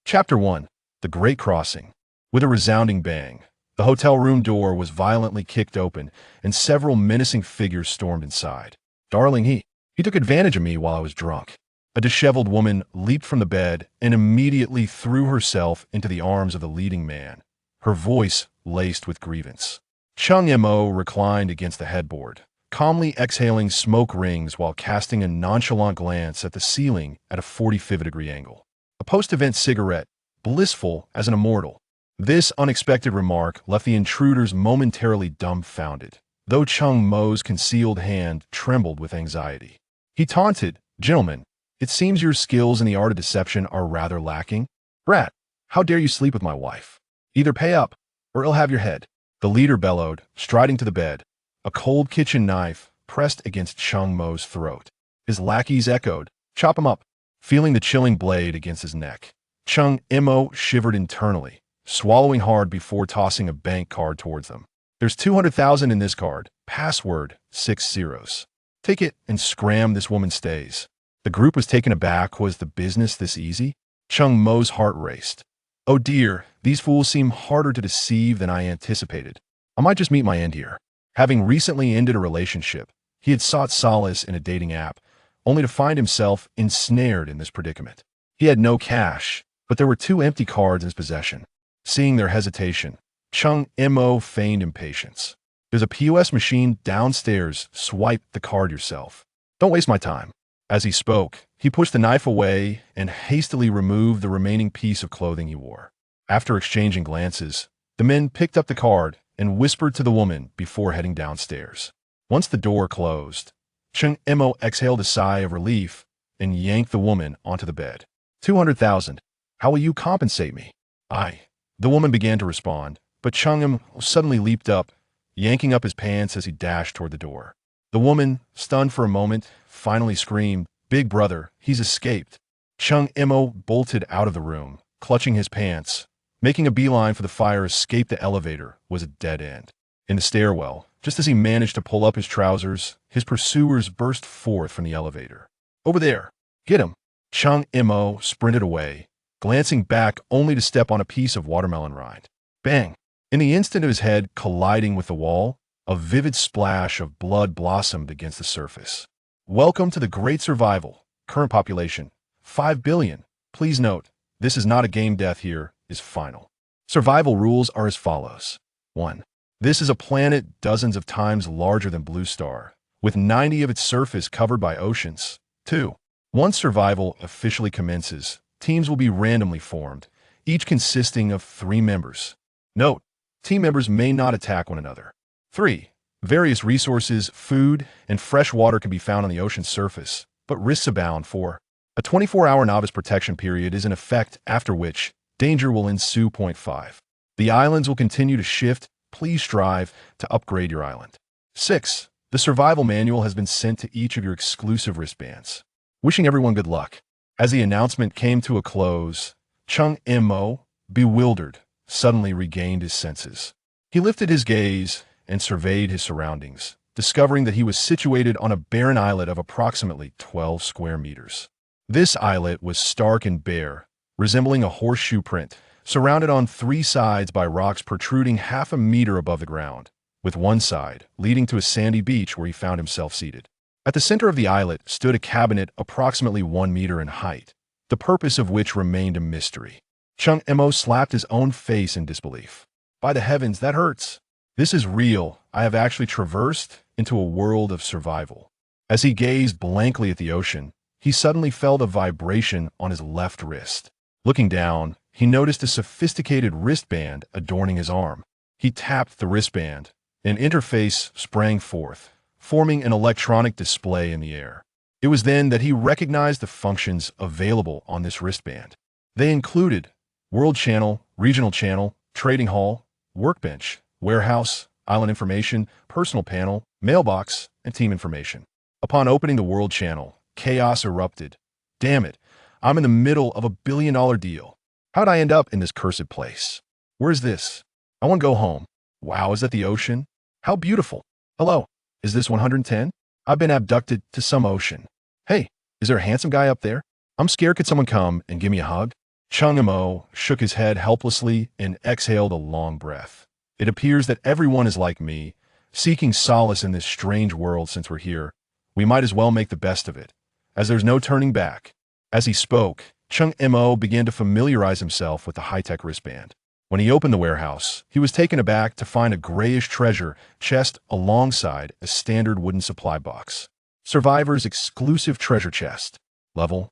Chapter 1. The Great Crossing. With a resounding bang, the hotel room door was violently kicked open, and several menacing figures stormed inside. Darling, he took advantage of me while I was drunk. A disheveled woman leaped from the bed and immediately threw herself into the arms of the leading man, her voice laced with grievance. Cheng Mo reclined against the headboard, calmly exhaling smoke rings while casting a nonchalant glance at the ceiling at a 45-degree angle. A post-event cigarette, blissful as an immortal. This unexpected remark left the intruders momentarily dumbfounded, though Cheng Mo's concealed hand trembled with anxiety. He taunted, "Gentlemen, it seems your skills in the art of deception are rather lacking. Brat, how dare you sleep with my wife? Either pay up, or I'll have your head." The leader bellowed, striding to the bed, a cold kitchen knife pressed against Cheng Mo's throat. His lackeys echoed, "Chop him up," feeling the chilling blade against his neck. Cheng Mo shivered internally, swallowing hard before tossing a bank card towards them. "There's 200,000 in this card. Password 6 zeros. Take it and scram this woman stays." The group was taken aback. Was the business this easy? Cheng Mo's heart raced. Oh dear, these fools seem harder to deceive than I anticipated. I might just meet my end here. Having recently ended a relationship, he had sought solace in a dating app, only to find himself ensnared in this predicament. He had no cash, but there were 2 empty cards in his possession. Seeing their hesitation, Cheng Mo feigned impatience. "There's a POS machine downstairs. Swipe the card yourself. Don't waste my time." As he spoke, he pushed the knife away and hastily removed the remaining piece of clothing he wore. After exchanging glances, the men picked up the card and whispered to the woman before heading downstairs. Once the door closed, Cheng Mo exhaled a sigh of relief and yanked the woman onto the bed. 200,000. How will you compensate me?" The woman began to respond, but Cheng suddenly leaped up, yanking up his pants as he dashed toward the door. The woman, stunned for a moment, finally screamed, "Big brother, he's escaped." Cheng Mo bolted out of the room, clutching his pants. Making a beeline for the fire escape, the elevator was a dead end. In the stairwell, just as he managed to pull up his trousers, his pursuers burst forth from the elevator. "Over there! Get him!" Cheng Mo sprinted away, glancing back only to step on a piece of watermelon rind. Bang! In the instant of his head colliding with the wall, a vivid splash of blood blossomed against the surface. "Welcome to the Great Survival. Current population, 5 billion. Please note, this is not a game. Death here is final. Survival rules are as follows. 1. This is a planet dozens of times larger than Blue Star, with 90 of its surface covered by oceans. 2. Once survival officially commences, teams will be randomly formed, each consisting of 3 members. Note, team members may not attack one another. 3. Various resources, food, and fresh water can be found on the ocean's surface, but risks abound. 4. A 24-hour novice protection period is in effect, after which danger will ensue. 5. The islands will continue to shift. Please strive to upgrade your island. 6. The survival manual has been sent to each of your exclusive wristbands. Wishing everyone good luck. As the announcement came to a close, Cheng Mo, bewildered, suddenly regained his senses. He lifted his gaze and surveyed his surroundings, discovering that he was situated on a barren islet of approximately 12 square meters. This islet was stark and bare, resembling a horseshoe print, surrounded on 3 sides by rocks protruding half a meter above the ground, with one side leading to a sandy beach where he found himself seated. At the center of the islet stood a cabinet approximately 1 meter in height, the purpose of which remained a mystery. Cheng Mo slapped his own face in disbelief. "By the heavens, that hurts. This is real. I have actually traversed into a world of survival." As he gazed blankly at the ocean, he suddenly felt a vibration on his left wrist. Looking down, he noticed a sophisticated wristband adorning his arm. He tapped the wristband. An interface sprang forth, forming an electronic display in the air. It was then that he recognized the functions available on this wristband. They included World Channel, Regional Channel, Trading Hall, Workbench, Warehouse, Island Information, Personal Panel, Mailbox, and Team Information. Upon opening the World Channel, chaos erupted. "Damn it, I'm in the middle of a billion-dollar deal. How'd I end up in this cursed place? Where is this? I want to go home. Wow, is that the ocean? How beautiful. Hello, is this 110? I've been abducted to some ocean. Hey, is there a handsome guy up there? I'm scared. Could someone come and give me a hug?" Cheng Mo shook his head helplessly and exhaled a long breath. It appears that everyone is like me, seeking solace in this strange world. Since we're here, we might as well make the best of it, as there's no turning back. As he spoke, Cheng Mo began to familiarize himself with the high-tech wristband. When he opened the warehouse, he was taken aback to find a grayish treasure chest alongside a standard wooden supply box. Survivor's exclusive treasure chest. Level.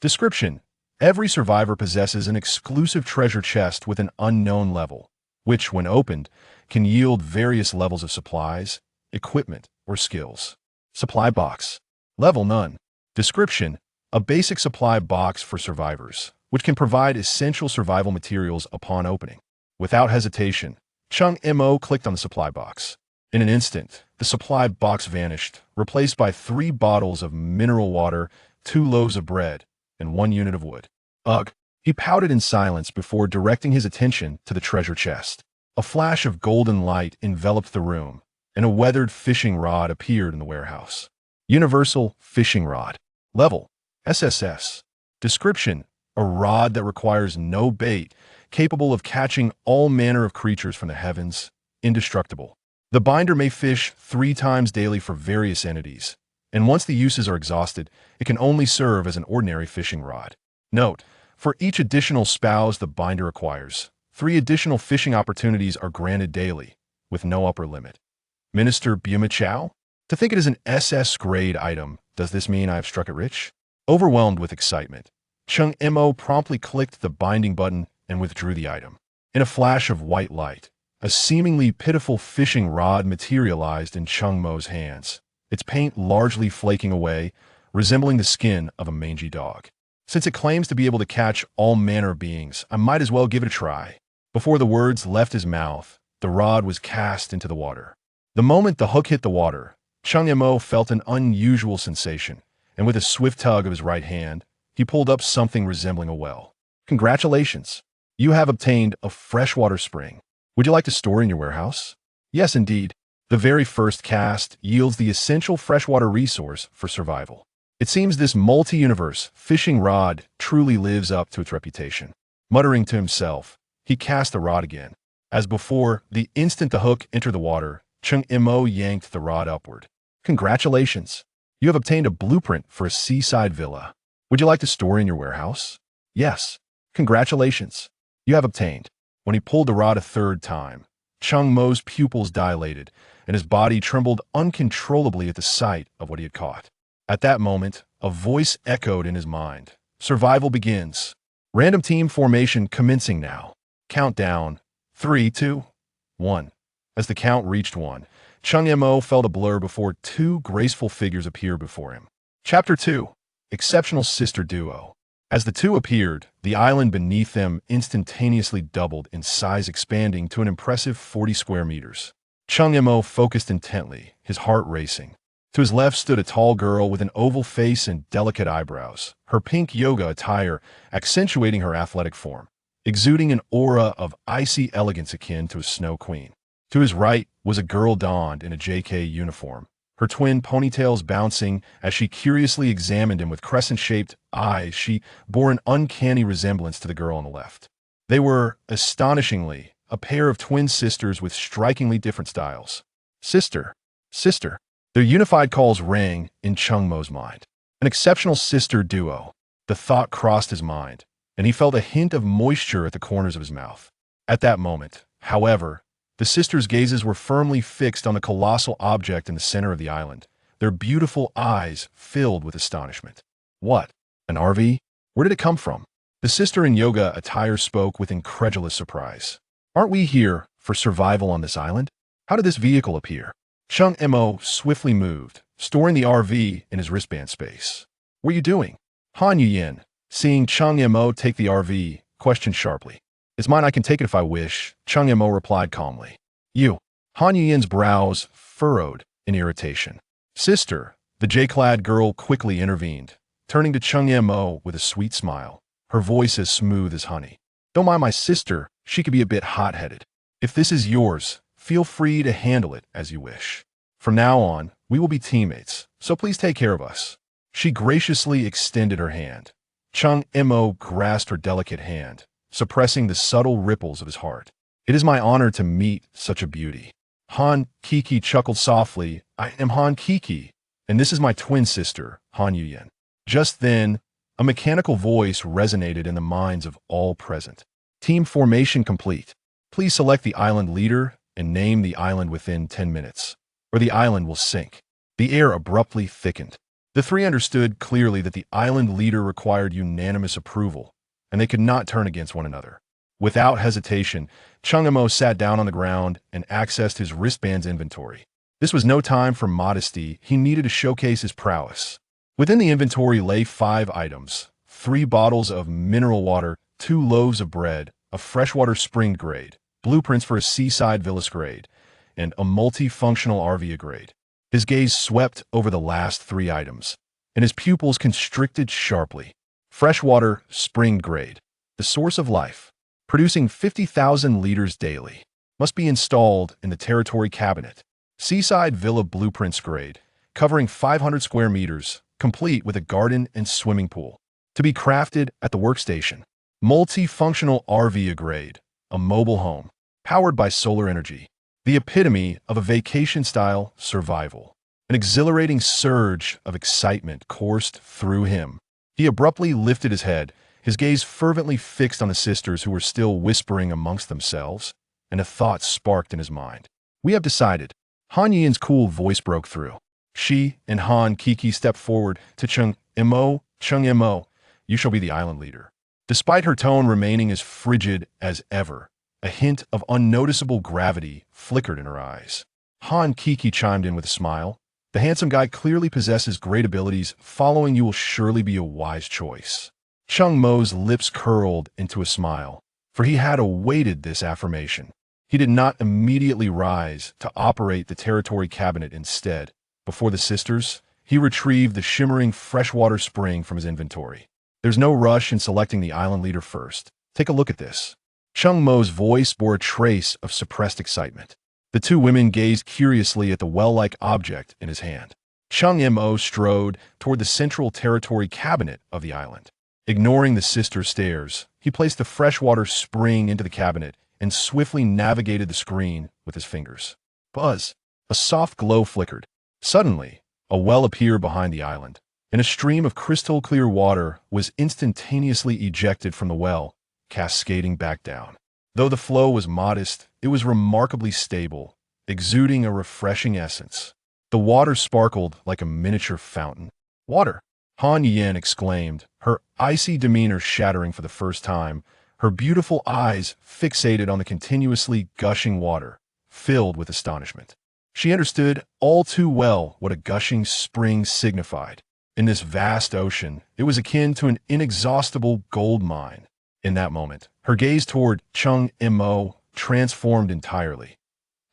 Description: every survivor possesses an exclusive treasure chest with an unknown level, which, when opened, can yield various levels of supplies, equipment, or skills. Supply box. Level none. Description: a basic supply box for survivors, which can provide essential survival materials upon opening. Without hesitation, Cheng Mo clicked on the supply box. In an instant, the supply box vanished, replaced by 3 bottles of mineral water, 2 loaves of bread, and 1 unit of wood. Ugh! He pouted in silence before directing his attention to the treasure chest. A flash of golden light enveloped the room, and a weathered fishing rod appeared in the warehouse. Universal Fishing Rod. Level: SSS. Description: a rod that requires no bait, capable of catching all manner of creatures from the heavens, indestructible. The binder may fish 3 times daily for various entities, and once the uses are exhausted, it can only serve as an ordinary fishing rod. Note: for each additional spouse the binder acquires, 3 additional fishing opportunities are granted daily, with no upper limit. Minister Buma Chow? To think it is an SS grade item, does this mean I have struck it rich? Overwhelmed with excitement, Cheng Mo promptly clicked the binding button and withdrew the item. In a flash of white light, a seemingly pitiful fishing rod materialized in Cheng Mo's hands, its paint largely flaking away, resembling the skin of a mangy dog. Since it claims to be able to catch all manner of beings, I might as well give it a try. Before the words left his mouth, the rod was cast into the water. The moment the hook hit the water, Cheng Mo felt an unusual sensation, and with a swift tug of his right hand, he pulled up something resembling a well. Congratulations! You have obtained a freshwater spring. Would you like to store in your warehouse? Yes, indeed. The very first cast yields the essential freshwater resource for survival. It seems this multi-universe fishing rod truly lives up to its reputation. Muttering to himself, he cast the rod again. As before, the instant the hook entered the water, Cheng Mo yanked the rod upward. Congratulations! You have obtained a blueprint for a seaside villa. Would you like to store in your warehouse? Yes. Congratulations! You have obtained. When he pulled the rod a 3rd time, Cheng Mo's pupils dilated, and his body trembled uncontrollably at the sight of what he had caught. At that moment, a voice echoed in his mind. Survival begins. Random team formation commencing now. Countdown. 3, 2, 1. As the count reached 1, Cheng Mo felt a blur before 2 graceful figures appeared before him. Chapter 2. Exceptional Sister Duo. As the 2 appeared, the island beneath them instantaneously doubled in size, expanding to an impressive 40 square meters. Cheng Mo focused intently, his heart racing. To his left stood a tall girl with an oval face and delicate eyebrows, her pink yoga attire accentuating her athletic form, exuding an aura of icy elegance akin to a snow queen. To his right was a girl donned in a JK uniform, her twin ponytails bouncing as she curiously examined him with crescent-shaped eyes. She bore an uncanny resemblance to the girl on the left. They were, astonishingly, a pair of twin sisters with strikingly different styles. Sister. Sister. Their unified calls rang in Cheng Mo's mind. An exceptional sister duo. The thought crossed his mind, and he felt a hint of moisture at the corners of his mouth. At that moment, however, the sisters' gazes were firmly fixed on the colossal object in the center of the island, their beautiful eyes filled with astonishment. What? An RV? Where did it come from? The sister in yoga attire spoke with incredulous surprise. Aren't we here for survival on this island? How did this vehicle appear? Cheng Mo swiftly moved, storing the RV in his wristband space. What are you doing? Han Yuyin, seeing Cheng Mo take the RV, questioned sharply. It's mine, I can take it if I wish, Cheng Mo replied calmly. You. Han Yuyin's brows furrowed in irritation. Sister, the J-clad girl quickly intervened, turning to Cheng Mo with a sweet smile, her voice as smooth as honey. Don't mind my sister, she could be a bit hot-headed. If this is yours, feel free to handle it as you wish. From now on, we will be teammates, so please take care of us. She graciously extended her hand, Cheng Mo grasped her delicate hand, suppressing the subtle ripples of his heart. It is my honor to meet such a beauty. Han Kiki chuckled softly. I am Han Kiki, and this is my twin sister, Han Yuyen. Just then, a mechanical voice resonated in the minds of all present. Team formation complete. Please select the island leader and name the island within 10 minutes, or the island will sink. The air abruptly thickened. The three understood clearly that the island leader required unanimous approval, and they could not turn against one another. Without hesitation, Cheng Mo sat down on the ground and accessed his wristband's inventory. This was no time for modesty. He needed to showcase his prowess. Within the inventory lay 5 items: 3 bottles of mineral water, 2 loaves of bread, a freshwater spring grade, blueprints for a Seaside Villa grade, and a multifunctional RV grade. His gaze swept over the last 3 items, and his pupils constricted sharply. Freshwater Spring Grade, the source of life, producing 50,000 liters daily, must be installed in the territory cabinet. Seaside Villa Blueprints Grade, covering 500 square meters, complete with a garden and swimming pool, to be crafted at the workstation. Multifunctional RV Grade, a mobile home, powered by solar energy, the epitome of a vacation-style survival. An exhilarating surge of excitement coursed through him. He abruptly lifted his head, his gaze fervently fixed on the sisters who were still whispering amongst themselves, and a thought sparked in his mind. We have decided. Han Yin's cool voice broke through. She and Han Kiki stepped forward to Cheng Mo. Cheng Mo, you shall be the island leader. Despite her tone remaining as frigid as ever, a hint of unnoticeable gravity flickered in her eyes. Han Kiki chimed in with a smile. The handsome guy clearly possesses great abilities. Following you will surely be a wise choice. Cheng Mo's lips curled into a smile, for he had awaited this affirmation. He did not immediately rise to operate the territory cabinet. Instead, before the sisters, he retrieved the shimmering freshwater spring from his inventory. There's no rush in selecting the island leader first. Take a look at this. Cheng Mo's voice bore a trace of suppressed excitement. The 2 women gazed curiously at the well-like object in his hand. Cheng Mo strode toward the central territory cabinet of the island. Ignoring the sisters' stares, he placed the freshwater spring into the cabinet and swiftly navigated the screen with his fingers. Buzz! A soft glow flickered. Suddenly, a well appeared behind the island, and a stream of crystal-clear water was instantaneously ejected from the well, cascading back down. Though the flow was modest, it was remarkably stable, exuding a refreshing essence. The water sparkled like a miniature fountain. Water! Han Yen exclaimed, her icy demeanor shattering for the first time, her beautiful eyes fixated on the continuously gushing water, filled with astonishment. She understood all too well what a gushing spring signified. In this vast ocean, it was akin to an inexhaustible gold mine. In that moment, her gaze toward Cheng Mo transformed entirely.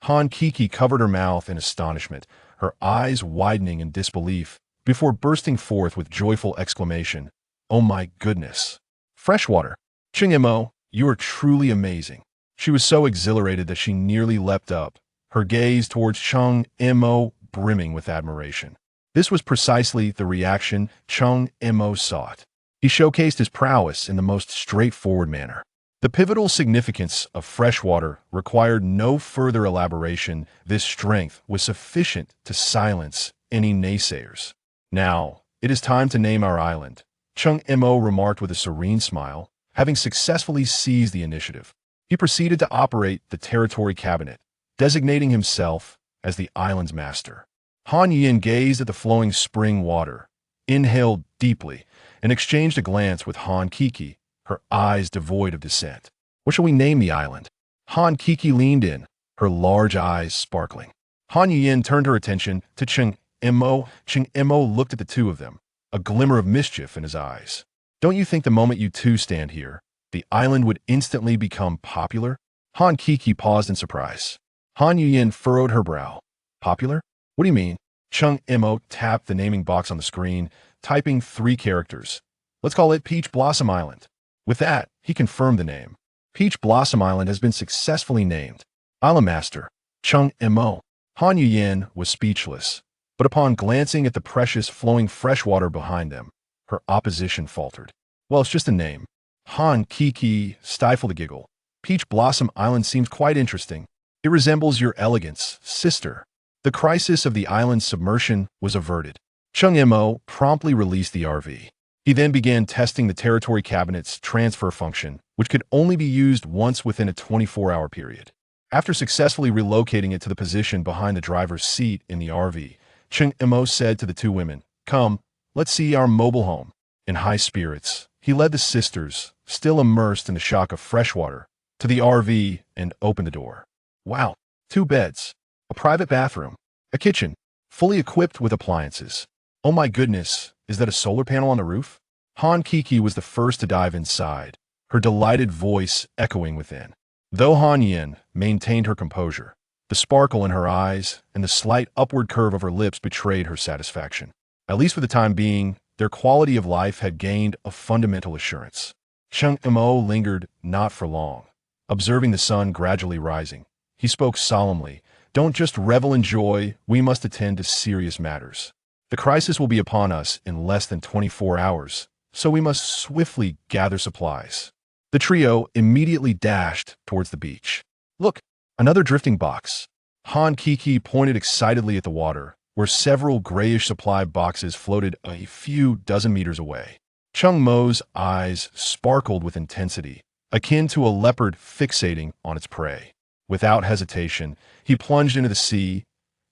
Han Kiki covered her mouth in astonishment, her eyes widening in disbelief, before bursting forth with joyful exclamation, "Oh my goodness! Freshwater! Cheng Mo, you are truly amazing." She was so exhilarated that she nearly leapt up, her gaze towards Cheng Mo brimming with admiration. This was precisely the reaction Cheng Mo sought. He showcased his prowess in the most straightforward manner. The pivotal significance of freshwater required no further elaboration. This strength was sufficient to silence any naysayers. Now, it is time to name our island, Cheng Mo remarked with a serene smile, having successfully seized the initiative. He proceeded to operate the territory cabinet, designating himself as the island's master. Han Yin gazed at the flowing spring water, inhaled deeply, and exchanged a glance with Han Kiki, her eyes devoid of dissent. What shall we name the island? Han Kiki leaned in, her large eyes sparkling. Han Yin turned her attention to Cheng Mo. Cheng Mo looked at the 2 of them, a glimmer of mischief in his eyes. Don't you think the moment you 2 stand here, the island would instantly become popular? Han Kiki paused in surprise. Han Yin furrowed her brow. Popular? What do you mean? Cheng Mo tapped the naming box on the screen, typing 3 characters. Let's call it Peach Blossom Island. With that, he confirmed the name. Peach Blossom Island has been successfully named. Island Master, Cheng Mo. Han Yin was speechless, but upon glancing at the precious flowing freshwater behind them, her opposition faltered. Well, it's just a name. Han Kiki stifled a giggle. Peach Blossom Island seems quite interesting. It resembles your elegance, sister. The crisis of the island's submersion was averted. Cheng Mo promptly released the RV. He then began testing the territory cabinet's transfer function, which could only be used once within a 24-hour period. After successfully relocating it to the position behind the driver's seat in the RV, Cheng Mo said to the two women, "Come, let's see our mobile home." In high spirits, he led the sisters, still immersed in the shock of freshwater, to the RV and opened the door. Wow, 2 beds, a private bathroom, a kitchen, fully equipped with appliances. Oh my goodness, is that a solar panel on the roof? Han Kiki was the first to dive inside, her delighted voice echoing within. Though Han Yin maintained her composure, the sparkle in her eyes and the slight upward curve of her lips betrayed her satisfaction. At least for the time being, their quality of life had gained a fundamental assurance. Cheng Mo lingered not for long. Observing the sun gradually rising, he spoke solemnly, "Don't just revel in joy, we must attend to serious matters. The crisis will be upon us in less than 24 hours, so we must swiftly gather supplies." The trio immediately dashed towards the beach. "Look, another drifting box." Han Kiki pointed excitedly at the water, where several grayish supply boxes floated a few dozen meters away. Cheng Mo's eyes sparkled with intensity, akin to a leopard fixating on its prey. Without hesitation, he plunged into the sea,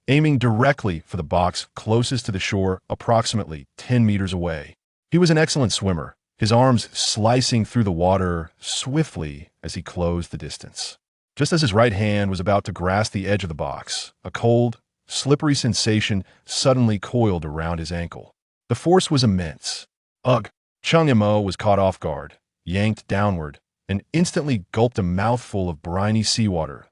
aiming directly for the box closest to the shore, approximately 10 meters away. He was an excellent swimmer, his arms slicing through the water swiftly as he closed the distance. Just as his right hand was about to grasp the edge of the box, a cold, slippery sensation suddenly coiled around his ankle. The force was immense. Ugh! Cheng Mo was caught off guard, yanked downward, and instantly gulped a mouthful of briny seawater.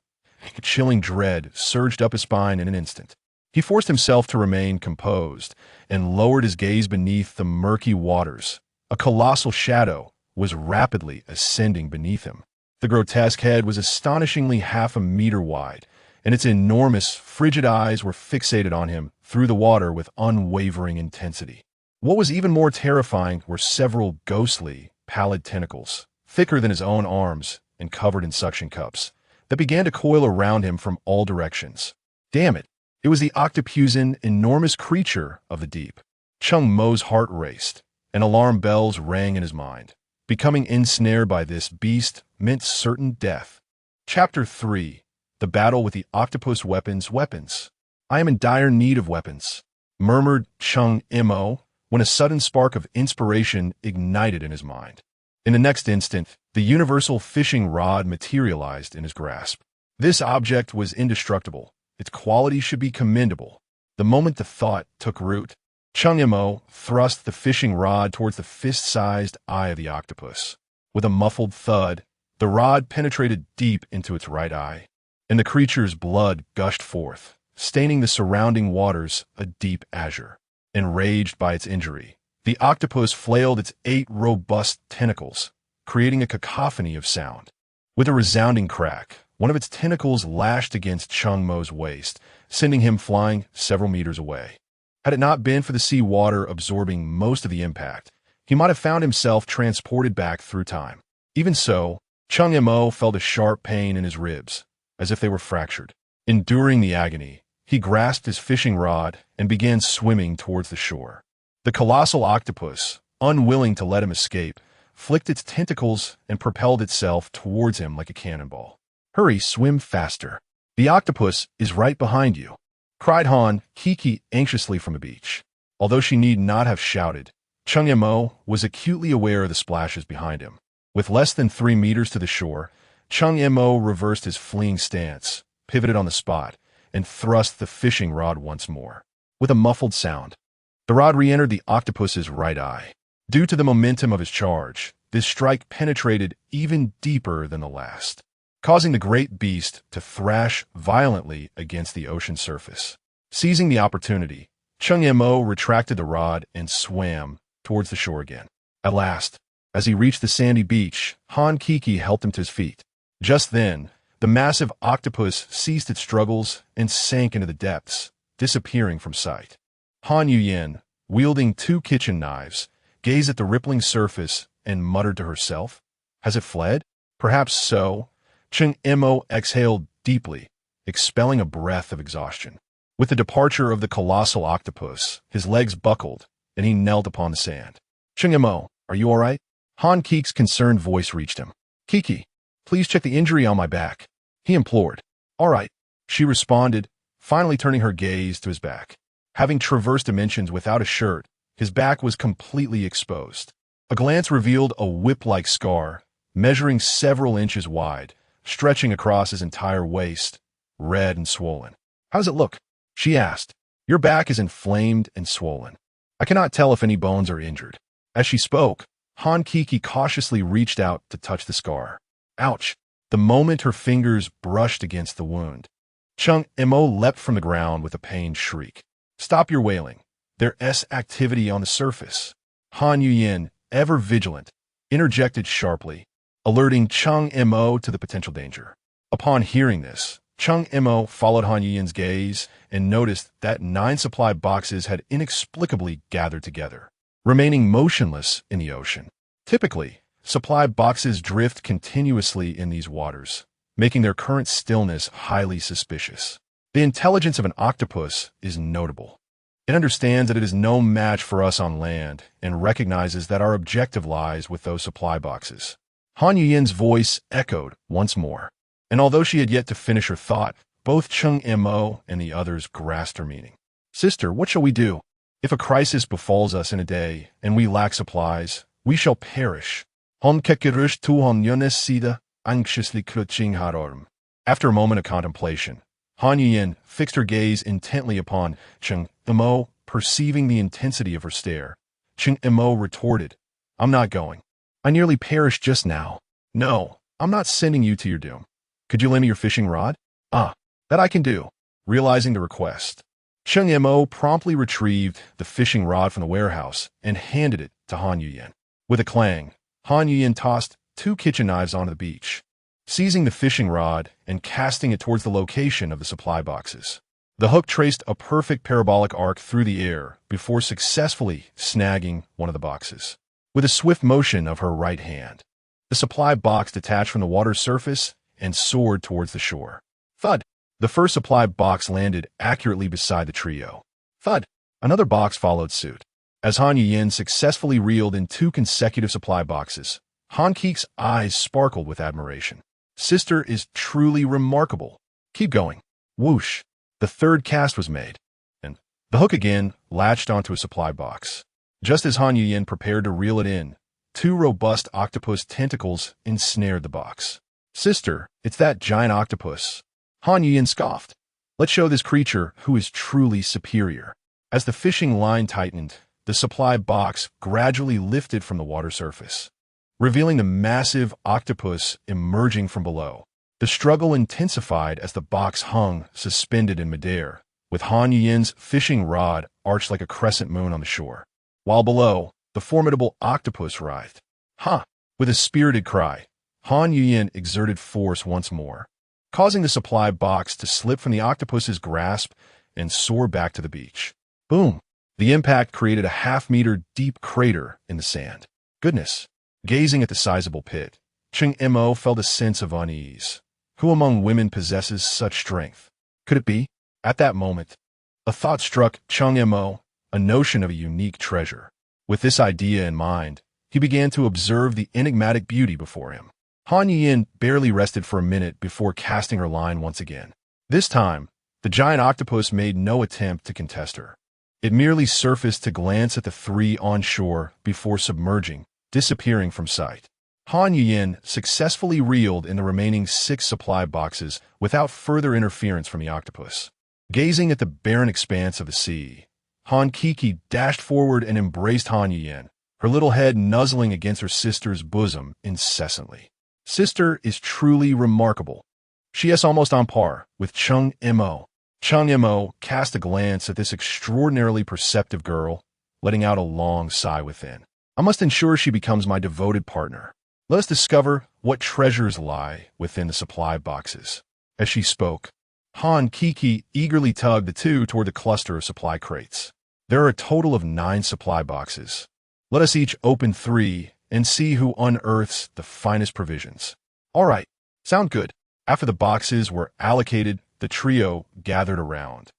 A chilling dread surged up his spine in an instant. He forced himself to remain composed and lowered his gaze beneath the murky waters. A colossal shadow was rapidly ascending beneath him. The grotesque head was astonishingly half a meter wide, and its enormous, frigid eyes were fixated on him through the water with unwavering intensity. What was even more terrifying were several ghostly, pallid tentacles, thicker than his own arms and covered in suction cups, that began to coil around him from all directions. Damn it! It was the octopusan, enormous creature of the deep. Cheng Mo's heart raced, and alarm bells rang in his mind. Becoming ensnared by this beast meant certain death. Chapter 3. The Battle with the Octopus Weapons. "I am in dire need of weapons," murmured Cheng Mo, when a sudden spark of inspiration ignited in his mind. In the next instant, the universal fishing rod materialized in his grasp. This object was indestructible. Its quality should be commendable. The moment the thought took root, Cheng Mo thrust the fishing rod towards the fist-sized eye of the octopus. With a muffled thud, the rod penetrated deep into its right eye, and the creature's blood gushed forth, staining the surrounding waters a deep azure. Enraged by its injury, the octopus flailed its 8 robust tentacles, creating a cacophony of sound. With a resounding crack, one of its tentacles lashed against Cheng Mo's waist, sending him flying several meters away. Had it not been for the sea water absorbing most of the impact, he might have found himself transported back through time. Even so, Cheng Mo felt a sharp pain in his ribs, as if they were fractured. Enduring the agony, he grasped his fishing rod and began swimming towards the shore. The colossal octopus, unwilling to let him escape, flicked its tentacles and propelled itself towards him like a cannonball. "Hurry, swim faster. The octopus is right behind you," cried Han Kiki anxiously from the beach. Although she need not have shouted, Cheng Mo was acutely aware of the splashes behind him. With less than 3 meters to the shore, Cheng Mo reversed his fleeing stance, pivoted on the spot, and thrust the fishing rod once more. With a muffled sound, the rod re-entered the octopus's right eye. Due to the momentum of his charge, this strike penetrated even deeper than the last, causing the great beast to thrash violently against the ocean surface. Seizing the opportunity, Cheng Mo retracted the rod and swam towards the shore again. At last, as he reached the sandy beach, Han Kiki helped him to his feet. Just then, the massive octopus ceased its struggles and sank into the depths, disappearing from sight. Han Yuyin, wielding 2 kitchen knives, gazed at the rippling surface and muttered to herself. Has it fled? Perhaps so. Cheng Mo exhaled deeply, expelling a breath of exhaustion. With the departure of the colossal octopus, his legs buckled, and he knelt upon the sand. Cheng Mo, are you all right? Han Keek's concerned voice reached him. Kiki, please check the injury on my back, he implored. All right, she responded, finally turning her gaze to his back. Having traversed dimensions without a shirt, his back was completely exposed. A glance revealed a whip-like scar, measuring several inches wide, stretching across his entire waist, red and swollen. How does it look? She asked. Your back is inflamed and swollen. I cannot tell if any bones are injured. As she spoke, Han Kiki cautiously reached out to touch the scar. Ouch! The moment her fingers brushed against the wound, Cheng Mo leapt from the ground with a pained shriek. Stop your wailing. There's activity on the surface. Han Yuyin, ever vigilant, interjected sharply, alerting Cheng Mo to the potential danger. Upon hearing this, Cheng Mo followed Han Yuyin's gaze and noticed that 9 supply boxes had inexplicably gathered together, remaining motionless in the ocean. Typically, supply boxes drift continuously in these waters, making their current stillness highly suspicious. The intelligence of an octopus is notable. It understands that it is no match for us on land and recognizes that our objective lies with those supply boxes. Han Yuyin's voice echoed once more, and although she had yet to finish her thought, both Cheng Mo and the others grasped her meaning. Sister, what shall we do? If a crisis befalls us in a day and we lack supplies, we shall perish. Han Kekirush tu Han Yunes Sida, anxiously clutching Harorm. After a moment of contemplation, Han Yuyin fixed her gaze intently upon Cheng Mo, perceiving the intensity of her stare. Cheng Mo retorted, I'm not going. I nearly perished just now. No, I'm not sending you to your doom. Could you lend me your fishing rod? Ah, that I can do. Realizing the request, Cheng Mo promptly retrieved the fishing rod from the warehouse and handed it to Han Yuyin. With a clang, Han Yuyin tossed 2 kitchen knives onto the beach, seizing the fishing rod and casting it towards the location of the supply boxes. The hook traced a perfect parabolic arc through the air before successfully snagging one of the boxes. With a swift motion of her right hand, the supply box detached from the water's surface and soared towards the shore. Thud! The first supply box landed accurately beside the trio. Thud! Another box followed suit. As Han Yuyin successfully reeled in 2 consecutive supply boxes, Han Keek's eyes sparkled with admiration. Sister is truly remarkable. Keep going. Whoosh! The third cast was made, and the hook again latched onto a supply box. Just as Han Yuyin prepared to reel it in, 2 robust octopus tentacles ensnared the box. Sister, it's that giant octopus. Han Yuyin scoffed. Let's show this creature who is truly superior. As the fishing line tightened, the supply box gradually lifted from the water surface, revealing the massive octopus emerging from below. The struggle intensified as the box hung suspended in midair, with Han Yuyin's fishing rod arched like a crescent moon on the shore. While below, the formidable octopus writhed. Ha! With a spirited cry, Han Yuyin exerted force once more, causing the supply box to slip from the octopus's grasp and soar back to the beach. Boom! The impact created a half-meter deep crater in the sand. Goodness! Gazing at the sizable pit, Cheng Mo felt a sense of unease. Who among women possesses such strength? Could it be? At that moment, a thought struck Cheng Mo, a notion of a unique treasure. With this idea in mind, he began to observe the enigmatic beauty before him. Han Yuyin barely rested for a minute before casting her line once again. This time, the giant octopus made no attempt to contest her. It merely surfaced to glance at the 3 on shore before submerging, disappearing from sight. Han Yuyin successfully reeled in the remaining 6 supply boxes without further interference from the octopus. Gazing at the barren expanse of the sea, Han Kiki dashed forward and embraced Han Yuyin, her little head nuzzling against her sister's bosom incessantly. Sister is truly remarkable. She is almost on par with Cheng Mo. Cheng Mo cast a glance at this extraordinarily perceptive girl, letting out a long sigh within. I must ensure she becomes my devoted partner. Let us discover what treasures lie within the supply boxes. As she spoke, Han Kiki eagerly tugged the 2 toward the cluster of supply crates. There are a total of 9 supply boxes. Let us each open 3 and see who unearths the finest provisions. All right, sound good. After the boxes were allocated, the trio gathered around,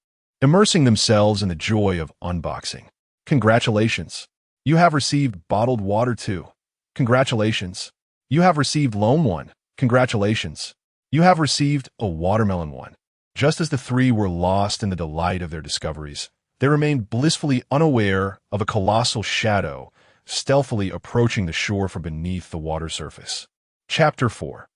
immersing themselves in the joy of unboxing. Congratulations. You have received bottled water too. Congratulations. You have received loam one. Congratulations. You have received a watermelon one. Just as the three were lost in the delight of their discoveries, they remained blissfully unaware of a colossal shadow stealthily approaching the shore from beneath the water surface. Chapter 4.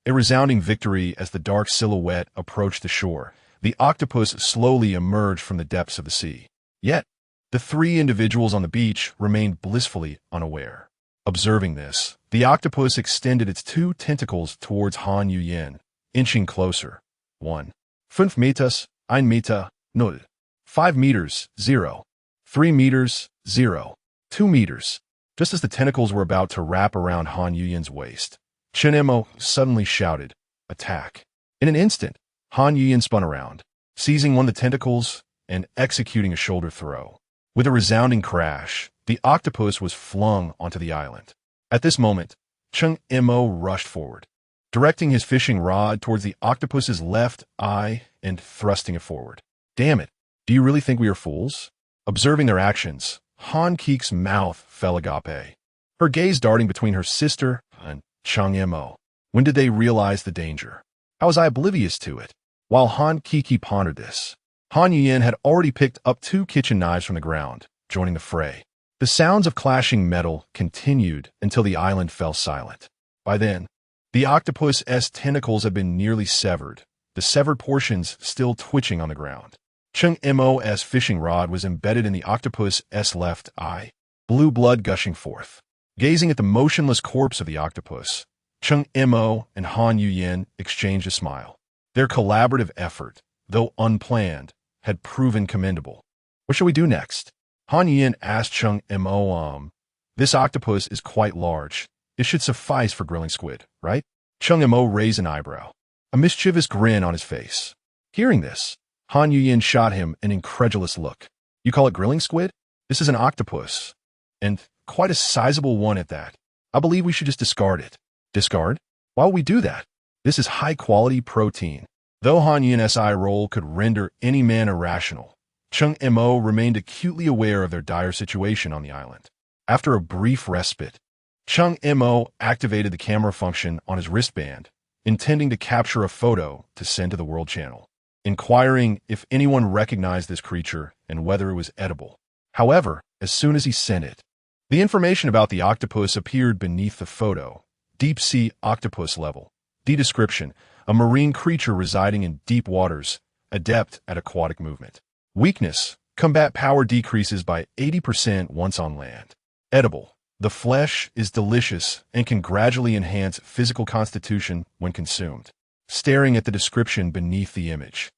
A resounding victory. As the dark silhouette approached the shore, the octopus slowly emerged from the depths of the sea. Yet, the three individuals on the beach remained blissfully unaware. Observing this, the octopus extended its two tentacles towards Han Yuyan, inching closer. 1. 5 meters, 1 meter, 0. 5 meters, 0. 3 meters, 0. 2 meters. Just as the tentacles were about to wrap around Han Yuyan's waist, Cheng Mo suddenly shouted, "Attack!" In an instant, Han Yuyan spun around, seizing one of the tentacles and executing a shoulder throw. With a resounding crash, the octopus was flung onto the island. At this moment, Cheng Mo rushed forward, directing his fishing rod towards the octopus's left eye and thrusting it forward. "Damn it, do you really think we are fools?" Observing their actions, Han Keek's mouth fell agape, her gaze darting between her sister and Cheng Mo. When did they realize the danger? How was I oblivious to it? While Han Kiki pondered this, Han Yuyan had already picked up 2 kitchen knives from the ground, joining the fray. The sounds of clashing metal continued until the island fell silent. By then, the octopus's tentacles had been nearly severed, the severed portions still twitching on the ground. Cheng Mo's fishing rod was embedded in the octopus's left eye, blue blood gushing forth. Gazing at the motionless corpse of the octopus, Cheng Mo and Han Yuyan exchanged a smile. Their collaborative effort, though unplanned, had proven commendable. "What shall we do next?" Han Yuyan asked Cheng Mo. "This octopus is quite large. It should suffice for grilling squid, right?" Cheng Mo raised an eyebrow, a mischievous grin on his face. Hearing this, Han Yuyan shot him an incredulous look. "You call it grilling squid? This is an octopus, and quite a sizable one at that. I believe we should just discard it." "Discard? Why would we do that? This is high-quality protein." Though Han Yuyan's eye roll could render any man irrational, Cheng Mo remained acutely aware of their dire situation on the island. After a brief respite, Cheng Mo activated the camera function on his wristband, intending to capture a photo to send to the World Channel, inquiring if anyone recognized this creature and whether it was edible. However, as soon as he sent it, the information about the octopus appeared beneath the photo. Deep-sea octopus level. The description: a marine creature residing in deep waters, adept at aquatic movement. Weakness: combat power decreases by 80% once on land. Edible: the flesh is delicious and can gradually enhance physical constitution when consumed. Staring at the description beneath the image,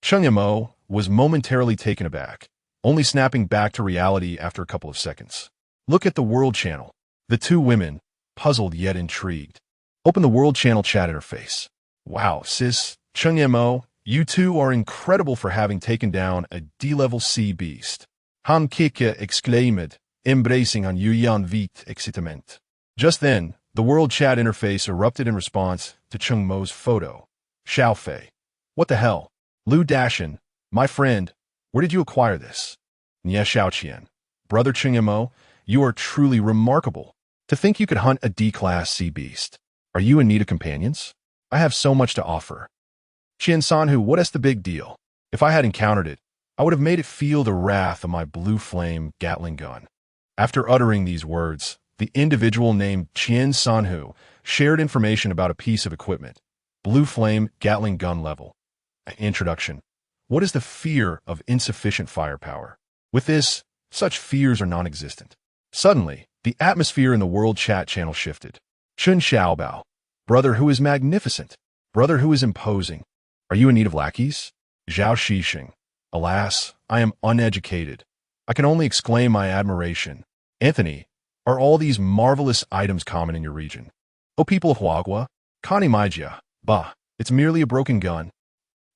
Cheng Mo was momentarily taken aback, only snapping back to reality after a couple of seconds. "Look at the World Channel." The two women, puzzled yet intrigued, opened the World Channel chat interface. "Wow, sis, Cheng Mo, you two are incredible for having taken down a D-level sea beast." Han Kike exclaimed, embracing Han Yuyan with excitement. Just then, the World Chat interface erupted in response to Cheng Mo's photo. "Xiao Fei. What the hell? Lu Dashin, my friend, where did you acquire this?" "Nye Xiaoqian. Brother Cheng Mo, you are truly remarkable. To think you could hunt a D-class sea beast. Are you in need of companions? I have so much to offer." "Qian Sanhu, what is the big deal? If I had encountered it, I would have made it feel the wrath of my blue flame Gatling gun." After uttering these words, the individual named Qian Sanhu shared information about a piece of equipment. Blue flame Gatling gun level. Introduction. What is the fear of insufficient firepower? With this, such fears are non-existent. Suddenly, the atmosphere in the World Chat channel shifted. "Chun Xiaobao. Brother who is magnificent. Brother who is imposing. Are you in need of lackeys?" "Zhao Shixing. Alas, I am uneducated. I can only exclaim my admiration. Anthony, are all these marvelous items common in your region?" "O people of Huagua, Kani Maijia. Bah, it's merely a broken gun."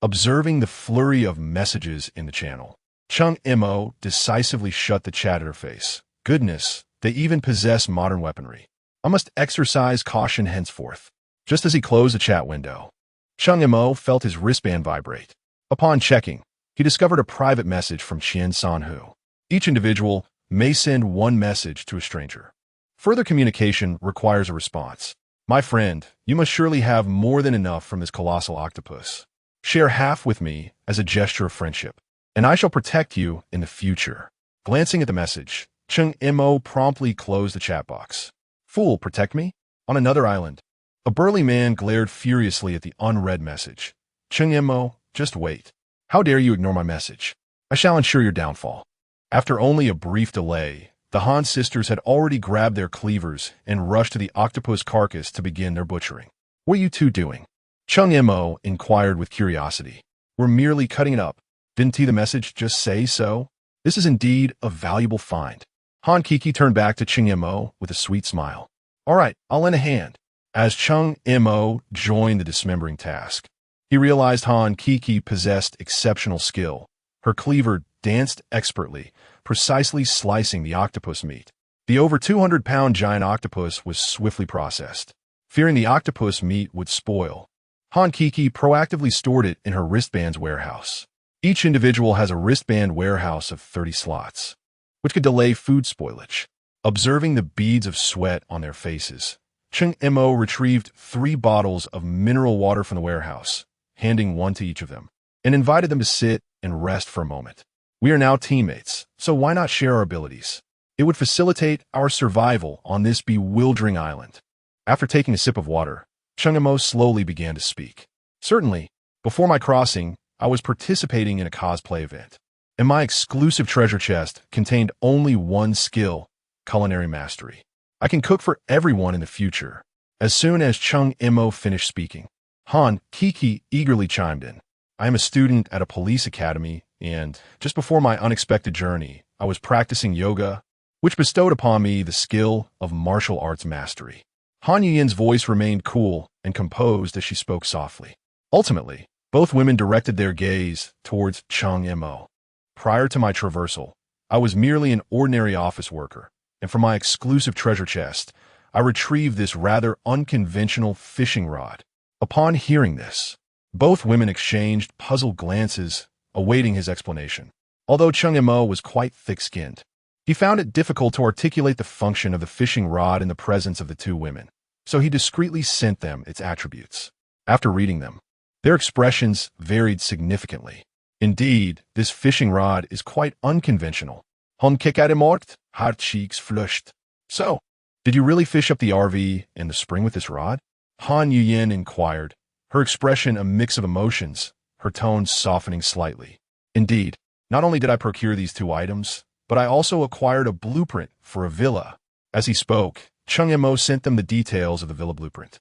Observing the flurry of messages in the channel, Cheng Mo decisively shut the chat interface. "Goodness, they even possess modern weaponry. must exercise caution henceforth. Just as he closed the chat window, Cheng Mo felt his wristband vibrate. Upon checking, he discovered a private message from Qian Sanhu. Each individual may send one message to a stranger. Further communication requires a response. My friend, you must surely have more than enough from this colossal octopus. Share half with me as a gesture of friendship, and I shall protect you in the future. Glancing at the message, Cheng Mo promptly closed the chat box. Fool, protect me? On another island. A burly man glared furiously at the unread message. Cheng Mo, just wait. How dare you ignore my message? I shall ensure your downfall. After only a brief delay, the Han sisters had already grabbed their cleavers and rushed to the octopus carcass to begin their butchering. What are you two doing? Cheng Mo inquired with curiosity. We're merely cutting it up. Didn't the message just say so? This is indeed a valuable find. Han Kiki turned back to Cheng Mo with a sweet smile. All right, I'll lend a hand. As Cheng Mo joined the dismembering task, he realized Han Kiki possessed exceptional skill. Her cleaver danced expertly, precisely slicing the octopus meat. The over 200-pound giant octopus was swiftly processed. Fearing the octopus meat would spoil, Han Kiki proactively stored it in her wristband's warehouse. Each individual has a wristband warehouse of 30 slots, which could delay food spoilage. Observing the beads of sweat on their faces, Cheng Mo retrieved 3 bottles of mineral water from the warehouse, handing one to each of them, and invited them to sit and rest for a moment. We are now teammates, so why not share our abilities? It would facilitate our survival on this bewildering island. After taking a sip of water, Cheng Mo slowly began to speak. Certainly, before my crossing, I was participating in a cosplay event, and my exclusive treasure chest contained only one skill, culinary mastery. I can cook for everyone in the future. As soon as Cheng Mo finished speaking, Han Kiki eagerly chimed in. I am a student at a police academy, and just before my unexpected journey, I was practicing yoga, which bestowed upon me the skill of martial arts mastery. Han Yin's voice remained cool and composed as she spoke softly. Ultimately, both women directed their gaze towards Cheng Mo. Prior to my traversal, I was merely an ordinary office worker, and from my exclusive treasure chest, I retrieved this rather unconventional fishing rod. Upon hearing this, both women exchanged puzzled glances, awaiting his explanation. Although Cheng Mo was quite thick-skinned, he found it difficult to articulate the function of the fishing rod in the presence of the two women, so he discreetly sent them its attributes. After reading them, their expressions varied significantly. Indeed, this fishing rod is quite unconventional. Han kickade mort, haar cheeks flushed. So, did you really fish up the RV in the spring with this rod? Han Yin inquired, her expression a mix of emotions, her tone softening slightly. Indeed, not only did I procure these 2 items, but I also acquired a blueprint for a villa. As he spoke, Cheng Mo sent them the details of the villa blueprint.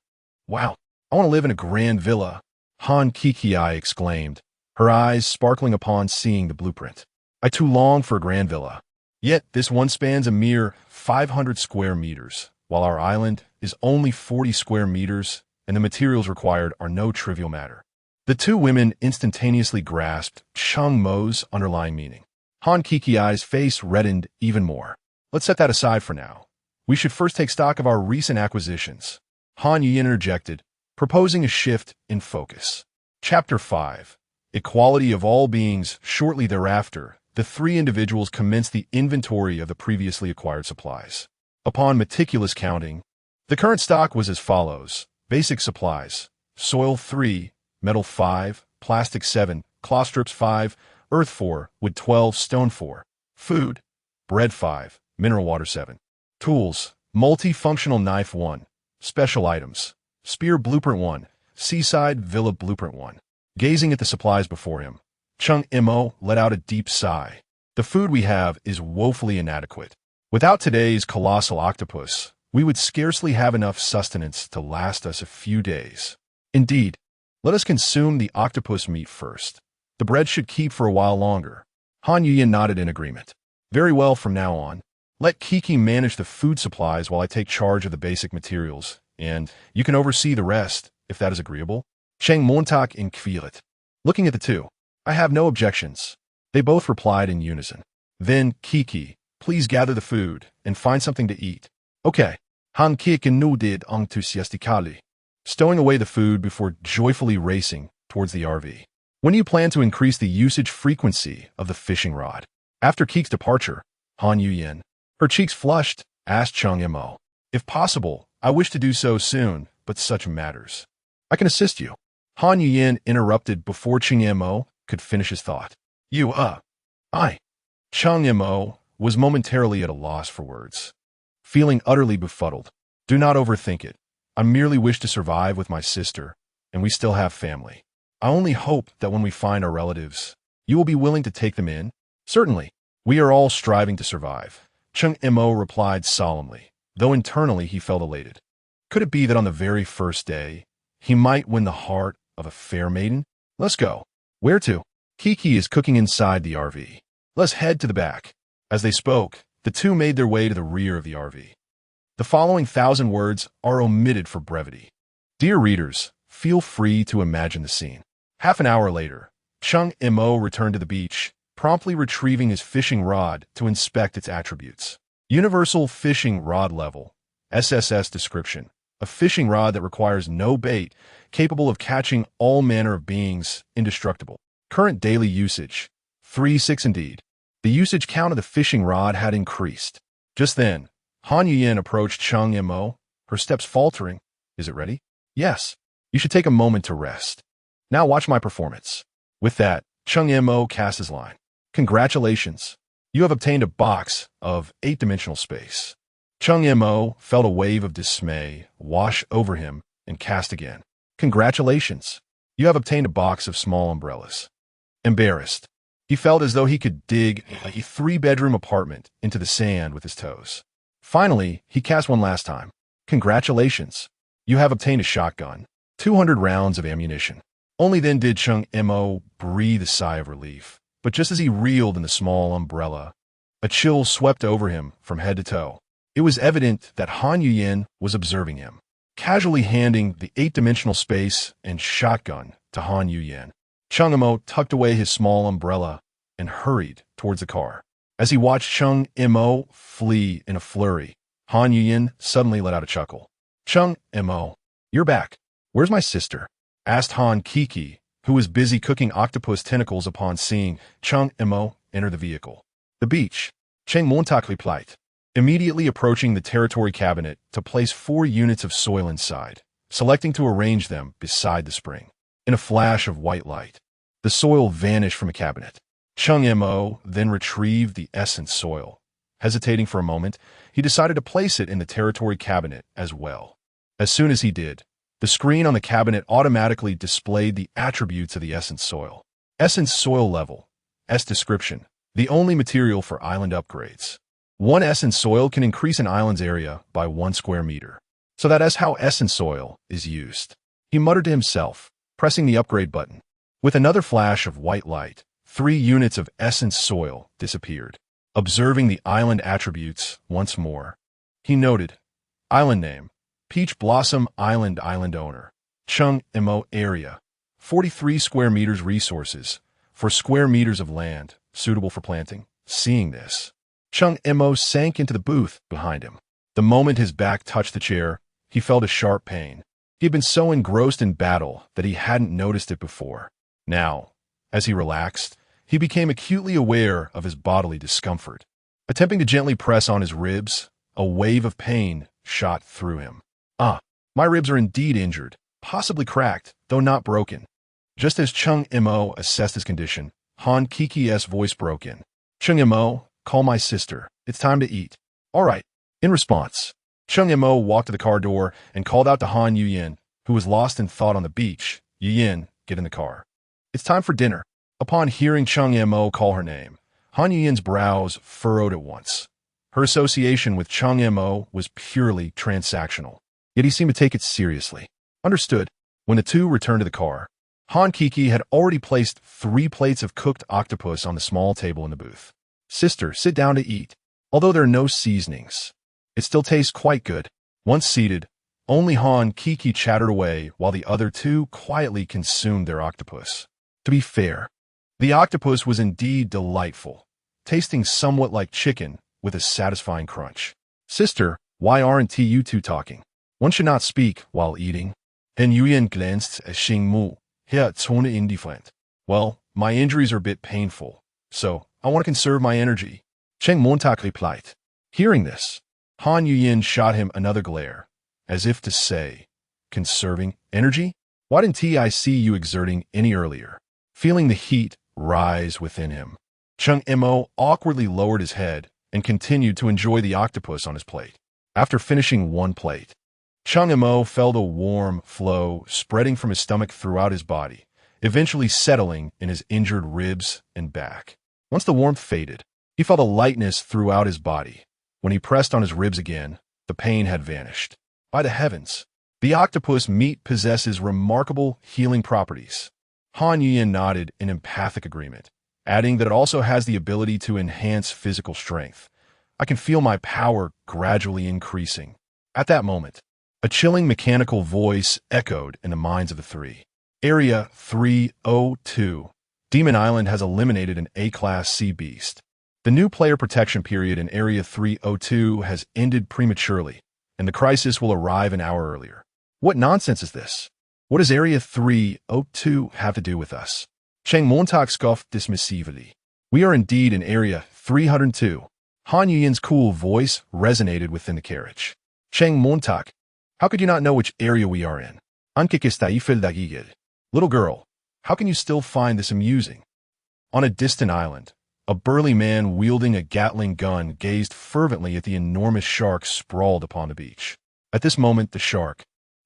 Wow, I want to live in a grand villa, Han Kiki exclaimed, her eyes sparkling upon seeing the blueprint. I too long for a grand villa. Yet this one spans a mere 500 square meters, while our island is only 40 square meters, and the materials required are no trivial matter. The two women instantaneously grasped Cheng Mo's underlying meaning. Han Kiki's face reddened even more. Let's set that aside for now. We should first take stock of our recent acquisitions. Han Yi interjected, proposing a shift in focus. Chapter 5. Equality of all beings. Shortly thereafter, the 3 individuals commenced the inventory of the previously acquired supplies. Upon meticulous counting, the current stock was as follows. Basic supplies: soil 3, metal 5, plastic 7, cloth strips 5, earth 4, wood 12, stone 4. Food: bread 5, mineral water 7. Tools: multifunctional knife 1. Special items: spear blueprint 1, Seaside Villa blueprint 1. Gazing at the supplies before him, Cheng Mo let out a deep sigh. The food we have is woefully inadequate. Without today's colossal octopus, we would scarcely have enough sustenance to last us a few days. Indeed, let us consume the octopus meat first. The bread should keep for a while longer. Han Yuyin nodded in agreement. Very well, from now on, let Kiki manage the food supplies while I take charge of the basic materials, and you can oversee the rest, if that is agreeable. Cheng Montak inquired. Looking at the two, I have no objections. They both replied in unison. Then, Kiki, please gather the food and find something to eat. Okay, Han kicken nuded enthusiastically, stowing away the food before joyfully racing towards the RV. When do you plan to increase the usage frequency of the fishing rod? After Keek's departure, Han Yuyin, her cheeks flushed, asked Cheng Mo. If possible, I wish to do so soon, but such matters. I can assist you. Han Yuyin interrupted before Cheng Mo could finish his thought. I. Cheng Mo was momentarily at a loss for words, feeling utterly befuddled. Do not overthink it. I merely wish to survive with my sister, and we still have family. I only hope that when we find our relatives, you will be willing to take them in. Certainly. We are all striving to survive, Cheng Mo replied solemnly, though internally he felt elated. Could it be that on the very first day, he might win the heart of a fair maiden? Let's go. Where to? Kiki is cooking inside the RV. Let's head to the back. As they spoke, the two made their way to the rear of the RV. The following 1,000 words are omitted for brevity. Dear readers, feel free to imagine the scene. Half an hour later, Cheng Mo returned to the beach, promptly retrieving his fishing rod to inspect its attributes. Universal Fishing Rod Level, SSS description, a fishing rod that requires no bait, capable of catching all manner of beings, indestructible. Current daily usage, 3.6 indeed. The usage count of the fishing rod had increased. Just then, Han Yuyin approached Cheng Mo, her steps faltering. Is it ready? Yes. You should take a moment to rest. Now watch my performance. With that, Cheng Mo cast his line. Congratulations. You have obtained a box of 8-dimensional space. Cheng Mo felt a wave of dismay wash over him and cast again. Congratulations. You have obtained a box of small umbrellas. Embarrassed, he felt as though he could dig a 3-bedroom apartment into the sand with his toes. Finally, he cast one last time. Congratulations. You have obtained a shotgun, 200 rounds of ammunition. Only then did Cheng Mo breathe a sigh of relief. But just as he reeled in the small umbrella, a chill swept over him from head to toe. It was evident that Han Yuyin was observing him, casually handing the 8-dimensional space and shotgun to Han Yuyin. Cheng Mo tucked away his small umbrella and hurried towards the car. As he watched Cheng Mo flee in a flurry, Han Yuyin suddenly let out a chuckle. Cheng Mo, you're back. Where's my sister? Asked Han Kiki, who was busy cooking octopus tentacles upon seeing Cheng Mo enter the vehicle. The beach. Cheng Mo replied, immediately approaching the territory cabinet to place 4 units of soil inside, selecting to arrange them beside the spring. In a flash of white light, the soil vanished from a cabinet. Cheng Mo then retrieved the essence soil. Hesitating for a moment, he decided to place it in the territory cabinet as well. As soon as he did, the screen on the cabinet automatically displayed the attributes of the essence soil. Essence soil level, S description, the only material for island upgrades. 1 essence soil can increase an island's area by 1 square meter. So that is how essence soil is used. He muttered to himself, pressing the upgrade button. With another flash of white light, 3 units of essence soil disappeared. Observing the island attributes once more, he noted, island name, Peach Blossom Island. Island owner, Cheng Mo area, 43 square meters. Resources, 4 square meters of land, suitable for planting. Seeing this, Cheng Mo sank into the booth behind him. The moment his back touched the chair, he felt a sharp pain. He had been so engrossed in battle that he hadn't noticed it before. Now, as he relaxed, he became acutely aware of his bodily discomfort. Attempting to gently press on his ribs, a wave of pain shot through him. My ribs are indeed injured, possibly cracked, though not broken. Just as Cheng Mo assessed his condition, Han Kiki's voice broke in. Cheng Mo, call my sister. It's time to eat. All right. In response, Cheng Mo walked to the car door and called out to Han Yuyin, who was lost in thought on the beach. Yuyin, get in the car. It's time for dinner. Upon hearing Cheng Mo call her name, Han Yuyin's brows furrowed at once. Her association with Cheng Mo was purely transactional, yet he seemed to take it seriously. Understood. When the two returned to the car, Han Kiki had already placed 3 plates of cooked octopus on the small table in the booth. Sister, sit down to eat. Although there are no seasonings, it still tastes quite good. Once seated, only Han Kiki chattered away while the other 2 quietly consumed their octopus. To be fair, the octopus was indeed delightful, tasting somewhat like chicken with a satisfying crunch. Sister, Why aren't you two talking? One should not speak while eating. And Yuyan glanced at Cheng Mo. Yeah, tone indifferent. Well, my injuries are a bit painful, so I want to conserve my energy. Cheng Montauk replied. Hearing this, Han Yuyin shot him another glare, as if to say, conserving energy? Why didn't I see you exerting any earlier? Feeling the heat rise within him, Cheng Mo awkwardly lowered his head and continued to enjoy the octopus on his plate. After finishing one plate, Cheng Mo felt a warm flow spreading from his stomach throughout his body, eventually settling in his injured ribs and back. Once the warmth faded, he felt a lightness throughout his body. When he pressed on his ribs again, the pain had vanished. By the heavens, the octopus meat possesses remarkable healing properties. Han Yuyin nodded in empathic agreement, adding that it also has the ability to enhance physical strength. I can feel my power gradually increasing. At that moment, a chilling mechanical voice echoed in the minds of the three. Area 302. Demon Island has eliminated an A-class sea beast. The new player protection period in Area 302 has ended prematurely, and the crisis will arrive an hour earlier. What nonsense is this? What does Area 302 have to do with us? Cheng Montauk scoffed dismissively. We are indeed in Area 302. Han Yuyin's cool voice resonated within the carriage. Cheng Montauk, how could you not know which area we are in? Little girl, how can you still find this amusing? On a distant island, a burly man wielding a Gatling gun gazed fervently at the enormous shark sprawled upon the beach. At this moment, the shark,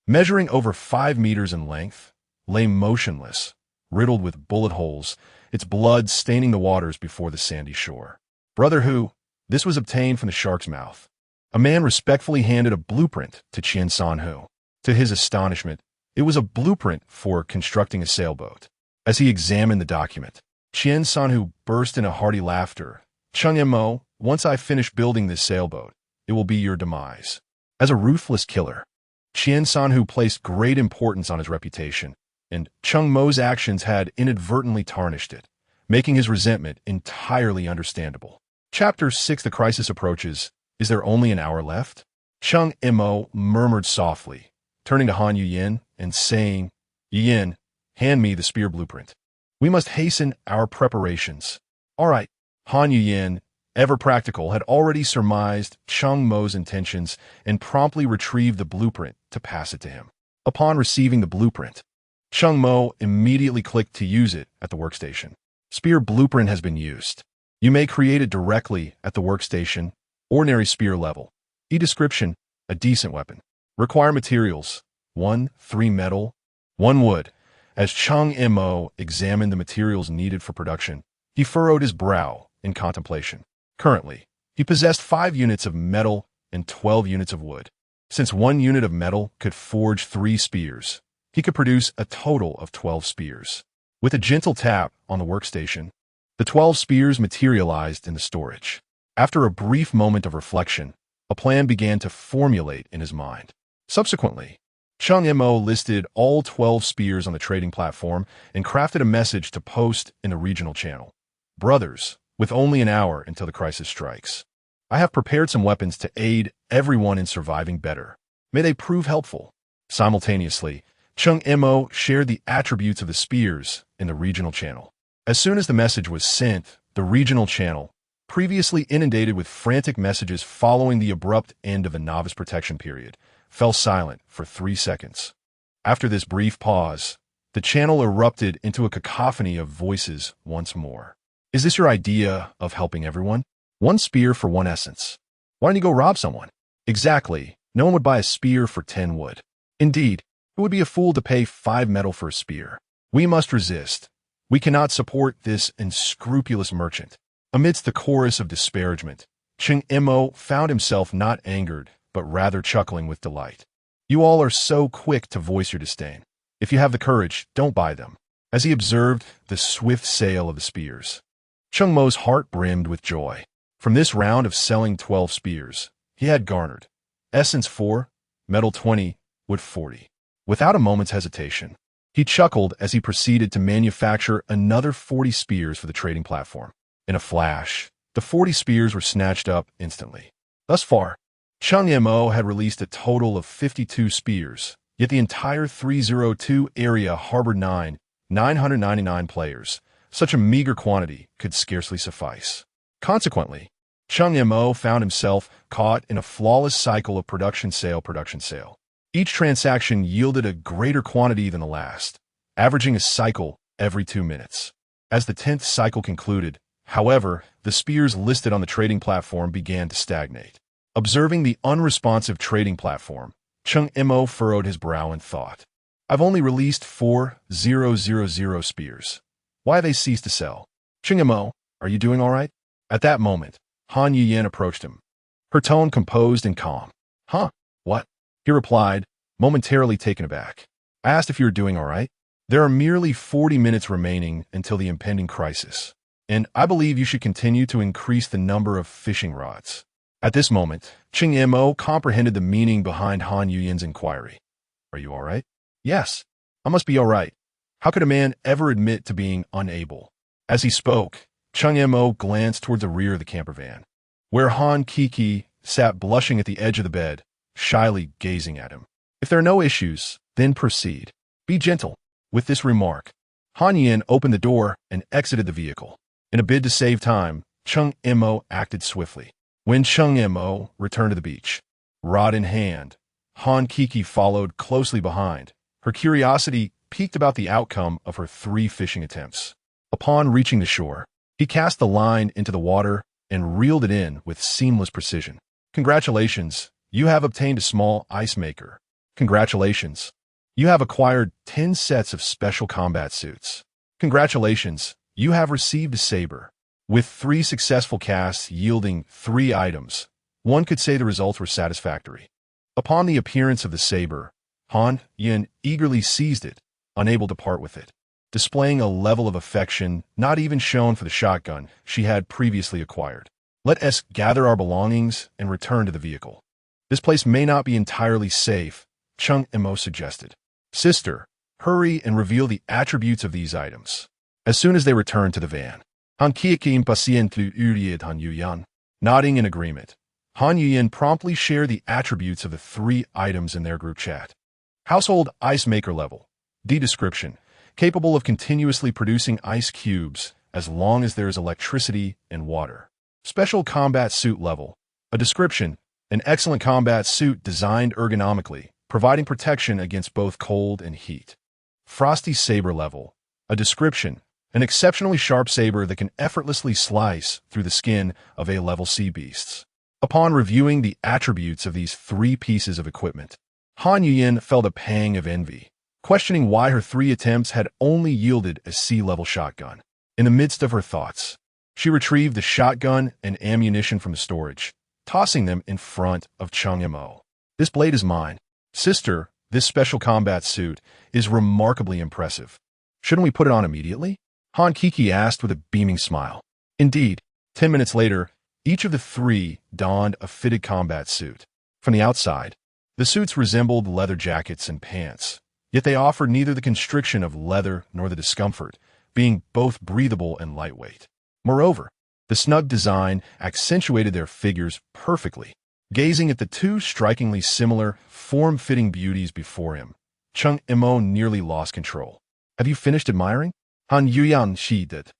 measuring over 5 meters in length, lay motionless, riddled with bullet holes, its blood staining the waters before the sandy shore. Brother Hu, this was obtained from the shark's mouth. A man respectfully handed a blueprint to Qian San Hu. To his astonishment, it was a blueprint for constructing a sailboat. As he examined the document, Qian San Hu burst into hearty laughter. Cheng Mo, once I finish building this sailboat, it will be your demise. As a ruthless killer, Qian San Hu placed great importance on his reputation, and Cheng Mo's actions had inadvertently tarnished it, making his resentment entirely understandable. Chapter 6. The crisis approaches. Is there only an hour left? Cheng Mo murmured softly, turning to Han Yuyin and saying, Yuyin, hand me the spear blueprint. We must hasten our preparations. All right. Han Yuyin, ever practical, had already surmised Cheng Mo's intentions and promptly retrieved the blueprint to pass it to him. Upon receiving the blueprint, Cheng Mo immediately clicked to use it at the workstation. Spear blueprint has been used. You may create it directly at the workstation, ordinary spear level. E-description, a decent weapon. Require materials, 1, 3 metal, 1 wood. As Cheng Mo examined the materials needed for production, he furrowed his brow in contemplation. Currently, he possessed 5 units of metal and 12 units of wood. Since 1 unit of metal could forge 3 spears, he could produce a total of 12 spears. With a gentle tap on the workstation, the 12 spears materialized in the storage. After a brief moment of reflection, a plan began to formulate in his mind. Subsequently, Cheng Mo listed all 12 spears on the trading platform and crafted a message to post in the regional channel. Brothers, with only an hour until the crisis strikes, I have prepared some weapons to aid everyone in surviving better. May they prove helpful. Simultaneously, Cheng Mo shared the attributes of the spears in the regional channel. As soon as the message was sent, the regional channel, previously inundated with frantic messages following the abrupt end of the novice protection period, fell silent for 3 seconds. After this brief pause, the channel erupted into a cacophony of voices once more. Is this your idea of helping everyone? 1 spear for 1 essence. Why don't you go rob someone? Exactly. No one would buy a spear for 10 wood. Indeed, it would be a fool to pay 5 metal for a spear. We must resist. We cannot support this unscrupulous merchant. Amidst the chorus of disparagement, Cheng Mo found himself not angered, but rather chuckling with delight. You all are so quick to voice your disdain. If you have the courage, don't buy them. As he observed the swift sale of the spears, Cheng Mo's heart brimmed with joy. From this round of selling 12 spears, he had garnered essence 4, metal 20, wood 40. Without a moment's hesitation, he chuckled as he proceeded to manufacture another 40 spears for the trading platform. In a flash, the 40 spears were snatched up instantly. Thus far, Cheng Mo had released a total of 52 spears, yet the entire 302 area harbored 999 players. Such a meager quantity could scarcely suffice. Consequently, Cheng Mo found himself caught in a flawless cycle of production sale. Each transaction yielded a greater quantity than the last, averaging a cycle every 2 minutes. As the 10th cycle concluded, however, the spears listed on the trading platform began to stagnate. Observing the unresponsive trading platform, Cheng Mo furrowed his brow in thought. I've only released 4,000 spears. Why have they ceased to sell? Cheng Mo, are you doing all right? At that moment, Han Yuyan approached him, her tone composed and calm. Huh? What? He replied, momentarily taken aback. I asked if you were doing all right. There are merely 40 minutes remaining until the impending crisis, and I believe you should continue to increase the number of fishing rods. At this moment, Cheng Mo comprehended the meaning behind Han Yuyan's inquiry. Are you all right? Yes, I must be all right. How could a man ever admit to being unable? As he spoke, Cheng Mo glanced towards the rear of the camper van, where Han Kiki sat blushing at the edge of the bed, shyly gazing at him. If there are no issues, then proceed. Be gentle. With this remark, Han Yuyan opened the door and exited the vehicle. In a bid to save time, Cheng Mo acted swiftly. When Cheng Mo returned to the beach, rod in hand, Han Kiki followed closely behind. Her curiosity piqued about the outcome of her 3 fishing attempts. Upon reaching the shore, he cast the line into the water and reeled it in with seamless precision. Congratulations, you have obtained a small ice maker. Congratulations, you have acquired 10 sets of special combat suits. Congratulations, you have received a saber. With 3 successful casts yielding 3 items, one could say the results were satisfactory. Upon the appearance of the saber, Han Yuyan eagerly seized it, unable to part with it, displaying a level of affection not even shown for the shotgun she had previously acquired. Let us gather our belongings and return to the vehicle. This place may not be entirely safe, Cheng Mo suggested. Sister, hurry and reveal the attributes of these items. As soon as they returned to the van, Han Kiki impaciently uried Han Yuyan. Nodding in agreement, Han Yuyan promptly shared the attributes of the 3 items in their group chat. Household ice maker level. D description. Capable of continuously producing ice cubes as long as there is electricity and water. Special combat suit level. A description. An excellent combat suit designed ergonomically, providing protection against both cold and heat. Frosty saber level. A description. An exceptionally sharp saber that can effortlessly slice through the skin of A-level sea beasts. Upon reviewing the attributes of these 3 pieces of equipment, Han Yuyan felt a pang of envy, questioning why her 3 attempts had only yielded a sea-level shotgun. In the midst of her thoughts, she retrieved the shotgun and ammunition from the storage, tossing them in front of Cheng Mo. This blade is mine. Sister, this special combat suit is remarkably impressive. Shouldn't we put it on immediately? Han Kiki asked with a beaming smile. Indeed, 10 minutes later, each of the 3 donned a fitted combat suit. From the outside, the suits resembled leather jackets and pants, yet they offered neither the constriction of leather nor the discomfort, being both breathable and lightweight. Moreover, the snug design accentuated their figures perfectly. Gazing at the 2 strikingly similar, form-fitting beauties before him, Cheng Mo nearly lost control. Have you finished admiring? Han Yuyan sheathed,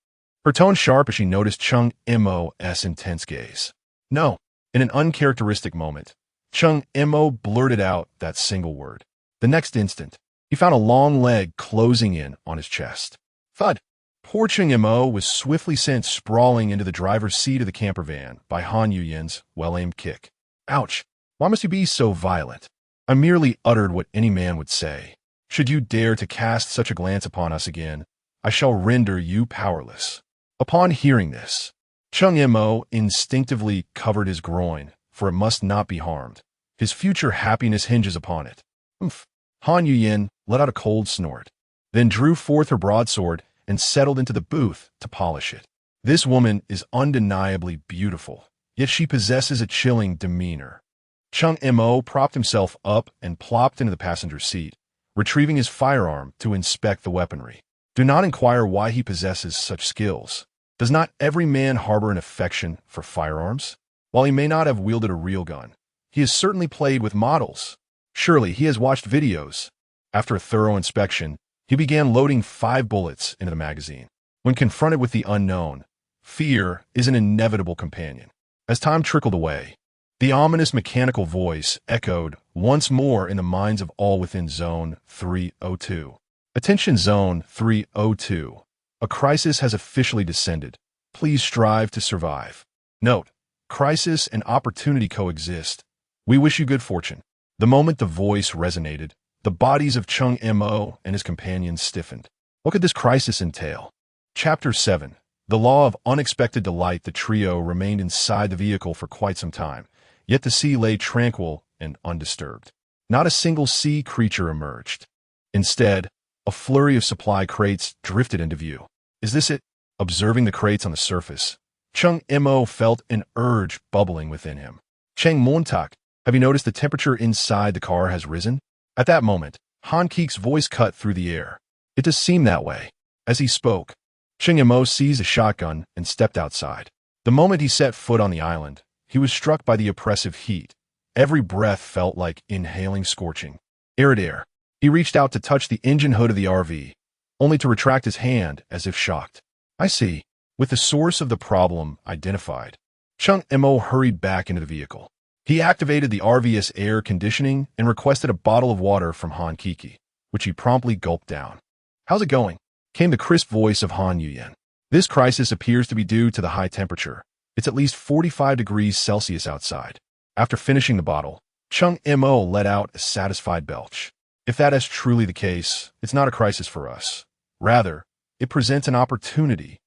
her tone sharp as she noticed Cheng Mo's intense gaze. No. In an uncharacteristic moment, Cheng Mo blurted out that single word. The next instant, he found a long leg closing in on his chest. Thud! Poor Cheng Mo was swiftly sent sprawling into the driver's seat of the camper van by Han Yuyan's well-aimed kick. Ouch! Why must you be so violent? I merely uttered what any man would say. Should you dare to cast such a glance upon us again, I shall render you powerless. Upon hearing this, Cheng Mo instinctively covered his groin, for it must not be harmed. His future happiness hinges upon it. Humph. Han Yuyan let out a cold snort, then drew forth her broadsword and settled into the booth to polish it. This woman is undeniably beautiful, yet she possesses a chilling demeanor. Cheng Mo propped himself up and plopped into the passenger seat, retrieving his firearm to inspect the weaponry. Do not inquire why he possesses such skills. Does not every man harbor an affection for firearms? While he may not have wielded a real gun, He has certainly played with models. Surely he has watched videos. After a thorough inspection, he began loading 5 bullets into the magazine. When confronted with the unknown, fear is an inevitable companion. As time trickled away, the ominous mechanical voice echoed once more in the minds of all within Zone 302. Attention Zone 302. A crisis has officially descended. Please strive to survive. Note: crisis and opportunity coexist. We wish you good fortune. The moment the voice resonated, the bodies of Cheng Mo and his companions stiffened. What could this crisis entail? Chapter 7. The law of unexpected delight. The trio remained inside the vehicle for quite some time, yet the sea lay tranquil and undisturbed. Not a single sea creature emerged. Instead, a flurry of supply crates drifted into view. Is this it? Observing the crates on the surface, Cheng Mo felt an urge bubbling within him. Cheng Mo, have you noticed the temperature inside the car has risen? At that moment, Han Kik's voice cut through the air. It does seem that way. As he spoke, Cheng Mo seized a shotgun and stepped outside. The moment he set foot on the island, he was struck by the oppressive heat. Every breath felt like inhaling scorching, arid air. He reached out to touch the engine hood of the RV, only to retract his hand as if shocked. I see. With the source of the problem identified, Cheng Mo hurried back into the vehicle. He activated the RV's air conditioning and requested a bottle of water from Han Kiki, which he promptly gulped down. How's it going? Came the crisp voice of Han Yuyan. This crisis appears to be due to the high temperature. It's at least 45 degrees Celsius outside. After finishing the bottle, Cheng Mo let out a satisfied belch. If that is truly the case, it's not a crisis for us. Rather, it presents an opportunity.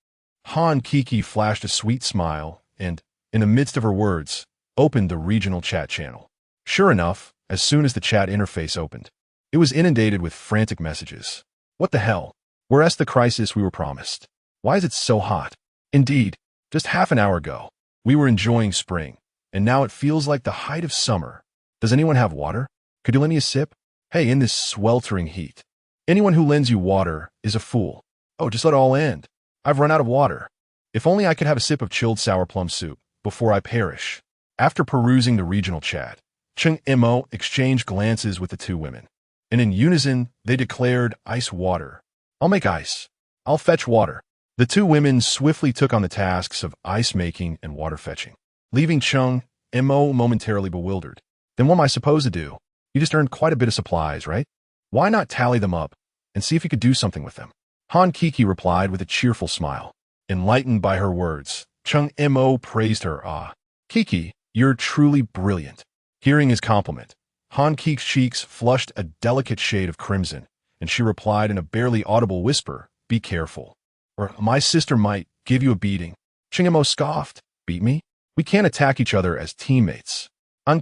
Han Kiki flashed a sweet smile and, in the midst of her words, opened the regional chat channel. Sure enough, as soon as the chat interface opened, it was inundated with frantic messages. What the hell? Where's the crisis we were promised? Why is it so hot? Indeed, just half an hour ago, we were enjoying spring, and now it feels like the height of summer. Does anyone have water? Could you lend me a sip? Hey, in this sweltering heat. Anyone who lends you water is a fool. Oh, just let it all end. I've run out of water. If only I could have a sip of chilled sour plum soup before I perish. After perusing the regional chat, Cheng Mo exchanged glances with the two women, and in unison, they declared ice water. I'll make ice. I'll fetch water. The two women swiftly took on the tasks of ice making and water fetching, leaving Cheng Mo momentarily bewildered. Then what am I supposed to do? You just earned quite a bit of supplies, right? Why not tally them up and see if you could do something with them? Han Kiki replied with a cheerful smile. Enlightened by her words, Cheng Mo praised her. Ah, Kiki, you're truly brilliant. Hearing his compliment, Han Kik's cheeks flushed a delicate shade of crimson, and she replied in a barely audible whisper, be careful, or my sister might give you a beating. Cheng Mo scoffed. Beat me? We can't attack each other as teammates. Then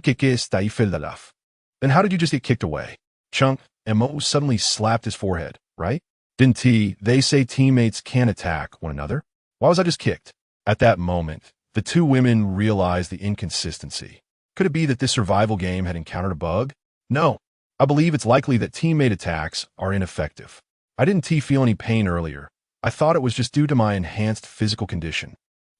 how did you just get kicked away? Cheng Mo suddenly slapped his forehead, right? Didn't they say teammates can't attack one another? Why was I just kicked? At that moment, the two women realized the inconsistency. Could it be that this survival game had encountered a bug? No. I believe it's likely that teammate attacks are ineffective. I didn't feel any pain earlier. I thought it was just due to my enhanced physical condition.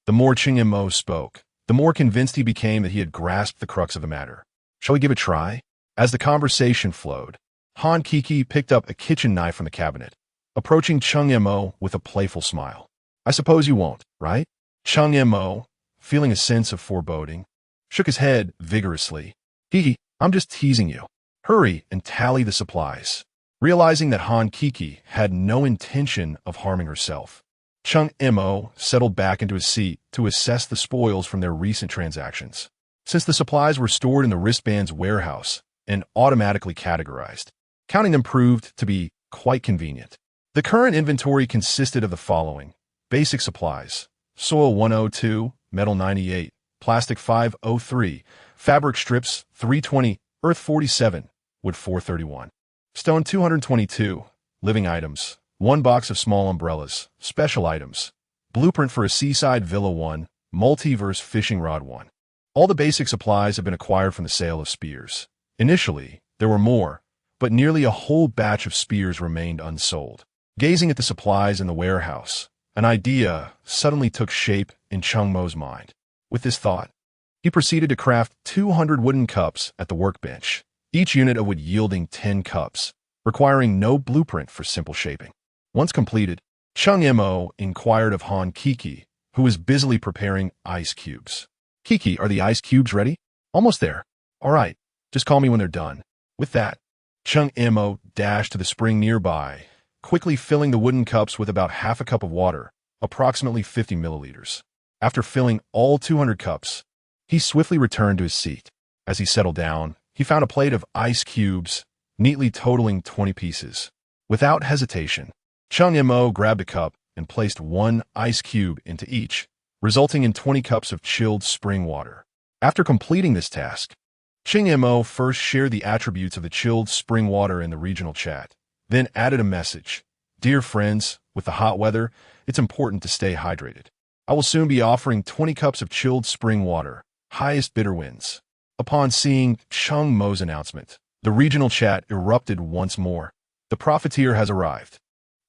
The more Cheng Mo spoke, the more convinced he became that he had grasped the crux of the matter. Shall we give it a try? As the conversation flowed, Han Kiki picked up a kitchen knife from the cabinet, approaching Cheng Mo with a playful smile. I suppose you won't, right? Cheng Mo, feeling a sense of foreboding, shook his head vigorously. I'm just teasing you. Hurry and tally the supplies. Realizing that Han Kiki had no intention of harming herself, Cheng Mo settled back into his seat to assess the spoils from their recent transactions. Since the supplies were stored in the wristband's warehouse and automatically categorized, counting them proved to be quite convenient. The current inventory consisted of the following: basic supplies, soil 102, metal 98, plastic 503, fabric strips 320, earth 47, wood 431, stone 222, living items, 1 box of small umbrellas, special items, blueprint for a Seaside Villa 1, multiverse fishing rod 1. All the basic supplies have been acquired from the sale of spears. Initially, there were more, but nearly a whole batch of spears remained unsold. Gazing at the supplies in the warehouse, an idea suddenly took shape in Cheng Mo's mind. With this thought, He proceeded to craft 200 wooden cups at the workbench, each unit of wood yielding 10 cups, requiring no blueprint for simple shaping. Once completed, Cheng Mo inquired of Han Kiki, who was busily preparing ice cubes. Kiki, are the ice cubes ready? Almost there. All right, just call me when they're done. With that, Cheng Mo dashed to the spring nearby, quickly filling the wooden cups with about half a cup of water, approximately 50 milliliters. After filling all 200 cups, he swiftly returned to his seat. As he settled down, he found a plate of ice cubes, neatly totaling 20 pieces. Without hesitation, Cheng Mo grabbed a cup and placed one ice cube into each, resulting in 20 cups of chilled spring water. After completing this task, Cheng Mo first shared the attributes of the chilled spring water in the regional chat, then added a message. Dear friends, with the hot weather, it's important to stay hydrated. I will soon be offering 20 cups of chilled spring water, highest bidder wins. Upon seeing Cheng Mo's announcement, the regional chat erupted once more. The profiteer has arrived.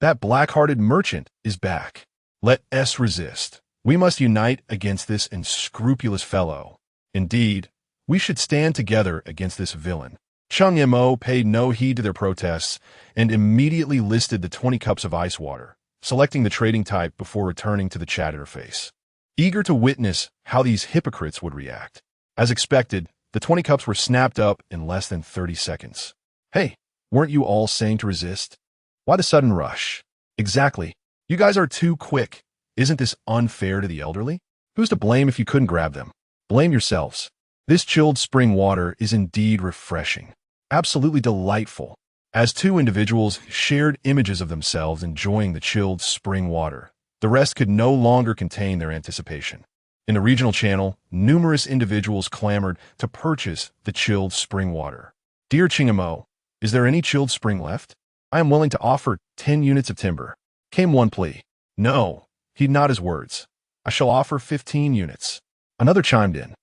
That black-hearted merchant is back. Let us resist. We must unite against this unscrupulous fellow. Indeed, we should stand together against this villain. Cheng Mo paid no heed to their protests and immediately listed the 20 cups of ice water, selecting the trading type before returning to the chat interface. Eager to witness how these hypocrites would react. As expected, the 20 cups were snapped up in less than 30 seconds. Hey, weren't you all saying to resist? Why the sudden rush? Exactly. You guys are too quick. Isn't this unfair to the elderly? Who's to blame if you couldn't grab them? Blame yourselves. This chilled spring water is indeed refreshing. Absolutely delightful. As two individuals shared images of themselves enjoying the chilled spring water, the rest could no longer contain their anticipation. In the regional channel, numerous individuals clamored to purchase the chilled spring water. Dear Cheng Mo, is there any chilled spring left? I am willing to offer 10 units of timber. Came one plea. No, heed not his words. I shall offer 15 units. Another chimed in.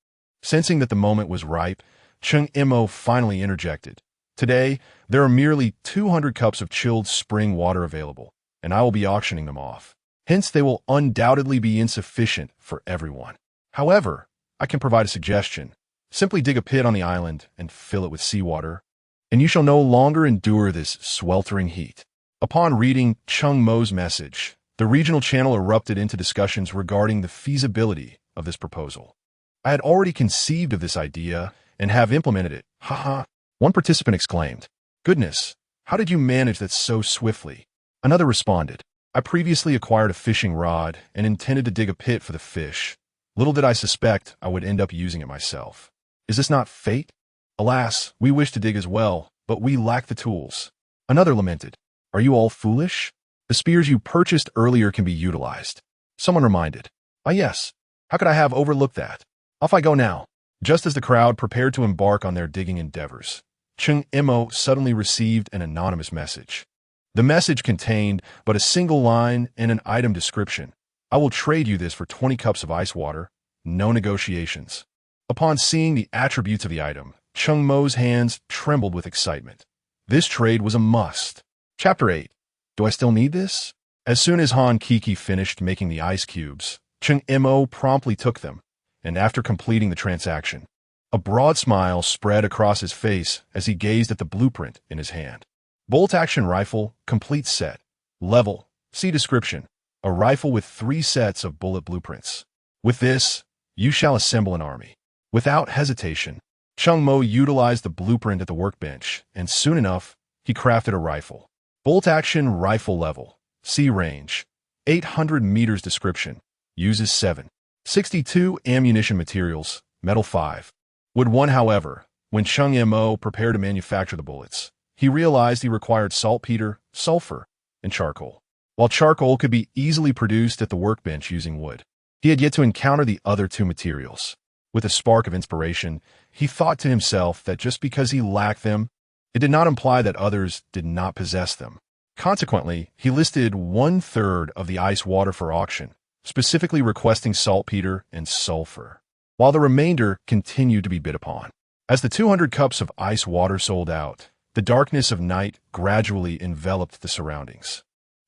Sensing that the moment was ripe, Cheng Mo finally interjected. Today, there are merely 200 cups of chilled spring water available, and I will be auctioning them off. Hence, they will undoubtedly be insufficient for everyone. However, I can provide a suggestion. Simply dig a pit on the island and fill it with seawater, and you shall no longer endure this sweltering heat. Upon reading Cheng Mo's message, the regional channel erupted into discussions regarding the feasibility of this proposal. I had already conceived of this idea and have implemented it. Haha. One participant exclaimed, Goodness, how did you manage that so swiftly? Another responded, I previously acquired a fishing rod and intended to dig a pit for the fish. Little did I suspect I would end up using it myself. Is this not fate? Alas, we wish to dig as well, but we lack the tools. Another lamented, Are you all foolish? The spears you purchased earlier can be utilized. Someone reminded, Ah yes, how could I have overlooked that? Off I go now. Just as the crowd prepared to embark on their digging endeavors, Cheng Mo suddenly received an anonymous message. The message contained but a single line and an item description. I will trade you this for 20 cups of ice water. No negotiations. Upon seeing the attributes of the item, Cheng Mo's hands trembled with excitement. This trade was a must. Chapter 8. Do I still need this? As soon as Han Kiki finished making the ice cubes, Cheng Mo promptly took them, and after completing the transaction, a broad smile spread across his face as he gazed at the blueprint in his hand. Bolt-action rifle, complete set. Level, see description. A rifle with 3 sets of bullet blueprints. With this, you shall assemble an army. Without hesitation, Cheng Mo utilized the blueprint at the workbench, and soon enough, he crafted a rifle. Bolt-action rifle level, see range. 800 meters description. Uses 7.62 ammunition materials, metal 5. Wood 1. However, when Cheng Mo prepared to manufacture the bullets, he realized he required saltpeter, sulfur, and charcoal. While charcoal could be easily produced at the workbench using wood, he had yet to encounter the other 2 materials. With a spark of inspiration, he thought to himself that just because he lacked them, it did not imply that others did not possess them. Consequently, he listed 1/3 of the ice water for auction, specifically requesting saltpeter and sulfur, while the remainder continued to be bid upon. As the 200 cups of ice water sold out, the darkness of night gradually enveloped the surroundings.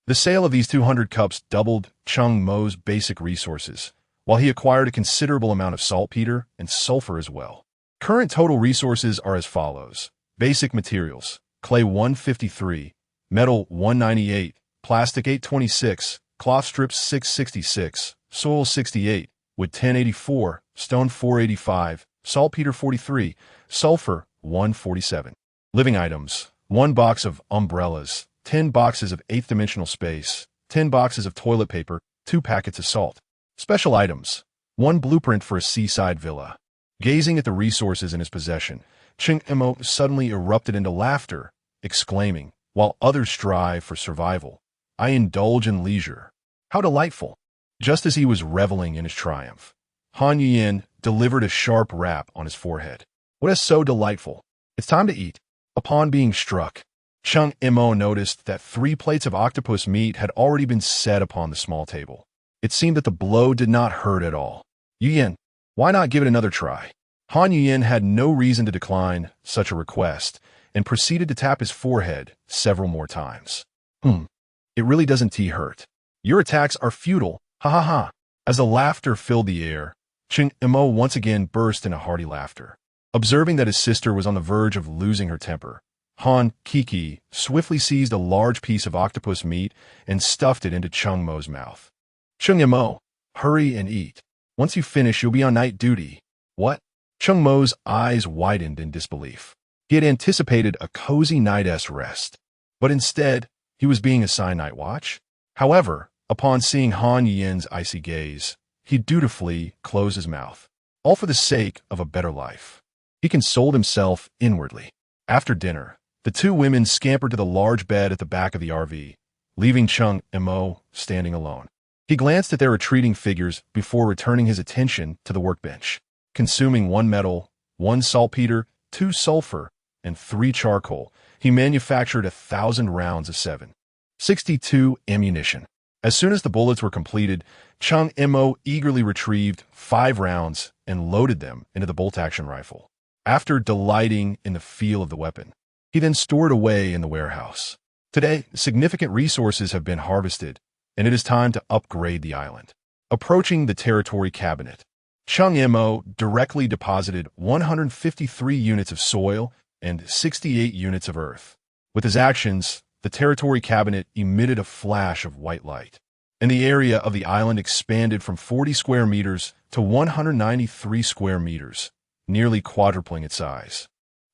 The sale of these 200 cups doubled Cheng Mo's basic resources, while he acquired a considerable amount of saltpeter and sulfur as well. Current total resources are as follows. Basic materials: clay 153, metal 198, plastic 826, cloth strips 666, soil 68, wood 1084, stone 485, saltpeter 43, sulfur 147. Living items: 1 box of umbrellas, 10 boxes of 8th dimensional space, 10 boxes of toilet paper, 2 packets of salt. Special items: 1 blueprint for a seaside villa. Gazing at the resources in his possession, Cheng Mo suddenly erupted into laughter, exclaiming, "While others strive for survival, I indulge in leisure. How delightful!" Just as he was reveling in his triumph, Han Yuan delivered a sharp rap on his forehead. "What is so delightful? It's time to eat." Upon being struck, Cheng Mo noticed that 3 plates of octopus meat had already been set upon the small table. It seemed that the blow did not hurt at all. "Yuan, why not give it another try?" Han Yuan had no reason to decline such a request and proceeded to tap his forehead several more times. It really doesn't hurt. Your attacks are futile, ha ha ha." As the laughter filled the air, Cheng Mo once again burst into hearty laughter. Observing that his sister was on the verge of losing her temper, Han Kiki swiftly seized a large piece of octopus meat and stuffed it into Cheng Mo's mouth. "Cheng Mo, hurry and eat. Once you finish, you'll be on night duty." "What?" Cheng Mo's eyes widened in disbelief. He had anticipated a cozy night's rest, but instead, he was being assigned night watch. However, upon seeing Han Yuan's icy gaze, he dutifully closed his mouth, all for the sake of a better life. He consoled himself inwardly. After dinner, the 2 women scampered to the large bed at the back of the RV, leaving Cheng Mo standing alone. He glanced at their retreating figures before returning his attention to the workbench. Consuming 1 metal, 1 saltpeter, 2 sulfur, and 3 charcoal, he manufactured 1,000 rounds of 7.62 ammunition. As soon as the bullets were completed, Cheng Mo eagerly retrieved 5 rounds and loaded them into the bolt-action rifle. After delighting in the feel of the weapon, he then stored away in the warehouse. Today, significant resources have been harvested, and it is time to upgrade the island. Approaching the territory cabinet, Cheng Mo directly deposited 153 units of soil and 68 units of earth. With his actions, the territory cabinet emitted a flash of white light, and the area of the island expanded from 40 square meters to 193 square meters, nearly quadrupling its size.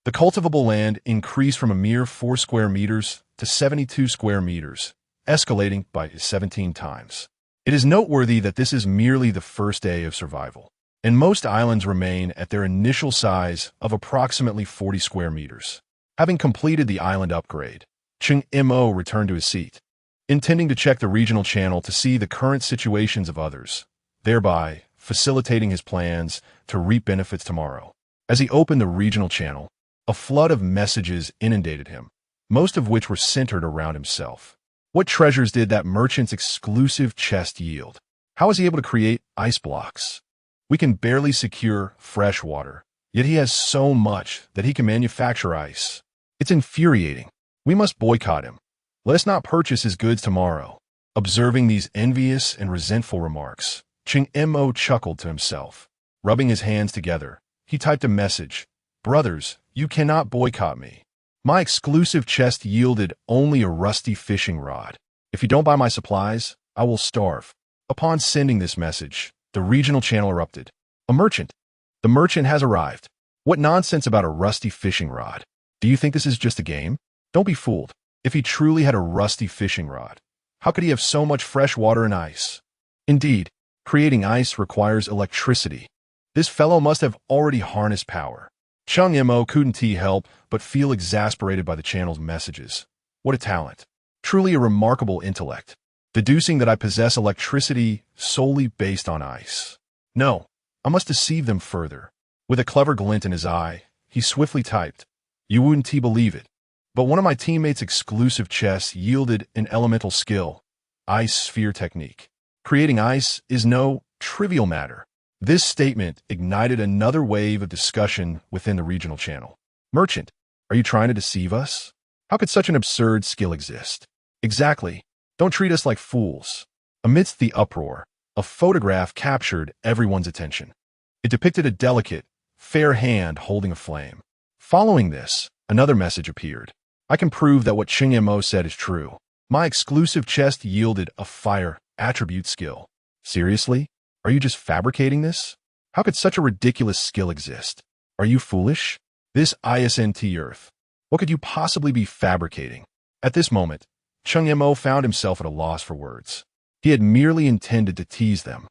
The cultivable land increased from a mere 4 square meters to 72 square meters, escalating by 17 times. It is noteworthy that this is merely the first day of survival, and most islands remain at their initial size of approximately 40 square meters. Having completed the island upgrade, Cheng Mo returned to his seat, intending to check the regional channel to see the current situations of others, thereby facilitating his plans to reap benefits tomorrow. As he opened the regional channel, a flood of messages inundated him, most of which were centered around himself. What treasures did that merchant's exclusive chest yield? How was he able to create ice blocks? We can barely secure fresh water, yet he has so much that he can manufacture ice. It's infuriating. We must boycott him. Let us not purchase his goods tomorrow. Observing these envious and resentful remarks, Cheng Mo chuckled to himself. Rubbing his hands together, he typed a message. "Brothers, you cannot boycott me. My exclusive chest yielded only a rusty fishing rod. If you don't buy my supplies, I will starve." Upon sending this message, the regional channel erupted. "A merchant! The merchant has arrived. What nonsense about a rusty fishing rod? Do you think this is just a game? Don't be fooled. If he truly had a rusty fishing rod, how could he have so much fresh water and ice? Indeed, creating ice requires electricity. This fellow must have already harnessed power." Cheng Mo couldn't help but feel exasperated by the channel's messages. What a talent. Truly a remarkable intellect. Deducing that I possess electricity solely based on ice. No, I must deceive them further. With a clever glint in his eye, he swiftly typed, "You wouldn't believe it, but one of my teammates' exclusive chests yielded an elemental skill, ice sphere technique. Creating ice is no trivial matter." This statement ignited another wave of discussion within the regional channel. "Merchant, are you trying to deceive us? How could such an absurd skill exist?" "Exactly. Don't treat us like fools." Amidst the uproar, A photograph captured everyone's attention. It depicted a delicate, fair hand holding a flame. Following this, another message appeared. I can prove that what Cheng Mo said is true. My exclusive chest yielded a fire attribute skill. Seriously? Are you just fabricating this? How could such a ridiculous skill exist? Are you foolish? This isn't Earth. What could you possibly be fabricating? At this moment, Cheng Mo found himself at a loss for words. He had merely intended to tease them.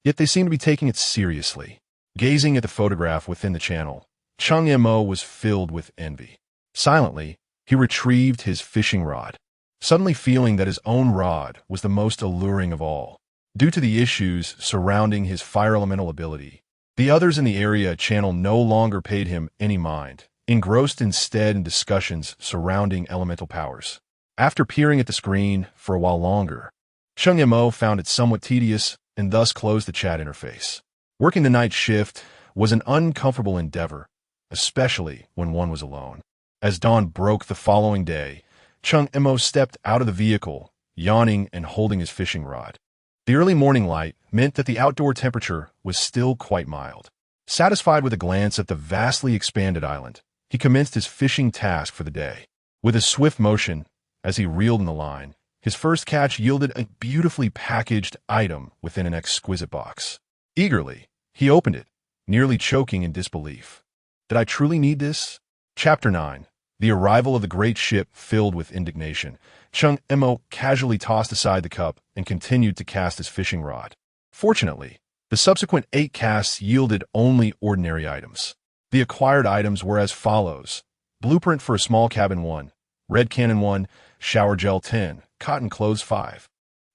Yet they seemed to be taking it seriously. Gazing at the photograph within the channel, Cheng Mo was filled with envy. Silently, he retrieved his fishing rod, suddenly feeling that his own rod was the most alluring of all. Due to the issues surrounding his fire elemental ability, the others in the area channel no longer paid him any mind, engrossed instead in discussions surrounding elemental powers. After peering at the screen for a while longer, Cheng Mo found it somewhat tedious and thus closed the chat interface. Working the night shift was an uncomfortable endeavor, especially when one was alone. As dawn broke the following day, Cheng Mo stepped out of the vehicle, yawning and holding his fishing rod. The early morning light meant that the outdoor temperature was still quite mild. Satisfied with a glance at the vastly expanded island, he commenced his fishing task for the day. With a swift motion, as he reeled in the line, his first catch yielded a beautifully packaged item within an exquisite box. Eagerly, he opened it, nearly choking in disbelief. Did I truly need this? Chapter 9. The arrival of the great ship filled with indignation. Cheng Mo casually tossed aside the cup and continued to cast his fishing rod. Fortunately, the subsequent 8 casts yielded only ordinary items. The acquired items were as follows: blueprint for a small cabin 1, red cannon 1, shower gel 10, cotton clothes 5,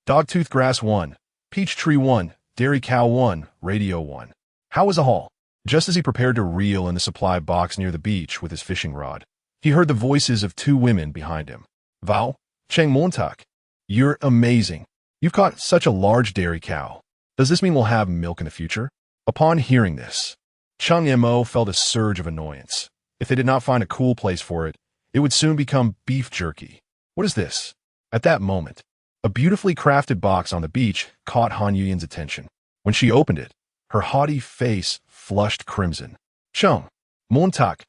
dogtooth grass 1, peach tree 1, dairy cow 1, radio 1. How was the haul? Just as he prepared to reel in the supply box near the beach with his fishing rod, he heard the voices of 2 women behind him. Val, Cheng Montak, you're amazing. You've caught such a large dairy cow. Does this mean we'll have milk in the future? Upon hearing this, Cheng Mo felt a surge of annoyance. If they did not find a cool place for it, it would soon become beef jerky. What is this? At that moment, a beautifully crafted box on the beach caught Han Yuyan's attention. When she opened it, her haughty face flushed crimson. Cheng Montak.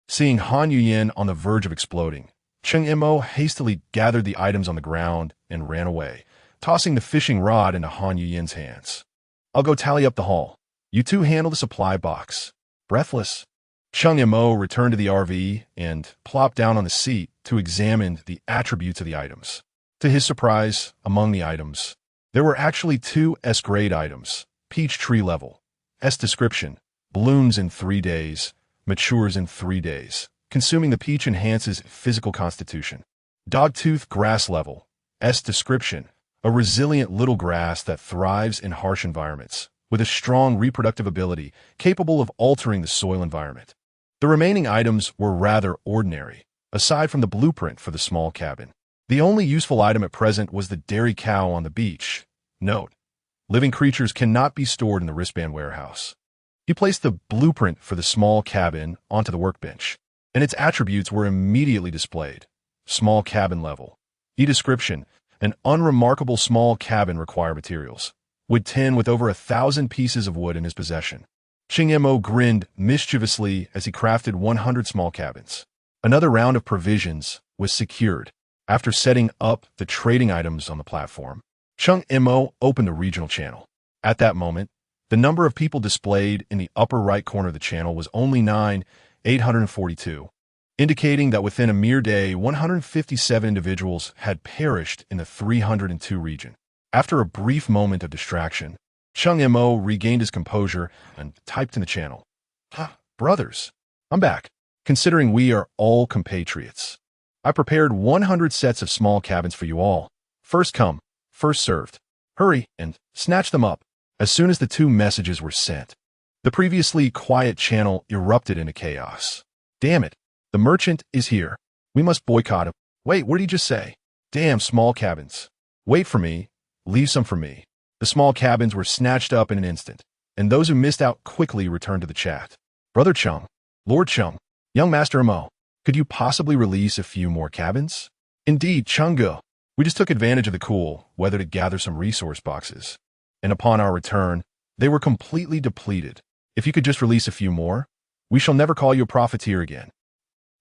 Seeing Han Yuyan on the verge of exploding, Cheng Mo hastily gathered the items on the ground and ran away, tossing the fishing rod into Han Yuyan's hands. I'll go tally up the haul. You two handle the supply box. Breathless, Cheng Mo returned to the RV and plopped down on the seat to examine the attributes of the items. To his surprise, among the items, there were actually 2 S-grade items: peach tree level, S description, blooms in 3 days, matures in 3 days. Consuming the peach enhances physical constitution. Dogtooth grass level, S description, a resilient little grass that thrives in harsh environments, with a strong reproductive ability capable of altering the soil environment. The remaining items were rather ordinary, aside from the blueprint for the small cabin. The only useful item at present was the dairy cow on the beach. Note: living creatures cannot be stored in the wristband warehouse. He placed the blueprint for the small cabin onto the workbench, and its attributes were immediately displayed. Small cabin level. E description: an unremarkable small cabin require materials. Wood 10 with over 1,000 pieces of wood in his possession. Cheng Mo grinned mischievously as he crafted 100 small cabins. Another round of provisions was secured. After setting up the trading items on the platform, Cheng Mo opened the regional channel. At that moment, the number of people displayed in the upper right corner of the channel was only 9,842, indicating that within a mere day, 157 individuals had perished in the 302 region. After a brief moment of distraction, Cheng Mo regained his composure and typed in the channel. Brothers, I'm back. Considering we are all compatriots, I prepared 100 sets of small cabins for you all. First come, first served. Hurry and snatch them up. As soon as the 2 messages were sent, the previously quiet channel erupted into chaos. Damn it, the merchant is here. We must boycott him. Wait, what did he just say? Damn small cabins. Wait for me, leave some for me. The small cabins were snatched up in an instant, and those who missed out quickly returned to the chat. Brother Cheng, Lord Cheng, young Master Mo, could you possibly release a few more cabins? Indeed, Cheng Go. We just took advantage of the cool weather to gather some resource boxes. and upon our return, they were completely depleted. If you could just release a few more, we shall never call you a profiteer again."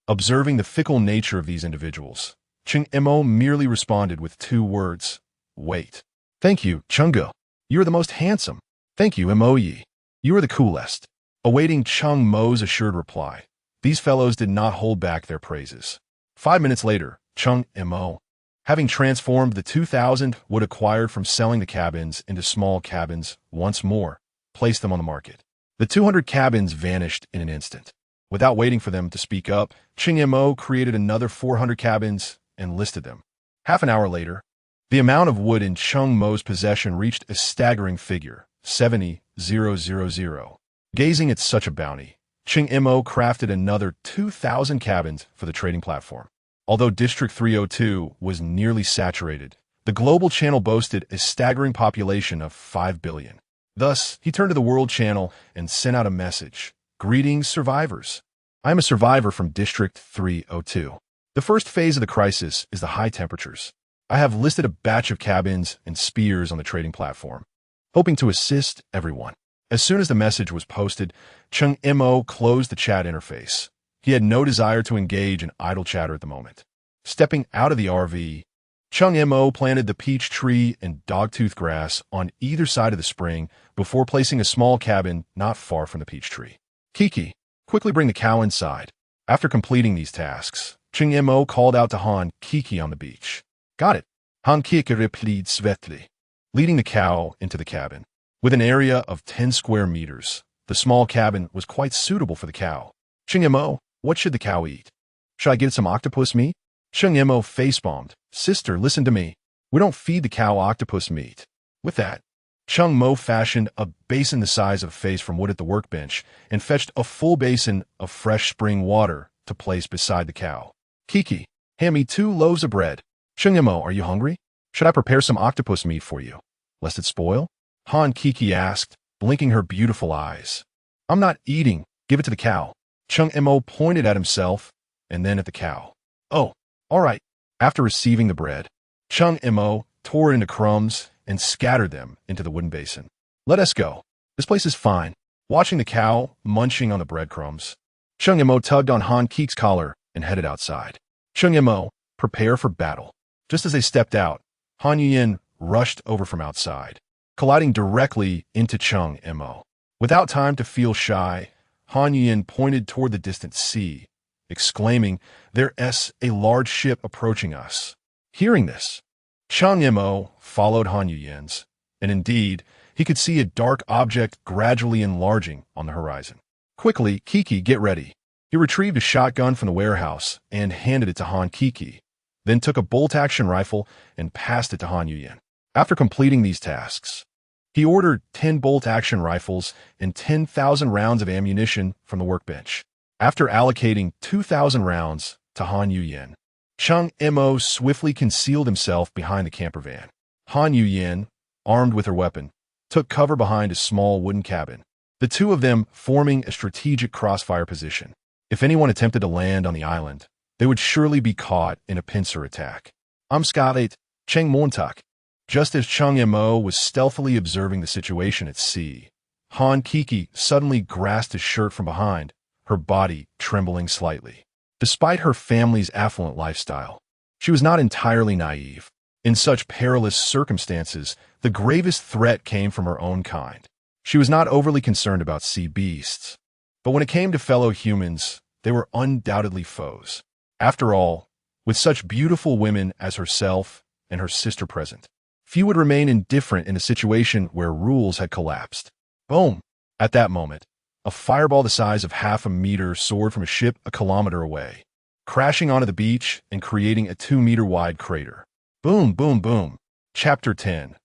Observing the fickle nature of these individuals, Cheng Mo merely responded with 2 words: "Wait." "Thank you, Chengge. You are the most handsome." "Thank you, Mo Yi. You are the coolest." Awaiting Cheng Mo's assured reply, these fellows did not hold back their praises. 5 minutes later, Cheng Mo, having transformed the 2,000 wood acquired from selling the cabins into small cabins once more, placed them on the market. The 200 cabins vanished in an instant. Without waiting for them to speak up, Cheng Mo created another 400 cabins and listed them. Half an hour later, the amount of wood in Cheng Mo's possession reached a staggering figure, 70,000. Gazing at such a bounty, Cheng Mo crafted another 2,000 cabins for the trading platform. Although District 302 was nearly saturated, the global channel boasted a staggering population of 5 billion. Thus, he turned to the World Channel and sent out a message. "Greetings, survivors. I am a survivor from District 302. The first phase of the crisis is the high temperatures. I have listed a batch of cabins and spears on the trading platform, hoping to assist everyone." As soon as the message was posted, Cheng Mo closed the chat interface. He had no desire to engage in idle chatter at the moment. Stepping out of the RV, Cheng Mo planted the peach tree and dogtooth grass on either side of the spring before placing a small cabin not far from the peach tree. "Kiki, quickly bring the cow inside." After completing these tasks, Cheng Mo called out to Han Kiki on the beach. "Got it." Han Kiki replied swiftly, leading the cow into the cabin. With an area of 10 square meters, the small cabin was quite suitable for the cow. "Cheng Mo, what should the cow eat? Should I get some octopus meat?" Cheng Mo facepalmed. "Sister, listen to me. We don't feed the cow octopus meat." With that, Cheng Mo fashioned a basin the size of a face from wood at the workbench and fetched a full basin of fresh spring water to place beside the cow. "Kiki, hand me 2 loaves of bread." "Cheng Mo, are you hungry? Should I prepare some octopus meat for you, lest it spoil?" Han Kiki asked, blinking her beautiful eyes. "I'm not eating. Give it to the cow." Cheng Mo pointed at himself and then at the cow. "Oh, all right." After receiving the bread, Cheng Mo tore it into crumbs and scattered them into the wooden basin. "Let us go. This place is fine." Watching the cow munching on the breadcrumbs, Cheng Mo tugged on Han Kiki's collar and headed outside. "Cheng Mo, prepare for battle." Just as they stepped out, Han Yuyin rushed over from outside, colliding directly into Cheng Mo. Without time to feel shy, Han Yuyin pointed toward the distant sea, exclaiming, "There's a large ship approaching us." Hearing this, Cheng Mo followed Han Yuyin's, and indeed, he could see a dark object gradually enlarging on the horizon. "Quickly, Kiki, get ready." He retrieved a shotgun from the warehouse and handed it to Han Kiki, then took a bolt-action rifle and passed it to Han Yuyin. After completing these tasks, he ordered 10 bolt-action rifles and 10,000 rounds of ammunition from the workbench. After allocating 2,000 rounds to Han Yuyin, Cheng Mo swiftly concealed himself behind the camper van. Han Yuyin, armed with her weapon, took cover behind a small wooden cabin, the two of them forming a strategic crossfire position. If anyone attempted to land on the island, they would surely be caught in a pincer attack. "I'm Scarlet, Cheng Montak." Just as Cheng Mo was stealthily observing the situation at sea, Han Kiki suddenly grasped his shirt from behind, her body trembling slightly. Despite her family's affluent lifestyle, she was not entirely naive. In such perilous circumstances, the gravest threat came from her own kind. She was not overly concerned about sea beasts, but when it came to fellow humans, they were undoubtedly foes. After all, with such beautiful women as herself and her sister present, few would remain indifferent in a situation where rules had collapsed. Boom! At that moment, a fireball the size of half a meter soared from a ship a kilometer away, crashing onto the beach and creating a 2-meter-wide crater. Boom, boom, boom. Chapter 10.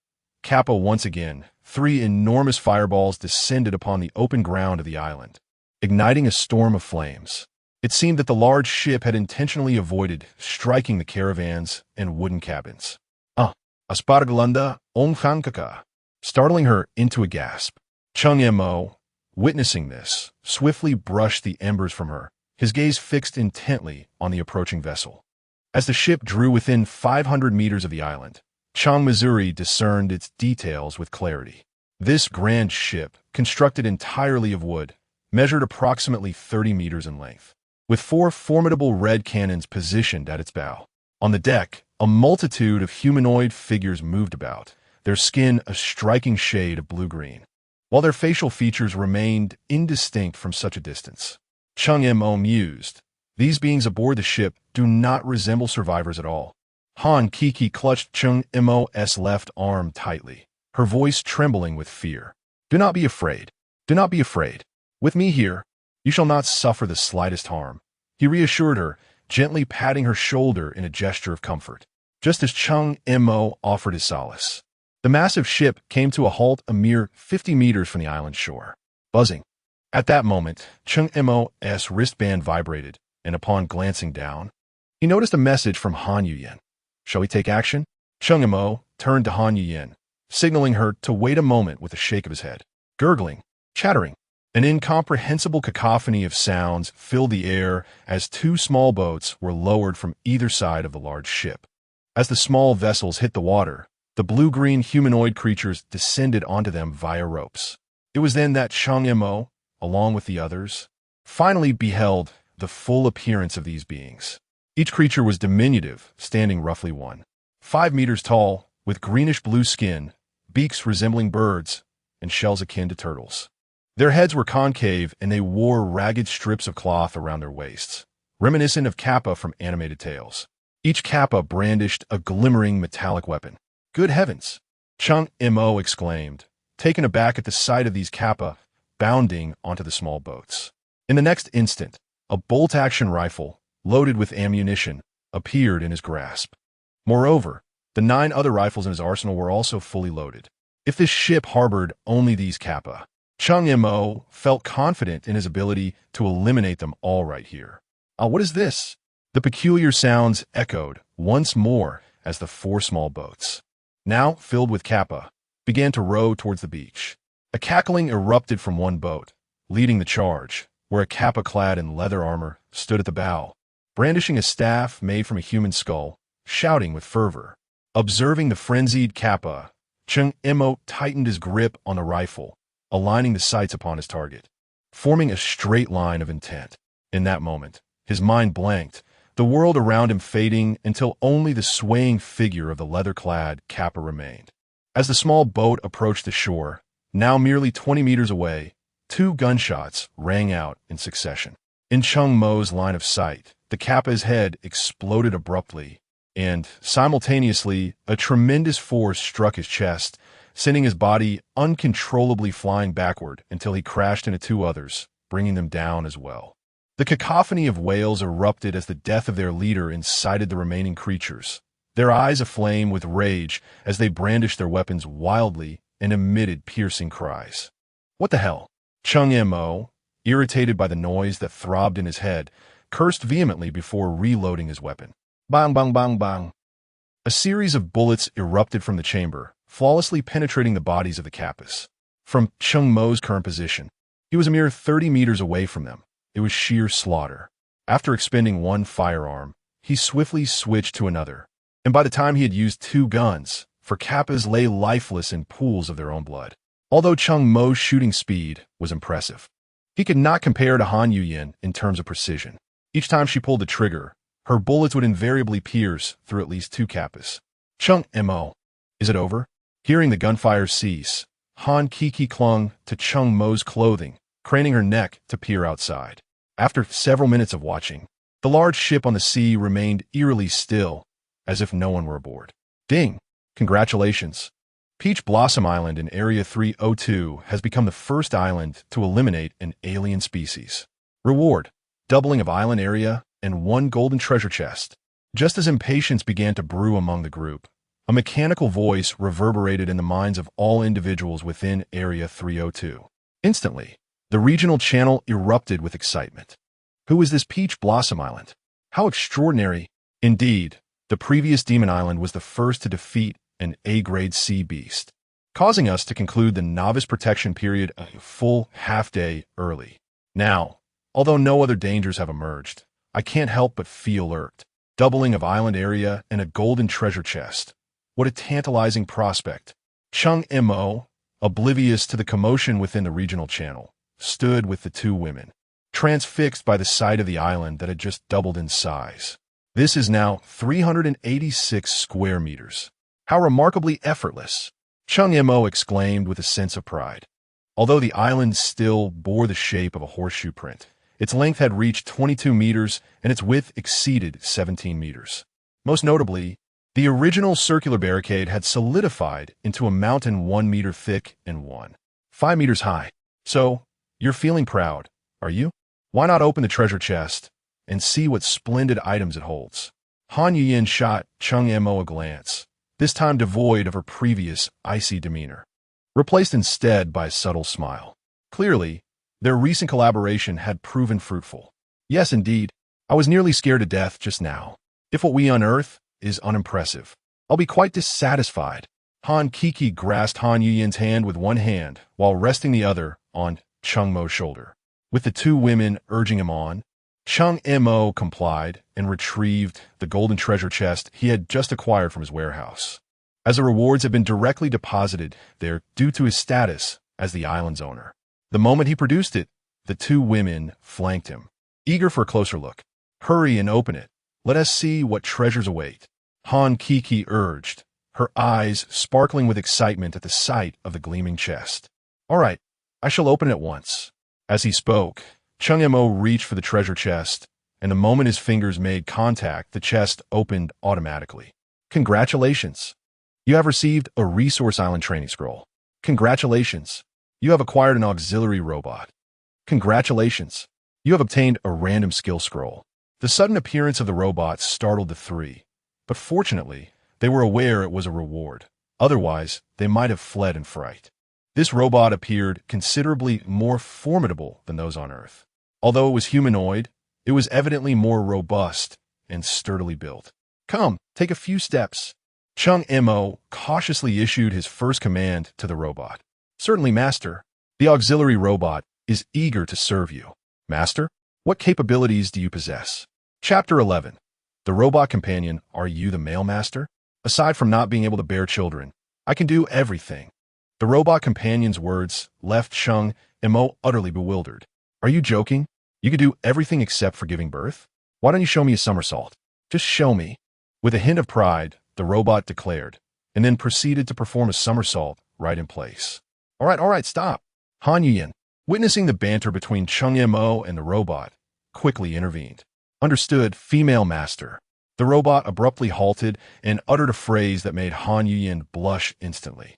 Kappa once again, 3 enormous fireballs descended upon the open ground of the island, igniting a storm of flames. It seemed that the large ship had intentionally avoided striking the caravans and wooden cabins. Aspargalunda Onghankaka, startling her into a gasp. Cheng Mo, witnessing this, swiftly brushed the embers from her, his gaze fixed intently on the approaching vessel. As the ship drew within 500 meters of the island, Cheng Missouri discerned its details with clarity. This grand ship, constructed entirely of wood, measured approximately 30 meters in length, with 4 formidable red cannons positioned at its bow. On the deck, a multitude of humanoid figures moved about, their skin a striking shade of blue-green, while their facial features remained indistinct from such a distance. Cheng Mo mused, "These beings aboard the ship do not resemble survivors at all." Han Kiki clutched Cheng Mo's left arm tightly, her voice trembling with fear. "Do not be afraid. Do not be afraid. With me here, you shall not suffer the slightest harm," he reassured her, gently patting her shoulder in a gesture of comfort. Just as Cheng Mo offered his solace, the massive ship came to a halt a mere 50 meters from the island shore, buzzing. At that moment, Cheng Mo's wristband vibrated, and upon glancing down, he noticed a message from Han Yuyen. "Shall we take action?" Cheng Mo turned to Han Yuyen, signaling her to wait a moment with a shake of his head. Gurgling, chattering, an incomprehensible cacophony of sounds filled the air as 2 small boats were lowered from either side of the large ship. As the small vessels hit the water, the blue-green humanoid creatures descended onto them via ropes. It was then that Cheng Mo, along with the others, finally beheld the full appearance of these beings. Each creature was diminutive, standing roughly 1.5 meters tall, with greenish-blue skin, beaks resembling birds, and shells akin to turtles. Their heads were concave, and they wore ragged strips of cloth around their waists, reminiscent of kappa from animated tales. Each kappa brandished a glimmering metallic weapon. "Good heavens!" Cheng Mo exclaimed, taken aback at the sight of these kappa bounding onto the small boats. In the next instant, a bolt-action rifle, loaded with ammunition, appeared in his grasp. Moreover, the 9 other rifles in his arsenal were also fully loaded. If this ship harbored only these kappa, Cheng Mo felt confident in his ability to eliminate them all right here. What is this?" The peculiar sounds echoed once more as the 4 small boats, now filled with kappa, began to row towards the beach. A cackling erupted from one boat, leading the charge, where a kappa clad in leather armor stood at the bow, brandishing a staff made from a human skull, shouting with fervor. Observing the frenzied kappa, Cheng Mo tightened his grip on the rifle, aligning the sights upon his target, forming a straight line of intent. In that moment, his mind blanked, the world around him fading until only the swaying figure of the leather-clad kappa remained. As the small boat approached the shore, now merely 20 meters away, 2 gunshots rang out in succession. In Cheng Mo's line of sight, the kappa's head exploded abruptly, and, simultaneously, a tremendous force struck his chest, sending his body uncontrollably flying backward until he crashed into 2 others, bringing them down as well. The cacophony of wails erupted as the death of their leader incited the remaining creatures, their eyes aflame with rage as they brandished their weapons wildly and emitted piercing cries. "What the hell?" Cheng Mo, irritated by the noise that throbbed in his head, cursed vehemently before reloading his weapon. Bang, bang, bang, bang. A series of bullets erupted from the chamber, flawlessly penetrating the bodies of the kappas. From Cheng Mo's current position, he was a mere 30 meters away from them. It was sheer slaughter. After expending 1 firearm, he swiftly switched to another, and by the time he had used 2 guns, 4 kappas lay lifeless in pools of their own blood. Although Cheng Mo's shooting speed was impressive, he could not compare to Han Yuyen in terms of precision. Each time she pulled the trigger, her bullets would invariably pierce through at least 2 kappas. "Cheng Mo, is it over?" Hearing the gunfire cease, Han Kiki clung to Cheng Mo's clothing, craning her neck to peer outside. After several minutes of watching, the large ship on the sea remained eerily still, as if no one were aboard. "Ding! Congratulations! Peach Blossom Island in Area 302 has become the first island to eliminate an alien species. Reward: doubling of island area and 1 golden treasure chest." Just as impatience began to brew among the group, a mechanical voice reverberated in the minds of all individuals within Area 302. Instantly, the regional channel erupted with excitement. Who is this Peach Blossom Island? How extraordinary! Indeed, the previous Demon Island was the first to defeat an A-grade sea beast, causing us to conclude the novice protection period a full half-day early. Now, although no other dangers have emerged, I can't help but feel irked. Doubling of island area and a golden treasure chest. What a tantalizing prospect. Cheng Mo, oblivious to the commotion within the regional channel, stood with the two women, transfixed by the sight of the island that had just doubled in size. This is now 386 square meters. How remarkably effortless! Cheng Mo exclaimed with a sense of pride. Although the island still bore the shape of a horseshoe print, its length had reached 22 meters and its width exceeded 17 meters. Most notably, the original circular barricade had solidified into a mountain 1 meter thick and 5 meters high. So, you're feeling proud, are you? Why not open the treasure chest and see what splendid items it holds? Han Yuyin shot Cheng Mo a glance, this time devoid of her previous icy demeanor, replaced instead by a subtle smile. Clearly, their recent collaboration had proven fruitful. Yes, indeed, I was nearly scared to death just now. If what we unearth is unimpressive, I'll be quite dissatisfied. Han Kiki grasped Han Yuyin's hand with one hand while resting the other on Cheng Mo's shoulder. With the two women urging him on, Cheng Mo complied and retrieved the golden treasure chest he had just acquired from his warehouse, as the rewards had been directly deposited there due to his status as the island's owner. The moment he produced it, the two women flanked him, eager for a closer look. Hurry and open it. Let us see what treasures await, Han Kiki urged, her eyes sparkling with excitement at the sight of the gleaming chest. All right, I shall open it at once. As he spoke, Cheng Mo reached for the treasure chest, and the moment his fingers made contact, the chest opened automatically. Congratulations! You have received a Resource Island training scroll. Congratulations! You have acquired an auxiliary robot. Congratulations! You have obtained a random skill scroll. The sudden appearance of the robots startled the three, but fortunately, they were aware it was a reward. Otherwise, they might have fled in fright. This robot appeared considerably more formidable than those on Earth. Although it was humanoid, it was evidently more robust and sturdily built. Come, take a few steps. Cheng Mo cautiously issued his first command to the robot. Certainly, Master. The auxiliary robot is eager to serve you. Master, what capabilities do you possess? Chapter 11. The Robot Companion, are you the male master? Aside from not being able to bear children, I can do everything. The robot companion's words left Cheng Mo utterly bewildered. Are you joking? You could do everything except for giving birth? Why don't you show me a somersault? Just show me. With a hint of pride, the robot declared, and then proceeded to perform a somersault right in place. All right, stop. Han Yuyin, witnessing the banter between Cheng Mo and the robot, quickly intervened. Understood, female master. The robot abruptly halted and uttered a phrase that made Han Yuyin blush instantly.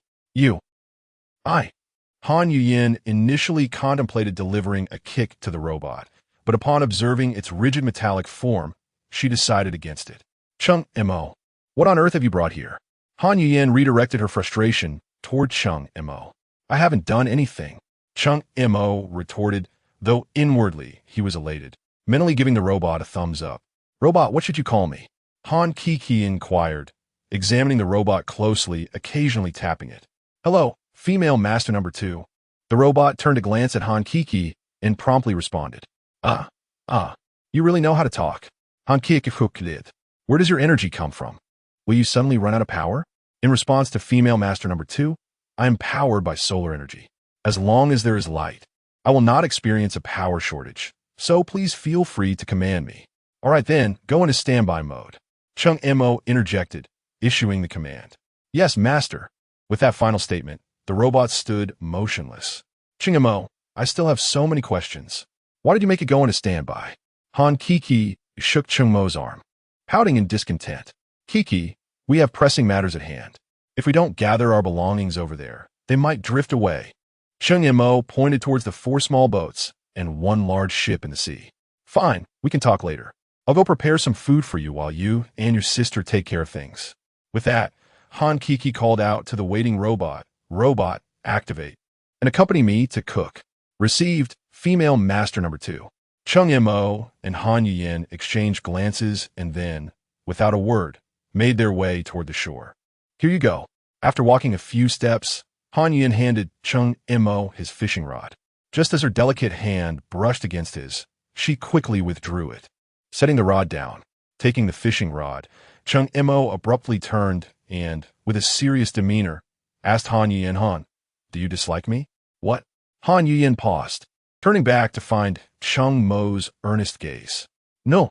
Han Yuyin initially contemplated delivering a kick to the robot, but upon observing its rigid metallic form, she decided against it. Cheng Mo, what on earth have you brought here? Han Yuyin redirected her frustration toward Cheng Mo. I haven't done anything. Cheng Mo retorted, though inwardly he was elated, mentally giving the robot a thumbs up. Robot, what should you call me? Han Kiki inquired, examining the robot closely, occasionally tapping it. Hello, female master number 2. The robot turned a glance at Han Kiki and promptly responded. You really know how to talk. Han Kiki did. Where does your energy come from? Will you suddenly run out of power? In response to female master number 2, I am powered by solar energy. As long as there is light, I will not experience a power shortage, so please feel free to command me. All right then, go into standby mode. Cheng Mo interjected, issuing the command. Yes, master. With that final statement, the robot stood motionless. Cheng Mo, I still have so many questions. Why did you make it go into standby? Han Kiki shook Cheng Mo's arm, pouting in discontent. Kiki, we have pressing matters at hand. If we don't gather our belongings over there, they might drift away. Cheng Mo pointed towards the 4 small boats and 1 large ship in the sea. Fine, we can talk later. I'll go prepare some food for you while you and your sister take care of things. With that, Han Kiki called out to the waiting robot, Robot, activate, and accompany me to cook. Received, female master number 2. Cheng Mo and Han Yuyin exchanged glances and then, without a word, made their way toward the shore. Here you go. After walking a few steps, Han Yuyin handed Cheng Mo his fishing rod. Just as her delicate hand brushed against his, she quickly withdrew it. Setting the rod down, taking the fishing rod, Cheng Mo abruptly turned and, with a serious demeanor, asked Han Yuyen, "Han, do you dislike me?" "What?" Han Yuyen paused, turning back to find Cheng Mo's earnest gaze. "No,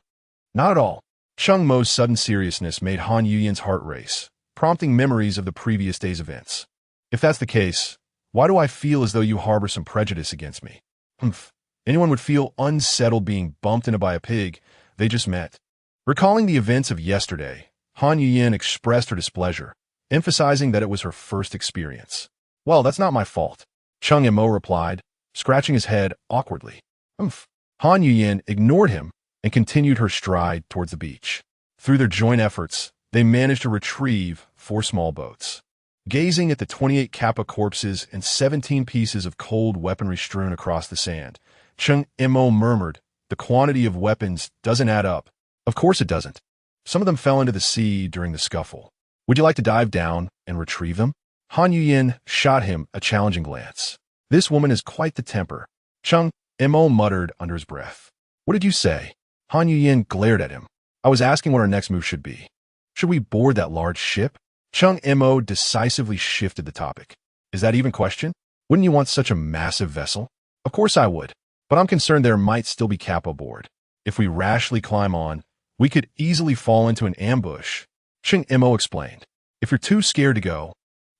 not at all." Cheng Mo's sudden seriousness made Han Yuyen's heart race, prompting memories of the previous day's events. "If that's the case, why do I feel as though you harbor some prejudice against me?" "Humph. Anyone would feel unsettled being bumped into by a pig they just met." Recalling the events of yesterday, Han Yuyen expressed her displeasure, emphasizing that it was her first experience. "Well, that's not my fault," Cheng Mo replied, scratching his head awkwardly. "Humph." Han Yuyen ignored him and continued her stride towards the beach. Through their joint efforts, they managed to retrieve 4 small boats. Gazing at the 28 Kappa corpses and 17 pieces of cold weaponry strewn across the sand, Cheng Mo murmured, "The quantity of weapons doesn't add up." "Of course it doesn't. Some of them fell into the sea during the scuffle. Would you like to dive down and retrieve them?" Han Yuyen shot him a challenging glance. "This woman is quite the temper." Cheng Mo muttered under his breath. "What did you say?" Han Yuyen glared at him. "I was asking what our next move should be. Should we board that large ship?" Cheng Mo decisively shifted the topic. "Is that even a question? Wouldn't you want such a massive vessel?" "Of course I would, but I'm concerned there might still be Kappa aboard. If we rashly climb on, we could easily fall into an ambush," Cheng Mo explained. "If you're too scared to go,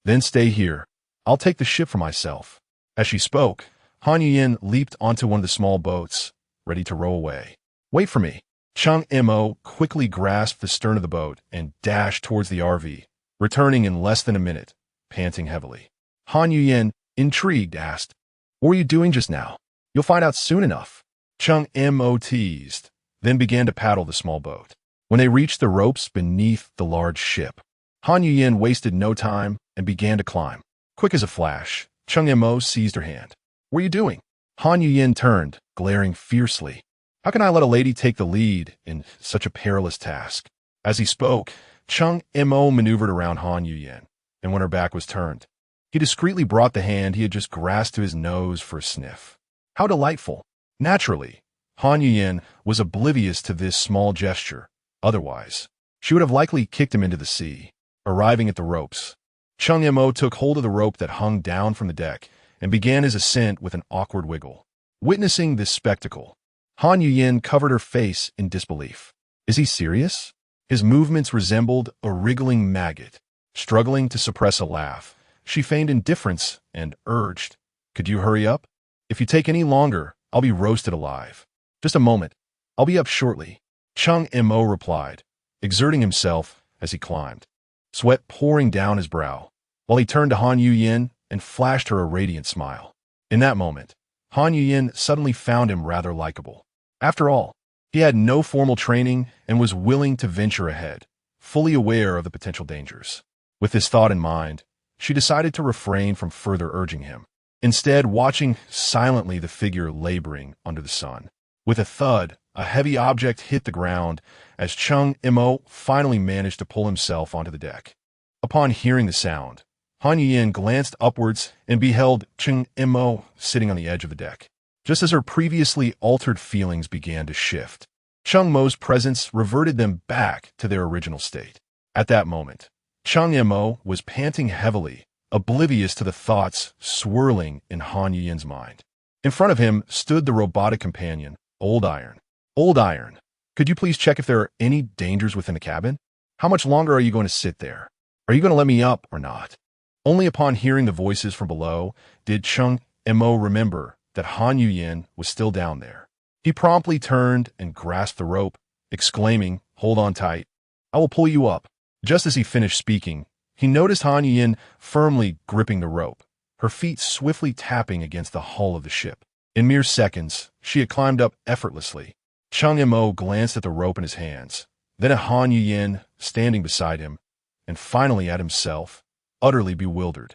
then stay here. I'll take the ship for myself." As she spoke, Han Yuyen leaped onto one of the small boats, ready to row away. "Wait for me." Cheng Mo quickly grasped the stern of the boat and dashed towards the RV, returning in less than a minute, panting heavily. Han Yuyen, intrigued, asked, "What were you doing just now?" "You'll find out soon enough," Cheng Mo teased, then began to paddle the small boat. When they reached the ropes beneath the large ship, Han Yuyen wasted no time and began to climb. Quick as a flash, Cheng Mo seized her hand. "What are you doing?" Han Yuyen turned, glaring fiercely. "How can I let a lady take the lead in such a perilous task?" As he spoke, Cheng Mo maneuvered around Han Yuyen, and when her back was turned, he discreetly brought the hand he had just grasped to his nose for a sniff. How delightful! Naturally, Han Yuyen was oblivious to this small gesture. Otherwise, she would have likely kicked him into the sea. Arriving at the ropes, Cheng Mo took hold of the rope that hung down from the deck and began his ascent with an awkward wiggle. Witnessing this spectacle, Han Yuyen covered her face in disbelief. Is he serious? His movements resembled a wriggling maggot. Struggling to suppress a laugh, she feigned indifference and urged, "Could you hurry up? If you take any longer, I'll be roasted alive." "Just a moment. I'll be up shortly," Cheng Mo replied, exerting himself as he climbed, sweat pouring down his brow, while he turned to Han Yuyen and flashed her a radiant smile. In that moment, Han Yuyen suddenly found him rather likable. After all, he had no formal training and was willing to venture ahead, fully aware of the potential dangers. With this thought in mind, she decided to refrain from further urging him, instead watching silently the figure laboring under the sun. With a thud, a heavy object hit the ground as Cheng Mo finally managed to pull himself onto the deck. Upon hearing the sound, Han Yuyen glanced upwards and beheld Cheng Mo sitting on the edge of the deck. Just as her previously altered feelings began to shift, Cheng Mo's presence reverted them back to their original state. At that moment, Cheng Mo was panting heavily, oblivious to the thoughts swirling in Han Yuyen's mind. In front of him stood the robotic companion, Old Iron. "Old Iron, could you please check if there are any dangers within the cabin? How much longer are you going to sit there? Are you going to let me up or not?" Only upon hearing the voices from below did Cheng Mo remember that Han Yuyen was still down there. He promptly turned and grasped the rope, exclaiming, "Hold on tight. I will pull you up." Just as he finished speaking, he noticed Han Yuyen firmly gripping the rope, her feet swiftly tapping against the hull of the ship. In mere seconds, she had climbed up effortlessly. Cheng Mo glanced at the rope in his hands, then at Han Yuyen standing beside him, and finally at himself, utterly bewildered.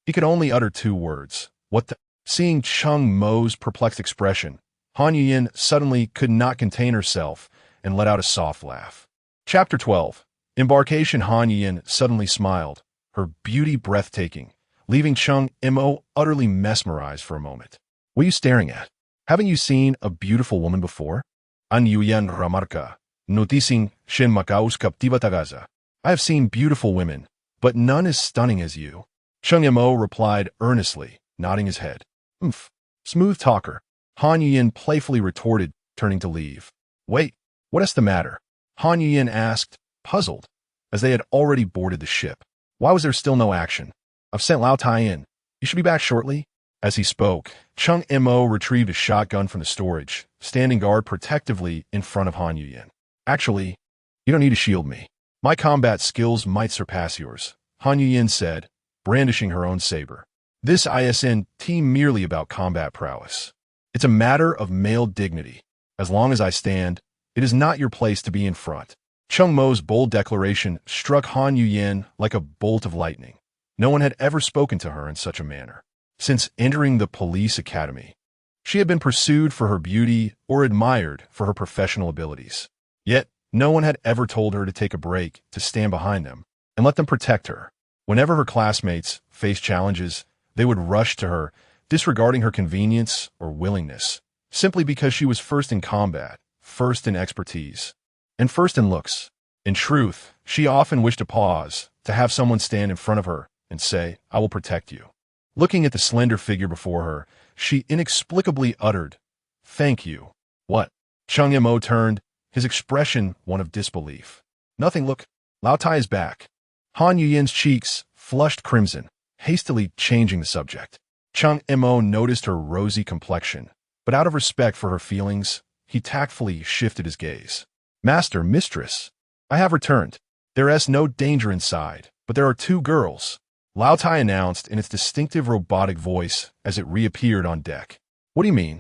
He could only utter 2 words. "What the—" Seeing Cheng Mo's perplexed expression, Han Yuyen suddenly could not contain herself and let out a soft laugh. Chapter 12. Embarkation. Han Yuyen suddenly smiled, her beauty breathtaking, leaving Cheng Mo utterly mesmerized for a moment. "What are you staring at? Haven't you seen a beautiful woman before?" Han Yuyen remarca, noticing Shen Macaus captiva tagaza. "I have seen beautiful women, but none as stunning as you. Cheng Mo replied earnestly, nodding his head. Oomph. Smooth talker, Han Yuyin playfully retorted, turning to leave. Wait, what is the matter? Han Yuyin asked, puzzled, as they had already boarded the ship. Why was there still no action? I've sent Lao Tai in. You should be back shortly. As he spoke, Cheng Mo retrieved a shotgun from the storage, standing guard protectively in front of Han Yuyin. Actually, you don't need to shield me. My combat skills might surpass yours, Han Yuyin said, brandishing her own saber. This isn't merely about combat prowess. It's a matter of male dignity. As long as I stand, it is not your place to be in front. Cheng Mo's bold declaration struck Han Yuyin like a bolt of lightning. No one had ever spoken to her in such a manner. Since entering the police academy, she had been pursued for her beauty or admired for her professional abilities. Yet, no one had ever told her to take a break, to stand behind them, and let them protect her. Whenever her classmates faced challenges, they would rush to her, disregarding her convenience or willingness, simply because she was first in combat, first in expertise, and first in looks. In truth, she often wished to pause, to have someone stand in front of her and say, I will protect you. Looking at the slender figure before her, she inexplicably uttered, Thank you. What? Cheng Mo turned, his expression one of disbelief. Nothing, look. Lao Tai is back. Han Yuyin's cheeks flushed crimson, hastily changing the subject. Cheng Mo noticed her rosy complexion, but out of respect for her feelings, he tactfully shifted his gaze. Master, mistress, I have returned. There is no danger inside, but there are two girls, Lao Tai announced in its distinctive robotic voice as it reappeared on deck. What do you mean?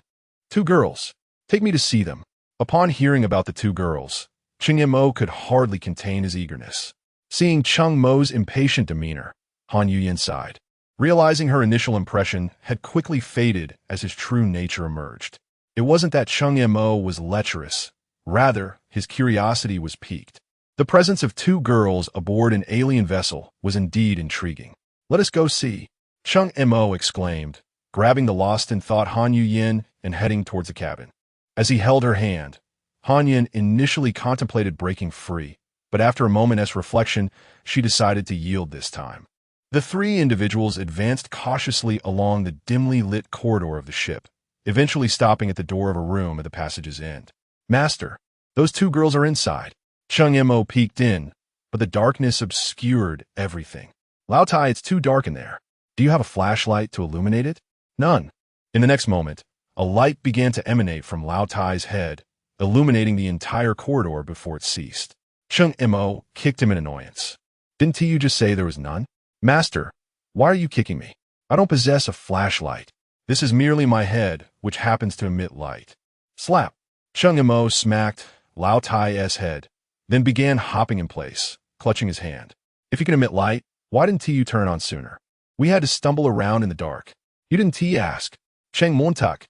Two girls. Take me to see them. Upon hearing about the two girls, Cheng Mo could hardly contain his eagerness. Seeing Cheng Mo's impatient demeanor, Han Yuyin sighed, realizing her initial impression had quickly faded as his true nature emerged. It wasn't that Cheng Mo was lecherous, rather, his curiosity was piqued. The presence of two girls aboard an alien vessel was indeed intriguing. Let us go see, Cheng Mo exclaimed, grabbing the lost-in-thought Han Yuyin and heading towards the cabin. As he held her hand, Han Yuyin initially contemplated breaking free, but after a moment's reflection, she decided to yield this time. The three individuals advanced cautiously along the dimly lit corridor of the ship, eventually stopping at the door of a room at the passage's end. Master, those two girls are inside. Cheng Mo peeked in, but the darkness obscured everything. Lao Tai, it's too dark in there. Do you have a flashlight to illuminate it? None. In the next moment, a light began to emanate from Lao Tai's head, illuminating the entire corridor before it ceased. Cheng Mo kicked him in annoyance. Didn't you just say there was none? Master, why are you kicking me? I don't possess a flashlight. This is merely my head, which happens to emit light. Slap. Cheng Mo smacked Lao Tai's head, then began hopping in place, clutching his hand. If you can emit light, why didn't you turn on sooner? We had to stumble around in the dark. You didn't ask. Cheng Montak.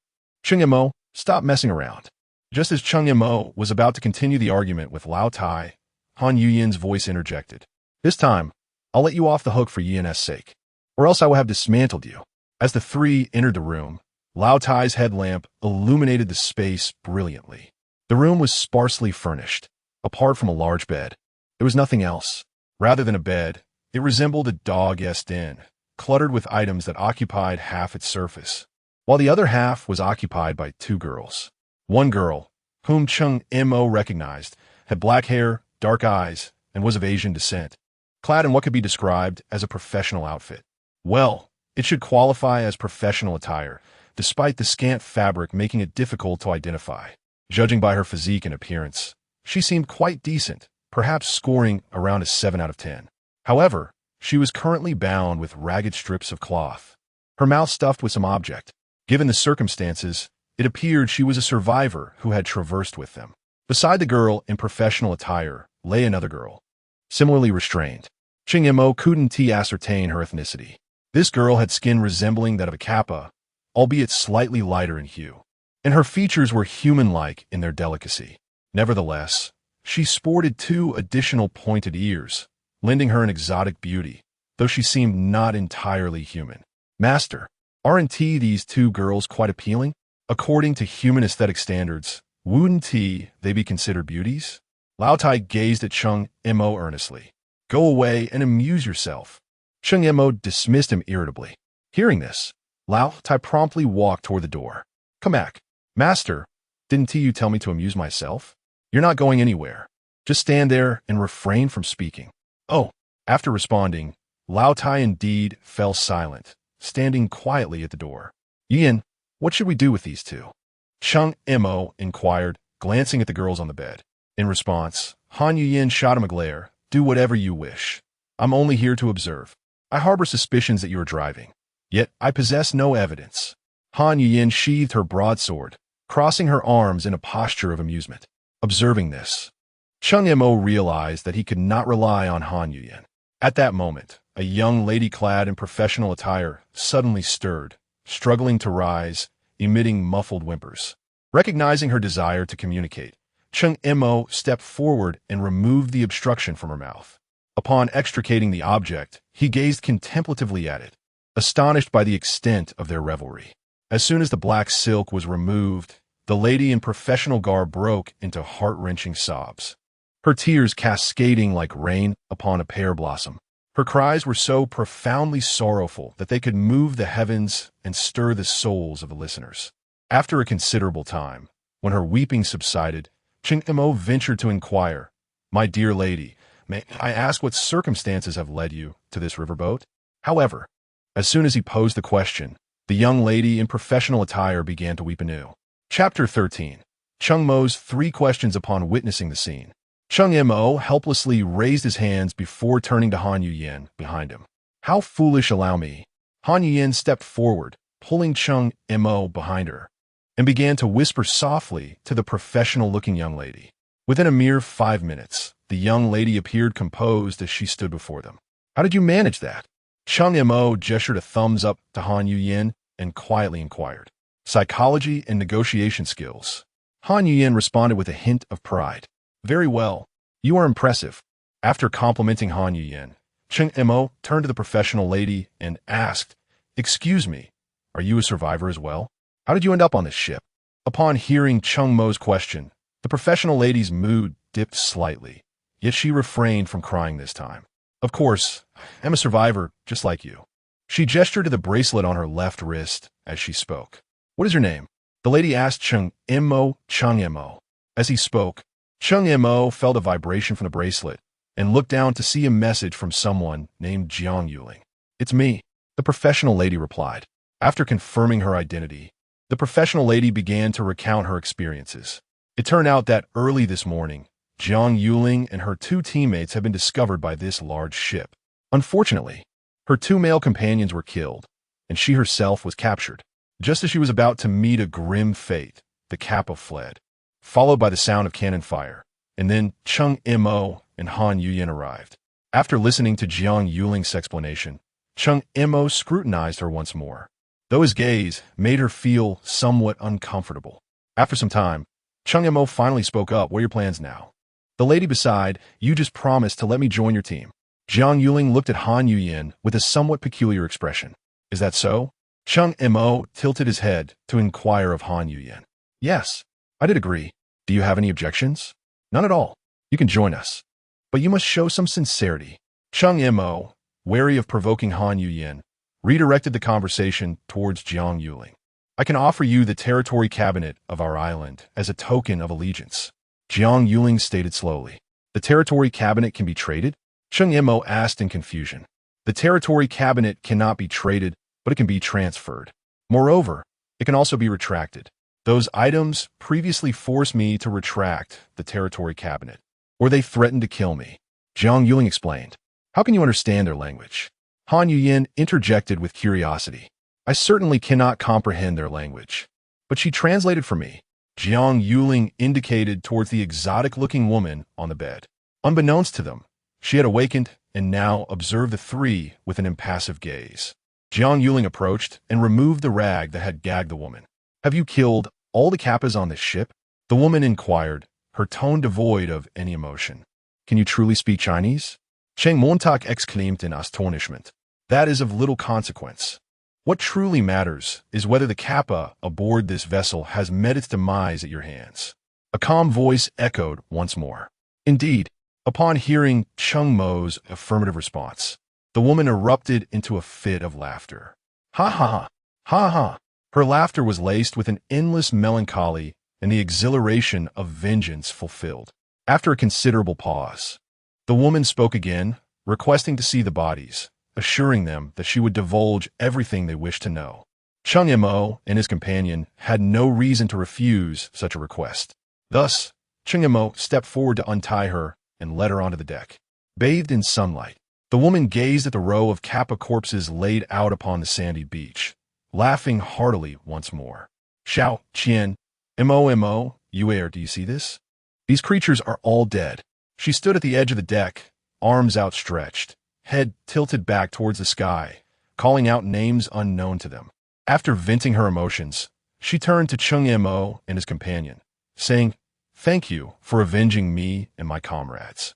Cheng Mo, stop messing around. Just as Cheng Mo was about to continue the argument with Lao Tai, Han Yuyin's voice interjected. This time, I'll let you off the hook for Yin's sake, or else I will have dismantled you. As the three entered the room, Lao Tai's headlamp illuminated the space brilliantly. The room was sparsely furnished, apart from a large bed. There was nothing else. Rather than a bed, it resembled a dog-eared den, cluttered with items that occupied half its surface, while the other half was occupied by two girls. One girl, whom Cheng Mo recognized, had black hair, dark eyes, and was of Asian descent, clad in what could be described as a professional outfit. Well, it should qualify as professional attire, despite the scant fabric making it difficult to identify. Judging by her physique and appearance, she seemed quite decent, perhaps scoring around a 7 out of 10. However, she was currently bound with ragged strips of cloth, her mouth stuffed with some object. Given the circumstances, it appeared she was a survivor who had traversed with them. Beside the girl in professional attire lay another girl, similarly restrained. Cheng Mo couldn't ascertain her ethnicity. This girl had skin resembling that of a kappa, albeit slightly lighter in hue, and her features were human-like in their delicacy. Nevertheless, she sported 2 additional pointed ears, lending her an exotic beauty, though she seemed not entirely human. Master, aren't these two girls quite appealing? According to human aesthetic standards, wouldn't they be considered beauties? Lao Tai gazed at Cheng Mo earnestly. Go away and amuse yourself. Cheng Mo dismissed him irritably. Hearing this, Lao Tai promptly walked toward the door. Come back. Master, didn't you tell me to amuse myself? You're not going anywhere. Just stand there and refrain from speaking. Oh, after responding, Lao Tai indeed fell silent, standing quietly at the door. Yin, what should we do with these two? Cheng Mo inquired, glancing at the girls on the bed. In response, Han Yin shot him a glare. Do whatever you wish. I'm only here to observe. I harbor suspicions that you are driving. Yet I possess no evidence. Han Yin sheathed her broadsword, crossing her arms in a posture of amusement. Observing this, Cheng Mo realized that he could not rely on Han Yin. At that moment, a young lady clad in professional attire suddenly stirred, struggling to rise, emitting muffled whimpers. Recognizing her desire to communicate, Cheng Mo stepped forward and removed the obstruction from her mouth. Upon extricating the object, he gazed contemplatively at it, astonished by the extent of their revelry. As soon as the black silk was removed, the lady in professional garb broke into heart-wrenching sobs, her tears cascading like rain upon a pear blossom. Her cries were so profoundly sorrowful that they could move the heavens and stir the souls of the listeners. After a considerable time, when her weeping subsided, Cheng Mo ventured to inquire, My dear lady, may I ask what circumstances have led you to this riverboat? However, as soon as he posed the question, the young lady in professional attire began to weep anew. Chapter 13. Cheng Mo's 3 questions upon witnessing the scene. Cheng Mo helplessly raised his hands before turning to Han Yin behind him. How foolish, allow me. Han Yin stepped forward, pulling Cheng Mo behind her, and began to whisper softly to the professional-looking young lady. Within a mere 5 minutes, the young lady appeared composed as she stood before them. How did you manage that? Cheng Mo gestured a thumbs up to Han Yin and quietly inquired. Psychology and negotiation skills. Han Yin responded with a hint of pride. Very well. You are impressive. After complimenting Han Yin, Cheng Mo turned to the professional lady and asked, Excuse me, are you a survivor as well? How did you end up on this ship? Upon hearing Cheng Mo's question, the professional lady's mood dipped slightly, yet she refrained from crying this time. Of course, I'm a survivor just like you. She gestured to the bracelet on her left wrist as she spoke. What is your name? The lady asked Cheng Mo. As he spoke, Cheng Mo felt a vibration from the bracelet and looked down to see a message from someone named Jiang Yuling. It's me, the professional lady replied. After confirming her identity, the professional lady began to recount her experiences. It turned out that early this morning, Jiang Yuling and her 2 teammates had been discovered by this large ship. Unfortunately, her 2 male companions were killed, and she herself was captured. Just as she was about to meet a grim fate, the Kappa fled, followed by the sound of cannon fire, and then Cheng Mo and Han Yin arrived. After listening to Jiang Yuling's explanation, Cheng Mo scrutinized her once more, though his gaze made her feel somewhat uncomfortable. After some time, Cheng Mo finally spoke up. What are your plans now? The lady beside, you just promised to let me join your team. Jiang Yuling looked at Han Yin with a somewhat peculiar expression. Is that so? Cheng Mo tilted his head to inquire of Han Yin. Yes, I did agree. Do you have any objections? None at all. You can join us. But you must show some sincerity. Cheng Mo, wary of provoking Han Yin, redirected the conversation towards Jiang Yuling. I can offer you the territory cabinet of our island as a token of allegiance. Jiang Yuling stated slowly. The territory cabinet can be traded? Cheng Mo asked in confusion. The territory cabinet cannot be traded, but it can be transferred. Moreover, it can also be retracted. Those items previously forced me to retract the territory cabinet, or they threatened to kill me. Jiang Yuling explained. How can you understand their language? Han Yin interjected with curiosity. I certainly cannot comprehend their language. But she translated for me. Jiang Yuling indicated towards the exotic-looking woman on the bed. Unbeknownst to them, she had awakened and now observed the 3 with an impassive gaze. Jiang Yuling approached and removed the rag that had gagged the woman. Have you killed all the Kappas on this ship? The woman inquired, her tone devoid of any emotion. Can you truly speak Chinese? Cheng Montauk exclaimed in astonishment. That is of little consequence. What truly matters is whether the Kappa aboard this vessel has met its demise at your hands. A calm voice echoed once more. Indeed, Upon hearing Cheng Mo's affirmative response, the woman erupted into a fit of laughter. Ha ha ha, ha ha. Her laughter was laced with an endless melancholy and the exhilaration of vengeance fulfilled. After a considerable pause, the woman spoke again, requesting to see the bodies, assuring them that she would divulge everything they wished to know. Cheng Mo and his companion had no reason to refuse such a request. Thus, Cheng Mo stepped forward to untie her and led her onto the deck. Bathed in sunlight, the woman gazed at the row of Kappa corpses laid out upon the sandy beach, laughing heartily once more. Xiao, Qian, Mo, Yuer, do you see this? These creatures are all dead. She stood at the edge of the deck, arms outstretched, head tilted back towards the sky, calling out names unknown to them. After venting her emotions, she turned to Cheng Mo and his companion, saying, "Thank you for avenging me and my comrades.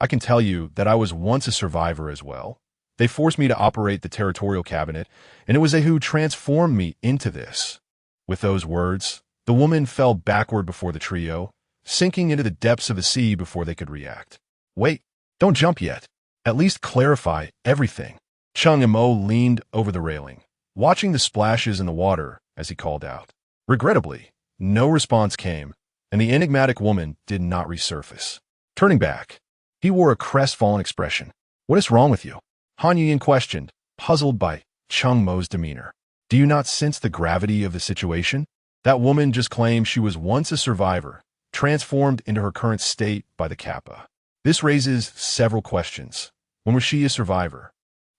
I can tell you that I was once a survivor as well. They forced me to operate the territorial cabinet, and it was they who transformed me into this." With those words, the woman fell backward before the trio, sinking into the depths of the sea before they could react. "Wait, don't jump yet. At least clarify everything." Cheng Mo leaned over the railing, watching the splashes in the water as he called out. Regrettably, no response came, and the enigmatic woman did not resurface. Turning back, he wore a crestfallen expression. "What is wrong with you?" Han Yuyan questioned, puzzled by Cheng Mo's demeanor. "Do you not sense the gravity of the situation? That woman just claimed she was once a survivor, transformed into her current state by the Kappa. This raises several questions. When was she a survivor?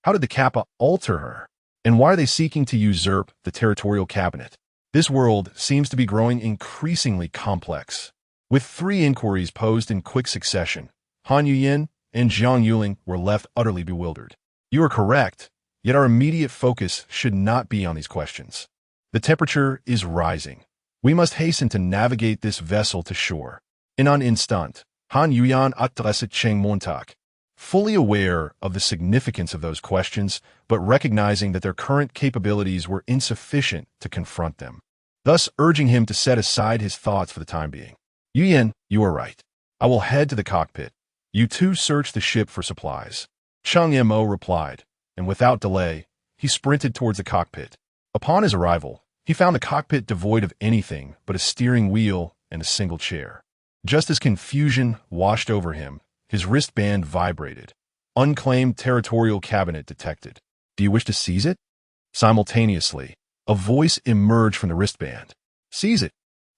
How did the Kappa alter her? And why are they seeking to usurp the territorial cabinet? This world seems to be growing increasingly complex." With 3 inquiries posed in quick succession, Han Yuyan and Zhang Yuling were left utterly bewildered. "You are correct, yet our immediate focus should not be on these questions. The temperature is rising. We must hasten to navigate this vessel to shore." In an instant, Han Yuyan adressed Cheng Mo, fully aware of the significance of those questions, but recognizing that their current capabilities were insufficient to confront them, thus urging him to set aside his thoughts for the time being. "Yuyan, you are right. I will head to the cockpit. You two search the ship for supplies." Cheng Mo replied, and without delay, he sprinted towards the cockpit. Upon his arrival, he found the cockpit devoid of anything but a steering wheel and a single chair. Just as confusion washed over him, his wristband vibrated. "Unclaimed territorial cabinet detected. Do you wish to seize it?" Simultaneously, a voice emerged from the wristband. "Seize it."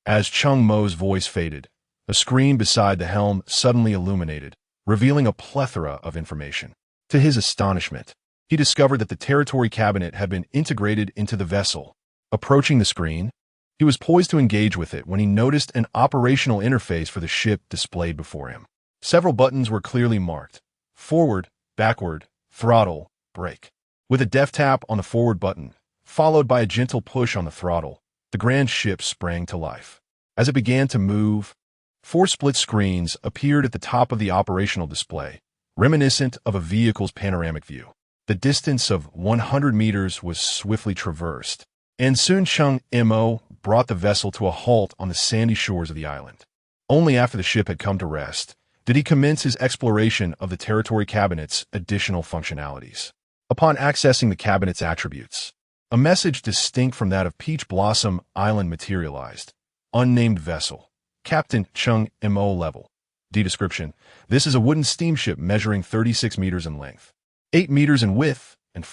As Cheng Mo's voice faded, a screen beside the helm suddenly illuminated, revealing a plethora of information. To his astonishment, he discovered that the territory cabinet had been integrated into the vessel. Approaching the screen, he was poised to engage with it when he noticed an operational interface for the ship displayed before him. Several buttons were clearly marked: forward, backward, throttle, brake. With a deft tap on the forward button, followed by a gentle push on the throttle, the grand ship sprang to life. As it began to move, 4 split screens appeared at the top of the operational display, reminiscent of a vehicle's panoramic view. The distance of 100 meters was swiftly traversed, and soon Cheng Mo brought the vessel to a halt on the sandy shores of the island. Only after the ship had come to rest did he commence his exploration of the territory cabinet's additional functionalities. Upon accessing the cabinet's attributes, a message distinct from that of Peach Blossom Island materialized. Unnamed vessel. Captain Cheng Mo level. Description: this is a wooden steamship measuring 36 meters in length, 8 meters in width, and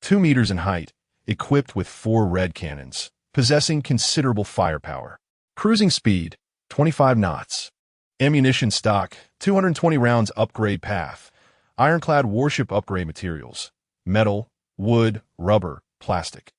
2 meters in height, equipped with 4 red cannons, possessing considerable firepower. Cruising speed, 25 knots. Ammunition stock, 220 rounds upgrade path. Ironclad warship upgrade materials, metal, wood, rubber, plastic.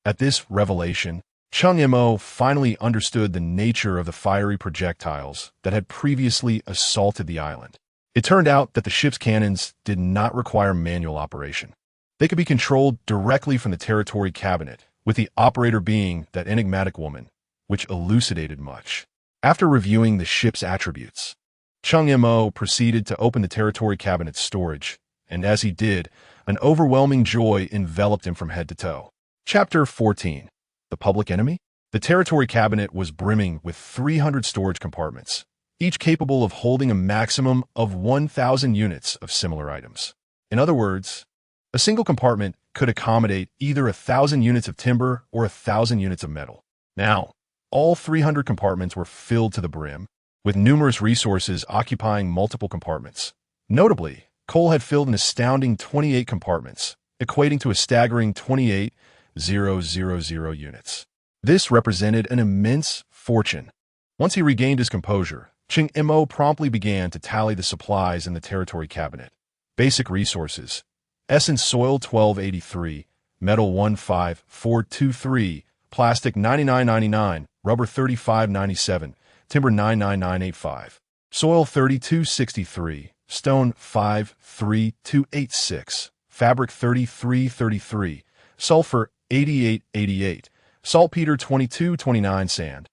At this revelation, Cheng Mo finally understood the nature of the fiery projectiles that had previously assaulted the island. It turned out that the ship's cannons did not require manual operation. They could be controlled directly from the territory cabinet, with the operator being that enigmatic woman, which elucidated much. After reviewing the ship's attributes, Cheng Mo proceeded to open the territory cabinet's storage, and as he did, an overwhelming joy enveloped him from head to toe. Chapter 14. The Public Enemy? The territory cabinet was brimming with 300 storage compartments, each capable of holding a maximum of 1,000 units of similar items. In other words, a single compartment could accommodate either 1,000 units of timber or 1,000 units of metal. Now, all 300 compartments were filled to the brim, with numerous resources occupying multiple compartments. Notably, coal had filled an astounding 28 compartments, equating to a staggering 28,000 units. This represented an immense fortune. Once he regained his composure, Cheng Mo promptly began to tally the supplies in the territory cabinet. Basic resources: essence soil 1283, metal 15423, plastic 99.99, rubber 35.97, timber 99985, soil 3263, stone 53286, fabric 3333, sulfur 8888, saltpeter 2229, sand.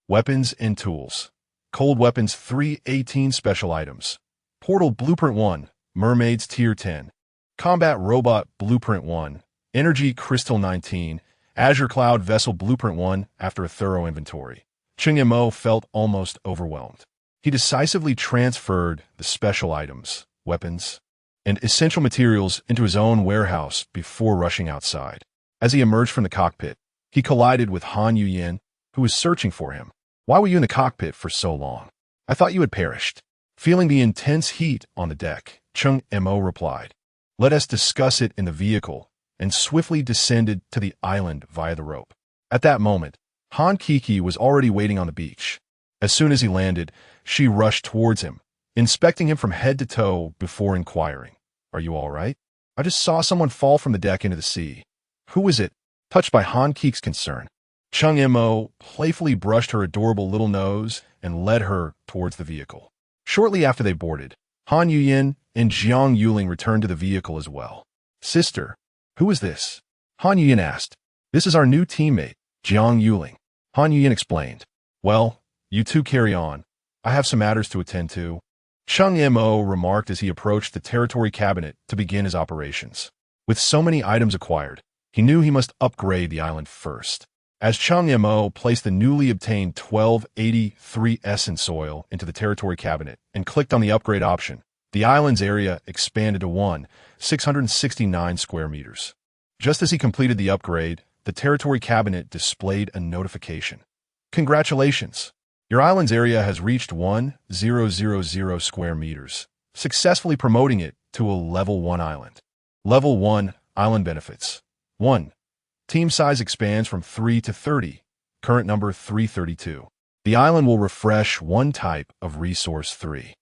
Weapons and tools: cold weapons 318, special items: portal blueprint 1, mermaids tier 10, combat robot blueprint 1, energy crystal 19, azure cloud vessel blueprint 1. After a thorough inventory, Cheng Mo felt almost overwhelmed. He decisively transferred the special items, weapons, and essential materials into his own warehouse before rushing outside. As he emerged from the cockpit, he collided with Han Yuyin, who was searching for him. "Why were you in the cockpit for so long? I thought you had perished." Feeling the intense heat on the deck, Cheng Mo replied, "Let us discuss it in the vehicle," and swiftly descended to the island via the rope. At that moment, Han Kiki was already waiting on the beach. As soon as he landed, she rushed towards him, inspecting him from head to toe before inquiring, "Are you all right? I just saw someone fall from the deck into the sea." "Who is it?" Touched by Han Kiki's concern, Cheng Mo playfully brushed her adorable little nose and led her towards the vehicle. Shortly after they boarded, Han Yuyin and Jiang Yuling returned to the vehicle as well. "Sister, who is this?" Han Yuyin asked. "This is our new teammate, Jiang Yuling." Han Yuyin explained. "Well, you two carry on. I have some matters to attend to," Cheng Mo remarked as he approached the territory cabinet to begin his operations. With so many items acquired, he knew he must upgrade the island first. As Cheng Mo placed the newly obtained 1283 essence soil into the territory cabinet and clicked on the upgrade option, the island's area expanded to 669 square meters. Just as he completed the upgrade, the territory cabinet displayed a notification. "Congratulations! Your island's area has reached 1000 square meters, successfully promoting it to a Level 1 island." Level 1 Island Benefits: 1. Team size expands from 3 to 30, current number 332. The island will refresh one type of resource 3.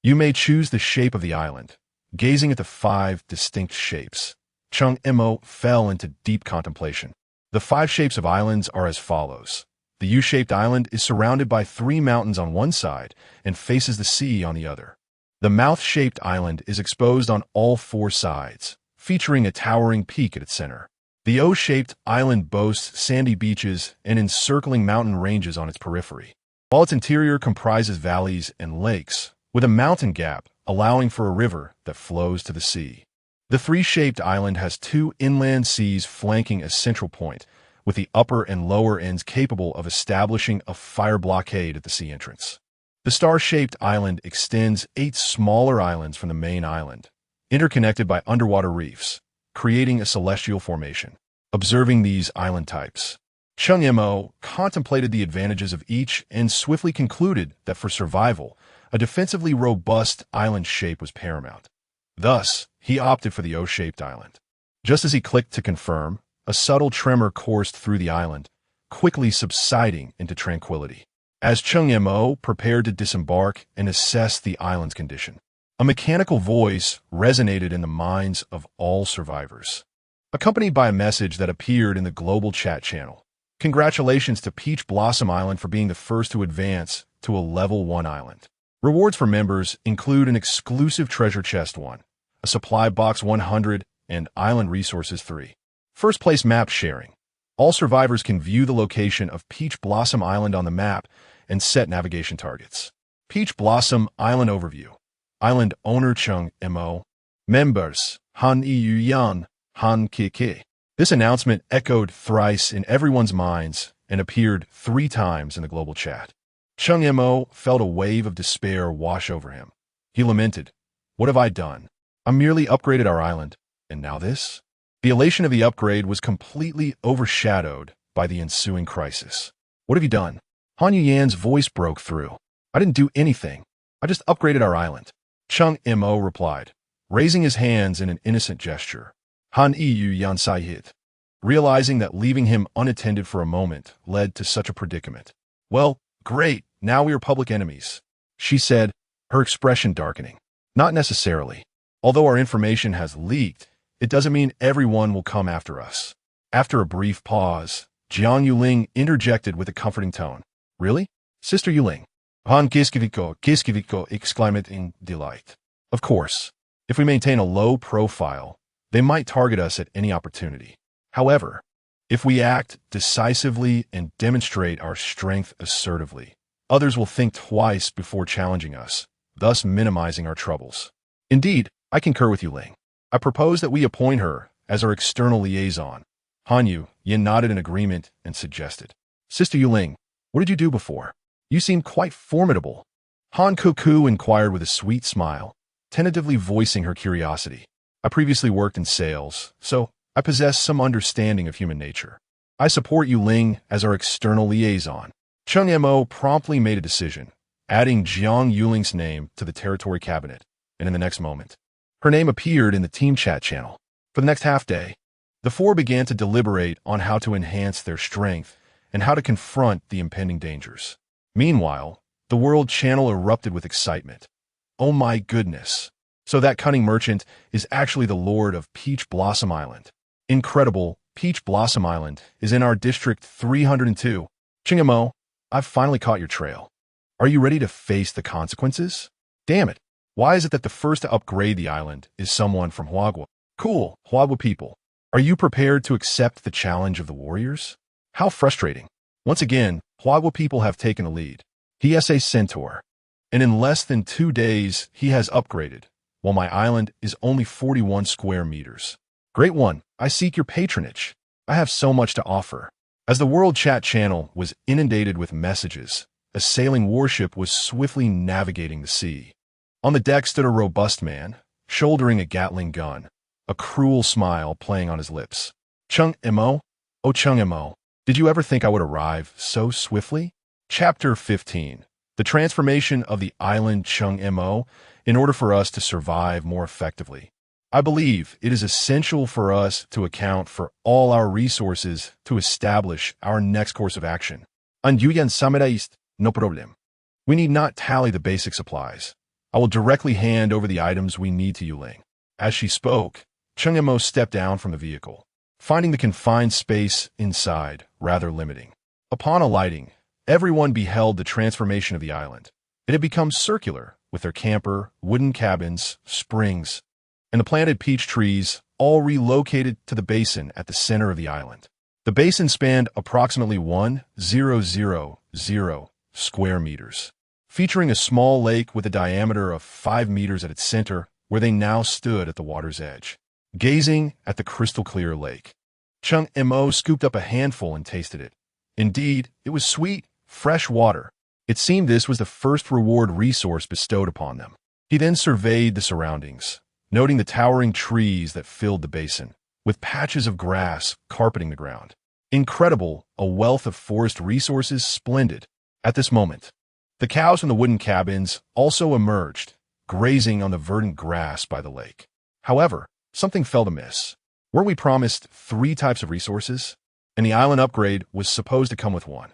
You may choose the shape of the island. Gazing at the 5 distinct shapes, Cheng Mo fell into deep contemplation. The 5 shapes of islands are as follows. The U-shaped island is surrounded by 3 mountains on one side and faces the sea on the other. The mouth-shaped island is exposed on all 4 sides, featuring a towering peak at its center. The O-shaped island boasts sandy beaches and encircling mountain ranges on its periphery, while its interior comprises valleys and lakes, with a mountain gap allowing for a river that flows to the sea. The 3-shaped island has 2 inland seas flanking a central point, with the upper and lower ends capable of establishing a fire blockade at the sea entrance. The star-shaped island extends 8 smaller islands from the main island, interconnected by underwater reefs, creating a celestial formation. Observing these island types, Cheng Mo contemplated the advantages of each and swiftly concluded that for survival, a defensively robust island shape was paramount. Thus, he opted for the O-shaped island. Just as he clicked to confirm, a subtle tremor coursed through the island, quickly subsiding into tranquility. As Cheng Mo prepared to disembark and assess the island's condition, a mechanical voice resonated in the minds of all survivors, accompanied by a message that appeared in the global chat channel. "Congratulations to Peach Blossom Island for being the first to advance to a Level 1 island. Rewards for members include an exclusive treasure chest 1, a supply box 100, and island resources 3. First place map sharing. All survivors can view the location of Peach Blossom Island on the map and set navigation targets. Peach Blossom Island Overview. Island owner Cheng Mo. Members Han Yuyan, Han Kiki." This announcement echoed thrice in everyone's minds and appeared 3 times in the global chat. Cheng Mo felt a wave of despair wash over him. He lamented, "What have I done? I merely upgraded our island, and now this?" The elation of the upgrade was completely overshadowed by the ensuing crisis. "What have you done?" Han Yuyan's voice broke through. "I didn't do anything. I just upgraded our island." Cheng Mo replied, raising his hands in an innocent gesture. Han Yu Yan Sai hit, realizing that leaving him unattended for a moment led to such a predicament. "Well, great, now we are public enemies," she said, her expression darkening. "Not necessarily. Although our information has leaked, it doesn't mean everyone will come after us." After a brief pause, Jiang Yuling interjected with a comforting tone. "Really? Sister Yuling?" Han Kiskiviko exclaimed in delight. "Of course. If we maintain a low profile, they might target us at any opportunity. However, if we act decisively and demonstrate our strength assertively, others will think twice before challenging us, thus minimizing our troubles." "Indeed, I concur with you, Ling. I propose that we appoint her as our external liaison." Han Yin nodded in agreement and suggested, "Sister Yuling, what did you do before? You seem quite formidable." Han Kuku inquired with a sweet smile, tentatively voicing her curiosity. "I previously worked in sales, so I possess some understanding of human nature. I support you, Ling, as our external liaison." Cheng Mo promptly made a decision, adding Jiang Yuling's name to the territory cabinet, and in the next moment, her name appeared in the team chat channel. For the next half-day, the four began to deliberate on how to enhance their strength and how to confront the impending dangers. Meanwhile, the world channel erupted with excitement. "Oh my goodness! So that cunning merchant is actually the lord of Peach Blossom Island. Incredible, Peach Blossom Island is in our District 302. Cheng Mo, I've finally caught your trail. Are you ready to face the consequences? Damn it, why is it that the first to upgrade the island is someone from Huagua? Cool, Huagua people. Are you prepared to accept the challenge of the warriors? How frustrating. Once again, Huagua people have taken the lead. He is a centaur, and in less than 2 days he has upgraded, while my island is only 41 square meters. Great one, I seek your patronage. I have so much to offer." As the world chat channel was inundated with messages, a sailing warship was swiftly navigating the sea. On the deck stood a robust man, shouldering a Gatling gun, a cruel smile playing on his lips. "Cheng Mo? Oh, Cheng Mo, did you ever think I would arrive so swiftly?" Chapter 15. The transformation of the island Cheng Mo in order for us to survive more effectively. I believe it is essential for us to account for all our resources to establish our next course of action. And Yuyan Sameda ist no problem. We need not tally the basic supplies. I will directly hand over the items we need to Yuling. As she spoke, Cheng Mo stepped down from the vehicle, finding the confined space inside rather limiting. Upon alighting, everyone beheld the transformation of the island. It had become circular, with their camper, wooden cabins, springs, and the planted peach trees all relocated to the basin at the center of the island. The basin spanned approximately 1,000 square meters, featuring a small lake with a diameter of 5 meters at its center, where they now stood at the water's edge, gazing at the crystal-clear lake. Cheng Mo scooped up a handful and tasted it. Indeed, it was sweet, fresh water. It seemed this was the first reward resource bestowed upon them. He then surveyed the surroundings, noting the towering trees that filled the basin, with patches of grass carpeting the ground. Incredible, a wealth of forest resources splendid. At this moment, the cows from the wooden cabins also emerged, grazing on the verdant grass by the lake. However, something felt amiss. Weren't we promised 3 types of resources? And the island upgrade was supposed to come with 1.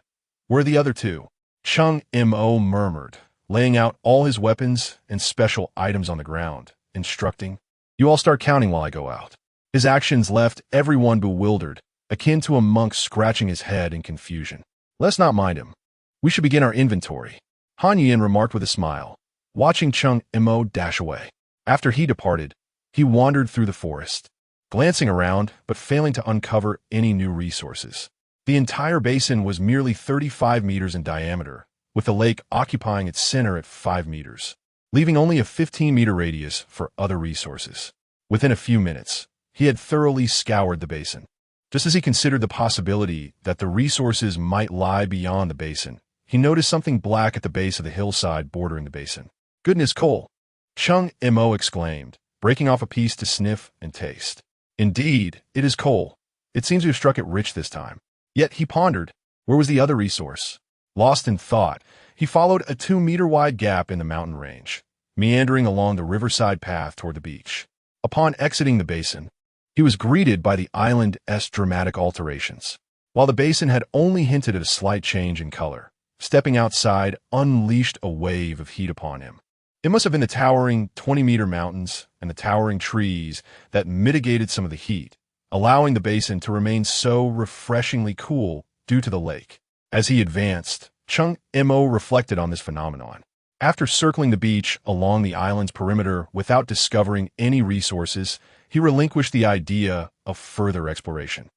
Where are the other 2? Cheng Mo murmured, laying out all his weapons and special items on the ground, instructing, "You all start counting while I go out." His actions left everyone bewildered, akin to a monk scratching his head in confusion. "Let's not mind him. We should begin our inventory," Han Yin remarked with a smile, watching Cheng Mo dash away. After he departed, he wandered through the forest, glancing around but failing to uncover any new resources. The entire basin was merely 35 meters in diameter, with the lake occupying its center at 5 meters, leaving only a 15-meter radius for other resources. Within a few minutes, he had thoroughly scoured the basin. Just as he considered the possibility that the resources might lie beyond the basin, he noticed something black at the base of the hillside bordering the basin. "Goodness, coal!" Cheng Mo exclaimed, breaking off a piece to sniff and taste. "Indeed, it is coal. It seems to have struck it rich this time." Yet he pondered, where was the other resource? Lost in thought, he followed a 2-meter-wide gap in the mountain range, meandering along the riverside path toward the beach. Upon exiting the basin, he was greeted by the island's dramatic alterations. While the basin had only hinted at a slight change in color, stepping outside unleashed a wave of heat upon him. It must have been the towering 20-meter mountains and the towering trees that mitigated some of the heat, allowing the basin to remain so refreshingly cool due to the lake. As he advanced, Cheng Mo reflected on this phenomenon. After circling the beach along the island's perimeter without discovering any resources, he relinquished the idea of further exploration.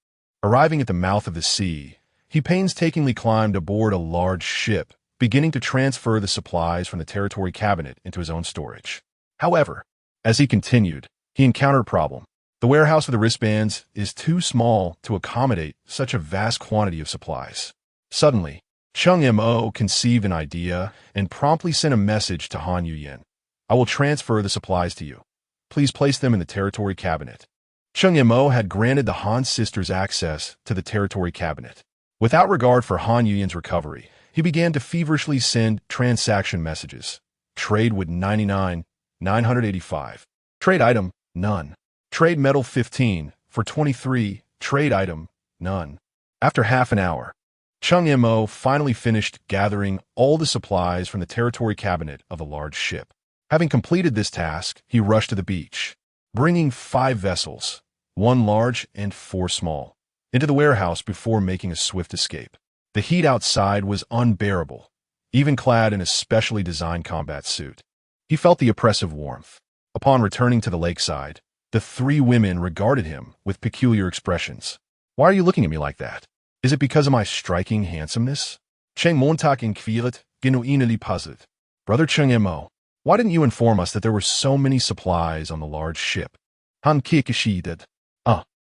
Arriving at the mouth of the sea, he painstakingly climbed aboard a large ship, beginning to transfer the supplies from the territory cabinet into his own storage. However, as he continued, he encountered a problem. The warehouse for the wristbands is too small to accommodate such a vast quantity of supplies. Suddenly, Cheng Mo conceived an idea and promptly sent a message to Han Yuyan. "I will transfer the supplies to you. Please place them in the territory cabinet." Cheng Mo had granted the Han sisters access to the territory cabinet. Without regard for Han Yuyan's recovery, he began to feverishly send transaction messages. Trade with 99, 985. Trade item, none. Trade metal 15 for 23. Trade item, none. After half an hour, Cheng Mo finally finished gathering all the supplies from the territory cabinet of the large ship. Having completed this task, he rushed to the beach, bringing 5 vessels, 1 large and 4 small, into the warehouse before making a swift escape. The heat outside was unbearable, even clad in a specially designed combat suit. He felt the oppressive warmth. Upon returning to the lakeside, the 3 women regarded him with peculiar expressions. "Why are you looking at me like that? Is it because of my striking handsomeness?" Cheng Montag inquirit, genuinely puzzled. "Brother Cheng Mo, why didn't you inform us that there were so many supplies on the large ship?" Han Kikishi did.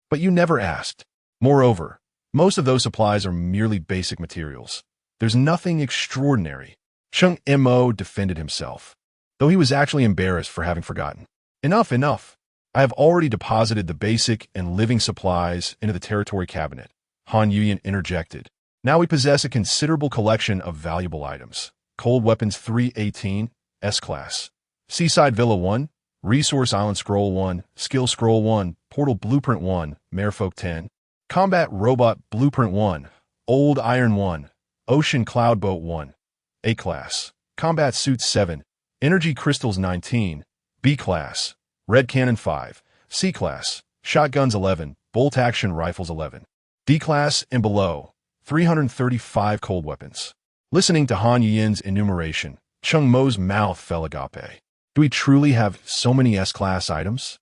But you never asked. Moreover, most of those supplies are merely basic materials. There's nothing extraordinary. Cheng Mo defended himself, though he was actually embarrassed for having forgotten. Enough, enough. I have already deposited the basic and living supplies into the territory cabinet," Han Yuyan interjected. "Now we possess a considerable collection of valuable items. Cold Weapons 318, S-Class. Seaside Villa 1, Resource Island Scroll 1, Skill Scroll 1, Portal Blueprint 1, Merfolk 10, Combat Robot Blueprint 1, Old Iron 1, Ocean Cloud Boat 1, A-Class, Combat Suit 7, Energy Crystals 19, B-Class, Red Cannon 5, C-Class, Shotguns 11, Bolt Action Rifles 11, D-Class and below, 335 cold weapons." Listening to Han Yuyan's enumeration, Cheng Mo's mouth fell agape. Do we truly have so many S-Class items?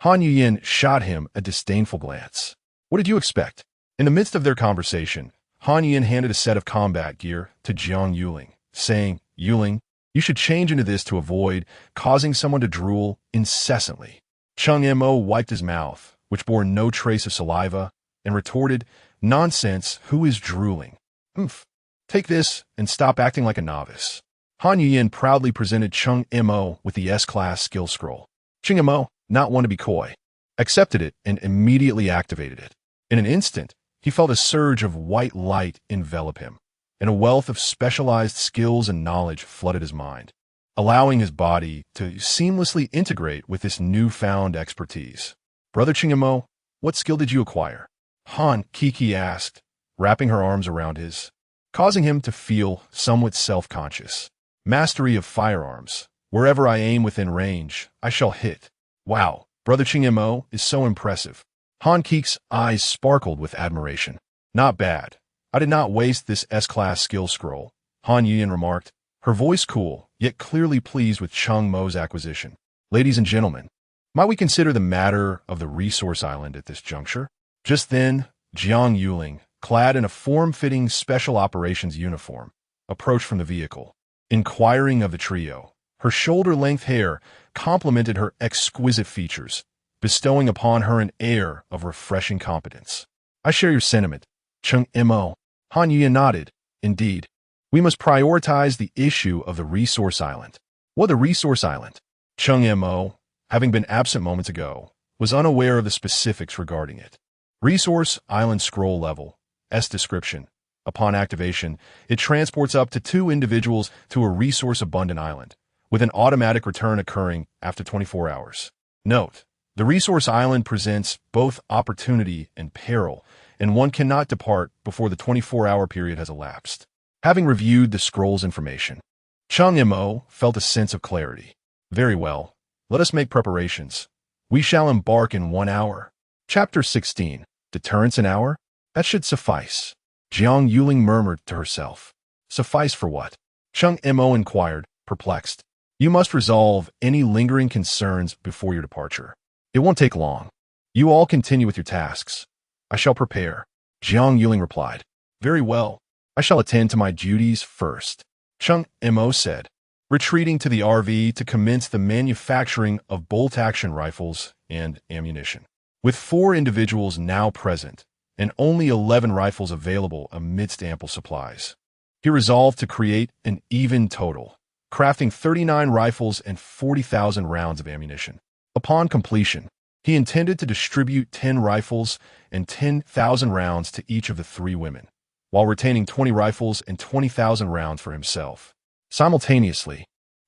Han Yuyan shot him a disdainful glance. What did you expect? In the midst of their conversation, Han Yuyan handed a set of combat gear to Jiang Yuling, saying, "Yuling, you should change into this to avoid causing someone to drool incessantly." Cheng Mo wiped his mouth, which bore no trace of saliva, and retorted, "Nonsense, who is drooling? Oomph. Take this and stop acting like a novice." Han Yuyan proudly presented Cheng Mo with the S-Class skill scroll. Cheng Mo, not one to be coy, accepted it and immediately activated it. In an instant, he felt a surge of white light envelop him, and a wealth of specialized skills and knowledge flooded his mind, allowing his body to seamlessly integrate with this newfound expertise. "Brother Cheng Mo, what skill did you acquire?" Han Kiki asked, wrapping her arms around his, causing him to feel somewhat self-conscious. "Mastery of firearms. Wherever I aim within range, I shall hit." "Wow, Brother Cheng Mo is so impressive." Han Kiki's eyes sparkled with admiration. "Not bad. I did not waste this S-Class skill scroll," Han Yuyan remarked, her voice cool, yet clearly pleased with Cheng Mo's acquisition. "Ladies and gentlemen, might we consider the matter of the resource island at this juncture?" Just then, Jiang Yuling, clad in a form-fitting special operations uniform, approached from the vehicle. Inquiring of the trio, her shoulder-length hair complemented her exquisite features, bestowing upon her an air of refreshing competence. "I share your sentiment, Cheng Mo." Han Yuyan nodded. "Indeed, We must prioritize the issue of the resource island. What the resource island? Cheng Mo, having been absent moments ago, was unaware of the specifics regarding it. Resource Island Scroll Level, S description. Upon activation, it transports up to 2 individuals to a resource-abundant island, with an automatic return occurring after 24 hours. Note: the resource island presents both opportunity and peril, and one cannot depart before the 24-hour period has elapsed. Having reviewed the scroll's information, Cheng Mo felt a sense of clarity. Very well, let us make preparations. We shall embark in 1 hour. Chapter 16. Deterrence an hour? That should suffice. Jiang Yuling murmured to herself. Suffice for what? Cheng Mo inquired, perplexed. You must resolve any lingering concerns before your departure. It won't take long. You all continue with your tasks. I shall prepare. Jiang Yuling replied. Very well. I shall attend to my duties first. Cheng Mo said, retreating to the RV to commence the manufacturing of bolt-action rifles and ammunition. With 4 individuals now present, and only 11 rifles available amidst ample supplies, he resolved to create an even total, crafting 39 rifles and 40,000 rounds of ammunition. Upon completion, he intended to distribute 10 rifles and 10,000 rounds to each of the 3 women, while retaining 20 rifles and 20,000 rounds for himself. Simultaneously,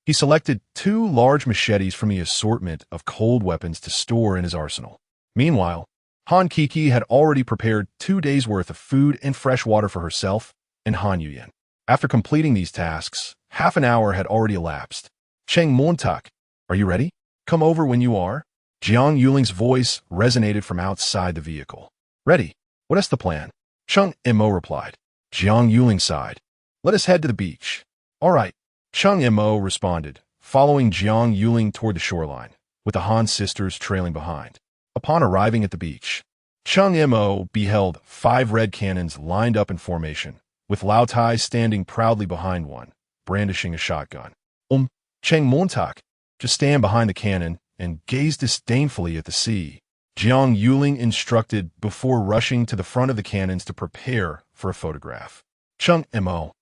he selected 2 large machetes from the assortment of cold weapons to store in his arsenal. Meanwhile, Han Kiki had already prepared 2 days' worth of food and fresh water for herself and Han Yuyan. After completing these tasks, half an hour had already elapsed. Cheng Mo, are you ready? Come over when you are. Jiang Yuling's voice resonated from outside the vehicle. Ready. What is the plan? Cheng Mo replied. Jiang Yuling sighed. Let us head to the beach. All right. Cheng Mo responded, following Jiang Yuling toward the shoreline, with the Han sisters trailing behind. Upon arriving at the beach, Cheng Mo beheld 5 red cannons lined up in formation, with Lao Tai standing proudly behind one, brandishing a shotgun. Cheng Mo, just stand behind the cannon and gaze disdainfully at the sea. Jiang Yuling instructed before rushing to the front of the cannons to prepare for a photograph. Cheng Mo,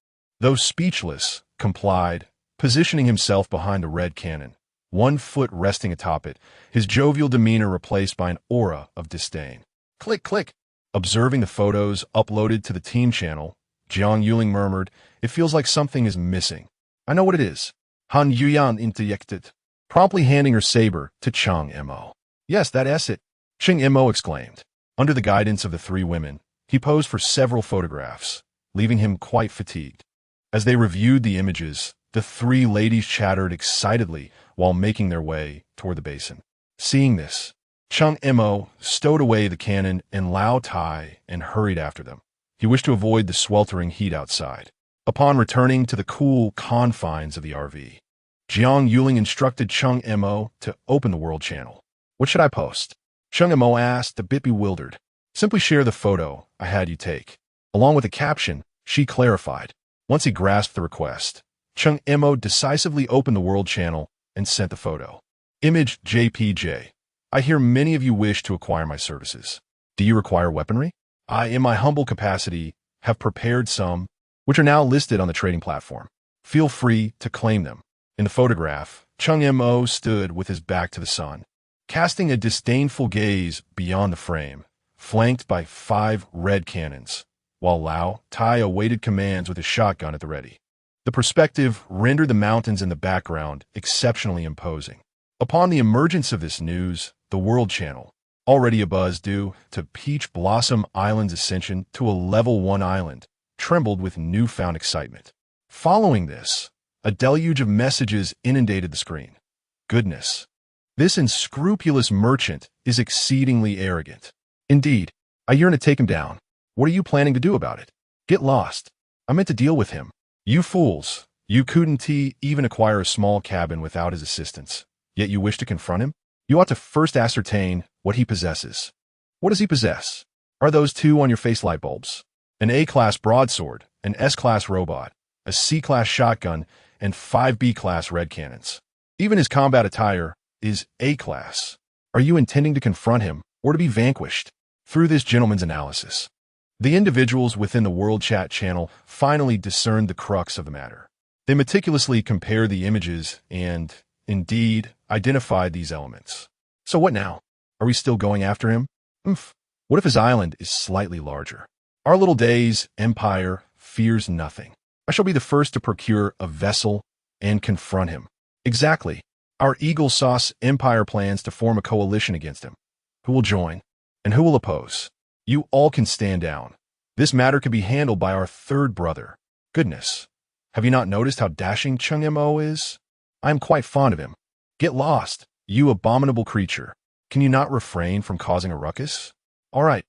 though speechless, complied, positioning himself behind the red cannon, 1 foot resting atop it, his jovial demeanor replaced by an aura of disdain. Click, click. Observing the photos uploaded to the team channel, Jiang Yuling murmured, it feels like something is missing. I know what it is. Han Yuyan interjected, promptly handing her saber to Cheng Mo. Yes, that's it. Cheng Mo exclaimed. Under the guidance of the 3 women, he posed for several photographs, leaving him quite fatigued. As they reviewed the images, the 3 ladies chattered excitedly while making their way toward the basin. Seeing this, Cheng Mo stowed away the cannon and Lao Tai and hurried after them. He wished to avoid the sweltering heat outside. Upon returning to the cool confines of the RV, Jiang Yuling instructed Cheng Mo to open the World Channel. What should I post? Cheng Mo asked, a bit bewildered. Simply share the photo I had you take. Along with a caption, she clarified. Once he grasped the request, Cheng Mo decisively opened the World Channel and sent the photo. Image JPJ. I hear many of you wish to acquire my services. Do you require weaponry? I, in my humble capacity, have prepared some, which are now listed on the trading platform. Feel free to claim them. In the photograph, Cheng Mo stood with his back to the sun, casting a disdainful gaze beyond the frame, flanked by 5 red cannons, while Lao Tai awaited commands with his shotgun at the ready. The perspective rendered the mountains in the background exceptionally imposing. Upon the emergence of this news, the World Channel, already abuzz due to Peach Blossom Island's ascension to a level 1 island, trembled with newfound excitement. Following this, a deluge of messages inundated the screen. Goodness, this unscrupulous merchant is exceedingly arrogant. Indeed, I yearn to take him down. What are you planning to do about it? Get lost. I meant to deal with him. You fools, you couldn't even acquire a small cabin without his assistance, yet you wish to confront him? You ought to first ascertain what he possesses. What does he possess? Are those 2 on your face light bulbs? An A-class broadsword, an S-class robot, a C-class shotgun, and 5 B-class red cannons. Even his combat attire is A-class. Are you intending to confront him or to be vanquished? Through this gentleman's analysis, The individuals within the World Chat channel finally discerned the crux of the matter. They meticulously compared the images and, indeed, identified these elements. So what now? Are we still going after him? What if his island is slightly larger? Our little day's empire fears nothing. I shall be the first to procure a vessel and confront him. Exactly. Our Eagle Sauce empire plans to form a coalition against him. Who will join? And who will oppose? You all can stand down. This matter can be handled by our third brother. Goodness. Have you not noticed how dashing Cheng Mo is? I am quite fond of him. Get lost, you abominable creature. Can you not refrain from causing a ruckus? All right,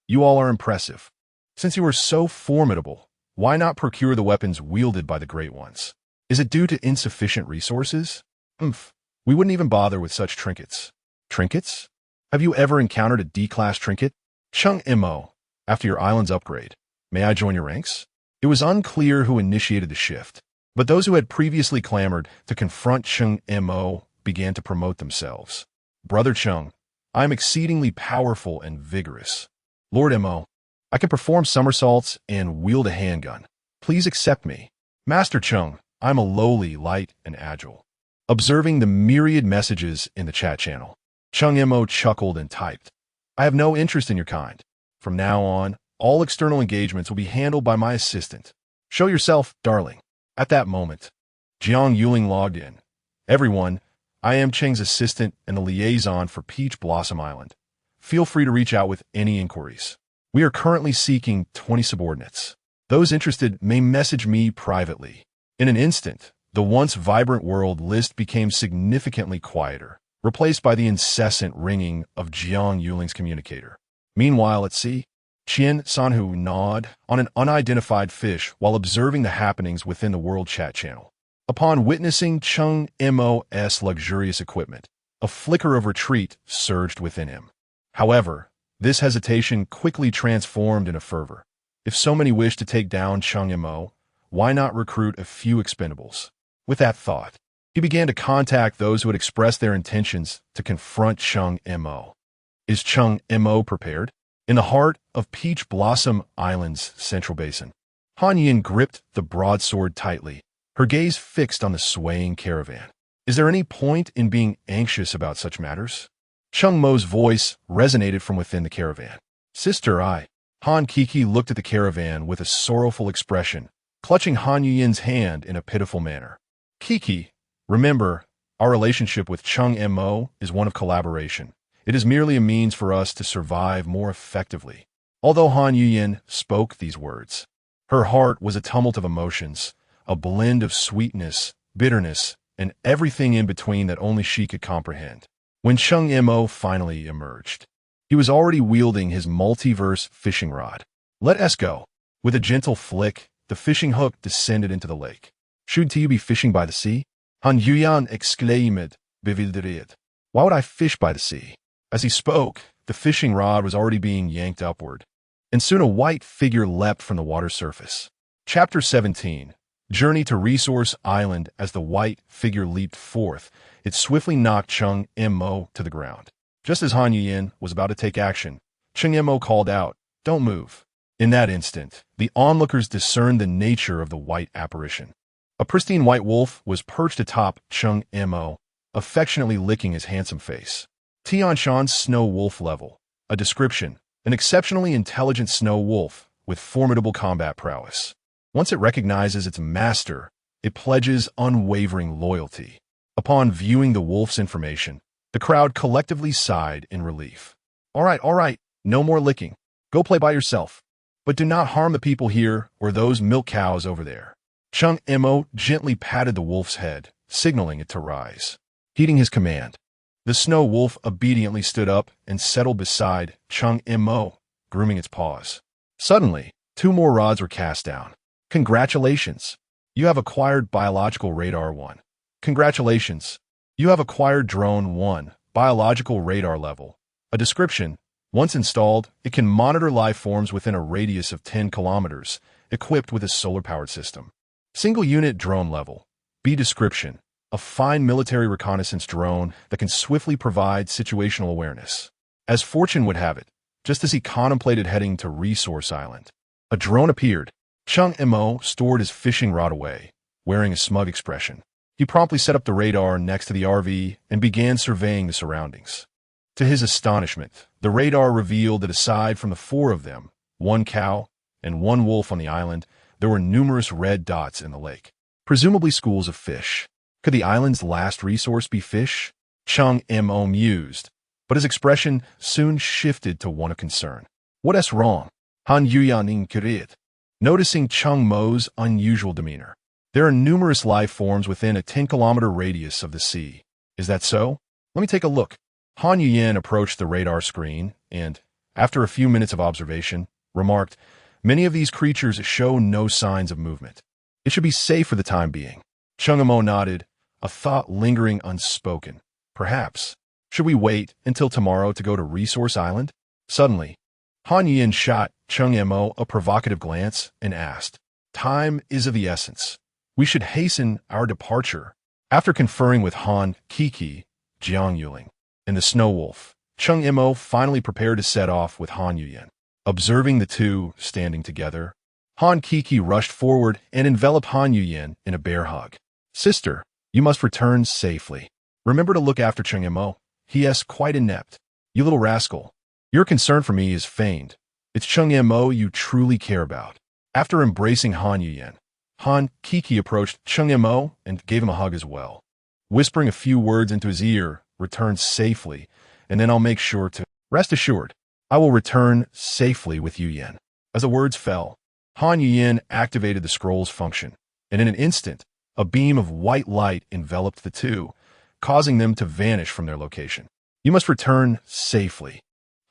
you all are impressive. Since you are so formidable, why not procure the weapons wielded by the Great Ones? Is it due to insufficient resources? We wouldn't even bother with such trinkets. Trinkets? Have you ever encountered a D-class trinket? Cheng Mo, after your island's upgrade, may I join your ranks? It was unclear who initiated the shift, but those who had previously clamored to confront Cheng Mo began to promote themselves. Brother Cheng, I am exceedingly powerful and vigorous. Lord Mo, I can perform somersaults and wield a handgun. Please accept me. Master Cheng, I am a lowly, light, and agile. Observing the myriad messages in the chat channel, Cheng Mo chuckled and typed, I have no interest in your kind. From now on, all external engagements will be handled by my assistant. Show yourself, darling. At that moment, Jiang Yuling logged in. Everyone, I am Cheng's assistant and the liaison for Peach Blossom Island. Feel free to reach out with any inquiries. We are currently seeking 20 subordinates. Those interested may message me privately. In an instant, the once vibrant world list became significantly quieter, replaced by the incessant ringing of Jiang Yuling's communicator. Meanwhile at sea, Qian Sanhu gnawed on an unidentified fish while observing the happenings within the World Chat channel. Upon witnessing Cheng Mo's luxurious equipment, a flicker of retreat surged within him. However, this hesitation quickly transformed into fervor. If so many wish to take down Cheng Mo, why not recruit a few expendables? With that thought, he began to contact those who had expressed their intentions to confront Cheng Mo. Is Cheng Mo prepared? In the heart of Peach Blossom Island's central basin, Han Yin gripped the broadsword tightly, her gaze fixed on the swaying caravan. Is there any point in being anxious about such matters? Cheng Mo's voice resonated from within the caravan. Sister, Han Kiki looked at the caravan with a sorrowful expression, clutching Han Yin's hand in a pitiful manner. Kiki, remember, our relationship with Cheng Mo is one of collaboration. It is merely a means for us to survive more effectively. Although Han Yin spoke these words, her heart was a tumult of emotions, a blend of sweetness, bitterness, and everything in between that only she could comprehend. When Cheng Mo finally emerged, he was already wielding his multiverse fishing rod. Let us go. With a gentle flick, the fishing hook descended into the lake. Should you be fishing by the sea? Han Yuyan exclaimed, bewildered. Why would I fish by the sea? As he spoke, the fishing rod was already being yanked upward, and soon a white figure leapt from the water surface. Chapter 17. Journey to Resource Island. As the white figure leaped forth, it swiftly knocked Cheng Mo to the ground. Just as Han Yin was about to take action, Cheng Mo called out, Don't move. In that instant, the onlookers discerned the nature of the white apparition. A pristine white wolf was perched atop Cheng Mo, affectionately licking his handsome face. Tianshan's snow wolf level. A description: an exceptionally intelligent snow wolf with formidable combat prowess. Once it recognizes its master, it pledges unwavering loyalty. Upon viewing the wolf's information, the crowd collectively sighed in relief. All right, no more licking. Go play by yourself. But do not harm the people here or those milk cows over there. Cheng Mo gently patted the wolf's head, signaling it to rise. Heeding his command, the snow wolf obediently stood up and settled beside Cheng Mo, grooming its paws. Suddenly, 2 more rods were cast down. Congratulations! You have acquired Biological Radar 1. Congratulations! You have acquired Drone 1, Biological Radar Level. A description: once installed, it can monitor life forms within a radius of 10 kilometers, equipped with a solar-powered system. Single Unit Drone Level. B description: a fine military reconnaissance drone that can swiftly provide situational awareness. As fortune would have it, just as he contemplated heading to Resource Island. A drone appeared. Cheng Mo stored his fishing rod away, wearing a smug expression. He promptly set up the radar next to the RV and began surveying the surroundings. To his astonishment, the radar revealed that aside from the four of them, one cow and one wolf on the island, there were numerous red dots in the lake, presumably schools of fish. Could the island's last resource be fish? Cheng Mo mused, but his expression soon shifted to one of concern. What's wrong? Han Yuyan inquired, noticing Cheng Mo's unusual demeanor. There are numerous life forms within a 10-kilometer radius of the sea. Is that so? Let me take a look. Han Yuyan approached the radar screen and, after a few minutes of observation, remarked, "Many of these creatures show no signs of movement. It should be safe for the time being." Cheng Mo nodded, a thought lingering unspoken. Perhaps. Should we wait until tomorrow to go to Resource Island? Suddenly, Han Yuyan shot Cheng Mo a provocative glance and asked, "Time is of the essence. We should hasten our departure." After conferring with Han Kiki, Jiang Yuling, and the Snow Wolf, Cheng Mo finally prepared to set off with Han Yuyan. Observing the two standing together, Han Kiki rushed forward and enveloped Han Yuyan in a bear hug. "Sister, you must return safely. Remember to look after Cheng Mo. He is quite inept. You little rascal. Your concern for me is feigned. It's Cheng Mo you truly care about." After embracing Han Yuyan, Han Kiki approached Cheng Mo and gave him a hug as well. Whispering a few words into his ear, "Return safely, and then I'll make sure to rest assured. I will return safely with Yuyan." As the words fell, Han Yuyan activated the scroll's function, and in an instant, a beam of white light enveloped the two, causing them to vanish from their location. "You must return safely,"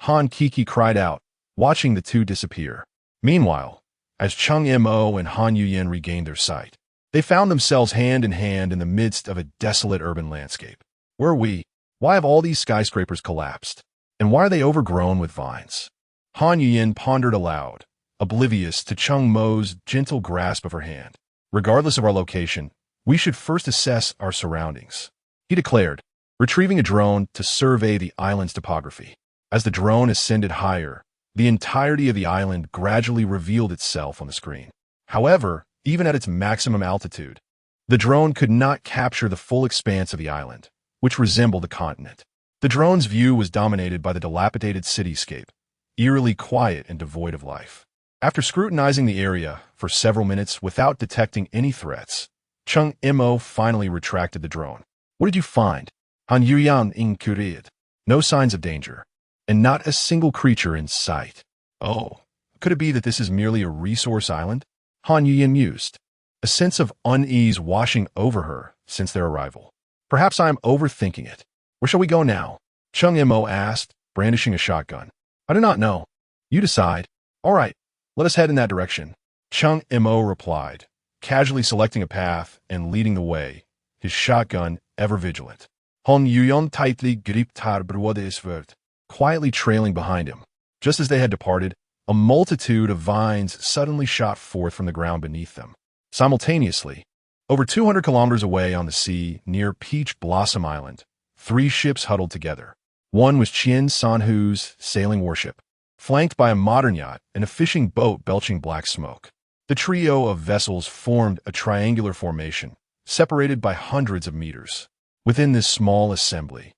Han Kiki cried out, watching the two disappear. Meanwhile, as Cheng Mo and Han Yuyan regained their sight, they found themselves hand in hand in the midst of a desolate urban landscape. Where are we? Why have all these skyscrapers collapsed? And why are they overgrown with vines? Han Yuyan pondered aloud, oblivious to Cheng Mo's gentle grasp of her hand. "Regardless of our location, we should first assess our surroundings," he declared, retrieving a drone to survey the island's topography. As the drone ascended higher, the entirety of the island gradually revealed itself on the screen. However, even at its maximum altitude, the drone could not capture the full expanse of the island, which resembled a continent. The drone's view was dominated by the dilapidated cityscape, eerily quiet and devoid of life. After scrutinizing the area for several minutes without detecting any threats, Cheng Mo finally retracted the drone. "What did you find?" Han Yuyan inquired. "No signs of danger, and not a single creature in sight." "Oh, could it be that this is merely a resource island?" Han Yuyan mused, a sense of unease washing over her since their arrival. "Perhaps I am overthinking it. Where shall we go now?" Cheng Mo asked, brandishing a shotgun. "I do not know. You decide." "All right, let us head in that direction," Cheng Mo replied, casually selecting a path and leading the way, his shotgun ever vigilant. Han Yuyan tightly gripped her brödsvärd, quietly trailing behind him. Just as they had departed, a multitude of vines suddenly shot forth from the ground beneath them. Simultaneously, over 200 kilometers away on the sea near Peach Blossom Island, 3 ships huddled together. One was Chien San-Hu's sailing warship, flanked by a modern yacht and a fishing boat belching black smoke. The trio of vessels formed a triangular formation, separated by hundreds of meters. Within this small assembly,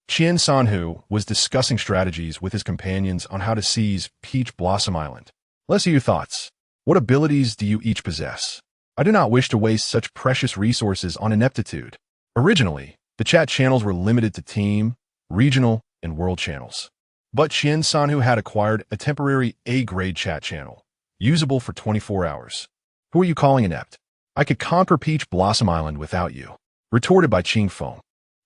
Chien San-Hu was discussing strategies with his companions on how to seize Peach Blossom Island. "Let's hear your thoughts. What abilities do you each possess? I do not wish to waste such precious resources on ineptitude." Originally, the chat channels were limited to team, regional, and world channels. But Chien San-Hu had acquired a temporary A-grade chat channel, usable for 24 hours. "Who are you calling inept? I could conquer Peach Blossom Island without you," retorted by Ching Feng.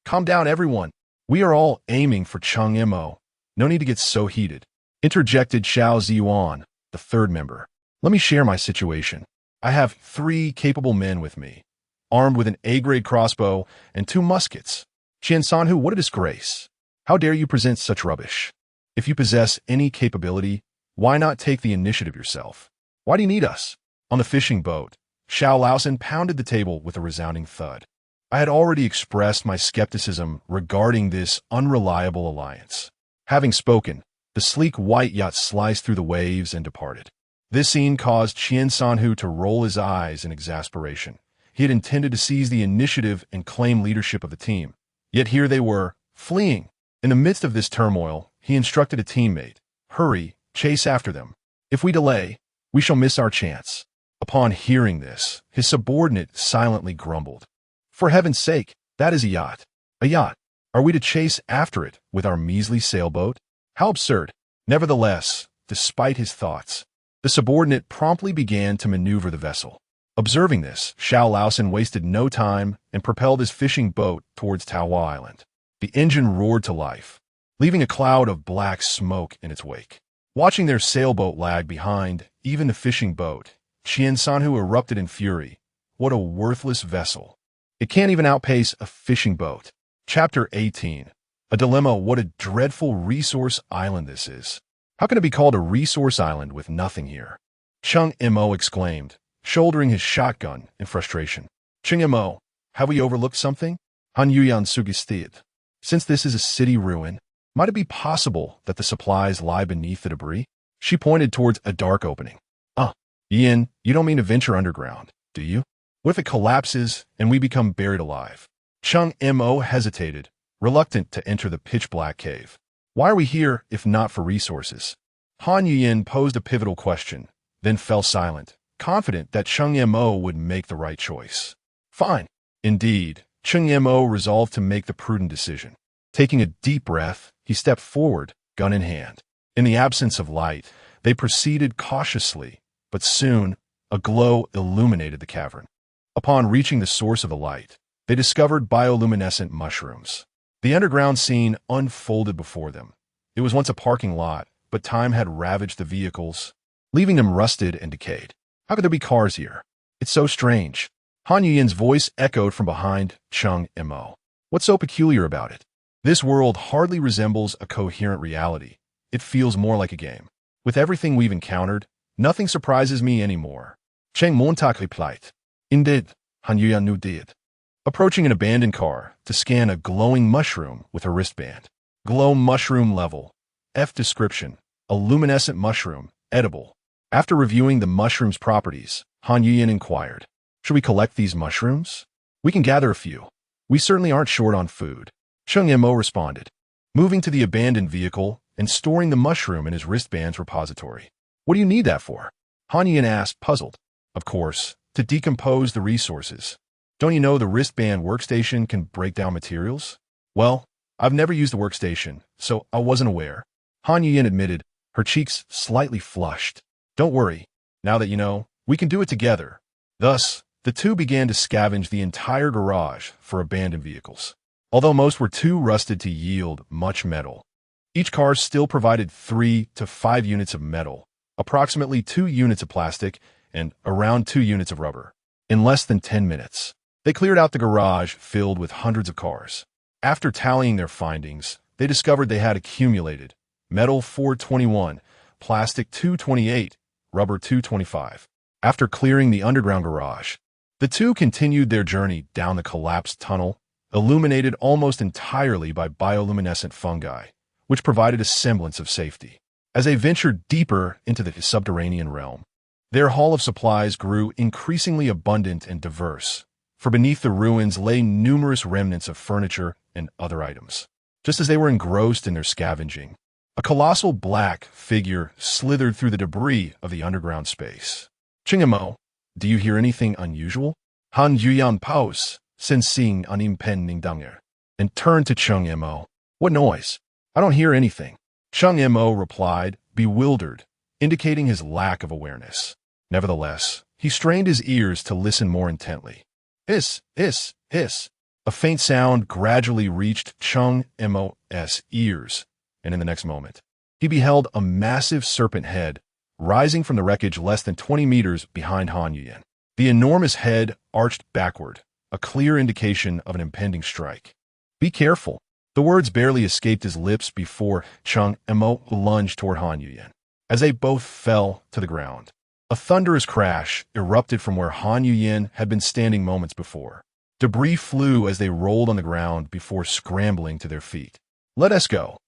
"Calm down, everyone. We are all aiming for Cheng Mo. No need to get so heated," interjected Xiao Ziyuan, the third member. "Let me share my situation. I have 3 capable men with me, armed with an A-grade crossbow and 2 muskets. Chien San-Hu, what a disgrace. How dare you present such rubbish? If you possess any capability, why not take the initiative yourself? Why do you need us?" On the fishing boat, Xiao Laosan pounded the table with a resounding thud. I had already expressed my skepticism regarding this unreliable alliance. Having spoken, The sleek white yacht sliced through the waves and departed. This scene caused Qian Sanhu to roll his eyes in exasperation. He had intended to seize the initiative and claim leadership of the team. Yet here they were, fleeing. In the midst of this turmoil, he instructed a teammate, "Hurry, chase after them. If we delay, we shall miss our chance." Upon hearing this, his subordinate silently grumbled. "For heaven's sake, that is a yacht. A yacht. Are we to chase after it with our measly sailboat? How absurd." Nevertheless, despite his thoughts, the subordinate promptly began to maneuver the vessel. Observing this, Xiao Laosan wasted no time and propelled his fishing boat towards Taohua Island. The engine roared to life, leaving a cloud of black smoke in its wake. Watching their sailboat lag behind, even the fishing boat, Qian Sanhu erupted in fury. What a worthless vessel. It can't even outpace a fishing boat. Chapter 18. A dilemma. What a dreadful resource island this is. How can it be called a resource island with nothing here? Cheng Mo exclaimed, shouldering his shotgun in frustration. Cheng Mo, have we overlooked something? Han Yuyan suggested. Since this is a city ruin, might it be possible that the supplies lie beneath the debris? She pointed towards a dark opening. Yin, you don't mean to venture underground, do you? What if it collapses and we become buried alive? Cheng Mo hesitated, reluctant to enter the pitch-black cave. Why are we here if not for resources? Han Yuyan posed a pivotal question, then fell silent, confident that Cheng Mo would make the right choice. Fine. Indeed, Cheng Mo resolved to make the prudent decision. Taking a deep breath, he stepped forward, gun in hand. In the absence of light, they proceeded cautiously, but soon a glow illuminated the cavern. Upon reaching the source of the light, they discovered bioluminescent mushrooms. The underground scene unfolded before them. It was once a parking lot, but time had ravaged the vehicles, leaving them rusted and decayed. How could there be cars here? It's so strange. Han Yuyan's voice echoed from behind Cheng Mo. What's so peculiar about it? This world hardly resembles a coherent reality. It feels more like a game. With everything we've encountered, nothing surprises me anymore. Cheng Mo replied. Indeed, Han Yuyan did. Approaching an abandoned car to scan a glowing mushroom with her wristband. Glow mushroom level. F description. A luminescent mushroom, edible. After reviewing the mushroom's properties, Han Yuyan inquired, should we collect these mushrooms? We can gather a few. We certainly aren't short on food. Cheng Mo responded, moving to the abandoned vehicle and storing the mushroom in his wristband's repository. What do you need that for? Han Yuyan asked, puzzled. Of course, to decompose the resources. Don't you know the wristband workstation can break down materials? Well, I've never used the workstation, so I wasn't aware. Han Yuyan admitted, her cheeks slightly flushed. Don't worry. Now that you know, we can do it together. Thus, the two began to scavenge the entire garage for abandoned vehicles. Although most were too rusted to yield much metal, each car still provided 3 to 5 units of metal, approximately 2 units of plastic, and around 2 units of rubber. In less than 10 minutes, they cleared out the garage filled with hundreds of cars. After tallying their findings, they discovered they had accumulated metal 421, plastic 228, rubber 225. After clearing the underground garage, the two continued their journey down the collapsed tunnel, illuminated almost entirely by bioluminescent fungi, which provided a semblance of safety. As they ventured deeper into the subterranean realm, their haul of supplies grew increasingly abundant and diverse, for beneath the ruins lay numerous remnants of furniture and other items. Just as they were engrossed in their scavenging, a colossal black figure slithered through the debris of the underground space. Cheng Mo, do you hear anything unusual? Han Yuyan paused, sensing an impending danger, and turned to Cheng Mo. What noise? I don't hear anything. Cheng Mo replied, bewildered, indicating his lack of awareness. Nevertheless, he strained his ears to listen more intently. Hiss, hiss, hiss. A faint sound gradually reached Cheng Mo's ears, and in the next moment, he beheld a massive serpent head rising from the wreckage less than 20 meters behind Han Yuyan. The enormous head arched backward, a clear indication of an impending strike. Be careful. The words barely escaped his lips before Cheng Mo lunged toward Han Yuyan. As they both fell to the ground, a thunderous crash erupted from where Han Yuyan had been standing moments before. Debris flew as they rolled on the ground before scrambling to their feet. Let us go.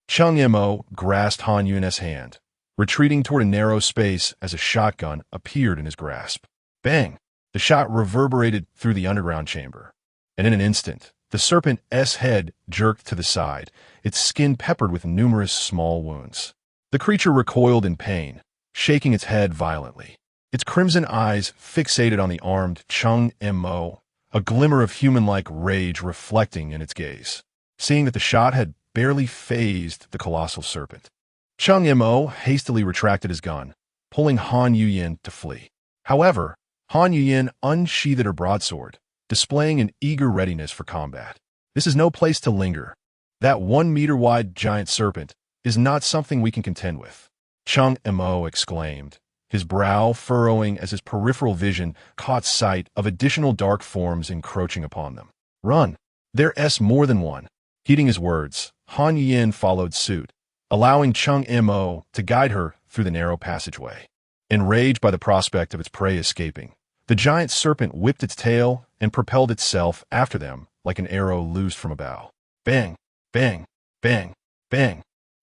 Cheng Mo grasped Han Yun's hand, retreating toward a narrow space as a shotgun appeared in his grasp. Bang! The shot reverberated through the underground chamber, and in an instant, the serpent's head jerked to the side, its skin peppered with numerous small wounds. The creature recoiled in pain, shaking its head violently. Its crimson eyes fixated on the armed Cheng Mo, a glimmer of human-like rage reflecting in its gaze. Seeing that the shot had barely phased the colossal serpent, Cheng Mo hastily retracted his gun, pulling Han Yuyin to flee. However, Han Yuyin unsheathed her broadsword, displaying an eager readiness for combat. This is no place to linger. That 1-meter-wide giant serpent is not something we can contend with, Cheng Mo exclaimed, his brow furrowing as his peripheral vision caught sight of additional dark forms encroaching upon them. Run! There's more than one. Heeding his words, Han Yuyin followed suit, allowing Cheng Mo to guide her through the narrow passageway. Enraged by the prospect of its prey escaping, the giant serpent whipped its tail and propelled itself after them like an arrow loosed from a bow. Bang! Bang! Bang! Bang!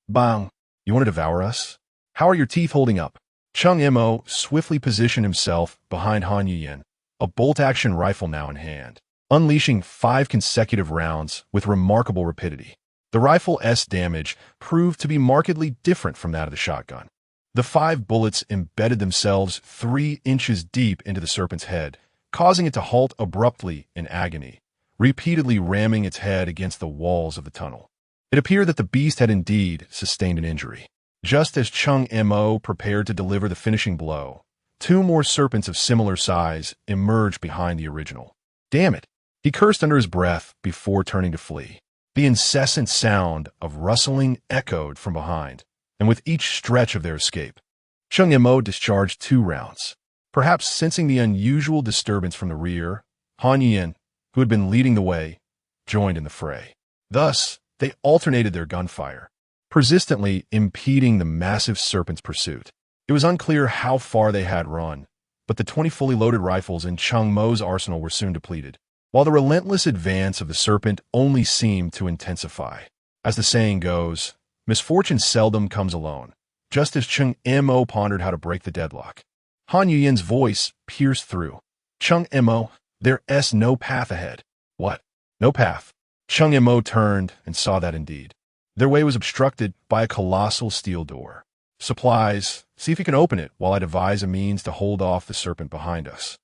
Bang! You want to devour us? How are your teeth holding up? Cheng Mo swiftly positioned himself behind Han Yuyin, a bolt-action rifle now in hand, unleashing 5 consecutive rounds with remarkable rapidity. The rifle's damage proved to be markedly different from that of the shotgun. The 5 bullets embedded themselves 3 inches deep into the serpent's head, causing it to halt abruptly in agony, repeatedly ramming its head against the walls of the tunnel. It appeared that the beast had indeed sustained an injury. Just as Cheng Mo prepared to deliver the finishing blow, 2 more serpents of similar size emerged behind the original. Damn it! He cursed under his breath before turning to flee. The incessant sound of rustling echoed from behind, and with each stretch of their escape, Cheng Mo discharged 2 rounds. Perhaps sensing the unusual disturbance from the rear, Han Yuyin, who had been leading the way, joined in the fray. Thus, they alternated their gunfire, persistently impeding the massive serpent's pursuit. It was unclear how far they had run, but the 20 fully loaded rifles in Cheng Mo's arsenal were soon depleted, while the relentless advance of the serpent only seemed to intensify. As the saying goes, misfortune seldom comes alone. Just as Cheng Mo pondered how to break the deadlock, Han Yuyin's voice pierced through. Cheng Mo, there's no path ahead. What? No path? Cheng Mo turned and saw that indeed. Their way was obstructed by a colossal steel door. Supplies, see if you can open it while I devise a means to hold off the serpent behind us.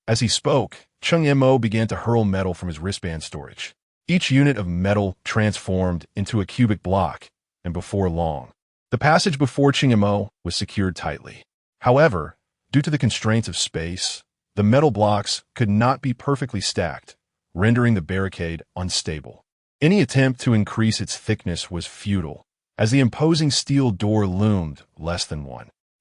As he spoke, Cheng Mo began to hurl metal from his wristband storage. Each unit of metal transformed into a cubic block, and before long, the passage before Cheng Mo was secured tightly. However, due to the constraints of space, the metal blocks could not be perfectly stacked, rendering the barricade unstable. Any attempt to increase its thickness was futile, as the imposing steel door loomed less than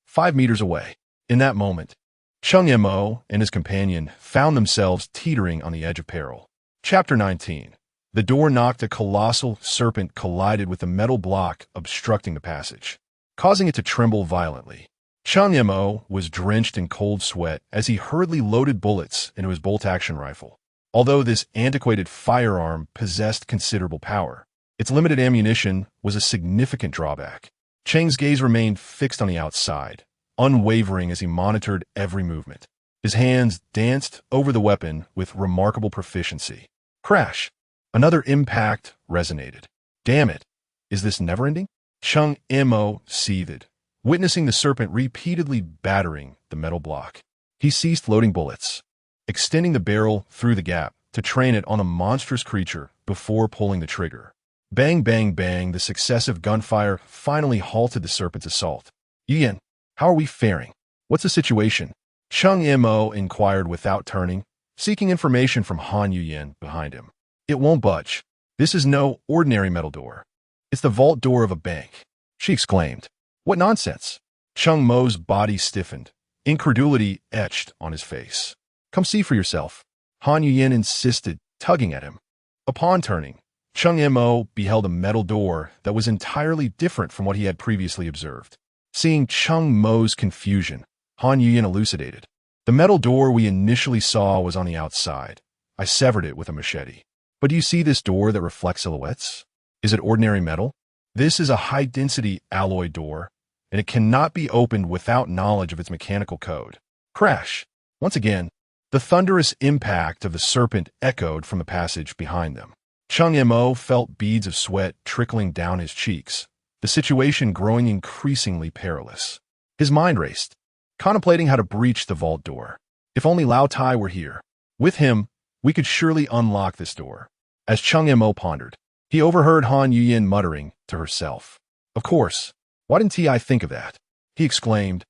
5 meters away. In that moment, Cheng Mo and his companion found themselves teetering on the edge of peril. Chapter 19. The door knocked. A colossal serpent collided with the metal block obstructing the passage, causing it to tremble violently. Cheng Mo was drenched in cold sweat as he hurriedly loaded bullets into his bolt-action rifle. Although this antiquated firearm possessed considerable power, its limited ammunition was a significant drawback. Cheng's gaze remained fixed on the outside, unwavering as he monitored every movement. His hands danced over the weapon with remarkable proficiency. Crash! Another impact resonated. Damn it! Is this never-ending? Cheng Mo seethed, witnessing the serpent repeatedly battering the metal block. He ceased loading bullets, extending the barrel through the gap to train it on the monstrous creature before pulling the trigger. Bang, bang, bang, the successive gunfire finally halted the serpent's assault. Yuyin, how are we faring? What's the situation? Cheng Mo inquired without turning, seeking information from Han Yuyin behind him. It won't budge. This is no ordinary metal door. It's the vault door of a bank, she exclaimed. What nonsense! Cheng Mo's body stiffened, incredulity etched on his face. Come see for yourself, Han Yuyin insisted, tugging at him. Upon turning, Cheng Mo beheld a metal door that was entirely different from what he had previously observed. Seeing Cheng Mo's confusion, Han Yuyin elucidated. The metal door we initially saw was on the outside. I severed it with a machete. But do you see this door that reflects silhouettes? Is it ordinary metal? This is a high-density alloy door, and it cannot be opened without knowledge of its mechanical code. Crash! Once again, the thunderous impact of the serpent echoed from the passage behind them. Cheng Mo felt beads of sweat trickling down his cheeks, the situation growing increasingly perilous. His mind raced, contemplating how to breach the vault door. If only Lao Tai were here. With him, we could surely unlock this door. As Cheng Mo pondered, he overheard Han Yuyin muttering to herself. Of course, why didn't I think of that? He exclaimed,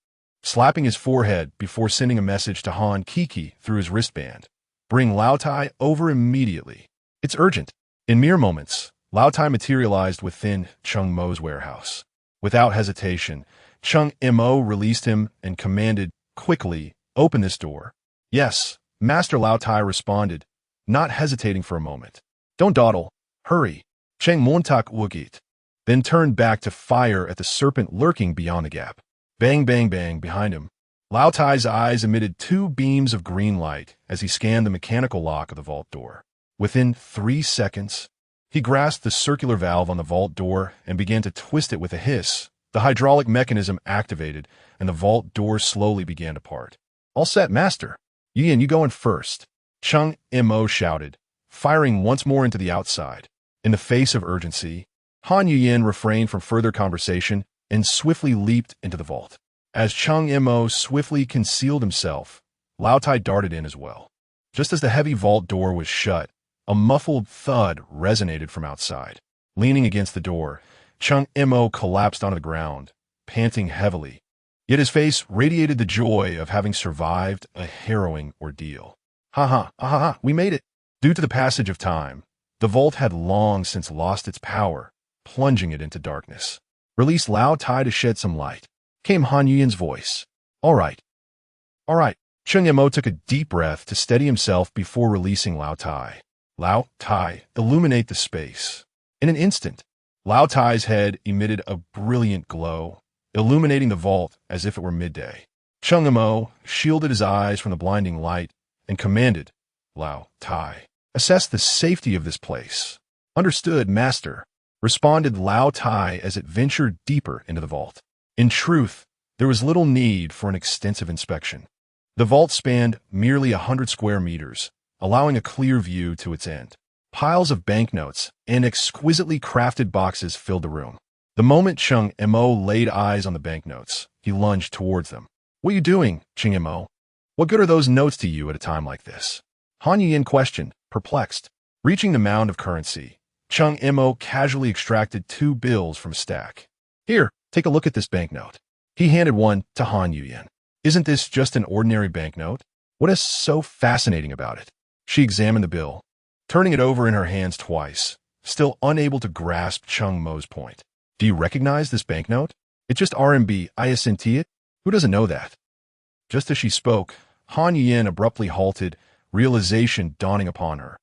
slapping his forehead before sending a message to Han Kiki through his wristband. Bring Lao Tai over immediately. It's urgent. In mere moments, Lao Tai materialized within Cheng Mo's warehouse. Without hesitation, Cheng Mo released him and commanded, quickly, open this door. Yes, Master Lao Tai responded, not hesitating for a moment. Don't dawdle. Hurry. Cheng Montak Wugit. Then turned back to fire at the serpent lurking beyond the gap. Bang, bang, bang behind him. Lao Tai's eyes emitted 2 beams of green light as he scanned the mechanical lock of the vault door. Within 3 seconds, he grasped the circular valve on the vault door and began to twist it with a hiss. The hydraulic mechanism activated, and the vault door slowly began to part. All set, Master. Yin, you go in first. Cheng Mo shouted, firing once more into the outside. In the face of urgency, Han Yuyin refrained from further conversation and swiftly leaped into the vault. As Cheng Mo swiftly concealed himself, Lao Tai darted in as well. Just as the heavy vault door was shut, a muffled thud resonated from outside. Leaning against the door, Cheng Mo collapsed onto the ground, panting heavily. Yet his face radiated the joy of having survived a harrowing ordeal. Ha, we made it. Due to the passage of time, the vault had long since lost its power, plunging it into darkness. Release Lao Tai to shed some light, came Han Yuyin's voice. All right. Cheng Mo took a deep breath to steady himself before releasing Lao Tai. Lao Tai, illuminate the space. In an instant, Lao Tai's head emitted a brilliant glow, illuminating the vault as if it were midday. Cheng Mo shielded his eyes from the blinding light and commanded, Lao Tai, assess the safety of this place. Understood, Master, responded Lao Tai as it ventured deeper into the vault. In truth, there was little need for an extensive inspection. The vault spanned merely 100 square meters, allowing a clear view to its end. Piles of banknotes and exquisitely crafted boxes filled the room. The moment Cheng Mo laid eyes on the banknotes, he lunged towards them. What are you doing, Cheng Mo? What good are those notes to you at a time like this? Han Yuyin questioned, perplexed. Reaching the mound of currency, Cheng Mo casually extracted 2 bills from a stack. Here, take a look at this banknote. He handed one to Han Yuyin. Isn't this just an ordinary banknote? What is so fascinating about it? She examined the bill, turning it over in her hands twice, still unable to grasp Cheng Mo's point. Do you recognize this banknote? It's just RMB, isn't it? Who doesn't know that? Just as she spoke, Han Yuyin abruptly halted, realization dawning upon her.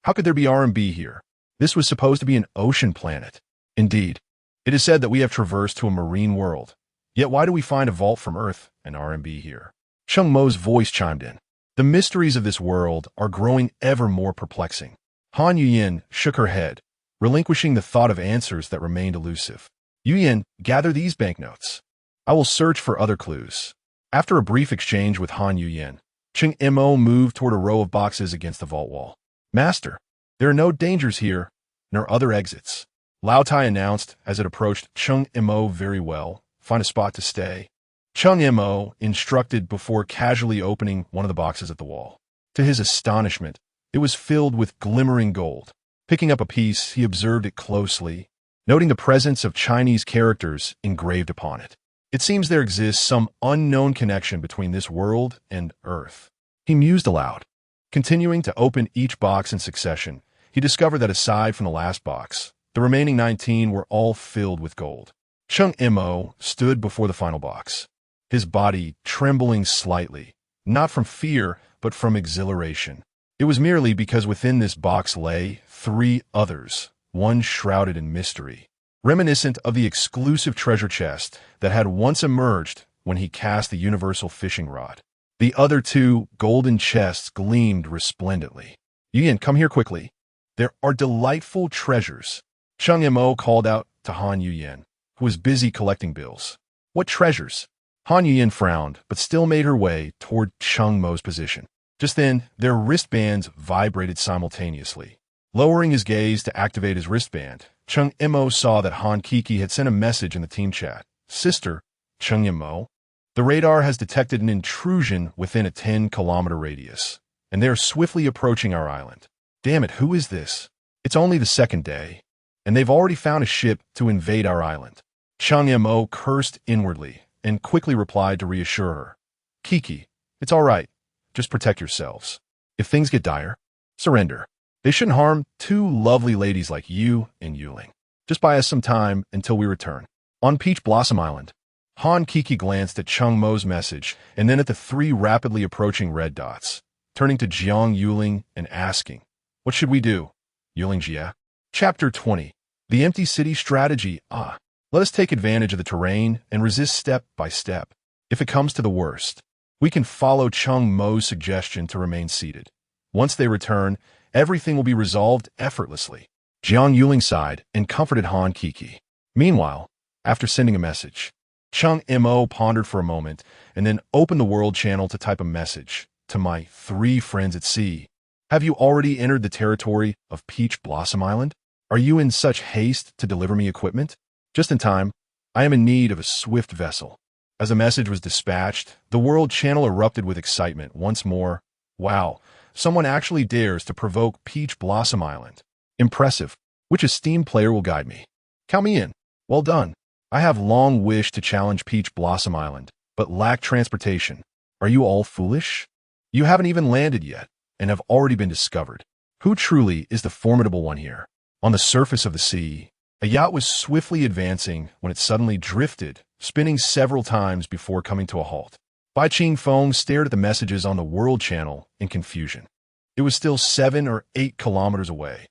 How could there be RMB here? This was supposed to be an ocean planet. Indeed, it is said that we have traversed to a marine world. Yet why do we find a vault from Earth and RMB here? Cheng Mo's voice chimed in. The mysteries of this world are growing ever more perplexing. Han Yuyin shook her head, relinquishing the thought of answers that remained elusive. Yuyin, gather these banknotes. I will search for other clues. After a brief exchange with Han Yuyin, Cheng Mo moved toward a row of boxes against the vault wall. Master, there are no dangers here, nor other exits. Lao Tai announced as it approached Cheng Mo. Very well. Find a spot to stay. Cheng Mo instructed before casually opening one of the boxes at the wall. To his astonishment, it was filled with glimmering gold. Picking up a piece, he observed it closely, noting the presence of Chinese characters engraved upon it. It seems there exists some unknown connection between this world and Earth. He mused aloud. Continuing to open each box in succession, he discovered that aside from the last box, the remaining 19 were all filled with gold. Cheng Mo stood before the final box, his body trembling slightly, not from fear, but from exhilaration. It was merely because within this box lay 3 others, one shrouded in mystery, reminiscent of the exclusive treasure chest that had once emerged when he cast the universal fishing rod. The other 2 golden chests gleamed resplendently. Yuyin, come here quickly. There are delightful treasures. Cheng Mo called out to Han Yuyan, who was busy collecting bills. What treasures? Han Yuyan frowned, but still made her way toward Cheng Mo's position. Just then, their wristbands vibrated simultaneously. Lowering his gaze to activate his wristband, Cheng Mo saw that Han Kiki had sent a message in the team chat. Sister, Cheng Mo, the radar has detected an intrusion within a 10-kilometer radius, and they are swiftly approaching our island. Damn it, who is this? It's only the second day, and they've already found a ship to invade our island. Cheng Mo cursed inwardly and quickly replied to reassure her. Kiki, it's all right. Just protect yourselves. If things get dire, surrender. They shouldn't harm two lovely ladies like you and Yuling. Just buy us some time until we return. On Peach Blossom Island, Han Kiki glanced at Cheng Mo's message and then at the three rapidly approaching red dots, turning to Jiang Yuling and asking, what should we do? Yuling Jia. Chapter 20. The Empty City Strategy. Let us take advantage of the terrain and resist step by step. If it comes to the worst, we can follow Cheng Mo's suggestion to remain seated. Once they return, everything will be resolved effortlessly. Jiang Yuling sighed and comforted Han Kiki. Meanwhile, after sending a message, Cheng Mo pondered for a moment and then opened the world channel to type a message to my three friends at sea. Have you already entered the territory of Peach Blossom Island? Are you in such haste to deliver me equipment? Just in time, I am in need of a swift vessel. As the message was dispatched, the world channel erupted with excitement once more. Wow, someone actually dares to provoke Peach Blossom Island. Impressive. Which esteemed player will guide me? Count me in. Well done. I have long wished to challenge Peach Blossom Island, but lack transportation. Are you all foolish? You haven't even landed yet, and have already been discovered. Who truly is the formidable one here? On the surface of the sea, a yacht was swiftly advancing when it suddenly drifted, spinning several times before coming to a halt. Bai Qingfeng stared at the messages on the world channel in confusion. It was still 7 or 8 kilometers away.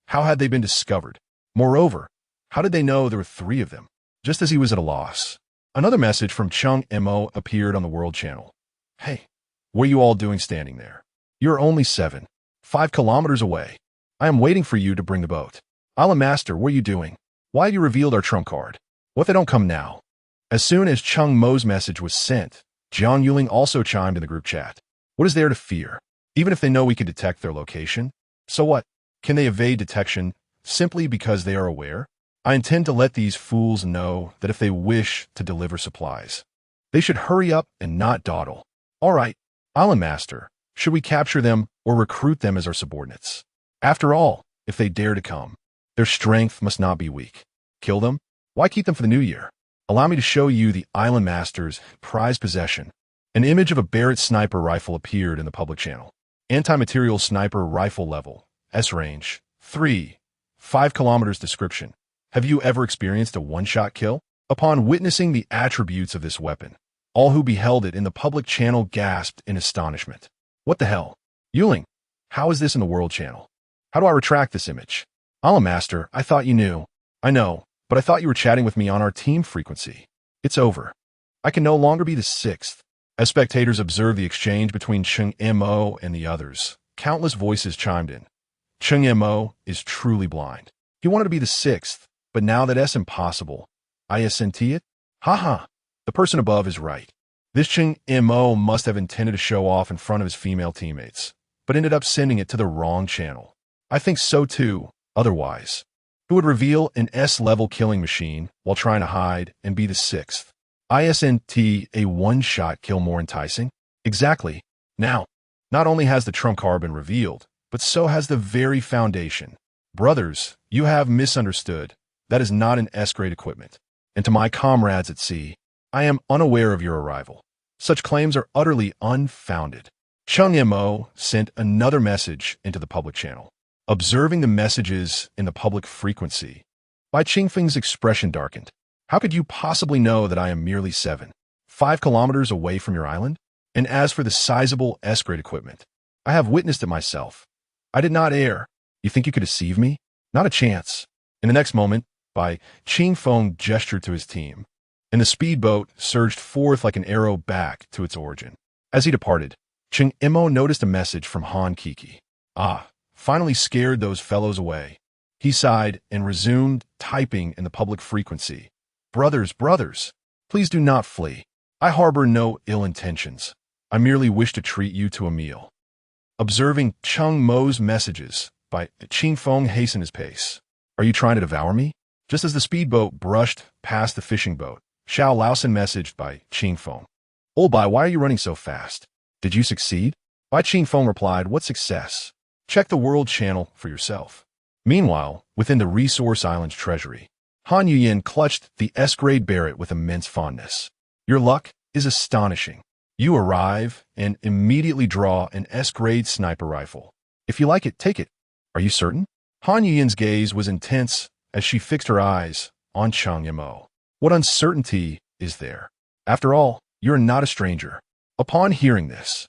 How had they been discovered? Moreover, how did they know there were 3 of them? Just as he was at a loss, another message from Cheng Mo appeared on the world channel. Hey, what are you all doing standing there? You're only 5 kilometers away. I am waiting for you to bring the boat. Island Master, what are you doing? Why have you revealed our trump card? What if they don't come now? As soon as Cheng Mo's message was sent, Jiang Yuling also chimed in the group chat. What is there to fear? Even if they know we can detect their location? So what? Can they evade detection simply because they are aware? I intend to let these fools know that if they wish to deliver supplies, they should hurry up and not dawdle. All right, Island Master, should we capture them or recruit them as our subordinates? After all, if they dare to come, their strength must not be weak. Kill them? Why keep them for the new year? Allow me to show you the Island Master's prized possession. An image of a Barrett sniper rifle appeared in the public channel. Anti-material sniper rifle level, S-range, 5 kilometers description. Have you ever experienced a one-shot kill? Upon witnessing the attributes of this weapon, all who beheld it in the public channel gasped in astonishment. What the hell? Yuling, how is this in the world channel? How do I retract this image? Island Master, I thought you knew. I know, but I thought you were chatting with me on our team frequency. It's over. I can no longer be the 6th. As spectators observed the exchange between Cheng Mo and the others, countless voices chimed in. Cheng Mo is truly blind. He wanted to be the 6th, but now that's impossible. Isn't it? Haha, the person above is right. This Cheng Mo must have intended to show off in front of his female teammates, but ended up sending it to the wrong channel. I think so too, otherwise. Who would reveal an S-level killing machine while trying to hide and be the 6th? Isn't a one-shot kill more enticing? Exactly. Now, not only has the trump card been revealed, but so has the very foundation. Brothers, you have misunderstood. That is not an S-grade equipment. And to my comrades at sea, I am unaware of your arrival. Such claims are utterly unfounded. Cheng Mo sent another message into the public channel. Observing the messages in the public frequency, Bai Qingfeng's expression darkened. How could you possibly know that I am merely 5 kilometers away from your island? And as for the sizable S-grade equipment, I have witnessed it myself. I did not err. You think you could deceive me? Not a chance. In the next moment, Bai Qingfeng gestured to his team, and the speedboat surged forth like an arrow back to its origin. As he departed, Cheng Mo noticed a message from Han Kiki. Finally scared those fellows away. He sighed and resumed typing in the public frequency. Brothers, brothers, please do not flee. I harbor no ill intentions. I merely wish to treat you to a meal. Observing Cheng Mo's messages, by Qing Feng hastened his pace. Are you trying to devour me? Just as the speedboat brushed past the fishing boat, Xiao Laosan messaged by Qing Feng. Old Bai, why are you running so fast? Did you succeed? Bai Qing Feng replied, what success? Check the World Channel for yourself. Meanwhile, within the Resource Island's treasury, Han Yuyin clutched the S-grade Barrett with immense fondness. Your luck is astonishing. You arrive and immediately draw an S-grade sniper rifle. If you like it, take it. Are you certain? Han Yuyin's gaze was intense as she fixed her eyes on Cheng Mo. What uncertainty is there? After all, you're not a stranger. Upon hearing this,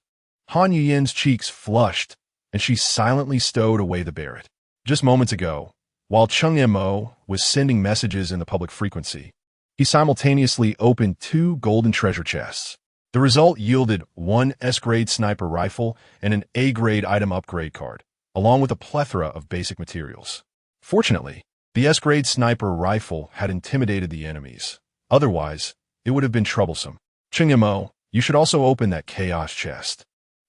Han Yuyin's cheeks flushed and she silently stowed away the Barrett. Just moments ago, while Cheng Mo was sending messages in the public frequency, he simultaneously opened 2 golden treasure chests. The result yielded 1 S-grade sniper rifle and an A-grade item upgrade card, along with a plethora of basic materials. Fortunately, the S-grade sniper rifle had intimidated the enemies. Otherwise, it would have been troublesome. Cheng Mo, you should also open that chaos chest.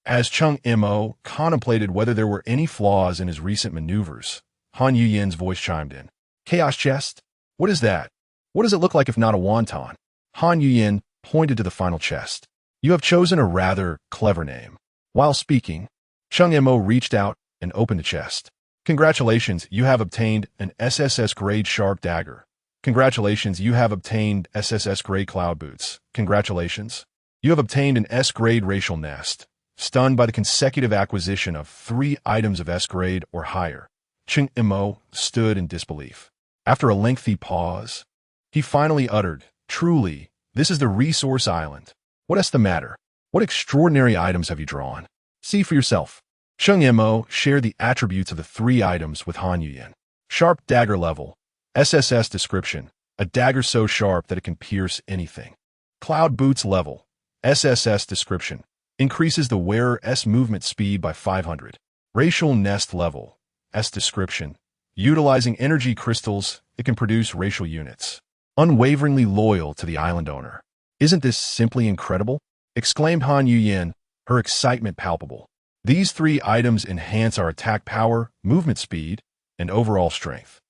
As Cheng Mo contemplated whether there were any flaws in his recent maneuvers, Han Yuyin's voice chimed in. Chaos chest? What is that? What does it look like if not a wonton? Han Yuyin pointed to the final chest. You have chosen a rather clever name. While speaking, Cheng Mo reached out and opened the chest. Congratulations, you have obtained an SSS-grade sharp dagger. Congratulations, you have obtained SSS-grade cloud boots. Congratulations. You have obtained an S-grade racial nest. Stunned by the consecutive acquisition of 3 items of S-grade or higher, Cheng Mo stood in disbelief. After a lengthy pause, he finally uttered, truly, this is the Resource Island. What is the matter? What extraordinary items have you drawn? See for yourself. Cheng Mo shared the attributes of the 3 items with Han Yuyin. Sharp dagger level, SSS description, a dagger so sharp that it can pierce anything. Cloud boots level, SSS description, increases the wearer's movement speed by 500. Racial nest level, S description, utilizing energy crystals, it can produce racial units. Unwaveringly loyal to the island owner. Isn't this simply incredible? Exclaimed Han Yuyin, her excitement palpable. These 3 items enhance our attack power, movement speed, and overall strength.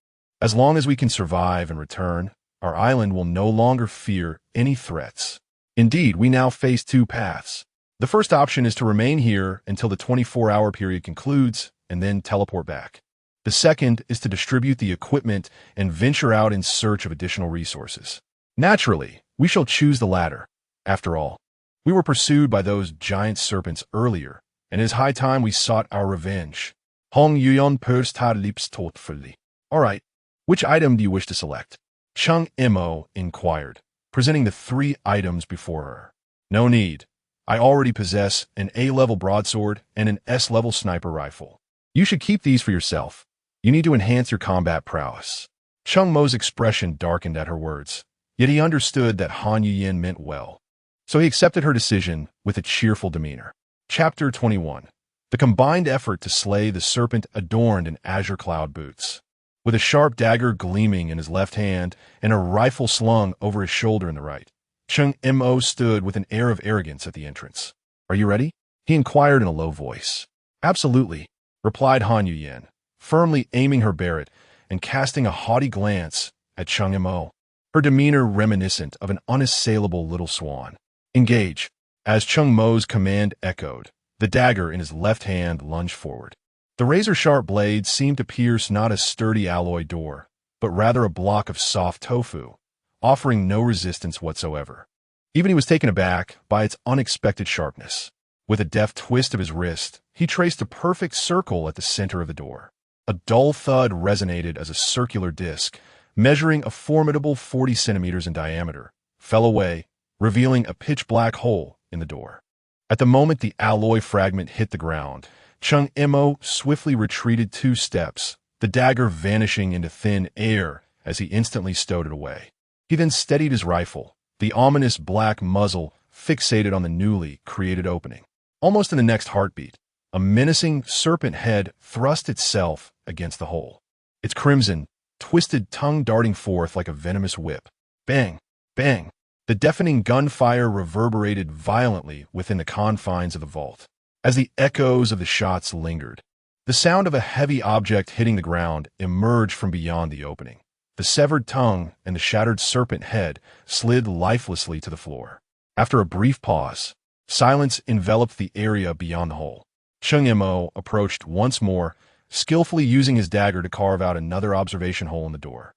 As long as we can survive and return, our island will no longer fear any threats. Indeed, we now face 2 paths. The first option is to remain here until the 24-hour period concludes and then teleport back. The second is to distribute the equipment and venture out in search of additional resources. Naturally, we shall choose the latter. After all, we were pursued by those giant serpents earlier, and it is high time we sought our revenge. Hong Yuyon pursed her lips thoughtfully. All right, which item do you wish to select? Cheng Mo inquired, presenting the 3 items before her. No need. I already possess an A-level broadsword and an S-level sniper rifle. You should keep these for yourself. You need to enhance your combat prowess. Cheng Mo's expression darkened at her words, yet he understood that Han Yuyin meant well. So he accepted her decision with a cheerful demeanor. Chapter 21. The combined effort to slay the serpent adorned in azure cloud boots. With a sharp dagger gleaming in his left hand and a rifle slung over his shoulder in the right, Cheng Mo stood with an air of arrogance at the entrance. Are you ready? He inquired in a low voice. Absolutely, replied Han Yuyin, firmly aiming her Barrett and casting a haughty glance at Cheng Mo, her demeanor reminiscent of an unassailable little swan. Engage. As Cheng Mo's command echoed, the dagger in his left hand lunged forward. The razor-sharp blade seemed to pierce not a sturdy alloy door, but rather a block of soft tofu, offering no resistance whatsoever. Even he was taken aback by its unexpected sharpness. With a deft twist of his wrist, he traced a perfect circle at the center of the door. A dull thud resonated as a circular disc, measuring a formidable 40 centimeters in diameter, fell away, revealing a pitch-black hole in the door. At the moment the alloy fragment hit the ground, Cheng Mo swiftly retreated 2 steps, the dagger vanishing into thin air as he instantly stowed it away. He then steadied his rifle, the ominous black muzzle fixated on the newly created opening. Almost in the next heartbeat, a menacing serpent head thrust itself against the hole. its crimson, twisted tongue darting forth like a venomous whip. Bang! Bang! The deafening gunfire reverberated violently within the confines of the vault. As the echoes of the shots lingered, the sound of a heavy object hitting the ground emerged from beyond the opening. The severed tongue and the shattered serpent head slid lifelessly to the floor. After a brief pause, silence enveloped the area beyond the hole. Cheng Mo approached once more, skillfully using his dagger to carve out another observation hole in the door.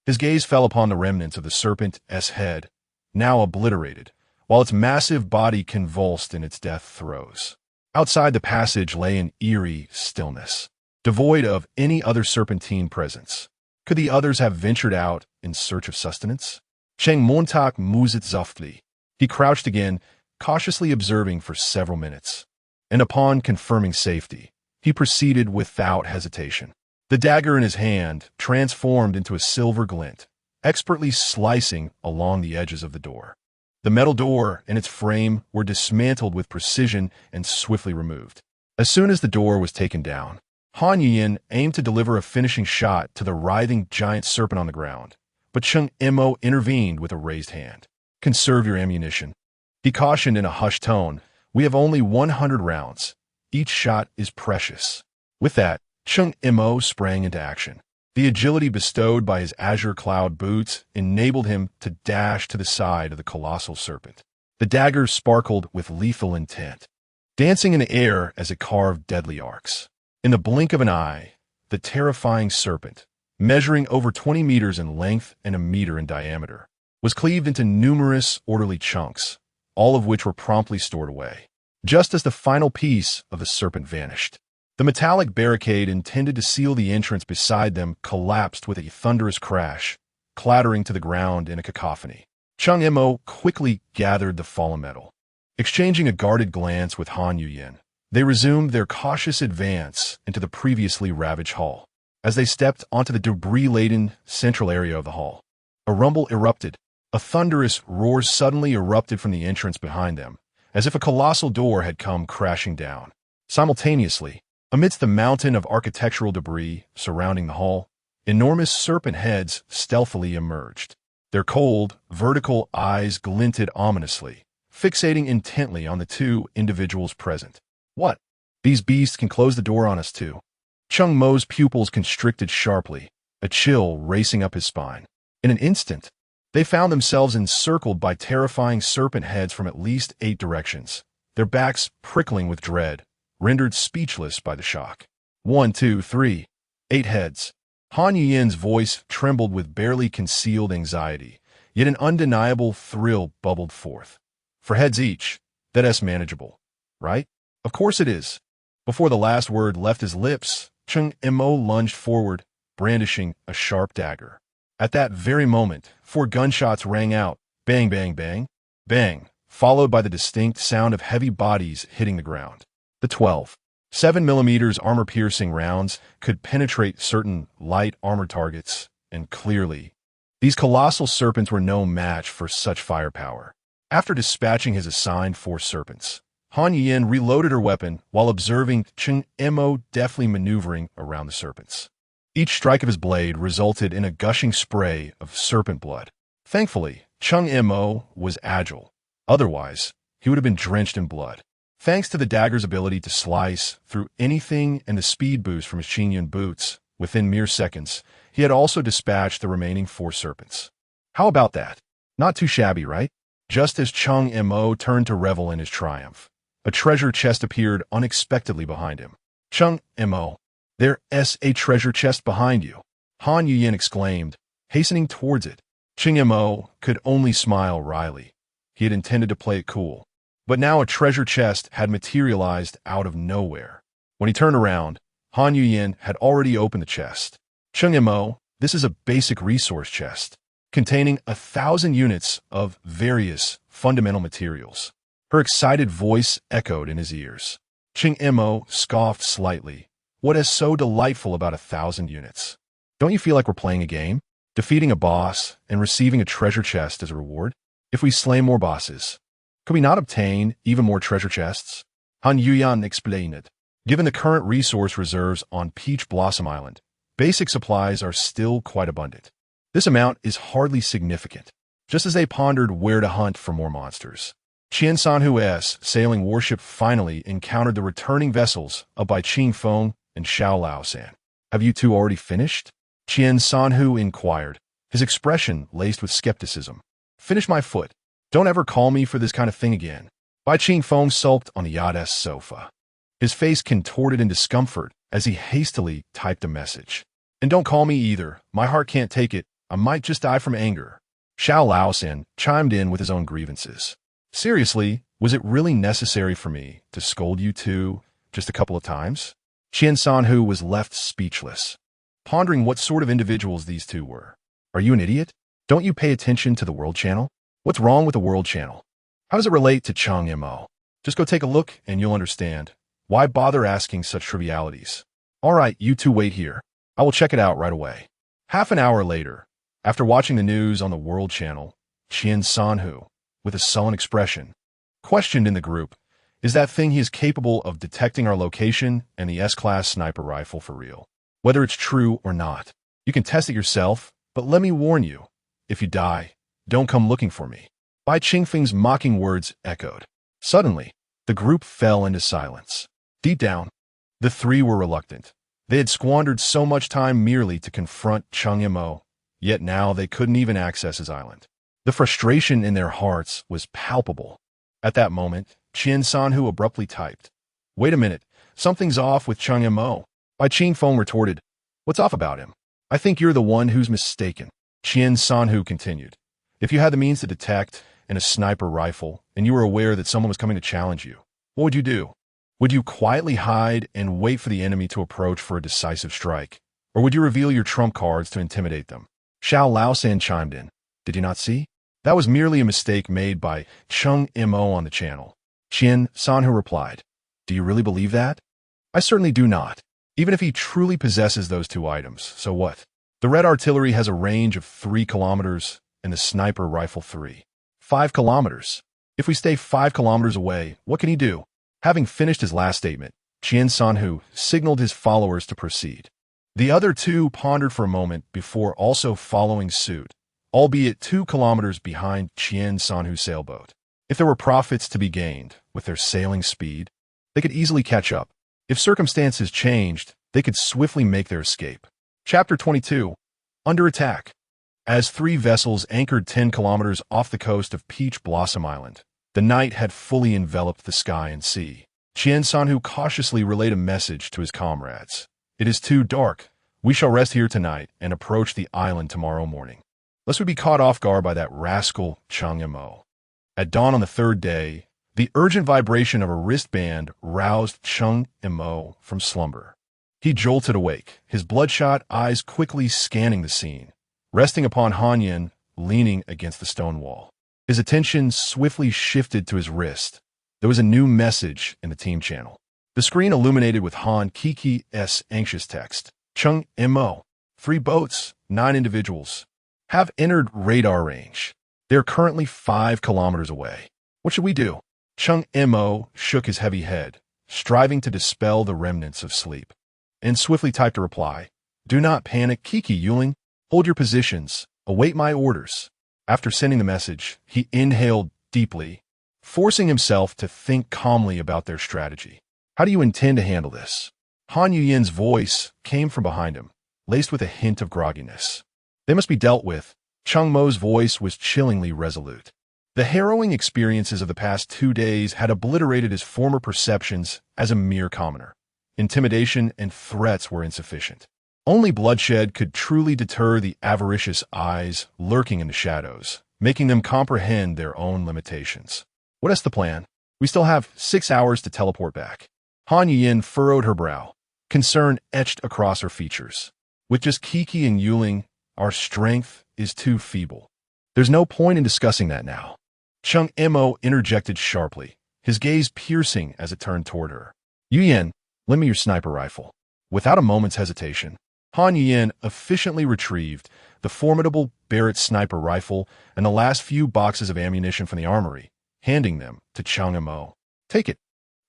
His gaze fell upon the remnants of the serpent's head, now obliterated, while its massive body convulsed in its death throes. Outside the passage lay an eerie stillness, devoid of any other serpentine presence. Could the others have ventured out in search of sustenance? Cheng Montak mused softly. He crouched again, cautiously observing for several minutes. And upon confirming safety, he proceeded without hesitation. The dagger in his hand transformed into a silver glint, expertly slicing along the edges of the door. The metal door and its frame were dismantled with precision and swiftly removed. As soon as the door was taken down, Han Yuyin aimed to deliver a finishing shot to the writhing giant serpent on the ground, but Cheng Mo intervened with a raised hand. "Conserve your ammunition," he cautioned in a hushed tone. "We have only 100 rounds. Each shot is precious." With that, Cheng Mo sprang into action. The agility bestowed by his azure cloud boots enabled him to dash to the side of the colossal serpent. The dagger sparkled with lethal intent, dancing in the air as it carved deadly arcs. In the blink of an eye, the terrifying serpent, measuring over 20 meters in length and a meter in diameter, was cleaved into numerous orderly chunks, all of which were promptly stored away. Just as the final piece of the serpent vanished, the metallic barricade intended to seal the entrance beside them collapsed with a thunderous crash, clattering to the ground in a cacophony. Cheng Mo quickly gathered the fallen metal. Exchanging a guarded glance with Han Yuyin, they resumed their cautious advance into the previously ravaged hall. As they stepped onto the debris-laden central area of the hall, a rumble erupted. A thunderous roar suddenly erupted from the entrance behind them, as if a colossal door had come crashing down. Simultaneously, amidst the mountain of architectural debris surrounding the hall, enormous serpent heads stealthily emerged. Their cold, vertical eyes glinted ominously, fixating intently on the two individuals present. "What? These beasts can close the door on us too." Cheng Mo's pupils constricted sharply, a chill racing up his spine. In an instant, they found themselves encircled by terrifying serpent heads from at least 8 directions, their backs prickling with dread, rendered speechless by the shock. 1, 2, 3, 8 heads. Han Yuyin's voice trembled with barely concealed anxiety, yet an undeniable thrill bubbled forth. "For heads each, that's manageable, right?" "Of course it is." Before the last word left his lips, Cheng Mo lunged forward, brandishing a sharp dagger. At that very moment, 4 gunshots rang out, bang, bang, bang, bang, followed by the distinct sound of heavy bodies hitting the ground. The 12.7mm armor-piercing rounds could penetrate certain light armor targets, and clearly, these colossal serpents were no match for such firepower. After dispatching his assigned 4 serpents, Han Yuyin reloaded her weapon while observing Cheng Mo deftly maneuvering around the serpents. Each strike of his blade resulted in a gushing spray of serpent blood. Thankfully, Cheng Mo was agile. Otherwise, he would have been drenched in blood. Thanks to the dagger's ability to slice through anything and the speed boost from his Xinyan boots, within mere seconds, he had also dispatched the remaining 4 serpents. How about that? Not too shabby, right? Just as Cheng Mo turned to revel in his triumph, a treasure chest appeared unexpectedly behind him. "Cheng Mo, there's a treasure chest behind you," Han Yuyin exclaimed, hastening towards it. Cheng Mo could only smile wryly. He had intended to play it cool. But now a treasure chest had materialized out of nowhere. When he turned around, Han Yuyin had already opened the chest. "Cheng Mo, this is a basic resource chest, containing 1,000 units of various fundamental materials." Her excited voice echoed in his ears. Cheng Mo scoffed slightly. "What is so delightful about 1,000 units? Don't you feel like we're playing a game? Defeating a boss and receiving a treasure chest as a reward? If we slay more bosses, could we not obtain even more treasure chests?" Han Yuyan explained it. Given the current resource reserves on Peach Blossom Island, Basic supplies are still quite abundant. This amount is hardly significant. Just as they pondered where to hunt for more monsters, Qian Sanhu's sailing warship finally encountered the returning vessels of Bai Qingfeng and Xiao Laosan. "Have you two already finished?" Qian Sanhu inquired, his expression laced with skepticism. "Finish my foot. Don't ever call me for this kind of thing again." Bai Qingfeng sulked on the yacht's sofa, his face contorted in discomfort as he hastily typed a message. "And don't call me either. My heart can't take it. I might just die from anger." Xiao Laosan chimed in with his own grievances. "Seriously, was it really necessary for me to scold you two just a couple of times?" Qian Sanhu was left speechless, pondering what sort of individuals these two were. "Are you an idiot? Don't you pay attention to the World Channel? What's wrong with the World Channel? How does it relate to Cheng Mo? Just go take a look and you'll understand. Why bother asking such trivialities? All right, you two wait here. I will check it out right away." Half an hour later, after watching the news on the World Channel, Qian Sanhu, with a sullen expression, questioned in the group, "Is that thing he is capable of detecting our location and the S-class sniper rifle for real? Whether it's true or not, you can test it yourself, but let me warn you, if you die, don't come looking for me." Bai Qingfeng's mocking words echoed. Suddenly, the group fell into silence. Deep down, the three were reluctant. They had squandered so much time merely to confront Cheng Mo, yet now they couldn't even access his island. The frustration in their hearts was palpable. At that moment, Qian Sanhu abruptly typed, "Wait a minute, something's off with Cheng Mo." Bai Qingfeng retorted, "What's off about him? I think you're the one who's mistaken." Qian Sanhu continued, "If you had the means to detect and a sniper rifle, and you were aware that someone was coming to challenge you, what would you do? Would you quietly hide and wait for the enemy to approach for a decisive strike? Or would you reveal your trump cards to intimidate them?" Xiao Laosan chimed in, "Did you not see? That was merely a mistake made by Cheng Mo on the channel." Qian Sanhu replied, "Do you really believe that?" "I certainly do not. Even if he truly possesses those two items, so what? The red artillery has a range of 3 kilometers and the sniper rifle 5 kilometers. If we stay 5 kilometers away, what can he do?" Having finished his last statement, Qian Sanhu signaled his followers to proceed. The other two pondered for a moment before also following suit, albeit 2 kilometers behind Qian Sanhu's sailboat. If there were profits to be gained with their sailing speed, they could easily catch up. If circumstances changed, they could swiftly make their escape. Chapter 22. Under Attack. As 3 vessels anchored 10 kilometers off the coast of Peach Blossom Island, the night had fully enveloped the sky and sea. Qian Sanhu cautiously relayed a message to his comrades. "It is too dark. We shall rest here tonight and approach the island tomorrow morning, lest we be caught off guard by that rascal Cheng Mo." At dawn on the 3rd day, the urgent vibration of a wristband roused Cheng Mo from slumber. He jolted awake, his bloodshot eyes quickly scanning the scene, resting upon Han Yin leaning against the stone wall. His attention swiftly shifted to his wrist. There was a new message in the team channel. The screen illuminated with Han Kiki's anxious text. "Cheng Mo. 3 boats, 9 individuals, have entered radar range. They are currently 5 kilometers away. What should we do?" Cheng Mo shook his heavy head, striving to dispel the remnants of sleep, and swiftly typed a reply. "Do not panic, Kiki Yuling. Hold your positions. Await my orders." After sending the message, he inhaled deeply, forcing himself to think calmly about their strategy. "How do you intend to handle this?" Han Yuyin's voice came from behind him, laced with a hint of grogginess. "They must be dealt with." Cheng Mo's voice was chillingly resolute. The harrowing experiences of the past 2 days had obliterated his former perceptions as a mere commoner. Intimidation and threats were insufficient. Only bloodshed could truly deter the avaricious eyes lurking in the shadows, making them comprehend their own limitations. "What is the plan? We still have 6 hours to teleport back." Han Yin furrowed her brow, concern etched across her features. "With just Kiki and Yuling, our strength is too feeble. There's no point in discussing that now." Cheng Mo interjected sharply, his gaze piercing as it turned toward her. "Yuyin, lend me your sniper rifle." Without a moment's hesitation, Han Yin efficiently retrieved the formidable Barrett sniper rifle and the last few boxes of ammunition from the armory, handing them to Cheng Mo. "Take it."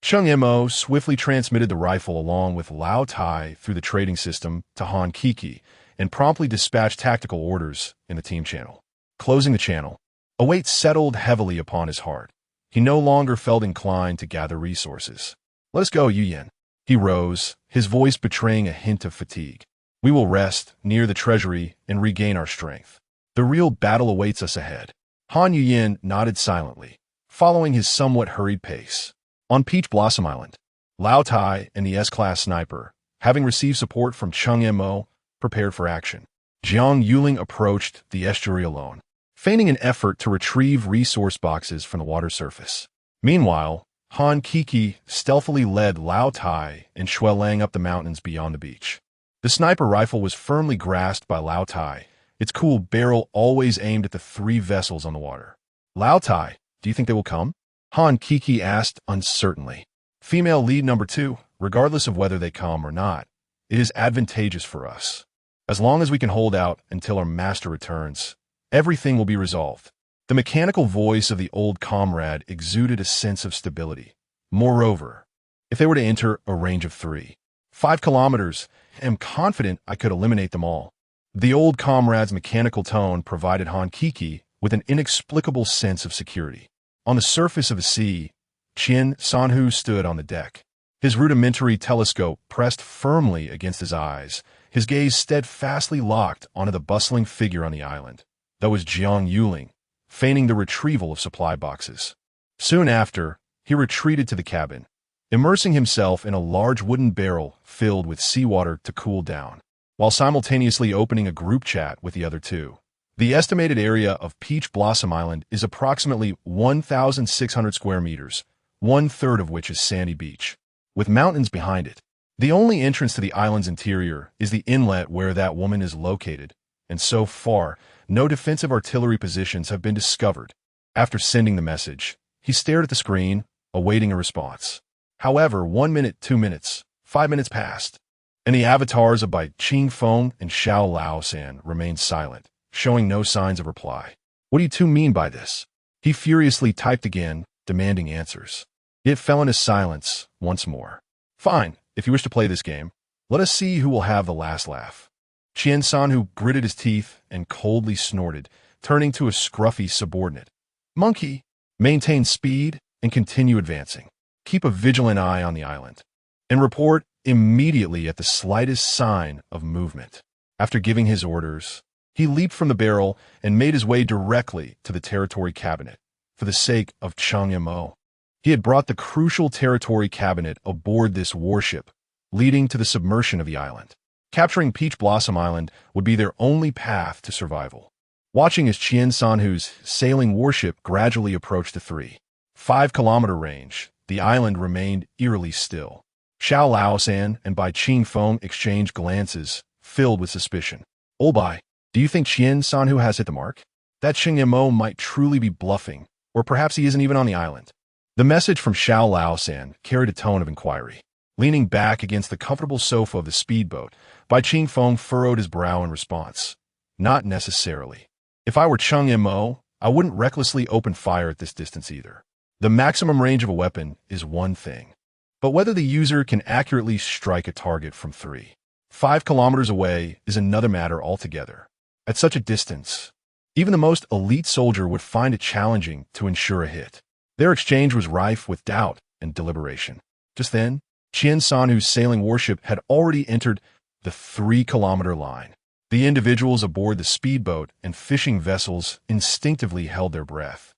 Cheng Mo swiftly transmitted the rifle along with Lao Tai through the trading system to Han Kiki and promptly dispatched tactical orders in the team channel. Closing the channel, a weight settled heavily upon his heart. He no longer felt inclined to gather resources. "Let us go, Yu Yin." He rose, his voice betraying a hint of fatigue. "We will rest near the treasury and regain our strength. The real battle awaits us ahead." Han Yin nodded silently, following his somewhat hurried pace. On Peach Blossom Island, Lao Tai and the S-class sniper, having received support from Cheng Mo, prepared for action. Jiang Yuling approached the estuary alone, feigning an effort to retrieve resource boxes from the water surface. Meanwhile, Han Kiki stealthily led Lao Tai and Shuelang up the mountains beyond the beach. The sniper rifle was firmly grasped by Lao Tai, its cool barrel always aimed at the three vessels on the water. "Lao Tai, do you think they will come?" Han Kiki asked uncertainly. "Female lead number 2, regardless of whether they come or not, it is advantageous for us. As long as we can hold out until our master returns, everything will be resolved." The mechanical voice of the old comrade exuded a sense of stability. "Moreover, if they were to enter a range of 5 kilometers, I am confident I could eliminate them all." The old comrade's mechanical tone provided Han Kiki with an inexplicable sense of security. On the surface of the sea, Qian Sanhu stood on the deck, his rudimentary telescope pressed firmly against his eyes, his gaze steadfastly locked onto the bustling figure on the island. That was Jiang Yuling, feigning the retrieval of supply boxes. Soon after, he retreated to the cabin, immersing himself in a large wooden barrel filled with seawater to cool down, while simultaneously opening a group chat with the other two. The estimated area of Peach Blossom Island is approximately 1,600 square meters, 1/3 of which is sandy beach, with mountains behind it. The only entrance to the island's interior is the inlet where that woman is located, and so far, no defensive artillery positions have been discovered. After sending the message, he stared at the screen, awaiting a response. However, 1 minute, 2 minutes, 5 minutes passed, and the avatars of Bai Qingfeng and Xiao Laosan remained silent, showing no signs of reply. "What do you two mean by this?" He furiously typed again, demanding answers. It fell into silence once more. "Fine, if you wish to play this game, let us see who will have the last laugh." Qian Sanhu gritted his teeth and coldly snorted, turning to a scruffy subordinate. "Monkey, maintain speed and continue advancing. Keep a vigilant eye on the island, and report immediately at the slightest sign of movement." After giving his orders, he leaped from the barrel and made his way directly to the territory cabinet, for the sake of Cheng Mo. He had brought the crucial territory cabinet aboard this warship, leading to the submersion of the island. Capturing Peach Blossom Island would be their only path to survival. Watching as Qian Sanhu's sailing warship gradually approached the 3-5-kilometer range, the island remained eerily still. Xiao Laosan and Bai Qingfeng exchanged glances, filled with suspicion. "Old Bai, do you think Qian Sanhu has hit the mark? That Cheng Mo might truly be bluffing, or perhaps he isn't even on the island." The message from Xiao Laosan carried a tone of inquiry. Leaning back against the comfortable sofa of the speedboat, Bai Qingfeng furrowed his brow in response. "Not necessarily. If I were Cheng Mo, I wouldn't recklessly open fire at this distance either. The maximum range of a weapon is one thing, but whether the user can accurately strike a target from 3-5 kilometers away is another matter altogether. At such a distance, even the most elite soldier would find it challenging to ensure a hit." Their exchange was rife with doubt and deliberation. Just then, Qian Sanhu's sailing warship had already entered the 3-kilometer line. The individuals aboard the speedboat and fishing vessels instinctively held their breath,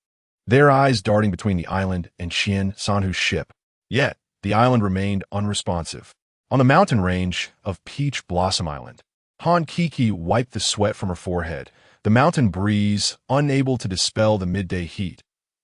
their eyes darting between the island and Qian Sanhu's ship. Yet, the island remained unresponsive. On the mountain range of Peach Blossom Island, Han Kiki wiped the sweat from her forehead, the mountain breeze unable to dispel the midday heat.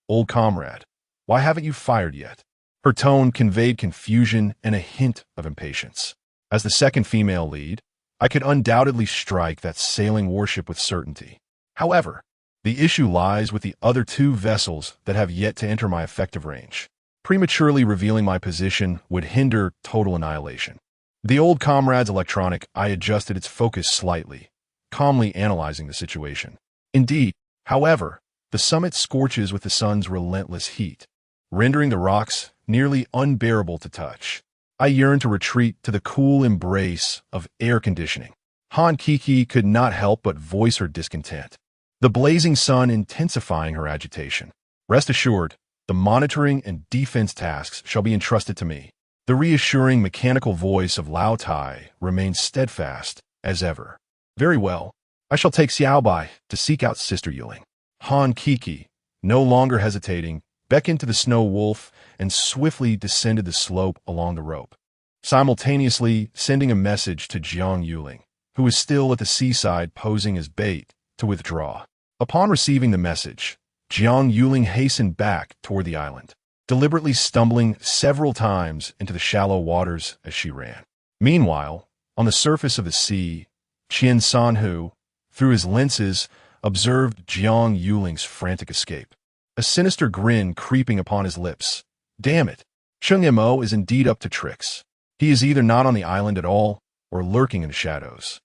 "Old comrade, why haven't you fired yet?" Her tone conveyed confusion and a hint of impatience. As the second female lead, I could undoubtedly strike that sailing warship with certainty. However, the issue lies with the other 2 vessels that have yet to enter my effective range. Prematurely revealing my position would hinder total annihilation. The old comrade's electronic eye adjusted its focus slightly, calmly analyzing the situation. Indeed, however, the summit scorches with the sun's relentless heat. rendering the rocks nearly unbearable to touch. I yearned to retreat to the cool embrace of air conditioning. Han Kiki could not help but voice her discontent, the blazing sun intensifying her agitation. Rest assured, the monitoring and defense tasks shall be entrusted to me. The reassuring mechanical voice of Lao Tai remained steadfast as ever. Very well. I shall take Xiaobai to seek out Sister Yuling. Han Kiki, no longer hesitating, beckoned to the snow wolf and swiftly descended the slope along the rope, simultaneously sending a message to Jiang Yuling, who was still at the seaside posing as bait, to withdraw. Upon receiving the message, Jiang Yuling hastened back toward the island, deliberately stumbling several times into the shallow waters as she ran. Meanwhile, on the surface of the sea, Qian Sanhu, through his lenses, observed Jiang Yuling's frantic escape, a sinister grin creeping upon his lips. Damn it, Cheng Mo is indeed up to tricks. He is either not on the island at all or lurking in the shadows,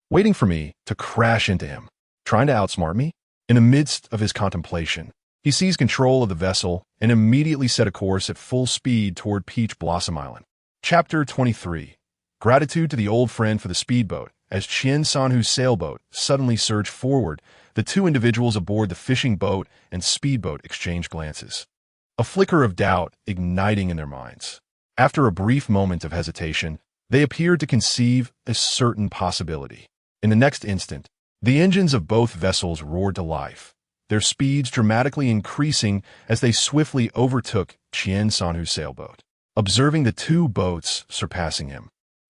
waiting for me to crash into him, trying to outsmart me. In the midst of his contemplation, he seized control of the vessel and immediately set a course at full speed toward Peach Blossom Island. Chapter 23. Gratitude to the old friend for the speedboat. As Qian Sanhu's sailboat suddenly surged forward, the two individuals aboard the fishing boat and speedboat exchanged glances, a flicker of doubt igniting in their minds. After a brief moment of hesitation, they appeared to conceive a certain possibility. In the next instant, the engines of both vessels roared to life, their speeds dramatically increasing as they swiftly overtook Qian Sanhu's sailboat. Observing the two boats surpassing him,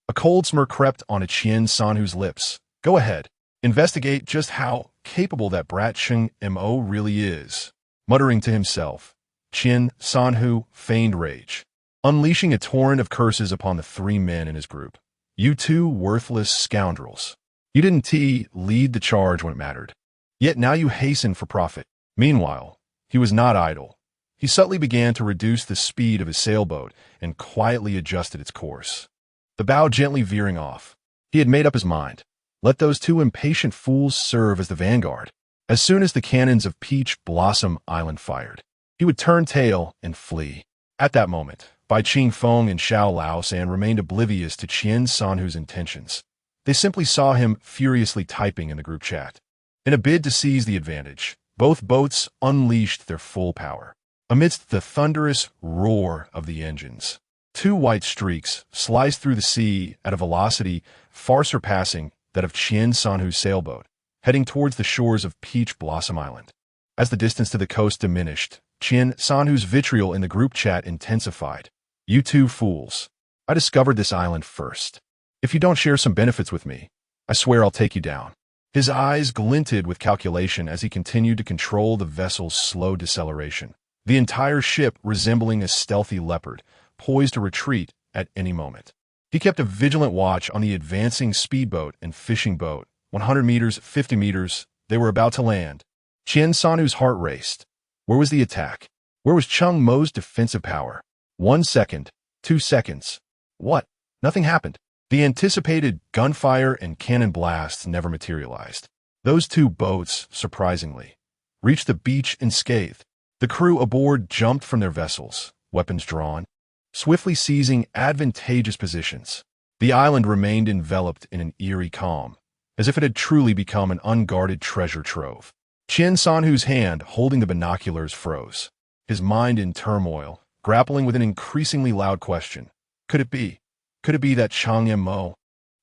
a cold smirk crept onto Qian Sanhu's lips. Go ahead, investigate just how capable that brat Cheng Mo really is. Muttering to himself, Qian Sanhu feigned rage, unleashing a torrent of curses upon the three men in his group. You two worthless scoundrels. You didn't lead the charge when it mattered. Yet now you hasten for profit. Meanwhile, he was not idle. He subtly began to reduce the speed of his sailboat and quietly adjusted its course, the bow gently veering off. He had made up his mind. Let those two impatient fools serve as the vanguard. As soon as the cannons of Peach Blossom Island fired, he would turn tail and flee. At that moment, Bai Qing Feng and Xiao Laosan remained oblivious to Qian Sanhu's intentions. They simply saw him furiously typing in the group chat. In a bid to seize the advantage, both boats unleashed their full power. Amidst the thunderous roar of the engines, two white streaks sliced through the sea at a velocity far surpassing that of Qian Sanhu's sailboat, heading towards the shores of Peach Blossom Island. As the distance to the coast diminished, Qian Sanhu's vitriol in the group chat intensified. You two fools. I discovered this island first. If you don't share some benefits with me, I swear I'll take you down. His eyes glinted with calculation as he continued to control the vessel's slow deceleration, the entire ship resembling a stealthy leopard, poised to retreat at any moment. He kept a vigilant watch on the advancing speedboat and fishing boat. 100 meters, 50 meters, they were about to land. Qian Sanhu's heart raced. Where was the attack? Where was Cheng Mo's defensive power? 1 second, 2 seconds. What? Nothing happened. The anticipated gunfire and cannon blasts never materialized. Those two boats, surprisingly, reached the beach unscathed. The crew aboard jumped from their vessels, weapons drawn, swiftly seizing advantageous positions. The island remained enveloped in an eerie calm, as if it had truly become an unguarded treasure trove. Qian Sanhu's hand holding the binoculars froze, his mind in turmoil, grappling with an increasingly loud question. Could it be? Could it be that Cheng Mo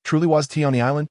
truly was on the island?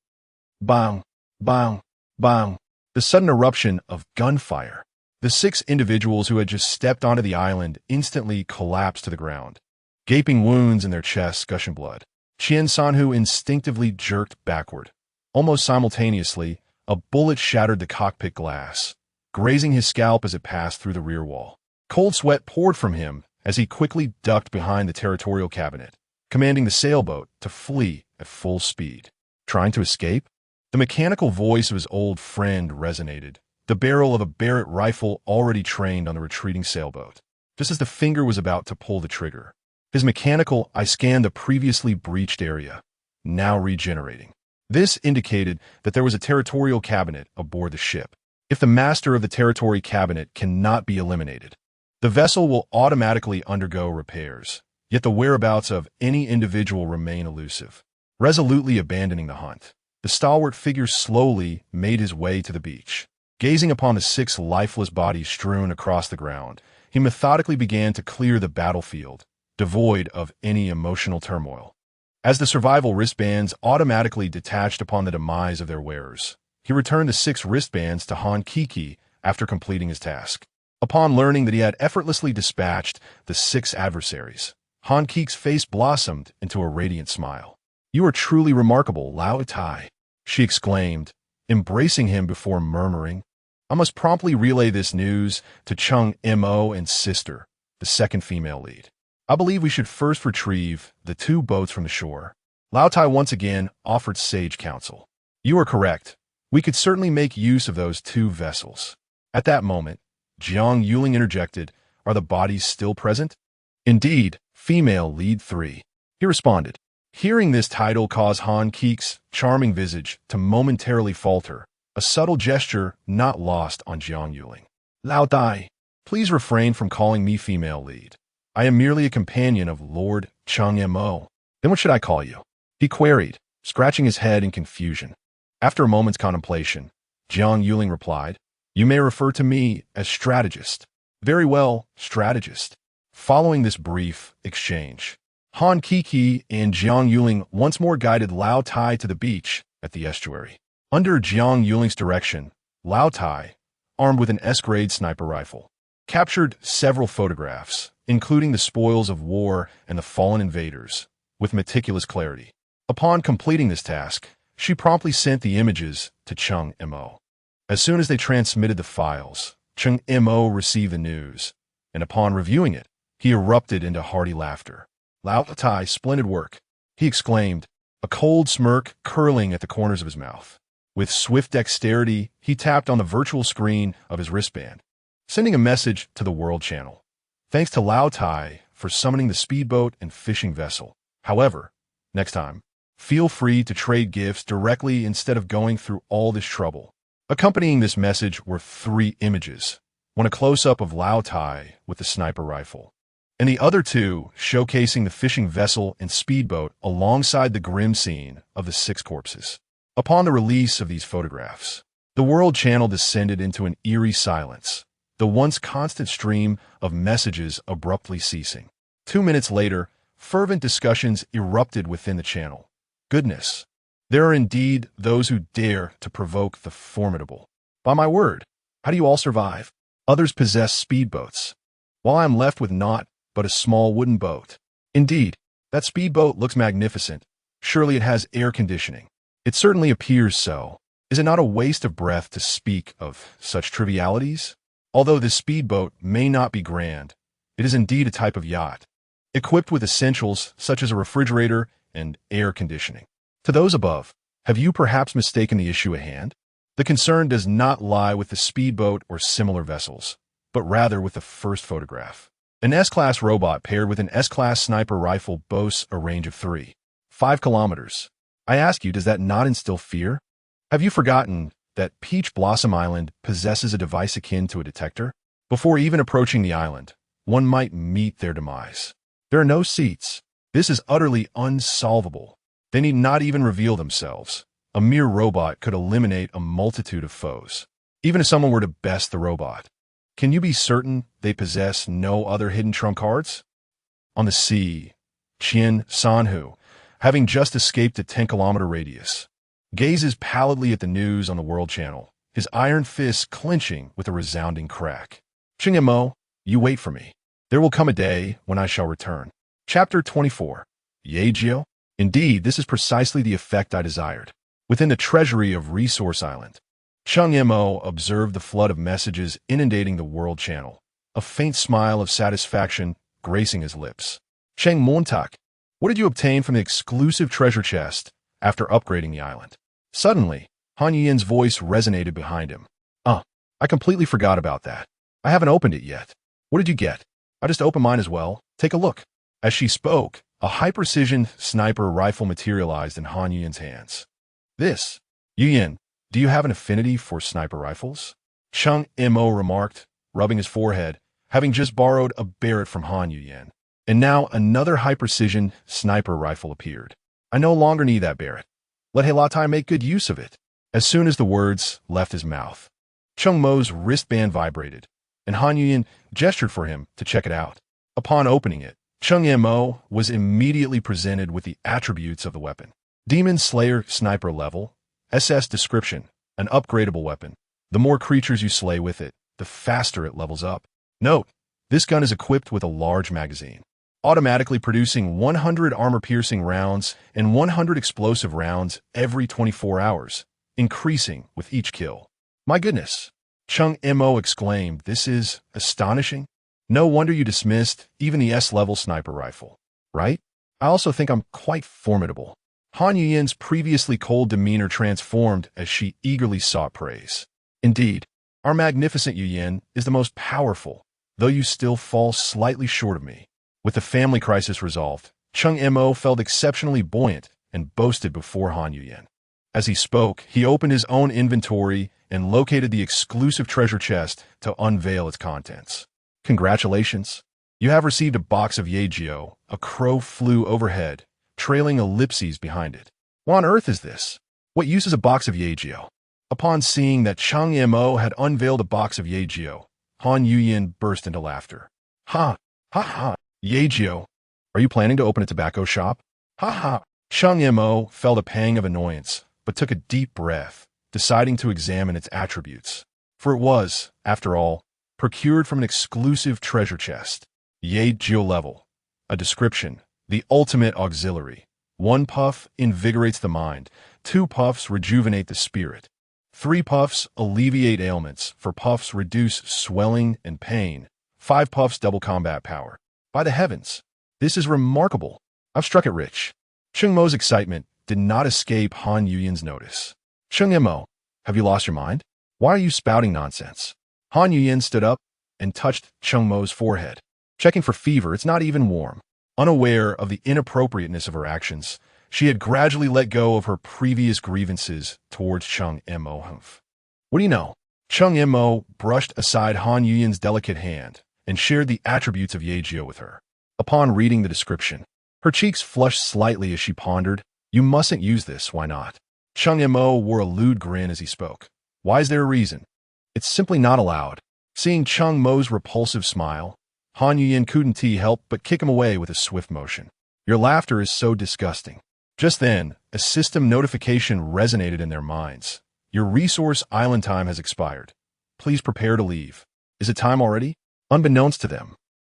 Bang, bang, bang. The sudden eruption of gunfire. The 6 individuals who had just stepped onto the island instantly collapsed to the ground, gaping wounds in their chests gushing blood. Qian Sanhu instinctively jerked backward. Almost simultaneously, a bullet shattered the cockpit glass, grazing his scalp as it passed through the rear wall. Cold sweat poured from him as he quickly ducked behind the territorial cabinet, commanding the sailboat to flee at full speed. Trying to escape? The mechanical voice of his old friend resonated, the barrel of a Barrett rifle already trained on the retreating sailboat. Just as the finger was about to pull the trigger, his mechanical eye scanned the previously breached area, now regenerating. This indicated that there was a territorial cabinet aboard the ship. If the master of the territory cabinet cannot be eliminated, The vessel will automatically undergo repairs, yet the whereabouts of any individual remain elusive. Resolutely abandoning the hunt, the stalwart figure slowly made his way to the beach. Gazing upon the 6 lifeless bodies strewn across the ground, he methodically began to clear the battlefield, devoid of any emotional turmoil. As the survival wristbands automatically detached upon the demise of their wearers, he returned the 6 wristbands to Han Kiki after completing his task. Upon learning that he had effortlessly dispatched the 6 adversaries, Han Kiki's face blossomed into a radiant smile. "You are truly remarkable, Lao Tai," she exclaimed, embracing him before murmuring, "I must promptly relay this news to Cheng Mo and sister, the second female lead. I believe we should first retrieve the 2 boats from the shore." Lao Tai once again offered sage counsel. "You are correct. We could certainly make use of those 2 vessels." At that moment, Jiang Yuling interjected, "Are the bodies still present?" "Indeed, female lead 3. He responded. Hearing this title caused Han Kiki's charming visage to momentarily falter, a subtle gesture not lost on Jiang Yuling. "Lao Tai, please refrain from calling me female lead. I am merely a companion of Lord Cheng Mo." "Then what should I call you?" he queried, scratching his head in confusion. After a moment's contemplation, Jiang Yuling replied, "You may refer to me as strategist." "Very well, strategist." Following this brief exchange, Han Kiki and Jiang Yuling once more guided Lao Tai to the beach at the estuary. Under Jiang Yuling's direction, Lao Tai, armed with an S-grade sniper rifle, captured several photographs, including the spoils of war and the fallen invaders, with meticulous clarity. Upon completing this task, she promptly sent the images to Cheng Mo. As soon as they transmitted the files, Cheng Mo received the news, and upon reviewing it, he erupted into hearty laughter. "Lao Tai, splendid work," he exclaimed, a cold smirk curling at the corners of his mouth. With swift dexterity, he tapped on the virtual screen of his wristband, sending a message to the World Channel. "Thanks to Lao Tai for summoning the speedboat and fishing vessel. However, next time, feel free to trade gifts directly instead of going through all this trouble." Accompanying this message were 3 images, one a close-up of Lao Tai with the sniper rifle, and the other 2 showcasing the fishing vessel and speedboat alongside the grim scene of the 6 corpses. Upon the release of these photographs, the World Channel descended into an eerie silence, the once constant stream of messages abruptly ceasing. 2 minutes later, fervent discussions erupted within the channel. "Goodness, there are indeed those who dare to provoke the formidable. By my word, how do you all survive? Others possess speedboats, while I am left with naught but a small wooden boat. Indeed, that speedboat looks magnificent. Surely it has air conditioning." "It certainly appears so. Is it not a waste of breath to speak of such trivialities? Although this speedboat may not be grand, it is indeed a type of yacht, equipped with essentials such as a refrigerator and air conditioning. To those above, have you perhaps mistaken the issue at hand? The concern does not lie with the speedboat or similar vessels, but rather with the first photograph. An S-class robot paired with an S-class sniper rifle boasts a range of 5 kilometers. I ask you, does that not instill fear? Have you forgotten that Peach Blossom Island possesses a device akin to a detector? Before even approaching the island, one might meet their demise. There are no seats. This is utterly unsolvable. They need not even reveal themselves. A mere robot could eliminate a multitude of foes, even if someone were to best the robot. Can you be certain they possess no other hidden trump cards? On the sea, Qian Sanhu, having just escaped a 10-kilometer radius, gazes pallidly at the news on the World Channel, his iron fists clenching with a resounding crack. "Cheng Mo, you wait for me. There will come a day when I shall return." Chapter 24. Yejio? Indeed, this is precisely the effect I desired. Within the treasury of Resource Island, Cheng Mo observed the flood of messages inundating the World Channel, a faint smile of satisfaction gracing his lips. "Cheng Montak, what did you obtain from the exclusive treasure chest after upgrading the island?" Suddenly, Han Yin's voice resonated behind him. I completely forgot about that. I haven't opened it yet." "What did you get?" "I just opened mine as well. Take a look." As she spoke, a high-precision sniper rifle materialized in Han Yin's hands. "This, Yin, do you have an affinity for sniper rifles?" Cheng Mo remarked, rubbing his forehead, having just borrowed a Barrett from Han Yuyan. And now another high-precision sniper rifle appeared. I no longer need that Barrett. Let Helatai make good use of it. As soon as the words left his mouth, Cheng Mo's wristband vibrated, and Han Yuyan gestured for him to check it out. Upon opening it, Cheng Mo was immediately presented with the attributes of the weapon. Demon Slayer Sniper Level, SS Description, an upgradable weapon. The more creatures you slay with it, the faster it levels up. Note, this gun is equipped with a large magazine, automatically producing 100 armor-piercing rounds and 100 explosive rounds every 24 hours, increasing with each kill. My goodness! Cheng Mo exclaimed, this is astonishing. No wonder you dismissed even the S-level sniper rifle, right? I also think I'm quite formidable. Han Yuyan's previously cold demeanor transformed as she eagerly sought praise. Indeed, our magnificent Yuyan is the most powerful, though you still fall slightly short of me. With the family crisis resolved, Cheng Mo felt exceptionally buoyant and boasted before Han Yuyan. As he spoke, he opened his own inventory and located the exclusive treasure chest to unveil its contents. Congratulations! You have received a box of Yageo. A crow flew overhead, trailing ellipses behind it. What on earth is this? What use is a box of Yageo? Upon seeing that Cheng Mo had unveiled a box of Yageo, Han Yuyan burst into laughter. Ha! Ha ha! Yageo! Are you planning to open a tobacco shop? Ha ha! Cheng Mo felt a pang of annoyance, but took a deep breath, deciding to examine its attributes. For it was, after all, procured from an exclusive treasure chest. Yageo Level. A description. The ultimate auxiliary. 1 puff invigorates the mind. 2 puffs rejuvenate the spirit. 3 puffs alleviate ailments. 4 puffs reduce swelling and pain. 5 puffs double combat power. By the heavens, this is remarkable. I've struck it rich. Cheng Mo's excitement did not escape Han Yuyan's notice. Cheng Mo, have you lost your mind? Why are you spouting nonsense? Han Yuyan stood up and touched Cheng Mo's forehead. Checking for fever, it's not even warm. Unaware of the inappropriateness of her actions, she had gradually let go of her previous grievances towards Cheng Mo. What do you know? Cheng Mo brushed aside Han Yuyan's delicate hand and shared the attributes of Yageo with her. Upon reading the description, her cheeks flushed slightly as she pondered, you mustn't use this, why not? Cheng Mo wore a lewd grin as he spoke. Why is there a reason? It's simply not allowed. Seeing Cheng Mo's repulsive smile, Han Yuyan couldn't help but kick him away with a swift motion. Your laughter is so disgusting. Just then, a system notification resonated in their minds. Your resource island time has expired. Please prepare to leave. Is it time already? Unbeknownst to them,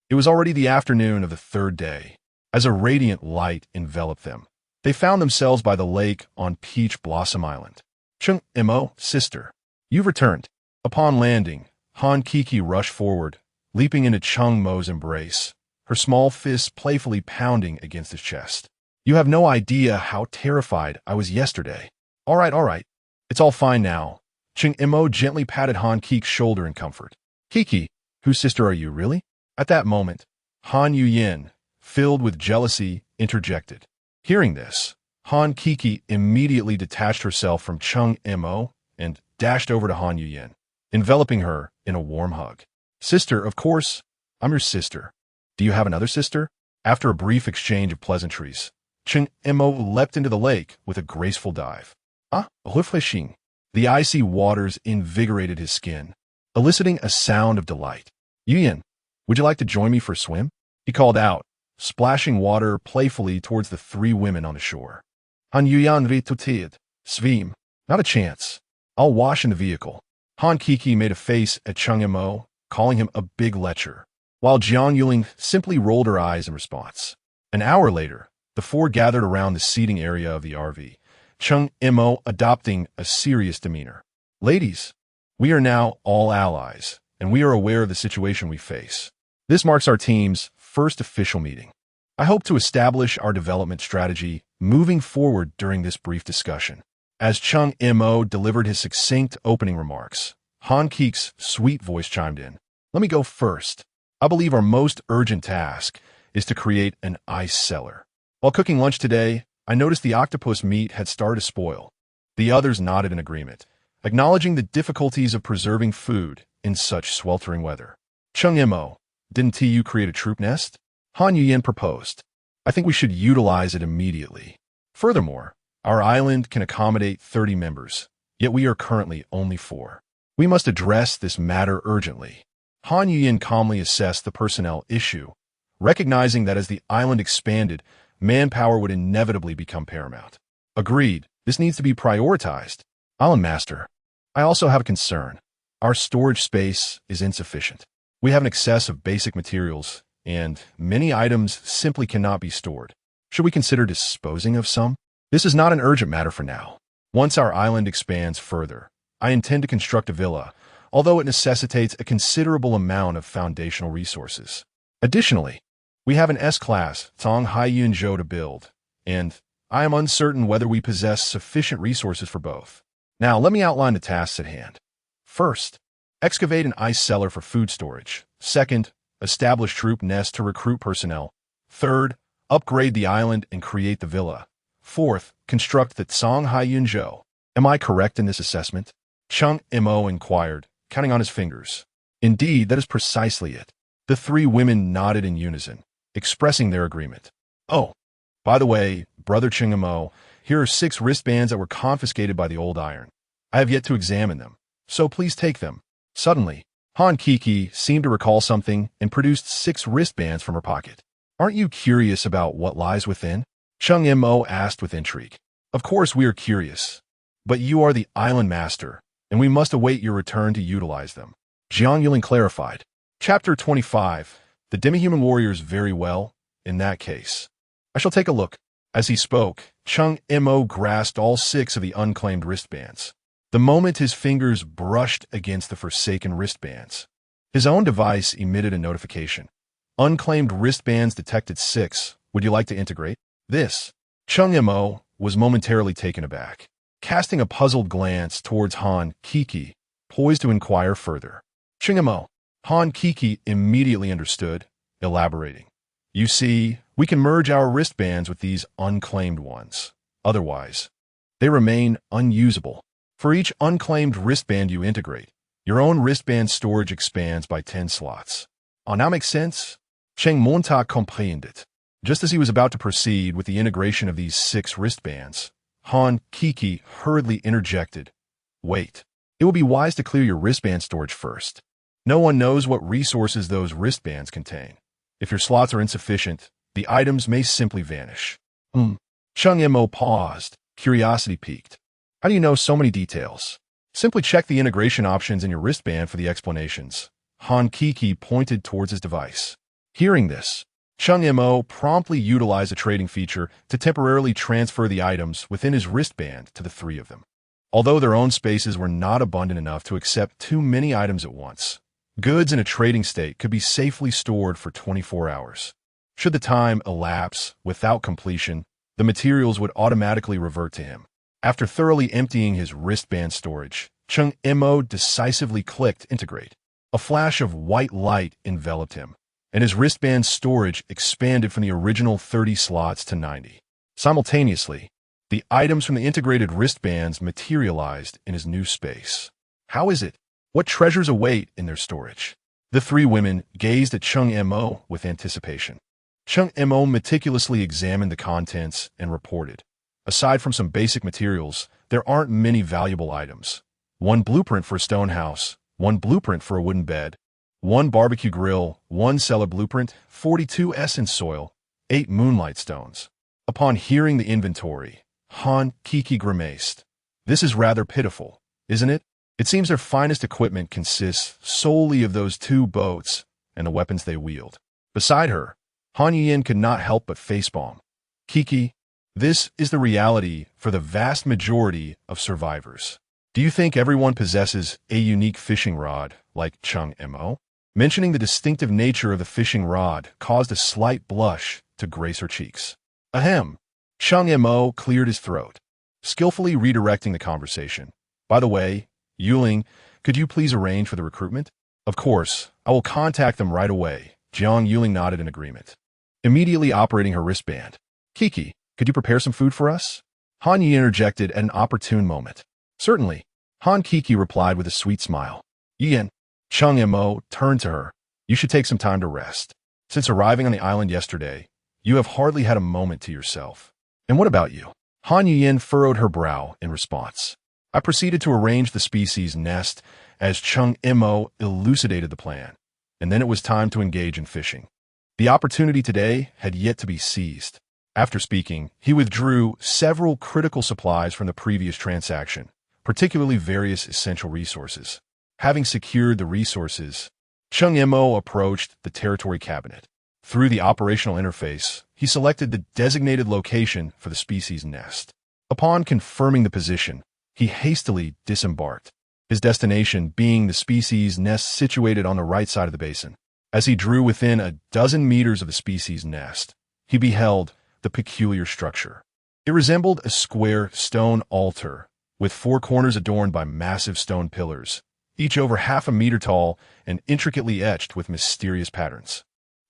it was already the afternoon of the 3rd day. As a radiant light enveloped them, they found themselves by the lake on Peach Blossom Island. Cheng Mo, sister, you've returned. Upon landing, Han Kiki rushed forward, leaping into Cheng Mo's embrace, her small fists playfully pounding against his chest. You have no idea how terrified I was yesterday. All right. It's all fine now. Cheng Mo gently patted Han Kiki's shoulder in comfort. Kiki, whose sister are you, really? At that moment, Han Yuyan, filled with jealousy, interjected. Hearing this, Han Kiki immediately detached herself from Cheng Mo and dashed over to Han Yuyan, enveloping her in a warm hug. Sister, of course, I'm your sister. Do you have another sister? After a brief exchange of pleasantries, Cheng Mo leapt into the lake with a graceful dive. Refreshing. The icy waters invigorated his skin, eliciting a sound of delight. Yuyan, would you like to join me for a swim? He called out, splashing water playfully towards the 3 women on the shore. Han Yuyan retouted. Svim. Not a chance. I'll wash in the vehicle. Han Kiki made a face at Cheng Mo, calling him a big lecher, while Jiang Yuling simply rolled her eyes in response. An hour later, the 4 gathered around the seating area of the RV, Cheng Mo adopting a serious demeanor. Ladies, we are now all allies, and we are aware of the situation we face. This marks our team's first official meeting. I hope to establish our development strategy moving forward during this brief discussion. As Cheng Mo delivered his succinct opening remarks, Han Kiki's sweet voice chimed in. Let me go first. I believe our most urgent task is to create an ice cellar. While cooking lunch today, I noticed the octopus meat had started to spoil. The others nodded in agreement, acknowledging the difficulties of preserving food in such sweltering weather. Cheng Mo, Didn't TU create a troop nest? Han Yuyen proposed. I think we should utilize it immediately. Furthermore, our island can accommodate 30 members, yet we are currently only 4. We must address this matter urgently. Han Yuyen calmly assessed the personnel issue, recognizing that as the island expanded, manpower would inevitably become paramount. Agreed, this needs to be prioritized. Island Master, I also have a concern. Our storage space is insufficient. We have an excess of basic materials, and many items simply cannot be stored. Should we consider disposing of some? This is not an urgent matter for now. Once our island expands further, I intend to construct a villa, although it necessitates a considerable amount of foundational resources. Additionally, we have an S-class Tong Haiyun Zhou to build, and I am uncertain whether we possess sufficient resources for both. Now, let me outline the tasks at hand. First, excavate an ice cellar for food storage. Second, establish troop nest to recruit personnel. Third, upgrade the island and create the villa. Fourth, construct the Tong Haiyun Zhou. Am I correct in this assessment? Cheng Mo inquired, counting on his fingers. Indeed, that is precisely it. The 3 women nodded in unison, expressing their agreement. Oh, by the way, Brother Cheng Mo, here are 6 wristbands that were confiscated by the old iron. I have yet to examine them, so please take them. Suddenly, Han Kiki seemed to recall something and produced 6 wristbands from her pocket. Aren't you curious about what lies within? Cheng Mo asked with intrigue. Of course we are curious, but you are the island master, and we must await your return to utilize them. Jiang Yuling clarified. Chapter 25. The demi-human warriors very well. In that case, I shall take a look. As he spoke, Cheng Mo grasped all 6 of the unclaimed wristbands. The moment his fingers brushed against the forsaken wristbands, his own device emitted a notification. Unclaimed wristbands detected 6. Would you like to integrate? This. Cheng Mo was momentarily taken aback, casting a puzzled glance towards Han Kiki, poised to inquire further. Cheng Mo. Han Kiki immediately understood, elaborating. You see, we can merge our wristbands with these unclaimed ones. Otherwise, they remain unusable. For each unclaimed wristband you integrate, your own wristband storage expands by 10 slots. Now makes sense? Cheng Monta comprended. Just as he was about to proceed with the integration of these 6 wristbands, Han Kiki hurriedly interjected. Wait, it will be wise to clear your wristband storage first. No one knows what resources those wristbands contain. If your slots are insufficient, the items may simply vanish. Cheng Mo paused, curiosity piqued. How do you know so many details? Simply check the integration options in your wristband for the explanations. Han Kiki pointed towards his device. Hearing this, Cheng Mo promptly utilized a trading feature to temporarily transfer the items within his wristband to the 3 of them. Although their own spaces were not abundant enough to accept too many items at once, goods in a trading state could be safely stored for 24 hours. Should the time elapse without completion, the materials would automatically revert to him. After thoroughly emptying his wristband storage, Cheng Mo decisively clicked Integrate. A flash of white light enveloped him, and his wristband storage expanded from the original 30 slots to 90. Simultaneously, the items from the integrated wristbands materialized in his new space. How is it? What treasures await in their storage? The 3 women gazed at Cheng Mo with anticipation. Cheng Mo meticulously examined the contents and reported. Aside from some basic materials, there aren't many valuable items. 1 blueprint for a stone house, 1 blueprint for a wooden bed, 1 barbecue grill, 1 cellar blueprint, 42 essence soil, 8 moonlight stones. Upon hearing the inventory, Han Kiki grimaced. This is rather pitiful, isn't it? It seems their finest equipment consists solely of those 2 boats and the weapons they wield. Beside her, Han Yuyen could not help but facepalm. Kiki, this is the reality for the vast majority of survivors. Do you think everyone possesses a unique fishing rod like Cheng Mo? Mentioning the distinctive nature of the fishing rod caused a slight blush to grace her cheeks. Ahem. Cheng Mo cleared his throat, skillfully redirecting the conversation. By the way, Yuling, could you please arrange for the recruitment? Of course, I will contact them right away. Jiang Yuling nodded in agreement, immediately operating her wristband. Kiki, could you prepare some food for us? Han Yi interjected at an opportune moment. Certainly, Han Kiki replied with a sweet smile. Yin. Cheng Mo turned to her. You should take some time to rest. Since arriving on the island yesterday, you have hardly had a moment to yourself. And what about you? Han Yuyin furrowed her brow in response. I proceeded to arrange the species nest as Cheng Mo elucidated the plan, and then it was time to engage in fishing. The opportunity today had yet to be seized. After speaking, he withdrew several critical supplies from the previous transaction, particularly various essential resources. Having secured the resources, Cheng Mo approached the territory cabinet. Through the operational interface, he selected the designated location for the species nest. Upon confirming the position, he hastily disembarked, his destination being the species nest situated on the right side of the basin. As he drew within a dozen meters of the species nest, he beheld the peculiar structure. It resembled a square stone altar, with four corners adorned by massive stone pillars, each over half a meter tall and intricately etched with mysterious patterns.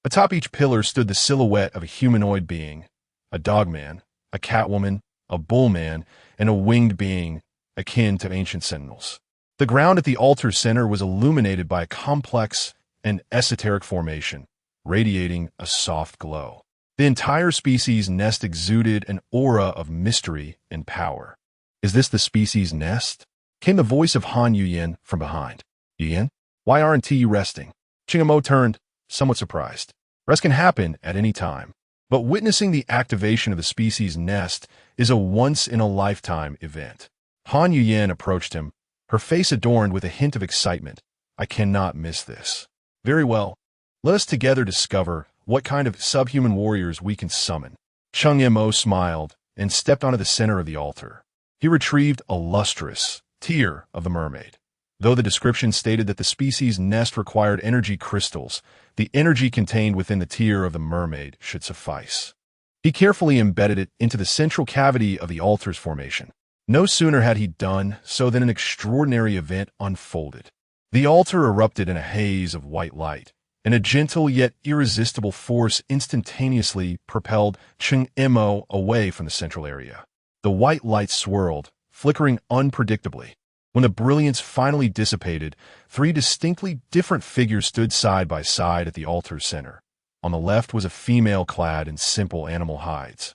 Atop each pillar stood the silhouette of a humanoid being, a dogman, a catwoman, a bullman, and a winged being akin to ancient sentinels. The ground at the altar's center was illuminated by a complex and esoteric formation, radiating a soft glow. The entire species nest exuded an aura of mystery and power. "Is this the species nest?" came the voice of Han Yuyin from behind. "Yuyin, why aren't you resting?" Cheng Mo turned, somewhat surprised. Rest can happen at any time, but witnessing the activation of the species nest is a once-in-a-lifetime event. Han Yuyin approached him, her face adorned with a hint of excitement. "I cannot miss this." "Very well. Let us together discover what kind of subhuman warriors we can summon." Cheng Mo smiled and stepped onto the center of the altar. He retrieved a lustrous tear of the mermaid. Though the description stated that the species nest required energy crystals, the energy contained within the tear of the mermaid should suffice. He carefully embedded it into the central cavity of the altar's formation. No sooner had he done so than an extraordinary event unfolded. The altar erupted in a haze of white light, and a gentle yet irresistible force instantaneously propelled Cheng Mo away from the central area. The white light swirled, flickering unpredictably. When the brilliance finally dissipated, three distinctly different figures stood side by side at the altar's center. On the left was a female clad in simple animal hides,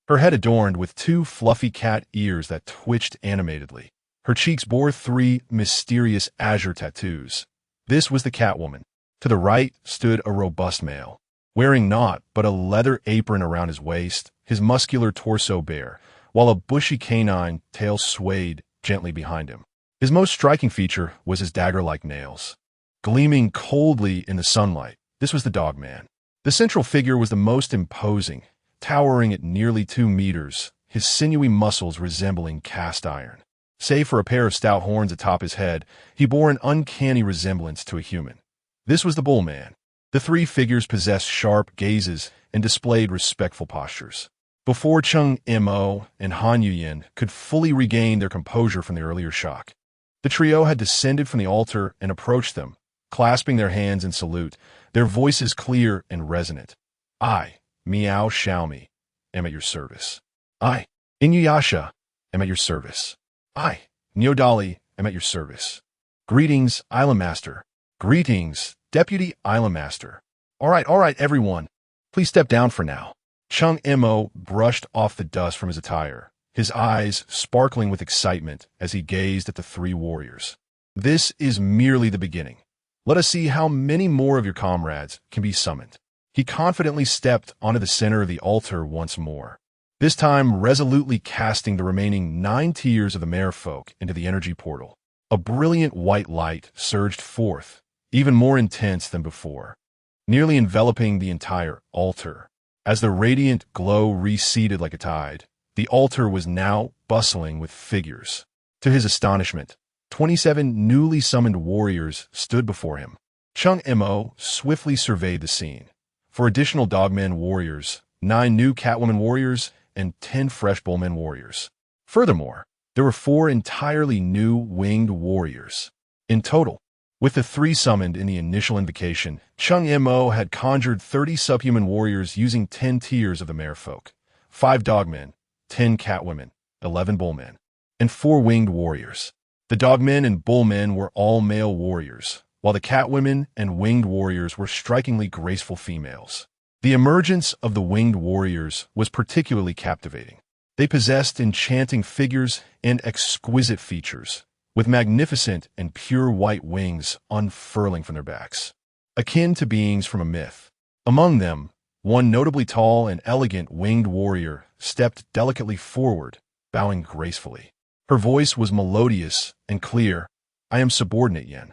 her head adorned with two fluffy cat ears that twitched animatedly. Her cheeks bore three mysterious azure tattoos. This was the Catwoman. To the right stood a robust male, wearing naught but a leather apron around his waist, his muscular torso bare, while a bushy canine tail swayed gently behind him. His most striking feature was his dagger-like nails, gleaming coldly in the sunlight. This was the Dogman. The central figure was the most imposing, towering at nearly 2 meters, his sinewy muscles resembling cast iron. Save for a pair of stout horns atop his head, he bore an uncanny resemblance to a human. This was the Bullman. The three figures possessed sharp gazes and displayed respectful postures. Before Cheng Mo and Han Yuyin could fully regain their composure from the earlier shock, the trio had descended from the altar and approached them, clasping their hands in salute, their voices clear and resonant. "I, Miao Xiaomi, am at your service. I, Inuyasha, am at your service. I, Neodali, am at your service. Greetings, Island Master. Greetings, Deputy Island Master. All right, everyone. Please step down for now." Cheng Mo brushed off the dust from his attire, his eyes sparkling with excitement as he gazed at the three warriors. "This is merely the beginning. Let us see how many more of your comrades can be summoned." He confidently stepped onto the center of the altar once more, this time resolutely casting the remaining 9 tiers of the merfolk into the energy portal. A brilliant white light surged forth, even more intense than before, nearly enveloping the entire altar. As the radiant glow receded like a tide, the altar was now bustling with figures. To his astonishment, 27 newly summoned warriors stood before him. Cheng Mo swiftly surveyed the scene. For additional Dogman warriors, 9 new Catwoman warriors, and 10 fresh Bullman warriors. Furthermore, there were 4 entirely new winged warriors. In total, with the 3 summoned in the initial invocation, Cheng Mo had conjured 30 subhuman warriors using 10 tiers of the merfolk, 5 Dogmen, 10 Catwomen, 11 Bullmen, and 4 winged warriors. The Dogmen and Bullmen were all male warriors, while the catwomen and winged warriors were strikingly graceful females. The emergence of the winged warriors was particularly captivating. They possessed enchanting figures and exquisite features, with magnificent and pure white wings unfurling from their backs, akin to beings from a myth. Among them, one notably tall and elegant winged warrior stepped delicately forward, bowing gracefully. Her voice was melodious and clear. "I am subordinate Yen,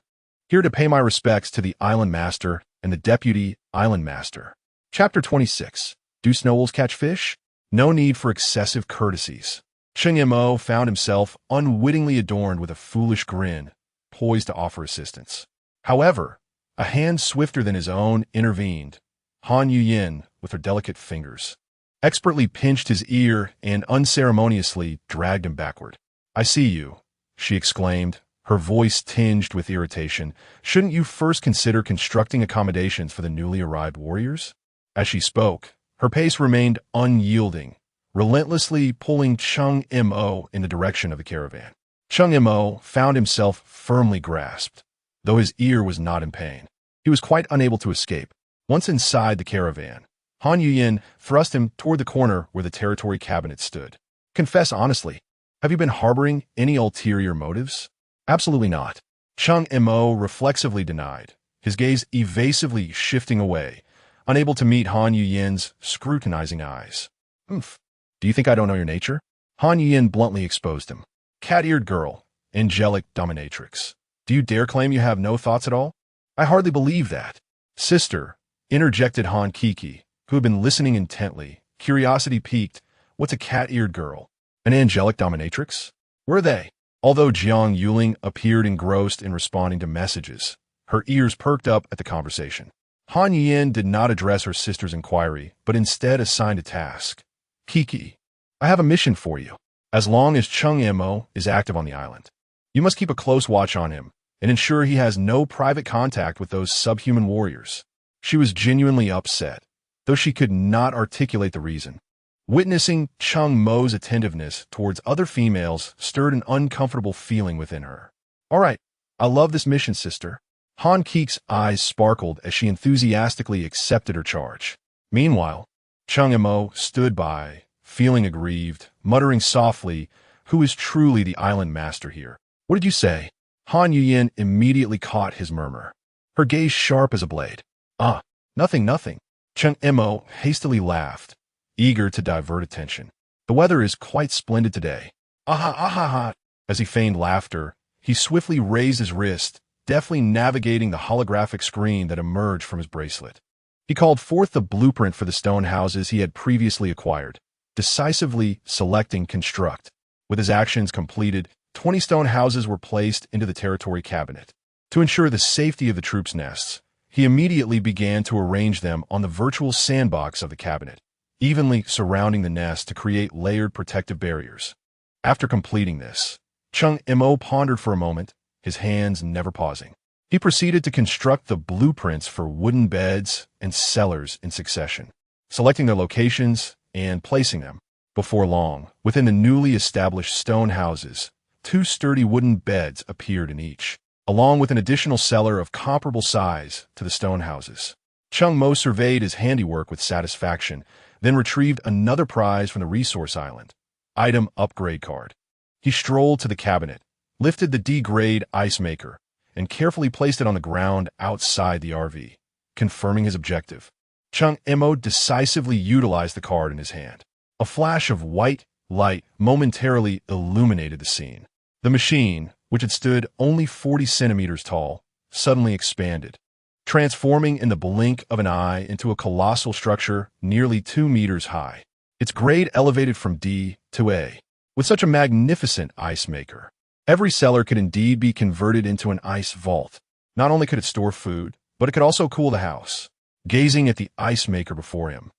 here to pay my respects to the Island Master and the Deputy Island Master." Chapter 26. Do Snowwolves Catch Fish? No need for excessive courtesies. Cheng Mo found himself unwittingly adorned with a foolish grin, poised to offer assistance. However, a hand swifter than his own intervened. Han Yuyin, with her delicate fingers, expertly pinched his ear and unceremoniously dragged him backward. "I see you," she exclaimed, her voice tinged with irritation. "Shouldn't you first consider constructing accommodations for the newly arrived warriors?" As she spoke, her pace remained unyielding, relentlessly pulling Cheng Mo in the direction of the caravan. Cheng Mo found himself firmly grasped, though his ear was not in pain. He was quite unable to escape. Once inside the caravan, Han Yuyin thrust him toward the corner where the territory cabinet stood. "Confess honestly, have you been harboring any ulterior motives?" "Absolutely not," Cheng Mo reflexively denied, his gaze evasively shifting away, unable to meet Han Yuyin's scrutinizing eyes. "Oomph. Do you think I don't know your nature?" Han Yuyin bluntly exposed him. "Cat-eared girl, angelic dominatrix. Do you dare claim you have no thoughts at all?" "I hardly believe that." "Sister," interjected Han Kiki, who had been listening intently, curiosity piqued. "What's a cat-eared girl? An angelic dominatrix? Where are they?" Although Jiang Yuling appeared engrossed in responding to messages, her ears perked up at the conversation. Han Yin did not address her sister's inquiry, but instead assigned a task. "Kiki, I have a mission for you. As long as Cheng Mo is active on the island, you must keep a close watch on him and ensure he has no private contact with those subhuman warriors." She was genuinely upset, though she could not articulate the reason. Witnessing Cheng Mo's attentiveness towards other females stirred an uncomfortable feeling within her. "All right, I love this mission, sister." Han Keek's eyes sparkled as she enthusiastically accepted her charge. Meanwhile, Cheng Mo stood by, feeling aggrieved, muttering softly, "Who is truly the island master here?" "What did you say?" Han Yuyin immediately caught his murmur, her gaze sharp as a blade. "Ah, nothing, nothing." Cheng Mo hastily laughed, eager to divert attention. "The weather is quite splendid today." "Aha, aha, aha." As he feigned laughter, he swiftly raised his wrist, deftly navigating the holographic screen that emerged from his bracelet. He called forth the blueprint for the stone houses he had previously acquired, decisively selecting Construct. With his actions completed, 20 stone houses were placed into the territory cabinet. To ensure the safety of the troops' nests, he immediately began to arrange them on the virtual sandbox of the cabinet, evenly surrounding the nest to create layered protective barriers. After completing this, Cheng Mo pondered for a moment, his hands never pausing. He proceeded to construct the blueprints for wooden beds and cellars in succession, selecting their locations and placing them. Before long, within the newly established stone houses, 2 sturdy wooden beds appeared in each, along with an additional cellar of comparable size to the stone houses. Cheng Mo surveyed his handiwork with satisfaction, then retrieved another prize from the resource island, item upgrade card. He strolled to the cabinet, lifted the D-grade ice maker, and carefully placed it on the ground outside the RV, confirming his objective. Cheng Mo decisively utilized the card in his hand. A flash of white light momentarily illuminated the scene. The machine, which had stood only 40 centimeters tall, suddenly expanded, transforming in the blink of an eye into a colossal structure nearly 2 meters high. Its grade elevated from D to A. With such a magnificent ice maker, every cellar could indeed be converted into an ice vault. Not only could it store food, but it could also cool the house. Gazing at the ice maker before him,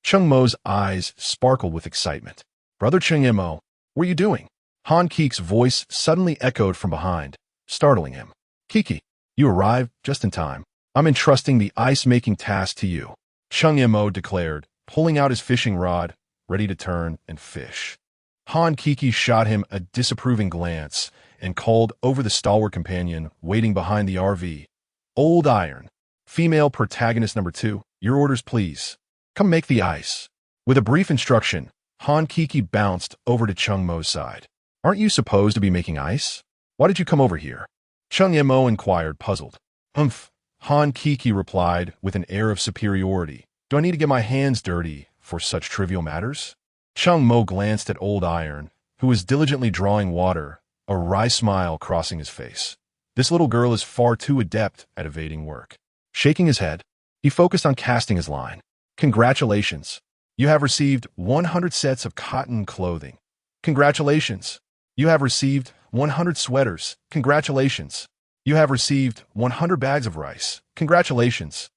Cheng Mo's eyes sparkled with excitement. "Brother Cheng Mo, what are you doing?" Han Keek's voice suddenly echoed from behind, startling him. "Kiki, you arrived just in time. I'm entrusting the ice-making task to you," Cheng Mo declared, pulling out his fishing rod, ready to turn and fish. Han Kiki shot him a disapproving glance and called over the stalwart companion waiting behind the RV. Old Iron. Female protagonist number 2. Your orders, please. Come make the ice. With a brief instruction, Han Kiki bounced over to Cheng Mo's side. Aren't you supposed to be making ice? Why did you come over here? Cheng Mo inquired, puzzled. Han Kiki replied with an air of superiority. Do I need to get my hands dirty for such trivial matters? Cheng Mo glanced at Old Iron, who was diligently drawing water, a wry smile crossing his face. This little girl is far too adept at evading work. Shaking his head, he focused on casting his line. Congratulations. You have received 100 sets of cotton clothing. Congratulations. You have received 100 sweaters. Congratulations. You have received 100 bags of rice. Congratulations.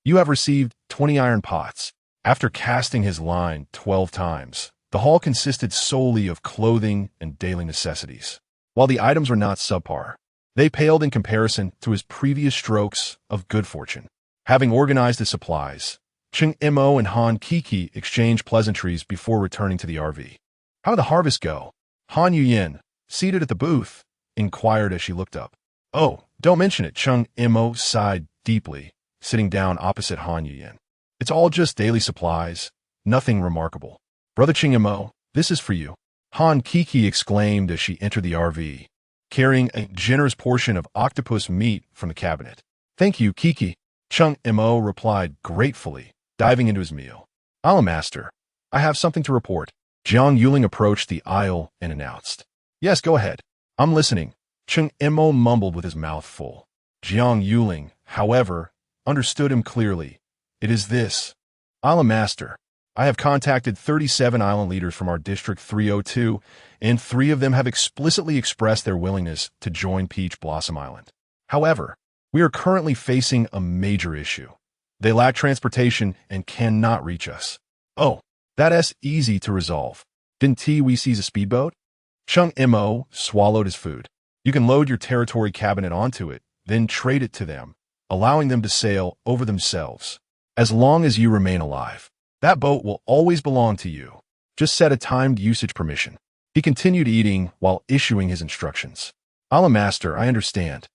You have received 20 iron pots. After casting his line 12 times, the haul consisted solely of clothing and daily necessities. While the items were not subpar, they paled in comparison to his previous strokes of good fortune. Having organized his supplies, Cheng Mo and Han Kiki exchanged pleasantries before returning to the RV. How did the harvest go? Han Yuyin, seated at the booth, inquired as she looked up. Oh, don't mention it, Cheng Mo sighed deeply, sitting down opposite Han Yuyin. It's all just daily supplies, nothing remarkable. Brother Cheng Mo, this is for you. Han Kiki exclaimed as she entered the RV, carrying a generous portion of octopus meat from the cabinet. Thank you, Kiki. Cheng Mo replied gratefully, diving into his meal. Master, I have something to report. Jiang Yuling approached the aisle and announced. Yes, go ahead. I'm listening. Cheng Mo mumbled with his mouth full. Jiang Yuling, however, understood him clearly. It is this. Master, I have contacted 37 island leaders from our District 302, and 3 of them have explicitly expressed their willingness to join Peach Blossom Island. However, we are currently facing a major issue. They lack transportation and cannot reach us. Oh, that's easy to resolve. Didn't we seize a speedboat? Cheng Mo swallowed his food. You can load your territory cabinet onto it, then trade it to them, allowing them to sail over themselves. As long as you remain alive, that boat will always belong to you. Just set a timed usage permission. He continued eating while issuing his instructions. Master, I understand.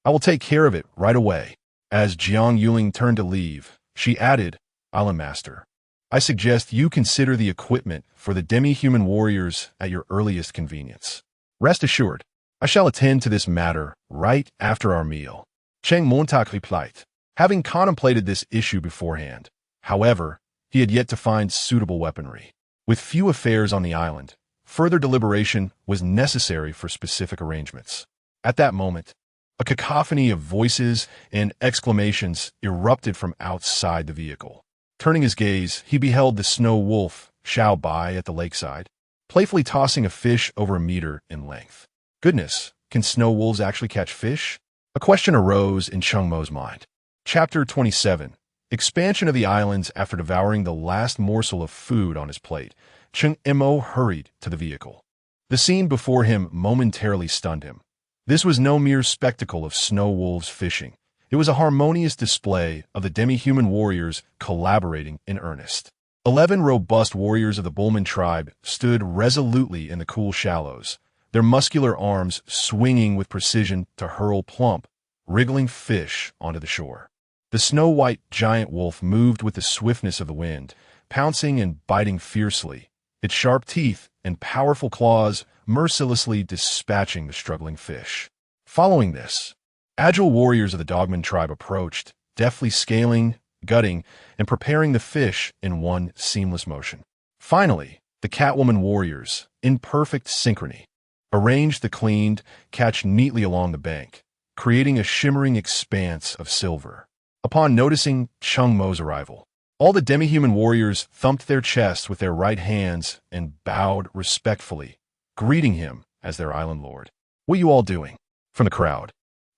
I will take care of it right away. As Jiang Yuling turned to leave, she added, Master, I suggest you consider the equipment for the demi-human warriors at your earliest convenience. Rest assured, I shall attend to this matter right after our meal. Cheng Mo replied. Having contemplated this issue beforehand, however, he had yet to find suitable weaponry. With few affairs on the island, further deliberation was necessary for specific arrangements. At that moment, a cacophony of voices and exclamations erupted from outside the vehicle. Turning his gaze, he beheld the snow wolf, Xiao Bai, at the lakeside, playfully tossing a fish over a meter in length. Goodness, can snow wolves actually catch fish? A question arose in Cheng Mo's mind. Chapter 27. Expansion of the islands. After devouring the last morsel of food on his plate, Cheng Mo hurried to the vehicle. The scene before him momentarily stunned him. This was no mere spectacle of snow wolves fishing. It was a harmonious display of the demi-human warriors collaborating in earnest. 11 robust warriors of the Bullman tribe stood resolutely in the cool shallows, their muscular arms swinging with precision to hurl plump, wriggling fish onto the shore. The snow-white giant wolf moved with the swiftness of the wind, pouncing and biting fiercely, its sharp teeth and powerful claws mercilessly dispatching the struggling fish. Following this, agile warriors of the Dogman tribe approached, deftly scaling, gutting, and preparing the fish in one seamless motion. Finally, the Catwoman warriors, in perfect synchrony, arranged the cleaned catch neatly along the bank, creating a shimmering expanse of silver. Upon noticing Cheng Mo's arrival, all the demi-human warriors thumped their chests with their right hands and bowed respectfully, greeting him as their island lord. What you all doing? From the crowd,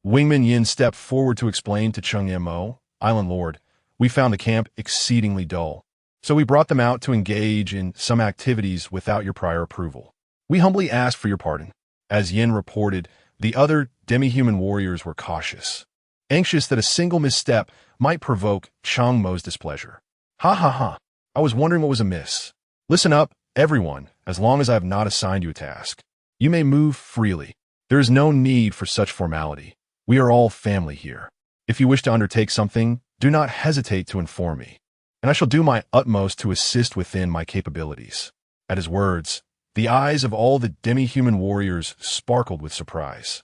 Wingman Yin stepped forward to explain to Cheng Mo, Island Lord, we found the camp exceedingly dull, so we brought them out to engage in some activities without your prior approval. We humbly ask for your pardon. As Yin reported, the other demi-human warriors were cautious, anxious that a single misstep might provoke Cheng Mo's displeasure. Ha ha ha, I was wondering what was amiss. Listen up, everyone, as long as I have not assigned you a task. You may move freely. There is no need for such formality. We are all family here. If you wish to undertake something, do not hesitate to inform me, and I shall do my utmost to assist within my capabilities." At his words, the eyes of all the demi-human warriors sparkled with surprise.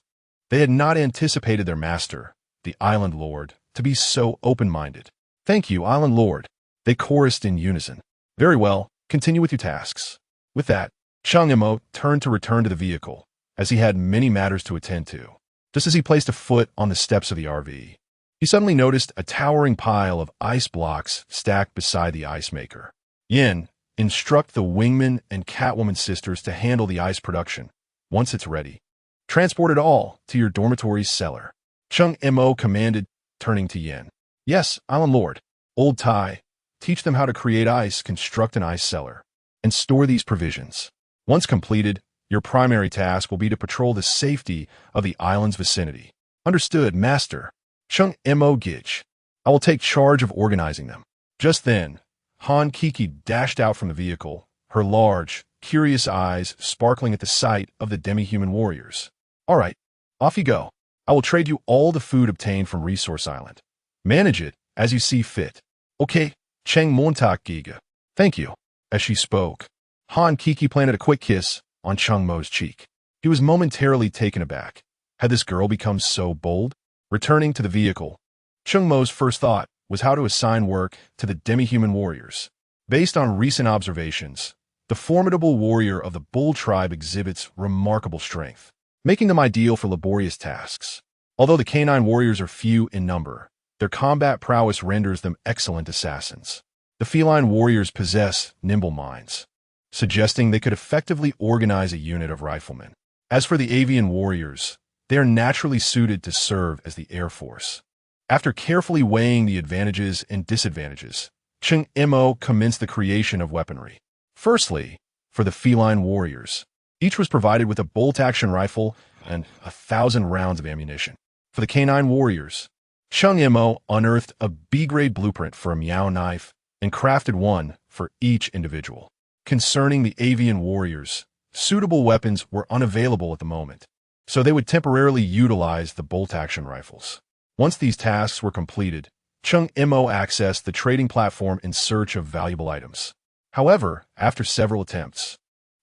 They had not anticipated their master, the Island Lord, to be so open-minded. "Thank you, Island Lord," they chorused in unison. "Very well, continue with your tasks." With that, Cheng Mo turned to return to the vehicle, as he had many matters to attend to. Just as he placed a foot on the steps of the RV, he suddenly noticed a towering pile of ice blocks stacked beside the ice maker. "Yin, instruct the Wingman and Catwoman sisters to handle the ice production. Once it's ready, transport it all to your dormitory's cellar," Cheng Mo commanded, turning to Yin. "Yes, Island Lord. Old Tai, teach them how to create ice, construct an ice cellar, and store these provisions. Once completed, your primary task will be to patrol the safety of the island's vicinity." "Understood, Master." Cheng Mo Gij. "I will take charge of organizing them." Just then, Han Kiki dashed out from the vehicle, her large, curious eyes sparkling at the sight of the demi-human warriors. "All right, off you go. I will trade you all the food obtained from Resource Island. Manage it as you see fit." "Okay, Cheng Montak Giga. Thank you." As she spoke, Han Kiki planted a quick kiss on Cheng Mo's cheek. He was momentarily taken aback. Had this girl become so bold? Returning to the vehicle, Cheng Mo's first thought was how to assign work to the demi-human warriors. Based on recent observations, the formidable warrior of the Bull tribe exhibits remarkable strength, making them ideal for laborious tasks. Although the canine warriors are few in number, their combat prowess renders them excellent assassins. The feline warriors possess nimble minds, suggesting they could effectively organize a unit of riflemen. As for the avian warriors, they are naturally suited to serve as the Air Force. After carefully weighing the advantages and disadvantages, Cheng Mo commenced the creation of weaponry. Firstly, for the feline warriors, each was provided with a bolt-action rifle and 1,000 rounds of ammunition. For the canine warriors, Cheng Mo unearthed a B-grade blueprint for a meow knife and crafted one for each individual. Concerning the avian warriors, suitable weapons were unavailable at the moment, so they would temporarily utilize the bolt-action rifles. Once these tasks were completed, Cheng Mo accessed the trading platform in search of valuable items. However, after several attempts,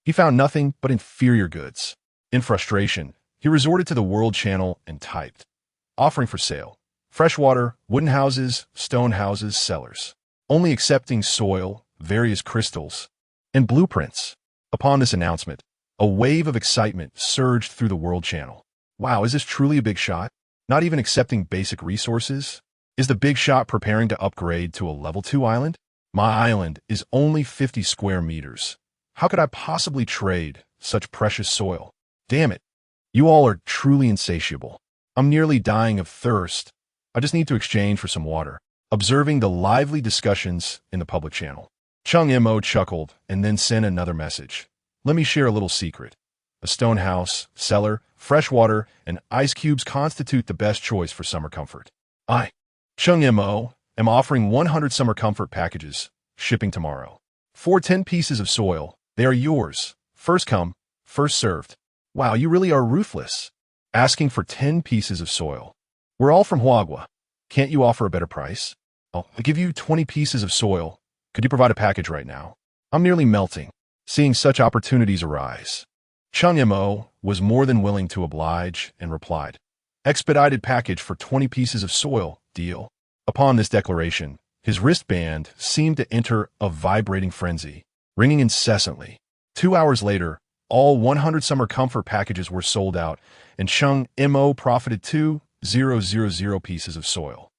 he found nothing but inferior goods. In frustration, he resorted to the World Channel and typed, "Offering for sale: freshwater, wooden houses, stone houses, cellars, only accepting soil, various crystals, and blueprints." Upon this announcement, a wave of excitement surged through the World Channel. Wow, is this truly a big shot? Not even accepting basic resources? Is the big shot preparing to upgrade to a level 2 island? My island is only 50 square meters. How could I possibly trade such precious soil? Damn it. You all are truly insatiable. I'm nearly dying of thirst. I just need to exchange for some water. Observing the lively discussions in the public channel, Cheng Mo chuckled and then sent another message. "Let me share a little secret. A stone house, cellar, fresh water, and ice cubes constitute the best choice for summer comfort. I, Cheng Mo, am offering 100 summer comfort packages, shipping tomorrow. For 10 pieces of soil, they are yours. First come, first served." Wow, you really are ruthless. Asking for 10 pieces of soil. We're all from Huagua. Can't you offer a better price? I'll give you 20 pieces of soil. Could you provide a package right now? I'm nearly melting, seeing such opportunities arise. Cheng Mo was more than willing to oblige and replied, "Expedited package for 20 pieces of soil, deal." Upon this declaration, his wristband seemed to enter a vibrating frenzy, ringing incessantly. 2 hours later, all 100 summer comfort packages were sold out, and Cheng Mo profited 2,000 pieces of soil.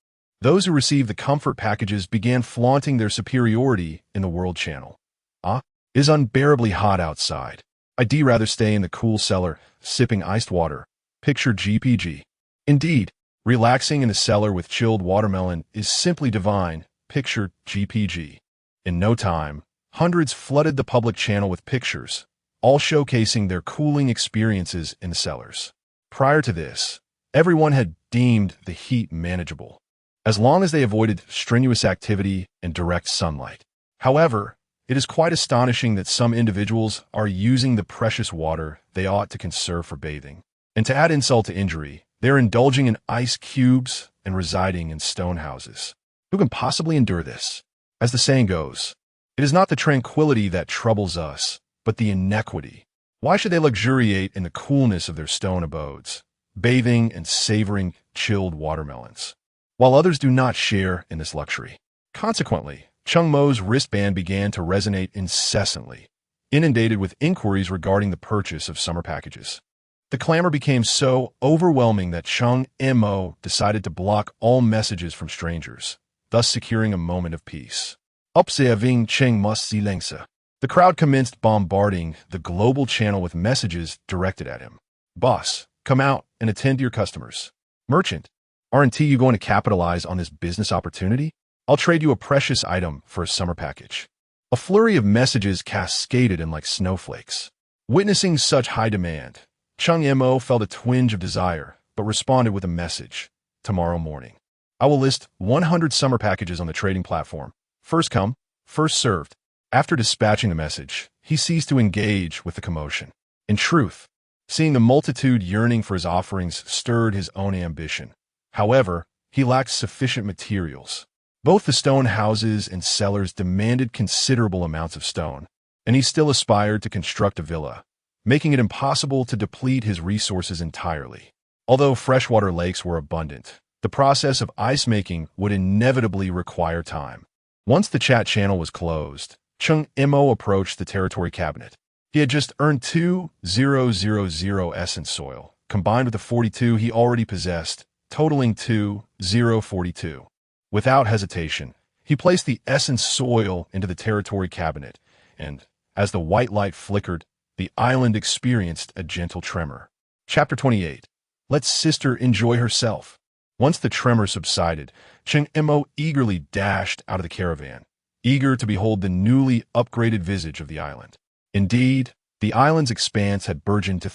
Those who received the comfort packages began flaunting their superiority in the World Channel. "Ah, it is unbearably hot outside. I'd rather stay in the cool cellar, sipping iced water. Picture GPG. Indeed, relaxing in the cellar with chilled watermelon is simply divine. Picture GPG." In no time, hundreds flooded the public channel with pictures, all showcasing their cooling experiences in the cellars. Prior to this, everyone had deemed the heat manageable, as long as they avoided strenuous activity and direct sunlight. However, it is quite astonishing that some individuals are using the precious water they ought to conserve for bathing. And to add insult to injury, they are indulging in ice cubes and residing in stone houses. Who can possibly endure this? As the saying goes, it is not the tranquility that troubles us, but the inequity. Why should they luxuriate in the coolness of their stone abodes, bathing and savoring chilled watermelons, while others do not share in this luxury? Consequently, Cheng Mo's wristband began to resonate incessantly, inundated with inquiries regarding the purchase of summer packages. The clamor became so overwhelming that Cheng Mo decided to block all messages from strangers, thus securing a moment of peace. Observing Cheng Mo's silence, the crowd commenced bombarding the global channel with messages directed at him. Boss, come out and attend to your customers. Merchant, aren't you going to capitalize on this business opportunity? I'll trade you a precious item for a summer package. A flurry of messages cascaded in like snowflakes. Witnessing such high demand, Cheng Mo felt a twinge of desire, but responded with a message. Tomorrow morning, I will list 100 summer packages on the trading platform. First come, first served. After dispatching the message, he ceased to engage with the commotion. In truth, seeing the multitude yearning for his offerings stirred his own ambition. However, he lacked sufficient materials. Both the stone houses and cellars demanded considerable amounts of stone, and he still aspired to construct a villa, making it impossible to deplete his resources entirely. Although freshwater lakes were abundant, the process of ice making would inevitably require time. Once the chat channel was closed, Cheng Mo approached the territory cabinet. He had just earned 2,000 essence soil, combined with the 42 he already possessed, totaling 2,042. Without hesitation, he placed the essence soil into the territory cabinet, and, as the white light flickered, the island experienced a gentle tremor. Chapter 28. Let Sister enjoy herself. Once the tremor subsided, Cheng Mo eagerly dashed out of the caravan, eager to behold the newly upgraded visage of the island. Indeed, the island's expanse had burgeoned to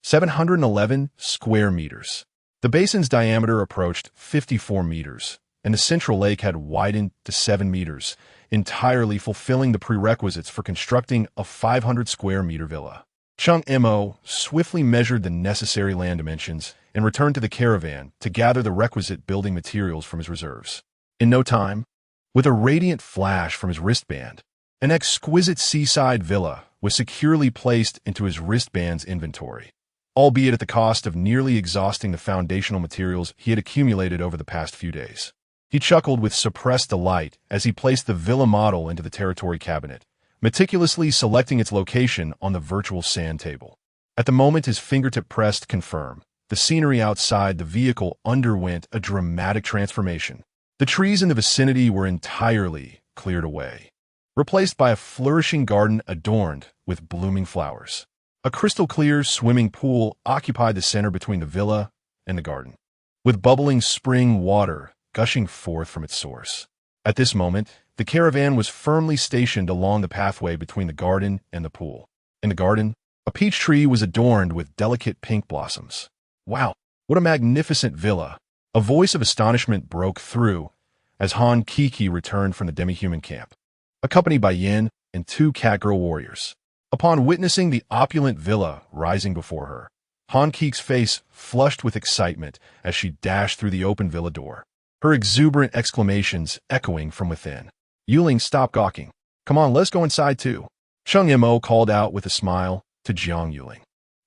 711 square meters. The basin's diameter approached 54 meters, and the central lake had widened to 7 meters, entirely fulfilling the prerequisites for constructing a 500-square-meter villa. Cheng Mo swiftly measured the necessary land dimensions and returned to the caravan to gather the requisite building materials from his reserves. In no time, with a radiant flash from his wristband, an exquisite seaside villa was securely placed into his wristband's inventory, albeit at the cost of nearly exhausting the foundational materials he had accumulated over the past few days. He chuckled with suppressed delight as he placed the villa model into the territory cabinet, meticulously selecting its location on the virtual sand table. At the moment his fingertip pressed confirm, the scenery outside the vehicle underwent a dramatic transformation. The trees in the vicinity were entirely cleared away, replaced by a flourishing garden adorned with blooming flowers. A crystal-clear swimming pool occupied the center between the villa and the garden, with bubbling spring water gushing forth from its source. At this moment, the caravan was firmly stationed along the pathway between the garden and the pool. In the garden, a peach tree was adorned with delicate pink blossoms. Wow, what a magnificent villa! A voice of astonishment broke through as Han Kiki returned from the demi-human camp, accompanied by Yin and 2 catgirl warriors. Upon witnessing the opulent villa rising before her, Han Kiki's face flushed with excitement as she dashed through the open villa door, her exuberant exclamations echoing from within. Yuling, stop gawking. Come on, let's go inside too. Cheng Mo called out with a smile to Jiang Yuling,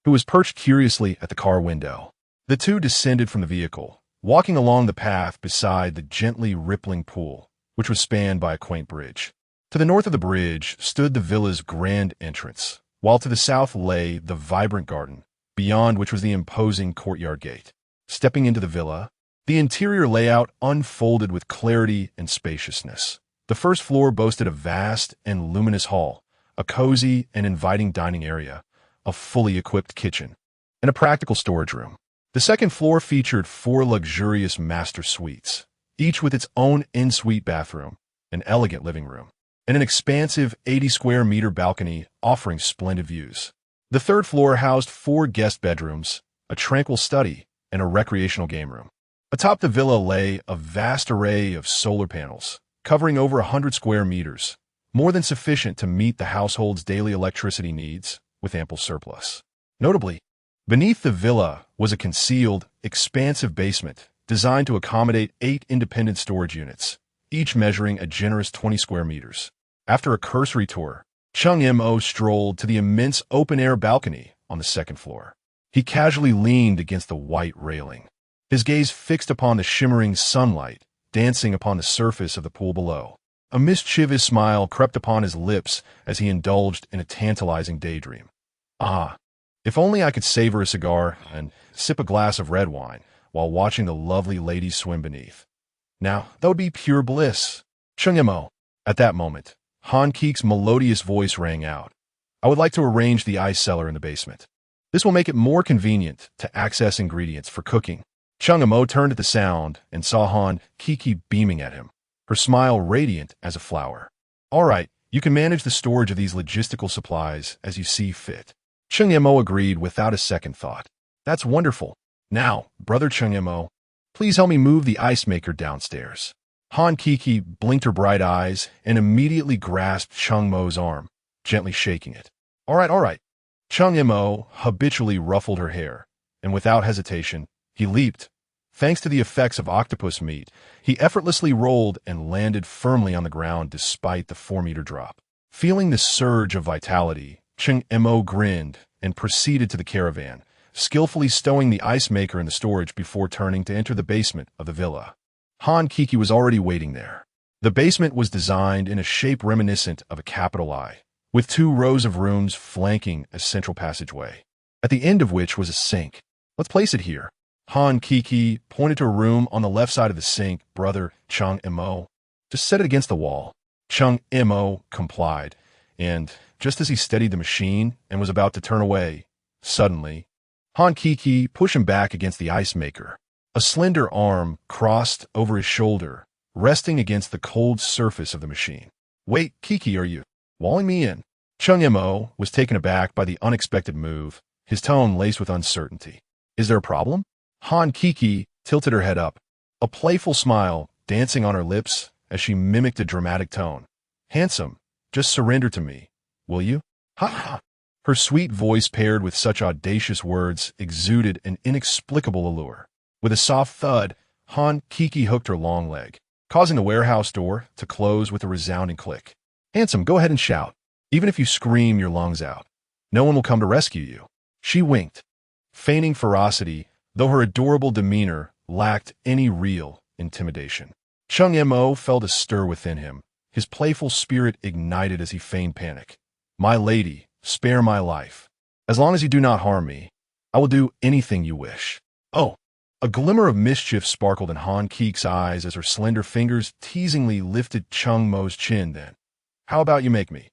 who was perched curiously at the car window. The two descended from the vehicle, walking along the path beside the gently rippling pool, which was spanned by a quaint bridge. To the north of the bridge stood the villa's grand entrance, while to the south lay the vibrant garden, beyond which was the imposing courtyard gate. Stepping into the villa, the interior layout unfolded with clarity and spaciousness. The first floor boasted a vast and luminous hall, a cozy and inviting dining area, a fully equipped kitchen, and a practical storage room. The second floor featured 4 luxurious master suites, each with its own en-suite bathroom, an elegant living room, and an expansive 80-square-meter balcony offering splendid views. The third floor housed 4 guest bedrooms, a tranquil study, and a recreational game room. Atop the villa lay a vast array of solar panels, covering over 100 square meters, more than sufficient to meet the household's daily electricity needs with ample surplus. Notably, beneath the villa was a concealed, expansive basement designed to accommodate 8 independent storage units, each measuring a generous 20 square meters. After a cursory tour, Cheng Mo strolled to the immense open-air balcony on the second floor. He casually leaned against the white railing, his gaze fixed upon the shimmering sunlight dancing upon the surface of the pool below. A mischievous smile crept upon his lips as he indulged in a tantalizing daydream. Ah, if only I could savor a cigar and sip a glass of red wine while watching the lovely ladies swim beneath. Now, that would be pure bliss. Cheng Mo. At that moment, Han Keek's melodious voice rang out. I would like to arrange the ice cellar in the basement. This will make it more convenient to access ingredients for cooking. Cheng Mo turned at the sound and saw Han Kiki beaming at him, her smile radiant as a flower. All right, you can manage the storage of these logistical supplies as you see fit. Cheng Mo agreed without a second thought. That's wonderful. Now, brother Cheng Mo, please help me move the ice maker downstairs. Han Kiki blinked her bright eyes and immediately grasped Cheng Mo's arm, gently shaking it. All right. Cheng Mo habitually ruffled her hair, and without hesitation, he leaped. Thanks to the effects of octopus meat, he effortlessly rolled and landed firmly on the ground despite the 4-meter drop. Feeling the surge of vitality, Cheng Mo grinned and proceeded to the caravan, skillfully stowing the ice maker in the storage before turning to enter the basement of the villa. Han Kiki was already waiting there. The basement was designed in a shape reminiscent of a capital I, with 2 rows of rooms flanking a central passageway, at the end of which was a sink. Let's place it here. Han Kiki pointed to a room on the left side of the sink. Brother Cheng Mo, just set it against the wall. Cheng Mo complied, and just as he steadied the machine and was about to turn away, suddenly, Han Kiki pushed him back against the ice maker. A slender arm crossed over his shoulder, resting against the cold surface of the machine. Wait, Kiki, are you walling me in? Cheng Mo was taken aback by the unexpected move, his tone laced with uncertainty. Is there a problem? Han Kiki tilted her head up, a playful smile dancing on her lips as she mimicked a dramatic tone. Handsome, just surrender to me, will you? Ha ha! Her sweet voice paired with such audacious words exuded an inexplicable allure. With a soft thud, Han Kiki hooked her long leg, causing the warehouse door to close with a resounding click. Handsome, go ahead and shout. Even if you scream your lungs out, no one will come to rescue you. She winked, feigning ferocity, though her adorable demeanor lacked any real intimidation. Cheng Mo felt a stir within him, his playful spirit ignited as he feigned panic. My lady, spare my life. As long as you do not harm me, I will do anything you wish. Oh! A glimmer of mischief sparkled in Han Keek's eyes as her slender fingers teasingly lifted Cheng Mo's chin then. How about you make me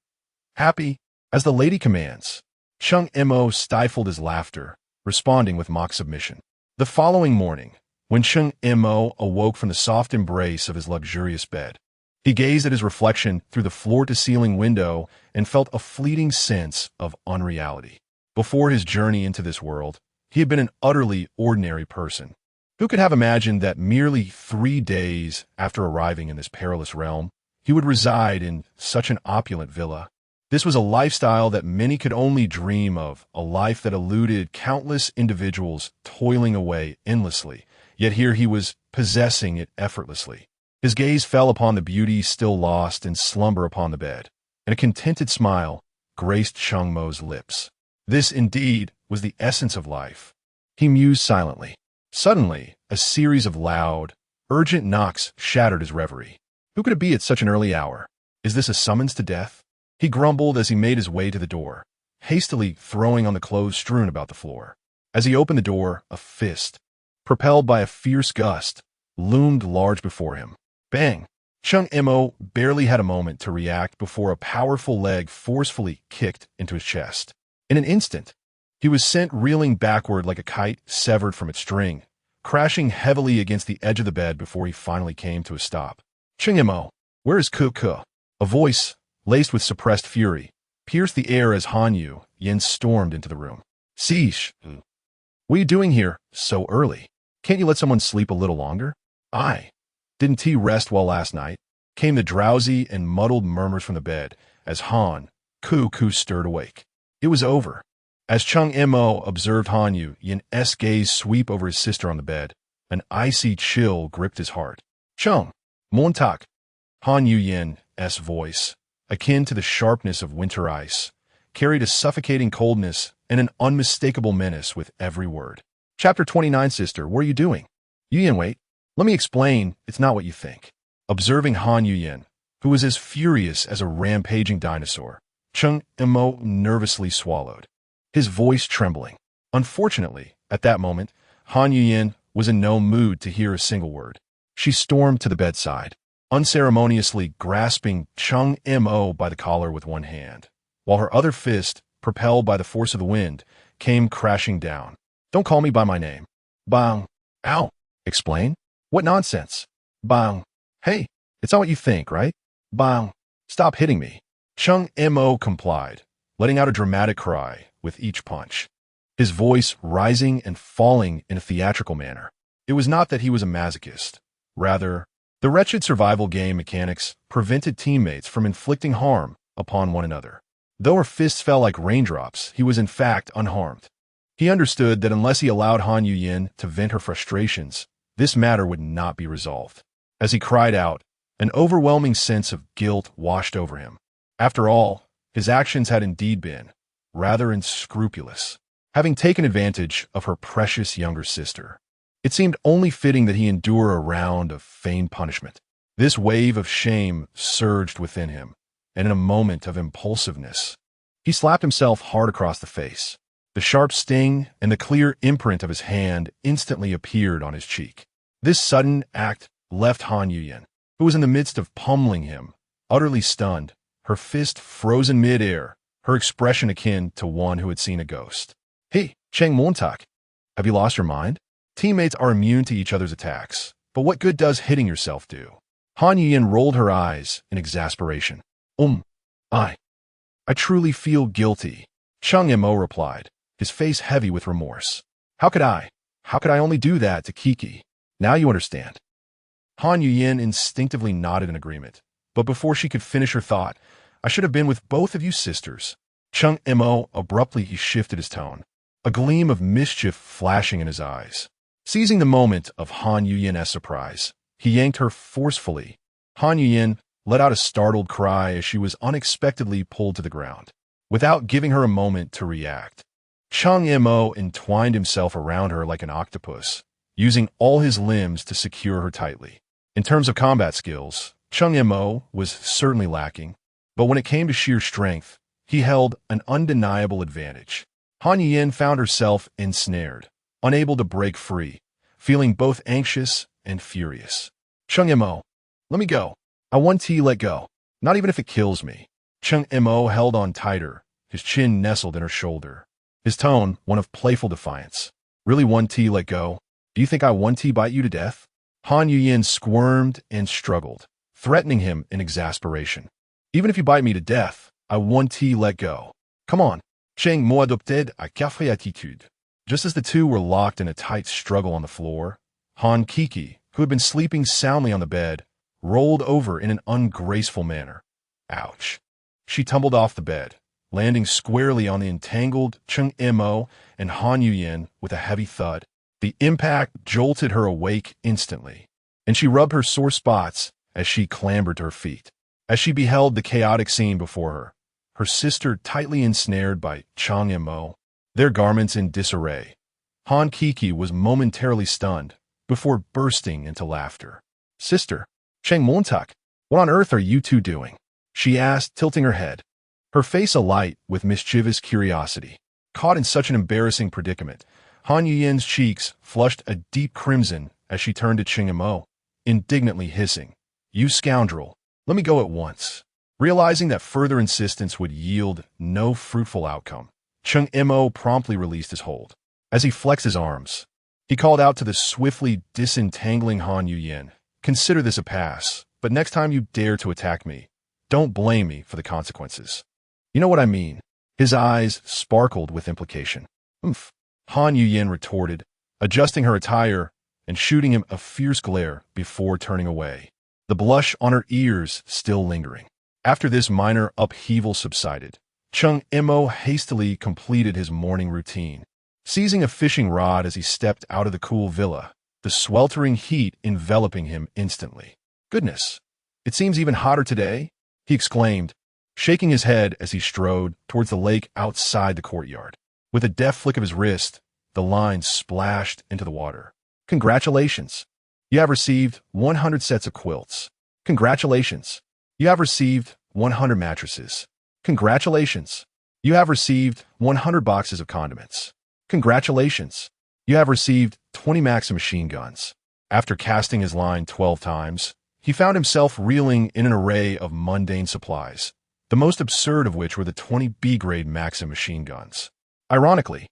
happy? As the lady commands. Cheng Mo stifled his laughter, responding with mock submission. The following morning, when Cheng Mo awoke from the soft embrace of his luxurious bed, he gazed at his reflection through the floor-to-ceiling window and felt a fleeting sense of unreality. Before his journey into this world, he had been an utterly ordinary person. Who could have imagined that merely 3 days after arriving in this perilous realm, he would reside in such an opulent villa? This was a lifestyle that many could only dream of, a life that eluded countless individuals toiling away endlessly, yet here he was possessing it effortlessly. His gaze fell upon the beauty still lost in slumber upon the bed, and a contented smile graced Cheng Mo's lips. This, indeed, was the essence of life. He mused silently. Suddenly, a series of loud, urgent knocks shattered his reverie. Who could it be at such an early hour? Is this a summons to death? He grumbled as he made his way to the door, hastily throwing on the clothes strewn about the floor. As he opened the door, a fist, propelled by a fierce gust, loomed large before him. Bang! Cheng Mo barely had a moment to react before a powerful leg forcefully kicked into his chest. In an instant, he was sent reeling backward like a kite severed from its string, crashing heavily against the edge of the bed before he finally came to a stop. Cheng Mo, where is Ku? A voice, laced with suppressed fury, pierced the air as Han Yin stormed into the room. Sheesh! What are you doing here so early? Can't you let someone sleep a little longer? Aye. Didn't T rest well last night? Came the drowsy and muddled murmurs from the bed as Han Ku stirred awake. It was over. As Cheng Mo observed Han Yin's gaze sweep over his sister on the bed, An icy chill gripped his heart. Cheng Mo. Han Yuyen's voice, akin to the sharpness of winter ice, carried a suffocating coldness and an unmistakable menace with every word. Chapter 29. Sister, what are you doing? Yuyen, wait. Let me explain. It's not what you think. Observing Han Yuyen, who was as furious as a rampaging dinosaur, Cheng Mo nervously swallowed, his voice trembling. Unfortunately, at that moment, Han Yuyen was in no mood to hear a single word. She stormed to the bedside, unceremoniously grasping Cheng Mo by the collar with one hand, while her other fist, propelled by the force of the wind, came crashing down. Don't call me by my name. Bang. Ow. Explain? What nonsense? Bang. Hey, it's not what you think, right? Bang. Stop hitting me. Cheng Mo complied, letting out a dramatic cry with each punch, his voice rising and falling in a theatrical manner. It was not that he was a masochist. Rather, the wretched survival game mechanics prevented teammates from inflicting harm upon one another. Though her fists fell like raindrops, he was in fact unharmed. He understood that unless he allowed Han Yuyen to vent her frustrations, this matter would not be resolved. As he cried out, an overwhelming sense of guilt washed over him. After all, his actions had indeed been rather unscrupulous, having taken advantage of her precious younger sister. It seemed only fitting that he endure a round of feigned punishment. This wave of shame surged within him, and in a moment of impulsiveness, he slapped himself hard across the face. The sharp sting and the clear imprint of his hand instantly appeared on his cheek. This sudden act left Han Yuyen, who was in the midst of pummeling him, utterly stunned, her fist frozen mid-air, her expression akin to one who had seen a ghost. Hey, Cheng Mo, have you lost your mind? Teammates are immune to each other's attacks, but what good does hitting yourself do? Han Yuyen rolled her eyes in exasperation. I truly feel guilty, Cheng Mo replied, his face heavy with remorse. How could I only do that to Kiki? Now you understand. Han Yuyen instinctively nodded in agreement, but before she could finish her thought, I should have been with both of you sisters. Cheng Mo abruptly he shifted his tone, a gleam of mischief flashing in his eyes. Seizing the moment of Han Yuyen's surprise, he yanked her forcefully. Han Yuyen let out a startled cry as she was unexpectedly pulled to the ground. Without giving her a moment to react, Cheng Mo entwined himself around her like an octopus, using all his limbs to secure her tightly. In terms of combat skills, Cheng Mo was certainly lacking, but when it came to sheer strength, he held an undeniable advantage. Han Yuyen found herself ensnared, unable to break free, feeling both anxious and furious. Cheng Mo, let me go. I want to let go, not even if it kills me. Cheng Mo held on tighter, his chin nestled in her shoulder, his tone one of playful defiance. Really want to let go? Do you think I want to bite you to death? Han Yuyen squirmed and struggled, threatening him in exasperation. Even if you bite me to death, I want to let go. Come on. Cheng Mo adopted a café attitude. Just as the two were locked in a tight struggle on the floor, Han Kiki, who had been sleeping soundly on the bed, rolled over in an ungraceful manner. Ouch. She tumbled off the bed, landing squarely on the entangled Cheng Mo and Han Yuyen with a heavy thud. The impact jolted her awake instantly, and she rubbed her sore spots as she clambered to her feet. As she beheld the chaotic scene before her, her sister tightly ensnared by Cheng Mo, their garments in disarray, Han Kiki was momentarily stunned before bursting into laughter. Sister, Cheng Mo, what on earth are you two doing? She asked, tilting her head, her face alight with mischievous curiosity. Caught in such an embarrassing predicament, Han Yuyen's cheeks flushed a deep crimson as she turned to Cheng Mo, indignantly hissing, "You scoundrel, let me go at once." Realizing that further insistence would yield no fruitful outcome, Cheng Mo promptly released his hold. As he flexed his arms, he called out to the swiftly disentangling Han Yuyen, "Consider this a pass, but next time you dare to attack me, don't blame me for the consequences." "You know what I mean." His eyes sparkled with implication. "Oomph," Han Yuyen retorted, adjusting her attire and shooting him a fierce glare before turning away, the blush on her ears still lingering. After this minor upheaval subsided, Cheng Mo hastily completed his morning routine. Seizing a fishing rod as he stepped out of the cool villa, the sweltering heat enveloping him instantly. "Goodness, it seems even hotter today," he exclaimed, shaking his head as he strode towards the lake outside the courtyard. With a deft flick of his wrist, the line splashed into the water. "Congratulations! You have received 100 sets of quilts. Congratulations! You have received 100 mattresses. Congratulations! You have received 100 boxes of condiments. Congratulations! You have received 20 Maxim machine guns." After casting his line 12 times, he found himself reeling in an array of mundane supplies, the most absurd of which were the 20 B-grade Maxim machine guns. Ironically,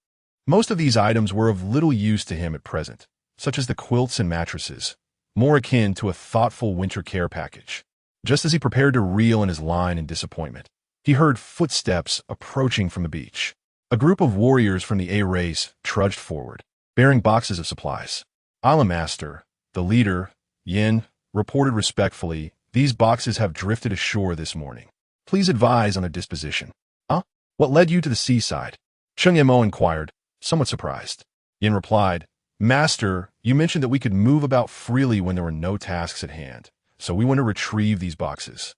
most of these items were of little use to him at present, such as the quilts and mattresses, more akin to a thoughtful winter care package. Just as he prepared to reel in his line in disappointment, he heard footsteps approaching from the beach. A group of warriors from the A race trudged forward, bearing boxes of supplies. Island Master, the leader, Yin, reported respectfully, "These boxes have drifted ashore this morning. Please advise on their disposition." "Huh? What led you to the seaside?" Cheng Mo inquired, somewhat surprised. Yin replied, "Master, you mentioned that we could move about freely when there were no tasks at hand, so we want to retrieve these boxes."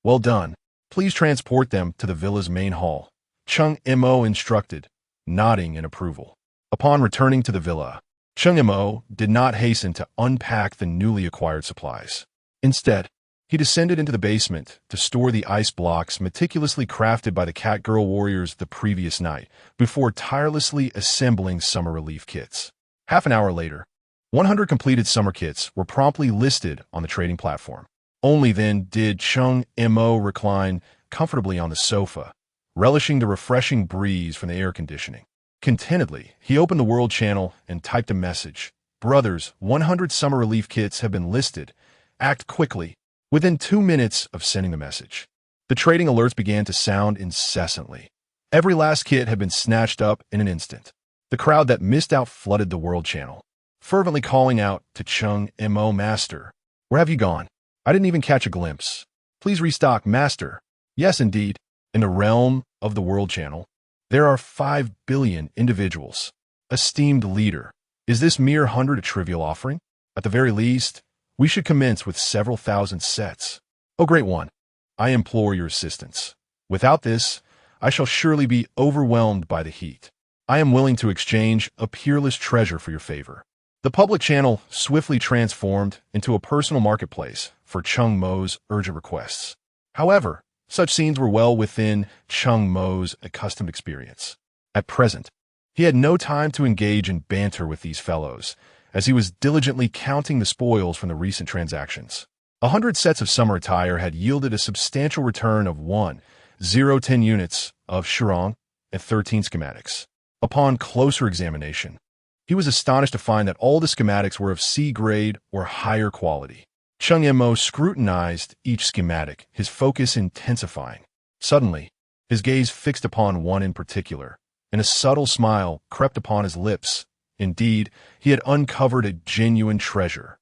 "Well done. Please transport them to the villa's main hall," Cheng Mo instructed, nodding in approval. Upon returning to the villa, Cheng Mo did not hasten to unpack the newly acquired supplies. Instead, he descended into the basement to store the ice blocks meticulously crafted by the Catgirl warriors the previous night, before tirelessly assembling summer relief kits. Half an hour later, 100 completed summer kits were promptly listed on the trading platform. Only then did Cheng Mo recline comfortably on the sofa, relishing the refreshing breeze from the air conditioning. Contentedly, he opened the World Channel and typed a message. "Brothers, 100 summer relief kits have been listed. Act quickly." Within 2 minutes of sending the message, the trading alerts began to sound incessantly. Every last kit had been snatched up in an instant. The crowd that missed out flooded the World Channel, fervently calling out to Cheng Mo, "Master, where have you gone? I didn't even catch a glimpse. Please restock, Master." Yes, indeed, in the realm of the World Channel, there are 5 billion individuals. Esteemed leader, is this mere 100 a trivial offering? At the very least, we should commence with several thousand sets. "Oh, great one, I implore your assistance. Without this, I shall surely be overwhelmed by the heat. I am willing to exchange a peerless treasure for your favor." The public channel swiftly transformed into a personal marketplace for Cheng Mo's urgent requests. However, such scenes were well within Cheng Mo's accustomed experience. At present, he had no time to engage in banter with these fellows, as he was diligently counting the spoils from the recent transactions. 100 sets of summer attire had yielded a substantial return of 1,010 units of Shirong and 13 schematics. Upon closer examination, he was astonished to find that all the schematics were of C grade or higher quality. Cheng Mo scrutinized each schematic, his focus intensifying. Suddenly, his gaze fixed upon one in particular, and a subtle smile crept upon his lips. Indeed, he had uncovered a genuine treasure.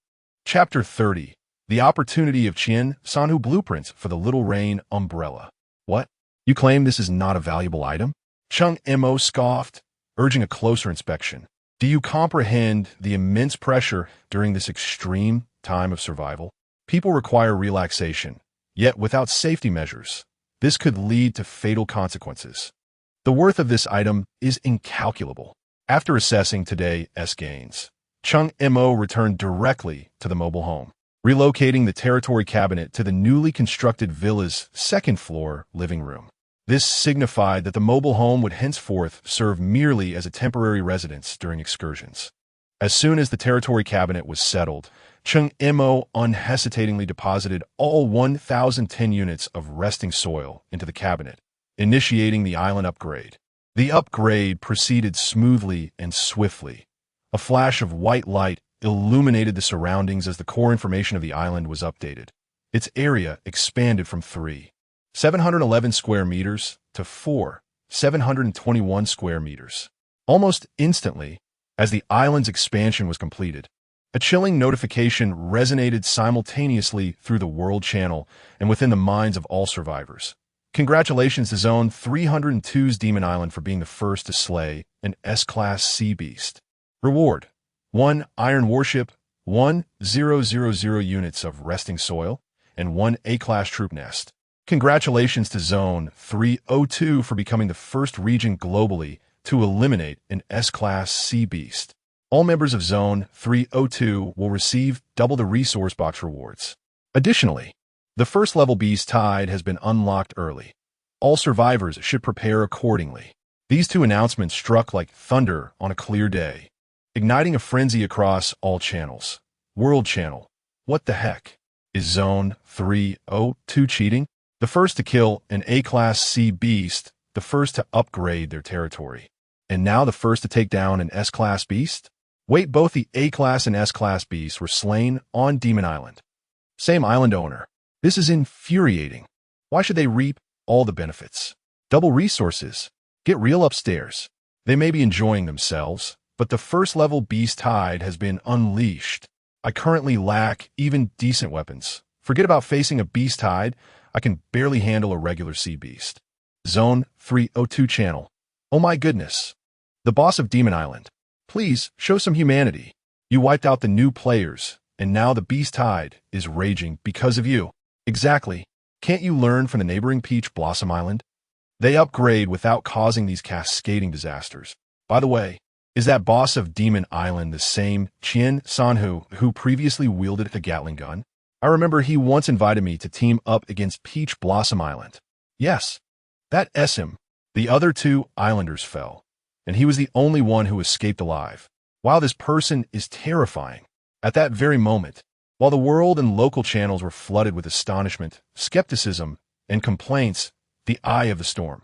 Chapter 30. The Opportunity of Qian Sanhu Blueprints for the Little Rain Umbrella. "What? You claim this is not a valuable item?" Cheng Mo scoffed, urging a closer inspection. "Do you comprehend the immense pressure during this extreme time of survival? People require relaxation, yet without safety measures, this could lead to fatal consequences. The worth of this item is incalculable." After assessing today's gains, Cheng Mo returned directly to the mobile home, relocating the territory cabinet to the newly constructed villa's second-floor living room. This signified that the mobile home would henceforth serve merely as a temporary residence during excursions. As soon as the territory cabinet was settled, Cheng Mo unhesitatingly deposited all 1,010 units of resting soil into the cabinet, initiating the island upgrade. The upgrade proceeded smoothly and swiftly. A flash of white light illuminated the surroundings as the core information of the island was updated. Its area expanded from 3,711 square meters to 4,721 square meters. Almost instantly, as the island's expansion was completed, a chilling notification resonated simultaneously through the World Channel and within the minds of all survivors. Congratulations to Zone 302's Demon Island for being the first to slay an S-Class sea beast. Reward: 1 iron warship 1,000 units of resting soil, and 1 A-class troop nest. Congratulations to Zone 302 for becoming the first region globally to eliminate an S-class sea beast. All members of Zone 302 will receive double the resource box rewards. Additionally, the first-level beast tide has been unlocked early. All survivors should prepare accordingly. These two announcements struck like thunder on a clear day, igniting a frenzy across all channels. World Channel, what the heck? Is Zone 302 cheating? The first to kill an A-class sea beast, the first to upgrade their territory. And now the first to take down an S-class beast? Wait, both the A-class and S-class beasts were slain on Demon Island. Same island owner. This is infuriating. Why should they reap all the benefits? Double resources. Get real upstairs. They may be enjoying themselves, but the first-level beast tide has been unleashed. I currently lack even decent weapons. Forget about facing a beast tide. I can barely handle a regular sea beast. Zone 302 channel. Oh my goodness. The boss of Demon Island. Please, show some humanity. You wiped out the new players, and now the beast tide is raging because of you. Exactly. Can't you learn from the neighboring Peach Blossom Island? They upgrade without causing these cascading disasters. By the way, is that boss of Demon Island the same Chien Sanhu who previously wielded a Gatling gun? I remember he once invited me to team up against Peach Blossom Island. Yes, that him. The other two islanders fell, and he was the only one who escaped alive. Wow, this person is terrifying. At that very moment, while the world and local channels were flooded with astonishment, skepticism, and complaints, the eye of the storm,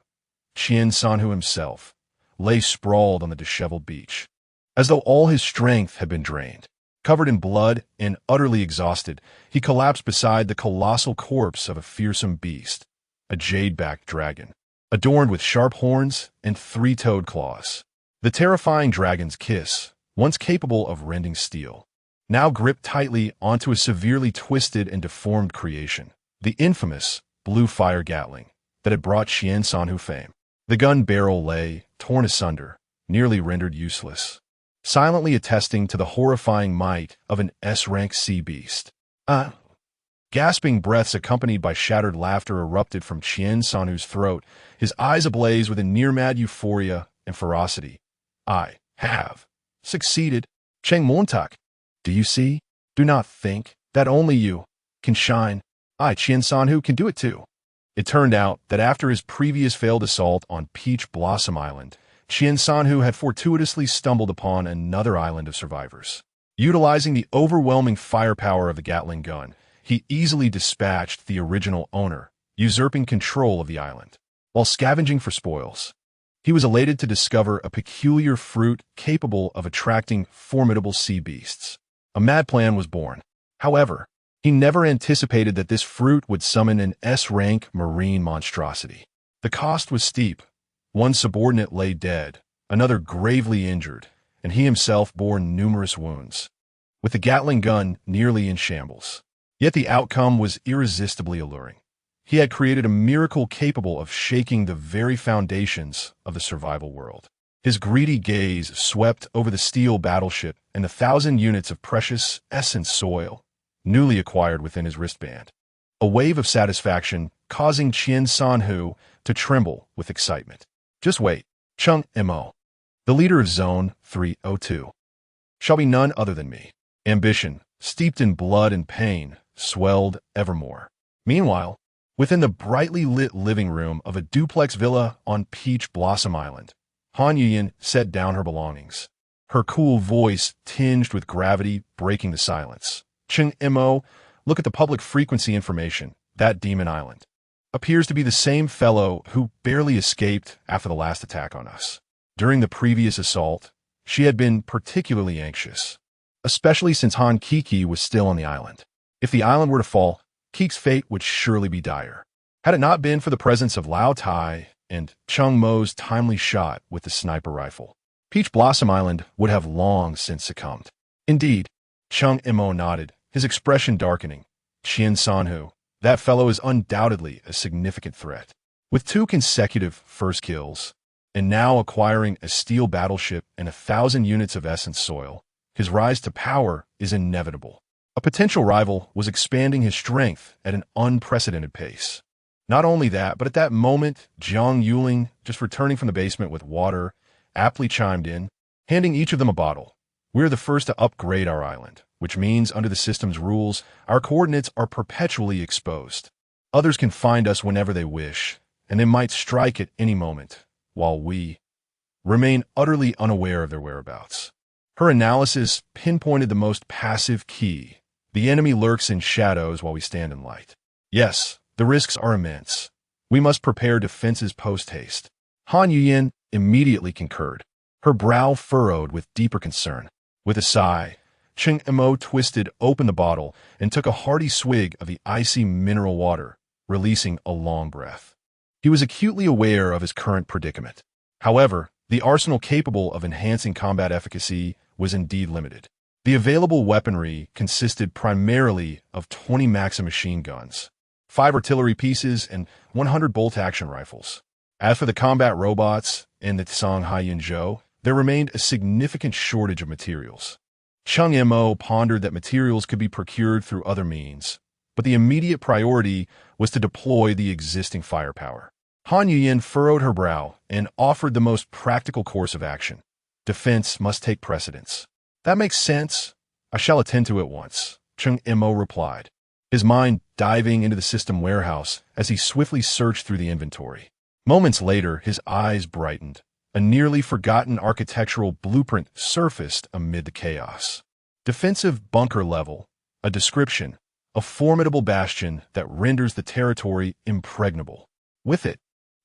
Chien Sanhu himself, lay sprawled on the disheveled beach, as though all his strength had been drained. Covered in blood and utterly exhausted, he collapsed beside the colossal corpse of a fearsome beast, a jade-backed dragon, adorned with sharp horns and three-toed claws. The terrifying dragon's kiss, once capable of rending steel, now gripped tightly onto a severely twisted and deformed creation, the infamous blue fire Gatling that had brought Chien Sanhu fame. The gun barrel lay, torn asunder, nearly rendered useless, silently attesting to the horrifying might of an S-rank sea beast. Gasping breaths accompanied by shattered laughter erupted from Chien Sanhu's throat, his eyes ablaze with a near-mad euphoria and ferocity. I have succeeded. Cheng Mo, do you see? Do not think that only you can shine. I, Chien Sanhu, can do it too. It turned out that after his previous failed assault on Peach Blossom Island, Chien Sanhu had fortuitously stumbled upon another island of survivors. Utilizing the overwhelming firepower of the Gatling gun, he easily dispatched the original owner, usurping control of the island. While scavenging for spoils, he was elated to discover a peculiar fruit capable of attracting formidable sea beasts. A mad plan was born. However, he never anticipated that this fruit would summon an S-rank marine monstrosity. The cost was steep. One subordinate lay dead, another gravely injured, and he himself bore numerous wounds, with the Gatling gun nearly in shambles. Yet the outcome was irresistibly alluring. He had created a miracle capable of shaking the very foundations of the survival world. His greedy gaze swept over the steel battleship and the 1,000 units of precious essence soil newly acquired within his wristband. A wave of satisfaction causing Chien Sanhu to tremble with excitement. Just wait, Cheng Mo, the leader of Zone 302, shall be none other than me. Ambition, steeped in blood and pain, swelled evermore. Meanwhile, within the brightly lit living room of a duplex villa on Peach Blossom Island, Han Yuyan set down her belongings, her cool voice tinged with gravity breaking the silence. Cheng Mo, look at the public frequency information. That Demon Island appears to be the same fellow who barely escaped after the last attack on us. During the previous assault, she had been particularly anxious, especially since Han Kiki was still on the island. If the island were to fall, Kiki's fate would surely be dire. Had it not been for the presence of Lao Tai and Cheng Mo's timely shot with the sniper rifle, Peach Blossom Island would have long since succumbed. Indeed, Cheng Mo nodded, his expression darkening. Chien Sanhu, that fellow is undoubtedly a significant threat. With 2 consecutive first kills, and now acquiring a steel battleship and 1,000 units of essence soil, his rise to power is inevitable. A potential rival was expanding his strength at an unprecedented pace. Not only that, but at that moment, Jiang Yuling, just returning from the basement with water, aptly chimed in, handing each of them a bottle. We're the first to upgrade our island, which means under the system's rules, our coordinates are perpetually exposed. Others can find us whenever they wish, and they might strike at any moment, while we remain utterly unaware of their whereabouts. Her analysis pinpointed the most passive key. The enemy lurks in shadows while we stand in light. Yes, the risks are immense. We must prepare defenses post-haste. Han Yuyin immediately concurred, her brow furrowed with deeper concern. With a sigh, Cheng Mo twisted open the bottle and took a hearty swig of the icy mineral water, releasing a long breath. He was acutely aware of his current predicament. However, the arsenal capable of enhancing combat efficacy was indeed limited. The available weaponry consisted primarily of 20 Maxim machine guns, 5 artillery pieces, and 100 bolt-action rifles. As for the combat robots and the Tsang Haiyinzhou, there remained a significant shortage of materials. Cheng Mo pondered that materials could be procured through other means, but the immediate priority was to deploy the existing firepower. Han Yuyin furrowed her brow and offered the most practical course of action. Defense must take precedence. That makes sense. I shall attend to it once, Cheng Mo replied, his mind diving into the system warehouse as he swiftly searched through the inventory. Moments later, his eyes brightened. A nearly forgotten architectural blueprint surfaced amid the chaos. Defensive bunker level, a description, a formidable bastion that renders the territory impregnable. With it,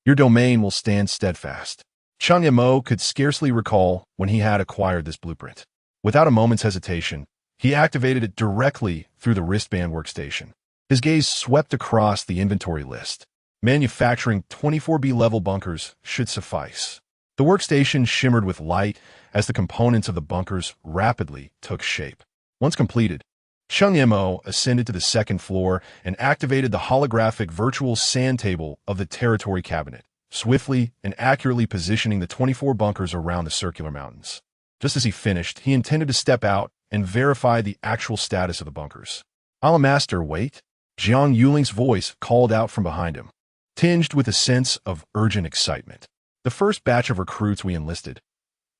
your domain will stand steadfast. Cheng Mo could scarcely recall when he had acquired this blueprint. Without a moment's hesitation, he activated it directly through the wristband workstation. His gaze swept across the inventory list. Manufacturing 24B-level bunkers should suffice. The workstation shimmered with light as the components of the bunkers rapidly took shape. Once completed, Cheng Mo ascended to the second floor and activated the holographic virtual sand table of the territory cabinet, swiftly and accurately positioning the 24 bunkers around the circular mountains. Just as he finished, he intended to step out and verify the actual status of the bunkers. "Master, wait," Jiang Yuling's voice called out from behind him, tinged with a sense of urgent excitement. "The first batch of recruits we enlisted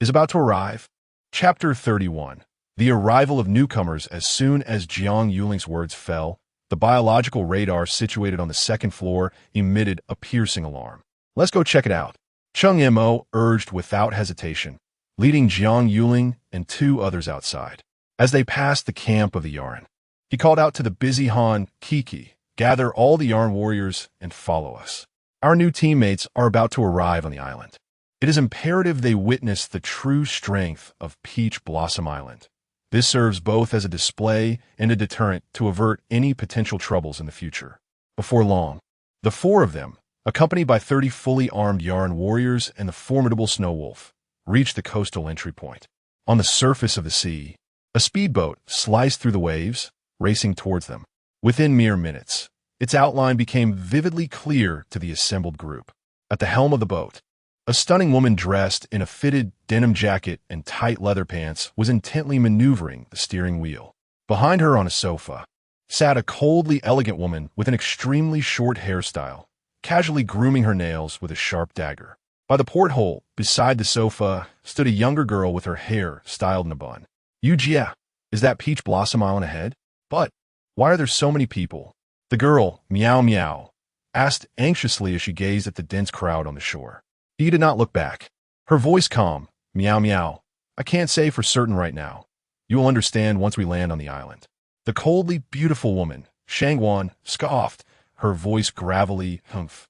is about to arrive." Chapter 31. The arrival of newcomers. As soon as Jiang Yuling's words fell, the biological radar situated on the second floor emitted a piercing alarm. "Let's go check it out," Cheng Mo urged without hesitation, leading Jiang Yuling and 2 others outside. As they passed the camp of the Yarn, he called out to the busy Han Kiki, "Gather all the Yarn warriors and follow us. Our new teammates are about to arrive on the island. It is imperative they witness the true strength of Peach Blossom Island. This serves both as a display and a deterrent to avert any potential troubles in the future." Before long, the 4 of them, accompanied by 30 fully armed Yarn warriors and the formidable Snow Wolf, reached the coastal entry point. On the surface of the sea, a speedboat sliced through the waves, racing towards them. Within mere minutes, its outline became vividly clear to the assembled group. At the helm of the boat, a stunning woman dressed in a fitted denim jacket and tight leather pants was intently maneuvering the steering wheel. Behind her on a sofa sat a coldly elegant woman with an extremely short hairstyle, casually grooming her nails with a sharp dagger. By the porthole, beside the sofa, stood a younger girl with her hair styled in a bun. "Yujia, is that Peach Blossom Island ahead? But why are there so many people?" The girl, Meow Meow, asked anxiously as she gazed at the dense crowd on the shore. He did not look back. Her voice calm, "Meow Meow, I can't say for certain right now. You will understand once we land on the island." The coldly beautiful woman, Shangwan, scoffed, her voice gravelly, "Humph.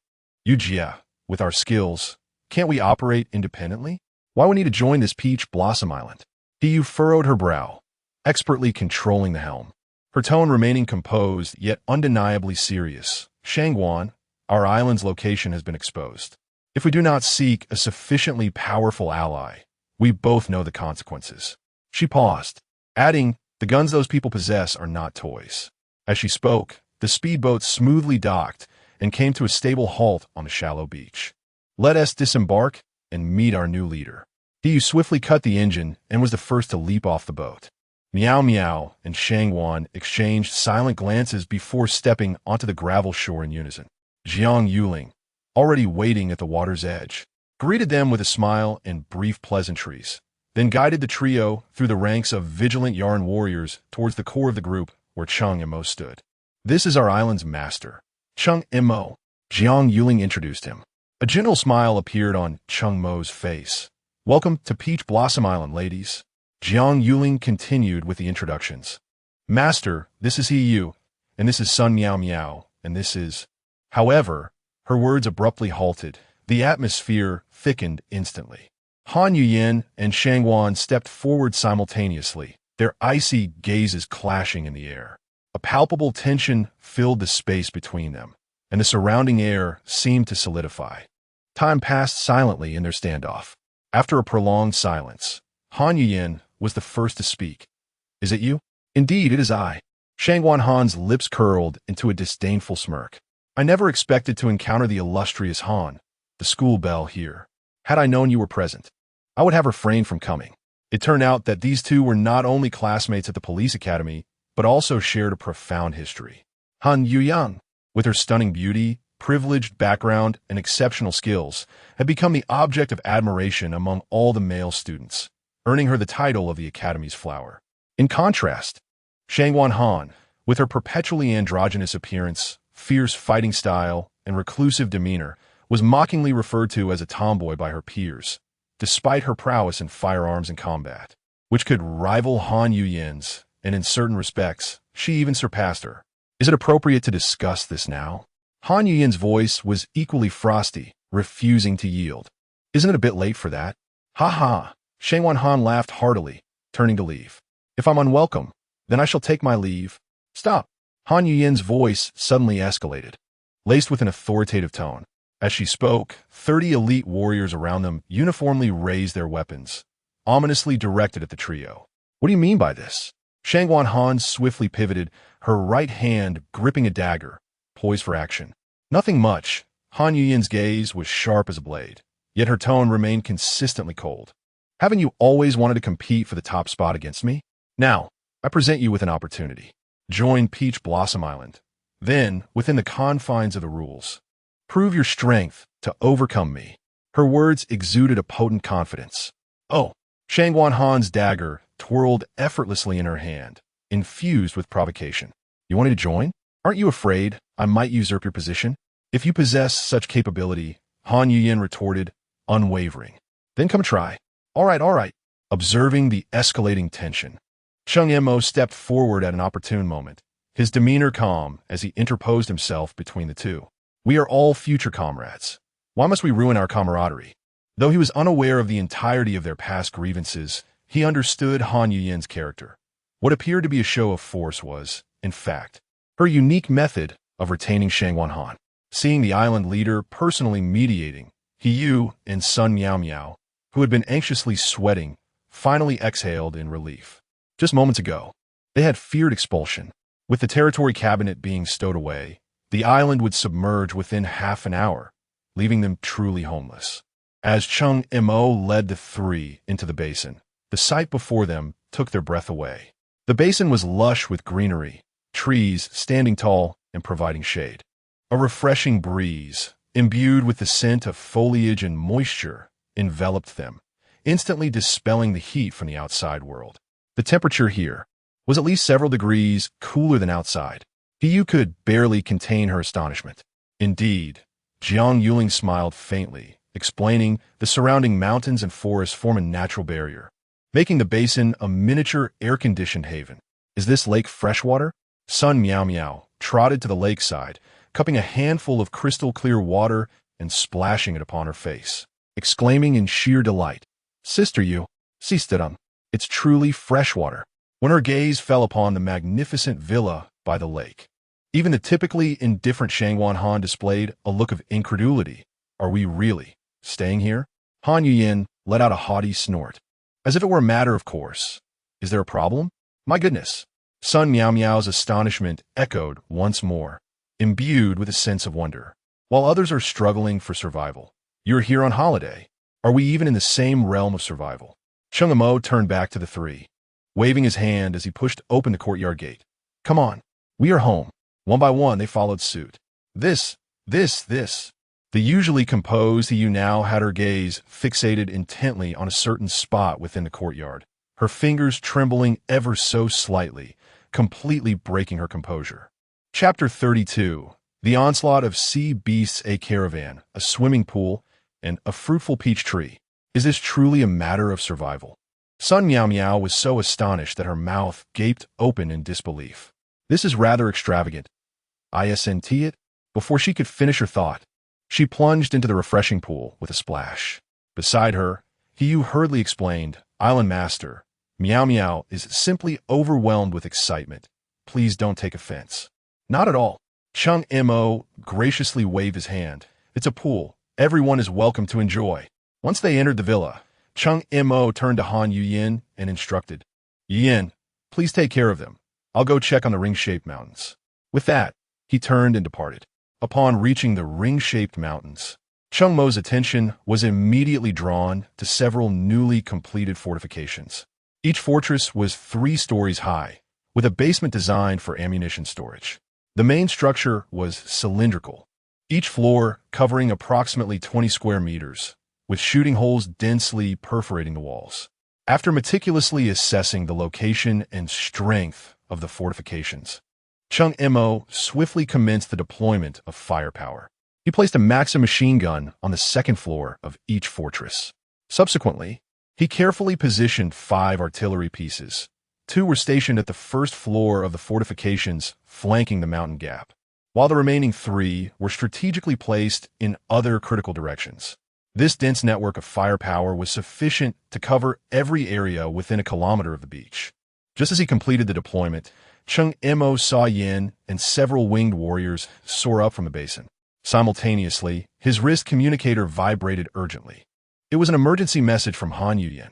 Yujia, with our skills, can't we operate independently? Why we need to join this Peach Blossom Island?" Hiyu furrowed her brow, expertly controlling the helm, her tone remaining composed yet undeniably serious. "Shangwan, our island's location has been exposed. If we do not seek a sufficiently powerful ally, we both know the consequences." She paused, adding, "The guns those people possess are not toys." As she spoke, the speedboat smoothly docked and came to a stable halt on the shallow beach. "Let us disembark and meet our new leader." He swiftly cut the engine and was the first to leap off the boat. Miao Miao and Shangwan exchanged silent glances before stepping onto the gravel shore in unison. Jiang Yuling, already waiting at the water's edge, greeted them with a smile and brief pleasantries, then guided the trio through the ranks of vigilant yarn warriors towards the core of the group where Cheng Mo stood. "This is our island's master, Cheng Mo," Jiang Yuling introduced him. A gentle smile appeared on Cheng Mo's face. "Welcome to Peach Blossom Island, ladies." Jiang Yuling continued with the introductions. "Master, this is He, and this is Sun Miao Miao, and this is—" However, her words abruptly halted. The atmosphere thickened instantly. Han Yuyin and Shangwan stepped forward simultaneously, their icy gazes clashing in the air. A palpable tension filled the space between them, and the surrounding air seemed to solidify. Time passed silently in their standoff. After a prolonged silence, Han Yuyin was the first to speak. "Is it you?" "Indeed, it is I." Shangwan Han's lips curled into a disdainful smirk. "I never expected to encounter the illustrious Han, the school belle here. Had I known you were present, I would have refrained from coming." It turned out that these two were not only classmates at the police academy, but also shared a profound history. Han Yuyang, with her stunning beauty, privileged background, and exceptional skills, had become the object of admiration among all the male students, earning her the title of the Academy's flower. In contrast, Shangwan Han, with her perpetually androgynous appearance, fierce fighting style, and reclusive demeanor, was mockingly referred to as a tomboy by her peers, despite her prowess in firearms and combat, which could rival Han Yuyin's, and in certain respects, she even surpassed her. Is it appropriate to discuss this now? Han Yuyin's voice was equally frosty, refusing to yield. "Isn't it a bit late for that?" "Ha ha!" Shangwan Han laughed heartily, turning to leave. "If I'm unwelcome, then I shall take my leave." "Stop!" Han Yuyin's voice suddenly escalated, laced with an authoritative tone. As she spoke, 30 elite warriors around them uniformly raised their weapons, ominously directed at the trio. "What do you mean by this?" Shangwan Han swiftly pivoted, her right hand gripping a dagger, poised for action. "Nothing much." Han Yuyin's gaze was sharp as a blade, yet her tone remained consistently cold. "Haven't you always wanted to compete for the top spot against me? Now, I present you with an opportunity. Join Peach Blossom Island. Then, within the confines of the rules, prove your strength to overcome me." Her words exuded a potent confidence. "Oh!" Shangwan Han's dagger twirled effortlessly in her hand, infused with provocation. "You wanted to join? Aren't you afraid I might usurp your position?" "If you possess such capability," Han Yuyin retorted, unwavering, "then come try." All right. Observing the escalating tension, Cheng Mo stepped forward at an opportune moment, his demeanor calm as he interposed himself between the two. "We are all future comrades. Why must we ruin our camaraderie?" Though he was unaware of the entirety of their past grievances, he understood Han Yuyin's character. What appeared to be a show of force was, in fact, her unique method of retaining Shangwan Han. Seeing the island leader personally mediating, He and Sun Miao Miao, who had been anxiously sweating, finally exhaled in relief. Just moments ago, they had feared expulsion. With the territory cabinet being stowed away, the island would submerge within half an hour, leaving them truly homeless. As Cheng Mo led the three into the basin, the sight before them took their breath away. The basin was lush with greenery, trees standing tall and providing shade. A refreshing breeze, imbued with the scent of foliage and moisture, enveloped them, instantly dispelling the heat from the outside world. The temperature here was at least several degrees cooler than outside. Hiyu could barely contain her astonishment. Indeed, Jiang Yuling smiled faintly, explaining the surrounding mountains and forests form a natural barrier, making the basin a miniature air-conditioned haven. "Is this lake freshwater?" Sun Miao Miao trotted to the lakeside, cupping a handful of crystal-clear water and splashing it upon her face, exclaiming in sheer delight, "Sister Yu, sisterung, it's truly freshwater." When her gaze fell upon the magnificent villa by the lake, even the typically indifferent Shangwan Han displayed a look of incredulity. "Are we really staying here?" Han Yuyin let out a haughty snort, as if it were a matter of course. "Is there a problem?" "My goodness." Sun Miao Miao's astonishment echoed once more, imbued with a sense of wonder. "While others are struggling for survival, you're here on holiday. Are we even in the same realm of survival? Cheng Mo turned back to the three, waving his hand as he pushed open the courtyard gate. Come on, we are home. One by one, they followed suit. This. The usually composed Yu now had her gaze fixated intently on a certain spot within the courtyard, her fingers trembling ever so slightly, completely breaking her composure. Chapter 32. The onslaught of sea beasts, a caravan, a swimming pool, and a fruitful peach tree. Is this truly a matter of survival? Sun Meow Meow was so astonished that her mouth gaped open in disbelief. This is rather extravagant. Isn't it? Before she could finish her thought, she plunged into the refreshing pool with a splash. Beside her, Yu hurriedly explained, Island Master, Meow Meow is simply overwhelmed with excitement. Please don't take offense. Not at all. Cheng Mo graciously waved his hand. It's a pool. Everyone is welcome to enjoy. Once they entered the villa, Cheng Mo turned to Han Yuyin and instructed, Yin, please take care of them. I'll go check on the ring-shaped mountains. With that, he turned and departed. Upon reaching the ring-shaped mountains, Cheng Mo's attention was immediately drawn to several newly completed fortifications. Each fortress was 3 stories high, with a basement designed for ammunition storage. The main structure was cylindrical, each floor covering approximately 20 square meters, with shooting holes densely perforating the walls. After meticulously assessing the location and strength of the fortifications, Cheng Mo swiftly commenced the deployment of firepower. He placed a Maxim machine gun on the second floor of each fortress. Subsequently, he carefully positioned 5 artillery pieces. 2 were stationed at the first floor of the fortifications flanking the mountain gap, while the remaining 3 were strategically placed in other critical directions. This dense network of firepower was sufficient to cover every area within a kilometer of the beach. Just as he completed the deployment, Cheng Mo saw Yin and several winged warriors soar up from the basin. Simultaneously, his wrist communicator vibrated urgently. It was an emergency message from Han Yuyin.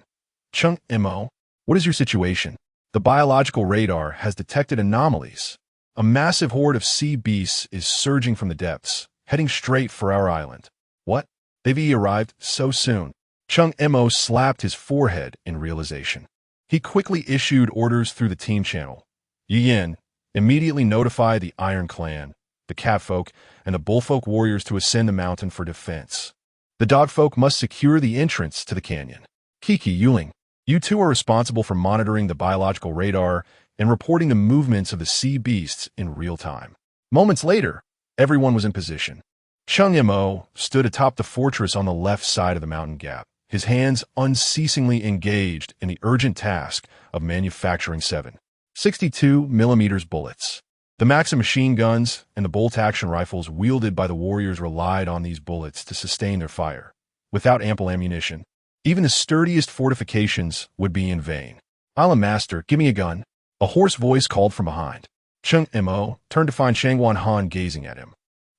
Cheng Mo, what is your situation? The biological radar has detected anomalies. A massive horde of sea beasts is surging from the depths, heading straight for our island. What? They've arrived so soon. Cheng Mo slapped his forehead in realization. He quickly issued orders through the team channel. Yin, immediately notify the Iron Clan, the Catfolk, and the Bullfolk warriors to ascend the mountain for defense. The Dogfolk must secure the entrance to the canyon. Kiki Yuling, you two are responsible for monitoring the biological radar and reporting the movements of the sea beasts in real time. Moments later, everyone was in position. Cheng Mo stood atop the fortress on the left side of the mountain gap, his hands unceasingly engaged in the urgent task of manufacturing 7.62mm bullets. The Maxim machine guns and the bolt-action rifles wielded by the warriors relied on these bullets to sustain their fire. Without ample ammunition, even the sturdiest fortifications would be in vain. Island Master, give me a gun. A hoarse voice called from behind. Cheng Mo turned to find Shangwan Han gazing at him,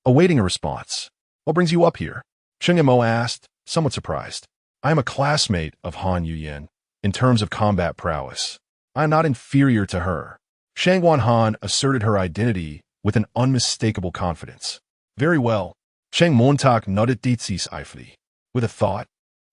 awaiting a response. What brings you up here? Cheng Mo asked, somewhat surprised. I am a classmate of Han Yuyin. In terms of combat prowess, I am not inferior to her. Shangwan Han asserted her identity with an unmistakable confidence. Very well. Cheng Montak nodded Deep-Sea with a thought.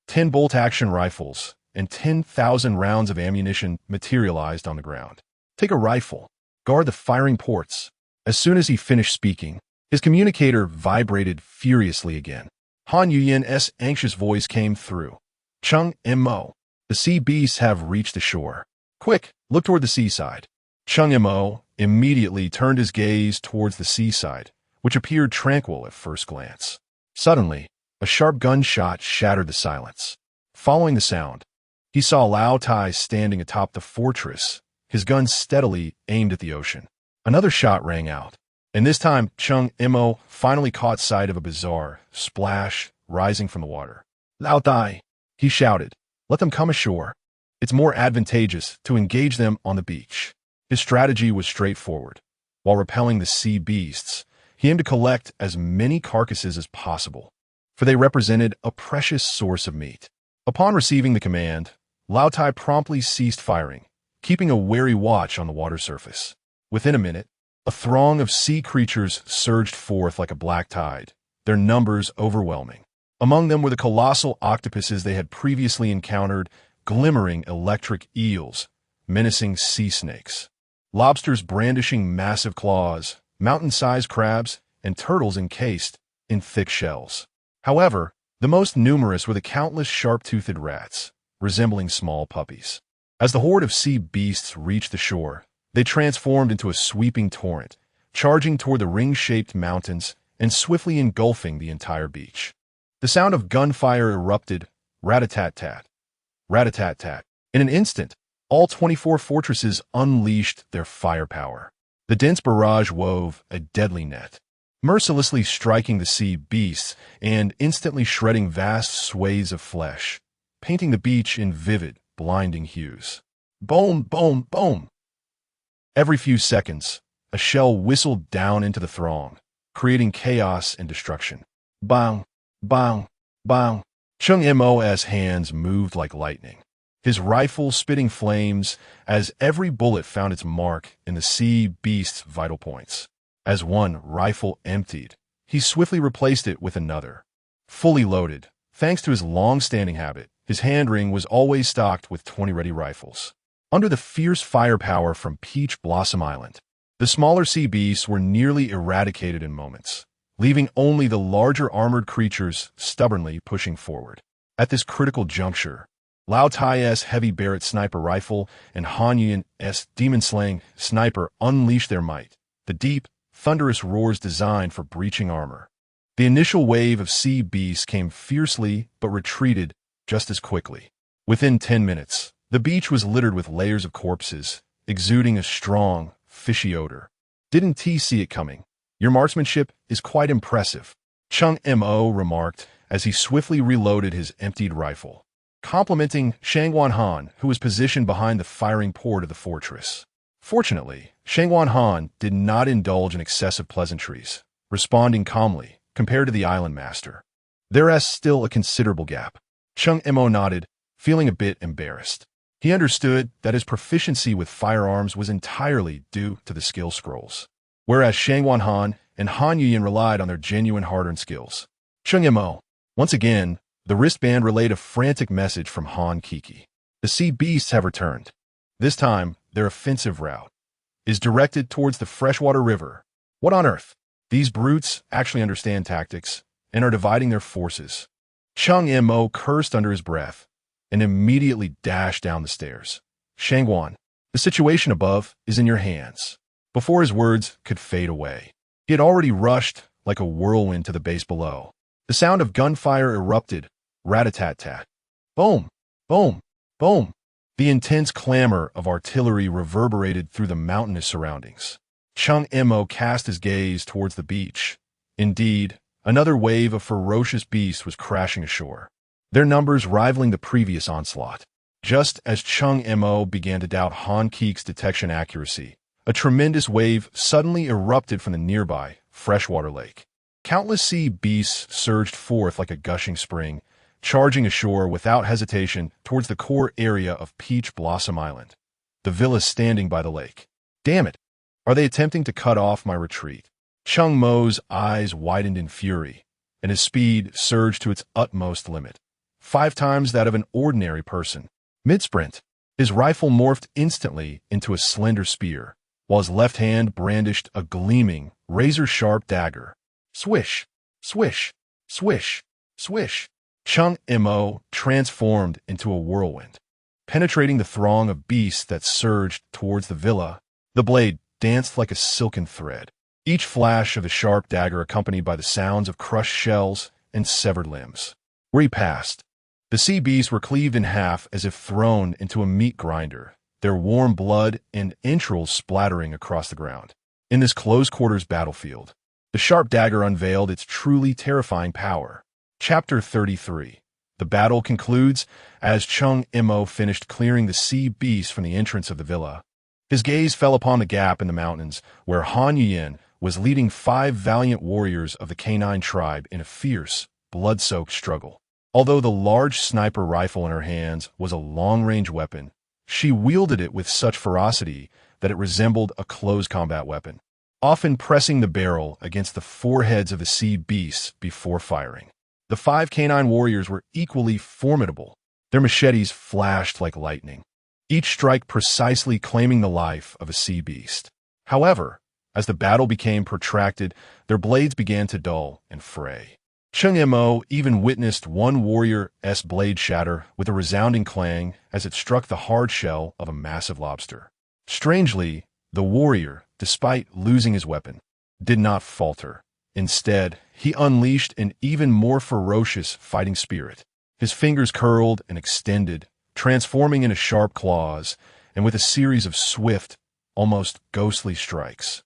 10 bolt-action rifles and 10,000 rounds of ammunition materialized on the ground. Take a rifle. Guard the firing ports. As soon as he finished speaking, his communicator vibrated furiously again. Han Yuyin's anxious voice came through. Cheng Mo, the sea beasts have reached the shore. Quick, look toward the seaside. Cheng Mo immediately turned his gaze towards the seaside, which appeared tranquil at first glance. Suddenly, a sharp gunshot shattered the silence. Following the sound, he saw Lao Tai standing atop the fortress, his gun steadily aimed at the ocean. Another shot rang out, and this time Cheng Mo finally caught sight of a bizarre splash rising from the water. Lao Tai, he shouted, let them come ashore. It's more advantageous to engage them on the beach. His strategy was straightforward. While repelling the sea beasts, he aimed to collect as many carcasses as possible, for they represented a precious source of meat. Upon receiving the command, Lao Tai promptly ceased firing, keeping a wary watch on the water surface. Within a minute, a throng of sea creatures surged forth like a black tide, their numbers overwhelming. Among them were the colossal octopuses they had previously encountered, glimmering electric eels, menacing sea snakes, lobsters brandishing massive claws, mountain-sized crabs, and turtles encased in thick shells. However, the most numerous were the countless sharp-toothed rats, resembling small puppies. As the horde of sea beasts reached the shore, they transformed into a sweeping torrent, charging toward the ring-shaped mountains and swiftly engulfing the entire beach. The sound of gunfire erupted, rat-a-tat-tat, rat-a-tat-tat. In an instant, all 24 fortresses unleashed their firepower. The dense barrage wove a deadly net, mercilessly striking the sea beasts and instantly shredding vast swathes of flesh, painting the beach in vivid, blinding hues. Boom, boom, boom! Every few seconds, a shell whistled down into the throng, creating chaos and destruction. Bang, bang, bang. Cheng Mo's hands moved like lightning, his rifle spitting flames as every bullet found its mark in the sea beast's vital points. As one rifle emptied, he swiftly replaced it with another. Fully loaded, thanks to his long-standing habit, his hand ring was always stocked with 20 ready rifles. Under the fierce firepower from Peach Blossom Island, the smaller sea beasts were nearly eradicated in moments, leaving only the larger armored creatures stubbornly pushing forward. At this critical juncture, Lao Tai's heavy Barrett sniper rifle and Han Yun's demon-slaying sniper unleashed their might, the deep, thunderous roars designed for breaching armor. The initial wave of sea beasts came fiercely but retreated just as quickly. Within 10 minutes, the beach was littered with layers of corpses, exuding a strong, fishy odor. Didn't see it coming. Your marksmanship is quite impressive, Cheng Mo remarked as he swiftly reloaded his emptied rifle, complimenting Shangwan Han, who was positioned behind the firing port of the fortress. Fortunately, Shangwan Han did not indulge in excessive pleasantries, responding calmly compared to the island master. There's still a considerable gap. Cheng Mo nodded, feeling a bit embarrassed. He understood that his proficiency with firearms was entirely due to the skill scrolls, whereas Shangwan Han and Han Yuyan relied on their genuine hard-earned skills. Cheng Mo. Once again, the wristband relayed a frantic message from Han Kiki. The sea beasts have returned. This time, their offensive route is directed towards the Freshwater River. What on earth? These brutes actually understand tactics and are dividing their forces. Cheng Mo cursed under his breath and immediately dashed down the stairs. Shangwan, the situation above is in your hands. Before his words could fade away, he had already rushed like a whirlwind to the base below. The sound of gunfire erupted, rat-a-tat-tat. Boom, boom, boom. The intense clamor of artillery reverberated through the mountainous surroundings. Cheng Mo cast his gaze towards the beach. Indeed, another wave of ferocious beasts was crashing ashore, their numbers rivaling the previous onslaught. Just as Cheng Mo began to doubt Han Kik's detection accuracy, a tremendous wave suddenly erupted from the nearby freshwater lake. Countless sea beasts surged forth like a gushing spring, charging ashore without hesitation towards the core area of Peach Blossom Island, the villa standing by the lake. Damn it! Are they attempting to cut off my retreat? Cheng Mo's eyes widened in fury, and his speed surged to its utmost limit, 5 times that of an ordinary person. Mid-sprint, his rifle morphed instantly into a slender spear, while his left hand brandished a gleaming, razor-sharp dagger. Swish, swish, swish, swish. Cheng Mo transformed into a whirlwind, penetrating the throng of beasts that surged towards the villa. The blade danced like a silken thread, each flash of the sharp dagger accompanied by the sounds of crushed shells and severed limbs. Where he passed, the sea beasts were cleaved in half as if thrown into a meat grinder, their warm blood and entrails splattering across the ground. In this close-quarters battlefield, the sharp dagger unveiled its truly terrifying power. Chapter 33. The battle concludes as Cheng Mo finished clearing the sea beasts from the entrance of the villa. His gaze fell upon the gap in the mountains where Han Yuyan was leading 5 valiant warriors of the canine tribe in a fierce, blood-soaked struggle. Although the large sniper rifle in her hands was a long-range weapon, she wielded it with such ferocity that it resembled a close combat weapon, often pressing the barrel against the foreheads of the sea beasts before firing. The 5 canine warriors were equally formidable. Their machetes flashed like lightning, each strike precisely claiming the life of a sea beast. However, as the battle became protracted, their blades began to dull and fray. Cheng Mo even witnessed one warrior's blade shatter with a resounding clang as it struck the hard shell of a massive lobster. Strangely, the warrior, despite losing his weapon, did not falter. Instead, he unleashed an even more ferocious fighting spirit. His fingers curled and extended, transforming into sharp claws, and with a series of swift, almost ghostly strikes,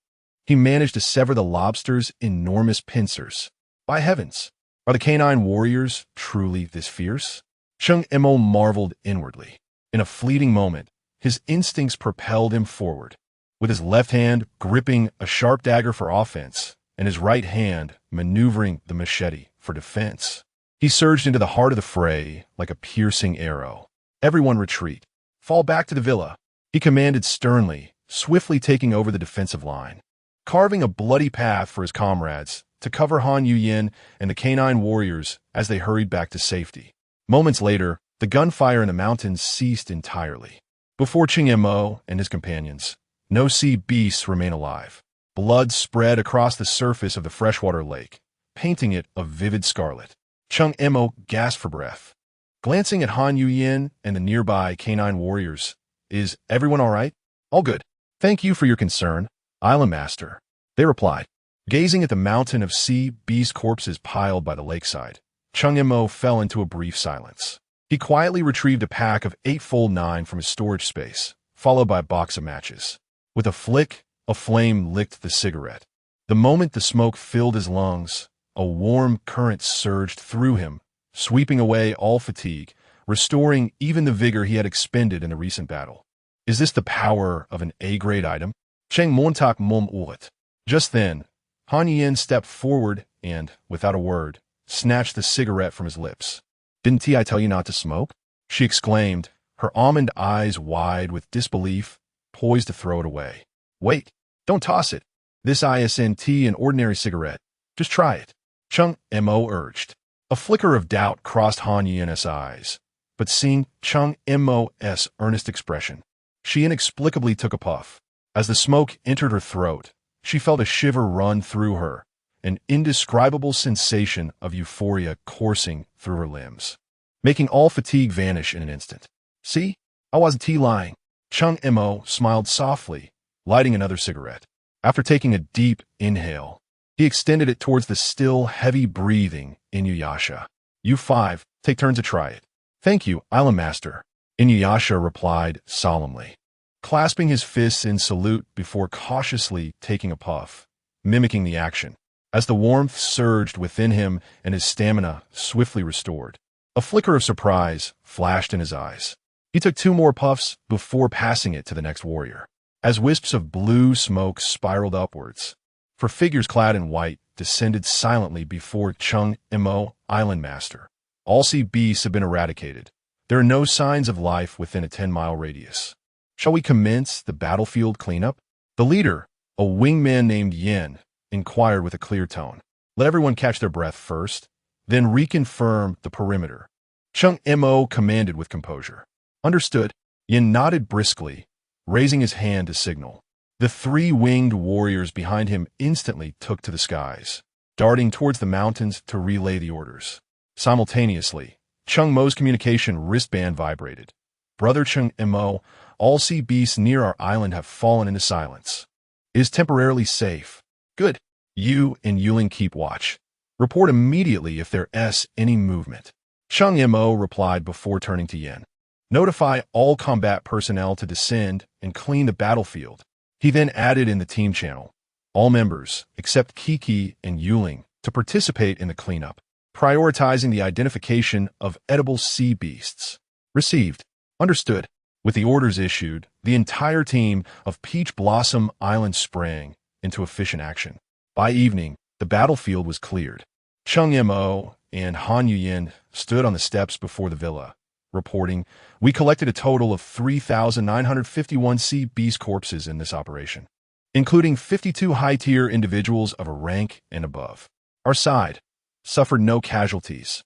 he managed to sever the lobster's enormous pincers. By heavens, are the canine warriors truly this fierce? Cheng Mo marveled inwardly. In a fleeting moment, his instincts propelled him forward, with his left hand gripping a sharp dagger for offense and his right hand maneuvering the machete for defense. He surged into the heart of the fray like a piercing arrow. Everyone retreat. Fall back to the villa, he commanded sternly, swiftly taking over the defensive line, carving a bloody path for his comrades to cover Han Yuyin and the canine warriors as they hurried back to safety. Moments later, the gunfire in the mountains ceased entirely. Before Cheng Mo and his companions, no sea beasts remain alive. Blood spread across the surface of the freshwater lake, painting it a vivid scarlet. Cheng Mo gasped for breath. Glancing at Han Yuyin and the nearby canine warriors, "Is everyone all right?" "All good. Thank you for your concern, Island Master," they replied. Gazing at the mountain of sea beast corpses piled by the lakeside, Cheng Mo fell into a brief silence. He quietly retrieved a pack of 8x9 from his storage space, followed by a box of matches. With a flick, a flame licked the cigarette. The moment the smoke filled his lungs, a warm current surged through him, sweeping away all fatigue, restoring even the vigor he had expended in the recent battle. Is this the power of an A-grade item? Cheng Montak Mom Ulet. Just then, Han Yin stepped forward and, without a word, snatched the cigarette from his lips. "Didn't I tell you not to smoke?" she exclaimed, her almond eyes wide with disbelief, poised to throw it away. "Wait, don't toss it. This isn't an ordinary cigarette. Just try it," Cheng Mo urged. A flicker of doubt crossed Han Yin's eyes, but seeing Cheng Mo's earnest expression, she inexplicably took a puff. As the smoke entered her throat, she felt a shiver run through her, an indescribable sensation of euphoria coursing through her limbs, making all fatigue vanish in an instant. "See? I wasn't lying." Cheng Mo smiled softly, lighting another cigarette. After taking a deep inhale, he extended it towards the still heavy-breathing Inuyasha. "You 5, take turns to try it." "Thank you, Island Master," Inuyasha replied solemnly, clasping his fists in salute before cautiously taking a puff, mimicking the action. As the warmth surged within him and his stamina swiftly restored, a flicker of surprise flashed in his eyes. He took 2 more puffs before passing it to the next warrior. As wisps of blue smoke spiraled upwards, for figures clad in white descended silently before Cheng Mo, Island Master. All sea beasts have been eradicated. There are no signs of life within a 10-mile radius. Shall we commence the battlefield cleanup? The leader, a wingman named Yin, inquired with a clear tone. Let everyone catch their breath first, then reconfirm the perimeter. Cheng Mo commanded with composure. Understood. Yin nodded briskly, raising his hand to signal. The 3 winged warriors behind him instantly took to the skies, darting towards the mountains to relay the orders. Simultaneously, Cheng Mo's communication wristband vibrated. "Brother Cheng Mo, all sea beasts near our island have fallen into silence. It is temporarily safe." "Good. You and Yuling keep watch. Report immediately if there's any movement." Cheng Mo replied before turning to Yin. "Notify all combat personnel to descend and clean the battlefield." He then added in the team channel, all members, except Kiki and Yuling, to participate in the cleanup, prioritizing the identification of edible sea beasts. Received. Understood. With the orders issued, the entire team of Peach Blossom Island sprang into efficient action. By evening, the battlefield was cleared. Cheng Mo and Han Yuyin stood on the steps before the villa, reporting, "We collected a total of 3,951 sea beast corpses in this operation, including 52 high-tier individuals of a rank and above. Our side suffered no casualties.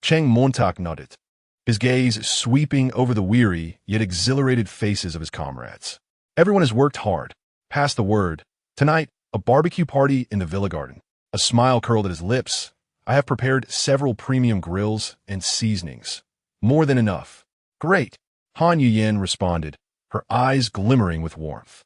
Cheng Mo nodded, his gaze sweeping over the weary yet exhilarated faces of his comrades. Everyone has worked hard. Pass the word. Tonight, a barbecue party in the villa garden. A smile curled at his lips. I have prepared several premium grills and seasonings. More than enough. Great, Han Yuyen responded, her eyes glimmering with warmth.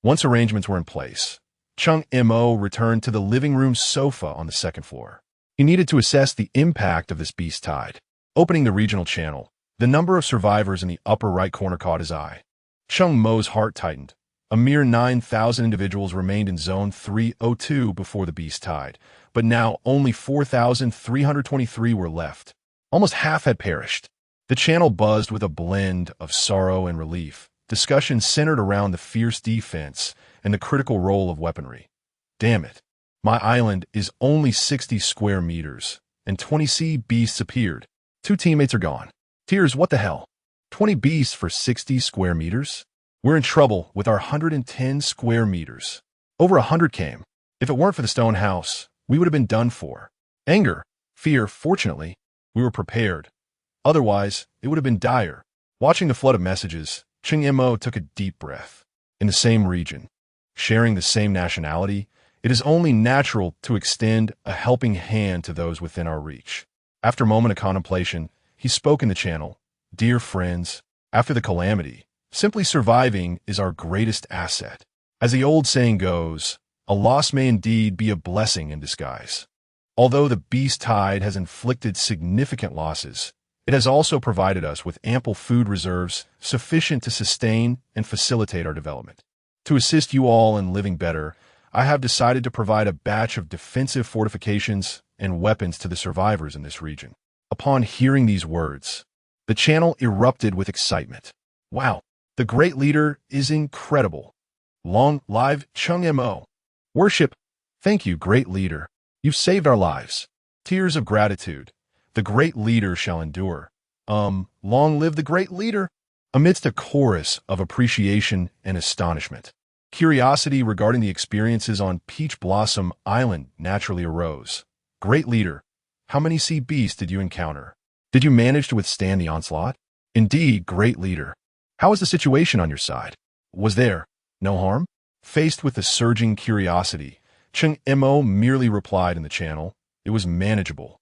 Once arrangements were in place, Cheng Mo returned to the living room sofa on the second floor. He needed to assess the impact of this beast tide. Opening the regional channel, the number of survivors in the upper right corner caught his eye. Cheng Mo's heart tightened. A mere 9,000 individuals remained in Zone 302 before the beast tide, but now only 4,323 were left. Almost half had perished. The channel buzzed with a blend of sorrow and relief. Discussion centered around the fierce defense and the critical role of weaponry. Damn it. My island is only 60 square meters, and 20 sea beasts appeared. 2 teammates are gone. Tears, what the hell? 20 beasts for 60 square meters? We're in trouble with our 110 square meters. Over 100 came. If it weren't for the stone house, we would have been done for. Anger, fear, fortunately, we were prepared. Otherwise, it would have been dire. Watching the flood of messages, Cheng Mo took a deep breath. In the same region, sharing the same nationality, it is only natural to extend a helping hand to those within our reach. After a moment of contemplation, he spoke in the channel. Dear friends, after the calamity, simply surviving is our greatest asset. As the old saying goes, a loss may indeed be a blessing in disguise. Although the beast tide has inflicted significant losses, it has also provided us with ample food reserves sufficient to sustain and facilitate our development. To assist you all in living better, I have decided to provide a batch of defensive fortifications and weapons to the survivors in this region. Upon hearing these words, the channel erupted with excitement. Wow, the great leader is incredible. Long live Cheng Mo. Worship, thank you, great leader. You've saved our lives. Tears of gratitude. The great leader shall endure. Long live the great leader. Amidst a chorus of appreciation and astonishment, curiosity regarding the experiences on Peach Blossom Island naturally arose. Great leader, how many sea beasts did you encounter? Did you manage to withstand the onslaught? Indeed, great leader. How is the situation on your side? Was there no harm? Faced with the surging curiosity, Cheng Mo merely replied in the channel, it was manageable.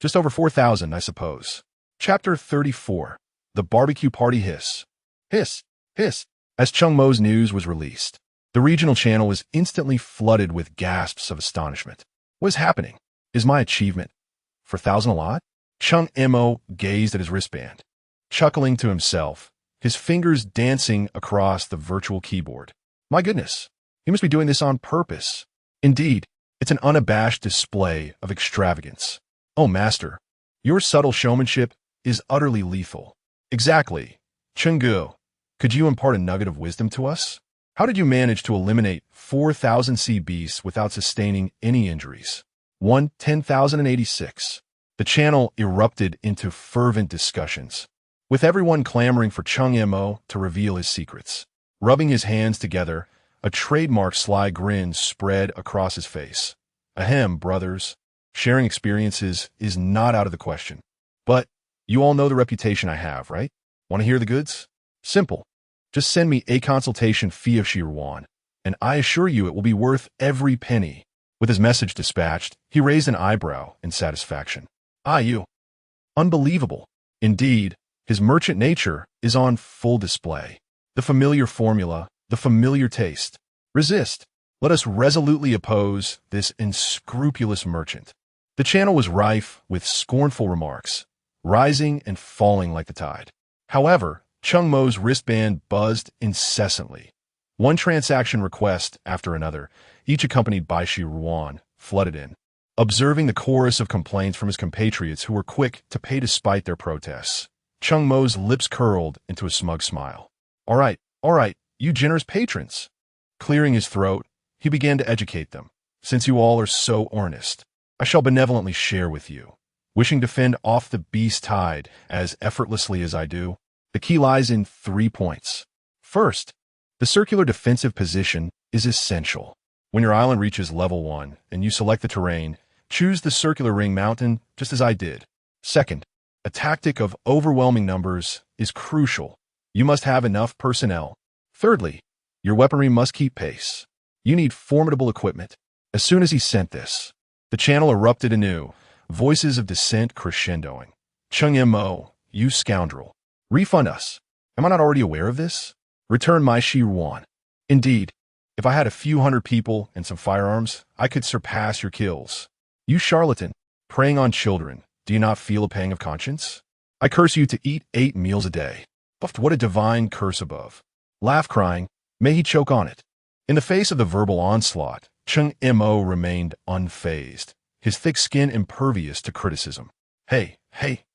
Just over 4,000, I suppose. Chapter 34. The Barbecue Party Hiss. Hiss, hiss. As Cheng Mo's news was released, the regional channel was instantly flooded with gasps of astonishment. What is happening? Is my achievement 4,000 a lot? Cheng Mo gazed at his wristband, chuckling to himself, his fingers dancing across the virtual keyboard. My goodness, he must be doing this on purpose. Indeed, it's an unabashed display of extravagance. Oh, master, your subtle showmanship is utterly lethal. Exactly. Chenggu, could you impart a nugget of wisdom to us? How did you manage to eliminate 4,000 sea beasts without sustaining any injuries? 10,086. The channel erupted into fervent discussions, with everyone clamoring for Cheng Mo to reveal his secrets. Rubbing his hands together, a trademark sly grin spread across his face. Ahem, brothers. Sharing experiences is not out of the question. But you all know the reputation I have, right? Want to hear the goods? Simple. Just send me a consultation fee of Shirwan, and I assure you it will be worth every penny. With his message dispatched, he raised an eyebrow in satisfaction. Ah, you. Unbelievable. Indeed, his merchant nature is on full display. The familiar formula, the familiar taste. Resist. Let us resolutely oppose this unscrupulous merchant. The channel was rife with scornful remarks, rising and falling like the tide. However, Cheng Mo's wristband buzzed incessantly. One transaction request after another, each accompanied by Shirwan, flooded in. Observing the chorus of complaints from his compatriots who were quick to pay despite their protests, Cheng Mo's lips curled into a smug smile. All right, you generous patrons. Clearing his throat, he began to educate them. Since you all are so earnest, I shall benevolently share with you. Wishing to fend off the beast tide as effortlessly as I do, the key lies in 3 points. First, the circular defensive position is essential. When your island reaches level 1 and you select the terrain, Choose the circular ring mountain, just as I did. Second, a tactic of overwhelming numbers is crucial. You must have enough personnel. Thirdly, your weaponry must keep pace. You need formidable equipment. As soon as he sent this, the channel erupted anew, voices of dissent crescendoing. Cheng Mo, you scoundrel. Refund us. Am I not already aware of this? Return my Shi Yuan. Indeed, if I had a few hundred people and some firearms, I could surpass your kills. You charlatan, preying on children, do you not feel a pang of conscience? I curse you to eat 8 meals a day. Buffed, what a divine curse above. Laugh crying, may he choke on it. In the face of the verbal onslaught, Cheng Mo remained unfazed, his thick skin impervious to criticism. Hey,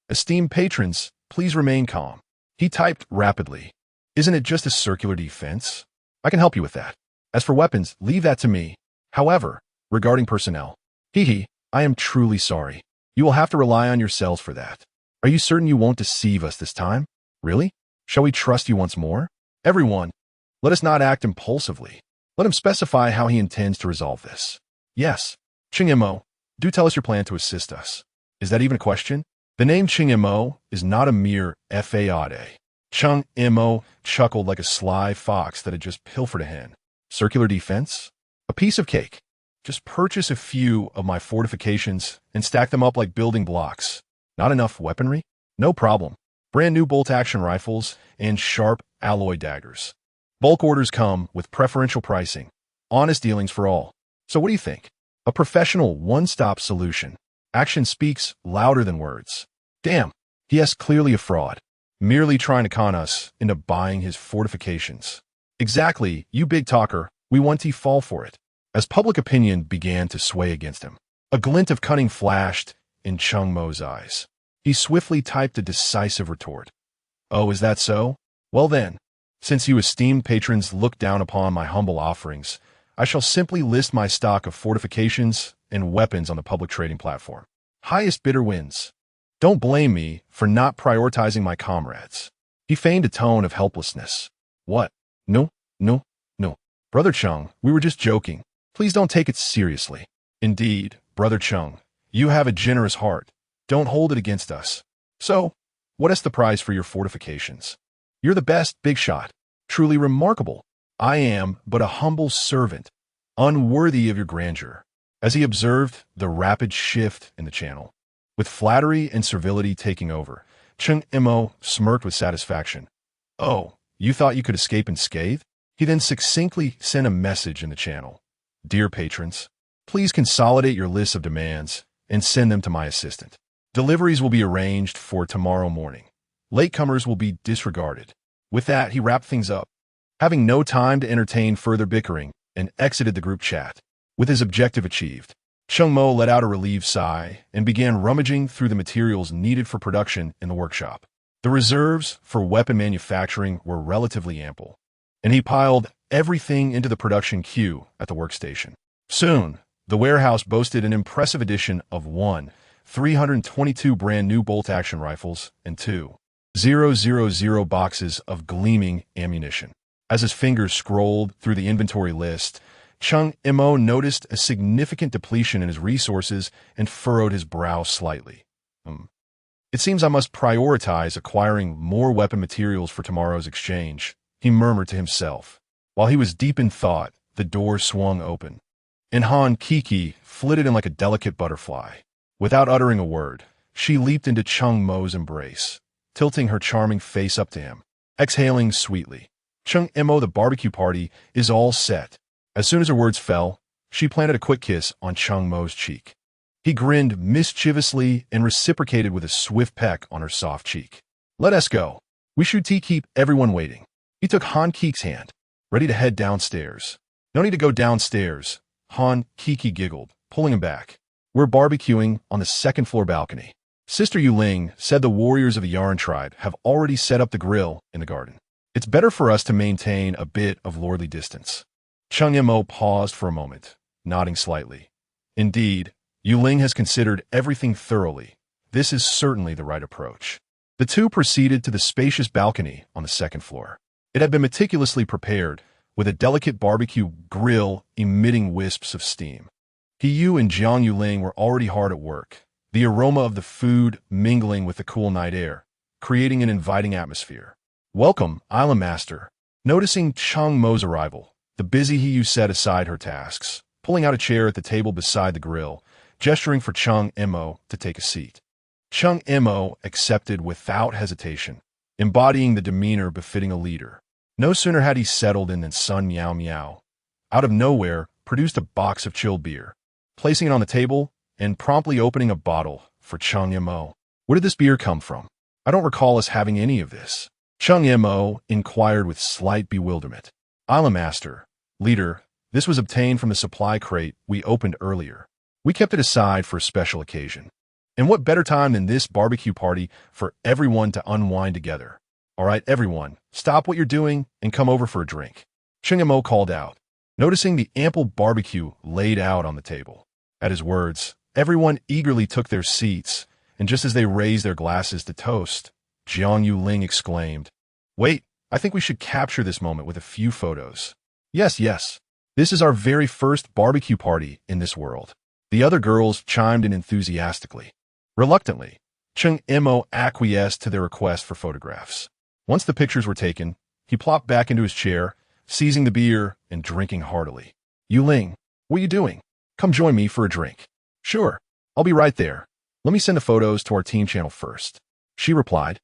esteemed patrons, please remain calm. He typed rapidly. Isn't it just a circular defense? I can help you with that. As for weapons, leave that to me. However, regarding personnel, I am truly sorry. You will have to rely on yourselves for that. Are you certain you won't deceive us this time? Really? Shall we trust you once more? Everyone, let us not act impulsively. Let him specify how he intends to resolve this. Yes, Cheng Mo, do tell us your plan to assist us. Is that even a question? The name Cheng Mo is not a mere fade. Cheng Mo chuckled like a sly fox that had just pilfered a hen. Circular defense? A piece of cake. Just purchase a few of my fortifications and stack them up like building blocks. Not enough weaponry? No problem. Brand new bolt-action rifles and sharp alloy daggers. Bulk orders come with preferential pricing. Honest dealings for all. So what do you think? A professional one-stop solution. Action speaks louder than words. Damn, he is clearly a fraud. Merely trying to con us into buying his fortifications. Exactly, you big talker, we want to fall for it. As public opinion began to sway against him, a glint of cunning flashed in Cheng Mo's eyes. He swiftly typed a decisive retort. Oh, is that so? Well then, since you esteemed patrons look down upon my humble offerings, I shall simply list my stock of fortifications and weapons on the public trading platform. Highest bidder wins. Don't blame me for not prioritizing my comrades. He feigned a tone of helplessness. What? No. Brother Cheng, we were just joking. Please don't take it seriously. Indeed, Brother Cheng, you have a generous heart. Don't hold it against us. So, what is the price for your fortifications? You're the best, big shot. Truly remarkable. I am but a humble servant, unworthy of your grandeur. As he observed the rapid shift in the channel, with flattery and servility taking over, Cheng Mo smirked with satisfaction. Oh, you thought you could escape unscathed? He then succinctly sent a message in the channel. Dear patrons, please consolidate your lists of demands and send them to my assistant. Deliveries will be arranged for tomorrow morning. Latecomers will be disregarded. With that, he wrapped things up, having no time to entertain further bickering, and exited the group chat. With his objective achieved, Cheng Mo let out a relieved sigh and began rummaging through the materials needed for production in the workshop. The reserves for weapon manufacturing were relatively ample, and he piled everything into the production queue at the workstation. Soon, the warehouse boasted an impressive addition of 322 brand new bolt-action rifles and 2,000 boxes of gleaming ammunition. As his fingers scrolled through the inventory list, Cheng Mo noticed a significant depletion in his resources and furrowed his brow slightly. It seems I must prioritize acquiring more weapon materials for tomorrow's exchange, he murmured to himself. While he was deep in thought, the door swung open, and Han Kiki flitted in like a delicate butterfly. Without uttering a word, she leaped into Cheng Mo's embrace, tilting her charming face up to him, exhaling sweetly. Cheng Mo, the barbecue party is all set. As soon as her words fell, she planted a quick kiss on Cheng Mo's cheek. He grinned mischievously and reciprocated with a swift peck on her soft cheek. Let us go. We should keep everyone waiting. He took Han Kik's hand, ready to head downstairs. No need to go downstairs, Han Kiki giggled, pulling him back. We're barbecuing on the second-floor balcony. Sister Yuling said the warriors of the Yarn tribe have already set up the grill in the garden. It's better for us to maintain a bit of lordly distance. Cheng Mo paused for a moment, nodding slightly. Indeed, Yuling has considered everything thoroughly. This is certainly the right approach. The two proceeded to the spacious balcony on the second floor. It had been meticulously prepared, with a delicate barbecue grill emitting wisps of steam. He Yu and Jiang Yuling were already hard at work, the aroma of the food mingling with the cool night air, creating an inviting atmosphere. "Welcome, Island Master." Noticing Cheng Mo's arrival, the busy He Yu set aside her tasks, pulling out a chair at the table beside the grill, gesturing for Cheng Mo to take a seat. Cheng Mo accepted without hesitation, embodying the demeanor befitting a leader. No sooner had he settled in than Sun Meow Meow, out of nowhere, produced a box of chilled beer, placing it on the table and promptly opening a bottle for Cheng Mo. "Where did this beer come from? I don't recall us having any of this." Cheng Mo inquired with slight bewilderment. "Island Master, leader, this was obtained from the supply crate we opened earlier. We kept it aside for a special occasion. And what better time than this barbecue party for everyone to unwind together? All right, everyone, stop what you're doing and come over for a drink," Cheng Mo called out, noticing the ample barbecue laid out on the table. At his words, everyone eagerly took their seats, and just as they raised their glasses to toast, Jiang Yuling exclaimed, "Wait, I think we should capture this moment with a few photos." Yes, this is our very first barbecue party in this world." The other girls chimed in enthusiastically. Reluctantly, Cheng Mo acquiesced to their request for photographs. Once the pictures were taken, he plopped back into his chair, seizing the beer and drinking heartily. "Yuling, what are you doing? Come join me for a drink." "Sure, I'll be right there. Let me send the photos to our team channel first," she replied,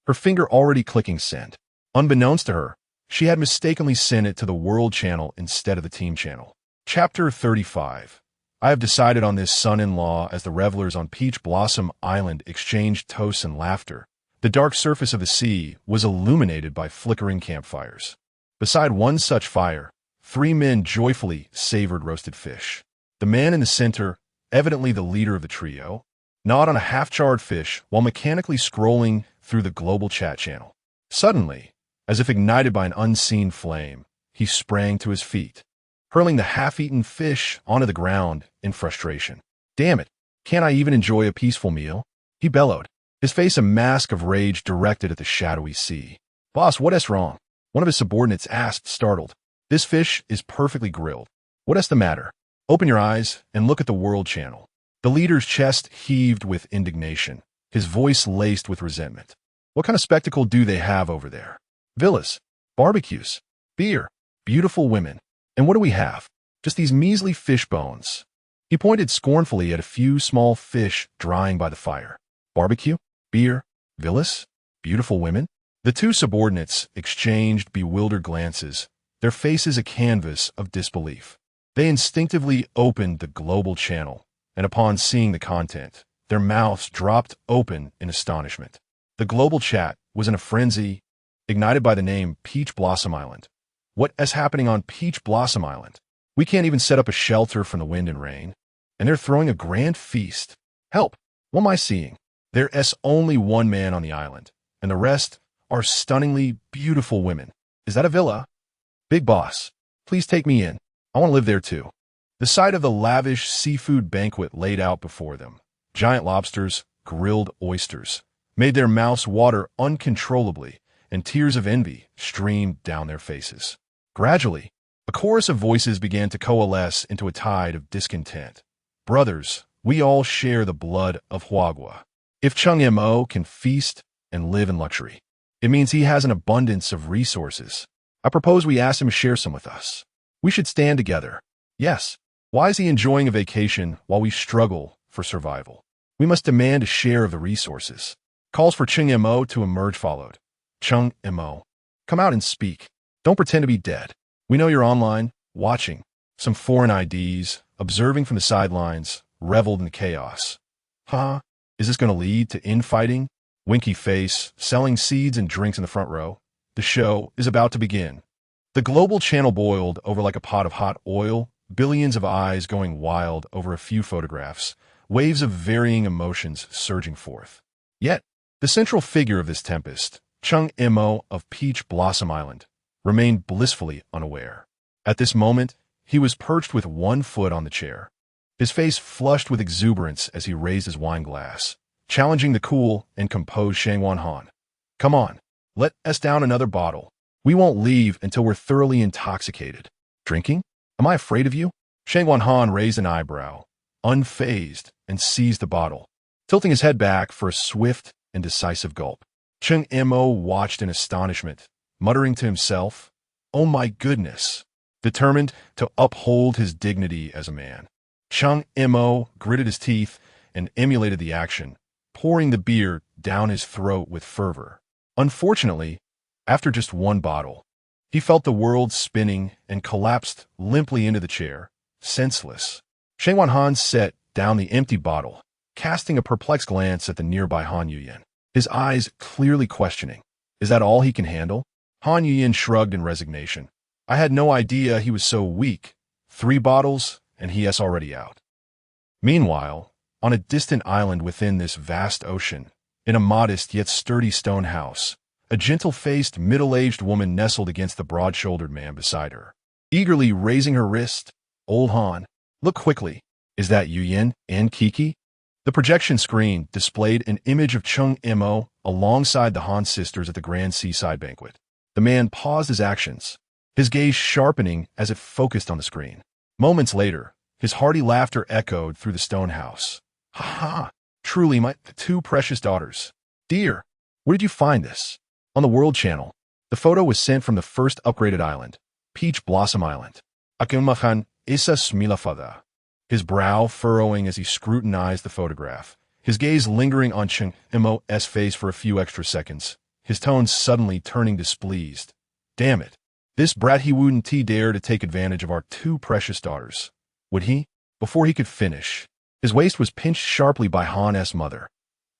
her finger already clicking send. Unbeknownst to her, she had mistakenly sent it to the World channel instead of the team channel. Chapter 35. I have decided on this son-in-law as the revelers on Peach Blossom Island exchanged toasts and laughter. The dark surface of the sea was illuminated by flickering campfires. Beside one such fire, 3 men joyfully savored roasted fish. The man in the center, evidently the leader of the trio, gnawed on a half-charred fish while mechanically scrolling through the global chat channel. Suddenly, as if ignited by an unseen flame, he sprang to his feet, hurling the half-eaten fish onto the ground in frustration. "Damn it, can't I even enjoy a peaceful meal?" he bellowed, his face a mask of rage directed at the shadowy sea. "Boss, what's wrong?" one of his subordinates asked, startled. "This fish is perfectly grilled. What's the matter? Open your eyes and look at the World channel." The leader's chest heaved with indignation, his voice laced with resentment. "What kind of spectacle do they have over there? Villas, barbecues, beer, beautiful women. And what do we have? Just these measly fish bones." He pointed scornfully at a few small fish drying by the fire. "Barbecue, beer, villas, beautiful women?" The 2 subordinates exchanged bewildered glances, their faces a canvas of disbelief. They instinctively opened the global channel, and upon seeing the content, their mouths dropped open in astonishment. The global chat was in a frenzy, ignited by the name Peach Blossom Island. "What is happening on Peach Blossom Island? We can't even set up a shelter from the wind and rain, and they're throwing a grand feast. Help! What am I seeing? There's only one man on the island, and the rest are stunningly beautiful women. Is that a villa? Big boss, please take me in. I want to live there too." The sight of the lavish seafood banquet laid out before them, giant lobsters, grilled oysters, made their mouths water uncontrollably, and tears of envy streamed down their faces. Gradually, a chorus of voices began to coalesce into a tide of discontent. "Brothers, we all share the blood of Huagua. If Cheng Mo can feast and live in luxury, it means he has an abundance of resources. I propose we ask him to share some with us. We should stand together. Yes, why is he enjoying a vacation while we struggle for survival? We must demand a share of the resources." Calls for Cheng Mo to emerge followed. "Cheng Mo, come out and speak. Don't pretend to be dead. We know you're online, watching." Some foreign IDs, observing from the sidelines, reveled in the chaos. "Huh? Is this going to lead to infighting?" Winky face, selling seeds and drinks in the front row. "The show is about to begin." The global channel boiled over like a pot of hot oil, billions of eyes going wild over a few photographs, waves of varying emotions surging forth. Yet, the central figure of this tempest, Cheng Mo of Peach Blossom Island, remained blissfully unaware. At this moment, he was perched with one foot on the chair, his face flushed with exuberance as he raised his wine glass, challenging the cool and composed Shang Han. "Come on, let us down another bottle. We won't leave until we're thoroughly intoxicated." "Drinking? Am I afraid of you?" Shang Han raised an eyebrow, unfazed, and seized the bottle, tilting his head back for a swift and decisive gulp. Cheng Mo watched in astonishment, muttering to himself, "Oh my goodness," determined to uphold his dignity as a man. Cheng Mo gritted his teeth and emulated the action, pouring the beer down his throat with fervor. Unfortunately, after just one bottle, he felt the world spinning and collapsed limply into the chair, senseless. Shang Han set down the empty bottle, casting a perplexed glance at the nearby Han Yuyan, his eyes clearly questioning. Is that all he can handle? Han Yuyan shrugged in resignation. I had no idea he was so weak. 3 bottles, and he is already out. Meanwhile, on a distant island within this vast ocean, in a modest yet sturdy stone house, a gentle-faced, middle-aged woman nestled against the broad-shouldered man beside her. Eagerly raising her wrist, "Old Han, look quickly. Is that Yuyan and Kiki?" The projection screen displayed an image of Cheng Mo alongside the Han sisters at the grand seaside banquet. The man paused his actions, his gaze sharpening as it focused on the screen. Moments later, his hearty laughter echoed through the stone house. "Ha ha! Truly my 2 precious daughters. Dear, where did you find this?" On the World Channel, the photo was sent from the first upgraded island, Peach Blossom Island. Akumahan SSS-level. His brow furrowing as he scrutinized the photograph, his gaze lingering on Cheng Mo's face for a few extra seconds, his tone suddenly turning displeased. "Damn it. This brat he wouldn't dare to take advantage of our 2 precious daughters. Would he?" Before he could finish, his waist was pinched sharply by Han's mother.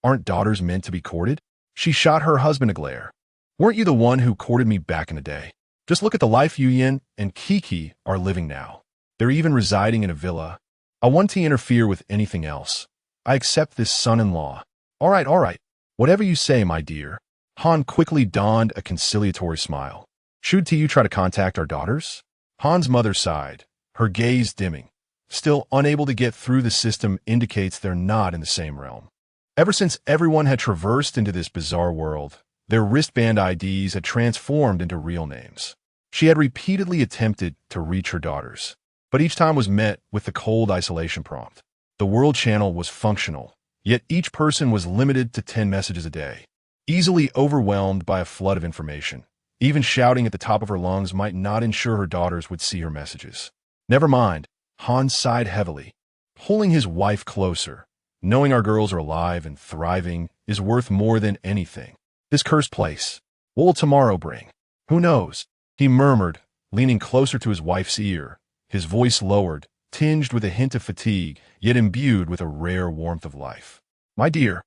"Aren't daughters meant to be courted?" She shot her husband a glare. "Weren't you the one who courted me back in the day? Just look at the life Yuyan and Kiki are living now. They're even residing in a villa. I want to interfere with anything else. I accept this son-in-law." All right. Whatever you say, my dear." Han quickly donned a conciliatory smile. "Should you try to contact our daughters?" Han's mother sighed, her gaze dimming. Still unable to get through the system indicates they're not in the same realm. Ever since everyone had traversed into this bizarre world, their wristband IDs had transformed into real names. She had repeatedly attempted to reach her daughters, but each time was met with the cold isolation prompt. The World Channel was functional, yet each person was limited to 10 messages a day, easily overwhelmed by a flood of information. Even shouting at the top of her lungs might not ensure her daughters would see her messages. Never mind, Han sighed heavily, pulling his wife closer. Knowing our girls are alive and thriving is worth more than anything. This cursed place. What will tomorrow bring? Who knows? He murmured, leaning closer to his wife's ear, his voice lowered, tinged with a hint of fatigue, yet imbued with a rare warmth of life. "My dear,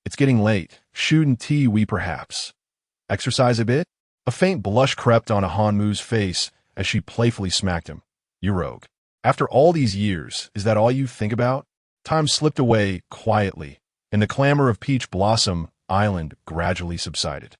it's getting late. Shouldn't we perhaps exercise a bit?" A faint blush crept on Hanmu's face as she playfully smacked him. "You rogue. After all these years, is that all you think about?" Time slipped away quietly, and the clamor of Peach Blossom Island gradually subsided.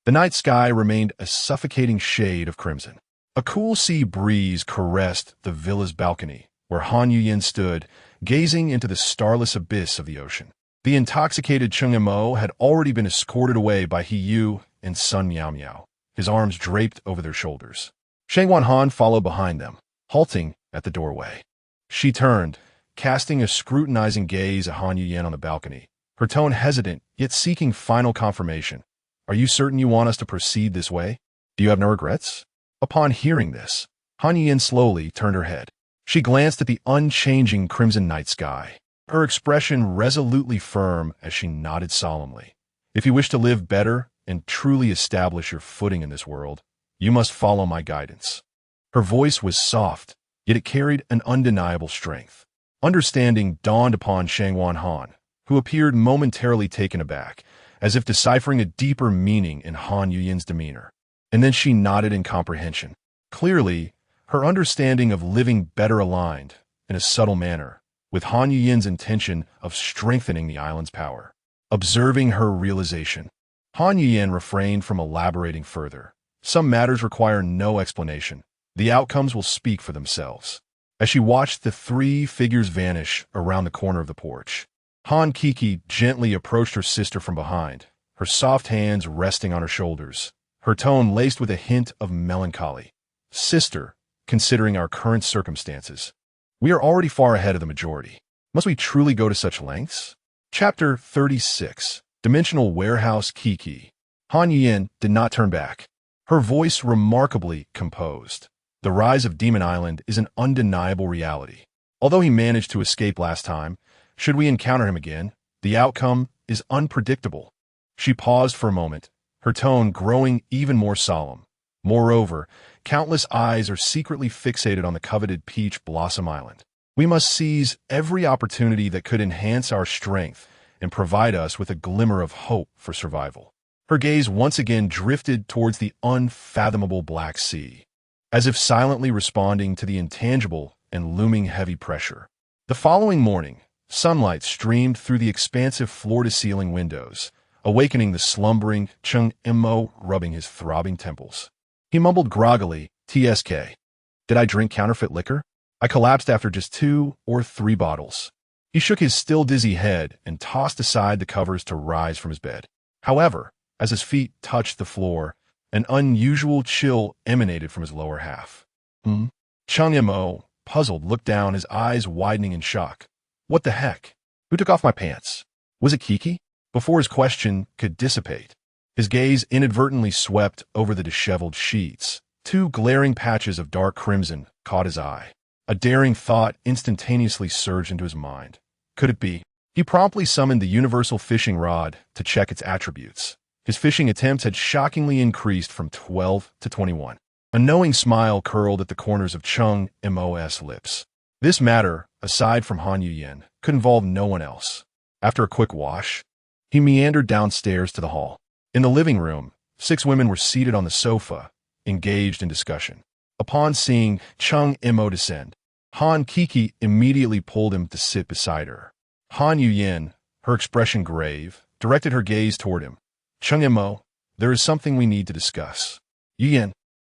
The night sky remained a suffocating shade of crimson. A cool sea breeze caressed the villa's balcony, where Han Yuyan stood, gazing into the starless abyss of the ocean. The intoxicated Cheng Mo had already been escorted away by He Yu and Sun Miao Miao, his arms draped over their shoulders. Shang Han followed behind them, halting at the doorway. She turned, casting a scrutinizing gaze at Han Yuyan on the balcony, her tone hesitant, yet seeking final confirmation. "Are you certain you want us to proceed this way? Do you have no regrets?" Upon hearing this, Han Yuyan slowly turned her head. She glanced at the unchanging crimson night sky, her expression resolutely firm as she nodded solemnly. "If you wish to live better and truly establish your footing in this world, you must follow my guidance." Her voice was soft, yet it carried an undeniable strength. Understanding dawned upon Shang Han, who appeared momentarily taken aback, as if deciphering a deeper meaning in Han Yuyan's demeanor. And then she nodded in comprehension. Clearly, her understanding of living better aligned, in a subtle manner, with Han Yuyan's intention of strengthening the island's power. Observing her realization, Han Yuyan refrained from elaborating further. Some matters require no explanation. The outcomes will speak for themselves. As she watched the 3 figures vanish around the corner of the porch, Han Kiki gently approached her sister from behind, her soft hands resting on her shoulders, her tone laced with a hint of melancholy. "Sister, considering our current circumstances, We are already far ahead of the majority. Must we truly go to such lengths? Chapter 36. Dimensional Warehouse Kiki. Han Yuyan did not turn back. Her voice remarkably composed. The rise of Demon Island is an undeniable reality. Although he managed to escape last time, should we encounter him again, the outcome is unpredictable. She paused for a moment, her tone growing even more solemn. Moreover, countless eyes are secretly fixated on the coveted Peach Blossom Island. We must seize every opportunity that could enhance our strength and provide us with a glimmer of hope for survival. Her gaze once again drifted towards the unfathomable Black Sea, as if silently responding to the intangible and looming heavy pressure. The following morning, sunlight streamed through the expansive floor-to-ceiling windows, awakening the slumbering Cheng Mo, rubbing his throbbing temples. He mumbled groggily, "TSK. Did I drink counterfeit liquor? I collapsed after just 2 or 3 bottles." He shook his still dizzy head and tossed aside the covers to rise from his bed. However, as his feet touched the floor, an unusual chill emanated from his lower half. Cheng Mo, puzzled, looked down, his eyes widening in shock. What the heck? Who took off my pants? Was it Kiki? Before his question could dissipate, his gaze inadvertently swept over the disheveled sheets. 2 glaring patches of dark crimson caught his eye. A daring thought instantaneously surged into his mind. Could it be? He promptly summoned the universal fishing rod to check its attributes. His fishing attempts had shockingly increased from 12 to 21. A knowing smile curled at the corners of Cheng Mo's lips. This matter, aside from Han Yuyan, could involve no one else. After a quick wash, he meandered downstairs to the hall. In the living room, 6 women were seated on the sofa, engaged in discussion. Upon seeing Cheng Mo descend, Han Kiki immediately pulled him to sit beside her. Han Yuyan, her expression grave, directed her gaze toward him. Cheng Mo, there is something we need to discuss. Yuyan,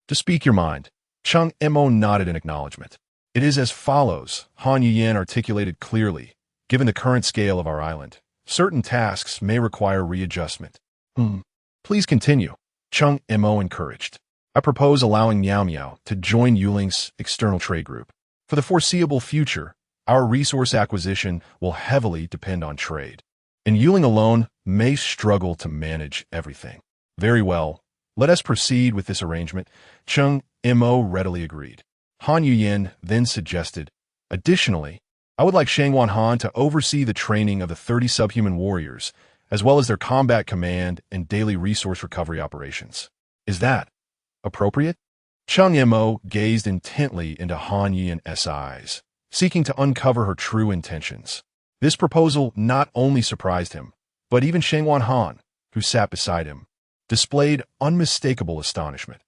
to speak your mind. Cheng Mo nodded in acknowledgement. It is as follows, Han Yuyan articulated clearly. Given the current scale of our island, certain tasks may require readjustment. Please continue, Cheng Mo encouraged. I propose allowing Miao Miao to join Yuling's external trade group. For the foreseeable future, our resource acquisition will heavily depend on trade, and Yuling alone may struggle to manage everything. Very well, let us proceed with this arrangement, Cheng Mo readily agreed. Han Yuyan then suggested, additionally, I would like Shangwan Han to oversee the training of the 30 subhuman warriors, as well as their combat command and daily resource recovery operations. Is that appropriate? Cheng Mo gazed intently into Han Yuyan's eyes, seeking to uncover her true intentions. This proposal not only surprised him, but even Shangwan Han, who sat beside him, displayed unmistakable astonishment.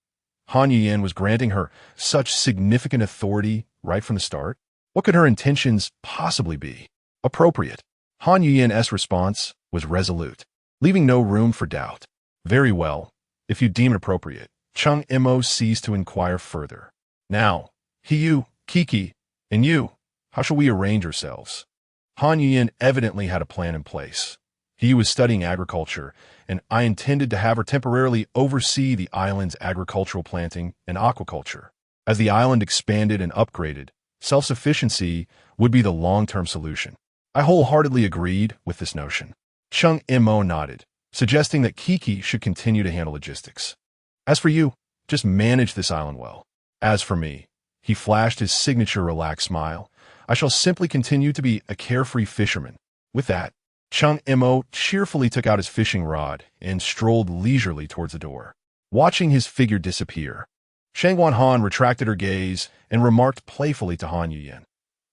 Han Yuyan was granting her such significant authority right from the start. What could her intentions possibly be? Appropriate. Han Yuyan's response was resolute, leaving no room for doubt. Very well, if you deem it appropriate. Cheng Mo ceased to inquire further. Now, you, Kiki, and you, how shall we arrange ourselves? Han Yuyan evidently had a plan in place. He was studying agriculture, and I intended to have her temporarily oversee the island's agricultural planting and aquaculture. As the island expanded and upgraded, self-sufficiency would be the long-term solution. I wholeheartedly agreed with this notion. Cheng Mo nodded, suggesting that Kiki should continue to handle logistics. As for you, just manage this island well. As for me, he flashed his signature relaxed smile, I shall simply continue to be a carefree fisherman. With that, Cheng Mo cheerfully took out his fishing rod and strolled leisurely towards the door. Watching his figure disappear, Shangwan Han retracted her gaze and remarked playfully to Han Yuyan,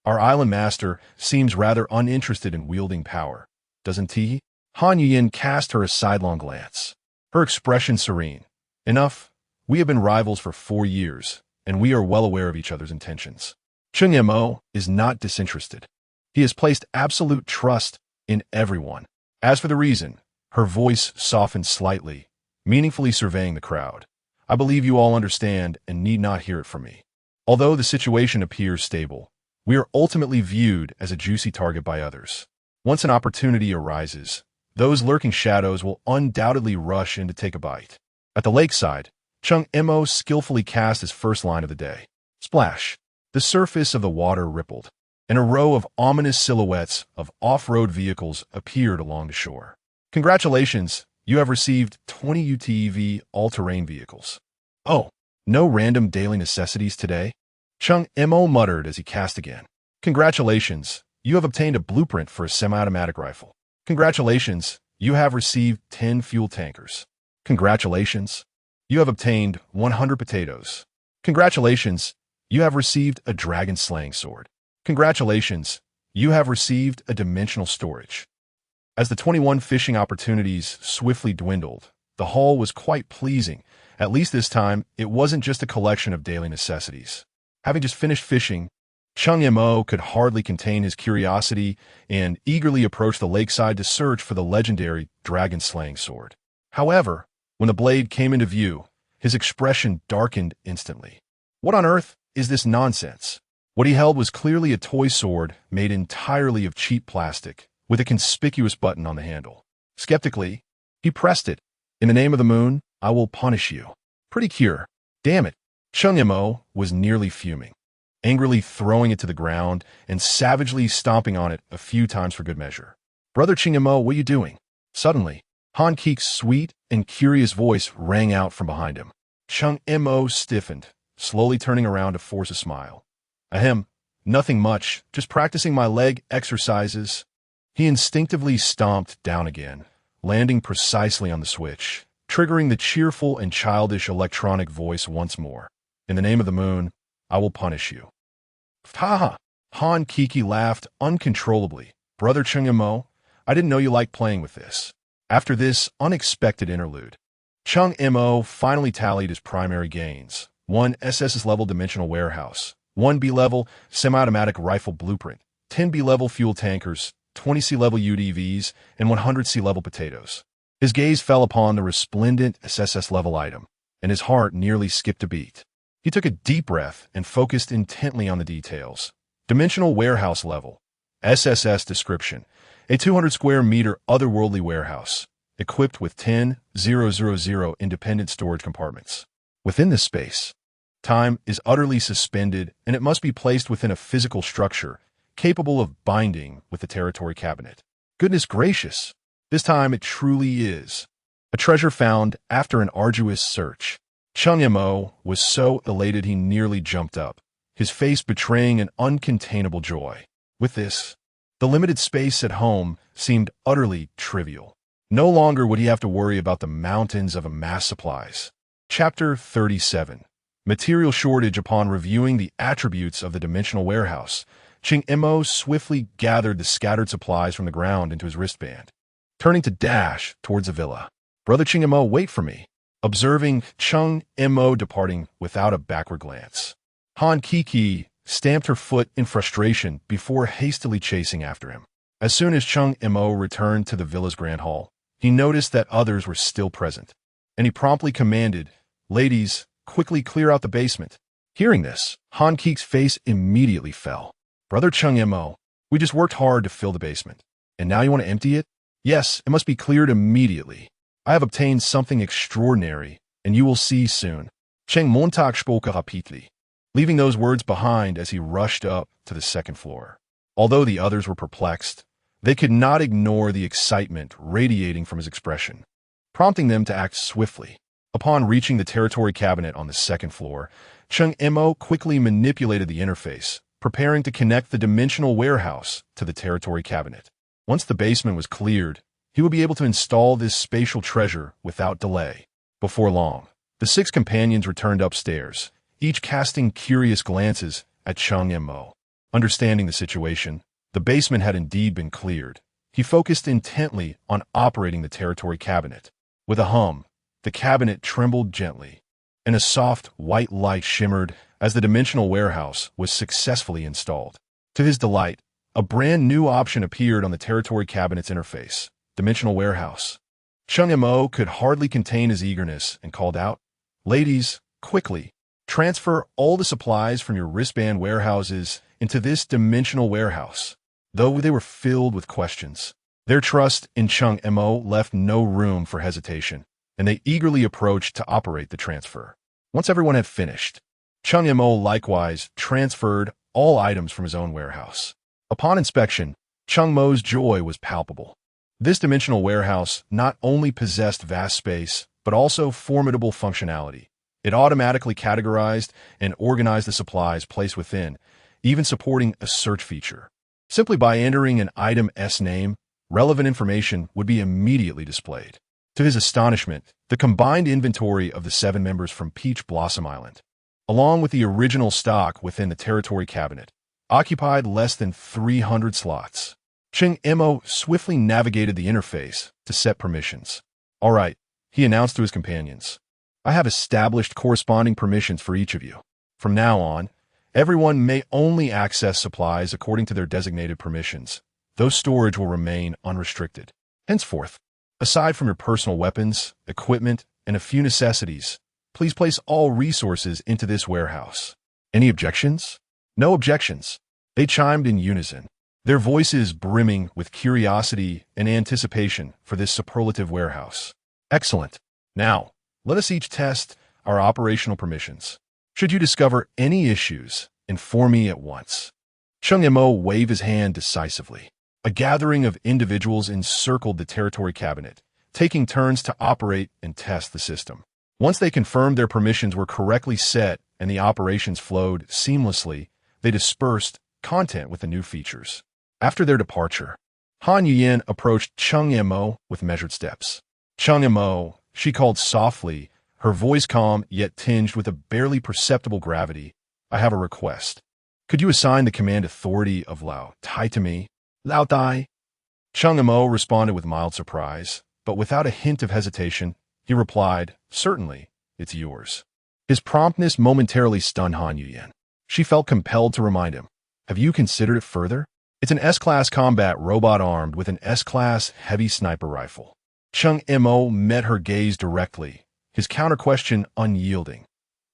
Our island master seems rather uninterested in wielding power, doesn't he? Han Yuyan cast her a sidelong glance, her expression serene. Enough, we have been rivals for 4 years, and we are well aware of each other's intentions. Cheng Mo is not disinterested. He has placed absolute trust in everyone. As for the reason, her voice softened slightly, meaningfully surveying the crowd. I believe you all understand and need not hear it from me. Although the situation appears stable, we are ultimately viewed as a juicy target by others. Once an opportunity arises, those lurking shadows will undoubtedly rush in to take a bite. At the lakeside, Cheng Mo skillfully cast his first line of the day. Splash! The surface of the water rippled, and a row of ominous silhouettes of off-road vehicles appeared along the shore. Congratulations, you have received 20 UTV all-terrain vehicles. Oh, no random daily necessities today? Cheng Mo muttered as he cast again. Congratulations, you have obtained a blueprint for a semi-automatic rifle. Congratulations, you have received 10 fuel tankers. Congratulations, you have obtained 100 potatoes. Congratulations, you have received a dragon-slaying sword. Congratulations, you have received a dimensional storage. As the 21 fishing opportunities swiftly dwindled, the haul was quite pleasing. At least this time, it wasn't just a collection of daily necessities. Having just finished fishing, Cheng Mo could hardly contain his curiosity and eagerly approached the lakeside to search for the legendary dragon-slaying sword. However, when the blade came into view, his expression darkened instantly. What on earth is this nonsense? What he held was clearly a toy sword made entirely of cheap plastic, with a conspicuous button on the handle. Skeptically, he pressed it. In the name of the moon, I will punish you. Pretty cure. Damn it. Cheng Mo was nearly fuming, angrily throwing it to the ground and savagely stomping on it a few times for good measure. Brother Cheng Mo, what are you doing? Suddenly, Han Keek's sweet and curious voice rang out from behind him. Cheng Mo stiffened, slowly turning around to force a smile. Ahem, nothing much, just practicing my leg exercises. He instinctively stomped down again, landing precisely on the switch, triggering the cheerful and childish electronic voice once more. In the name of the moon, I will punish you. Ha! Han Kiki laughed uncontrollably. Brother Cheng Mo, I didn't know you liked playing with this. After this unexpected interlude, Cheng Mo finally tallied his primary gains. 1 SSS-level dimensional warehouse, 1 B-level semi-automatic rifle blueprint, 10 B-level fuel tankers, 20 C-level UDVs, and 100 C-level potatoes. His gaze fell upon the resplendent SSS-level item, and his heart nearly skipped a beat. He took a deep breath and focused intently on the details. Dimensional warehouse level. SSS description. A 200 square meter otherworldly warehouse, equipped with 10,000 independent storage compartments. Within this space, time is utterly suspended, and it must be placed within a physical structure capable of binding with the territory cabinet. Goodness gracious, this time it truly is a treasure found after an arduous search. Cheng Mo was so elated he nearly jumped up, his face betraying an uncontainable joy. With this, the limited space at home seemed utterly trivial. No longer would he have to worry about the mountains of amassed supplies. Chapter 37. Material shortage. Upon reviewing the attributes of the dimensional warehouse, Cheng Mo swiftly gathered the scattered supplies from the ground into his wristband, turning to dash towards the villa. Brother Cheng Mo, wait for me. Observing Cheng Mo departing without a backward glance, Han Kiki stamped her foot in frustration before hastily chasing after him. As soon as Cheng Mo returned to the villa's grand hall, he noticed that others were still present, and he promptly commanded, "Ladies, quickly clear out the basement." Hearing this, Han Keek's face immediately fell. Brother Cheng Mo, we just worked hard to fill the basement, and now you want to empty it? Yes, it must be cleared immediately. I have obtained something extraordinary, and you will see soon. Cheng Montag spoke rapidly, leaving those words behind as he rushed up to the second floor. Although the others were perplexed, they could not ignore the excitement radiating from his expression, prompting them to act swiftly. Upon reaching the territory cabinet on the second floor, Cheng Mo quickly manipulated the interface, preparing to connect the dimensional warehouse to the territory cabinet. Once the basement was cleared, he would be able to install this spatial treasure without delay. Before long, the 6 companions returned upstairs, each casting curious glances at Cheng Mo. Understanding the situation, the basement had indeed been cleared. He focused intently on operating the territory cabinet. With a hum, the cabinet trembled gently, and a soft white light shimmered as the dimensional warehouse was successfully installed. To his delight, a brand new option appeared on the territory cabinet's interface. Dimensional warehouse. Cheng Mo could hardly contain his eagerness and called out, "Ladies, quickly, transfer all the supplies from your wristband warehouses into this dimensional warehouse." Though they were filled with questions, their trust in Cheng Mo left no room for hesitation, and they eagerly approached to operate the transfer. Once everyone had finished, Cheng Mo likewise transferred all items from his own warehouse. Upon inspection, Cheng Mo's joy was palpable. This dimensional warehouse not only possessed vast space, but also formidable functionality. It automatically categorized and organized the supplies placed within, even supporting a search feature. Simply by entering an item's name, relevant information would be immediately displayed. To his astonishment, the combined inventory of the 7 members from Peach Blossom Island, along with the original stock within the territory cabinet, occupied less than 300 slots. Cheng Mo swiftly navigated the interface to set permissions. "All right," he announced to his companions. "I have established corresponding permissions for each of you. From now on, everyone may only access supplies according to their designated permissions, though storage will remain unrestricted. Henceforth, aside from your personal weapons, equipment, and a few necessities, please place all resources into this warehouse." Any objections? No objections. They chimed in unison, their voices brimming with curiosity and anticipation for this superlative warehouse. "Excellent. Now, let us each test our operational permissions. Should you discover any issues, inform me at once." Cheng Mo waved his hand decisively. A gathering of individuals encircled the territory cabinet, taking turns to operate and test the system. Once they confirmed their permissions were correctly set and the operations flowed seamlessly, they dispersed, content with the new features. After their departure, Han Yuyan approached Cheng Mo with measured steps. "Cheng Mo," she called softly, her voice calm yet tinged with a barely perceptible gravity, "I have a request. Could you assign the command authority of Lao Tai to me?" "Lao Tai?" Cheng Mo responded with mild surprise, but without a hint of hesitation, he replied, "Certainly, it's yours." His promptness momentarily stunned Han Yuyan. She felt compelled to remind him, "Have you considered it further? It's an S-class combat robot armed with an S-class heavy sniper rifle." Cheng Mo met her gaze directly, his counter-question unyielding.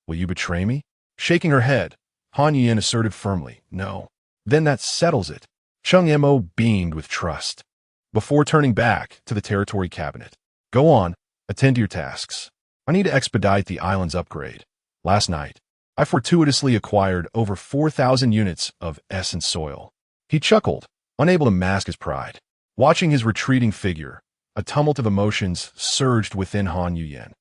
"Will you betray me?" Shaking her head, Han Yuyan asserted firmly, "No." "Then that settles it." Cheng Mo beamed with trust. Before turning back to the territory cabinet, "Go on, attend to your tasks. I need to expedite the island's upgrade. Last night, I fortuitously acquired over 4,000 units of essence soil." He chuckled, unable to mask his pride. Watching his retreating figure, a tumult of emotions surged within Han Yuyan,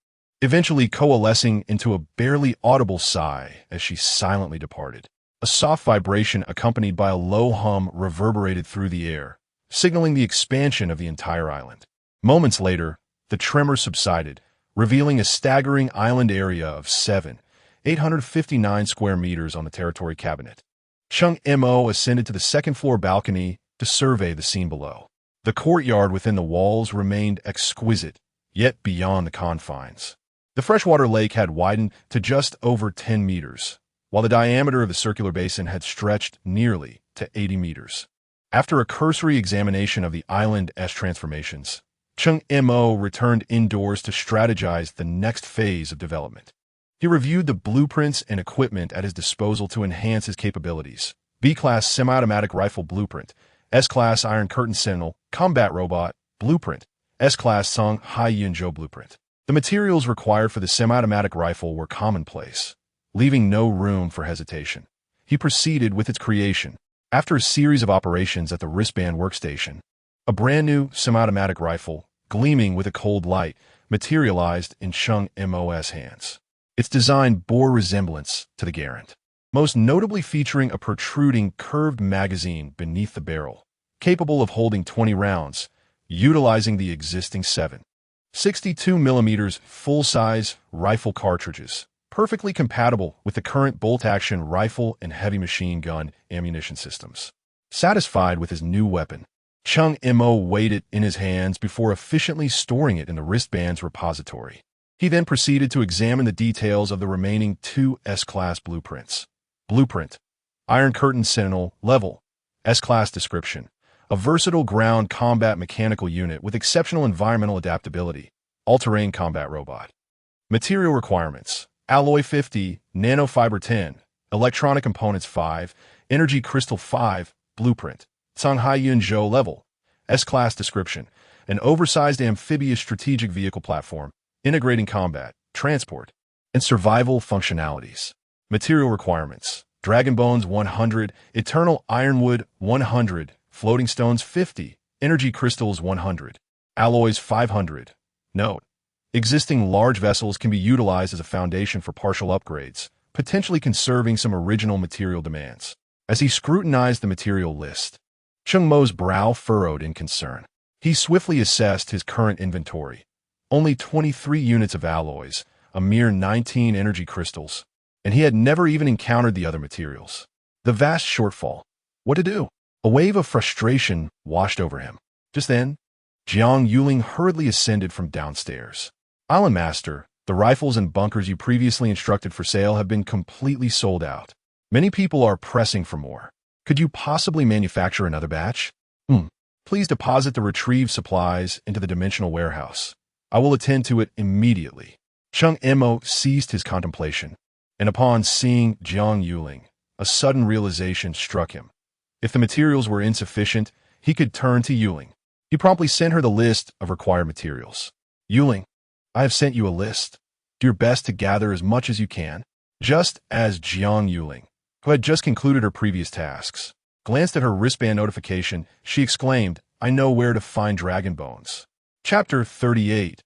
eventually coalescing into a barely audible sigh as she silently departed. A soft vibration accompanied by a low hum reverberated through the air, signaling the expansion of the entire island. Moments later, the tremor subsided, revealing a staggering island area of 7,859 square meters on the territory cabinet. Cheng Mo ascended to the second-floor balcony to survey the scene below. The courtyard within the walls remained exquisite, yet beyond the confines. The freshwater lake had widened to just over 10 meters, while the diameter of the circular basin had stretched nearly to 80 meters. After a cursory examination of the island's transformations, Cheng Mo returned indoors to strategize the next phase of development. He reviewed the blueprints and equipment at his disposal to enhance his capabilities. B-Class Semi-Automatic Rifle Blueprint, S-Class Iron Curtain Sentinel Combat Robot Blueprint, S-Class Song Hai Yunzhou Blueprint. The materials required for the semi-automatic rifle were commonplace, leaving no room for hesitation. He proceeded with its creation. After a series of operations at the wristband workstation, a brand-new semi-automatic rifle, gleaming with a cold light, materialized in Cheng Mo's hands. Its design bore resemblance to the Garand, most notably featuring a protruding curved magazine beneath the barrel, capable of holding 20 rounds, utilizing the existing 7.62mm full-size rifle cartridges, perfectly compatible with the current bolt-action rifle and heavy machine gun ammunition systems. Satisfied with his new weapon, Cheng Mo weighed it in his hands before efficiently storing it in the wristband's repository. He then proceeded to examine the details of the remaining 2 S-Class blueprints. Blueprint, Iron Curtain Sentinel, Level, S-Class Description, a versatile ground combat mechanical unit with exceptional environmental adaptability, all-terrain combat robot. Material requirements, alloy 50, nanofiber 10, electronic components 5, energy crystal 5, blueprint, Shanghai Yunzhou Level, S-Class Description, an oversized amphibious strategic vehicle platform, integrating combat, transport, and survival functionalities. Material requirements: dragon bones 100, eternal ironwood 100, floating stones 50, energy crystals 100, alloys 500. Note: existing large vessels can be utilized as a foundation for partial upgrades, potentially conserving some original material demands. As he scrutinized the material list, Cheng Mo's brow furrowed in concern. He swiftly assessed his current inventory. Only 23 units of alloys, a mere 19 energy crystals, and he had never even encountered the other materials. The vast shortfall. What to do? A wave of frustration washed over him. Just then, Jiang Yuling hurriedly ascended from downstairs. Island Master, the rifles and bunkers you previously instructed for sale have been completely sold out. Many people are pressing for more. Could you possibly manufacture another batch? Please deposit the retrieved supplies into the dimensional warehouse. I will attend to it immediately. Cheng Mo ceased his contemplation, and upon seeing Jiang Yuling, a sudden realization struck him. If the materials were insufficient, he could turn to Yuling. He promptly sent her the list of required materials. Yuling, I have sent you a list. Do your best to gather as much as you can. Just as Jiang Yuling, who had just concluded her previous tasks, glanced at her wristband notification, she exclaimed, I know where to find dragon bones. Chapter 38.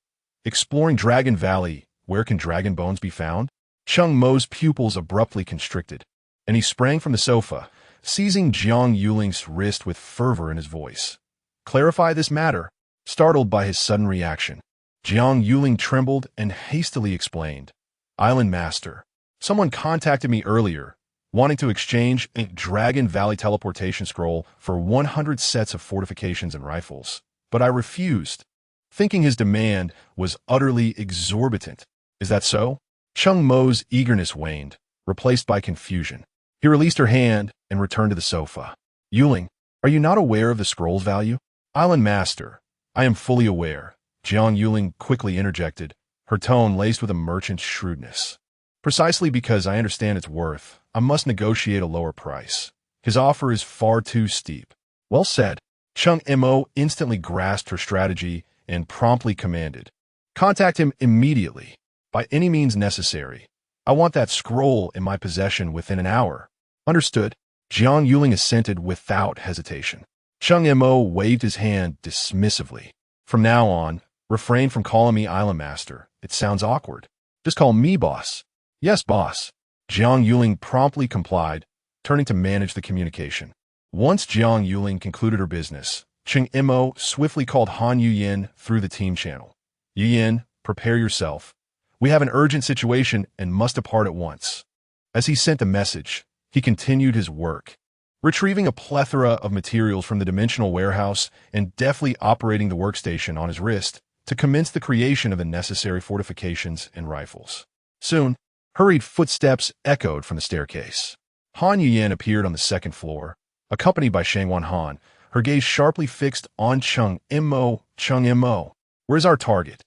Exploring Dragon Valley. Where can dragon bones be found? Cheng Mo's pupils abruptly constricted, and he sprang from the sofa, seizing Jiang Yuling's wrist with fervor in his voice. Clarify this matter. Startled by his sudden reaction, Jiang Yuling trembled and hastily explained. Island Master, someone contacted me earlier, wanting to exchange a Dragon Valley teleportation scroll for 100 sets of fortifications and rifles, but I refused, thinking his demand was utterly exorbitant. Is that so? Cheng Mo's eagerness waned, replaced by confusion. He released her hand and returned to the sofa. Yuling, are you not aware of the scroll's value? Island Master, I am fully aware, Jiang Yuling quickly interjected, her tone laced with a merchant's shrewdness. Precisely because I understand its worth, I must negotiate a lower price. His offer is far too steep. Well said. Cheng Mo instantly grasped her strategy and promptly commanded. Contact him immediately, by any means necessary. I want that scroll in my possession within an hour. Understood. Jiang Yuling assented without hesitation. Cheng Mo waved his hand dismissively. From now on, refrain from calling me Island Master. It sounds awkward. Just call me boss. Yes, boss. Jiang Yuling promptly complied, turning to manage the communication. Once Jiang Yuling concluded her business, Cheng Mo swiftly called Han Yuyin through the team channel. Yuyin, prepare yourself. We have an urgent situation and must depart at once. As he sent the message, he continued his work, retrieving a plethora of materials from the dimensional warehouse and deftly operating the workstation on his wrist to commence the creation of the necessary fortifications and rifles. Soon, hurried footsteps echoed from the staircase. Han Yuyin appeared on the second floor, accompanied by Shangwan Han, her gaze sharply fixed on Cheng Mo. Cheng Mo, where's our target?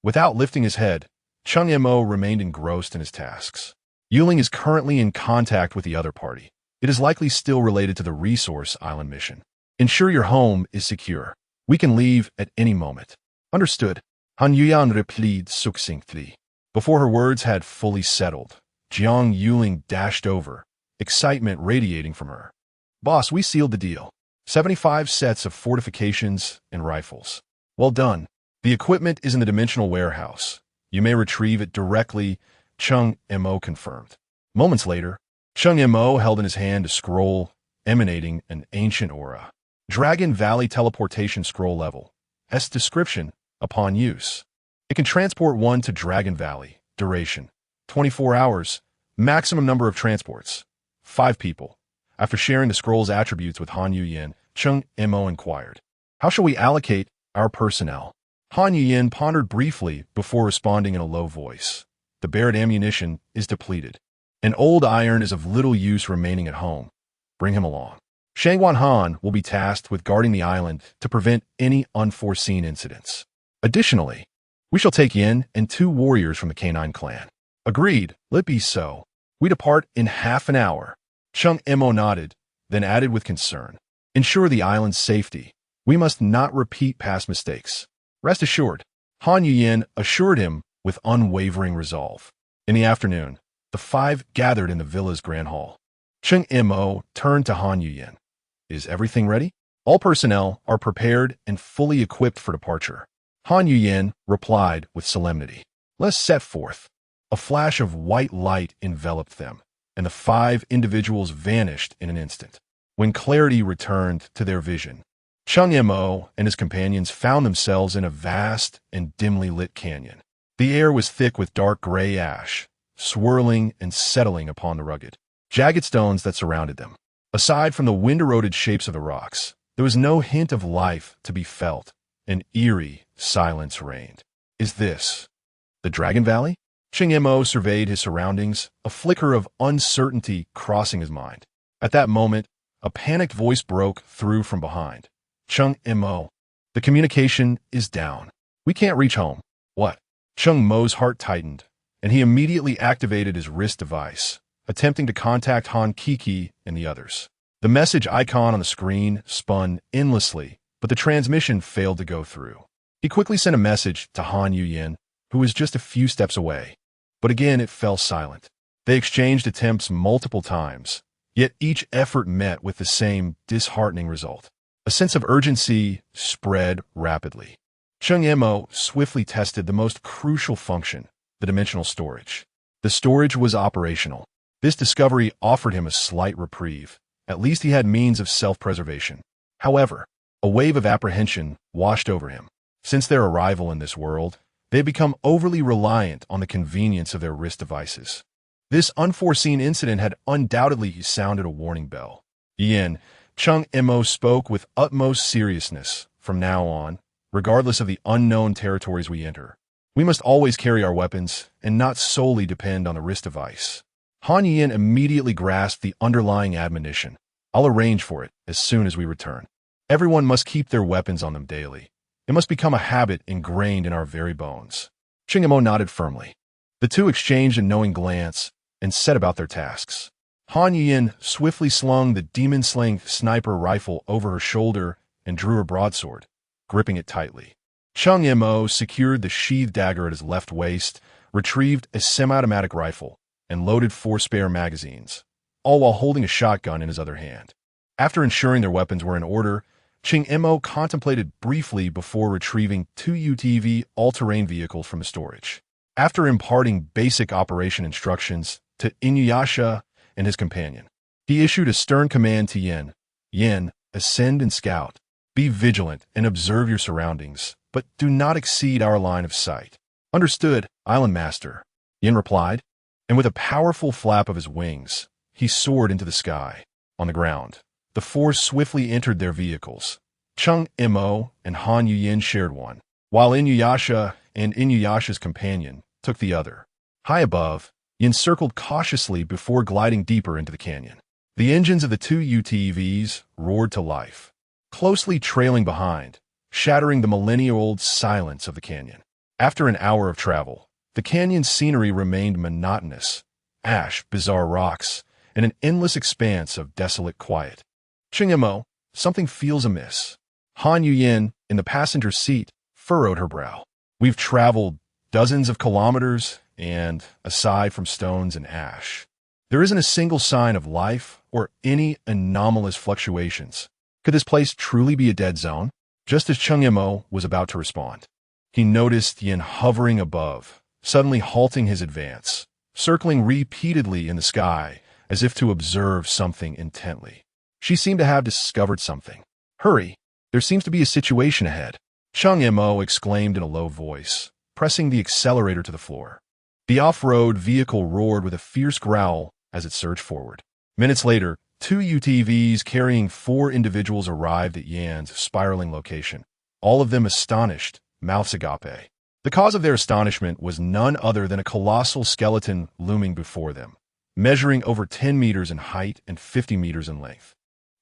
Without lifting his head, Cheng Mo remained engrossed in his tasks. Yuling is currently in contact with the other party. It is likely still related to the Resource Island mission. Ensure your home is secure. We can leave at any moment. Understood. Han Yuyan replied succinctly. Before her words had fully settled, Jiang Yuling dashed over, excitement radiating from her. Boss, we sealed the deal. 75 sets of fortifications and rifles. Well done. The equipment is in the dimensional warehouse. You may retrieve it directly, Cheng Mo confirmed. Moments later, Cheng Mo held in his hand a scroll emanating an ancient aura. Dragon Valley teleportation scroll level. S description, upon use. It can transport one to Dragon Valley. Duration, 24 hours. Maximum number of transports, 5 people. After sharing the scroll's attributes with Han Yuyin, Cheng Mo inquired, how shall we allocate our personnel? Han Yuyin pondered briefly before responding in a low voice. The barren ammunition is depleted. An old iron is of little use remaining at home. Bring him along. Shangwan Han will be tasked with guarding the island to prevent any unforeseen incidents. Additionally, we shall take Yin and 2 warriors from the Canine clan. Agreed, let it be so. We depart in half an hour. Cheng Mo nodded, then added with concern. Ensure the island's safety. We must not repeat past mistakes. Rest assured. Han Yuyin assured him with unwavering resolve. In the afternoon, the five gathered in the villa's grand hall. Cheng Mo turned to Han Yuyin. Is everything ready? All personnel are prepared and fully equipped for departure. Han Yuyin replied with solemnity. Let's set forth. A flash of white light enveloped them, and the five individuals vanished in an instant. When clarity returned to their vision, Cheng Mo and his companions found themselves in a vast and dimly lit canyon. The air was thick with dark gray ash, swirling and settling upon the rugged, jagged stones that surrounded them. Aside from the wind-eroded shapes of the rocks, there was no hint of life to be felt. An eerie silence reigned. Is this the Dragon Valley? Cheng Mo surveyed his surroundings, a flicker of uncertainty crossing his mind. At that moment, a panicked voice broke through from behind. Cheng Mo, the communication is down. We can't reach home. What? Cheng Mo's heart tightened, and he immediately activated his wrist device, attempting to contact Han Kiki and the others. The message icon on the screen spun endlessly, but the transmission failed to go through. He quickly sent a message to Han Yuyin, who was just a few steps away. But again, it fell silent. They exchanged attempts multiple times, yet each effort met with the same disheartening result. A sense of urgency spread rapidly. Cheng Mo swiftly tested the most crucial function, the dimensional storage. The storage was operational. This discovery offered him a slight reprieve. At least he had means of self-preservation. However, a wave of apprehension washed over him. Since their arrival in this world, they had become overly reliant on the convenience of their wrist devices. This unforeseen incident had undoubtedly sounded a warning bell. Yin, Cheng Mo spoke with utmost seriousness. From now on, regardless of the unknown territories we enter, we must always carry our weapons and not solely depend on the wrist device. Han Yin immediately grasped the underlying admonition. I'll arrange for it as soon as we return. Everyone must keep their weapons on them daily. It must become a habit ingrained in our very bones. Cheng Mo nodded firmly. The two exchanged a knowing glance and set about their tasks. Han Yin swiftly slung the demon-slaying sniper rifle over her shoulder and drew her broadsword, gripping it tightly. Cheng Mo secured the sheathed dagger at his left waist, retrieved a semi-automatic rifle, and loaded 4 spare magazines, all while holding a shotgun in his other hand. After ensuring their weapons were in order, Cheng Mo contemplated briefly before retrieving 2 UTV all-terrain vehicles from the storage. After imparting basic operation instructions to Inuyasha and his companion, he issued a stern command to Yin. Yin, ascend and scout. Be vigilant and observe your surroundings, but do not exceed our line of sight. Understood, Island Master, Yin replied, and with a powerful flap of his wings, he soared into the sky. On the ground, the 4 swiftly entered their vehicles. Cheng Mo and Han Yuyin shared one, while Inuyasha and Inuyasha's companion took the other. High above, Yin circled cautiously before gliding deeper into the canyon. The engines of the 2 UTVs roared to life, closely trailing behind, shattering the millennia-old silence of the canyon. After an hour of travel, the canyon's scenery remained monotonous, ash, bizarre rocks, and an endless expanse of desolate quiet. Cheng Mo, something feels amiss. Han Yuyin, in the passenger seat, furrowed her brow. We've traveled dozens of kilometers, and, aside from stones and ash, there isn't a single sign of life or any anomalous fluctuations. Could this place truly be a dead zone? Just as Cheng Mo was about to respond, he noticed Yin hovering above, suddenly halting his advance, circling repeatedly in the sky as if to observe something intently. She seemed to have discovered something. Hurry, there seems to be a situation ahead, Cheng Mo exclaimed in a low voice, pressing the accelerator to the floor. The off-road vehicle roared with a fierce growl as it surged forward. Minutes later, 2 UTVs carrying 4 individuals arrived at Yan's spiraling location, all of them astonished, mouths agape. The cause of their astonishment was none other than a colossal skeleton looming before them, measuring over 10 meters in height and 50 meters in length.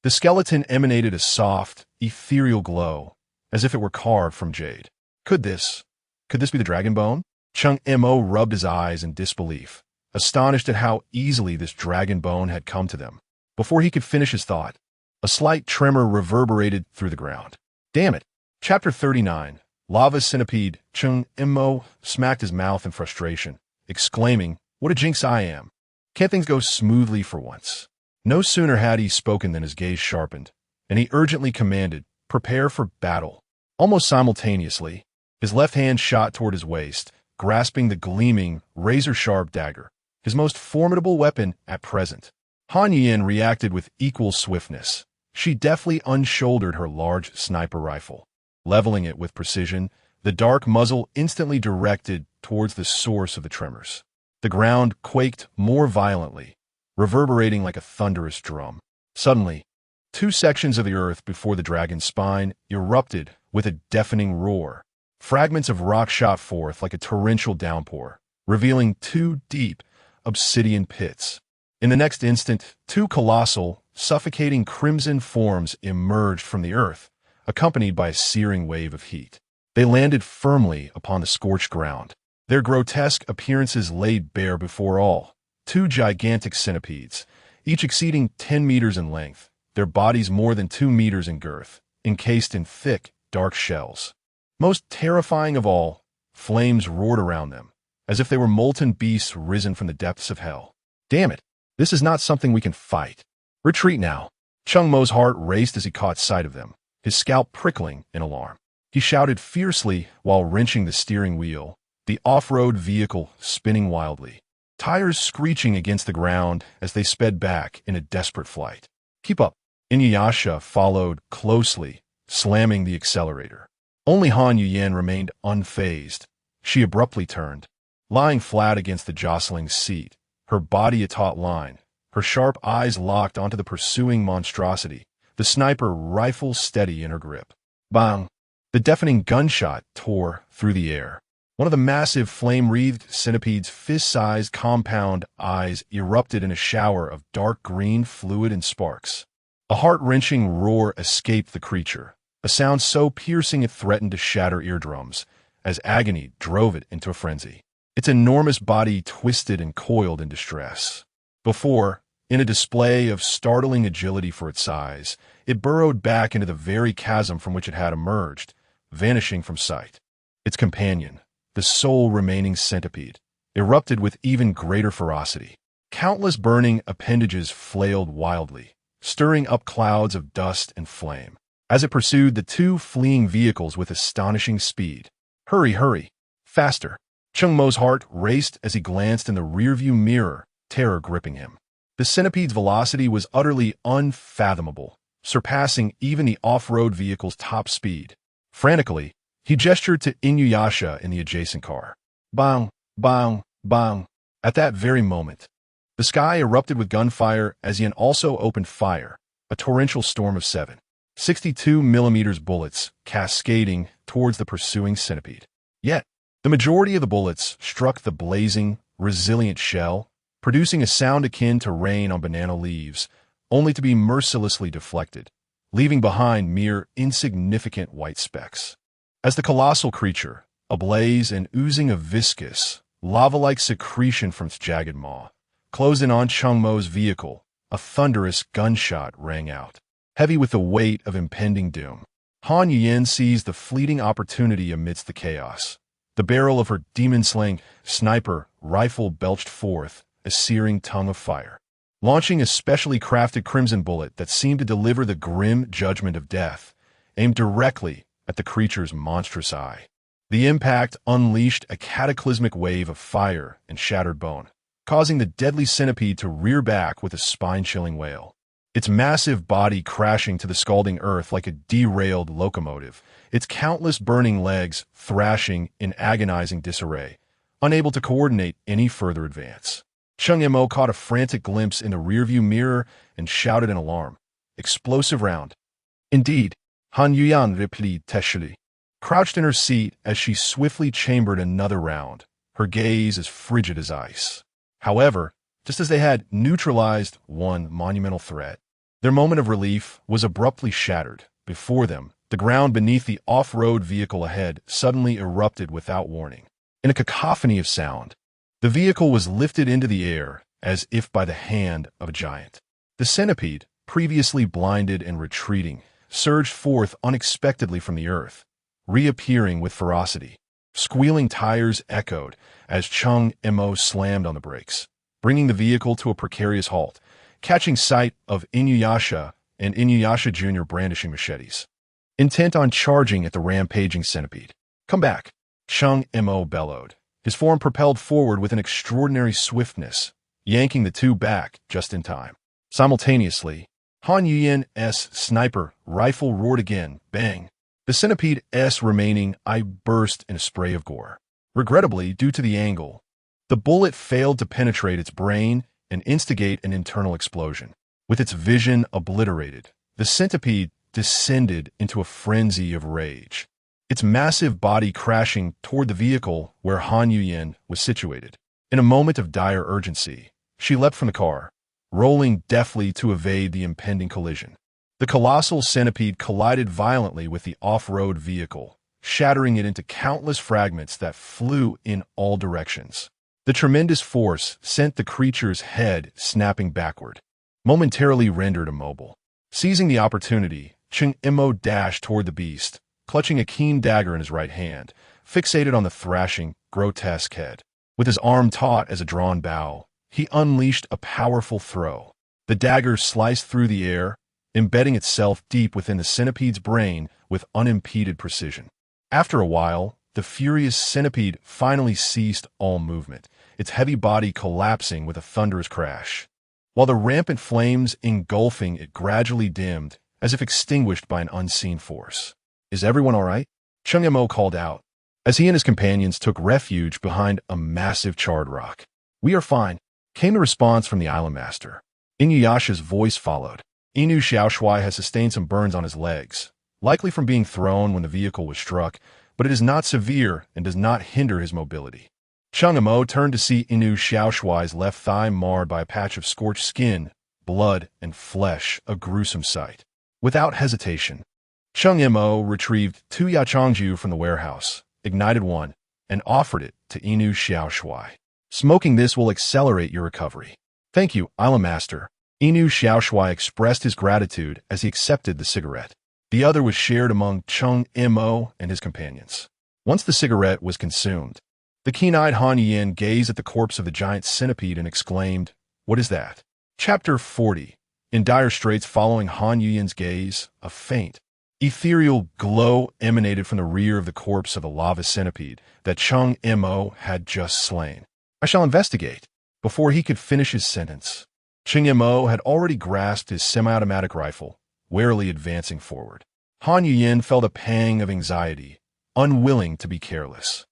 The skeleton emanated a soft, ethereal glow, as if it were carved from jade. Could this be the dragon bone? Cheng Mo rubbed his eyes in disbelief, astonished at how easily this dragon bone had come to them. Before he could finish his thought, a slight tremor reverberated through the ground. Damn it! Chapter 39. Lava Centipede. Cheng Mo smacked his mouth in frustration, exclaiming, What a jinx I am! Can't things go smoothly for once? No sooner had he spoken than his gaze sharpened, and he urgently commanded, "Prepare for battle." Almost simultaneously, his left hand shot toward his waist, grasping the gleaming, razor-sharp dagger, his most formidable weapon at present. Han Yin reacted with equal swiftness. She deftly unshouldered her large sniper rifle. Leveling it with precision, the dark muzzle instantly directed towards the source of the tremors. The ground quaked more violently, reverberating like a thunderous drum. Suddenly, two sections of the earth before the dragon's spine erupted with a deafening roar. Fragments of rock shot forth like a torrential downpour, revealing two deep, obsidian pits. In the next instant, two colossal, suffocating crimson forms emerged from the earth, accompanied by a searing wave of heat. They landed firmly upon the scorched ground. Their grotesque appearances laid bare before all. Two gigantic centipedes, each exceeding 10 meters in length, their bodies more than 2 meters in girth, encased in thick, dark shells. Most terrifying of all, flames roared around them, as if they were molten beasts risen from the depths of hell. Damn it, this is not something we can fight. Retreat now. Cheng Mo's heart raced as he caught sight of them, his scalp prickling in alarm. He shouted fiercely while wrenching the steering wheel, the off-road vehicle spinning wildly, tires screeching against the ground as they sped back in a desperate flight. Keep up. Inuyasha followed closely, slamming the accelerator. Only Han Yuyan remained unfazed. She abruptly turned, lying flat against the jostling seat, her body a taut line, her sharp eyes locked onto the pursuing monstrosity, the sniper rifle steady in her grip. Bang! The deafening gunshot tore through the air. One of the massive flame-wreathed centipede's fist-sized compound eyes erupted in a shower of dark green fluid and sparks. A heart-wrenching roar escaped the creature, a sound so piercing it threatened to shatter eardrums, as agony drove it into a frenzy. Its enormous body twisted and coiled in distress. Before, in a display of startling agility for its size, it burrowed back into the very chasm from which it had emerged, vanishing from sight. Its companion, the sole remaining centipede, erupted with even greater ferocity. Countless burning appendages flailed wildly, stirring up clouds of dust and flame, as it pursued the two fleeing vehicles with astonishing speed. Hurry, hurry! Faster! Cheng Mo's heart raced as he glanced in the rearview mirror, terror gripping him. The centipede's velocity was utterly unfathomable, surpassing even the off-road vehicle's top speed. Frantically, he gestured to Inuyasha in the adjacent car. Bang! Bang! Bang! At that very moment, the sky erupted with gunfire as Yin also opened fire, a torrential storm of 7.62mm bullets cascading towards the pursuing centipede. Yet, the majority of the bullets struck the blazing, resilient shell, producing a sound akin to rain on banana leaves, only to be mercilessly deflected, leaving behind mere insignificant white specks. As the colossal creature, ablaze and oozing a viscous, lava-like secretion from its jagged maw, closed in on Cheng Mo's vehicle, a thunderous gunshot rang out, heavy with the weight of impending doom. Han Yuyan seized the fleeting opportunity amidst the chaos. The barrel of her demon-slaying sniper rifle belched forth a searing tongue of fire, launching a specially crafted crimson bullet that seemed to deliver the grim judgment of death, aimed directly at the creature's monstrous eye. The impact unleashed a cataclysmic wave of fire and shattered bone, causing the deadly centipede to rear back with a spine-chilling wail. Its massive body crashing to the scalding earth like a derailed locomotive, its countless burning legs thrashing in agonizing disarray, unable to coordinate any further advance. Cheng Mo caught a frantic glimpse in the rearview mirror and shouted in alarm. Explosive round. Indeed, Han Yuyan replied testily, crouched in her seat as she swiftly chambered another round, her gaze as frigid as ice. However, just as they had neutralized one monumental threat, their moment of relief was abruptly shattered. Before them, the ground beneath the off-road vehicle ahead suddenly erupted without warning. In a cacophony of sound, the vehicle was lifted into the air as if by the hand of a giant. The centipede, previously blinded and retreating, surged forth unexpectedly from the earth, reappearing with ferocity. Squealing tires echoed as Cheng Mo slammed on the brakes. bringing the vehicle to a precarious halt, catching sight of Inuyasha and Inuyasha Jr. brandishing machetes, intent on charging at the rampaging centipede. "Come back," Cheng Mo bellowed, his form propelled forward with an extraordinary swiftness, yanking the two back just in time. Simultaneously, Han Yuyen's sniper rifle roared again, bang. The centipede's remaining eye burst in a spray of gore. Regrettably, due to the angle, the bullet failed to penetrate its brain and instigate an internal explosion. With its vision obliterated, the centipede descended into a frenzy of rage, its massive body crashing toward the vehicle where Han Yuyen was situated. In a moment of dire urgency, she leapt from the car, rolling deftly to evade the impending collision. The colossal centipede collided violently with the off-road vehicle, shattering it into countless fragments that flew in all directions. The tremendous force sent the creature's head snapping backward, momentarily rendered immobile. Seizing the opportunity, Cheng Mo dashed toward the beast, clutching a keen dagger in his right hand, fixated on the thrashing, grotesque head. With his arm taut as a drawn bow, he unleashed a powerful throw. The dagger sliced through the air, embedding itself deep within the centipede's brain with unimpeded precision. After a while, the furious centipede finally ceased all movement, its heavy body collapsing with a thunderous crash, while the rampant flames engulfing it gradually dimmed, as if extinguished by an unseen force. "Is everyone all right?" Cheng Mo called out, as he and his companions took refuge behind a massive charred rock. "We are fine," came the response from the island master. Inuyasha's voice followed. "Inu Xiaoshui has sustained some burns on his legs, likely from being thrown when the vehicle was struck, but it is not severe and does not hinder his mobility." Cheng Mo turned to see Inu Xiaoshui's left thigh marred by a patch of scorched skin, blood, and flesh, a gruesome sight. Without hesitation, Cheng Mo retrieved 2 yachangju from the warehouse, ignited one, and offered it to Inu Xiaoshui. "Smoking this will accelerate your recovery." "Thank you, Island Master." Inu Xiaoshui expressed his gratitude as he accepted the cigarette. The other was shared among Cheng Mo and his companions. Once the cigarette was consumed, the keen-eyed Han Yin gazed at the corpse of the giant centipede and exclaimed, "What is that?" Chapter 40. In dire straits following Han Yin's gaze, a faint, ethereal glow emanated from the rear of the corpse of a lava centipede that Cheng Mo had just slain. "I shall investigate." Before he could finish his sentence, Cheng Mo had already grasped his semi-automatic rifle, warily advancing forward. Han Yin felt a pang of anxiety, unwilling to be careless.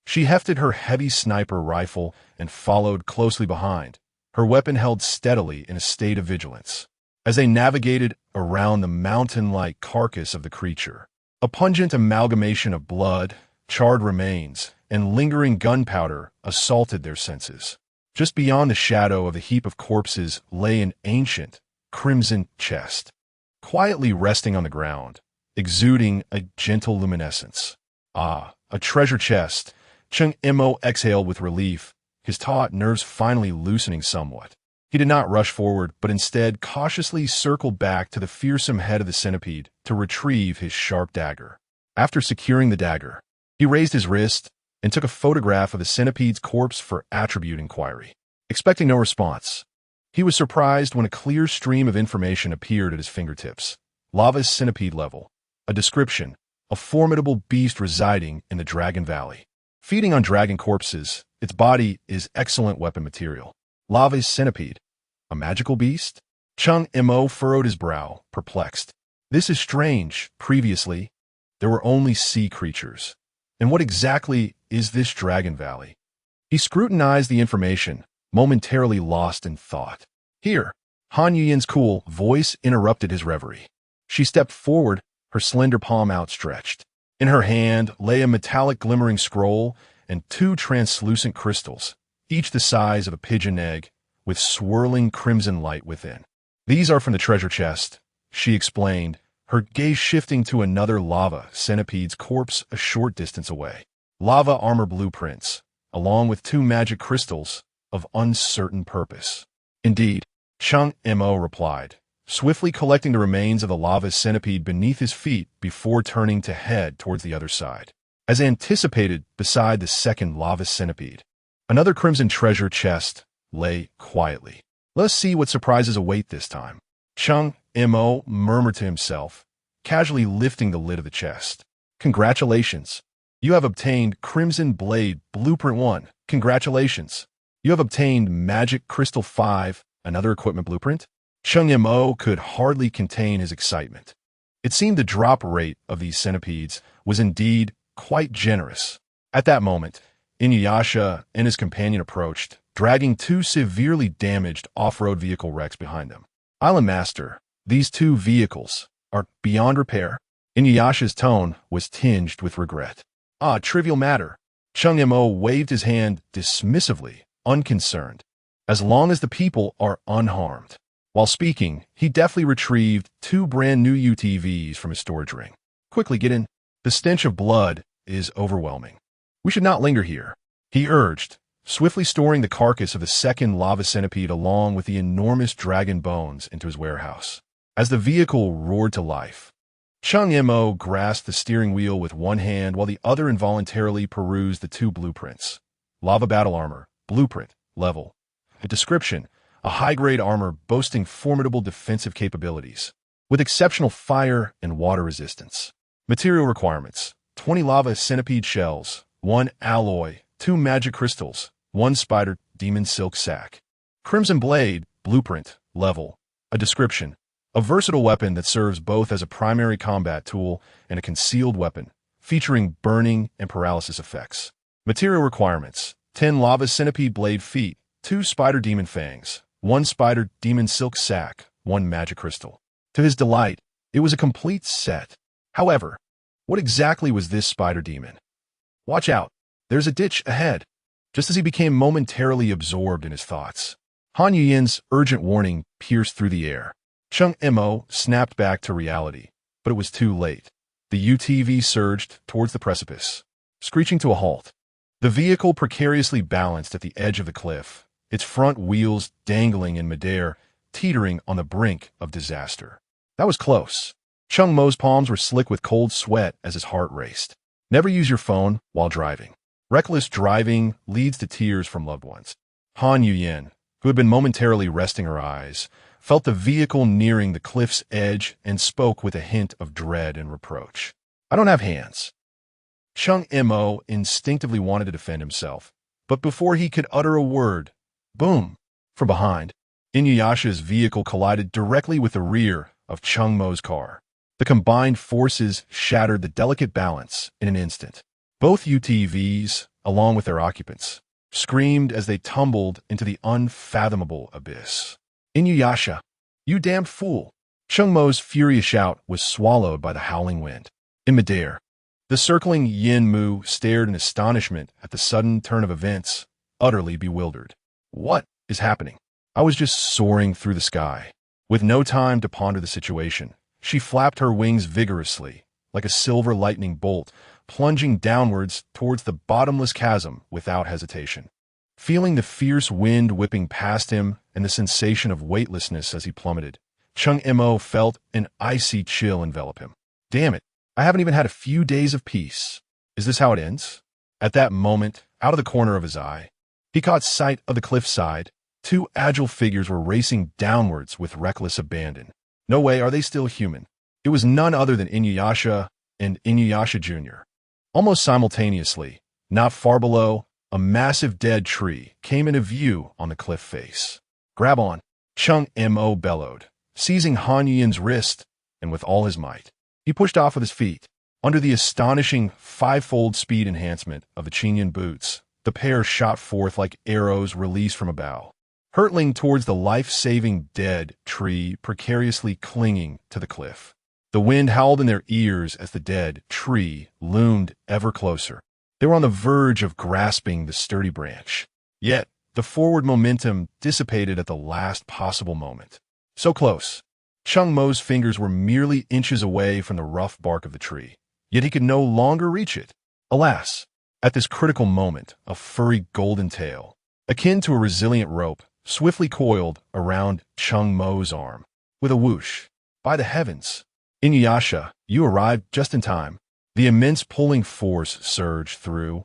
She hefted her heavy sniper rifle and followed closely behind, her weapon held steadily in a state of vigilance. As they navigated around the mountain-like carcass of the creature, a pungent amalgamation of blood, charred remains, and lingering gunpowder assaulted their senses. Just beyond the shadow of the heap of corpses lay an ancient, crimson chest, quietly resting on the ground, exuding a gentle luminescence. "Ah, a treasure chest," Cheng Mo exhaled with relief, his taut nerves finally loosening somewhat. He did not rush forward, but instead cautiously circled back to the fearsome head of the centipede to retrieve his sharp dagger. After securing the dagger, he raised his wrist and took a photograph of the centipede's corpse for attribute inquiry. Expecting no response, he was surprised when a clear stream of information appeared at his fingertips. Lava's centipede level. A description: a formidable beast residing in the Dragon Valley. Feeding on dragon corpses, its body is excellent weapon material. Lava's centipede. A magical beast? Cheng Mo furrowed his brow, perplexed. This is strange. Previously, there were only sea creatures. And what exactly is this Dragon Valley? He scrutinized the information, momentarily lost in thought. Here, Han Yin's cool voice interrupted his reverie. She stepped forward, her slender palm outstretched. In her hand lay a metallic glimmering scroll and 2 translucent crystals, each the size of a pigeon egg, with swirling crimson light within. "These are from the treasure chest," she explained, her gaze shifting to another lava centipede's corpse a short distance away. Lava armor blueprints, along with 2 magic crystals of uncertain purpose. "Indeed," Cheng Mo replied, swiftly collecting the remains of the lava centipede beneath his feet before turning to head towards the other side. As anticipated, beside the second lava centipede, another crimson treasure chest lay quietly. Let's see what surprises await this time. Cheng Mo murmured to himself, casually lifting the lid of the chest. Congratulations. You have obtained Crimson Blade Blueprint 1. Congratulations. You have obtained Magic Crystal 5, another equipment blueprint. Cheng Mo could hardly contain his excitement. It seemed the drop rate of these centipedes was indeed quite generous. At that moment, Inuyasha and his companion approached, dragging two severely damaged off-road vehicle wrecks behind them. Island Master, these two vehicles are beyond repair. Inuyasha's tone was tinged with regret. Ah, trivial matter. Cheng Mo waved his hand dismissively, unconcerned. As long as the people are unharmed. While speaking, he deftly retrieved two brand new UTVs from his storage ring. Quickly get in. The stench of blood is overwhelming. We should not linger here, he urged, swiftly storing the carcass of the second lava centipede along with the enormous dragon bones into his warehouse. As the vehicle roared to life, Cheng Mo grasped the steering wheel with one hand while the other involuntarily perused the two blueprints. Lava Battle Armor, Blueprint, Level. A description, a high-grade armor boasting formidable defensive capabilities, with exceptional fire and water resistance. Material requirements, 20 lava centipede shells, 1 alloy, 2 magic crystals, 1 spider demon silk sack. Crimson Blade, Blueprint, Level. A description, a versatile weapon that serves both as a primary combat tool and a concealed weapon, featuring burning and paralysis effects. Material requirements, 10 lava centipede blade feet, 2 spider demon fangs, 1 spider demon silk sack, 1 magic crystal. To his delight, it was a complete set. However, what exactly was this spider demon? Watch out, there's a ditch ahead. Just as he became momentarily absorbed in his thoughts, Han Yuyin's urgent warning pierced through the air. Cheng Mo snapped back to reality, but it was too late. The UTV surged towards the precipice, screeching to a halt. The vehicle precariously balanced at the edge of the cliff, its front wheels dangling in midair, teetering on the brink of disaster. That was close. Cheng Mo's palms were slick with cold sweat as his heart raced. Never use your phone while driving. Reckless driving leads to tears from loved ones. Han Yuyin, who had been momentarily resting her eyes, felt the vehicle nearing the cliff's edge and spoke with a hint of dread and reproach. I don't have hands. Cheng Mo instinctively wanted to defend himself, but before he could utter a word, boom! From behind, Inuyasha's vehicle collided directly with the rear of Cheng Mo's car. The combined forces shattered the delicate balance in an instant. Both UTVs, along with their occupants, screamed as they tumbled into the unfathomable abyss. Inuyasha, you damned fool! Cheng Mo's furious shout was swallowed by the howling wind. In midair, the circling Yin Mu stared in astonishment at the sudden turn of events, utterly bewildered. What is happening? I was just soaring through the sky. With no time to ponder the situation, she flapped her wings vigorously, like a silver lightning bolt, plunging downwards towards the bottomless chasm without hesitation. Feeling the fierce wind whipping past him and the sensation of weightlessness as he plummeted, Cheng Mo felt an icy chill envelop him. Damn it, I haven't even had a few days of peace. Is this how it ends? At that moment, out of the corner of his eye, he caught sight of the cliffside. Two agile figures were racing downwards with reckless abandon. No way are they still human. It was none other than Inuyasha and Inuyasha Jr. Almost simultaneously, not far below, a massive dead tree came into view on the cliff face. Grab on, Cheng Mo bellowed, seizing Han Yuyin's wrist, and with all his might, he pushed off with his feet. Under the astonishing five-fold speed enhancement of the Chinyan boots, the pair shot forth like arrows released from a bow, hurtling towards the life-saving dead tree precariously clinging to the cliff. The wind howled in their ears as the dead tree loomed ever closer. They were on the verge of grasping the sturdy branch. Yet, the forward momentum dissipated at the last possible moment. So close. Cheng Mo's fingers were merely inches away from the rough bark of the tree, yet he could no longer reach it. Alas, at this critical moment, a furry golden tail, akin to a resilient rope, swiftly coiled around Cheng Mo's arm. With a whoosh, by the heavens, Inuyasha, you arrived just in time. The immense pulling force surged through,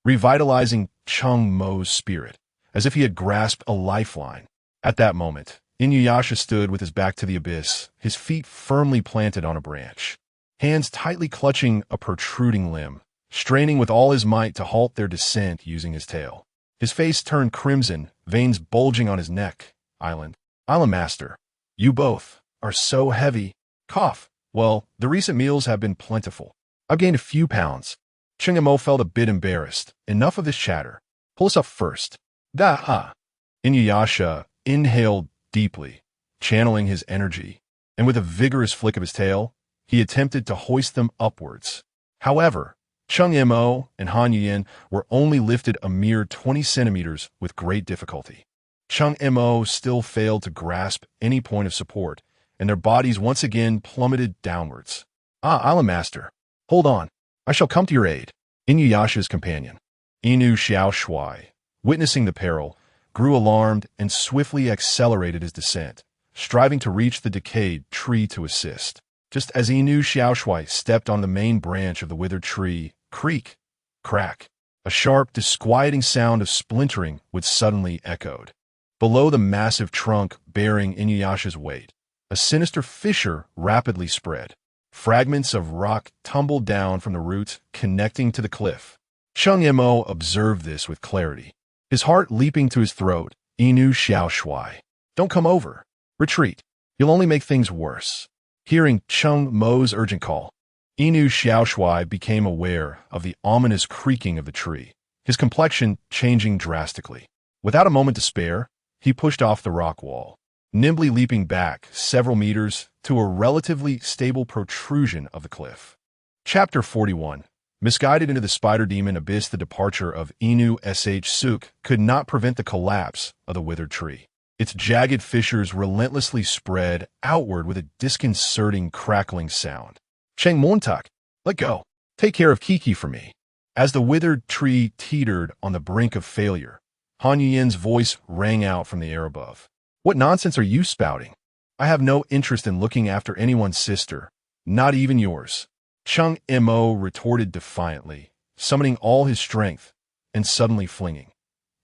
revitalizing Cheng Mo's spirit as if he had grasped a lifeline. At that moment, Inuyasha stood with his back to the abyss, his feet firmly planted on a branch, hands tightly clutching a protruding limb, straining with all his might to halt their descent using his tail. His face turned crimson, veins bulging on his neck. Island Master, you both are so heavy. Cough. Well, the recent meals have been plentiful. I've gained a few pounds. Cheng Mo felt a bit embarrassed. Enough of this chatter. Pull us up first. Inuyasha inhaled deeply, channeling his energy, and with a vigorous flick of his tail, he attempted to hoist them upwards. However, Cheng Mo and Han Yuyin were only lifted a mere 20 centimeters with great difficulty. Cheng Mo still failed to grasp any point of support, and their bodies once again plummeted downwards. Island Master, hold on. I shall come to your aid. Inuyasha's companion, Inu Xiaoshui, witnessing the peril, grew alarmed and swiftly accelerated his descent, striving to reach the decayed tree to assist. Just as Inu Xiaoshui stepped on the main branch of the withered tree, creak, crack, a sharp, disquieting sound of splintering would suddenly echoed. Below the massive trunk bearing Inuyasha's weight, a sinister fissure rapidly spread. Fragments of rock tumbled down from the roots connecting to the cliff. Cheng Mo observed this with clarity, his heart leaping to his throat. Inu Xiaoshui, don't come over. Retreat. You'll only make things worse. Hearing Cheng Mo's urgent call, Inu Xiaoshui became aware of the ominous creaking of the tree, his complexion changing drastically. Without a moment to spare, he pushed off the rock wall, nimbly leaping back several meters to a relatively stable protrusion of the cliff. Chapter 41. Misguided into the spider demon abyss, the departure of Inu Suk could not prevent the collapse of the withered tree. Its jagged fissures relentlessly spread outward with a disconcerting crackling sound. Cheng Montak, let go. Take care of Kiki for me. As the withered tree teetered on the brink of failure, Han Yuyin's voice rang out from the air above. What nonsense are you spouting? I have no interest in looking after anyone's sister, not even yours. Cheng Mo retorted defiantly, summoning all his strength, and suddenly flinging.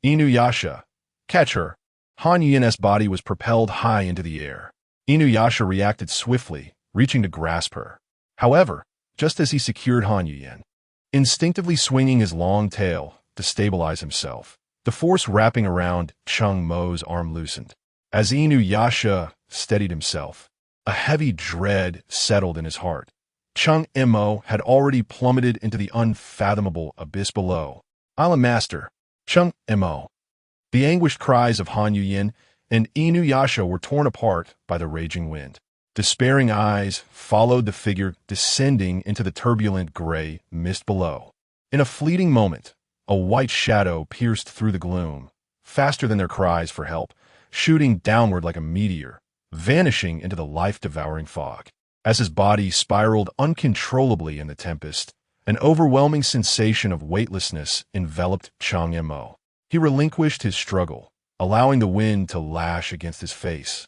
Inuyasha, catch her. Han Yuyin's body was propelled high into the air. Inuyasha reacted swiftly, reaching to grasp her. However, just as he secured Han Yuyin, instinctively swinging his long tail to stabilize himself, the force wrapping around Cheng Mo's arm loosened. As Inuyasha steadied himself, a heavy dread settled in his heart. Cheng Mo had already plummeted into the unfathomable abyss below. Island Master, Cheng Mo. The anguished cries of Han Yuyin and Inuyasha were torn apart by the raging wind. Despairing eyes followed the figure descending into the turbulent gray mist below. In a fleeting moment, a white shadow pierced through the gloom, faster than their cries for help, shooting downward like a meteor, vanishing into the life-devouring fog. As his body spiraled uncontrollably in the tempest, an overwhelming sensation of weightlessness enveloped Cheng Mo. He relinquished his struggle, allowing the wind to lash against his face.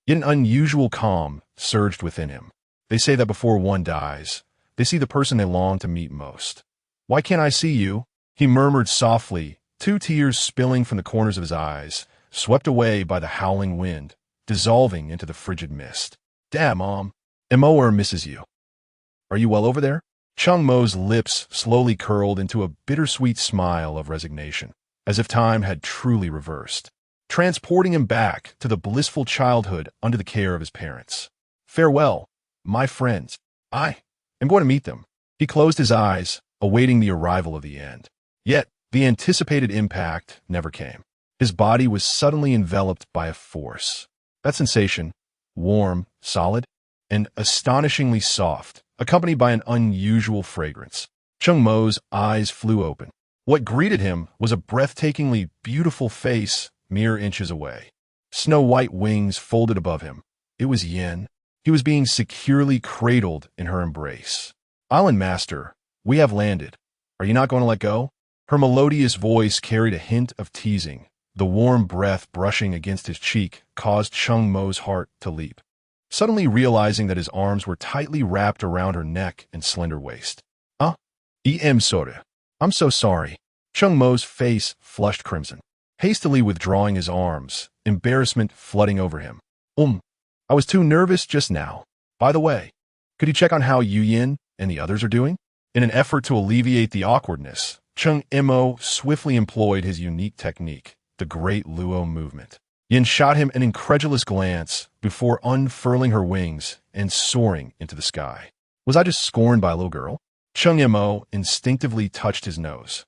Yet an unusual calm surged within him. They say that before one dies, they see the person they long to meet most. Why can't I see you? He murmured softly, 2 tears spilling from the corners of his eyes, swept away by the howling wind, dissolving into the frigid mist. Damn, Mom. Moer misses you. Are you well over there? Cheng Mo's lips slowly curled into a bittersweet smile of resignation, as if time had truly reversed, transporting him back to the blissful childhood under the care of his parents. Farewell, my friends. I am going to meet them. He closed his eyes, awaiting the arrival of the end. Yet, the anticipated impact never came. His body was suddenly enveloped by a force. That sensation, warm, solid, and astonishingly soft, accompanied by an unusual fragrance. Cheng Mo's eyes flew open. What greeted him was a breathtakingly beautiful face mere inches away. Snow-white wings folded above him. It was Yin. He was being securely cradled in her embrace. Island Master, we have landed. Are you not going to let go? Her melodious voice carried a hint of teasing. The warm breath brushing against his cheek caused Cheng Mo's heart to leap, suddenly realizing that his arms were tightly wrapped around her neck and slender waist. I'm so sorry. Cheng Mo's face flushed crimson. hastily withdrawing his arms, embarrassment flooding over him. I was too nervous just now. By the way, could you check on how Yin and the others are doing? In an effort to alleviate the awkwardness, Cheng Mo swiftly employed his unique technique, the Great Luo movement. Yin shot him an incredulous glance before unfurling her wings and soaring into the sky. Was I just scorned by a little girl? Cheng Mo instinctively touched his nose.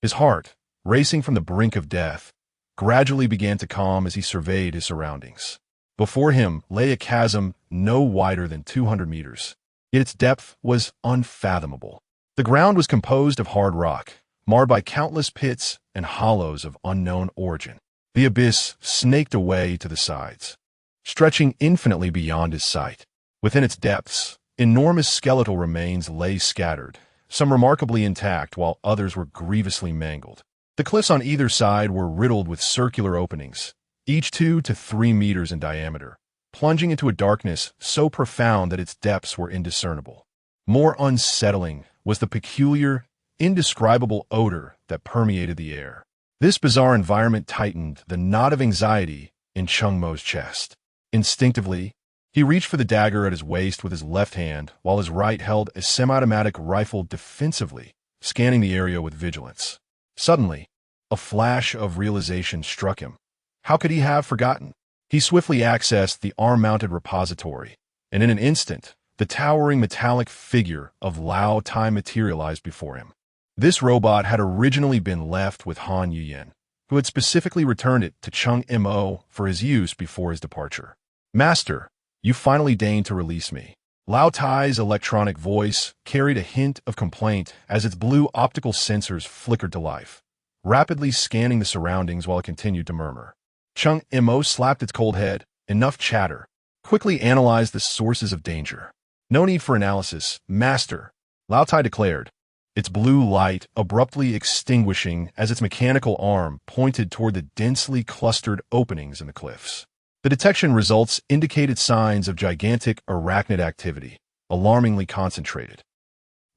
His heart, racing from the brink of death, gradually began to calm as he surveyed his surroundings. Before him lay a chasm no wider than 200 meters, yet its depth was unfathomable. The ground was composed of hard rock, marred by countless pits and hollows of unknown origin. The abyss snaked away to the sides, stretching infinitely beyond his sight. Within its depths, enormous skeletal remains lay scattered, some remarkably intact while others were grievously mangled. The cliffs on either side were riddled with circular openings, each 2 to 3 meters in diameter, plunging into a darkness so profound that its depths were indiscernible. More unsettling was the peculiar, indescribable odor that permeated the air. This bizarre environment tightened the knot of anxiety in Cheng Mo's chest. Instinctively, he reached for the dagger at his waist with his left hand, while his right held a semi-automatic rifle defensively, scanning the area with vigilance. Suddenly, a flash of realization struck him. How could he have forgotten? He swiftly accessed the arm-mounted repository, and in an instant, the towering metallic figure of Lao Tai materialized before him. This robot had originally been left with Han Yuyan, who had specifically returned it to Cheng Mo for his use before his departure. Master, you finally deigned to release me. Lao Tai's electronic voice carried a hint of complaint as its blue optical sensors flickered to life, rapidly scanning the surroundings while it continued to murmur. Cheng Mo slapped its cold head. Enough chatter. Quickly analyze the sources of danger. No need for analysis, Master, Lao Tai declared, its blue light abruptly extinguishing as its mechanical arm pointed toward the densely clustered openings in the cliffs. The detection results indicated signs of gigantic arachnid activity, alarmingly concentrated.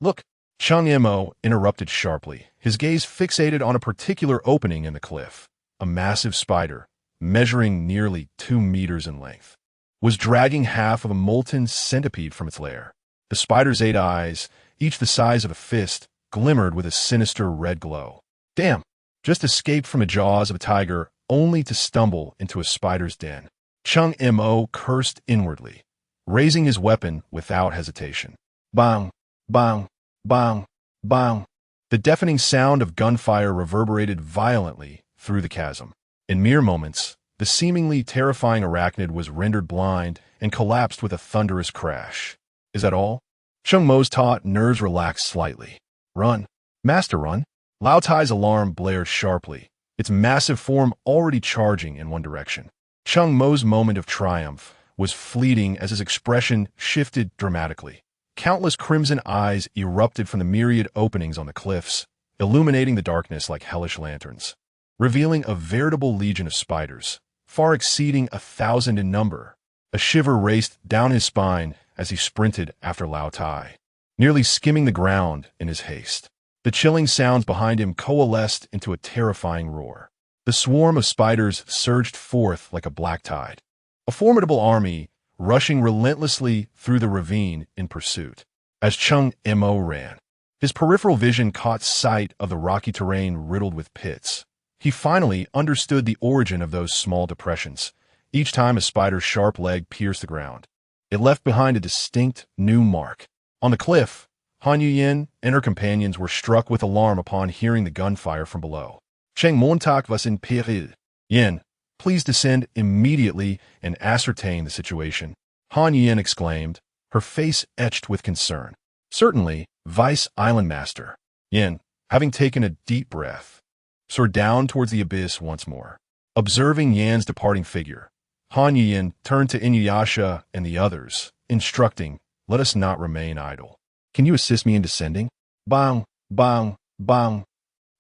Look, Cheng Mo interrupted sharply, his gaze fixated on a particular opening in the cliff. A massive spider, measuring nearly 2 meters in length, was dragging half of a molten centipede from its lair. The spider's 8 eyes, each the size of a fist, glimmered with a sinister red glow. Damn, just escaped from the jaws of a tiger only to stumble into a spider's den. Cheng Mo cursed inwardly, raising his weapon without hesitation. Bang, bang, bang, bang. The deafening sound of gunfire reverberated violently through the chasm. In mere moments, the seemingly terrifying arachnid was rendered blind and collapsed with a thunderous crash. Is that all? Cheng Mo's taut nerves relaxed slightly. Run. Master, run. Lao Tai's alarm blared sharply, its massive form already charging in one direction. Cheng Mo's moment of triumph was fleeting as his expression shifted dramatically. Countless crimson eyes erupted from the myriad openings on the cliffs, illuminating the darkness like hellish lanterns, revealing a veritable legion of spiders, far exceeding 1,000 in number. A shiver raced down his spine as he sprinted after Lao Tai, nearly skimming the ground in his haste. The chilling sounds behind him coalesced into a terrifying roar. The swarm of spiders surged forth like a black tide, a formidable army rushing relentlessly through the ravine in pursuit. As Cheng Mo ran, his peripheral vision caught sight of the rocky terrain riddled with pits. He finally understood the origin of those small depressions. Each time a spider's sharp leg pierced the ground, it left behind a distinct new mark. On the cliff, Han Yuyan and her companions were struck with alarm upon hearing the gunfire from below. Cheng Montauk was in péril. Yin, please descend immediately and ascertain the situation, Han Yuyan exclaimed, her face etched with concern. Certainly, Vice Island Master. Yin, having taken a deep breath, soared down towards the abyss once more. Observing Yan's departing figure, Han Yuyan turned to Inuyasha and the others, instructing, let us not remain idle. Can you assist me in descending? Bang, bang, bang.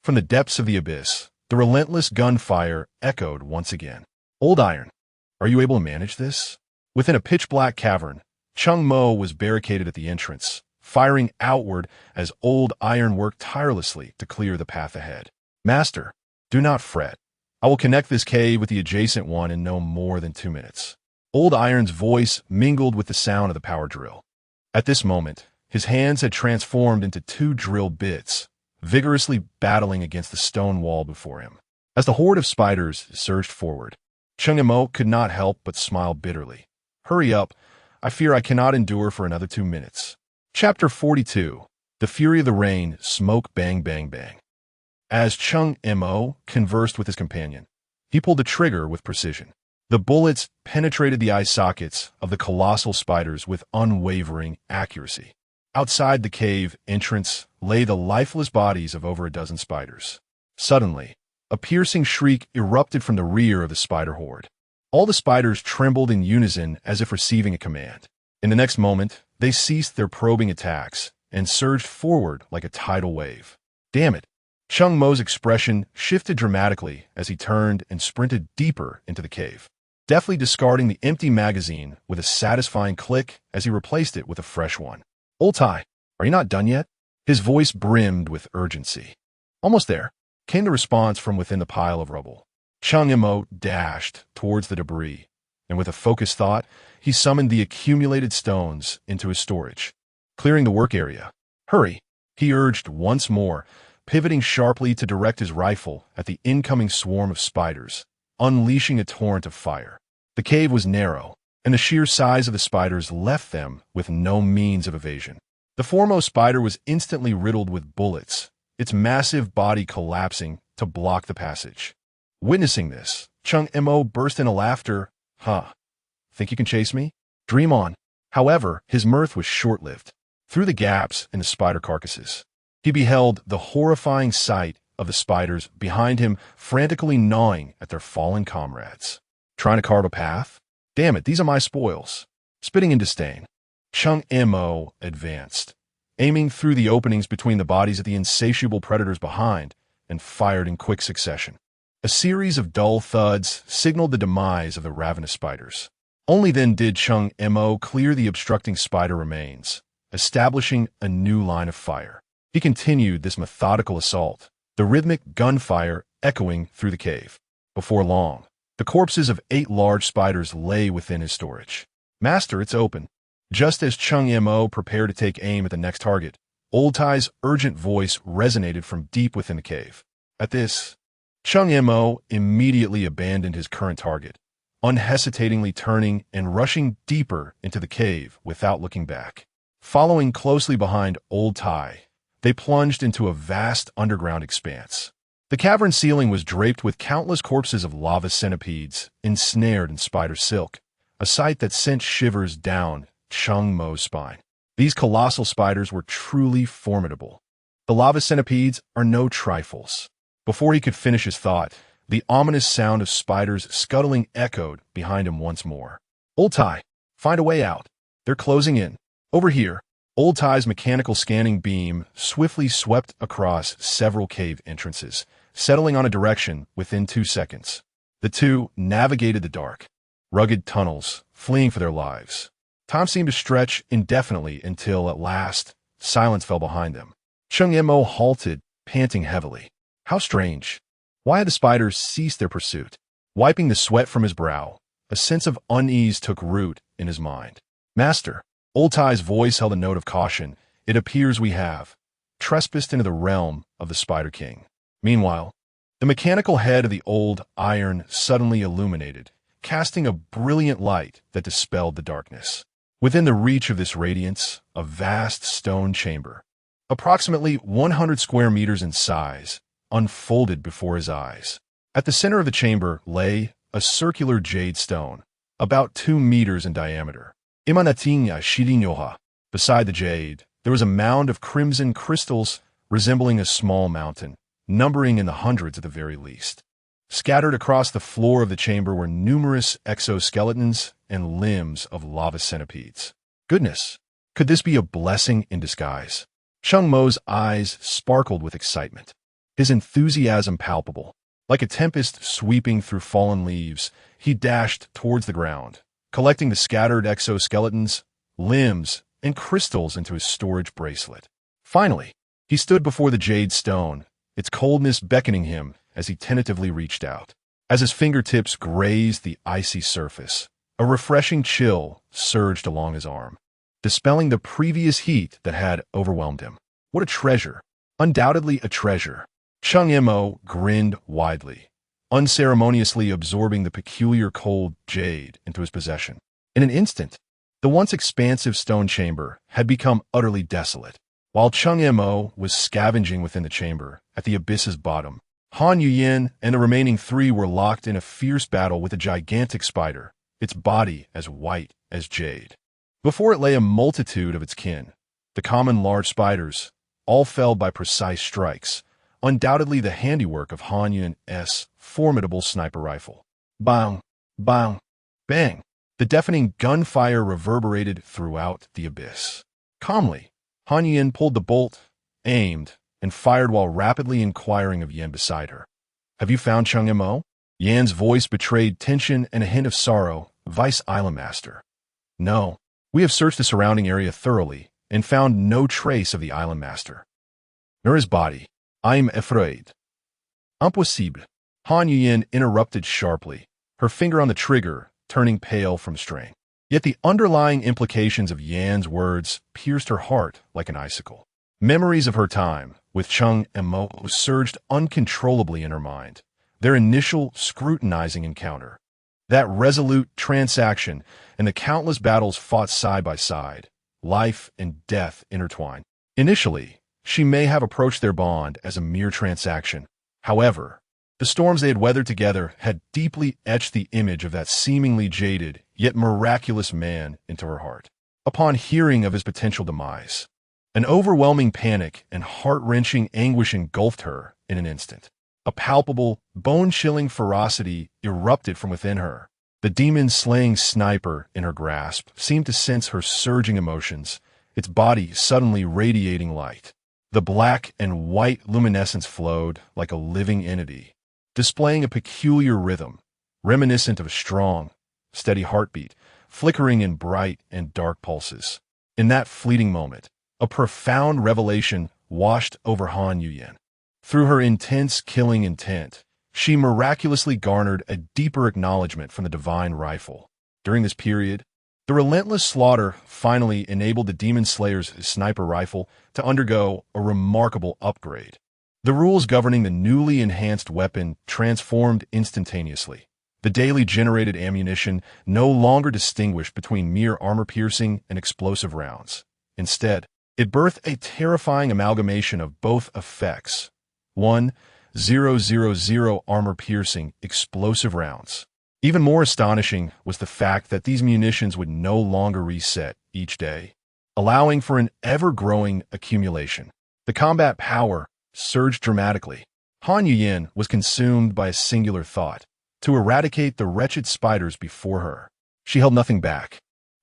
From the depths of the abyss, the relentless gunfire echoed once again. Old Iron, are you able to manage this? Within a pitch-black cavern, Cheng Mo was barricaded at the entrance, firing outward as Old Iron worked tirelessly to clear the path ahead. Master, do not fret. I will connect this cave with the adjacent one in no more than 2 minutes. Old Iron's voice mingled with the sound of the power drill. At this moment, his hands had transformed into 2 drill bits, vigorously battling against the stone wall before him. As the horde of spiders surged forward, Cheng Mo could not help but smile bitterly. Hurry up, I fear I cannot endure for another 2 minutes. Chapter 42. The Fury of the Rain, Smoke Bang Bang Bang. As Cheng Mo conversed with his companion, he pulled the trigger with precision. The bullets penetrated the eye sockets of the colossal spiders with unwavering accuracy. Outside the cave entrance lay the lifeless bodies of over a dozen spiders. Suddenly, a piercing shriek erupted from the rear of the spider horde. All the spiders trembled in unison as if receiving a command. In the next moment, they ceased their probing attacks and surged forward like a tidal wave. Damn it! Cheng Mo's expression shifted dramatically as he turned and sprinted deeper into the cave, deftly discarding the empty magazine with a satisfying click as he replaced it with a fresh one. Old Tai, are you not done yet? His voice brimmed with urgency. Almost there, came the response from within the pile of rubble. Cheng Mo dashed towards the debris, and with a focused thought, he summoned the accumulated stones into his storage. Clearing the work area. Hurry, he urged once more, pivoting sharply to direct his rifle at the incoming swarm of spiders, unleashing a torrent of fire. The cave was narrow, and the sheer size of the spiders left them with no means of evasion. The foremost spider was instantly riddled with bullets, its massive body collapsing to block the passage. Witnessing this, Cheng Mo burst into laughter. Think you can chase me? Dream on. However, his mirth was short-lived. Through the gaps in the spider carcasses, he beheld the horrifying sight of the spiders behind him frantically gnawing at their fallen comrades. Trying to carve a path? Damn it, these are my spoils. Spitting in disdain, Cheng Mo advanced, aiming through the openings between the bodies of the insatiable predators behind, and fired in quick succession. A series of dull thuds signaled the demise of the ravenous spiders. Only then did Cheng Mo clear the obstructing spider remains, establishing a new line of fire. He continued this methodical assault, the rhythmic gunfire echoing through the cave. Before long, the corpses of 8 large spiders lay within his storage. Master, it's open. Just as Cheng Mo prepared to take aim at the next target, Old Tai's urgent voice resonated from deep within the cave. At this, Cheng Mo immediately abandoned his current target, unhesitatingly turning and rushing deeper into the cave without looking back. Following closely behind Old Tai, they plunged into a vast underground expanse. The cavern ceiling was draped with countless corpses of lava centipedes ensnared in spider silk, a sight that sent shivers down Cheng Mo's spine. These colossal spiders were truly formidable. The lava centipedes are no trifles. Before he could finish his thought, the ominous sound of spiders scuttling echoed behind him once more. Old Tai, find a way out. They're closing in. Over here. Old Tai's mechanical scanning beam swiftly swept across several cave entrances, settling on a direction within 2 seconds. The two navigated the dark, rugged tunnels, fleeing for their lives. Time seemed to stretch indefinitely until, at last, silence fell behind them. Cheng Mo halted, panting heavily. How strange. Why had the spiders ceased their pursuit? Wiping the sweat from his brow, a sense of unease took root in his mind. Master, Old Tai's voice held a note of caution. It appears we have trespassed into the realm of the Spider King. Meanwhile, the mechanical head of the old iron suddenly illuminated, casting a brilliant light that dispelled the darkness. Within the reach of this radiance, a vast stone chamber, approximately 100 square meters in size, unfolded before his eyes. At the center of the chamber lay a circular jade stone, about 2 meters in diameter. Imanatinya Shirinyoha. Beside the jade, there was a mound of crimson crystals resembling a small mountain, numbering in the hundreds at the very least. Scattered across the floor of the chamber were numerous exoskeletons and limbs of lava centipedes. Goodness, could this be a blessing in disguise? Cheng Mo's eyes sparkled with excitement, his enthusiasm palpable. Like a tempest sweeping through fallen leaves, he dashed towards the ground, collecting the scattered exoskeletons, limbs, and crystals into his storage bracelet. Finally, he stood before the jade stone, its coldness beckoning him as he tentatively reached out. As his fingertips grazed the icy surface, a refreshing chill surged along his arm, dispelling the previous heat that had overwhelmed him. What a treasure! Undoubtedly a treasure. Cheng Mo grinned widely, unceremoniously absorbing the peculiar cold jade into his possession. In an instant, the once expansive stone chamber had become utterly desolate. While Cheng Mo was scavenging within the chamber, at the abyss's bottom, Han Yuyin and the remaining three were locked in a fierce battle with a gigantic spider, its body as white as jade. Before it lay a multitude of its kin, the common large spiders, all felled by precise strikes, undoubtedly the handiwork of Han Yun's formidable sniper rifle. Bang! Bang! Bang! The deafening gunfire reverberated throughout the abyss. Calmly, Han Yun pulled the bolt, aimed, and fired while rapidly inquiring of Yan beside her. "Have you found Cheng Mo?" Yan's voice betrayed tension and a hint of sorrow. "Vice Island Master." "No. We have searched the surrounding area thoroughly and found no trace of the Island Master. Nor his body. I am afraid." "Impossible." Han Yuyin interrupted sharply, her finger on the trigger, turning pale from strain. Yet the underlying implications of Yan's words pierced her heart like an icicle. Memories of her time with Cheng Mo surged uncontrollably in her mind. Their initial scrutinizing encounter, that resolute transaction, and the countless battles fought side by side, life and death intertwined. Initially, she may have approached their bond as a mere transaction. However, the storms they had weathered together had deeply etched the image of that seemingly jaded, yet miraculous man into her heart. Upon hearing of his potential demise, an overwhelming panic and heart-wrenching anguish engulfed her in an instant. A palpable, bone-chilling ferocity erupted from within her. The demon-slaying sniper in her grasp seemed to sense her surging emotions, its body suddenly radiating light. The black and white luminescence flowed like a living entity, displaying a peculiar rhythm, reminiscent of a strong, steady heartbeat, flickering in bright and dark pulses. In that fleeting moment, a profound revelation washed over Han Yuyin. Through her intense killing intent, she miraculously garnered a deeper acknowledgement from the divine rifle. During this period, the relentless slaughter finally enabled the Demon Slayer's sniper rifle to undergo a remarkable upgrade. The rules governing the newly enhanced weapon transformed instantaneously. The daily generated ammunition no longer distinguished between mere armor-piercing and explosive rounds. Instead, it birthed a terrifying amalgamation of both effects. 1,000 armor-piercing explosive rounds. Even more astonishing was the fact that these munitions would no longer reset each day, allowing for an ever-growing accumulation. The combat power surged dramatically. Han Yuyin was consumed by a singular thought: to eradicate the wretched spiders before her. She held nothing back.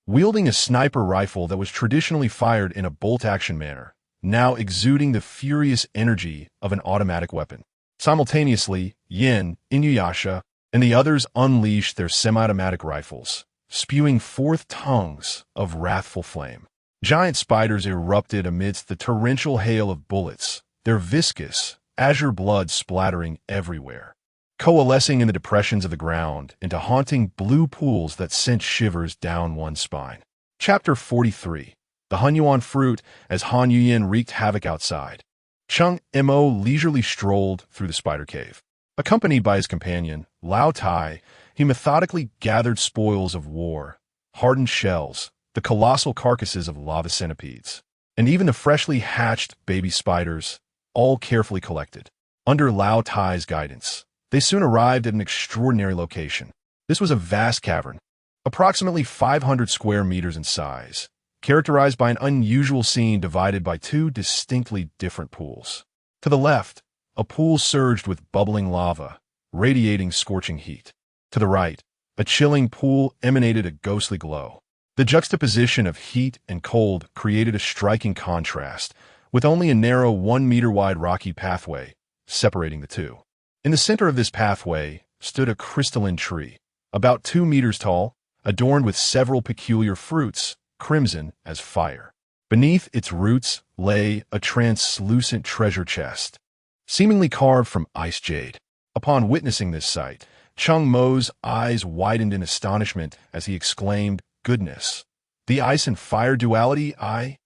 Wielding a sniper rifle that was traditionally fired in a bolt-action manner, now exuding the furious energy of an automatic weapon. Simultaneously, Yin, Inuyasha, and the others unleashed their semi-automatic rifles, spewing forth tongues of wrathful flame. Giant spiders erupted amidst the torrential hail of bullets, their viscous, azure blood splattering everywhere, coalescing in the depressions of the ground into haunting blue pools that sent shivers down one's spine. Chapter 43. The Hunyuan Fruit. As Han Yuyin wreaked havoc outside, Cheng Mo leisurely strolled through the spider cave. Accompanied by his companion, Lao Tai, he methodically gathered spoils of war, hardened shells, the colossal carcasses of lava centipedes, and even the freshly hatched baby spiders, all carefully collected. Under Lao Tai's guidance, they soon arrived at an extraordinary location. This was a vast cavern, approximately 500 square meters in size, characterized by an unusual scene divided by two distinctly different pools. To the left, a pool surged with bubbling lava, radiating scorching heat. To the right, a chilling pool emanated a ghostly glow. The juxtaposition of heat and cold created a striking contrast, with only a narrow 1-meter-wide rocky pathway separating the two. In the center of this pathway stood a crystalline tree, about 2 meters tall, adorned with several peculiar fruits, crimson as fire. Beneath its roots lay a translucent treasure chest, seemingly carved from ice jade. Upon witnessing this sight, Cheng Mo's eyes widened in astonishment as he exclaimed, "Goodness! The ice and fire duality, I—"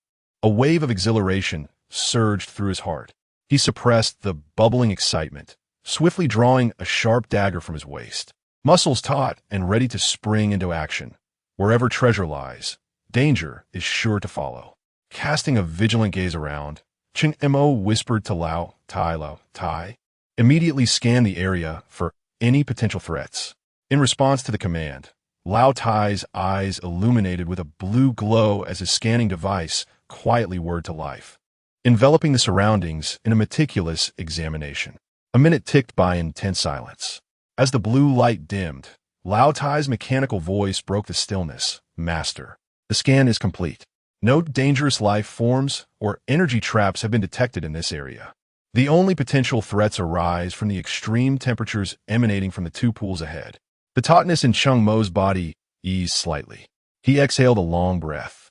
A wave of exhilaration surged through his heart. He suppressed the bubbling excitement, swiftly drawing a sharp dagger from his waist. Muscles taut and ready to spring into action. Wherever treasure lies, danger is sure to follow. Casting a vigilant gaze around, Cheng Mo whispered to Lao Tai, immediately scan the area for any potential threats. In response to the command, Lao Tai's eyes illuminated with a blue glow as his scanning device quietly whirred to life, enveloping the surroundings in a meticulous examination. A minute ticked by in tense silence. As the blue light dimmed, Lao Tai's mechanical voice broke the stillness. "Master, the scan is complete. No dangerous life forms or energy traps have been detected in this area. The only potential threats arise from the extreme temperatures emanating from the two pools ahead." The tautness in Cheng Mo's body eased slightly. He exhaled a long breath,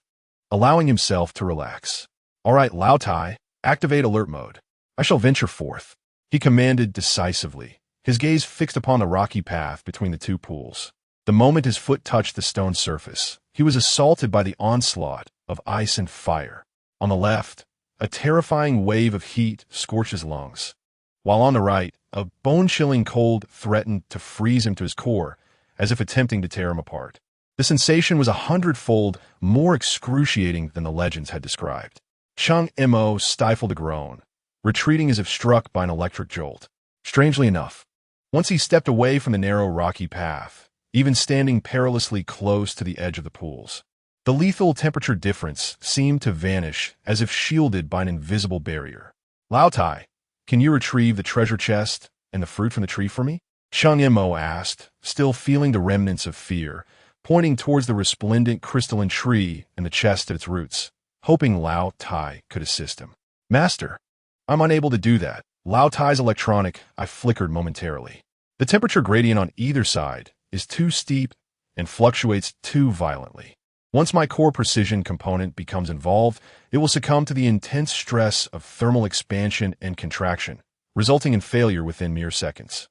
allowing himself to relax. "All right, Lao Tai, activate alert mode. I shall venture forth," he commanded decisively, his gaze fixed upon the rocky path between the two pools. The moment his foot touched the stone surface, he was assaulted by the onslaught of ice and fire. On the left, a terrifying wave of heat scorched his lungs, while on the right, a bone-chilling cold threatened to freeze him to his core, as if attempting to tear him apart. The sensation was 100-fold more excruciating than the legends had described. Cheng Mo stifled a groan, retreating as if struck by an electric jolt. Strangely enough, once he stepped away from the narrow rocky path, even standing perilously close to the edge of the pools, the lethal temperature difference seemed to vanish as if shielded by an invisible barrier. "Lao Tai, can you retrieve the treasure chest and the fruit from the tree for me?" Cheng Mo asked, still feeling the remnants of fear, pointing towards the resplendent crystalline tree and the chest at its roots, hoping Lao Tai could assist him. "Master, I'm unable to do that." Lao Tai's electronic eye flickered momentarily. "The temperature gradient on either side is too steep and fluctuates too violently. Once my core precision component becomes involved, it will succumb to the intense stress of thermal expansion and contraction, resulting in failure within mere seconds."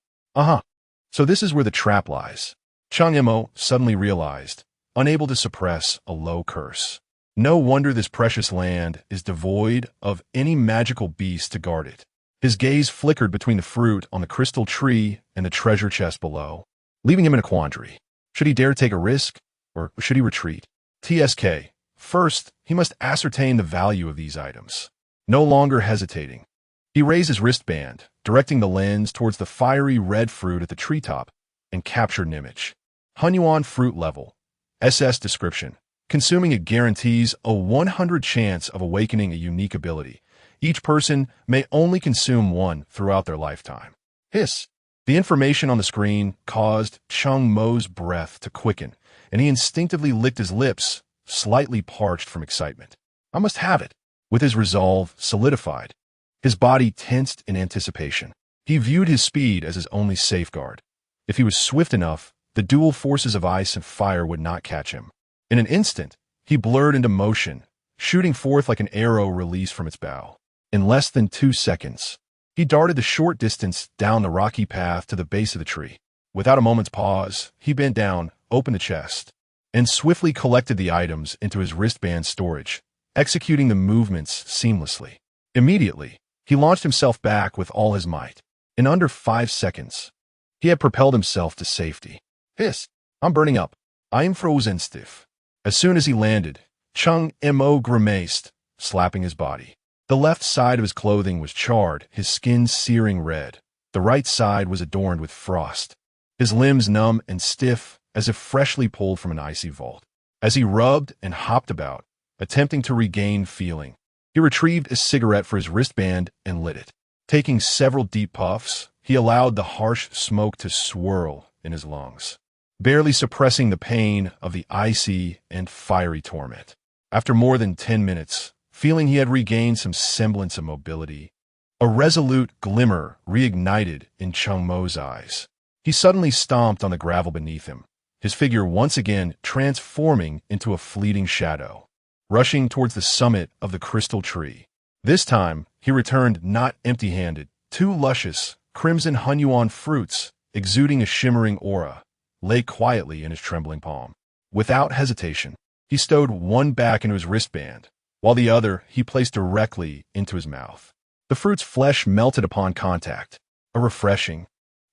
So this is where the trap lies. Cheng Mo suddenly realized, unable to suppress a low curse. No wonder this precious land is devoid of any magical beast to guard it. His gaze flickered between the fruit on the crystal tree and the treasure chest below, leaving him in a quandary. Should he dare take a risk, or should he retreat? TSK. First, he must ascertain the value of these items. No longer hesitating, he raised his wristband, directing the lens towards the fiery red fruit at the treetop, and captured an image. Hunyuan fruit level. SS description. Consuming it guarantees a 100 chance of awakening a unique ability. Each person may only consume one throughout their lifetime. Hiss. The information on the screen caused Cheng Mo's breath to quicken, and he instinctively licked his lips, slightly parched from excitement. I must have it. With his resolve solidified, his body tensed in anticipation. He viewed his speed as his only safeguard. If he was swift enough, the dual forces of ice and fire would not catch him. In an instant, he blurred into motion, shooting forth like an arrow released from its bow. In less than 2 seconds, he darted the short distance down the rocky path to the base of the tree. Without a moment's pause, he bent down, opened the chest, and swiftly collected the items into his wristband storage, executing the movements seamlessly. Immediately, he launched himself back with all his might. In under 5 seconds, he had propelled himself to safety. Hiss! I'm burning up. I am frozen stiff. As soon as he landed, Cheng Mo grimaced, slapping his body. The left side of his clothing was charred, his skin searing red. The right side was adorned with frost, his limbs numb and stiff as if freshly pulled from an icy vault. As he rubbed and hopped about, attempting to regain feeling, he retrieved a cigarette for his wristband and lit it. Taking several deep puffs, he allowed the harsh smoke to swirl in his lungs, barely suppressing the pain of the icy and fiery torment. After more than 10 minutes, feeling he had regained some semblance of mobility, a resolute glimmer reignited in Cheng Mo's eyes. He suddenly stomped on the gravel beneath him, his figure once again transforming into a fleeting shadow, rushing towards the summit of the crystal tree. This time, he returned not empty-handed. 2 luscious, crimson Hunyuan fruits exuding a shimmering aura, lay quietly in his trembling palm. Without hesitation, he stowed one back into his wristband, while the other he placed directly into his mouth. The fruit's flesh melted upon contact. A refreshing,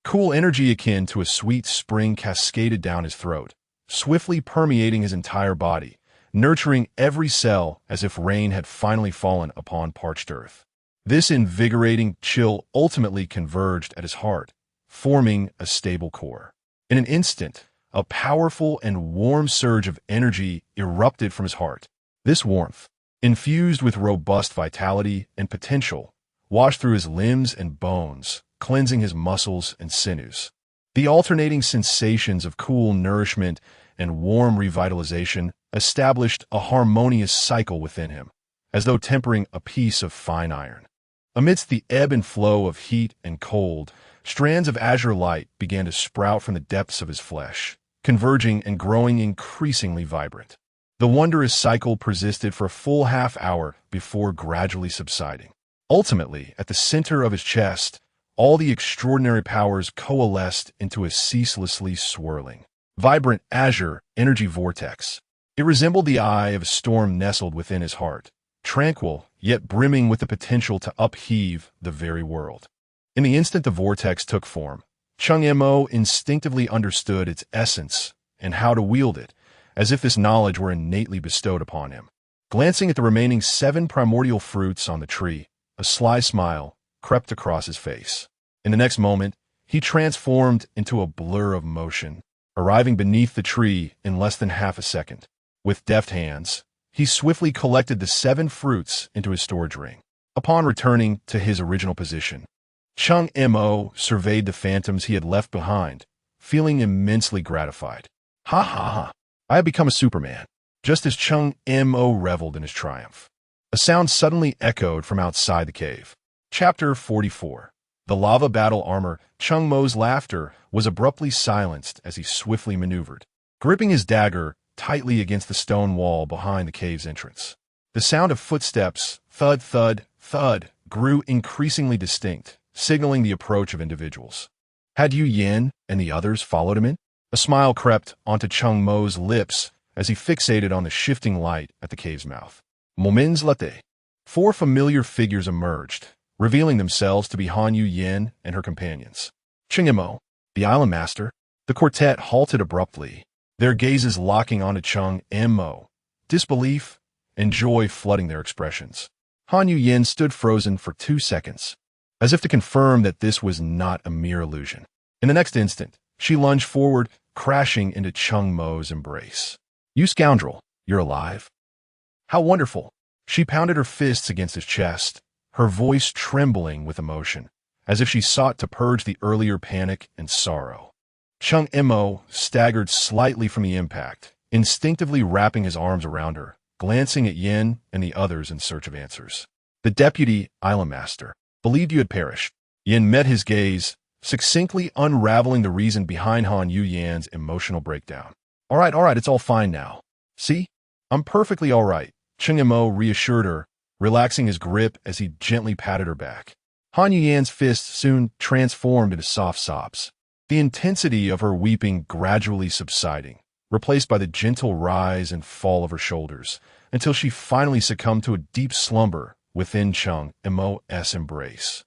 cool energy akin to a sweet spring cascaded down his throat, swiftly permeating his entire body, nurturing every cell as if rain had finally fallen upon parched earth. This invigorating chill ultimately converged at his heart, forming a stable core. In an instant, a powerful and warm surge of energy erupted from his heart. This warmth, infused with robust vitality and potential, washed through his limbs and bones, cleansing his muscles and sinews. The alternating sensations of cool nourishment and warm revitalization established a harmonious cycle within him, as though tempering a piece of fine iron. Amidst the ebb and flow of heat and cold, strands of azure light began to sprout from the depths of his flesh, converging and growing increasingly vibrant. The wondrous cycle persisted for a full half-hour before gradually subsiding. Ultimately, at the center of his chest, all the extraordinary powers coalesced into a ceaselessly swirling, vibrant azure energy vortex. It resembled the eye of a storm nestled within his heart, tranquil yet brimming with the potential to upheave the very world. In the instant the vortex took form, Cheng Mo instinctively understood its essence and how to wield it, as if this knowledge were innately bestowed upon him. Glancing at the remaining 7 primordial fruits on the tree, a sly smile crept across his face. In the next moment, he transformed into a blur of motion, arriving beneath the tree in less than half a second. With deft hands, he swiftly collected the 7 fruits into his storage ring. Upon returning to his original position, Cheng Mo surveyed the phantoms he had left behind, feeling immensely gratified. Ha ha ha! I have become a Superman. Just as Cheng Mo reveled in his triumph, a sound suddenly echoed from outside the cave. Chapter 44. The lava battle armor. Cheng Mo's laughter was abruptly silenced as he swiftly maneuvered, gripping his dagger tightly against the stone wall behind the cave's entrance. The sound of footsteps, thud, thud, thud, grew increasingly distinct, signaling the approach of individuals. Had Yu Yin and the others followed him in? A smile crept onto Cheng Mo's lips as he fixated on the shifting light at the cave's mouth. Moments later, 4 familiar figures emerged, revealing themselves to be Han Yu Yin and her companions. Cheng Mo, the island master. The quartet halted abruptly, their gazes locking onto Cheng Mo, disbelief and joy flooding their expressions. Han Yu Yin stood frozen for 2 seconds, as if to confirm that this was not a mere illusion. In the next instant, she lunged forward, crashing into Cheng Mo's embrace. You scoundrel, you're alive? How wonderful! She pounded her fists against his chest, her voice trembling with emotion, as if she sought to purge the earlier panic and sorrow. Cheng Mo staggered slightly from the impact, instinctively wrapping his arms around her, glancing at Yin and the others in search of answers. The deputy island master believed you had perished. Yin met his gaze, succinctly unraveling the reason behind Han Yu Yan's emotional breakdown. All right, it's all fine now. See? I'm perfectly all right, Cheng Mo reassured her, relaxing his grip as he gently patted her back. Han Yu Yan's fists soon transformed into soft sobs, the intensity of her weeping gradually subsiding, replaced by the gentle rise and fall of her shoulders, until she finally succumbed to a deep slumber within Cheng Mo's embrace.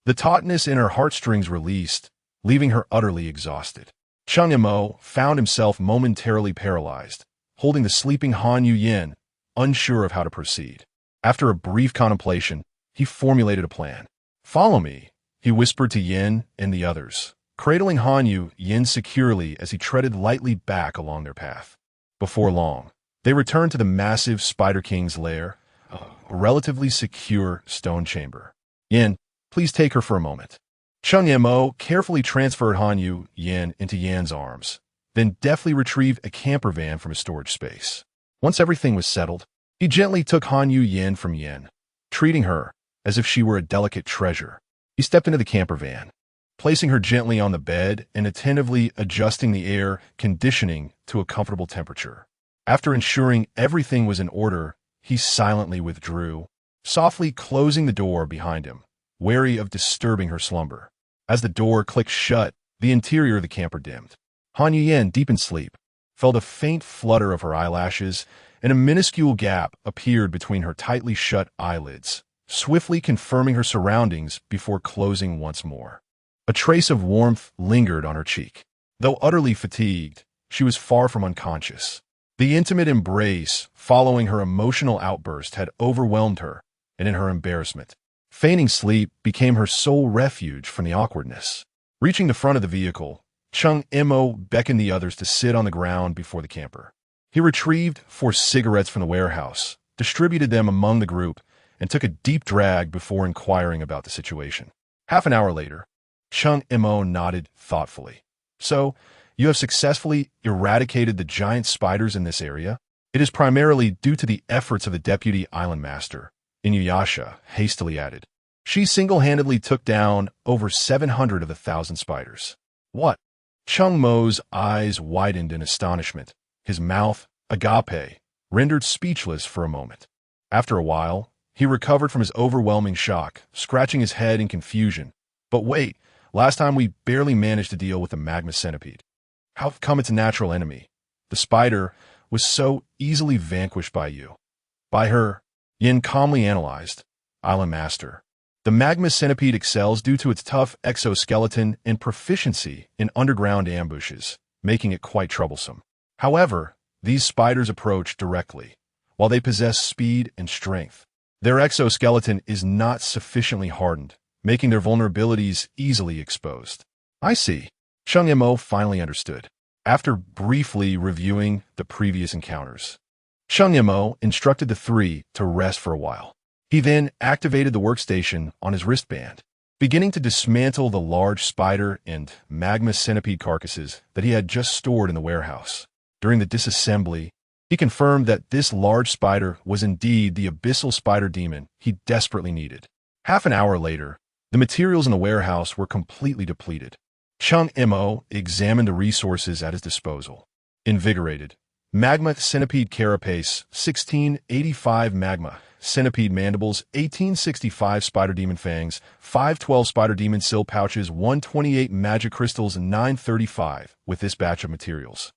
The tautness in her heartstrings released, leaving her utterly exhausted. Cheng Mo found himself momentarily paralyzed, holding the sleeping Han Yu Yin, unsure of how to proceed. After a brief contemplation, he formulated a plan. Follow me, he whispered to Yin and the others, cradling Han Yu Yin securely as he treaded lightly back along their path. Before long, they returned to the massive Spider King's lair, a relatively secure stone chamber. Yin, please take her for a moment. Cheng Mo carefully transferred Han Yu Yin into Yan's arms, then deftly retrieved a camper van from his storage space. Once everything was settled, he gently took Han Yu Yin from Yin, treating her as if she were a delicate treasure. He stepped into the camper van, placing her gently on the bed and attentively adjusting the air conditioning to a comfortable temperature. After ensuring everything was in order, he silently withdrew, softly closing the door behind him, wary of disturbing her slumber. As the door clicked shut, The interior of the camper dimmed. Han Yuyan, deep in sleep, felt a faint flutter of her eyelashes, and a minuscule gap appeared between her tightly shut eyelids, swiftly confirming her surroundings before closing once more. A trace of warmth lingered on her cheek. Though utterly fatigued, she was far from unconscious. The intimate embrace following her emotional outburst had overwhelmed her, and in her embarrassment, feigning sleep became her sole refuge from the awkwardness. Reaching the front of the vehicle, Cheng Mo beckoned the others to sit on the ground before the camper. He retrieved 4 cigarettes from the warehouse, distributed them among the group, and took a deep drag before inquiring about the situation. Half an hour later, Cheng Mo nodded thoughtfully. So, you have successfully eradicated the giant spiders in this area? It is primarily due to the efforts of the deputy island master, Inuyasha hastily added. She single-handedly took down over 700 of the 1,000 spiders. What? Cheng Mo's eyes widened in astonishment, his mouth, agape, rendered speechless for a moment. After a while, he recovered from his overwhelming shock, scratching his head in confusion. But wait, last time we barely managed to deal with the magma centipede. How come its natural enemy? The spider was so easily vanquished by you. By her, Yin calmly analyzed. Island Master. The magma centipede excels due to its tough exoskeleton and proficiency in underground ambushes, making it quite troublesome. However, these spiders approach directly. While they possess speed and strength, their exoskeleton is not sufficiently hardened, making their vulnerabilities easily exposed. I see. Cheng Mo finally understood. After briefly reviewing the previous encounters, Cheng Mo instructed the 3 to rest for a while. He then activated the workstation on his wristband, beginning to dismantle the large spider and magma centipede carcasses that he had just stored in the warehouse. During the disassembly, he confirmed that this large spider was indeed the abyssal spider demon he desperately needed. Half an hour later, the materials in the warehouse were completely depleted. Cheng Mo examined the resources at his disposal. Invigorated. Magma centipede carapace, 1685 magma. Centipede mandibles, 1865 spider demon fangs, 512 spider demon sill pouches, 128 magic crystals, and 935 with this batch of materials.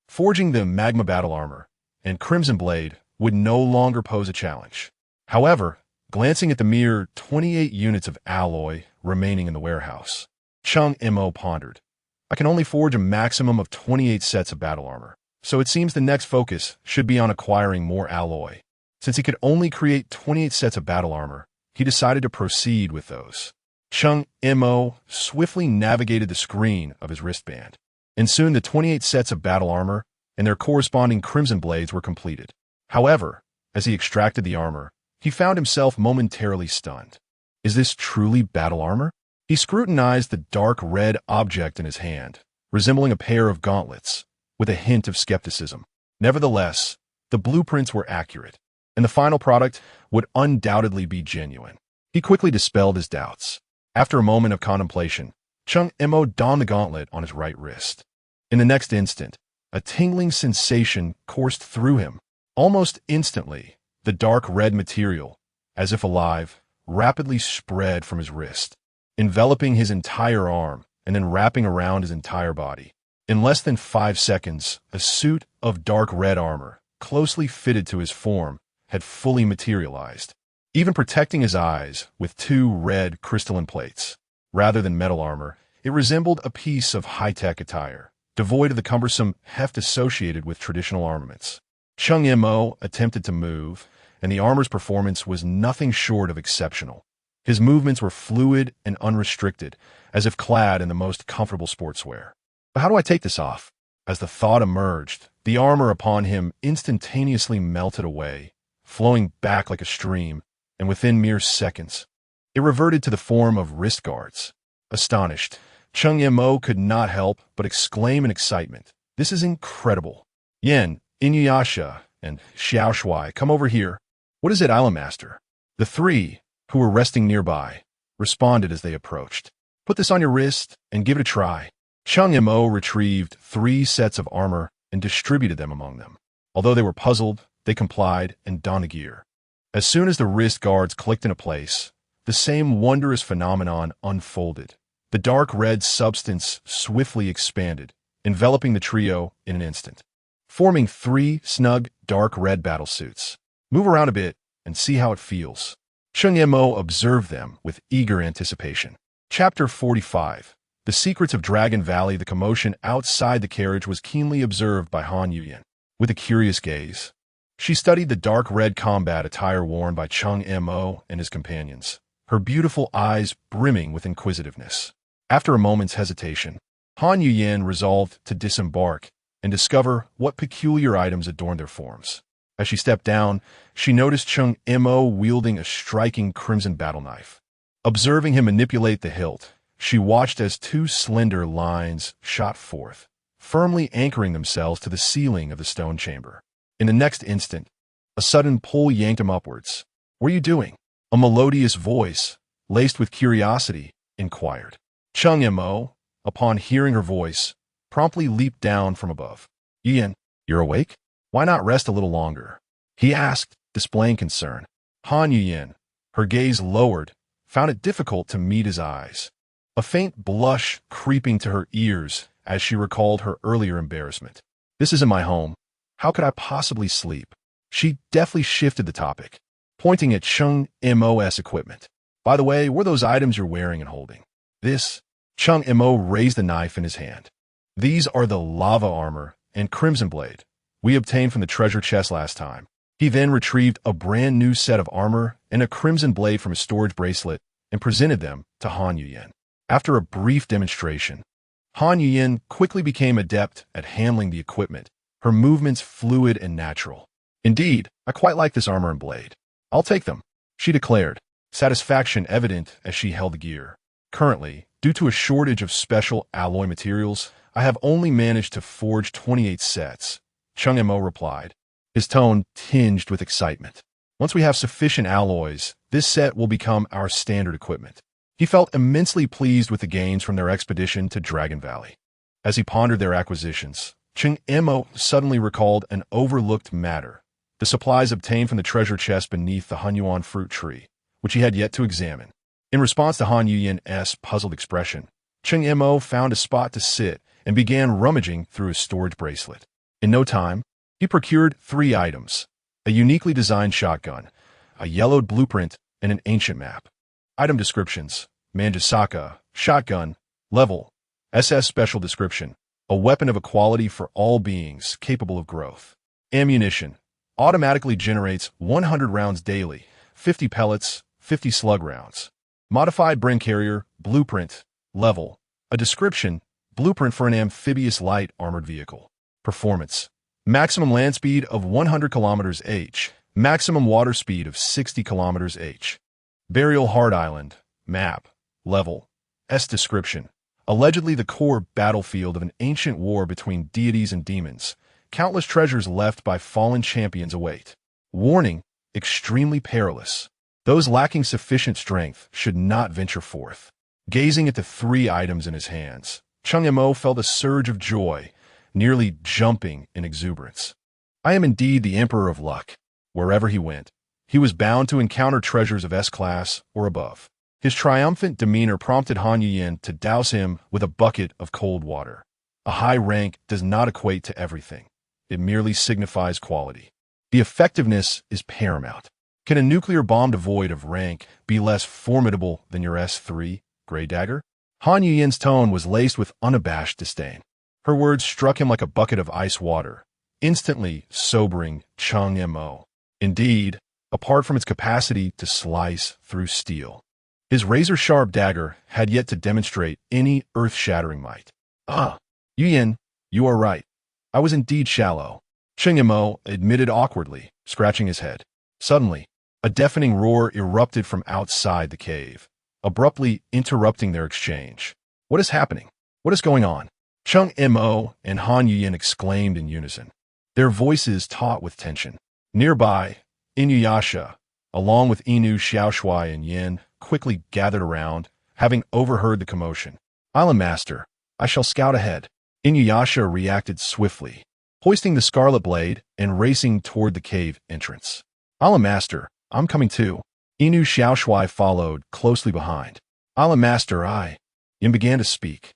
Forging the magma battle armor and crimson blade would no longer pose a challenge. However, glancing at the mere 28 units of alloy remaining in the warehouse, Cheng Mo pondered. I can only forge a maximum of 28 sets of battle armor, so it seems the next focus should be on acquiring more alloy. Since he could only create 28 sets of battle armor, he decided to proceed with those. Cheng Mo swiftly navigated the screen of his wristband, and soon the 28 sets of battle armor and their corresponding crimson blades were completed. However, as he extracted the armor, he found himself momentarily stunned. Is this truly battle armor? He scrutinized the dark red object in his hand, resembling a pair of gauntlets, with a hint of skepticism. Nevertheless, the blueprints were accurate, and the final product would undoubtedly be genuine. He quickly dispelled his doubts. After a moment of contemplation, Cheng Mo donned the gauntlet on his right wrist. In the next instant, a tingling sensation coursed through him. Almost instantly, the dark red material, as if alive, rapidly spread from his wrist, enveloping his entire arm and then wrapping around his entire body. In less than 5 seconds, a suit of dark red armor, closely fitted to his form, had fully materialized, even protecting his eyes with 2 red crystalline plates. Rather than metal armor, it resembled a piece of high-tech attire, devoid of the cumbersome heft associated with traditional armaments. Cheng Mo attempted to move, and the armor's performance was nothing short of exceptional. His movements were fluid and unrestricted, as if clad in the most comfortable sportswear. But how do I take this off? As the thought emerged, the armor upon him instantaneously melted away, flowing back like a stream, and within mere seconds, it reverted to the form of wrist guards. Astonished, Cheng Mo could not help but exclaim in excitement, "This is incredible! Yen, Inuyasha, and Xiao Shuai, come over here. What is it, Island Master?" The 3, who were resting nearby, responded as they approached. "Put this on your wrist and give it a try." Cheng Mo retrieved 3 sets of armor and distributed them among them. Although they were puzzled, they complied and donned the gear. As soon as the wrist guards clicked into place, the same wondrous phenomenon unfolded. The dark red substance swiftly expanded, enveloping the trio in an instant, forming 3 snug, dark red battlesuits. Move around a bit and see how it feels. Cheng Mo observed them with eager anticipation. Chapter 45. The Secrets of Dragon Valley. The commotion outside the carriage was keenly observed by Han Yuyan. With a curious gaze, she studied the dark red combat attire worn by Cheng Mo and his companions, her beautiful eyes brimming with inquisitiveness. After a moment's hesitation, Han Yuyan resolved to disembark and discover what peculiar items adorned their forms. As she stepped down, she noticed Cheng Mo wielding a striking crimson battle knife. Observing him manipulate the hilt, she watched as 2 slender lines shot forth, firmly anchoring themselves to the ceiling of the stone chamber. In the next instant, a sudden pull yanked him upwards. "What are you doing?" A melodious voice, laced with curiosity, inquired. Cheng Mo, upon hearing her voice, promptly leaped down from above. "Ian, you're awake? Why not rest a little longer?" he asked, displaying concern. Han Yuyan, her gaze lowered, found it difficult to meet his eyes, a faint blush creeping to her ears as she recalled her earlier embarrassment. "This isn't my home. How could I possibly sleep?" She deftly shifted the topic, pointing at Cheng Mo's equipment. "By the way, what are those items you're wearing and holding?" "This." Cheng Mo raised the knife in his hand. "These are the lava armor and crimson blade we obtained from the treasure chest last time." He then retrieved a brand new set of armor and a crimson blade from his storage bracelet and presented them to Han Yuyan. After a brief demonstration, Han Yuyan quickly became adept at handling the equipment, her movements fluid and natural. "Indeed, I quite like this armor and blade. I'll take them," she declared, satisfaction evident as she held the gear. "Currently, due to a shortage of special alloy materials, I have only managed to forge 28 sets," Cheng Mo replied, his tone tinged with excitement. "Once we have sufficient alloys, this set will become our standard equipment." He felt immensely pleased with the gains from their expedition to Dragon Valley. As he pondered their acquisitions, Cheng Mo suddenly recalled an overlooked matter: the supplies obtained from the treasure chest beneath the Hunyuan fruit tree, which he had yet to examine. In response to Han Yuyan's puzzled expression, Cheng Mo found a spot to sit and began rummaging through his storage bracelet. In no time, he procured 3 items: a uniquely designed shotgun, a yellowed blueprint, and an ancient map. Item descriptions: Manjasaka, shotgun, level, SS special description, a weapon of equality for all beings capable of growth. Ammunition, automatically generates 100 rounds daily, 50 pellets, 50 slug rounds. Modified Brin Carrier, blueprint, level, a description, blueprint for an amphibious light armored vehicle. Performance, maximum land speed of 100 km/h, maximum water speed of 60 km/h. Burial Hard Island, map, level, S description, allegedly the core battlefield of an ancient war between deities and demons. Countless treasures left by fallen champions await. Warning, extremely perilous. Those lacking sufficient strength should not venture forth. Gazing at the 3 items in his hands, Cheng Mo felt a surge of joy, nearly jumping in exuberance. I am indeed the Emperor of Luck. Wherever he went, he was bound to encounter treasures of S-class or above. His triumphant demeanor prompted Han Yuyan to douse him with a bucket of cold water. A high rank does not equate to everything. It merely signifies quality. The effectiveness is paramount. Can a nuclear bomb devoid of rank be less formidable than your S3 Grey Dagger? Han Yuyan's tone was laced with unabashed disdain. Her words struck him like a bucket of ice water, instantly sobering Cheng Mo. Indeed, apart from its capacity to slice through steel, his razor-sharp dagger had yet to demonstrate any earth-shattering might. "Ah, Yuyan, you are right. I was indeed shallow," Cheng Mo admitted awkwardly, scratching his head. Suddenly, a deafening roar erupted from outside the cave, abruptly interrupting their exchange. "What is happening? What is going on?" Cheng Mo and Han Yuyan exclaimed in unison, their voices taut with tension. Nearby, Inuyasha, along with Inu, Xiaoshui, and Yin, quickly gathered around, having overheard the commotion. "Island Master, I shall scout ahead." Inuyasha reacted swiftly, hoisting the scarlet blade and racing toward the cave entrance. "Island Master, I'm coming too." Inu Xiaoshui followed, closely behind. "Island Master, I..." Yin began to speak,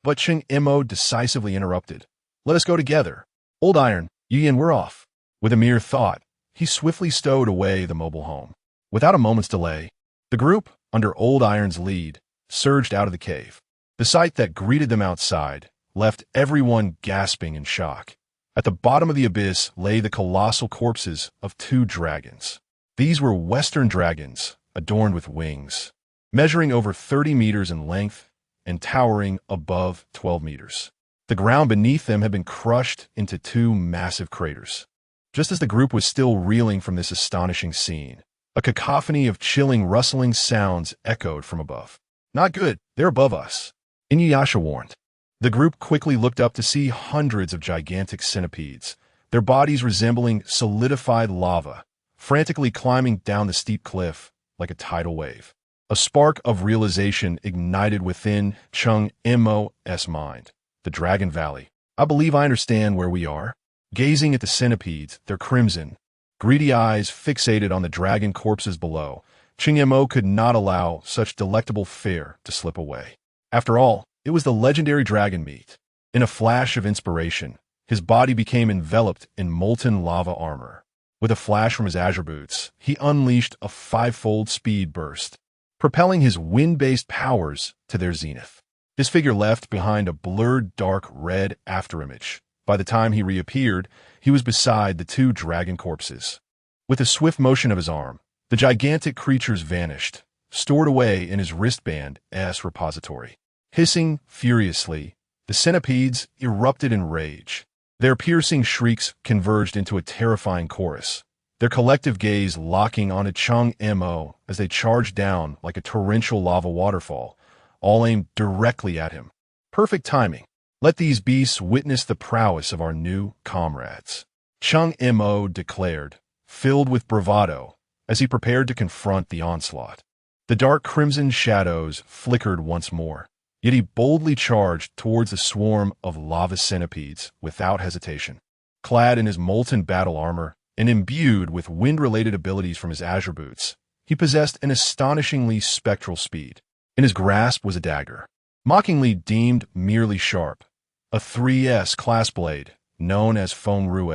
but Cheng Mo decisively interrupted. Let us go together. Old Iron, Yin, we're off. With a mere thought, he swiftly stowed away the mobile home. Without a moment's delay, the group, under Old Iron's lead, surged out of the cave. The sight that greeted them outside left everyone gasping in shock. At the bottom of the abyss lay the colossal corpses of 2 dragons. These were Western dragons, adorned with wings, measuring over 30 meters in length and towering above 12 meters. The ground beneath them had been crushed into 2 massive craters. Just as the group was still reeling from this astonishing scene, a cacophony of chilling, rustling sounds echoed from above. Not good, they're above us, Inuyasha warned. The group quickly looked up to see hundreds of gigantic centipedes, their bodies resembling solidified lava, frantically climbing down the steep cliff like a tidal wave. A spark of realization ignited within Cheng Mo's mind. The Dragon Valley. I believe I understand where we are. Gazing at the centipedes, their crimson, greedy eyes fixated on the dragon corpses below, Cheng Mo could not allow such delectable fare to slip away. After all, it was the legendary dragon meat. In a flash of inspiration, his body became enveloped in molten lava armor. With a flash from his azure boots, he unleashed a 5-fold speed burst, propelling his wind-based powers to their zenith. His figure left behind a blurred dark red afterimage. By the time he reappeared, he was beside the 2 dragon corpses. With a swift motion of his arm, the gigantic creatures vanished, stored away in his wristband's repository. Hissing furiously, the centipedes erupted in rage. Their piercing shrieks converged into a terrifying chorus, their collective gaze locking onto Cheng Mo as they charged down like a torrential lava waterfall, all aimed directly at him. Perfect timing. Let these beasts witness the prowess of our new comrades, Cheng Mo declared, filled with bravado, as he prepared to confront the onslaught. The dark crimson shadows flickered once more, yet he boldly charged towards the swarm of lava centipedes without hesitation. Clad in his molten battle armor and imbued with wind-related abilities from his azure boots, he possessed an astonishingly spectral speed. In his grasp was a dagger, mockingly deemed merely sharp, a 3S class blade known as Feng Rue,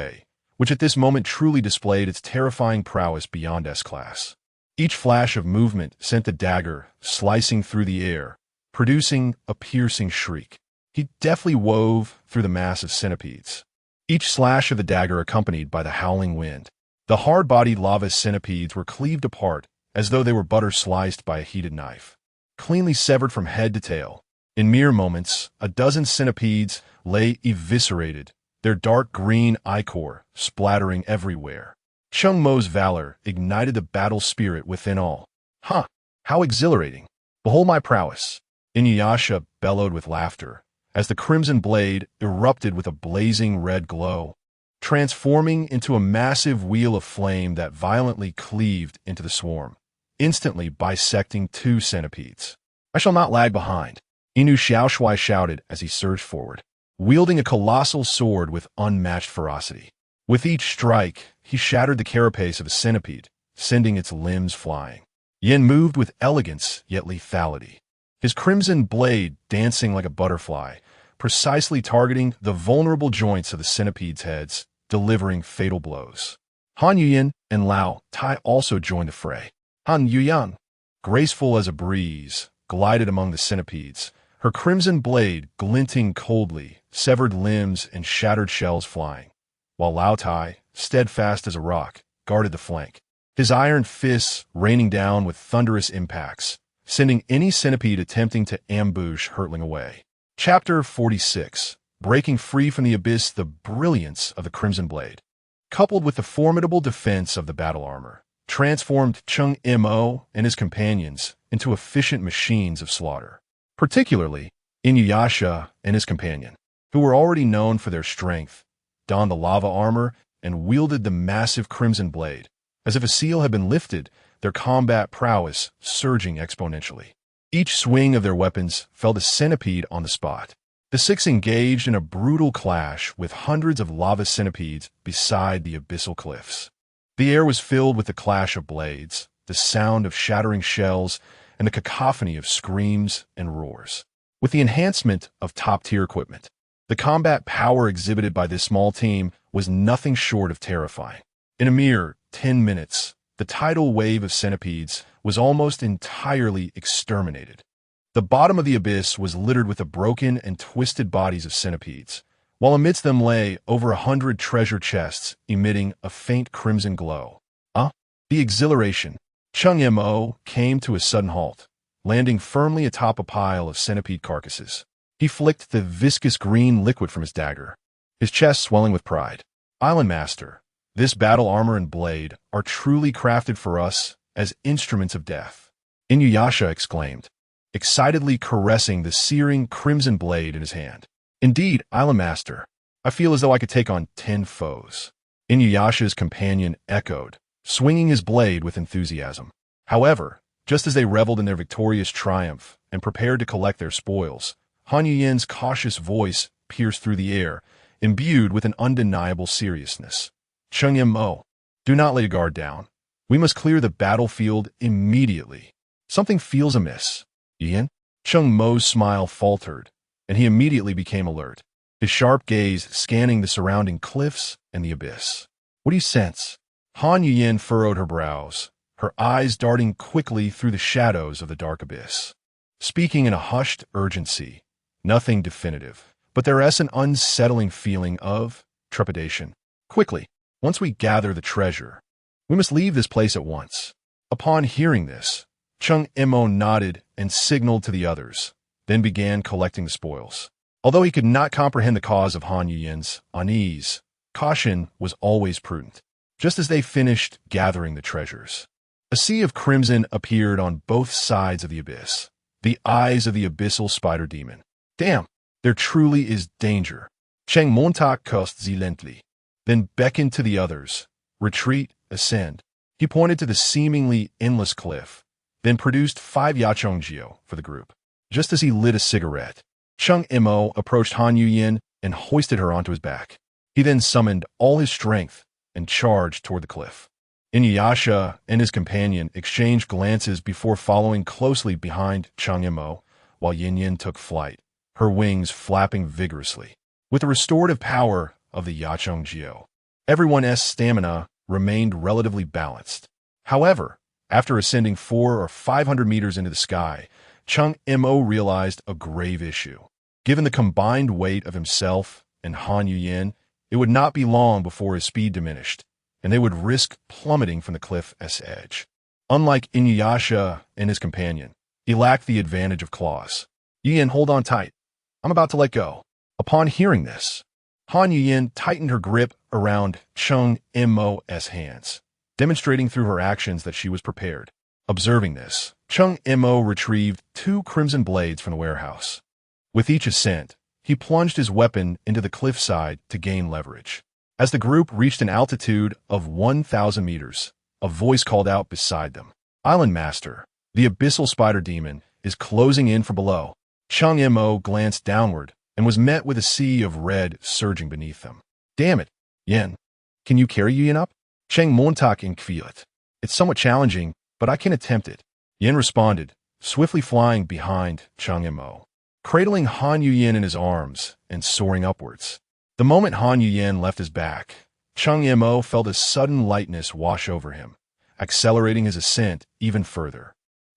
which at this moment truly displayed its terrifying prowess beyond S-class. Each flash of movement sent the dagger slicing through the air, producing a piercing shriek. He deftly wove through the mass of centipedes, each slash of the dagger accompanied by the howling wind. The hard-bodied lava centipedes were cleaved apart as though they were butter sliced by a heated knife, cleanly severed from head to tail. In mere moments, a dozen centipedes lay eviscerated, their dark green ichor splattering everywhere. Cheng Mo's valor ignited the battle spirit within all. Huh, how exhilarating! Behold my prowess! Inuyasha bellowed with laughter, as the crimson blade erupted with a blazing red glow, transforming into a massive wheel of flame that violently cleaved into the swarm, instantly bisecting 2 centipedes. I shall not lag behind, Inu Xiaoshui shouted as he surged forward, wielding a colossal sword with unmatched ferocity. With each strike, he shattered the carapace of a centipede, sending its limbs flying. Yin moved with elegance yet lethality, his crimson blade dancing like a butterfly, precisely targeting the vulnerable joints of the centipedes' heads, delivering fatal blows. Han Yuyan and Lao Tai also joined the fray. Han Yuyan, graceful as a breeze, glided among the centipedes, her crimson blade glinting coldly, severed limbs and shattered shells flying, while Lao Tai, steadfast as a rock, guarded the flank, his iron fists raining down with thunderous impacts, sending any centipede attempting to ambush hurtling away. Chapter 46. Breaking free from the abyss, the brilliance of the Crimson Blade, coupled with the formidable defense of the battle armor, transformed Cheng Mo and his companions into efficient machines of slaughter. Particularly, Inuyasha and his companion, who were already known for their strength, donned the lava armor and wielded the massive Crimson Blade. As if a seal had been lifted, their combat prowess surging exponentially. Each swing of their weapons felled a centipede on the spot. The 6 engaged in a brutal clash with hundreds of lava centipedes beside the abyssal cliffs. The air was filled with the clash of blades, the sound of shattering shells, and the cacophony of screams and roars. with the enhancement of top-tier equipment. The combat power exhibited by this small team was nothing short of terrifying. In a mere 10 minutes, the tidal wave of centipedes was almost entirely exterminated. The bottom of the abyss was littered with the broken and twisted bodies of centipedes, while amidst them lay over 100 treasure chests emitting a faint crimson glow. The exhilaration. Cheng Mo came to a sudden halt, landing firmly atop a pile of centipede carcasses. He flicked the viscous green liquid from his dagger, his chest swelling with pride. Island Master, this battle armor and blade are truly crafted for us as instruments of death. Inuyasha exclaimed, excitedly caressing the searing crimson blade in his hand. Indeed, Island Master, I feel as though I could take on 10 foes. Inuyasha's companion echoed, swinging his blade with enthusiasm. However, just as they reveled in their victorious triumph and prepared to collect their spoils, Han Yuyen's cautious voice pierced through the air, imbued with an undeniable seriousness. Cheng Mo, do not lay your guard down. We must clear the battlefield immediately. Something feels amiss. Yen? Cheng Mo's smile faltered, and he immediately became alert, his sharp gaze scanning the surrounding cliffs and the abyss. What do you sense? Han Yuyen furrowed her brows, her eyes darting quickly through the shadows of the dark abyss. Speaking in a hushed urgency, nothing definitive, but there is an unsettling feeling of trepidation. Quickly, once we gather the treasure, we must leave this place at once. Upon hearing this, Cheng Mo nodded and signaled to the others, then began collecting the spoils. Although he could not comprehend the cause of Han Yuyen's unease, caution was always prudent. Just as they finished gathering the treasures, a sea of crimson appeared on both sides of the abyss, the eyes of the abyssal spider demon. Damn, there truly is danger. Cheng Mo cursed silently, then beckoned to the others. Retreat, ascend. He pointed to the seemingly endless cliff, then produced 5 yachongjio for the group. Just as he lit a cigarette, Cheng Mo approached Han Yuyen and hoisted her onto his back. He then summoned all his strength and charged toward the cliff. Inuyasha and his companion exchanged glances before following closely behind Cheng Mo, while Yin Yin took flight, her wings flapping vigorously. With the restorative power of the Yachongjio, everyone's stamina remained relatively balanced. However, after ascending 400 or 500 meters into the sky, Cheng Mo realized a grave issue. Given the combined weight of himself and Han Yuyen, it would not be long before his speed diminished, and they would risk plummeting from the cliff's edge. Unlike Inuyasha and his companion, he lacked the advantage of claws. Yen, hold on tight. I'm about to let go. Upon hearing this, Han Yuyen tightened her grip around Cheng Mo's hands, demonstrating through her actions that she was prepared. Observing this, Cheng Mo retrieved 2 crimson blades from the warehouse. With each ascent, he plunged his weapon into the cliffside to gain leverage. As the group reached an altitude of 1,000 meters, a voice called out beside them. Island Master, the abyssal spider demon, is closing in from below. Cheng Mo glanced downward and was met with a sea of red surging beneath them. Damn it, Yen. Can you carry Yen up? Cheng Mo inquired. It's somewhat challenging, but I can attempt it. Yen responded, swiftly flying behind Cheng Mo, cradling Han Yuyen in his arms and soaring upwards. The moment Han Yuyen left his back, Cheng Mo felt a sudden lightness wash over him, accelerating his ascent even further.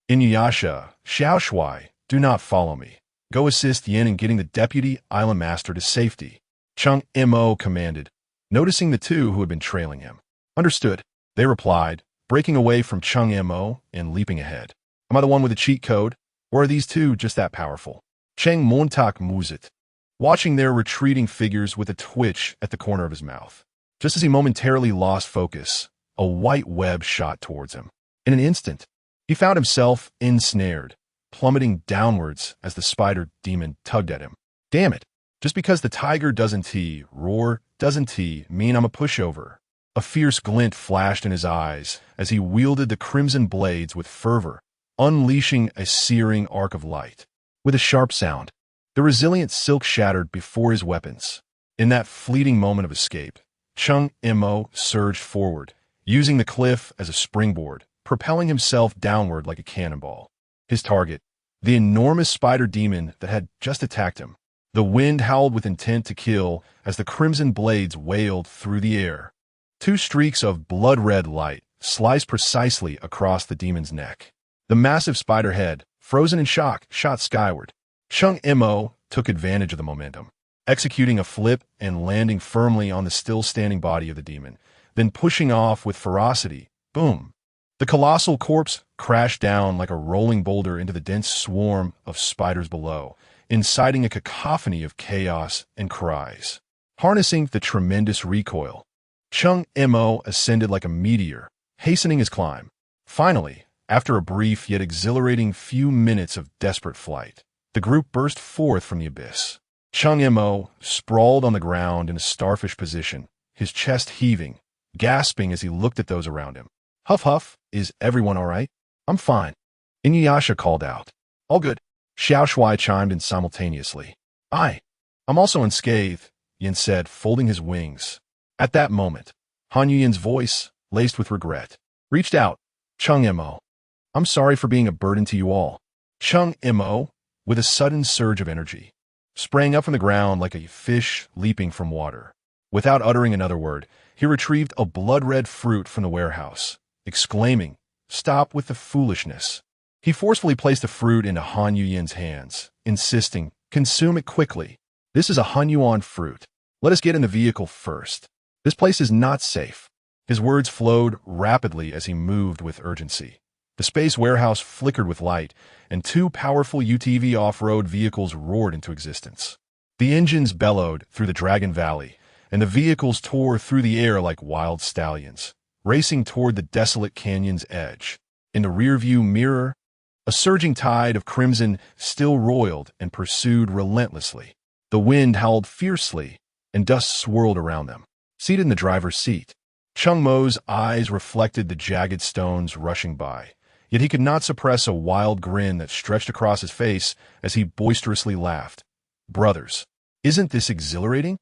Inuyasha, Xiao Shui, do not follow me. Go assist Yen in getting the deputy island master to safety, Cheng Mo commanded, noticing the 2 who had been trailing him. Understood, they replied, breaking away from Cheng Mo and leaping ahead. Am I the one with the cheat code, or are these 2 just that powerful? Cheng Mo mused, watching their retreating figures with a twitch at the corner of his mouth. Just as he momentarily lost focus, a white web shot towards him. In an instant, he found himself ensnared, plummeting downwards as the spider demon tugged at him. Damn it, just because the tiger doesn't roar doesn't mean I'm a pushover. A fierce glint flashed in his eyes as he wielded the crimson blades with fervor, unleashing a searing arc of light. With a sharp sound, the resilient silk shattered before his weapons. In that fleeting moment of escape, Cheng Mo surged forward, using the cliff as a springboard, propelling himself downward like a cannonball. His target, the enormous spider demon that had just attacked him. The wind howled with intent to kill as the crimson blades wailed through the air. Two streaks of blood-red light sliced precisely across the demon's neck. The massive spider head, frozen in shock, shot skyward. Cheng Mo took advantage of the momentum, executing a flip and landing firmly on the still-standing body of the demon, then pushing off with ferocity. Boom! The colossal corpse crashed down like a rolling boulder into the dense swarm of spiders below, inciting a cacophony of chaos and cries. Harnessing the tremendous recoil, Cheng Mo ascended like a meteor, hastening his climb. Finally, after a brief yet exhilarating few minutes of desperate flight, the group burst forth from the abyss. Cheng Mo sprawled on the ground in a starfish position, his chest heaving, gasping as he looked at those around him. Huff huff, is everyone all right? I'm fine. Inuyasha called out. All good. Xiao Shuai chimed in simultaneously. I'm also unscathed, Yin said, folding his wings. At that moment, Han Yuyin's voice, laced with regret, reached out. Cheng Mo. I'm sorry for being a burden to you all. Cheng Mo, with a sudden surge of energy, sprang up from the ground like a fish leaping from water. Without uttering another word, he retrieved a blood-red fruit from the warehouse, exclaiming, Stop with the foolishness. He forcefully placed the fruit into Han Yuyin's hands, insisting, Consume it quickly. This is a Han Yuan fruit. Let us get in the vehicle first. This place is not safe. His words flowed rapidly as he moved with urgency. The space warehouse flickered with light, and two powerful UTV off-road vehicles roared into existence. The engines bellowed through the Dragon Valley, and the vehicles tore through the air like wild stallions, racing toward the desolate canyon's edge. In the rearview mirror, a surging tide of crimson still roiled and pursued relentlessly. The wind howled fiercely, and dust swirled around them. Seated in the driver's seat, Cheng Mo's eyes reflected the jagged stones rushing by, yet he could not suppress a wild grin that stretched across his face as he boisterously laughed. Brothers, isn't this exhilarating?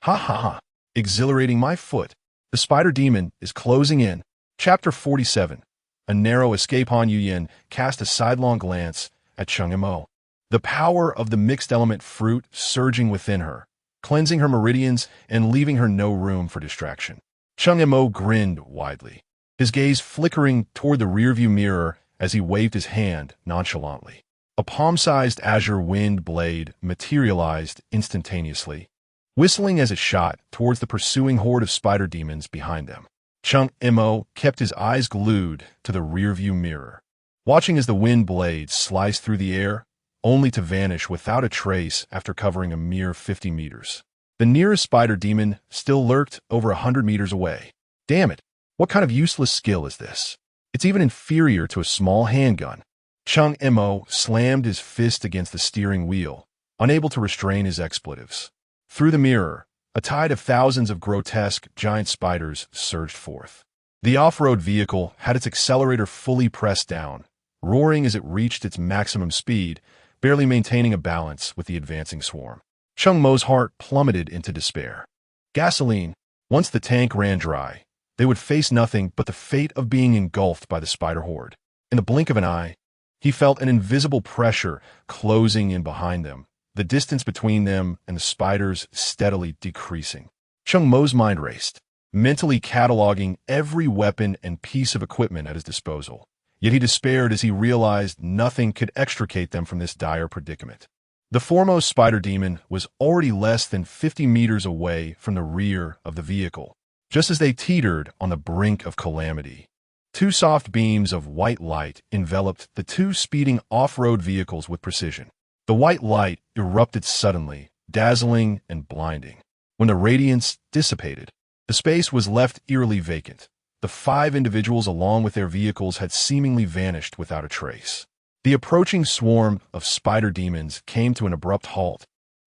Ha ha ha, exhilarating my foot. The spider demon is closing in. Chapter 47. A narrow escape. Han Yuyin cast a sidelong glance at Cheng Mo. The power of the mixed-element fruit surging within her, cleansing her meridians and leaving her no room for distraction. Cheng Mo grinned widely, his gaze flickering toward the rearview mirror as he waved his hand nonchalantly. A palm-sized azure wind blade materialized instantaneously, whistling as it shot towards the pursuing horde of spider demons behind them. Cheng Mo kept his eyes glued to the rearview mirror, watching as the wind blade sliced through the air, only to vanish without a trace after covering a mere 50 meters. The nearest spider demon still lurked over 100 meters away. Damn it, what kind of useless skill is this? It's even inferior to a small handgun. Cheng Mo slammed his fist against the steering wheel, unable to restrain his expletives. Through the mirror, a tide of thousands of grotesque giant spiders surged forth. The off-road vehicle had its accelerator fully pressed down, roaring as it reached its maximum speed, barely maintaining a balance with the advancing swarm. Cheng Mo's heart plummeted into despair. Gasoline. Once the tank ran dry, they would face nothing but the fate of being engulfed by the spider horde. In the blink of an eye, he felt an invisible pressure closing in behind them, the distance between them and the spiders steadily decreasing. Cheng Mo's mind raced, mentally cataloging every weapon and piece of equipment at his disposal. Yet he despaired as he realized nothing could extricate them from this dire predicament. The foremost spider demon was already less than 50 meters away from the rear of the vehicle, just as they teetered on the brink of calamity. Two soft beams of white light enveloped the two speeding off-road vehicles with precision. The white light erupted suddenly, dazzling and blinding. When the radiance dissipated, the space was left eerily vacant. The five individuals along with their vehicles had seemingly vanished without a trace. The approaching swarm of spider demons came to an abrupt halt,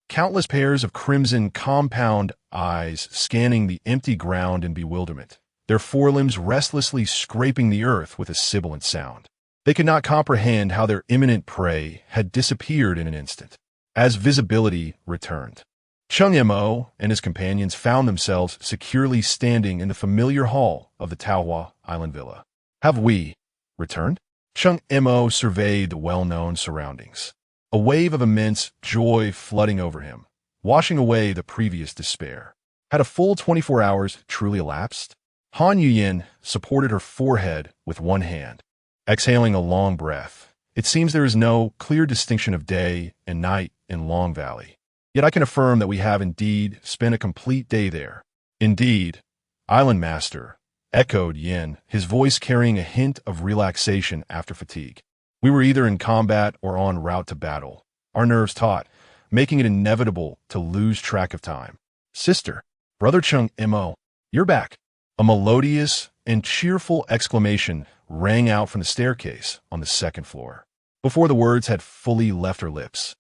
countless pairs of crimson compound eyes scanning the empty ground in bewilderment, their forelimbs restlessly scraping the earth with a sibilant sound. They could not comprehend how their imminent prey had disappeared in an instant. As visibility returned, Cheng Mo and his companions found themselves securely standing in the familiar hall of the Taohua Island Villa. Have we returned? Cheng Mo surveyed the well-known surroundings. A wave of immense joy flooding over him, washing away the previous despair. Had a full 24 hours truly elapsed? Han Yuyin supported her forehead with one hand, exhaling a long breath. It seems there is no clear distinction of day and night in Long Valley. Yet I can affirm that we have indeed spent a complete day there. Indeed, Island Master, echoed Yin, his voice carrying a hint of relaxation after fatigue. We were either in combat or en route to battle, our nerves taut, making it inevitable to lose track of time. Sister, Brother Cheng Mo, you're back. A melodious and cheerful exclamation rang out from the staircase on the second floor. Before the words had fully left her lips,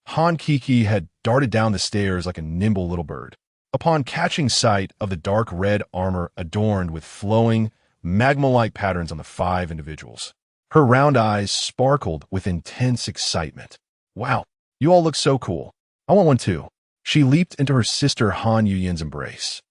Han Kiki had darted down the stairs like a nimble little bird. Upon catching sight of the dark red armor adorned with flowing, magma-like patterns on the 5 individuals, her round eyes sparkled with intense excitement. Wow, you all look so cool. I want one too. She leaped into her sister Han Yuyin's embrace,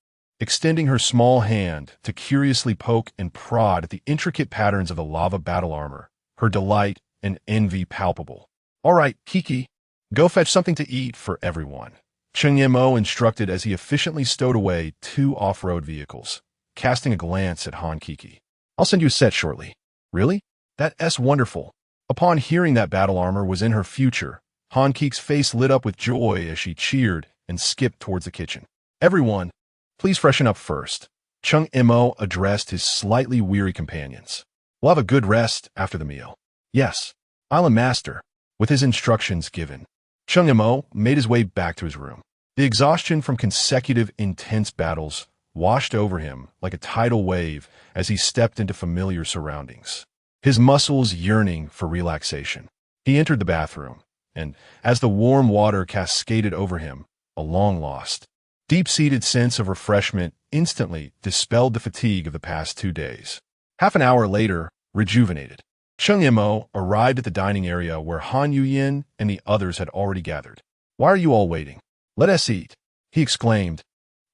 extending her small hand to curiously poke and prod at the intricate patterns of the lava battle armor, her delight and envy palpable. All right, Kiki, go fetch something to eat for everyone, Cheng Mo instructed as he efficiently stowed away 2 off-road vehicles, casting a glance at Han Kiki. I'll send you a set shortly. Really? That's wonderful. Upon hearing that battle armor was in her future, Han Kiki's face lit up with joy as she cheered and skipped towards the kitchen. Everyone, please freshen up first. Cheng Mo addressed his slightly weary companions. We'll have a good rest after the meal. Yes, Island Master, with his instructions given. Cheng Mo made his way back to his room. The exhaustion from consecutive intense battles washed over him like a tidal wave as he stepped into familiar surroundings, his muscles yearning for relaxation. He entered the bathroom, and as the warm water cascaded over him, a long-lost, deep-seated sense of refreshment instantly dispelled the fatigue of the past 2 days. Half an hour later, rejuvenated, Cheng Mo arrived at the dining area where Han Yuyin and the others had already gathered. Why are you all waiting? Let us eat, he exclaimed,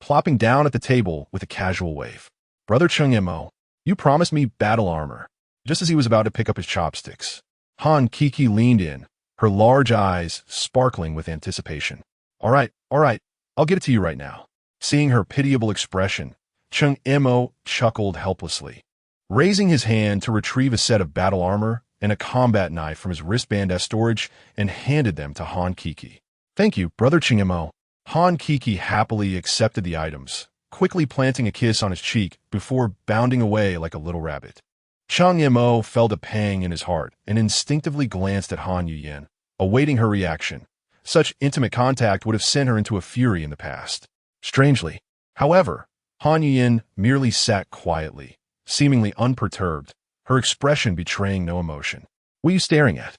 plopping down at the table with a casual wave. Brother Cheng Mo, you promised me battle armor. Just as he was about to pick up his chopsticks, Han Kiki leaned in, her large eyes sparkling with anticipation. All right, I'll get it to you right now. Seeing her pitiable expression, Cheng Mo chuckled helplessly, raising his hand to retrieve a set of battle armor and a combat knife from his wristband as storage and handed them to Han Kiki. Thank you, Brother Cheng Mo. Han Kiki happily accepted the items, quickly planting a kiss on his cheek before bounding away like a little rabbit. Cheng Mo felt a pang in his heart and instinctively glanced at Han Yuyin, awaiting her reaction. Such intimate contact would have sent her into a fury in the past. Strangely, however, Han Yuyin merely sat quietly, seemingly unperturbed, her expression betraying no emotion. What are you staring at?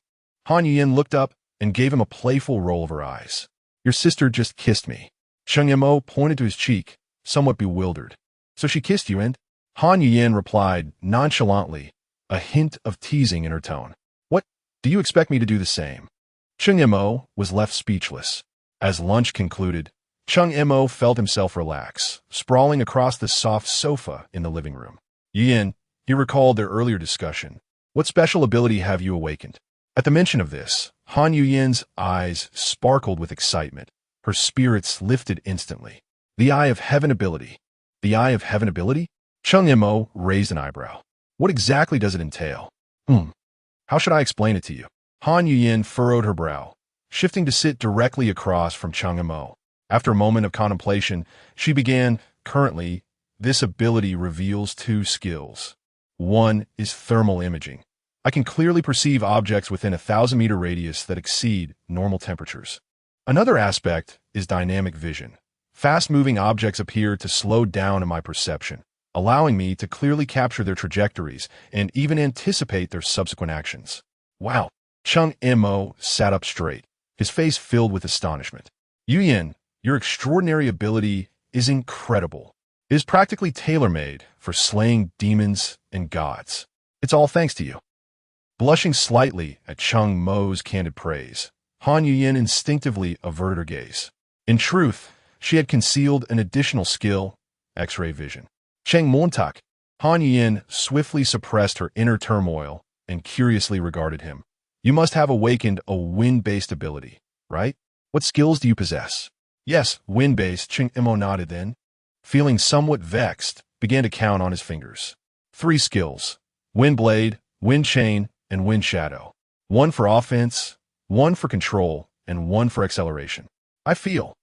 Han Yuyin looked up and gave him a playful roll of her eyes. Your sister just kissed me. Cheng Mo pointed to his cheek, somewhat bewildered. So she kissed you and? Han Yuyin replied nonchalantly, a hint of teasing in her tone. What? Do you expect me to do the same? Cheng Mo was left speechless. As lunch concluded, Cheng Mo felt himself relax, sprawling across the soft sofa in the living room. Yin, he recalled their earlier discussion. What special ability have you awakened? At the mention of this, Han Yuyin's eyes sparkled with excitement. Her spirits lifted instantly. The Eye of Heaven ability. The Eye of Heaven ability? Cheng Mo raised an eyebrow. What exactly does it entail? How should I explain it to you? Han Yuyin furrowed her brow, shifting to sit directly across from Cheng Mo. After a moment of contemplation, she began, currently, this ability reveals 2 skills. One is thermal imaging. I can clearly perceive objects within a 1,000-meter radius that exceed normal temperatures. Another aspect is dynamic vision. Fast-moving objects appear to slow down in my perception, allowing me to clearly capture their trajectories and even anticipate their subsequent actions. Wow! Cheng Mo sat up straight, his face filled with astonishment. Yuyin, your extraordinary ability is incredible. It is practically tailor-made for slaying demons and gods. It's all thanks to you. Blushing slightly at Cheng Mo's candid praise, Han Yuyin instinctively averted her gaze. In truth, she had concealed an additional skill, X-ray vision. Cheng Montak. Han Yuyin swiftly suppressed her inner turmoil and curiously regarded him. You must have awakened a wind-based ability, right? What skills do you possess? Yes, wind-based, Cheng Mo nodded then. Feeling somewhat vexed, began to count on his fingers. 3 skills: Wind Blade, Wind Chain, and Wind Shadow. 1 for offense, 1 for control, and 1 for acceleration. I feel.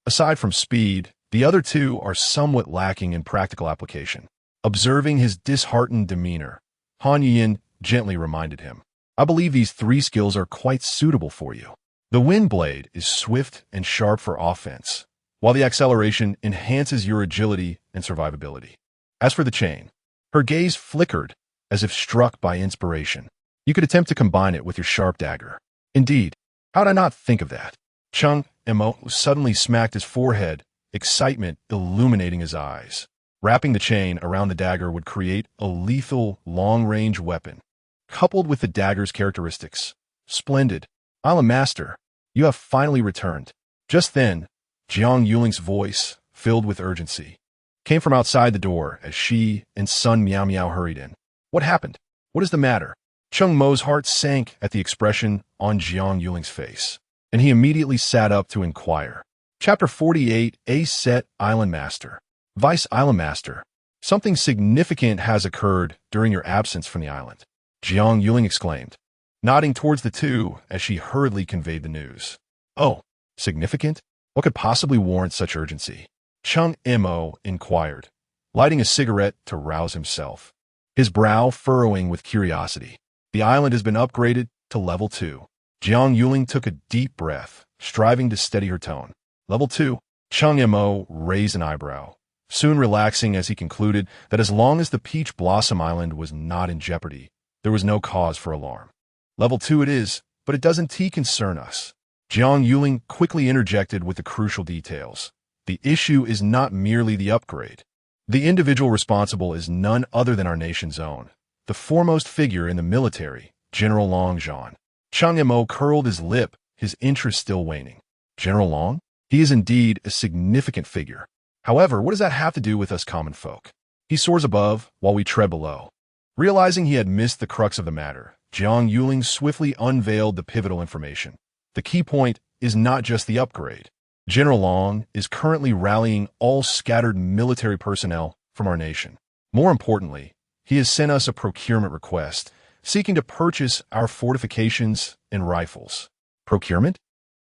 Aside from speed, the other 2 are somewhat lacking in practical application. Observing his disheartened demeanor, Han Yin gently reminded him, I believe these 3 skills are quite suitable for you. The Wind Blade is swift and sharp for offense, while the acceleration enhances your agility and survivability. As for the chain, her gaze flickered as if struck by inspiration. You could attempt to combine it with your sharp dagger. Indeed, how did I not think of that? Cheng Mo suddenly smacked his forehead, excitement illuminating his eyes. Wrapping the chain around the dagger would create a lethal, long-range weapon, coupled with the dagger's characteristics. Splendid. Island Master, you have finally returned. Just then, Jiang Yuling's voice, filled with urgency, came from outside the door as she and Sun Miao Miao hurried in. What happened? What is the matter? Cheng Mo's heart sank at the expression on Jiang Yuling's face, and he immediately sat up to inquire. Chapter 48, A Set Island Master. Vice Island Master, something significant has occurred during your absence from the island, Jiang Yuling exclaimed, nodding towards the 2 as she hurriedly conveyed the news. Oh, significant? What could possibly warrant such urgency? Cheng Mo inquired, lighting a cigarette to rouse himself, his brow furrowing with curiosity. The island has been upgraded to level 2. Jiang Yuling took a deep breath, striving to steady her tone. Level 2. Cheng Mo raised an eyebrow, soon relaxing as he concluded that as long as the Peach Blossom Island was not in jeopardy, there was no cause for alarm. Level 2 it is, but it doesn't concern us. Jiang Yuling quickly interjected with the crucial details. The issue is not merely the upgrade. The individual responsible is none other than our nation's own, the foremost figure in the military, General Long Zhan. Cheng Mo curled his lip, his interest still waning. General Long? He is indeed a significant figure. However, what does that have to do with us common folk? He soars above, while we tread below. Realizing he had missed the crux of the matter, Jiang Yuling swiftly unveiled the pivotal information. The key point is not just the upgrade. General Long is currently rallying all scattered military personnel from our nation. More importantly, he has sent us a procurement request, seeking to purchase our fortifications and rifles. Procurement?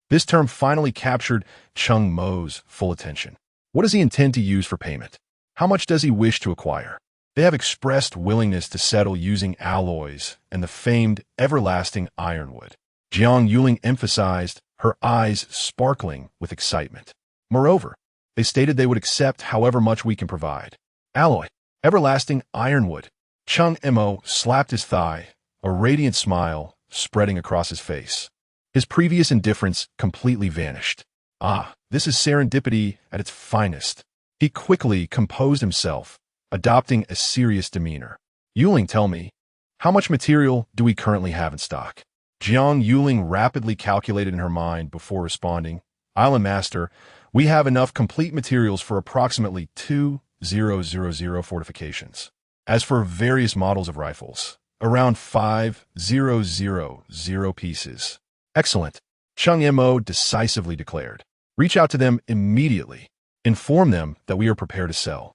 This term finally captured Cheng Mo's full attention. What does he intend to use for payment? How much does he wish to acquire? They have expressed willingness to settle using alloys and the famed everlasting ironwood. Jiang Yuling emphasized, her eyes sparkling with excitement. Moreover, they stated they would accept however much we can provide. Alloy, everlasting ironwood. Cheng Mo slapped his thigh, a radiant smile spreading across his face. His previous indifference completely vanished. Ah, this is serendipity at its finest. He quickly composed himself, adopting a serious demeanor. Yuling, tell me, how much material do we currently have in stock? Jiang Yuling rapidly calculated in her mind before responding. Island Master, we have enough complete materials for approximately 2,000 fortifications. As for various models of rifles, around 5,000 pieces. Excellent, Cheng Mo decisively declared. Reach out to them immediately. Inform them that we are prepared to sell.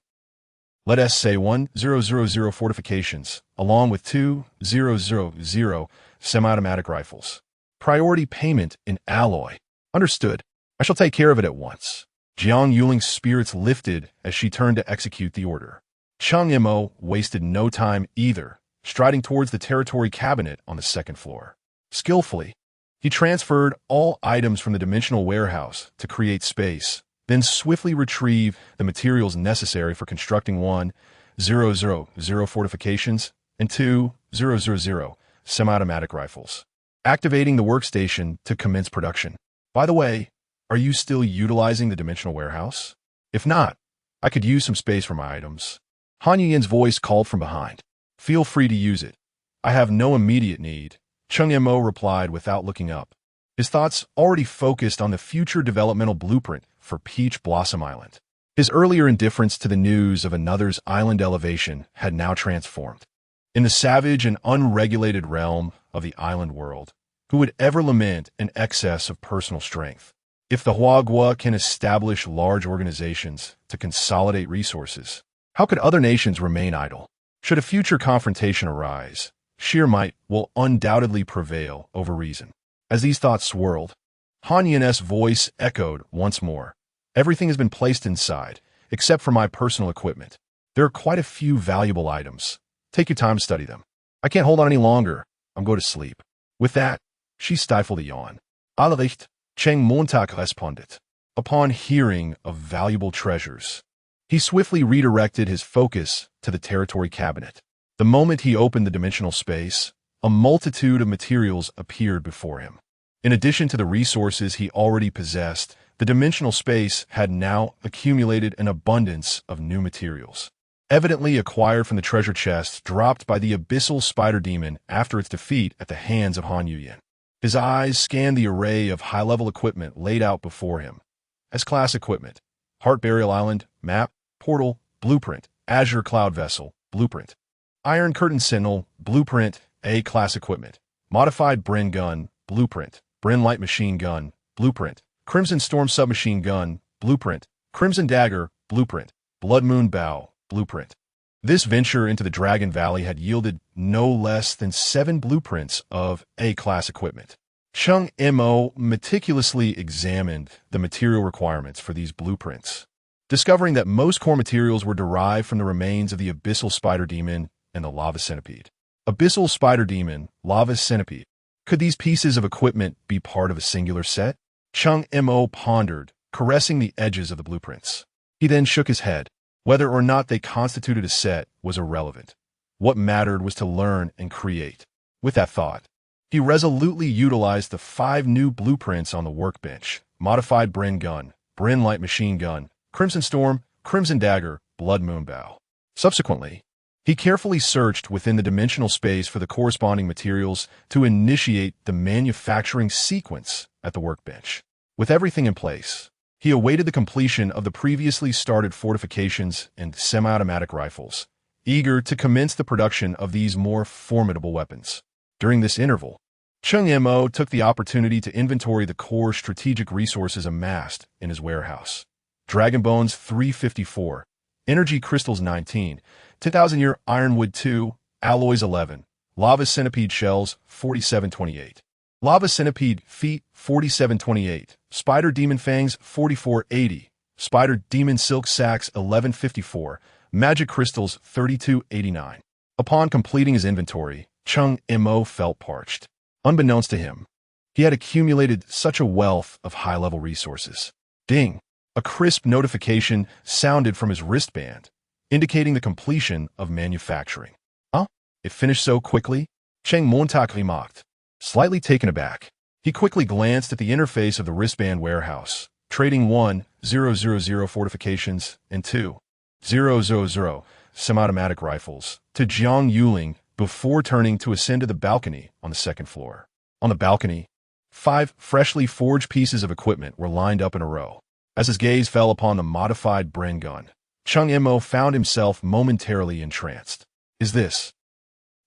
Let us say 1,000 fortifications, along with 2,000 semi-automatic rifles. Priority payment in alloy. Understood. I shall take care of it at once. Jiang Yuling's spirits lifted as she turned to execute the order. Cheng Mo wasted no time either, striding towards the territory cabinet on the second floor. Skillfully, he transferred all items from the dimensional warehouse to create space, then swiftly retrieve the materials necessary for constructing 1,000 fortifications and 2,000 semi-automatic rifles, activating the workstation to commence production. By the way, are you still utilizing the dimensional warehouse? If not, I could use some space for my items. Han Yin's voice called from behind. Feel free to use it. I have no immediate need, Cheng Mo replied without looking up, his thoughts already focused on the future developmental blueprint for Peach Blossom Island. His earlier indifference to the news of another's island elevation had now transformed. In the savage and unregulated realm of the island world, who would ever lament an excess of personal strength? If the Huagua can establish large organizations to consolidate resources, how could other nations remain idle? Should a future confrontation arise, sheer might will undoubtedly prevail over reason. As these thoughts swirled, Han Yin's voice echoed once more. Everything has been placed inside, except for my personal equipment. There are quite a few valuable items. Take your time to study them. I can't hold on any longer. I'm going to sleep. With that, she stifled a yawn. Allericht, Cheng Mo responded. Upon hearing of valuable treasures, he swiftly redirected his focus to the territory cabinet. The moment he opened the dimensional space, a multitude of materials appeared before him. In addition to the resources he already possessed, the dimensional space had now accumulated an abundance of new materials, evidently acquired from the treasure chest dropped by the abyssal spider demon after its defeat at the hands of Han Yuyan. His eyes scanned the array of high-level equipment laid out before him. S-class equipment: Heart Burial Island, map, portal, blueprint, Azure Cloud Vessel, blueprint. Iron Curtain Sentinel, blueprint, A-class equipment. Modified Bren Gun, blueprint. Bren Light Machine Gun, blueprint. Crimson Storm Submachine Gun, blueprint. Crimson Dagger, blueprint. Blood Moon Bow, blueprint. This venture into the Dragon Valley had yielded no less than 7 blueprints of A-class equipment. Cheng Mo meticulously examined the material requirements for these blueprints, discovering that most core materials were derived from the remains of the Abyssal Spider Demon and the Lava Centipede. Abyssal Spider Demon, Lava Centipede. Could these pieces of equipment be part of a singular set? Cheng Mo pondered, caressing the edges of the blueprints. He then shook his head. Whether or not they constituted a set was irrelevant. What mattered was to learn and create. With that thought, he resolutely utilized the 5 new blueprints on the workbench: Modified Bren Gun, Bren Light Machine Gun, Crimson Storm, Crimson Dagger, Blood Moon Bow. Subsequently, he carefully searched within the dimensional space for the corresponding materials to initiate the manufacturing sequence at the workbench. With everything in place, he awaited the completion of the previously started fortifications and semi-automatic rifles, eager to commence the production of these more formidable weapons. During this interval, Cheng Mo took the opportunity to inventory the core strategic resources amassed in his warehouse. Dragon Bones 354, Energy Crystals 19, 10,000-year Ironwood 2, Alloys 11, Lava Centipede Shells 4728. Lava Centipede Feet 4728, Spider Demon Fangs 4480, Spider Demon Silk Sacks 1154, Magic Crystals 3289. Upon completing his inventory, Cheng Mo felt parched. Unbeknownst to him, he had accumulated such a wealth of high-level resources. Ding! A crisp notification sounded from his wristband, indicating the completion of manufacturing. Huh? It finished so quickly? Cheng Mo remarked. Slightly taken aback, he quickly glanced at the interface of the wristband warehouse, trading 1,000 fortifications and 2,000 semi-automatic rifles to Jiang Yuling before turning to ascend to the balcony on the second floor. On the balcony, 5 freshly forged pieces of equipment were lined up in a row. As his gaze fell upon the modified Bren gun, Cheng Mo found himself momentarily entranced. Is this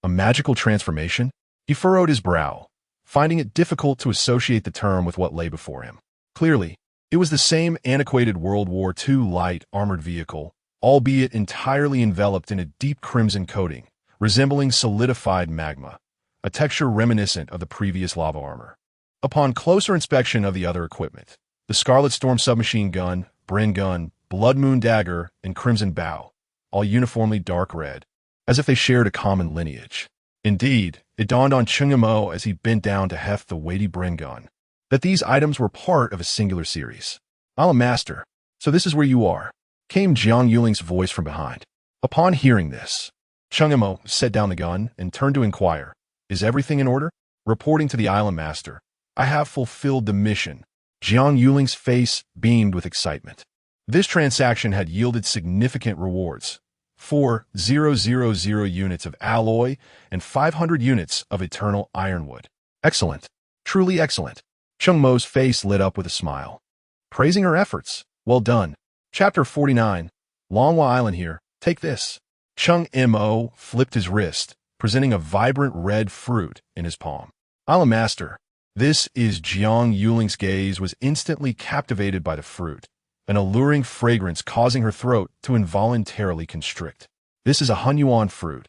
a magical transformation? He furrowed his brow, finding it difficult to associate the term with what lay before him. Clearly, it was the same antiquated World War II light armored vehicle, albeit entirely enveloped in a deep crimson coating, resembling solidified magma, a texture reminiscent of the previous lava armor. Upon closer inspection of the other equipment, the Scarlet Storm submachine gun, Bren gun, Blood Moon dagger, and Crimson bow, all uniformly dark red, as if they shared a common lineage. Indeed, it dawned on Cheng Mo as he bent down to heft the weighty Bren gun, that these items were part of a singular series. "I'm a master, so this is where you are," came Jiang Yuling's voice from behind. Upon hearing this, Cheng Mo set down the gun and turned to inquire, "Is everything in order?" Reporting to the island master, "I have fulfilled the mission." Jiang Yuling's face beamed with excitement. This transaction had yielded significant rewards: 4,000 units of alloy and 500 units of eternal ironwood. Excellent. Truly excellent. Cheng Mo's face lit up with a smile, praising her efforts. Well done. Chapter 49. Longhua Island here. Take this. Cheng Mo flipped his wrist, presenting a vibrant red fruit in his palm. Island Master, this is Jiang Yuling's gaze was instantly captivated by the fruit, an alluring fragrance causing her throat to involuntarily constrict. This is a Hunyuan fruit,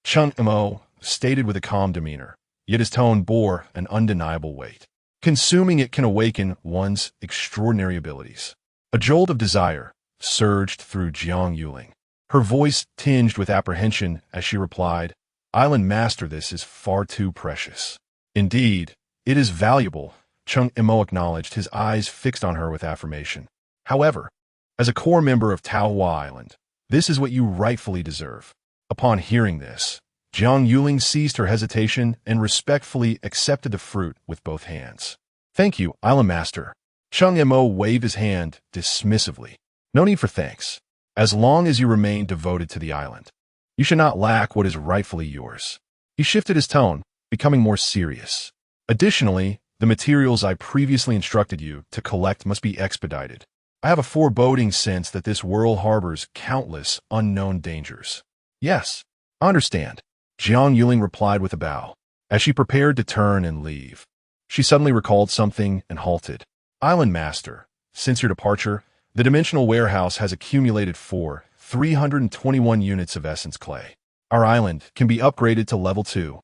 Cheng Mo stated with a calm demeanor, yet his tone bore an undeniable weight. Consuming it can awaken one's extraordinary abilities. A jolt of desire surged through Jiang Yuling. Her voice tinged with apprehension as she replied, Island Master, this is far too precious. Indeed, it is valuable, Cheng Mo acknowledged, his eyes fixed on her with affirmation. However, as a core member of Taohua Island, this is what you rightfully deserve. Upon hearing this, Jiang Yuling ceased her hesitation and respectfully accepted the fruit with both hands. Thank you, Island Master. Cheng Mo waved his hand dismissively. No need for thanks. As long as you remain devoted to the island, you should not lack what is rightfully yours. He shifted his tone, becoming more serious. Additionally, the materials I previously instructed you to collect must be expedited. I have a foreboding sense that this world harbors countless unknown dangers. Yes, I understand, Jiang Yuling replied with a bow. As she prepared to turn and leave, she suddenly recalled something and halted. Island Master, since your departure, the dimensional warehouse has accumulated 321 units of essence clay. Our island can be upgraded to level 2.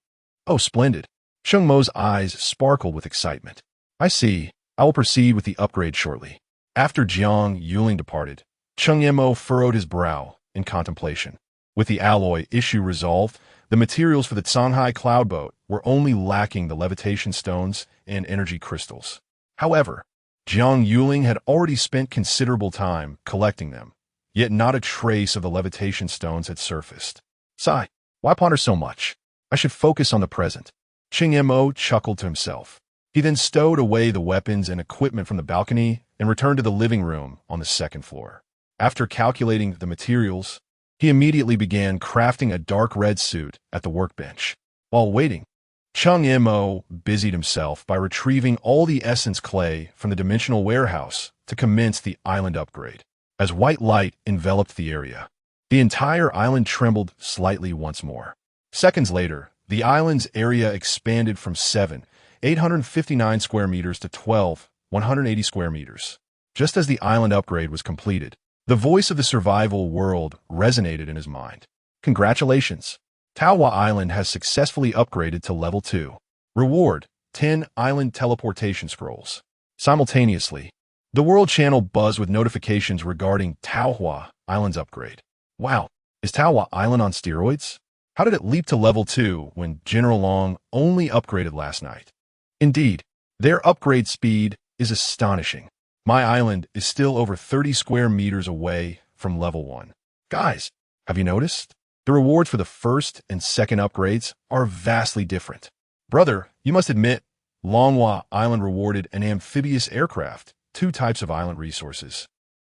Oh, splendid. Cheng Mo's eyes sparkled with excitement. I see. I will proceed with the upgrade shortly. After Jiang Yuling departed, Cheng Mo furrowed his brow in contemplation. With the alloy issue resolved, the materials for the Shanghai cloud boat were only lacking the levitation stones and energy crystals. However, Jiang Yuling had already spent considerable time collecting them, yet not a trace of the levitation stones had surfaced. Sigh, why ponder so much? I should focus on the present. Cheng Mo chuckled to himself. He then stowed away the weapons and equipment from the balcony and returned to the living room on the second floor. After calculating the materials, he immediately began crafting a dark red suit at the workbench. While waiting, Cheng Mo busied himself by retrieving all the essence clay from the dimensional warehouse to commence the island upgrade. As white light enveloped the area, the entire island trembled slightly once more. Seconds later, the island's area expanded from 859 square meters to 180 square meters. Just as the island upgrade was completed, the voice of the survival world resonated in his mind. Congratulations! Taohua Island has successfully upgraded to level 2. Reward, 10 island teleportation scrolls. Simultaneously, the world channel buzzed with notifications regarding Taohua Island's upgrade. Wow, is Taohua Island on steroids? How did it leap to level 2 when General Long only upgraded last night? Indeed, their upgrade speed is astonishing. My island is still over 30 square meters away from level 1. Guys, have you noticed? The rewards for the first and second upgrades are vastly different. Brother, you must admit, Longhua Island rewarded an amphibious aircraft, 2 types of island resources,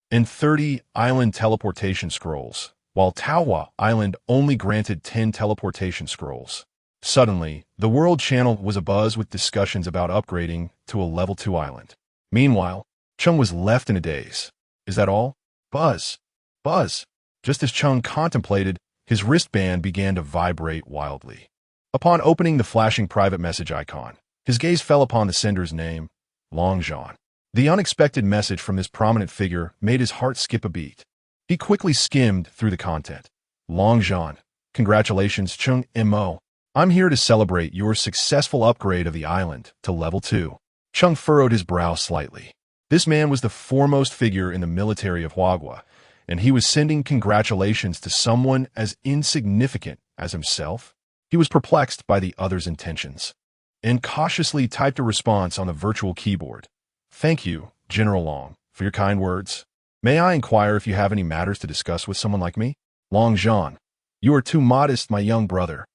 and 30 island teleportation scrolls, while Taohua Island only granted 10 teleportation scrolls. Suddenly, the world channel was abuzz with discussions about upgrading to a level 2 island. Meanwhile, Cheng was left in a daze. Is that all? Buzz. Buzz. Just as Cheng contemplated, his wristband began to vibrate wildly. Upon opening the flashing private message icon, his gaze fell upon the sender's name, Long Zhan. The unexpected message from this prominent figure made his heart skip a beat. He quickly skimmed through the content. Long Zhan, congratulations, Cheng Mo. I'm here to celebrate your successful upgrade of the island to level 2. Cheng furrowed his brow slightly. This man was the foremost figure in the military of Huagua, and he was sending congratulations to someone as insignificant as himself. He was perplexed by the other's intentions, and cautiously typed a response on the virtual keyboard. Thank you, General Long, for your kind words. May I inquire if you have any matters to discuss with someone like me? Long Zhan, you are too modest, my young brother.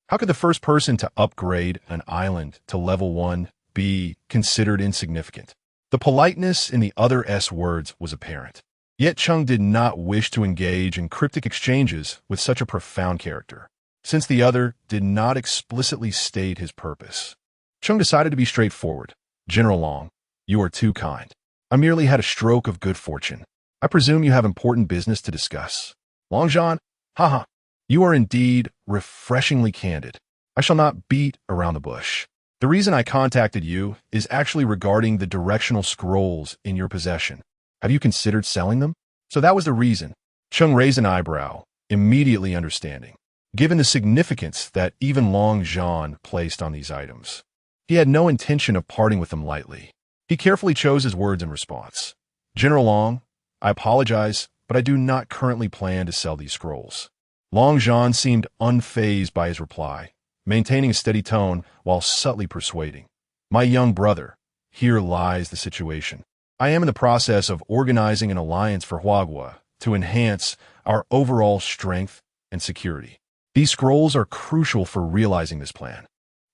How could the first person to upgrade an island to level 1 be considered insignificant? The politeness in the other's words was apparent. Yet Cheng did not wish to engage in cryptic exchanges with such a profound character, since the other did not explicitly state his purpose. Cheng decided to be straightforward. General Long, you are too kind. I merely had a stroke of good fortune. I presume you have important business to discuss. Long Zhan, haha. You are indeed refreshingly candid. I shall not beat around the bush. The reason I contacted you is actually regarding the directional scrolls in your possession. Have you considered selling them? So that was the reason. Cheng raised an eyebrow, immediately understanding, given the significance that even Long Zhan placed on these items. He had no intention of parting with them lightly. He carefully chose his words in response. General Long, I apologize, but I do not currently plan to sell these scrolls. Long Zhan seemed unfazed by his reply, maintaining a steady tone while subtly persuading. My young brother, here lies the situation. I am in the process of organizing an alliance for Huagua to enhance our overall strength and security. These scrolls are crucial for realizing this plan.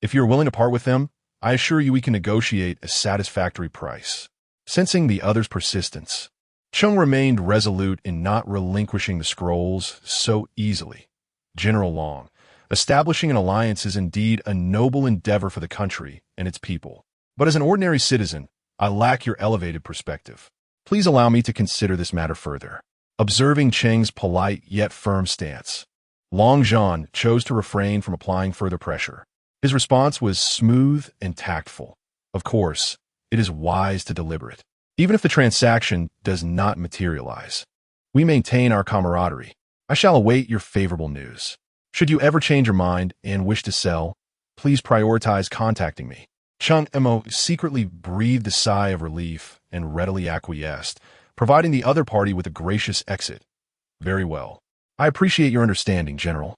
If you're willing to part with them, I assure you we can negotiate a satisfactory price. Sensing the other's persistence, Cheng remained resolute in not relinquishing the scrolls so easily. General Long, establishing an alliance is indeed a noble endeavor for the country and its people. But as an ordinary citizen, I lack your elevated perspective. Please allow me to consider this matter further. Observing Cheng's polite yet firm stance, Long Zhan chose to refrain from applying further pressure. His response was smooth and tactful. Of course, it is wise to deliberate, even if the transaction does not materialize. We maintain our camaraderie. I shall await your favorable news. Should you ever change your mind and wish to sell, please prioritize contacting me. Cheng Mo secretly breathed a sigh of relief and readily acquiesced, providing the other party with a gracious exit. Very well. I appreciate your understanding, General.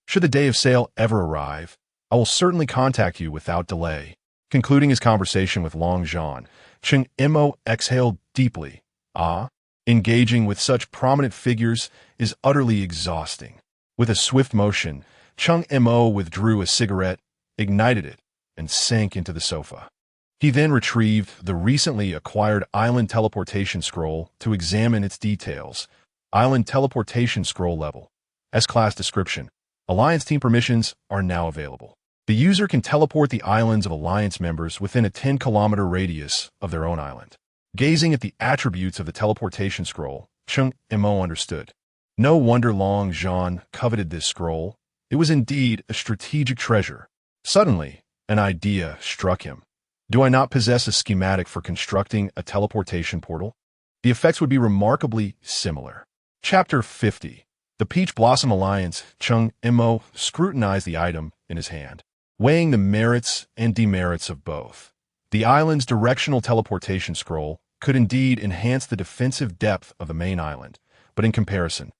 Should the day of sale ever arrive, I will certainly contact you without delay. Concluding his conversation with Long Zhan, Cheng Mo exhaled deeply. Engaging with such prominent figures is utterly exhausting. With a swift motion, Cheng Mo withdrew a cigarette, ignited it, and sank into the sofa. He then retrieved the recently acquired island teleportation scroll to examine its details. Island teleportation scroll level. S-class description. Alliance team permissions are now available. The user can teleport the islands of Alliance members within a 10-kilometer radius of their own island. Gazing at the attributes of the teleportation scroll, Cheng Mo understood. No wonder Long Zhan coveted this scroll. It was indeed a strategic treasure. Suddenly, an idea struck him. Do I not possess a schematic for constructing a teleportation portal? The effects would be remarkably similar. Chapter 50. The Peach Blossom Alliance. Cheng Mo scrutinized the item in his hand, weighing the merits and demerits of both. The island's directional teleportation scroll could indeed enhance the defensive depth of the main island, but in comparison,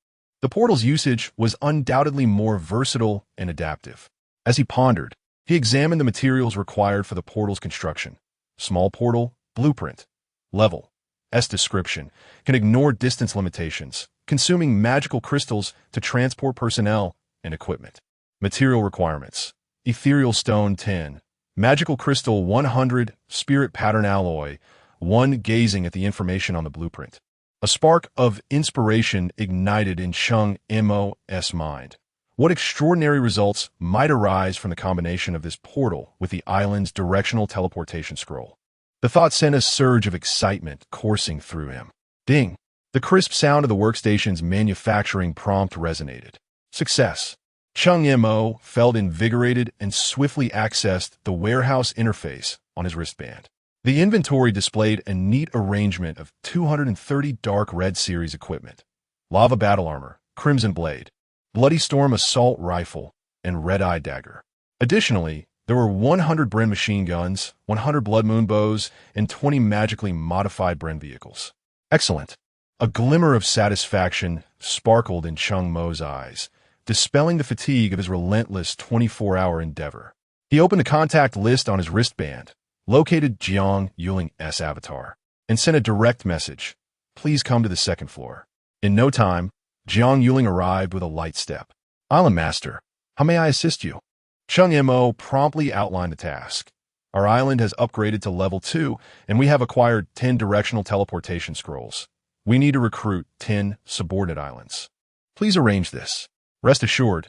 the portal's usage was undoubtedly more versatile and adaptive. As he pondered, he examined the materials required for the portal's construction. Small portal, blueprint, level, S description, can ignore distance limitations, consuming magical crystals to transport personnel and equipment. Material requirements: ethereal stone 10, magical crystal 100, spirit pattern alloy 1. Gazing at the information on the blueprint, a spark of inspiration ignited in Cheng Mo's mind. What extraordinary results might arise from the combination of this portal with the island's directional teleportation scroll? The thought sent a surge of excitement coursing through him. Ding! The crisp sound of the workstation's manufacturing prompt resonated. Success! Cheng Mo felt invigorated and swiftly accessed the warehouse interface on his wristband. The inventory displayed a neat arrangement of 230 Dark Red Series equipment: Lava Battle Armor, Crimson Blade, Bloody Storm Assault Rifle, and Red Eye Dagger. Additionally, there were 100 Bren machine guns, 100 Blood Moon bows, and 20 magically modified Bren vehicles. Excellent! A glimmer of satisfaction sparkled in Cheng Mo's eyes, dispelling the fatigue of his relentless 24-hour endeavor. He opened a contact list on his wristband, located Jiang Yuling's avatar, and sent a direct message: please come to the second floor. In no time, Jiang Yuling arrived with a light step. Island Master, how may I assist you? Cheng Mo promptly outlined the task. Our island has upgraded to level 2, and we have acquired 10 directional teleportation scrolls. We need to recruit 10 subordinate islands. Please arrange this. Rest assured,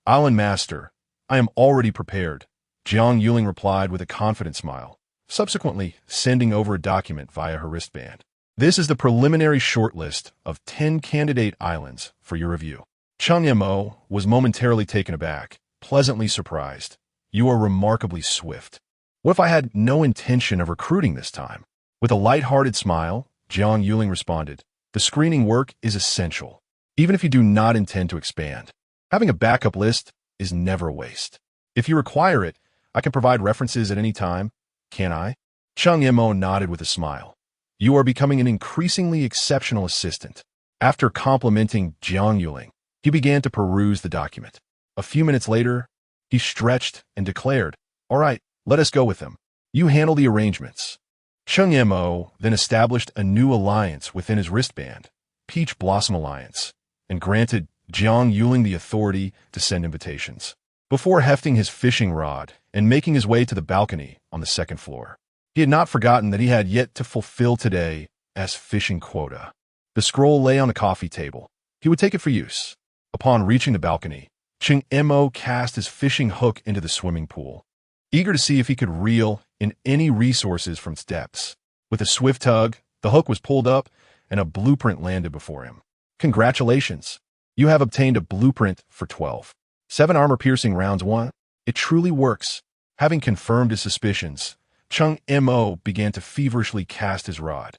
Island Master, I am already prepared, Jiang Yuling replied with a confident smile, subsequently sending over a document via her wristband. This is the preliminary shortlist of 10 candidate islands for your review. Cheng Mo was momentarily taken aback, pleasantly surprised. You are remarkably swift. What if I had no intention of recruiting this time? With a light-hearted smile, Jiang Yuling responded, the screening work is essential, even if you do not intend to expand. Having a backup list is never a waste. If you require it, I can provide references at any time, can I? Cheng Mo nodded with a smile. You are becoming an increasingly exceptional assistant. After complimenting Jiang Yuling, he began to peruse the document. A few minutes later, he stretched and declared, all right, let us go with them. You handle the arrangements. Cheng Mo then established a new alliance within his wristband, Peach Blossom Alliance, and granted Jiang Yuling the authority to send invitations. Before hefting his fishing rod and making his way to the balcony on the second floor, he had not forgotten that he had yet to fulfill today as fishing quota. The scroll lay on a coffee table. He would take it for use. Upon reaching the balcony, Cheng Mo cast his fishing hook into the swimming pool, eager to see if he could reel in any resources from its depths. With a swift tug, the hook was pulled up and a blueprint landed before him. Congratulations! You have obtained a blueprint for 12. 7 armor-piercing rounds 1. It truly works. Having confirmed his suspicions, Cheng Mo began to feverishly cast his rod.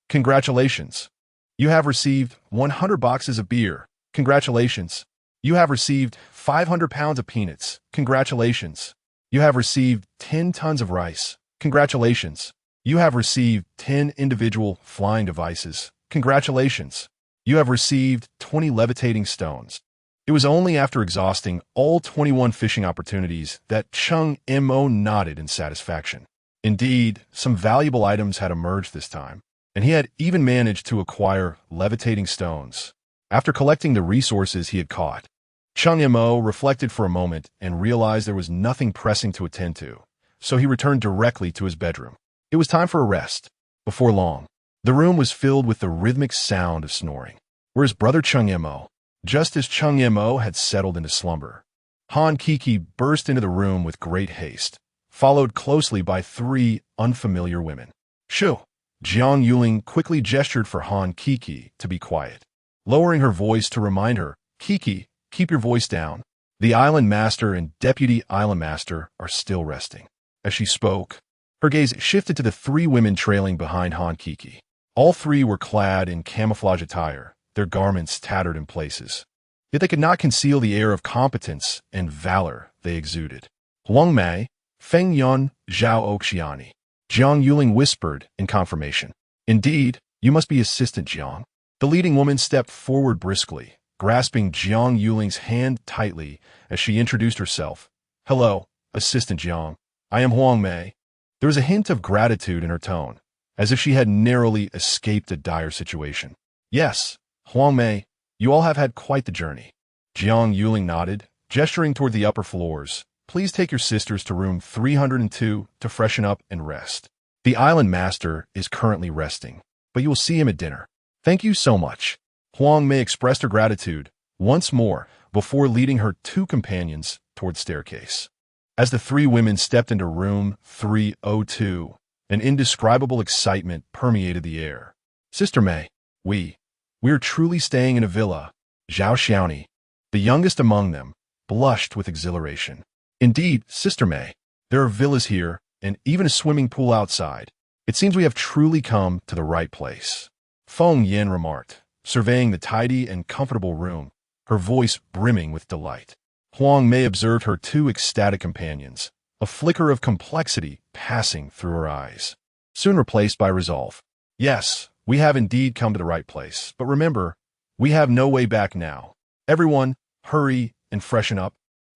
Congratulations! You have received 100 boxes of beer. Congratulations! You have received 500 pounds of peanuts. Congratulations! You have received 10 tons of rice. Congratulations! You have received 10 individual flying devices. Congratulations! You have received 20 levitating stones. It was only after exhausting all 21 fishing opportunities that Cheng Mo nodded in satisfaction. Indeed, some valuable items had emerged this time, and he had even managed to acquire levitating stones. After collecting the resources he had caught, Cheng Mo reflected for a moment and realized there was nothing pressing to attend to, so he returned directly to his bedroom. It was time for a rest. Before long, the room was filled with the rhythmic sound of snoring. Where his brother Cheng Mo? Just as Cheng Mo had settled into slumber, Han Kiki burst into the room with great haste, followed closely by 3 unfamiliar women. Shoo! Jiang Yuling quickly gestured for Han Kiki to be quiet, lowering her voice to remind her, Kiki, keep your voice down. The island master and deputy island master are still resting. As she spoke, her gaze shifted to the 3 women trailing behind Han Kiki. All 3 were clad in camouflage attire, their garments tattered in places. Yet they could not conceal the air of competence and valor they exuded. Huang Mei, Feng Yun, Zhao Oxiani. Jiang Yuling whispered in confirmation. Indeed, you must be Assistant Jiang. The leading woman stepped forward briskly, grasping Jiang Yuling's hand tightly as she introduced herself. Hello, Assistant Jiang. I am Huang Mei. There was a hint of gratitude in her tone, as if she had narrowly escaped a dire situation. Yes, Huang Mei, you all have had quite the journey. Jiang Yuling nodded, gesturing toward the upper floors. Please take your sisters to room 302 to freshen up and rest. The island master is currently resting, but you will see him at dinner. Thank you so much. Huang Mei expressed her gratitude once more before leading her 2 companions toward the staircase. As the 3 women stepped into room 302, an indescribable excitement permeated the air. Sister Mei, we are truly staying in a villa. Zhao Xiaoni, the youngest among them, blushed with exhilaration. Indeed, Sister Mei, there are villas here and even a swimming pool outside. It seems we have truly come to the right place. Feng Yan remarked, surveying the tidy and comfortable room, her voice brimming with delight. Huang Mei observed her 2 ecstatic companions, a flicker of complexity passing through her eyes, soon replaced by resolve. Yes, we have indeed come to the right place, but remember, we have no way back now. Everyone, hurry and freshen up,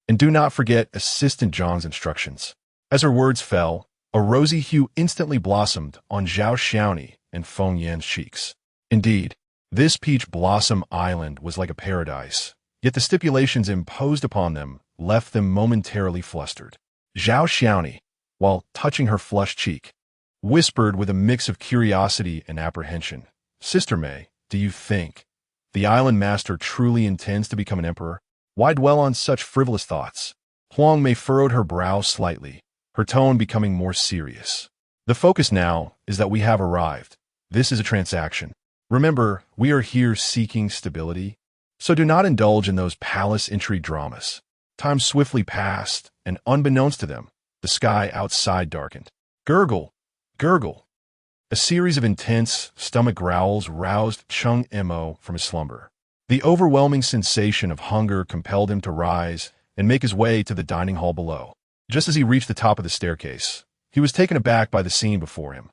and do not forget Assistant Zhang's instructions. As her words fell, a rosy hue instantly blossomed on Zhao Xiaoni and Feng Yan's cheeks. Indeed, this peach blossom island was like a paradise, yet the stipulations imposed upon them left them momentarily flustered. Zhao Xiaoni, while touching her flushed cheek, whispered with a mix of curiosity and apprehension, Sister Mei, do you think the island master truly intends to become an emperor? Why dwell on such frivolous thoughts? Huang Mei furrowed her brow slightly, her tone becoming more serious. The focus now is that we have arrived. This is a transaction. Remember, we are here seeking stability. So do not indulge in those palace intrigue dramas. Time swiftly passed, and unbeknownst to them, the sky outside darkened. Gurgle, gurgle. A series of intense stomach growls roused Cheng Mo from his slumber. The overwhelming sensation of hunger compelled him to rise and make his way to the dining hall below. Just as he reached the top of the staircase, he was taken aback by the scene before him.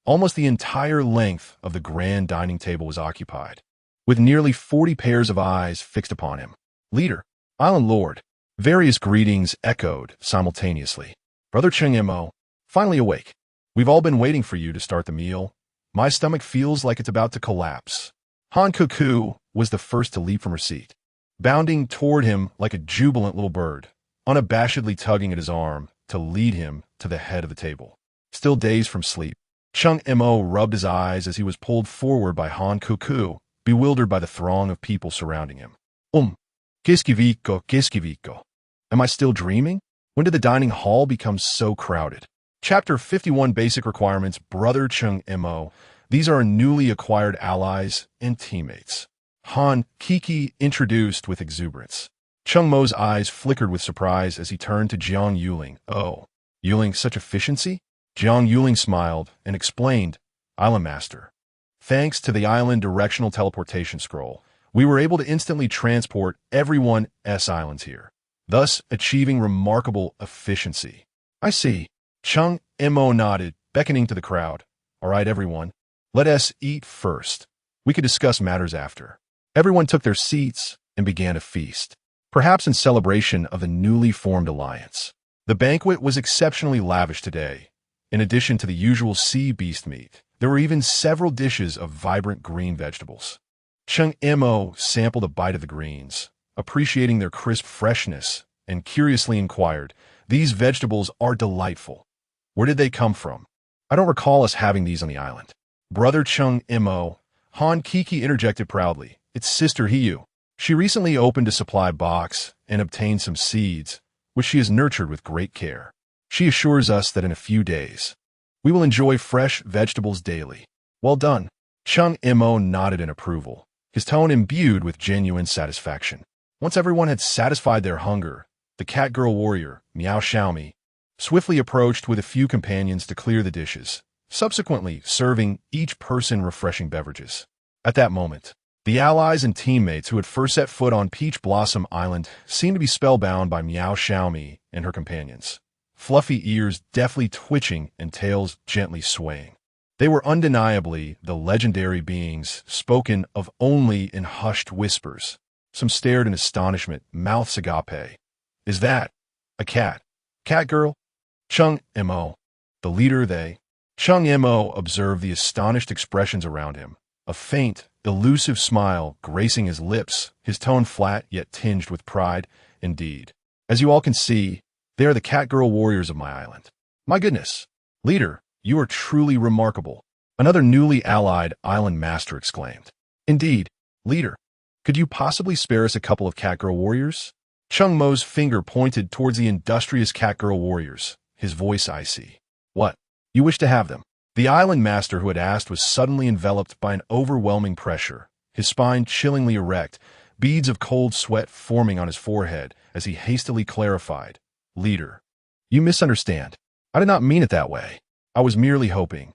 Almost the entire length of the grand dining table was occupied, with nearly 40 pairs of eyes fixed upon him. Leader, Island Lord. Various greetings echoed simultaneously. Brother Cheng Mo, finally awake. We've all been waiting for you to start the meal. My stomach feels like it's about to collapse. Han Kuku was the first to leap from her seat, bounding toward him like a jubilant little bird, unabashedly tugging at his arm to lead him to the head of the table. Still dazed from sleep, Cheng Mo rubbed his eyes as he was pulled forward by Han Kuku, bewildered by the throng of people surrounding him. Kiskiviko. Am I still dreaming? When did the dining hall become so crowded? Chapter 51 Basic Requirements. Brother Cheng Mo. These are newly acquired allies and teammates. Han Kiki introduced with exuberance. Cheng Mo's eyes flickered with surprise as he turned to Jiang Yuling. Oh, Yuling, such efficiency? Jiang Yuling smiled and explained, Island Master. Thanks to the island directional teleportation scroll, we were able to instantly transport everyone's islands here, thus achieving remarkable efficiency. I see. Cheng Mo nodded, beckoning to the crowd. All right, everyone. Let us eat first. We could discuss matters after. Everyone took their seats and began a feast, perhaps in celebration of the newly formed alliance. The banquet was exceptionally lavish today. In addition to the usual sea beast meat, there were even several dishes of vibrant green vegetables. Cheng Mo sampled a bite of the greens, appreciating their crisp freshness, and curiously inquired, These vegetables are delightful. Where did they come from? I don't recall us having these on the island. Brother Cheng Mo, Han Kiki interjected proudly. It's Sister Hiyu. She recently opened a supply box and obtained some seeds, which she has nurtured with great care. She assures us that in a few days, we will enjoy fresh vegetables daily. Well done. Cheng Mo nodded in approval, his tone imbued with genuine satisfaction. Once everyone had satisfied their hunger, the cat-girl warrior, Miao Xiaomi, swiftly approached with a few companions to clear the dishes, subsequently serving each person refreshing beverages. At that moment, the allies and teammates who had first set foot on Peach Blossom Island seemed to be spellbound by Miao Xiaomi and her companions, fluffy ears deftly twitching and tails gently swaying. They were undeniably the legendary beings spoken of only in hushed whispers. Some stared in astonishment, mouths agape. Is that a cat? Cat girl? Cheng Mo. The leader they. Cheng Mo observed the astonished expressions around him, a faint, elusive smile gracing his lips, his tone flat yet tinged with pride. Indeed, as you all can see, they are the cat-girl warriors of my island. My goodness, leader, you are truly remarkable. Another newly allied island master exclaimed. Indeed, leader, could you possibly spare us a couple of cat-girl warriors? Cheng Mo's finger pointed towards the industrious cat-girl warriors, his voice icy. What? You wish to have them? The island master who had asked was suddenly enveloped by an overwhelming pressure, his spine chillingly erect, beads of cold sweat forming on his forehead as he hastily clarified. Leader, you misunderstand. I did not mean it that way. I was merely hoping,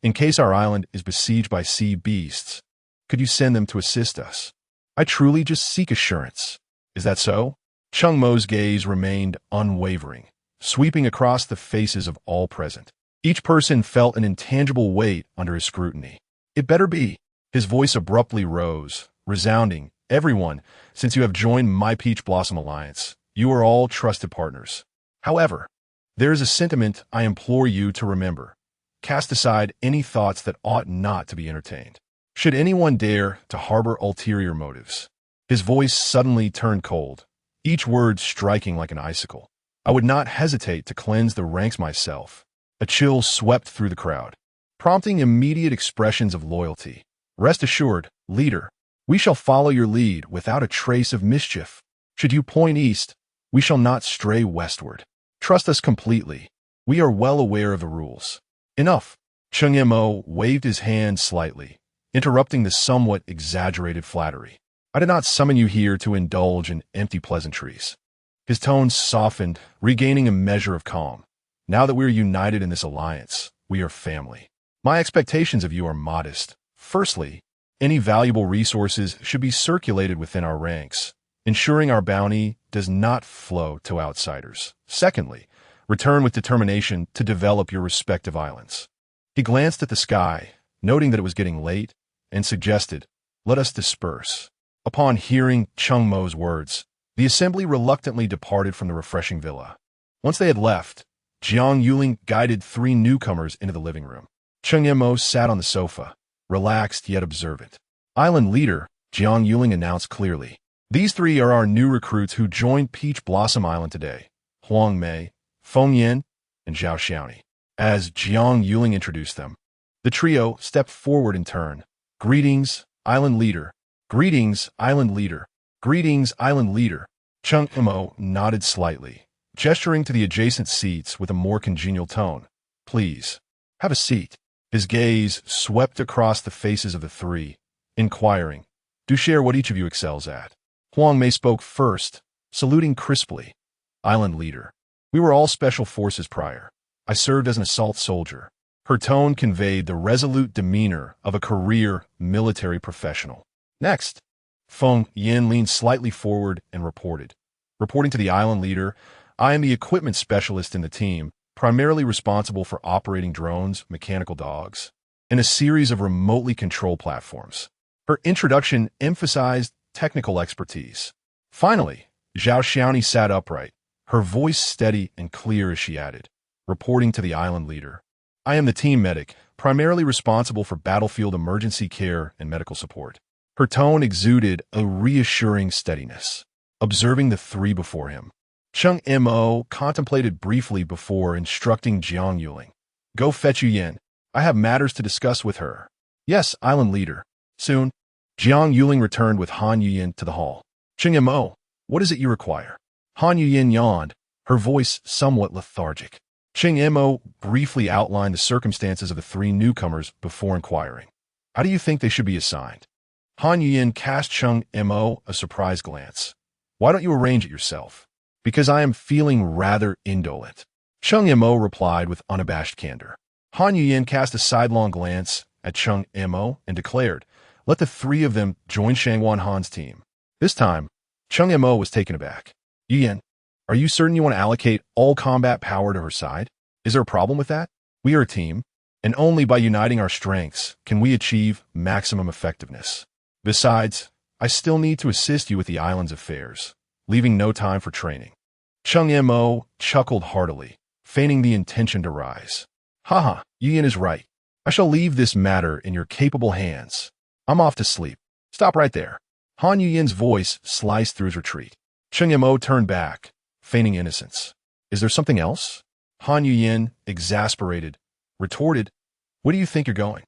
in case our island is besieged by sea beasts, could you send them to assist us? I truly just seek assurance. Is that so? Cheng Mo's gaze remained unwavering, sweeping across the faces of all present. Each person felt an intangible weight under his scrutiny. It better be. His voice abruptly rose, resounding, Everyone, since you have joined my Peach Blossom Alliance, you are all trusted partners. However, there is a sentiment I implore you to remember. Cast aside any thoughts that ought not to be entertained. Should anyone dare to harbor ulterior motives? His voice suddenly turned cold, each word striking like an icicle. I would not hesitate to cleanse the ranks myself. A chill swept through the crowd, prompting immediate expressions of loyalty. Rest assured, leader, we shall follow your lead without a trace of mischief. Should you point east, we shall not stray westward. Trust us completely. We are well aware of the rules. Enough. Cheng Mo waved his hand slightly, interrupting the somewhat exaggerated flattery. I did not summon you here to indulge in empty pleasantries. His tone softened, regaining a measure of calm. Now that we are united in this alliance, we are family. My expectations of you are modest. Firstly, any valuable resources should be circulated within our ranks, ensuring our bounty does not flow to outsiders. Secondly, return with determination to develop your respective islands. He glanced at the sky, noting that it was getting late, and suggested, "Let us disperse." Upon hearing Cheng Mo's words, the assembly reluctantly departed from the refreshing villa. Once they had left, Jiang Yuling guided 3 newcomers into the living room. Cheng Mo sat on the sofa, relaxed yet observant. Island leader, Jiang Yuling announced clearly. These 3 are our new recruits who joined Peach Blossom Island today. Huang Mei, Feng Yin, and Zhao Xiaoni. As Jiang Yuling introduced them, the trio stepped forward in turn. Greetings, Island leader. Greetings, Island leader. Greetings, Island leader. Cheng Mo nodded slightly, gesturing to the adjacent seats with a more congenial tone. Please, have a seat. His gaze swept across the faces of the 3, inquiring, do share what each of you excels at. Huang Mei spoke first, saluting crisply. Island leader. We were all special forces prior. I served as an assault soldier. Her tone conveyed the resolute demeanor of a career military professional. Next, Feng Yin leaned slightly forward and reporting to the island leader, I am the equipment specialist in the team, primarily responsible for operating drones, mechanical dogs, and a series of remotely controlled platforms. Her introduction emphasized technical expertise. Finally, Zhao Xiaoni sat upright, her voice steady and clear as she added, reporting to the island leader. I am the team medic, primarily responsible for battlefield emergency care and medical support. Her tone exuded a reassuring steadiness. Observing the 3 before him, Cheng Mo contemplated briefly before instructing Jiang Yuling. Go fetch Yu Yin. I have matters to discuss with her. Yes, island leader. Soon, Jiang Yuling returned with Han Yuyin to the hall. Cheng Mo, what is it you require? Han Yuyin yawned, her voice somewhat lethargic. Cheng Mo briefly outlined the circumstances of the 3 newcomers before inquiring. How do you think they should be assigned? Han Yuyin cast Cheng Mo a surprised glance. Why don't you arrange it yourself? Because I am feeling rather indolent. Cheng Mo replied with unabashed candor. Han Yuyin cast a sidelong glance at Cheng Mo and declared, let the 3 of them join Shangwan Han's team. This time, Cheng Mo was taken aback. Yin, are you certain you want to allocate all combat power to her side? Is there a problem with that? We are a team, and only by uniting our strengths can we achieve maximum effectiveness. Besides, I still need to assist you with the island's affairs, leaving no time for training. Cheng Mo chuckled heartily, feigning the intention to rise. Haha, Yin is right. I shall leave this matter in your capable hands. I'm off to sleep. Stop right there. Han Yuyin's voice sliced through his retreat. Cheng Mo turned back, feigning innocence. Is there something else? Han Yuyin, exasperated, retorted, where do you think you're going?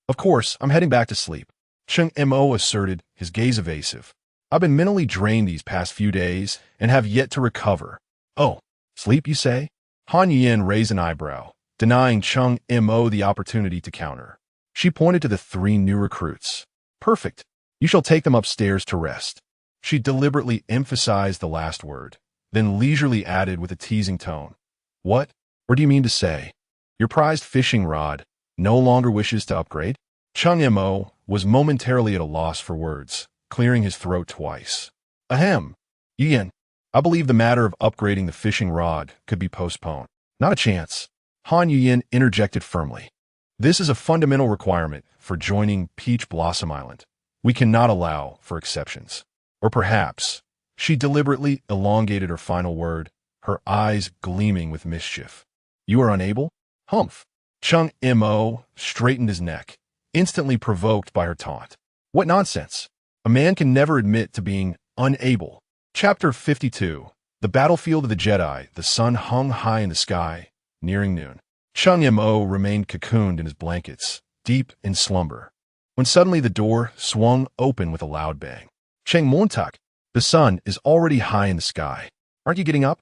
Of course, I'm heading back to sleep. Cheng Mo asserted, his gaze evasive. I've been mentally drained these past few days and have yet to recover. Oh, sleep, you say? Han Yuyin raised an eyebrow, denying Cheng Mo the opportunity to counter. She pointed to the 3 new recruits. Perfect. You shall take them upstairs to rest. She deliberately emphasized the last word, then leisurely added with a teasing tone. What? Or do you mean to say? Your prized fishing rod no longer wishes to upgrade? Cheng Mo was momentarily at a loss for words, clearing his throat twice. Ahem. Yin, I believe the matter of upgrading the fishing rod could be postponed. Not a chance. Han Yuyin interjected firmly. This is a fundamental requirement for joining Peach Blossom Island. We cannot allow for exceptions. Or perhaps, she deliberately elongated her final word, her eyes gleaming with mischief. You are unable? Humph. Cheng Mo straightened his neck, instantly provoked by her taunt. What nonsense. A man can never admit to being unable. Chapter 52. The Battlefield of the Jedi. The sun hung high in the sky, nearing noon. Cheng Mo remained cocooned in his blankets, deep in slumber, when suddenly the door swung open with a loud bang. Cheng Montak, the sun is already high in the sky. Aren't you getting up?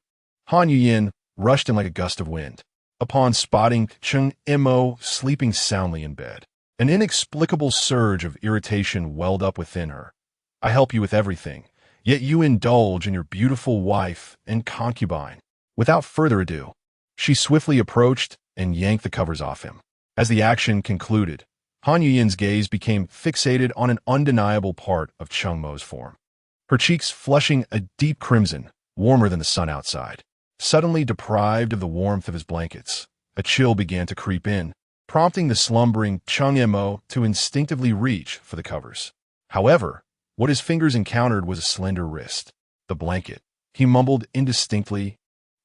Han Yuyin rushed in like a gust of wind. Upon spotting Cheng Mo sleeping soundly in bed, an inexplicable surge of irritation welled up within her. I help you with everything, yet you indulge in your beautiful wife and concubine. Without further ado, she swiftly approached and yanked the covers off him. As the action concluded, Han Yuyin's gaze became fixated on an undeniable part of Cheng Mo's form. Her cheeks flushing a deep crimson, warmer than the sun outside. Suddenly deprived of the warmth of his blankets, a chill began to creep in, prompting the slumbering Cheng Mo to instinctively reach for the covers. However, what his fingers encountered was a slender wrist. The blanket. He mumbled indistinctly,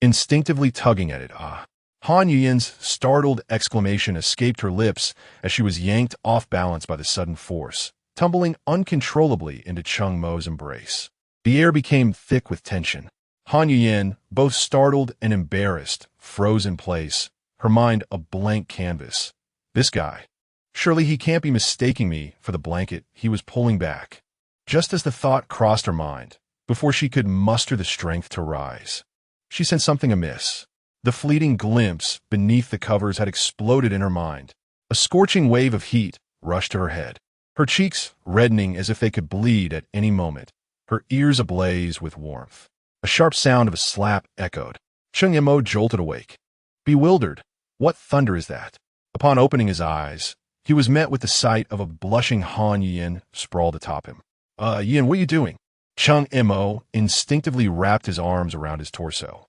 instinctively tugging at it. Ah. Han Yuyin's startled exclamation escaped her lips as she was yanked off balance by the sudden force, tumbling uncontrollably into Cheng Mo's embrace. The air became thick with tension. Han Yuyin, both startled and embarrassed, froze in place, her mind a blank canvas. This guy. Surely he can't be mistaking me for the blanket he was pulling back. Just as the thought crossed her mind, before she could muster the strength to rise, she sensed something amiss. The fleeting glimpse beneath the covers had exploded in her mind. A scorching wave of heat rushed to her head, her cheeks reddening as if they could bleed at any moment, her ears ablaze with warmth. A sharp sound of a slap echoed. Cheng Mo jolted awake. Bewildered, what thunder is that? Upon opening his eyes, he was met with the sight of a blushing Han Yuyin sprawled atop him. Yin, what are you doing? Cheng Mo instinctively wrapped his arms around his torso.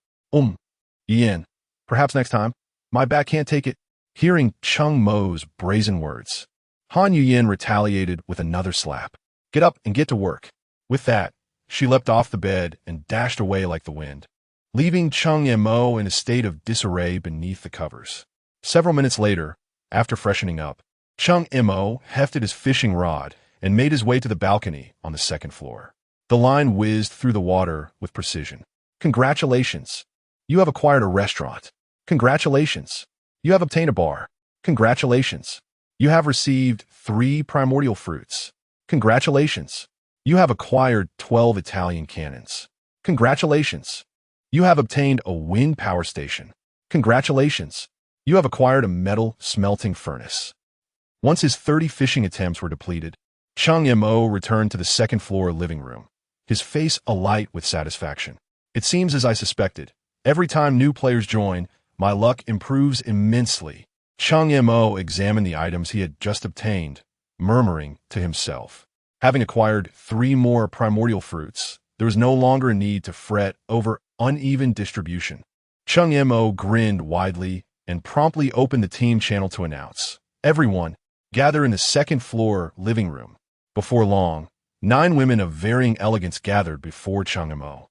Yin, perhaps next time. My back can't take it. Hearing Cheng Mo's brazen words, Han Yuyin retaliated with another slap. Get up and get to work. With that, she leapt off the bed and dashed away like the wind, leaving Cheng Mo in a state of disarray beneath the covers. Several minutes later, after freshening up, Cheng Mo hefted his fishing rod and made his way to the balcony on the second floor. The line whizzed through the water with precision. Congratulations! You have acquired a restaurant. Congratulations! You have obtained a bar. Congratulations! You have received 3 primordial fruits. Congratulations! You have acquired 12 Italian cannons. Congratulations! You have obtained a wind power station. Congratulations! You have acquired a metal smelting furnace. Once his 30 fishing attempts were depleted, Cheng Mo returned to the second-floor living room, his face alight with satisfaction. It seems as I suspected. Every time new players join, my luck improves immensely. Cheng Mo examined the items he had just obtained, murmuring to himself. Having acquired 3 more primordial fruits, there was no longer a need to fret over uneven distribution. Cheng Mo grinned widely and promptly opened the team channel to announce, "Everyone, gather in the second-floor living room." Before long, 9 women of varying elegance gathered before Cheng Mo.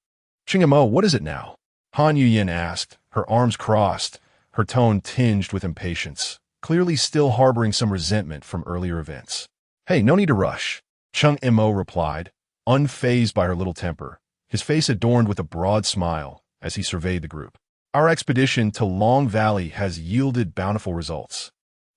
"Cheng Mo, what is it now?" Han Yuyin asked, her arms crossed, her tone tinged with impatience, clearly still harboring some resentment from earlier events. "Hey, no need to rush," Cheng Mo replied, unfazed by her little temper, his face adorned with a broad smile as he surveyed the group. "Our expedition to Long Valley has yielded bountiful results,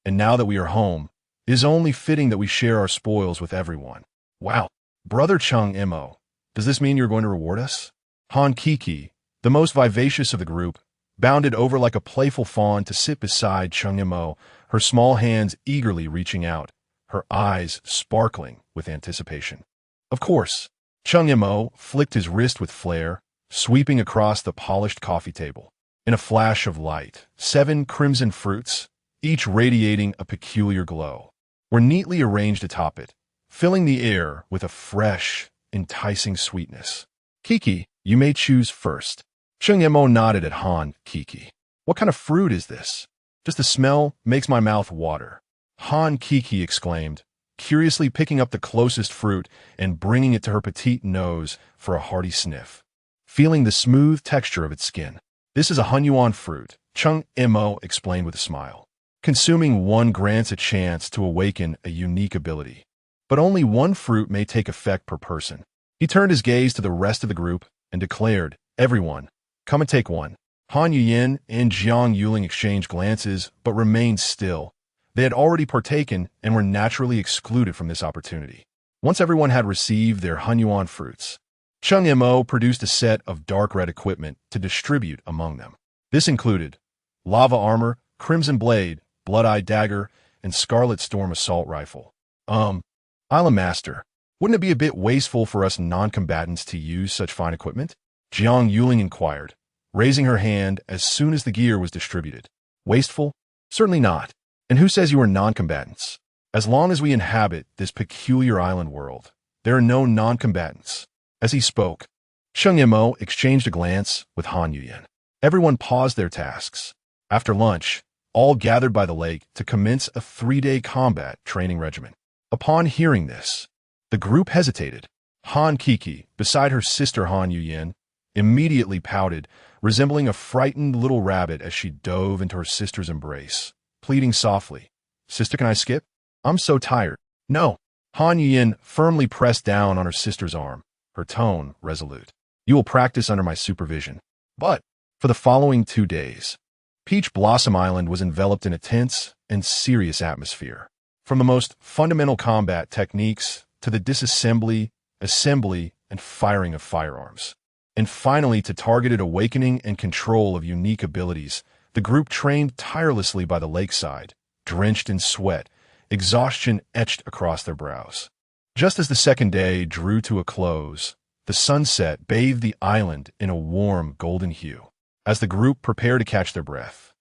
and now that we are home, it is only fitting that we share our spoils with everyone." "Wow, Brother Cheng Mo, does this mean you're going to reward us?" Han Kiki, the most vivacious of the group, bounded over like a playful fawn to sit beside Cheng Mo, her small hands eagerly reaching out, her eyes sparkling with anticipation. "Of course." Cheng Mo flicked his wrist with flair, sweeping across the polished coffee table. In a flash of light, 7 crimson fruits, each radiating a peculiar glow, were neatly arranged atop it, filling the air with a fresh, enticing sweetness. "Kiki, you may choose first." Cheng Mo nodded at Han Kiki. "What kind of fruit is this? Just the smell makes my mouth water." Han Kiki exclaimed, curiously picking up the closest fruit and bringing it to her petite nose for a hearty sniff, feeling the smooth texture of its skin. "This is a Hunyuan fruit," Cheng Mo explained with a smile. "Consuming one grants a chance to awaken a unique ability, but only 1 fruit may take effect per person." He turned his gaze to the rest of the group and declared, "Everyone, come and take one." Han Yuyin and Jiang Yuling exchanged glances but remained still. They had already partaken and were naturally excluded from this opportunity. Once everyone had received their Hunyuan fruits, Cheng Mo produced a set of dark red equipment to distribute among them. This included lava armor, crimson blade, blood-eye dagger, and scarlet storm assault rifle. Island Master, Wouldn't it be a bit wasteful for us non-combatants to use such fine equipment? Jiang Yuling inquired, raising her hand as soon as the gear was distributed. Wasteful? Certainly not. And who says you are non-combatants? As long as we inhabit this peculiar island world, there are no non-combatants. As he spoke, Cheng Mo exchanged a glance with Han Yuyan. Everyone paused their tasks. After lunch, all gathered by the lake to commence a 3-day combat training regimen. Upon hearing this, the group hesitated. Han Kiki, beside her sister Han Yuyan, immediately pouted, resembling a frightened little rabbit as she dove into her sister's embrace, pleading softly, "Sister, can I skip? I'm so tired." "No." Han Yuyan firmly pressed down on her sister's arm, her tone resolute. "You will practice under my supervision." But for the following 2 days, Peach Blossom Island was enveloped in a tense and serious atmosphere. From the most fundamental combat techniques to the disassembly, assembly, and firing of firearms, and finally to targeted awakening and control of unique abilities, the group trained tirelessly by the lakeside, drenched in sweat, exhaustion etched across their brows. Just as the second day drew to a close, the sunset bathed the island in a warm golden hue. As the group prepared to catch their breath,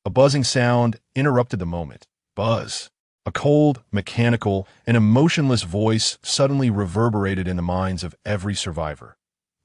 a buzzing sound interrupted the moment. Buzz. A cold, mechanical, and emotionless voice suddenly reverberated in the minds of every survivor.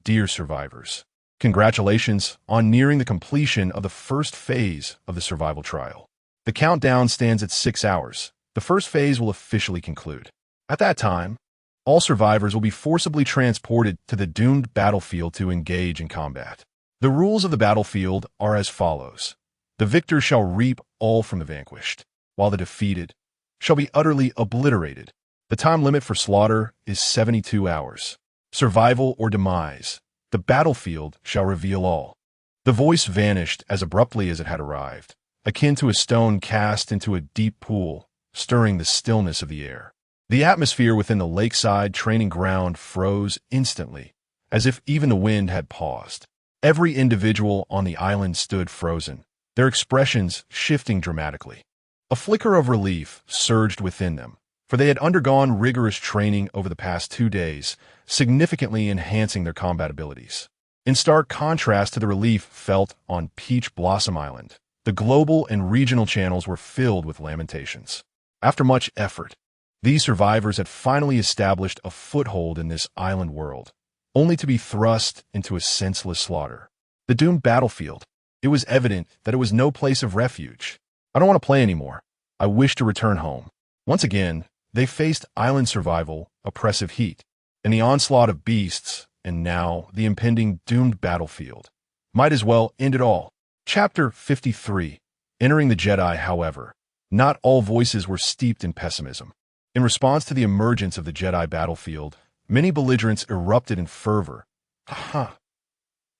Dear survivors, congratulations on nearing the completion of the first phase of the survival trial. The countdown stands at 6 hours. The first phase will officially conclude. At that time, all survivors will be forcibly transported to the doomed battlefield to engage in combat. The rules of the battlefield are as follows. The victor shall reap all from the vanquished, while the defeated shall be utterly obliterated. The time limit for slaughter is 72 hours. Survival or demise. The battlefield shall reveal all. The voice vanished as abruptly as it had arrived, akin to a stone cast into a deep pool, stirring the stillness of the air. The atmosphere within the lakeside training ground froze instantly, as if even the wind had paused. Every individual on the island stood frozen, their expressions shifting dramatically. A flicker of relief surged within them, for they had undergone rigorous training over the past 2 days, significantly enhancing their combat abilities. In stark contrast to the relief felt on Peach Blossom Island, the global and regional channels were filled with lamentations. After much effort, these survivors had finally established a foothold in this island world, only to be thrust into a senseless slaughter. The doomed battlefield. It was evident that it was no place of refuge. "I don't want to play anymore. I wish to return home." Once again, they faced island survival, oppressive heat, and the onslaught of beasts, and now the impending doomed battlefield. Might as well end it all. Chapter 53. Entering the Jedi, however, not all voices were steeped in pessimism. In response to the emergence of the Jedi battlefield, many belligerents erupted in fervor. "Ha!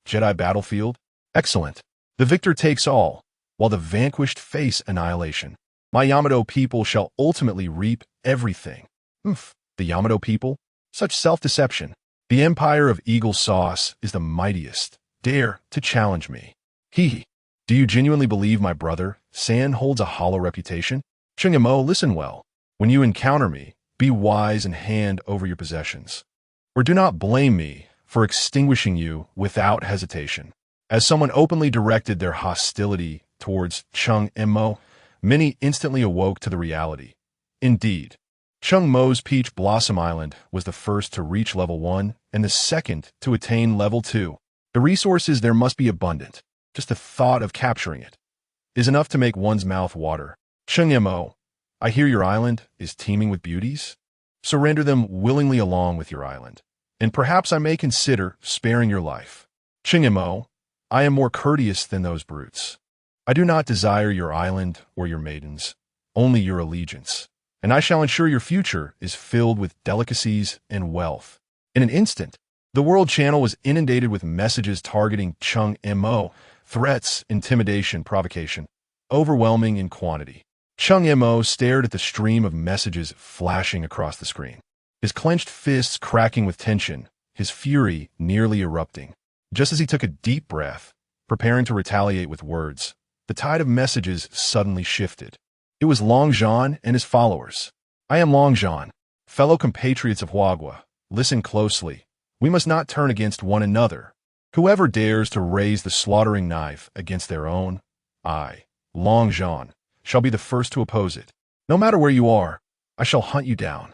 Jedi battlefield? Excellent. The victor takes all, while the vanquished face annihilation. My Yamato people shall ultimately reap everything." The Yamato people? Such self-deception. The empire of Eagle Sauce is the mightiest. Dare to challenge me. Hee. Do you genuinely believe my brother, San, holds a hollow reputation? Cheng Mo, listen well. When you encounter me, be wise and hand over your possessions. Or do not blame me for extinguishing you without hesitation. As someone openly directed their hostility towards Cheng Mo, many instantly awoke to the reality. Indeed, Cheng Mo's Peach Blossom Island was the first to reach level 1 and the second to attain level 2. The resources there must be abundant. Just the thought of capturing it is enough to make one's mouth water. Cheng Mo, I hear your island is teeming with beauties. Surrender them willingly along with your island, and perhaps I may consider sparing your life. Cheng Mo, I am more courteous than those brutes. I do not desire your island or your maidens, only your allegiance, and I shall ensure your future is filled with delicacies and wealth. In an instant, the world channel was inundated with messages targeting Cheng Mo, threats, intimidation, provocation, overwhelming in quantity. Cheng Mo stared at the stream of messages flashing across the screen, his clenched fists cracking with tension, his fury nearly erupting. Just as he took a deep breath, preparing to retaliate with words, the tide of messages suddenly shifted. It was Long Zhan and his followers. I am Long Zhan, fellow compatriots of Huagua. listen closely. We must not turn against one another. Whoever dares to raise the slaughtering knife against their own, I, Long Jean, shall be the first to oppose it. No matter where you are, I shall hunt you down.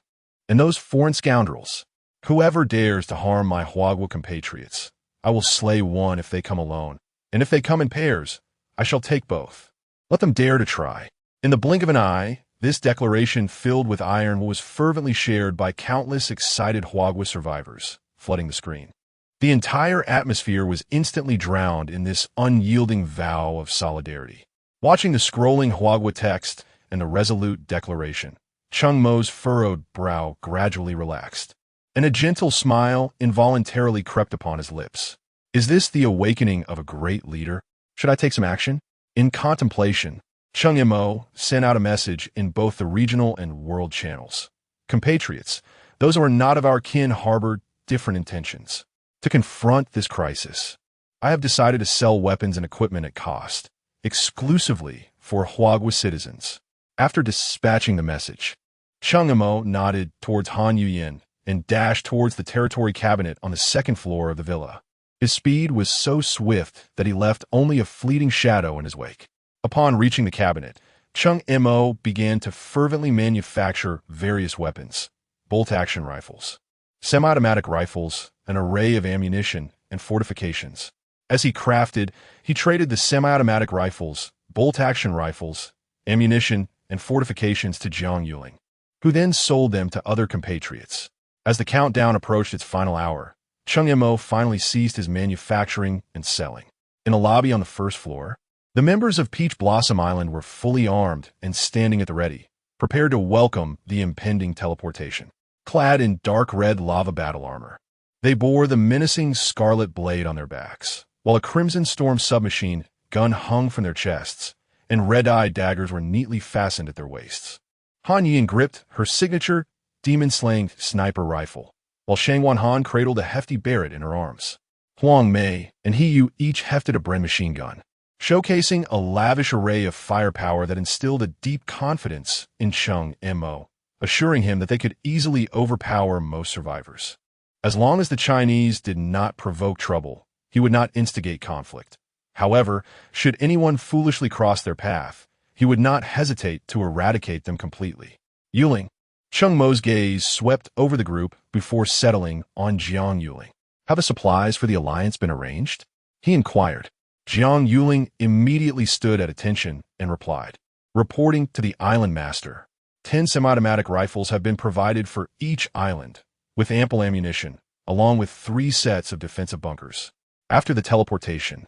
And those foreign scoundrels, whoever dares to harm my Huagua compatriots, I will slay one if they come alone, and if they come in pairs, I shall take both. Let them dare to try. In the blink of an eye, this declaration filled with iron was fervently shared by countless excited Huagua survivors, flooding the screen. The entire atmosphere was instantly drowned in this unyielding vow of solidarity. Watching the scrolling Huagua text and the resolute declaration, Cheng Mo's furrowed brow gradually relaxed, and a gentle smile involuntarily crept upon his lips. Is this the awakening of a great leader? Should I take some action? In contemplation, Cheng Mo sent out a message in both the regional and world channels. Compatriots, those who are not of our kin harbor different intentions. To confront this crisis, I have decided to sell weapons and equipment at cost, exclusively for Huagua citizens. After dispatching the message, Cheng Mo nodded towards Han Yuyin and dashed towards the territory cabinet on the second floor of the villa. His speed was so swift that he left only a fleeting shadow in his wake. Upon reaching the cabinet, Cheng Mo began to fervently manufacture various weapons, bolt-action rifles, semi-automatic rifles, an array of ammunition, and fortifications. As he crafted, he traded the semi-automatic rifles, bolt-action rifles, ammunition, and fortifications to Jiang Yuling, who then sold them to other compatriots. As the countdown approached its final hour, Cheng Mo finally ceased his manufacturing and selling. In a lobby on the first floor, the members of Peach Blossom Island were fully armed and standing at the ready, prepared to welcome the impending teleportation. Clad in dark red lava battle armor, they bore the menacing scarlet blade on their backs, while a Crimson Storm submachine gun hung from their chests, and red-eye daggers were neatly fastened at their waists. Han Yin gripped her signature demon-slaying sniper rifle, while Shang Wanhan cradled a hefty Barrett in her arms. Huang Mei and He Yu each hefted a Bren machine gun, showcasing a lavish array of firepower that instilled a deep confidence in Cheng Mo, assuring him that they could easily overpower most survivors. As long as the Chinese did not provoke trouble, he would not instigate conflict. However, should anyone foolishly cross their path, he would not hesitate to eradicate them completely. Yuling. Cheng Mo's gaze swept over the group before settling on Jiang Yuling. Have the supplies for the alliance been arranged? He inquired. Jiang Yuling immediately stood at attention and replied, reporting to the island master. 10 semi-automatic rifles have been provided for each island, with ample ammunition, along with 3 sets of defensive bunkers. After the teleportation,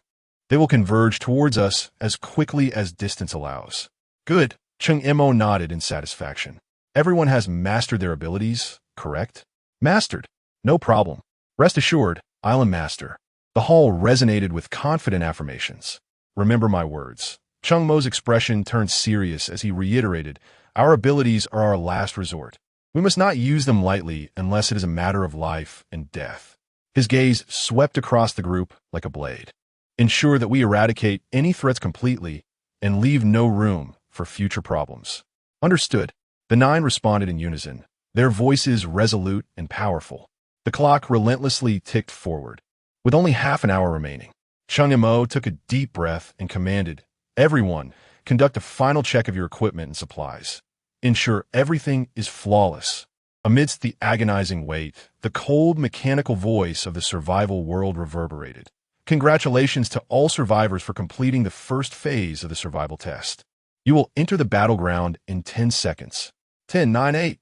they will converge towards us as quickly as distance allows. Good. Cheng Mo nodded in satisfaction. Everyone has mastered their abilities, correct? Mastered. No problem. Rest assured, Island Master. The hall resonated with confident affirmations. Remember my words. Cheng Mo's expression turned serious as he reiterated, our abilities are our last resort. We must not use them lightly unless it is a matter of life and death. His gaze swept across the group like a blade. Ensure that we eradicate any threats completely and leave no room for future problems. Understood. The 9 responded in unison, their voices resolute and powerful. The clock relentlessly ticked forward. With only half an hour remaining, Cheng Mo took a deep breath and commanded, everyone, conduct a final check of your equipment and supplies. Ensure everything is flawless. Amidst the agonizing wait, the cold mechanical voice of the survival world reverberated. Congratulations to all survivors for completing the first phase of the survival test. You will enter the battleground in 10 seconds. 10, 9, 8,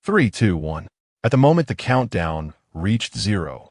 3, 2, 1. At the moment the countdown reached 0,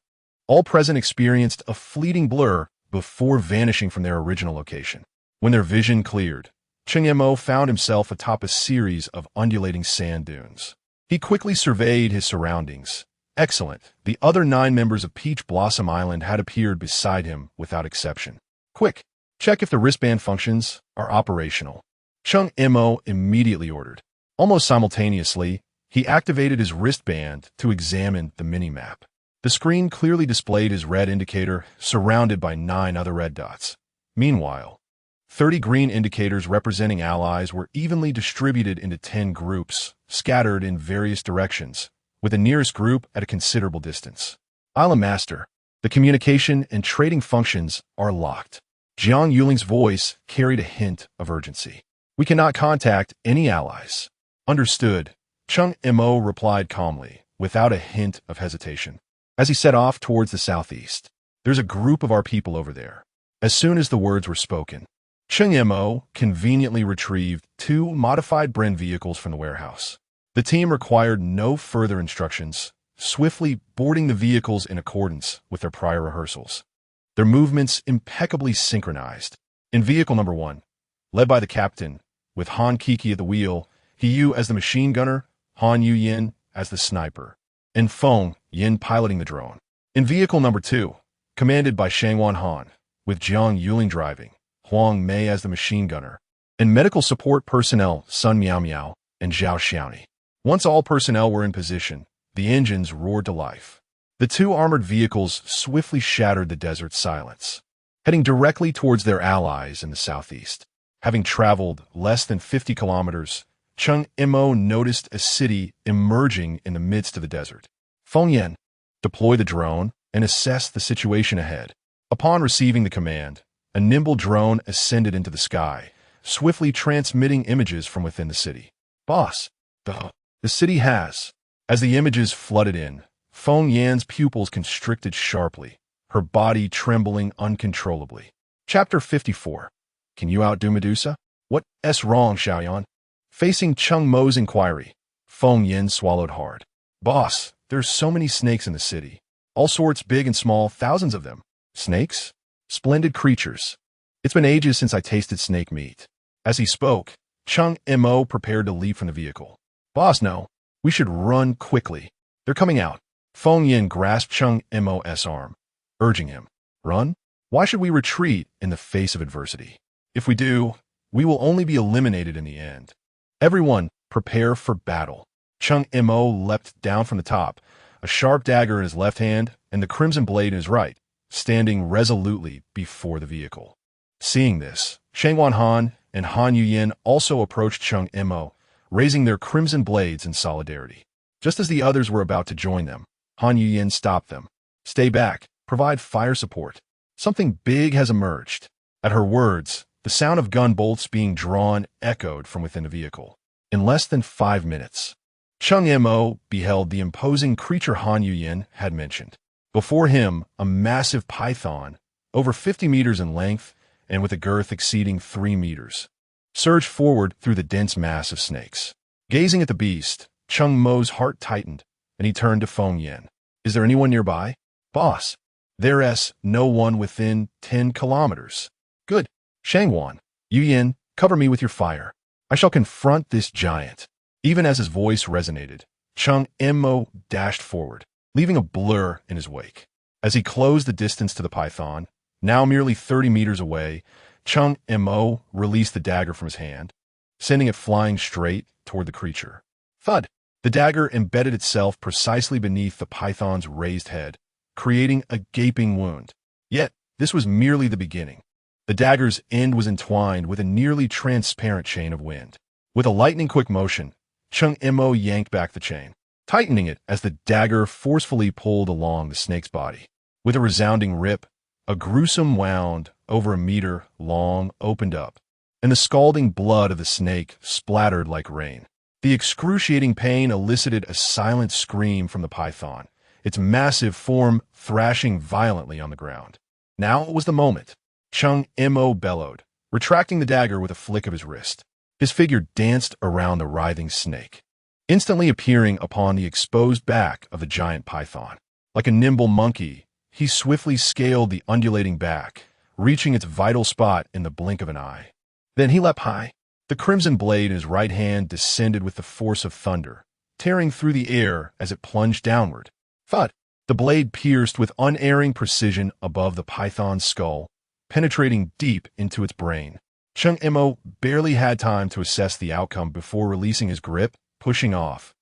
all present experienced a fleeting blur before vanishing from their original location. When their vision cleared, Cheng Mo found himself atop a series of undulating sand dunes. He quickly surveyed his surroundings. Excellent. The other 9 members of Peach Blossom Island had appeared beside him without exception. Quick, check if the wristband functions are operational. Cheng Mo immediately ordered. Almost simultaneously, he activated his wristband to examine the mini-map. The screen clearly displayed his red indicator, surrounded by 9 other red dots. Meanwhile, 30 green indicators representing allies were evenly distributed into 10 groups, scattered in various directions, with the nearest group at a considerable distance. Island Master, the communication and trading functions are locked. Jiang Yuling's voice carried a hint of urgency. We cannot contact any allies. Understood, Cheng Mo replied calmly, without a hint of hesitation. As he set off towards the southeast, there's a group of our people over there. As soon as the words were spoken, Cheng Mo conveniently retrieved 2 modified barren vehicles from the warehouse. The team required no further instructions, swiftly boarding the vehicles in accordance with their prior rehearsals. Their movements impeccably synchronized. In vehicle number 1, led by the captain, with Han Kiki at the wheel, He Yu as the machine gunner, Han Yu Yin as the sniper, and Feng Yin piloting the drone. In vehicle number 2, commanded by Shangwan Han, with Jiang Yuling driving, Huang Mei as the machine gunner, and medical support personnel Sun Miao Miao and Zhao Xiaoni. Once all personnel were in position, the engines roared to life. The 2 armored vehicles swiftly shattered the desert silence, heading directly towards their allies in the southeast. Having traveled less than 50 kilometers, Cheng Mo noticed a city emerging in the midst of the desert. Feng Yan, deploy the drone and assess the situation ahead. Upon receiving the command, a nimble drone ascended into the sky, swiftly transmitting images from within the city. Boss, the city has. As the images flooded in, Feng Yan's pupils constricted sharply, her body trembling uncontrollably. Chapter 54. Can you outdo Medusa? What's wrong, Xiaoyan? Facing Cheng Mo's inquiry, Feng Yan swallowed hard. Boss, there's so many snakes in the city. All sorts, big and small, thousands of them. Snakes? Splendid creatures. It's been ages since I tasted snake meat. As he spoke, Cheng Mo prepared to leap from the vehicle. Boss, no. We should run quickly. They're coming out. Feng Yan grasped Cheng Mo's arm, urging him. Run? Why should we retreat in the face of adversity? If we do, we will only be eliminated in the end. Everyone, prepare for battle. Cheng Mo leapt down from the top, a sharp dagger in his left hand and the crimson blade in his right, standing resolutely before the vehicle. Seeing this, Shangwan Han and Han Yuyin also approached Cheng Mo, raising their crimson blades in solidarity. Just as the others were about to join them, Han Yuyin stopped them. Stay back, provide fire support. Something big has emerged. At her words, the sound of gun bolts being drawn echoed from within the vehicle. In less than 5 minutes, Cheng Mo beheld the imposing creature Han Yuyin had mentioned. Before him, a massive python, over 50 meters in length and with a girth exceeding 3 meters, surged forward through the dense mass of snakes. Gazing at the beast, Cheng Mo's heart tightened, and he turned to Feng Yan. Is there anyone nearby? Boss, there's no one within 10 kilometers. Good. Shangwan, Yuyin, cover me with your fire. I shall confront this giant. Even as his voice resonated, Cheng Mo dashed forward, leaving a blur in his wake. As he closed the distance to the python, now merely 30 meters away, Cheng Mo released the dagger from his hand, sending it flying straight toward the creature. Thud! The dagger embedded itself precisely beneath the python's raised head, creating a gaping wound. Yet, this was merely the beginning. The dagger's end was entwined with a nearly transparent chain of wind. With a lightning-quick motion, Cheng Mo yanked back the chain, tightening it as the dagger forcefully pulled along the snake's body. With a resounding rip, a gruesome wound over a meter long opened up, and the scalding blood of the snake splattered like rain. The excruciating pain elicited a silent scream from the python, its massive form thrashing violently on the ground. Now it was the moment. Cheng Mo bellowed, retracting the dagger with a flick of his wrist. His figure danced around the writhing snake, instantly appearing upon the exposed back of the giant python. Like a nimble monkey, he swiftly scaled the undulating back, reaching its vital spot in the blink of an eye. Then he leapt high. The crimson blade in his right hand descended with the force of thunder, tearing through the air as it plunged downward. Thud! The blade pierced with unerring precision above the python's skull, penetrating deep into its brain. Cheng Mo barely had time to assess the outcome before releasing his grip, pushing off,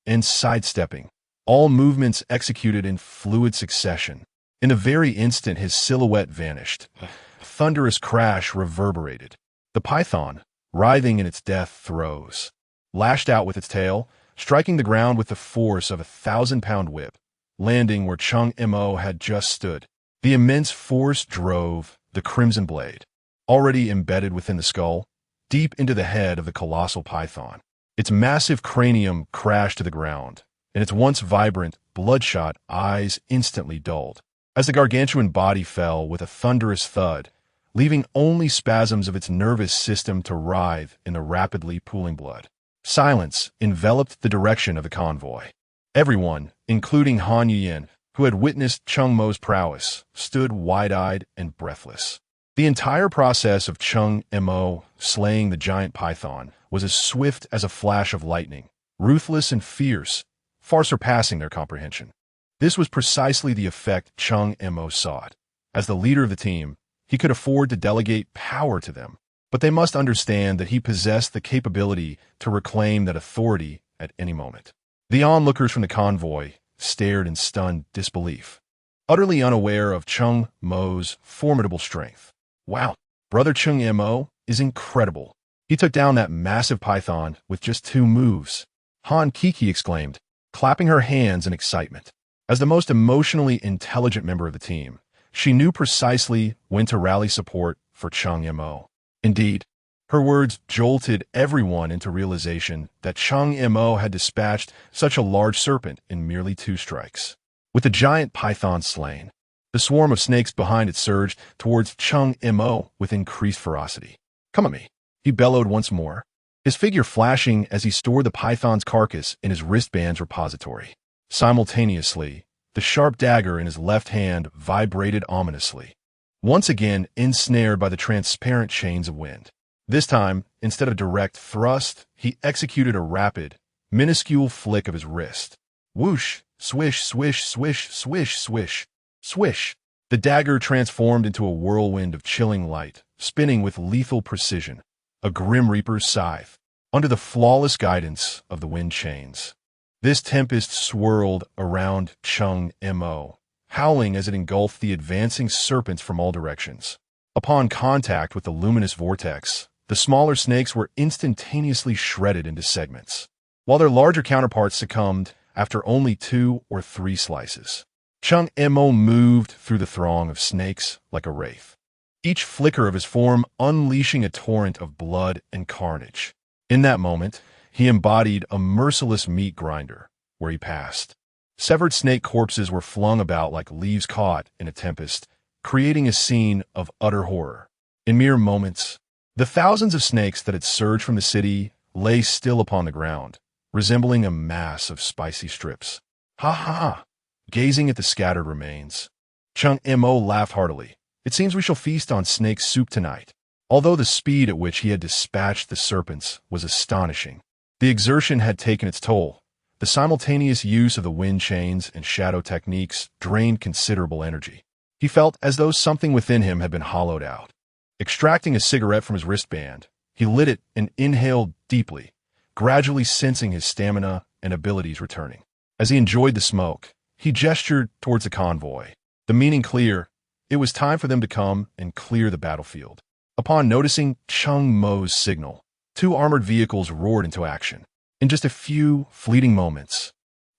and sidestepping, all movements executed in fluid succession. In the very instant his silhouette vanished, a thunderous crash reverberated. The python, writhing in its death throes, lashed out with its tail, striking the ground with the force of a 1,000-pound whip, landing where Cheng Mo had just stood. The immense force drove the crimson blade, already embedded within the skull, deep into the head of the colossal python. Its massive cranium crashed to the ground, and its once vibrant, bloodshot eyes instantly dulled, as the gargantuan body fell with a thunderous thud, leaving only spasms of its nervous system to writhe in the rapidly pooling blood. Silence enveloped the direction of the convoy. Everyone, including Han Yuyan, who had witnessed Cheng Mo's prowess, stood wide-eyed and breathless. The entire process of Cheng Mo slaying the giant python was as swift as a flash of lightning, ruthless and fierce, far surpassing their comprehension. This was precisely the effect Cheng Mo sought. As the leader of the team, he could afford to delegate power to them, but they must understand that he possessed the capability to reclaim that authority at any moment. The onlookers from the convoy stared in stunned disbelief, utterly unaware of Cheng Mo's formidable strength. Wow, Brother Cheng Mo is incredible. He took down that massive python with just 2 moves, Han Kiki exclaimed, clapping her hands in excitement. As the most emotionally intelligent member of the team, she knew precisely when to rally support for Cheng Mo. Indeed, her words jolted everyone into realization that Cheng Mo had dispatched such a large serpent in merely 2 strikes. With the giant python slain, the swarm of snakes behind it surged towards Cheng Mo with increased ferocity. Come at me, he bellowed once more, his figure flashing as he stored the python's carcass in his wristband's repository. Simultaneously, the sharp dagger in his left hand vibrated ominously, once again ensnared by the transparent chains of wind. This time, instead of direct thrust, he executed a rapid, minuscule flick of his wrist. Whoosh, swish, swish, swish, swish, swish, swish. The dagger transformed into a whirlwind of chilling light, spinning with lethal precision, a grim reaper's scythe, under the flawless guidance of the wind chains. This tempest swirled around Cheng Mo, howling as it engulfed the advancing serpents from all directions. Upon contact with the luminous vortex, the smaller snakes were instantaneously shredded into segments, while their larger counterparts succumbed after only 2 or 3 slices. Cheng Mo moved through the throng of snakes like a wraith, each flicker of his form unleashing a torrent of blood and carnage. In that moment, he embodied a merciless meat grinder where he passed. Severed snake corpses were flung about like leaves caught in a tempest, creating a scene of utter horror. In mere moments, the thousands of snakes that had surged from the city lay still upon the ground, resembling a mass of spicy strips. Ha ha ha! Gazing at the scattered remains, Cheng Mo laughed heartily. It seems we shall feast on snake soup tonight. Although the speed at which he had dispatched the serpents was astonishing, the exertion had taken its toll. The simultaneous use of the wind chains and shadow techniques drained considerable energy. He felt as though something within him had been hollowed out. Extracting a cigarette from his wristband, he lit it and inhaled deeply, gradually sensing his stamina and abilities returning. As he enjoyed the smoke, he gestured towards the convoy, the meaning clear. It was time for them to come and clear the battlefield. Upon noticing Cheng Mo's signal, 2 armored vehicles roared into action. In just a few fleeting moments,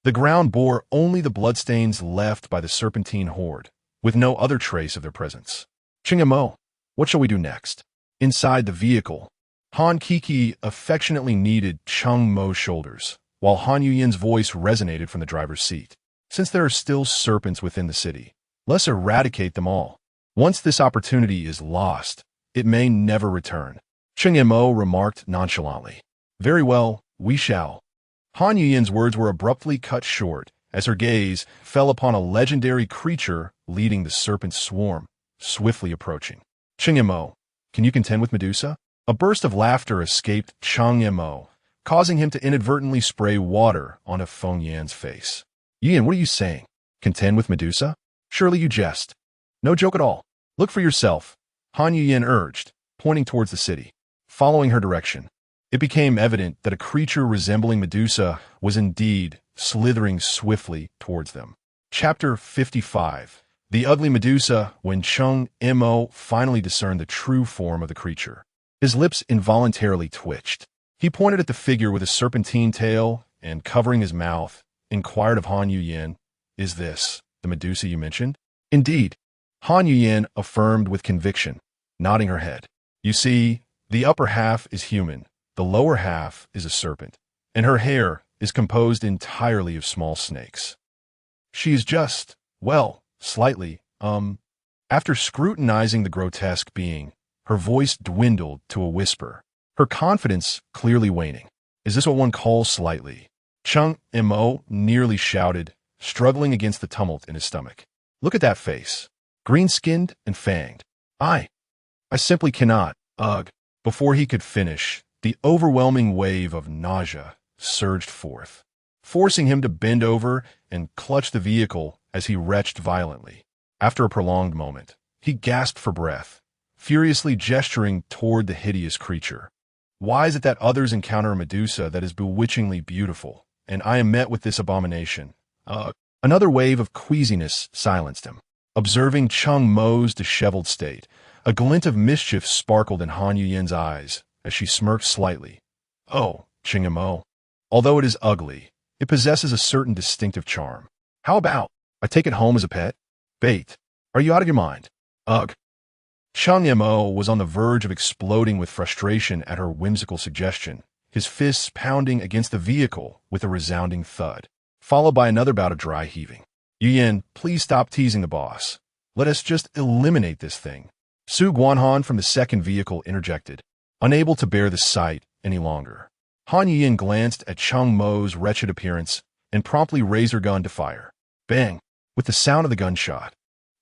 the ground bore only the bloodstains left by the serpentine horde, with no other trace of their presence. Cheng Mo, what shall we do next? Inside the vehicle, Han Kiki affectionately kneaded Cheng Mo's shoulders, while Han Yuyan's voice resonated from the driver's seat. Since there are still serpents within the city, let's eradicate them all. Once this opportunity is lost, it may never return. Cheng Mo remarked nonchalantly. Very well, we shall. Han Yuyan's words were abruptly cut short as her gaze fell upon a legendary creature leading the serpent swarm, swiftly approaching. Cheng Mo, can you contend with Medusa? A burst of laughter escaped Cheng Mo, causing him to inadvertently spray water onto Feng Yan's face. Yuyan, what are you saying? Contend with Medusa? Surely you jest. No joke at all. Look for yourself, Han Yuyan urged, pointing towards the city. Following her direction, it became evident that a creature resembling Medusa was indeed slithering swiftly towards them. Chapter 55. The Ugly Medusa. When Cheng Mo finally discerned the true form of the creature, his lips involuntarily twitched. He pointed at the figure with a serpentine tail and, covering his mouth, inquired of Han Yuyan, "Is this the Medusa you mentioned?" "Indeed," Han Yuyan affirmed with conviction, nodding her head. "You see, the upper half is human, the lower half is a serpent, and her hair is composed entirely of small snakes. She is just, well, slightly, After scrutinizing the grotesque being, her voice dwindled to a whisper, her confidence clearly waning. "Is this what one calls slightly?" Cheng Mo nearly shouted, struggling against the tumult in his stomach. "Look at that face, green-skinned and fanged. I simply cannot, ugh." Before he could finish, the overwhelming wave of nausea surged forth, forcing him to bend over and clutch the vehicle as he retched violently. After a prolonged moment, he gasped for breath, furiously gesturing toward the hideous creature. "Why is it that others encounter a Medusa that is bewitchingly beautiful, and I am met with this abomination?" Another wave of queasiness silenced him. Observing Cheng Mo's disheveled state, a glint of mischief sparkled in Han Yuyan's eyes as she smirked slightly. "Oh, Cheng Mo. Although it is ugly, it possesses a certain distinctive charm. How about I take it home as a pet?" "Bait. Are you out of your mind?" "Ugh." Cheng Mo was on the verge of exploding with frustration at her whimsical suggestion, his fists pounding against the vehicle with a resounding thud, followed by another bout of dry heaving. "Yuyan, please stop teasing the boss. Let us just eliminate this thing." Su Guanhan from the second vehicle interjected, unable to bear the sight any longer. Han Yuyan glanced at Cheng Mo's wretched appearance and promptly raised her gun to fire. Bang! With the sound of the gunshot,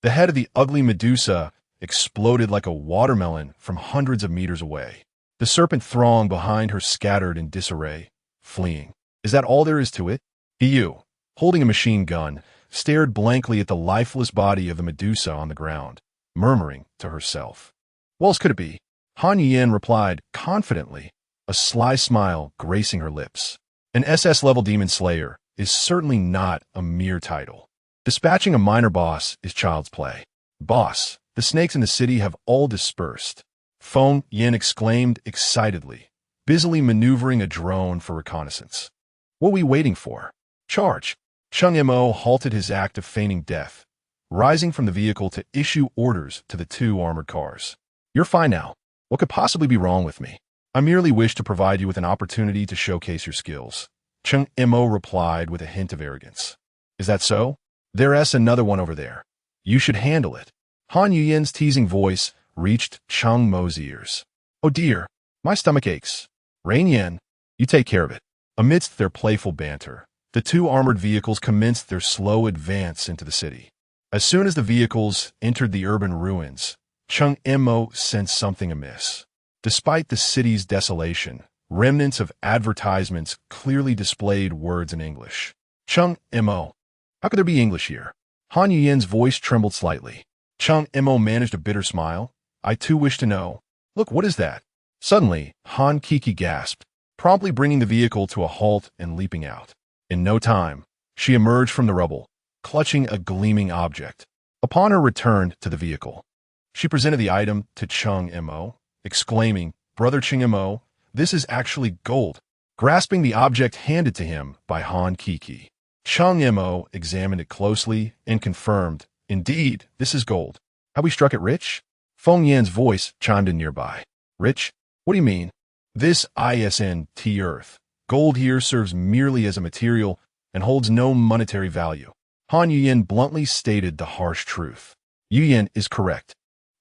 the head of the ugly Medusa exploded like a watermelon from hundreds of meters away. The serpent throng behind her scattered in disarray, fleeing. "Is that all there is to it?" Yu, holding a machine gun, stared blankly at the lifeless body of the Medusa on the ground, murmuring to herself. "What else could it be?" Han Yuyan replied confidently, a sly smile gracing her lips. "An SS-level demon slayer is certainly not a mere title. Dispatching a minor boss is child's play." "Boss, the snakes in the city have all dispersed," Feng Yin exclaimed excitedly, busily maneuvering a drone for reconnaissance. "What are we waiting for? Charge!" Cheng Mo halted his act of feigning death, rising from the vehicle to issue orders to the two armored cars. "You're fine now. What could possibly be wrong with me? I merely wish to provide you with an opportunity to showcase your skills." Cheng Mo replied with a hint of arrogance. "Is that so? There's another one over there. You should handle it." Han Yuyan's teasing voice reached Cheng Mo's ears. "Oh dear, my stomach aches. Rain Yen, you take care of it." Amidst their playful banter, the two armored vehicles commenced their slow advance into the city. As soon as the vehicles entered the urban ruins, Cheng Mo sensed something amiss. Despite the city's desolation, remnants of advertisements clearly displayed words in English. "Cheng Mo. How could there be English here?" Han Yuyan's voice trembled slightly. Cheng Mo managed a bitter smile. "I too wish to know. Look, what is that?" Suddenly, Han Kiki gasped, promptly bringing the vehicle to a halt and leaping out. In no time, she emerged from the rubble, clutching a gleaming object. Upon her return to the vehicle, she presented the item to Cheng Mo, exclaiming, "Brother Cheng Mo, this is actually gold." Grasping the object handed to him by Han Kiki, Cheng Mo examined it closely and confirmed, "Indeed, this is gold. Have we struck it rich?" Feng Yan's voice chimed in nearby. "Rich? What do you mean?" "This isn't Earth. Gold here serves merely as a material and holds no monetary value." Han Yuyan bluntly stated the harsh truth. "Yuyan is correct.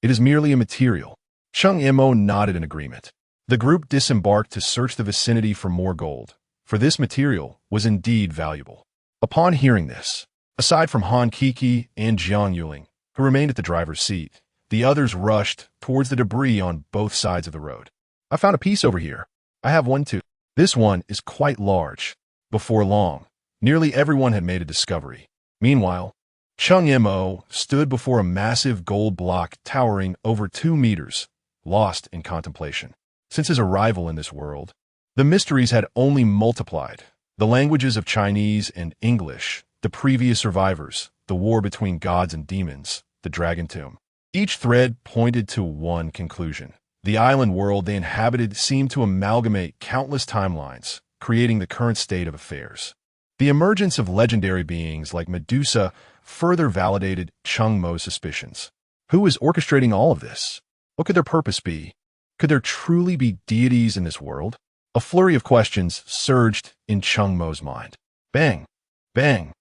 It is merely a material." Cheng Mo nodded in agreement. The group disembarked to search the vicinity for more gold, for this material was indeed valuable. Upon hearing this, aside from Han Kiki and Jiang Yuling, who remained at the driver's seat, the others rushed towards the debris on both sides of the road. "I found a piece over here. I have one too. This one is quite large." Before long, nearly everyone had made a discovery. Meanwhile, Cheng Mo stood before a massive gold block towering over 2 meters, lost in contemplation. Since his arrival in this world, the mysteries had only multiplied. The languages of Chinese and English, the previous survivors, the war between gods and demons, the dragon tomb. Each thread pointed to one conclusion. The island world they inhabited seemed to amalgamate countless timelines, creating the current state of affairs. The emergence of legendary beings like Medusa further validated Cheng Mo's suspicions. Who is orchestrating all of this? What could their purpose be? Could there truly be deities in this world? A flurry of questions surged in Cheng Mo's mind. Bang! Bang!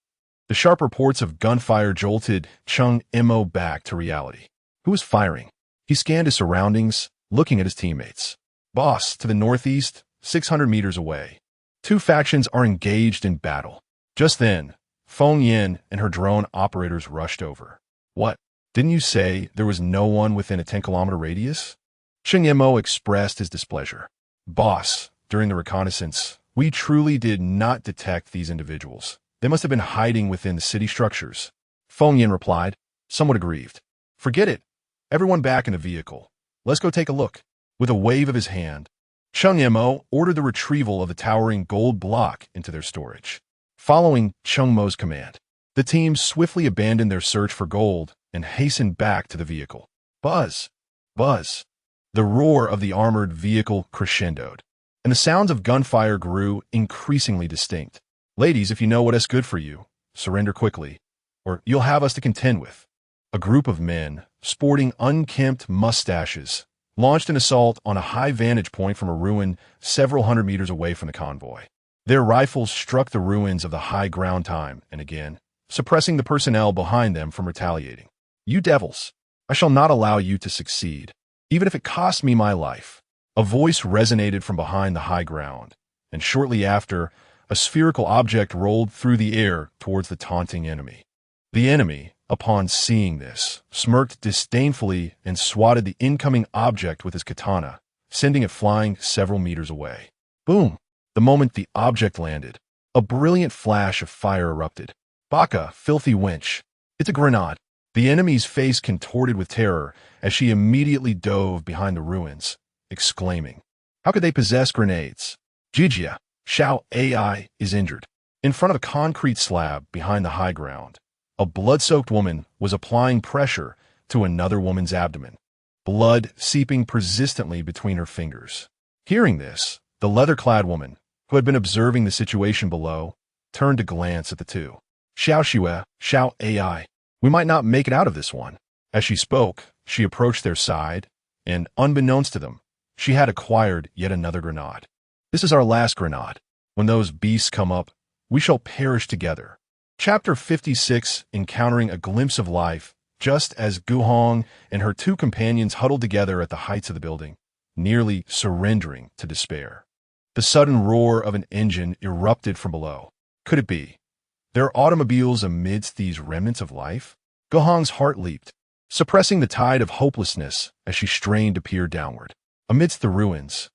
The sharp reports of gunfire jolted Cheng Mo back to reality. Who was firing? He scanned his surroundings, looking at his teammates. Boss, to the northeast, 600 meters away. Two factions are engaged in battle. Just then, Feng Yin and her drone operators rushed over. What? Didn't you say there was no one within a 10-kilometer radius? Cheng Mo expressed his displeasure. Boss, during the reconnaissance, we truly did not detect these individuals. They must have been hiding within the city structures. Feng Yin replied, somewhat aggrieved. Forget it. Everyone back in the vehicle. Let's go take a look. With a wave of his hand, Cheng Mo ordered the retrieval of the towering gold block into their storage. Following Cheng Mo's command, the team swiftly abandoned their search for gold and hastened back to the vehicle. Buzz! Buzz! The roar of the armored vehicle crescendoed, and the sounds of gunfire grew increasingly distinct. Ladies, if you know what's good for you, surrender quickly, or you'll have us to contend with. A group of men, sporting unkempt mustaches, launched an assault on a high vantage point from a ruin several hundred meters away from the convoy. Their rifles struck the ruins of the high ground time and again, suppressing the personnel behind them from retaliating. You devils, I shall not allow you to succeed, even if it costs me my life. A voice resonated from behind the high ground, and shortly after, a spherical object rolled through the air towards the taunting enemy. The enemy, upon seeing this, smirked disdainfully and swatted the incoming object with his katana, sending it flying several meters away. Boom! The moment the object landed, a brilliant flash of fire erupted. Baka, filthy wench! It's a grenade! The enemy's face contorted with terror as she immediately dove behind the ruins, exclaiming, how could they possess grenades? Jijia, Xiao AI is injured. In front of a concrete slab behind the high ground, a blood-soaked woman was applying pressure to another woman's abdomen, blood seeping persistently between her fingers. Hearing this, the leather-clad woman, who had been observing the situation below, turned to glance at the two. Xiao Xue, Xiao AI, we might not make it out of this one. As she spoke, she approached their side, and unbeknownst to them, she had acquired yet another grenade. This is our last grenade. When those beasts come up, we shall perish together. Chapter 56, Encountering a Glimpse of Life, just as Gu Hong and her two companions huddled together at the heights of the building, nearly surrendering to despair. The sudden roar of an engine erupted from below. Could it be? There are automobiles amidst these remnants of life? Gu Hong's heart leaped, suppressing the tide of hopelessness as she strained to peer downward. Amidst the ruins,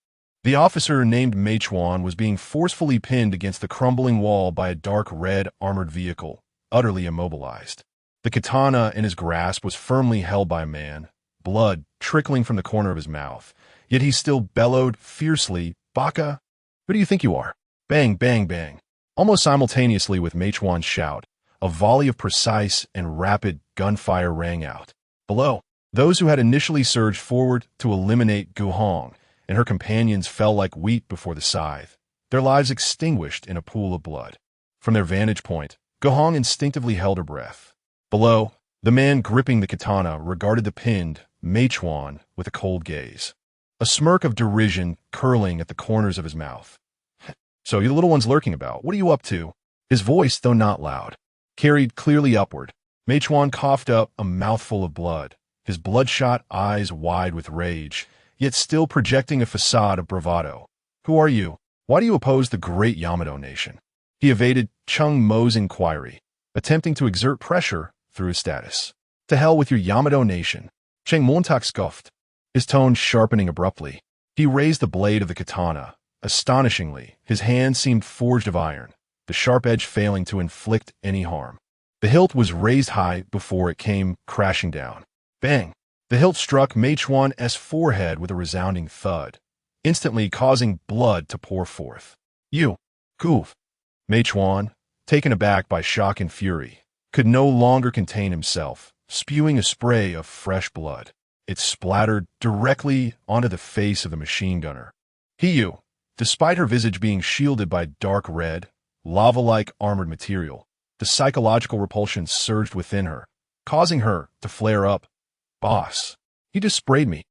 the officer named Mei Chuan was being forcefully pinned against the crumbling wall by a dark red armored vehicle, utterly immobilized. The katana in his grasp was firmly held by a man, blood trickling from the corner of his mouth, yet he still bellowed fiercely, Baka, who do you think you are? Bang, bang, bang. Almost simultaneously with Mei Chuan's shout, a volley of precise and rapid gunfire rang out. Below, those who had initially surged forward to eliminate Gu Hong and her companions fell like wheat before the scythe, their lives extinguished in a pool of blood. From their vantage point, Gu Hong instinctively held her breath. Below, the man gripping the katana regarded the pinned Mei Chuan with a cold gaze, a smirk of derision curling at the corners of his mouth. So you little ones lurking about, what are you up to? His voice, though not loud, carried clearly upward. Mei Chuan coughed up a mouthful of blood, his bloodshot eyes wide with rage, yet still projecting a facade of bravado. Who are you? Why do you oppose the great Yamato nation? He evaded Cheng Mo's inquiry, attempting to exert pressure through his status. To hell with your Yamato nation. Cheng Mo scoffed, his tone sharpening abruptly. He raised the blade of the katana. Astonishingly, his hand seemed forged of iron, the sharp edge failing to inflict any harm. The hilt was raised high before it came crashing down. Bang! The hilt struck Mei Chuan's forehead with a resounding thud, instantly causing blood to pour forth. You, goof! Mei Chuan, taken aback by shock and fury, could no longer contain himself, spewing a spray of fresh blood. It splattered directly onto the face of the machine gunner. You, Despite her visage being shielded by dark red, lava-like armored material, the psychological repulsion surged within her, causing her to flare up. "Boss, he just sprayed me."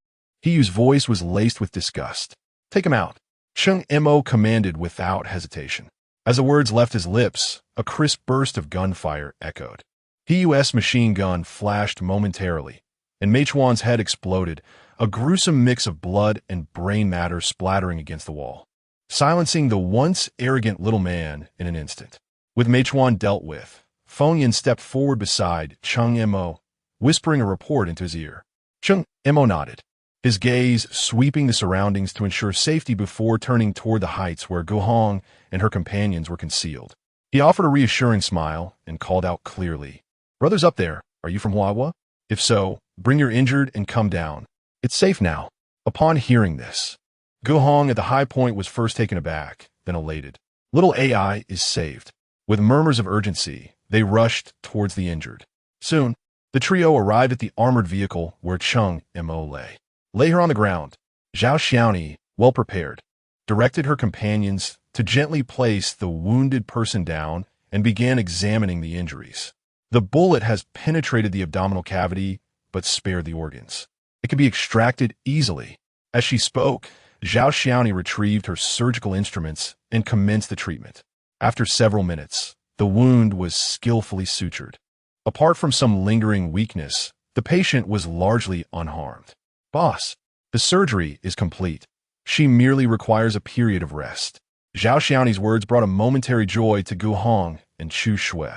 Hiyu's voice was laced with disgust. "Take him out," Cheng Mo commanded without hesitation. As the words left his lips, a crisp burst of gunfire echoed. Hiyu's machine gun flashed momentarily, and Meichuan's head exploded, a gruesome mix of blood and brain matter splattering against the wall, silencing the once arrogant little man in an instant. With Meichuan dealt with, Feng Yin stepped forward beside Cheng Mo, whispering a report into his ear. Cheng Mo nodded, his gaze sweeping the surroundings to ensure safety before turning toward the heights where Gu Hong and her companions were concealed. He offered a reassuring smile and called out clearly, "Brothers up there, are you from Huahua? If so, bring your injured and come down. It's safe now." Upon hearing this, Gu Hong at the high point was first taken aback, then elated. Little AI is saved. With murmurs of urgency, they rushed towards the injured. Soon, the trio arrived at the armored vehicle where Cheng Mo lay. Lay her on the ground. Zhao Xiaoni, well prepared, directed her companions to gently place the wounded person down and began examining the injuries. The bullet has penetrated the abdominal cavity, but spared the organs. It can be extracted easily. As she spoke, Zhao Xiaoni retrieved her surgical instruments and commenced the treatment. After several minutes, the wound was skillfully sutured. Apart from some lingering weakness, the patient was largely unharmed. "Boss, the surgery is complete. She merely requires a period of rest." Zhao Xiaoni's words brought a momentary joy to Gu Hong and Chu Shui,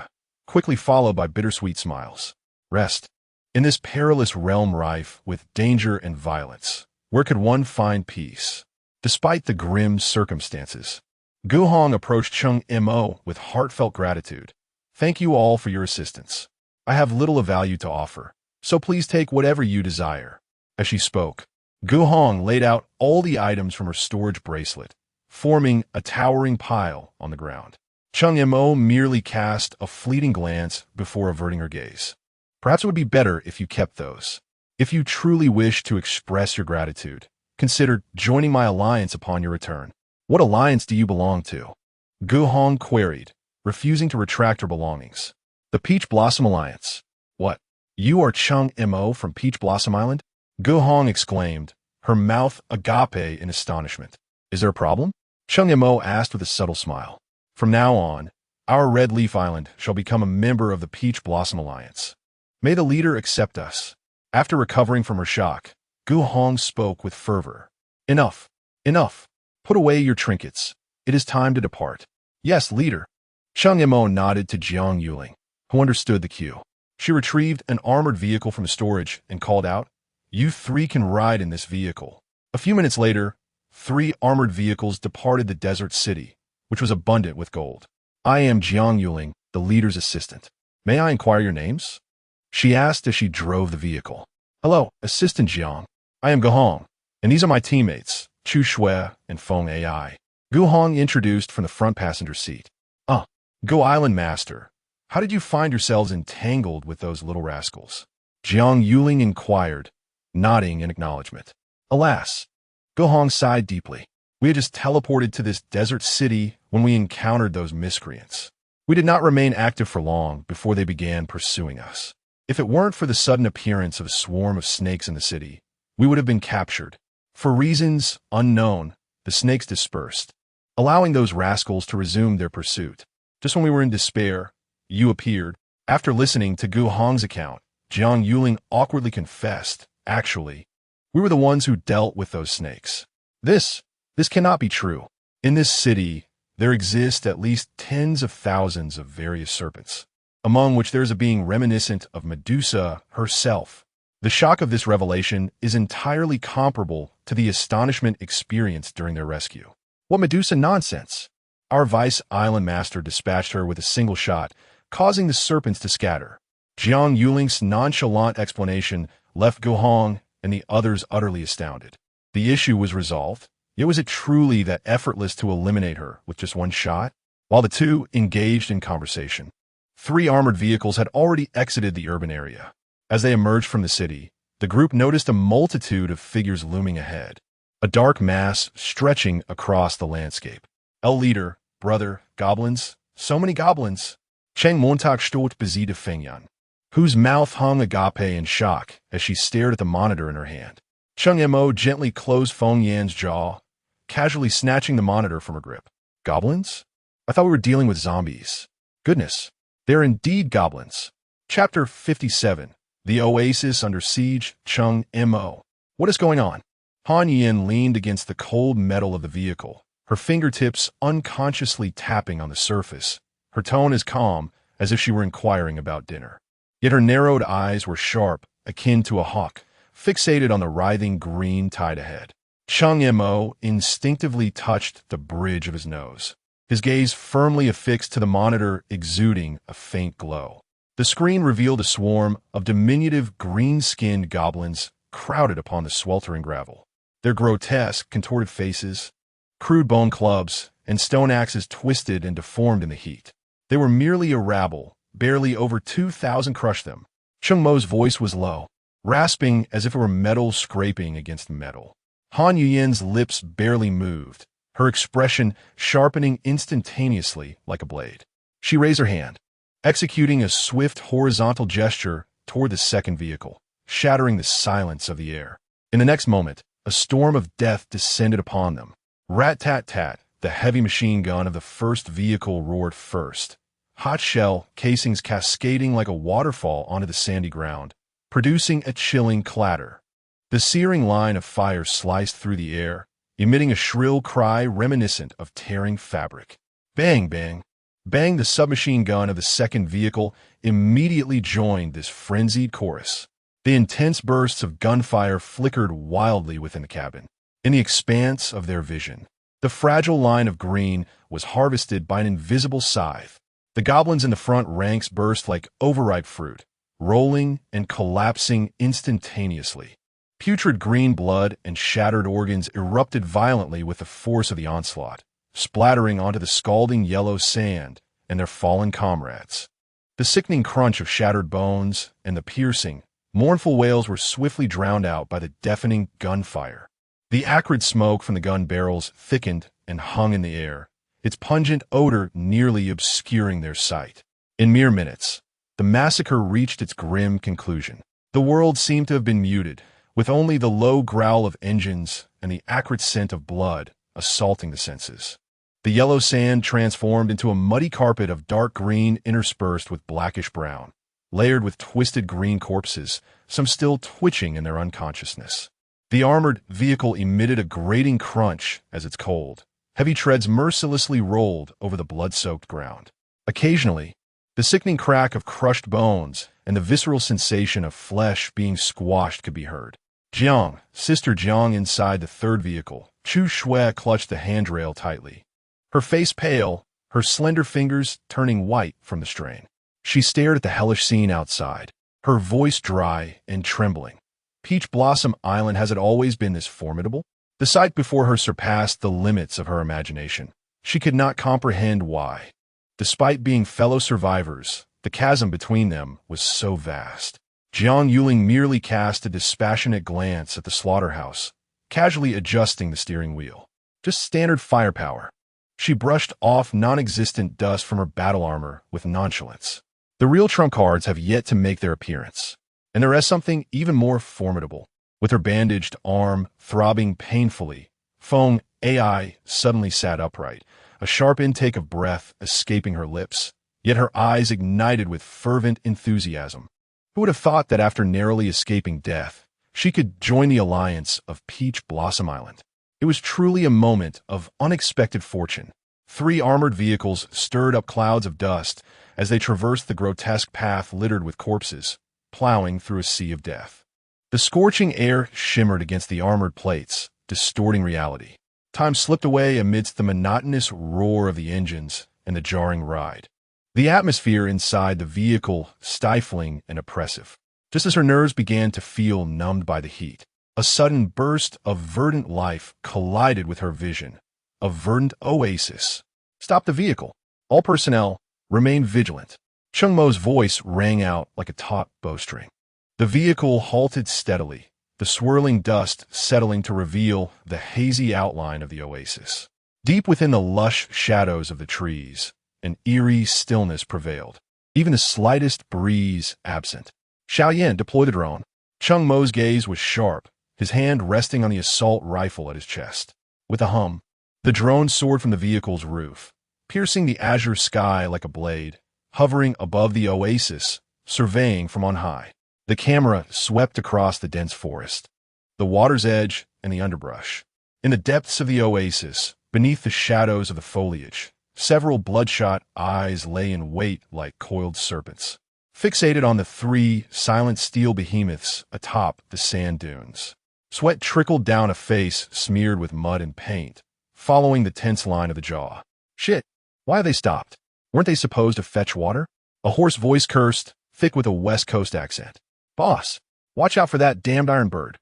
quickly followed by bittersweet smiles. Rest. In this perilous realm rife with danger and violence, where could one find peace? Despite the grim circumstances, Gu Hong approached Cheng Mo with heartfelt gratitude. "Thank you all for your assistance. I have little of value to offer, so please take whatever you desire." As she spoke, Gu Hong laid out all the items from her storage bracelet, forming a towering pile on the ground. Cheng Mo merely cast a fleeting glance before averting her gaze. "Perhaps it would be better if you kept those. If you truly wish to express your gratitude, consider joining my alliance upon your return." "What alliance do you belong to?" Gu Hong queried, refusing to retract her belongings. "The Peach Blossom Alliance." "What? You are Cheng Mo from Peach Blossom Island?" Gu Hong exclaimed, her mouth agape in astonishment. "Is there a problem?" Cheng Mo asked with a subtle smile. "From now on, our Red Leaf Island shall become a member of the Peach Blossom Alliance. May the leader accept us." After recovering from her shock, Gu Hong spoke with fervor. "Enough. Enough. Put away your trinkets. It is time to depart." "Yes, leader." Cheng Mo nodded to Jiang Yuling, who understood the cue. She retrieved an armored vehicle from storage and called out, "You three can ride in this vehicle." A few minutes later, 3 armored vehicles departed the desert city, which was abundant with gold. "I am Jiang Yuling, the leader's assistant. May I inquire your names?" she asked as she drove the vehicle. "Hello, Assistant Jiang. I am Gu Hong, and these are my teammates, Chu Shui and Feng Ai." Gu Hong introduced from the front passenger seat. Gu Island Master, how did you find yourselves entangled with those little rascals?" Jiang Yuling inquired, nodding in acknowledgement. "Alas," Gu Hong sighed deeply. "We had just teleported to this desert city when we encountered those miscreants. We did not remain active for long before they began pursuing us. If it weren't for the sudden appearance of a swarm of snakes in the city, we would have been captured. For reasons unknown, the snakes dispersed, allowing those rascals to resume their pursuit. Just when we were in despair, you appeared." After listening to Gu Hong's account, Jiang Yuling awkwardly confessed, "Actually, we were the ones who dealt with those snakes. This cannot be true. In this city, there exist at least tens of thousands of various serpents, among which there is a being reminiscent of Medusa herself. The shock of this revelation is entirely comparable to the astonishment experienced during their rescue." "What Medusa nonsense!" Our Vice Island Master dispatched her with a single shot, causing the serpents to scatter. Jiang Yuling's nonchalant explanation left Gu Hong and the others utterly astounded. The issue was resolved, yet was it truly that effortless to eliminate her with just one shot? While the two engaged in conversation, 3 armored vehicles had already exited the urban area. As they emerged from the city, the group noticed a multitude of figures looming ahead. a dark mass stretching across the landscape. El leader, brother, goblins, so many goblins. Cheng Mo stort besiegte Fengyan, whose mouth hung agape in shock as she stared at the monitor in her hand. Cheng Mo gently closed Feng Yan's jaw, casually snatching the monitor from her grip. Goblins? I thought we were dealing with zombies. Goodness, they're indeed goblins. Chapter 57. The Oasis Under Siege, Cheng Mo. What is going on? Han Yin leaned against the cold metal of the vehicle, her fingertips unconsciously tapping on the surface, her tone as calm as if she were inquiring about dinner. Yet her narrowed eyes were sharp, akin to a hawk, fixated on the writhing green tide ahead. Cheng Mo instinctively touched the bridge of his nose, his gaze firmly affixed to the monitor exuding a faint glow. The screen revealed a swarm of diminutive green-skinned goblins crowded upon the sweltering gravel. Their grotesque, contorted faces, crude bone clubs, and stone axes twisted and deformed in the heat. They were merely a rabble, barely over 2,000 crushed them. Cheng Mo's voice was low, rasping as if it were metal scraping against metal. Han Yin's lips barely moved, her expression sharpening instantaneously like a blade. She raised her hand, executing a swift horizontal gesture toward the second vehicle, shattering the silence of the air. In the next moment, a storm of death descended upon them. Rat-tat-tat, the heavy machine gun of the first vehicle roared first, hot shell casings cascading like a waterfall onto the sandy ground, producing a chilling clatter. The searing line of fire sliced through the air, emitting a shrill cry reminiscent of tearing fabric. Bang, bang, bang! The submachine gun of the second vehicle immediately joined this frenzied chorus. The intense bursts of gunfire flickered wildly within the cabin. In the expanse of their vision, the fragile line of green was harvested by an invisible scythe. The goblins in the front ranks burst like overripe fruit, rolling and collapsing instantaneously. Putrid green blood and shattered organs erupted violently with the force of the onslaught, splattering onto the scalding yellow sand and their fallen comrades. The sickening crunch of shattered bones and the piercing, mournful wails were swiftly drowned out by the deafening gunfire. The acrid smoke from the gun barrels thickened and hung in the air, its pungent odor nearly obscuring their sight. In mere minutes, the massacre reached its grim conclusion. The world seemed to have been muted, with only the low growl of engines and the acrid scent of blood assaulting the senses. The yellow sand transformed into a muddy carpet of dark green interspersed with blackish brown, layered with twisted green corpses, some still twitching in their unconsciousness. The armored vehicle emitted a grating crunch as its cold, heavy treads mercilessly rolled over the blood-soaked ground. Occasionally, the sickening crack of crushed bones and the visceral sensation of flesh being squashed could be heard. Jiang, Sister Jiang inside the third vehicle, Chu Shui clutched the handrail tightly. Her face pale, her slender fingers turning white from the strain. She stared at the hellish scene outside, her voice dry and trembling. Peach Blossom Island, has it always been this formidable? The sight before her surpassed the limits of her imagination. She could not comprehend why. Despite being fellow survivors, the chasm between them was so vast. Jiang Yuling merely cast a dispassionate glance at the slaughterhouse, casually adjusting the steering wheel. Just standard firepower. She brushed off non-existent dust from her battle armor with nonchalance. The real trump cards have yet to make their appearance. And there is something even more formidable. With her bandaged arm throbbing painfully, Feng Ai suddenly sat upright, a sharp intake of breath escaping her lips, yet her eyes ignited with fervent enthusiasm. Who would have thought that after narrowly escaping death, she could join the alliance of Peach Blossom Island? It was truly a moment of unexpected fortune. 3 armored vehicles stirred up clouds of dust as they traversed the grotesque path littered with corpses, plowing through a sea of death. The scorching air shimmered against the armored plates, distorting reality. Time slipped away amidst the monotonous roar of the engines and the jarring ride. The atmosphere inside the vehicle stifling and oppressive. Just as her nerves began to feel numbed by the heat, a sudden burst of verdant life collided with her vision. A verdant oasis. Stop the vehicle. All personnel, remain vigilant. Cheng Mo's voice rang out like a taut bowstring. The vehicle halted steadily, the swirling dust settling to reveal the hazy outline of the oasis. Deep within the lush shadows of the trees, an eerie stillness prevailed, even the slightest breeze absent. Xiaoyan, deploy the drone. Cheng Mo's gaze was sharp, his hand resting on the assault rifle at his chest. With a hum, the drone soared from the vehicle's roof, piercing the azure sky like a blade, hovering above the oasis, surveying from on high. The camera swept across the dense forest, the water's edge, and the underbrush. In the depths of the oasis, beneath the shadows of the foliage, several bloodshot eyes lay in wait like coiled serpents, fixated on the three silent steel behemoths atop the sand dunes. Sweat trickled down a face smeared with mud and paint, following the tense line of the jaw. Shit, why have they stopped? Weren't they supposed to fetch water? A hoarse voice cursed, thick with a West Coast accent. Boss, watch out for that damned iron bird,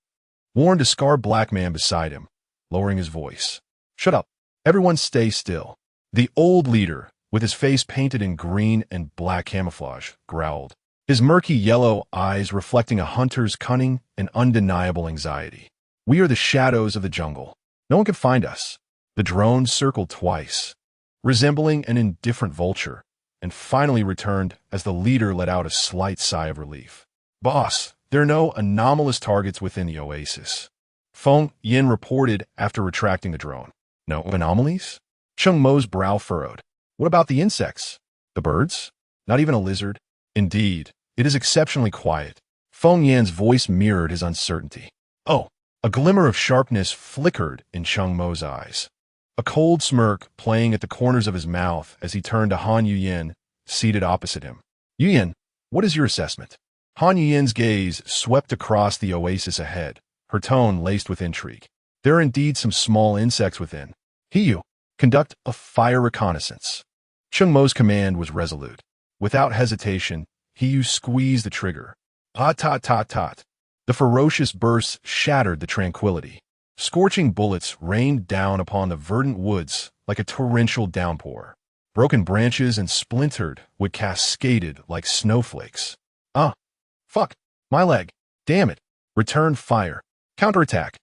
warned a scarred black man beside him, lowering his voice. Shut up. Everyone stay still. The old leader, with his face painted in green and black camouflage, growled, his murky yellow eyes reflecting a hunter's cunning and undeniable anxiety. We are the shadows of the jungle. No one can find us. The drone circled twice, resembling an indifferent vulture, and finally returned as the leader let out a slight sigh of relief. Boss, there are no anomalous targets within the oasis, Feng Yin reported after retracting the drone. No anomalies? Cheng Mo's brow furrowed. What about the insects? The birds? Not even a lizard? Indeed, it is exceptionally quiet. Feng Yan's voice mirrored his uncertainty. Oh, a glimmer of sharpness flickered in Cheng Mo's eyes, a cold smirk playing at the corners of his mouth as he turned to Han Yuyin, seated opposite him. Yuyin, what is your assessment? Han Yuyin's gaze swept across the oasis ahead, her tone laced with intrigue. There are indeed some small insects within. Hiyu, conduct a fire reconnaissance. Cheng Mo's command was resolute. Without hesitation, Hiyu squeezed the trigger. Tot. The ferocious bursts shattered the tranquility. Scorching bullets rained down upon the verdant woods like a torrential downpour. Broken branches and splintered wood cascaded like snowflakes. Fuck. My leg. Damn it. Return fire. Counterattack.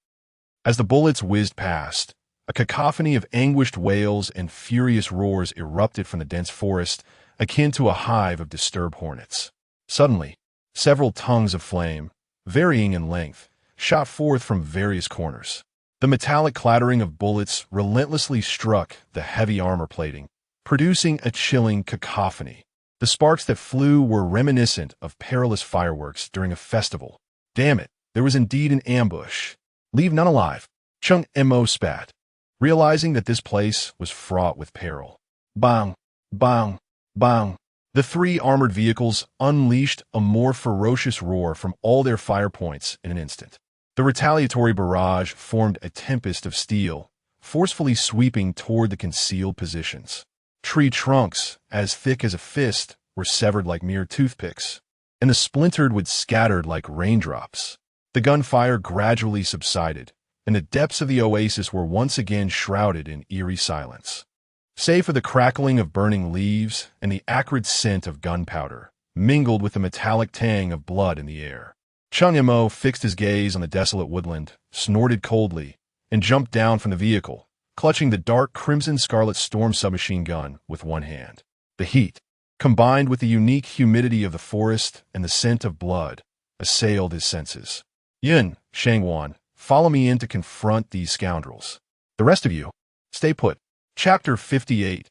As the bullets whizzed past, a cacophony of anguished wails and furious roars erupted from the dense forest, akin to a hive of disturbed hornets. Suddenly, several tongues of flame, varying in length, shot forth from various corners. The metallic clattering of bullets relentlessly struck the heavy armor plating, producing a chilling cacophony. The sparks that flew were reminiscent of perilous fireworks during a festival. Damn it, there was indeed an ambush. Leave none alive. Cheng Mo spat, realizing that this place was fraught with peril. Bang, bang, bang. The three armored vehicles unleashed a more ferocious roar from all their fire points in an instant. The retaliatory barrage formed a tempest of steel, forcefully sweeping toward the concealed positions. Tree trunks, as thick as a fist, were severed like mere toothpicks, and the splintered wood scattered like raindrops. The gunfire gradually subsided, and the depths of the oasis were once again shrouded in eerie silence. Save for the crackling of burning leaves and the acrid scent of gunpowder, mingled with the metallic tang of blood in the air. Cheng Mo fixed his gaze on the desolate woodland, snorted coldly, and jumped down from the vehicle, clutching the dark crimson-scarlet storm submachine gun with one hand. The heat, combined with the unique humidity of the forest and the scent of blood, assailed his senses. Yin, Shangwan, follow me in to confront these scoundrels. The rest of you, stay put. Chapter 58.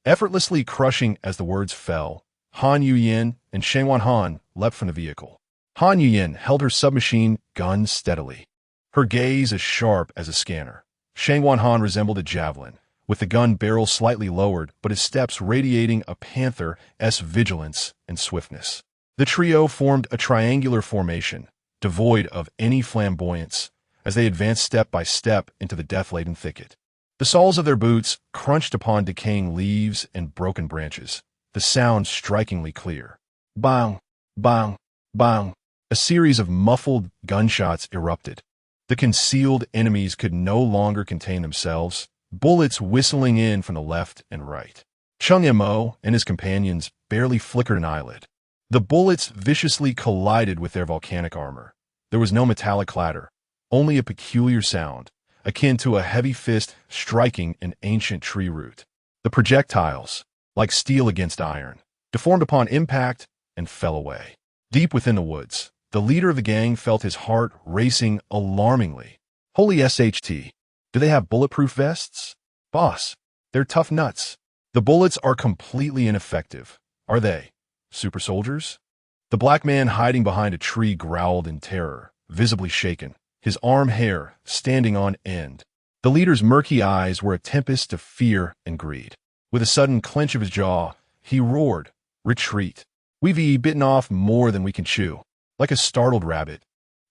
Effortlessly crushing as the words fell, Han Yuyin and Shangwan Han leapt from the vehicle. Han Yuyin held her submachine gun steadily, her gaze as sharp as a scanner. Shangwan Han resembled a javelin, with the gun barrel slightly lowered but his steps radiating a panther's vigilance and swiftness. The trio formed a triangular formation, devoid of any flamboyance, as they advanced step by step into the death-laden thicket. The soles of their boots crunched upon decaying leaves and broken branches, the sound strikingly clear. Bang, bang, bang. A series of muffled gunshots erupted. The concealed enemies could no longer contain themselves, bullets whistling in from the left and right. Cheng Mo and his companions barely flickered an eyelid. The bullets viciously collided with their volcanic armor, There was no metallic clatter, only a peculiar sound, akin to a heavy fist striking an ancient tree root. The projectiles, like steel against iron, deformed upon impact and fell away. Deep within the woods, the leader of the gang felt his heart racing alarmingly. Holy SHT, do they have bulletproof vests? Boss, they're tough nuts. The bullets are completely ineffective. Are they super soldiers? The black man hiding behind a tree growled in terror, visibly shaken, his arm hair standing on end. The leader's murky eyes were a tempest of fear and greed. With a sudden clench of his jaw, he roared, "Retreat! We've bitten off more than we can chew." Like a startled rabbit,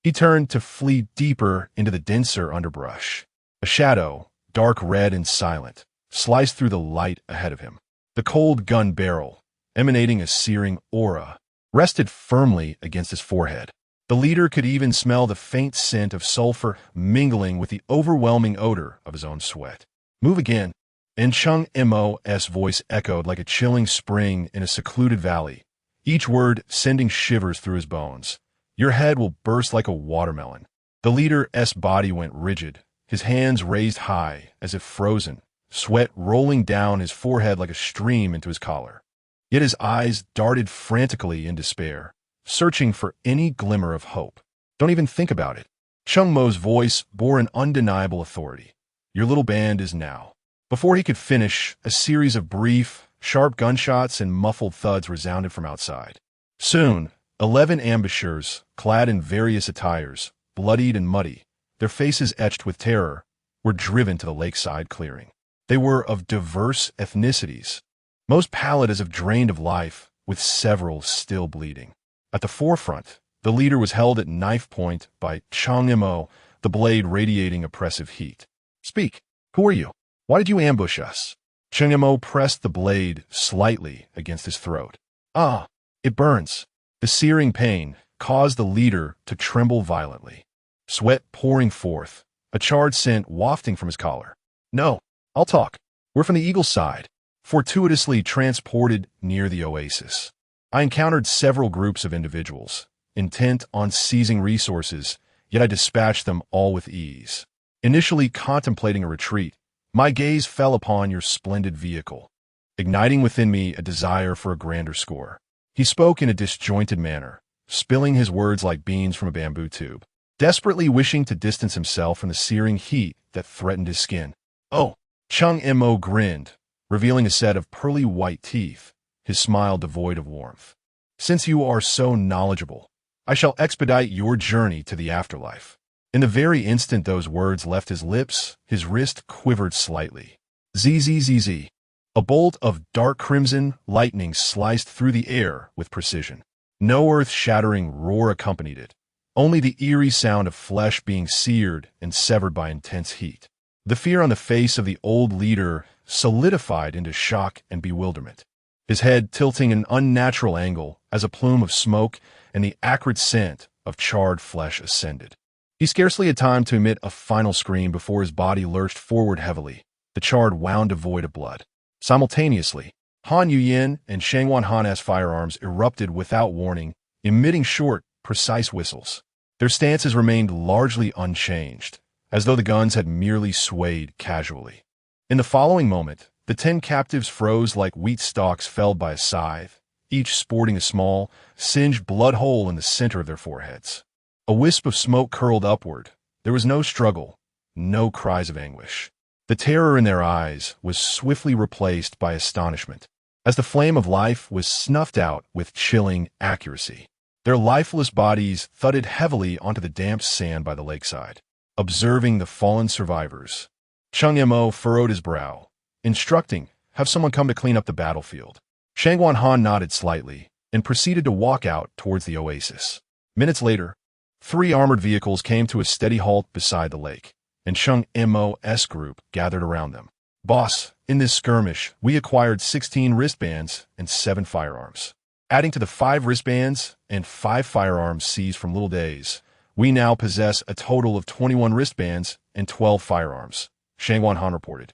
he turned to flee deeper into the denser underbrush. A shadow, dark red and silent, sliced through the light ahead of him. The cold gun barrel, emanating a searing aura, rested firmly against his forehead. The leader could even smell the faint scent of sulfur mingling with the overwhelming odor of his own sweat. "Move again." And Cheng Mo's voice echoed like a chilling spring in a secluded valley, each word sending shivers through his bones. "Your head will burst like a watermelon." The leader's body went rigid, his hands raised high as if frozen, sweat rolling down his forehead like a stream into his collar. Yet his eyes darted frantically in despair, searching for any glimmer of hope. "Don't even think about it." Cheng Mo's voice bore an undeniable authority. "Your little band is now." Before he could finish, a series of brief, sharp gunshots and muffled thuds resounded from outside. Soon, 11 ambushers, clad in various attires, bloodied and muddy, their faces etched with terror, were driven to the lakeside clearing. They were of diverse ethnicities, most pallid as if drained of life, with several still bleeding. At the forefront, the leader was held at knife point by Cheng Mo, the blade radiating oppressive heat. "Speak. Who are you? Why did you ambush us?" Cheng Mo pressed the blade slightly against his throat. "Ah, it burns." The searing pain caused the leader to tremble violently, sweat pouring forth, a charred scent wafting from his collar. "No, I'll talk. We're from the Eagle side, fortuitously transported near the oasis. I encountered several groups of individuals, intent on seizing resources, yet I dispatched them all with ease. Initially contemplating a retreat, my gaze fell upon your splendid vehicle, igniting within me a desire for a grander score." He spoke in a disjointed manner, spilling his words like beans from a bamboo tube, desperately wishing to distance himself from the searing heat that threatened his skin. "Oh," Cheng Mo grinned, revealing a set of pearly white teeth, his smile devoid of warmth. "Since you are so knowledgeable, I shall expedite your journey to the afterlife." In the very instant those words left his lips, his wrist quivered slightly. Zzz. A bolt of dark crimson lightning sliced through the air with precision. No earth-shattering roar accompanied it, only the eerie sound of flesh being seared and severed by intense heat. The fear on the face of the old leader solidified into shock and bewilderment, his head tilting an unnatural angle as a plume of smoke and the acrid scent of charred flesh ascended. He scarcely had time to emit a final scream before his body lurched forward heavily, the charred wound devoid of blood. Simultaneously, Han Yuyin and Shangwan Han's firearms erupted without warning, emitting short, precise whistles. Their stances remained largely unchanged, as though the guns had merely swayed casually. In the following moment, the 10 captives froze like wheat stalks felled by a scythe, each sporting a small, singed blood hole in the center of their foreheads. A wisp of smoke curled upward. There was no struggle, no cries of anguish. The terror in their eyes was swiftly replaced by astonishment, as the flame of life was snuffed out with chilling accuracy. Their lifeless bodies thudded heavily onto the damp sand by the lakeside. Observing the fallen survivors, Cheng Mo furrowed his brow, instructing, "Have someone come to clean up the battlefield." Shangwan Han nodded slightly and proceeded to walk out towards the oasis. Minutes later, 3 armored vehicles came to a steady halt beside the lake, and Cheng Mo's group gathered around them. "Boss, in this skirmish, we acquired 16 wristbands and 7 firearms. Adding to the 5 wristbands and 5 firearms seized from Little Days, we now possess a total of 21 wristbands and 12 firearms," Shangwan Han reported,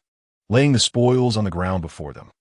laying the spoils on the ground before them.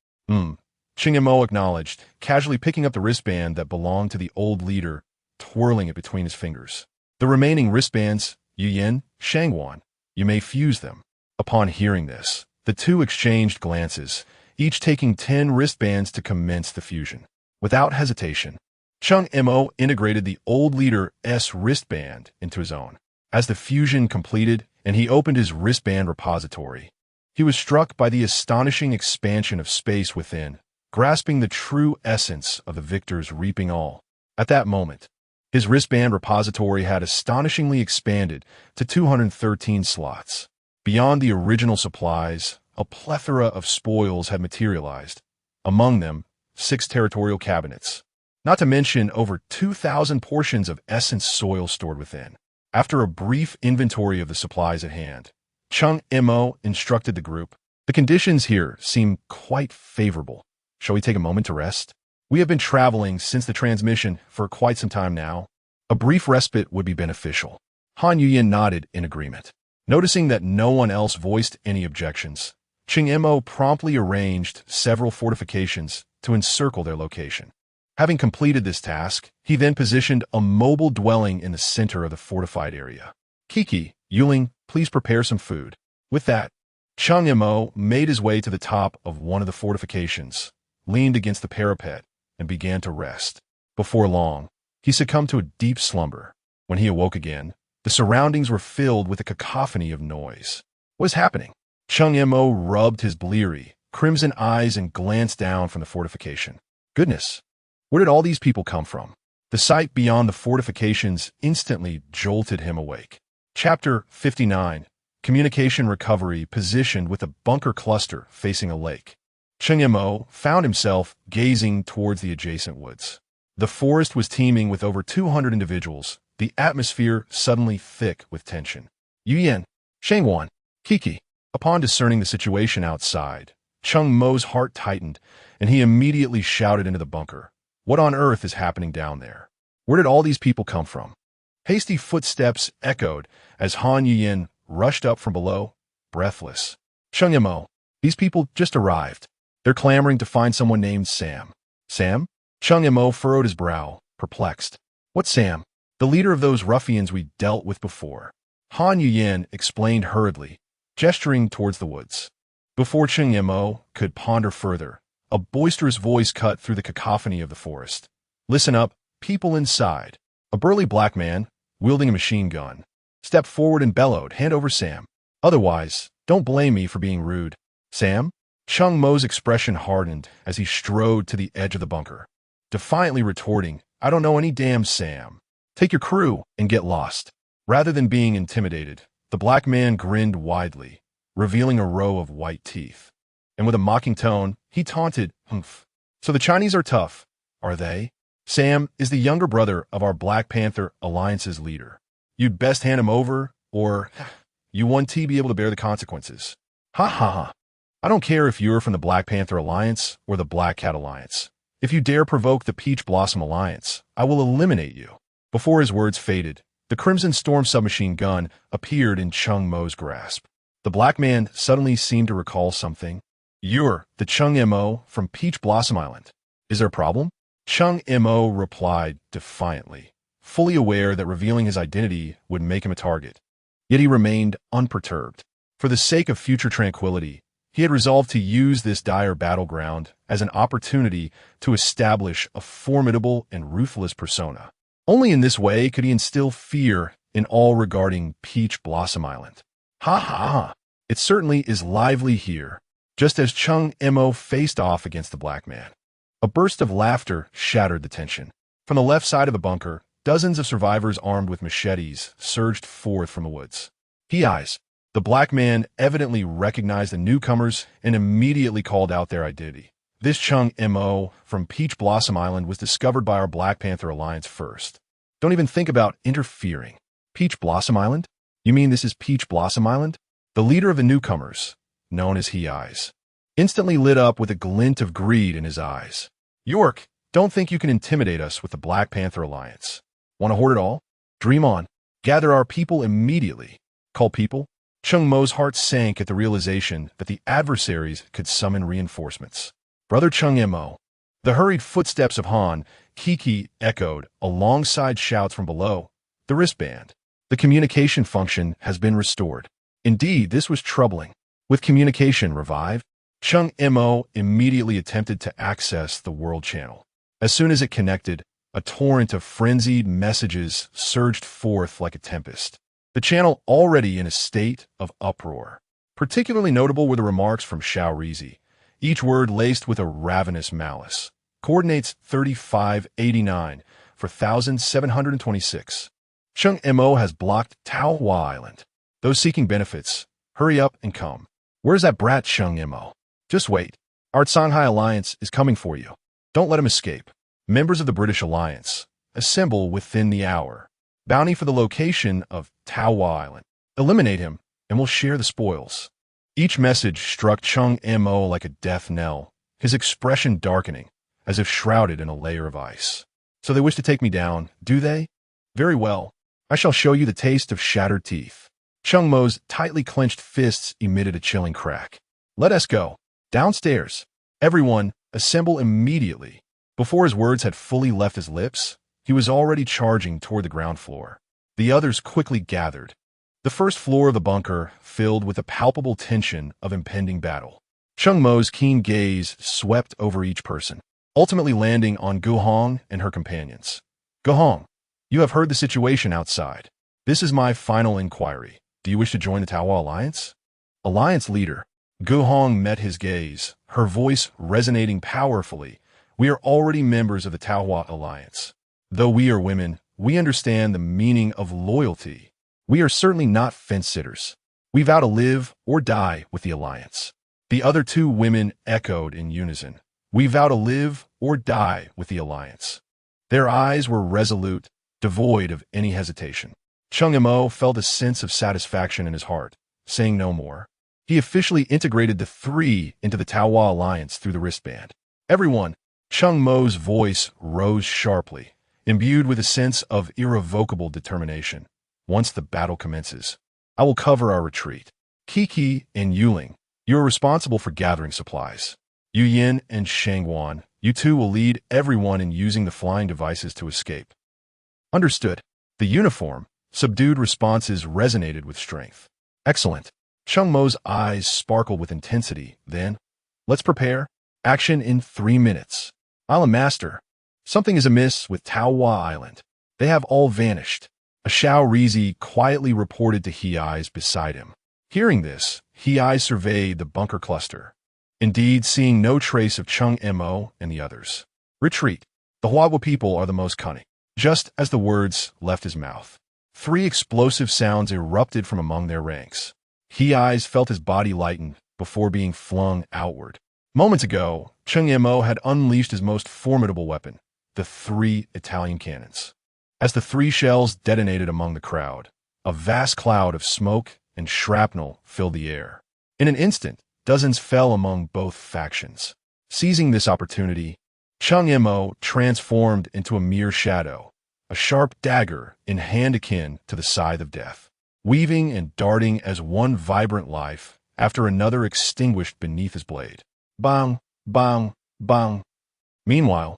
Cheng Mo acknowledged, casually picking up the wristband that belonged to the old leader, twirling it between his fingers. The remaining wristbands, Yuyin, Shangwan, you may fuse them. Upon hearing this, the two exchanged glances, each taking 10 wristbands to commence the fusion. Without hesitation, Cheng Mo integrated the old leader's wristband into his own. As the fusion completed and he opened his wristband repository, he was struck by the astonishing expansion of space within, grasping the true essence of the victors reaping all. At that moment, his wristband repository had astonishingly expanded to 213 slots. Beyond the original supplies, a plethora of spoils had materialized. Among them, 6 territorial cabinets, not to mention over 2,000 portions of essence soil stored within. After a brief inventory of the supplies at hand, Cheng Mo instructed the group, "The conditions here seem quite favorable. Shall we take a moment to rest? We have been traveling since the transmission for quite some time now. A brief respite would be beneficial." Han Yuyin nodded in agreement. Noticing that no one else voiced any objections, Cheng Mo promptly arranged several fortifications to encircle their location. Having completed this task, he then positioned a mobile dwelling in the center of the fortified area. "Kiki, Yuling, please prepare some food." With that, Cheng Mo made his way to the top of one of the fortifications, leaned against the parapet, and began to rest. Before long, he succumbed to a deep slumber. When he awoke again, the surroundings were filled with a cacophony of noise. What was happening? Cheng Mo rubbed his bleary, crimson eyes and glanced down from the fortification. Goodness, where did all these people come from? The sight beyond the fortifications instantly jolted him awake. Chapter 59. Communication Recovery, positioned with a bunker cluster facing a lake. Cheng Mo found himself gazing towards the adjacent woods. The forest was teeming with over 200 individuals, the atmosphere suddenly thick with tension. Yuyan, Shangwan, Kiki. Upon discerning the situation outside, Cheng Mo's heart tightened, and he immediately shouted into the bunker, "What on earth is happening down there? Where did all these people come from?" Hasty footsteps echoed as Han Yuyin rushed up from below, breathless. "Cheng Mo, these people just arrived. They're clamoring to find someone named Sam." "Sam?" Cheng Mo furrowed his brow, perplexed. "What Sam?" "The leader of those ruffians we dealt with before." Han Yuyin explained hurriedly, gesturing towards the woods. Before Cheng Mo could ponder further, a boisterous voice cut through the cacophony of the forest. "Listen up, people inside." A burly black man, wielding a machine gun, stepped forward and bellowed, "Hand over Sam. Otherwise, don't blame me for being rude." "Sam?" Cheng Mo's expression hardened as he strode to the edge of the bunker, defiantly retorting, "I don't know any damn Sam. Take your crew and get lost." Rather than being intimidated, the black man grinned widely, revealing a row of white teeth. And with a mocking tone, he taunted, "Humph. So the Chinese are tough, are they? Sam is the younger brother of our Black Panther Alliance's leader. You'd best hand him over, or you won't be able to bear the consequences." "Ha ha ha. I don't care if you're from the Black Panther Alliance or the Black Cat Alliance. If you dare provoke the Peach Blossom Alliance, I will eliminate you." Before his words faded, the Crimson Storm submachine gun appeared in Cheng Mo's grasp. The black man suddenly seemed to recall something. "You're the Cheng Mo from Peach Blossom Island. Is there a problem?" Cheng Mo replied defiantly, fully aware that revealing his identity would make him a target. Yet he remained unperturbed. For the sake of future tranquility, he had resolved to use this dire battleground as an opportunity to establish a formidable and ruthless persona. Only in this way could he instill fear in all regarding Peach Blossom Island. "Ha ha ha. It certainly is lively here." Just as Cheng Mo faced off against the black man, a burst of laughter shattered the tension. From the left side of the bunker, dozens of survivors armed with machetes surged forth from the woods. "Eyes." The black man evidently recognized the newcomers and immediately called out their identity. "This Cheng Mo from Peach Blossom Island was discovered by our Black Panther Alliance first. Don't even think about interfering." "Peach Blossom Island? You mean this is Peach Blossom Island?" The leader of the newcomers, known as Eyes, instantly lit up with a glint of greed in his eyes. "York, don't think you can intimidate us with the Black Panther Alliance. Want to hoard it all? Dream on. Gather our people immediately." "Call people?" Cheng Mo's heart sank at the realization that the adversaries could summon reinforcements. "Brother Cheng Mo." The hurried footsteps of Han, Kiki echoed alongside shouts from below. The wristband. The communication function has been restored. Indeed, this was troubling. With communication revived, Cheng Mo immediately attempted to access the world channel. As soon as it connected, a torrent of frenzied messages surged forth like a tempest. The channel already in a state of uproar. Particularly notable were the remarks from Xiao Rizi, each word laced with a ravenous malice. Coordinates 3589 for 1726. Cheng Mo has blocked Taohua Island. Those seeking benefits, hurry up and come. Where's that brat Cheng Mo? Just wait. Our Shanghai Alliance is coming for you. Don't let him escape. Members of the British Alliance, assemble within the hour. Bounty for the location of Taohua Island. Eliminate him, and we'll share the spoils. Each message struck Cheng Mo like a death knell, his expression darkening, as if shrouded in a layer of ice. So they wish to take me down, do they? Very well. I shall show you the taste of shattered teeth. Cheng Mo's tightly clenched fists emitted a chilling crack. Let us go. Downstairs. Everyone, assemble immediately. Before his words had fully left his lips, he was already charging toward the ground floor. The others quickly gathered. The first floor of the bunker filled with a palpable tension of impending battle. Cheng Mo's keen gaze swept over each person, ultimately landing on Gu Hong and her companions. Gu Hong, you have heard the situation outside. This is my final inquiry. Do you wish to join the Taohua Alliance? Alliance leader. Gu Hong met his gaze, her voice resonating powerfully. We are already members of the Taohua Alliance. Though we are women, we understand the meaning of loyalty. We are certainly not fence-sitters. We vow to live or die with the Alliance. The other two women echoed in unison. We vow to live or die with the Alliance. Their eyes were resolute, devoid of any hesitation. Cheng Mo felt a sense of satisfaction in his heart, saying no more. He officially integrated the three into the Taohua Alliance through the wristband. Everyone, Cheng Mo's voice rose sharply, imbued with a sense of irrevocable determination. Once the battle commences, I will cover our retreat. Kiki and Yuling, you are responsible for gathering supplies. Yu Yin and Shangwan, you two will lead everyone in using the flying devices to escape. Understood. The uniform, subdued responses resonated with strength. Excellent. Cheng Mo's eyes sparkled with intensity. Then, let's prepare. Action in 3 minutes. I'm master. Something is amiss with Taohua Island. They have all vanished. A Xiao Rizi quietly reported to He Eyes beside him. Hearing this, He Eyes surveyed the bunker cluster. Indeed, seeing no trace of Cheng Mo and the others. Retreat. The Huawa people are the most cunning. Just as the words left his mouth, 3 explosive sounds erupted from among their ranks. He Eyes felt his body lighten before being flung outward. Moments ago, Cheng Mo had unleashed his most formidable weapon, the 3 Italian cannons. As the 3 shells detonated among the crowd, a vast cloud of smoke and shrapnel filled the air. In an instant, dozens fell among both factions. Seizing this opportunity, Cheng Mo transformed into a mere shadow, a sharp dagger in hand akin to the scythe of death, weaving and darting as one vibrant life after another extinguished beneath his blade. Bang, bang, bang. Meanwhile,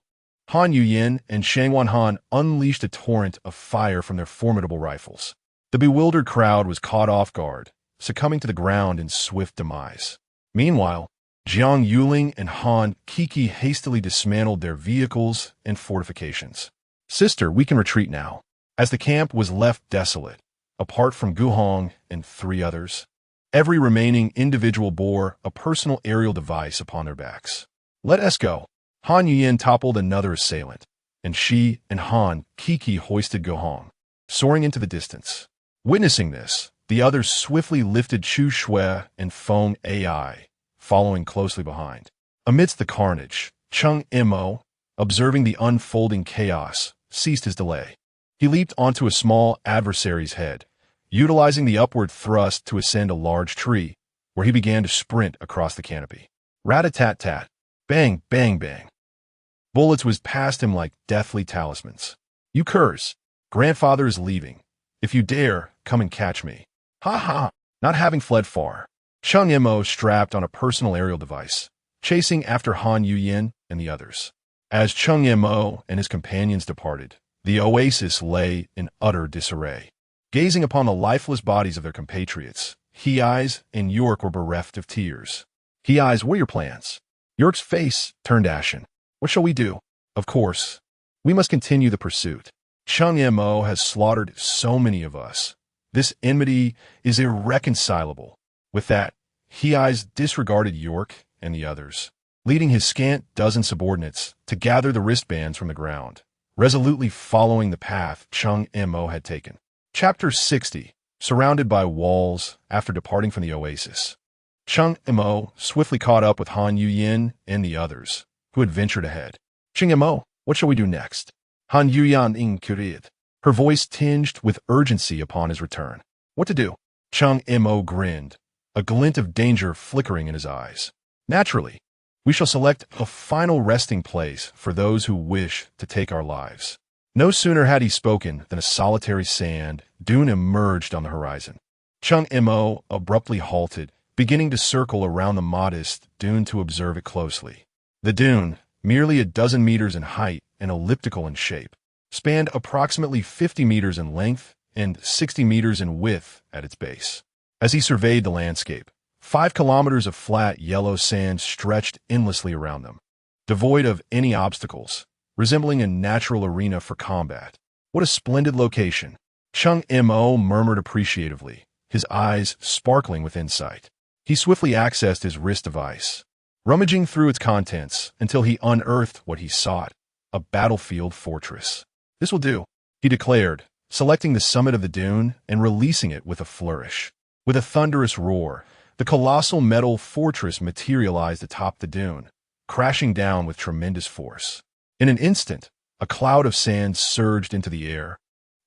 Han Yuyin and Shangwan Han unleashed a torrent of fire from their formidable rifles. The bewildered crowd was caught off guard, succumbing to the ground in swift demise. Meanwhile, Jiang Yuling and Han Kiki hastily dismantled their vehicles and fortifications. Sister, we can retreat now. As the camp was left desolate, apart from Gu Hong and 3 others, every remaining individual bore a personal aerial device upon their backs. Let us go. Han Yuyin toppled another assailant, and she and Han Kiki hoisted Gu Hong, soaring into the distance. Witnessing this, the others swiftly lifted Chu Shui and Feng Ai, following closely behind. Amidst the carnage, Cheng Mo, observing the unfolding chaos, ceased his delay. He leaped onto a small adversary's head, utilizing the upward thrust to ascend a large tree, where he began to sprint across the canopy. Rat-a-tat-tat. Bang, bang, bang. Bullets whizzed past him like deathly talismans. You curs. Grandfather is leaving. If you dare, come and catch me. Ha ha. Not having fled far, Cheng Mo strapped on a personal aerial device, chasing after Han Yuyin and the others. As Cheng Mo and his companions departed, The oasis lay in utter disarray. Gazing upon the lifeless bodies of their compatriots, He-Eyes and York were bereft of tears. He-Eyes, what are your plans? York's face turned ashen. What shall we do? Of course, we must continue the pursuit. Cheng Mo has slaughtered so many of us. This enmity is irreconcilable. With that, He-Eyes disregarded York and the others, leading his scant dozen subordinates to gather the wristbands from the ground, resolutely following the path Cheng Mo had taken. Chapter 60. Surrounded by walls after departing from the oasis. Cheng Mo swiftly caught up with Han Yuyin and the others, who had ventured ahead. Cheng Mo, what shall we do next? Han Yuyan inquired, her voice tinged with urgency upon his return. What to do? Cheng Mo grinned, a glint of danger flickering in his eyes. Naturally, we shall select a final resting place for those who wish to take our lives. No sooner had he spoken than a solitary sand dune emerged on the horizon. Cheng Mo abruptly halted, beginning to circle around the modest dune to observe it closely. The dune, merely a dozen meters in height and elliptical in shape, spanned approximately 50 meters in length and 60 meters in width at its base. As he surveyed the landscape, 5 kilometers of flat yellow sand stretched endlessly around them, devoid of any obstacles, resembling a natural arena for combat. What a splendid location! Cheng Mo murmured appreciatively, his eyes sparkling with insight. He swiftly accessed his wrist device, rummaging through its contents until he unearthed what he sought, a battlefield fortress. This will do, he declared, selecting the summit of the dune and releasing it with a flourish. With a thunderous roar, the colossal metal fortress materialized atop the dune, crashing down with tremendous force. In an instant, a cloud of sand surged into the air,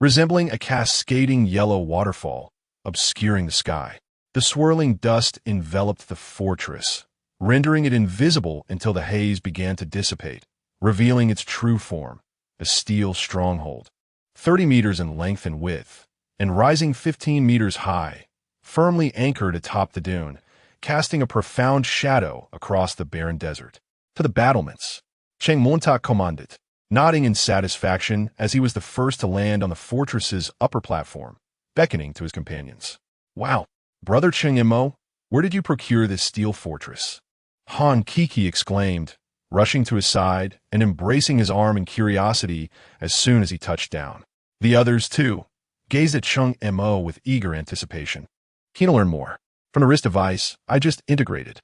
resembling a cascading yellow waterfall, obscuring the sky. The swirling dust enveloped the fortress, rendering it invisible until the haze began to dissipate, revealing its true form, a steel stronghold, 30 meters in length and width, and rising 15 meters high, firmly anchored atop the dune, casting a profound shadow across the barren desert. To the battlements, Cheng Mo commanded, nodding in satisfaction as he was the first to land on the fortress's upper platform, beckoning to his companions. Wow, Brother Cheng Mo, where did you procure this steel fortress? Han Kiki exclaimed, rushing to his side and embracing his arm in curiosity as soon as he touched down. The others, too, gazed at Cheng Mo with eager anticipation. Keen to learn more. From the wrist device I just integrated.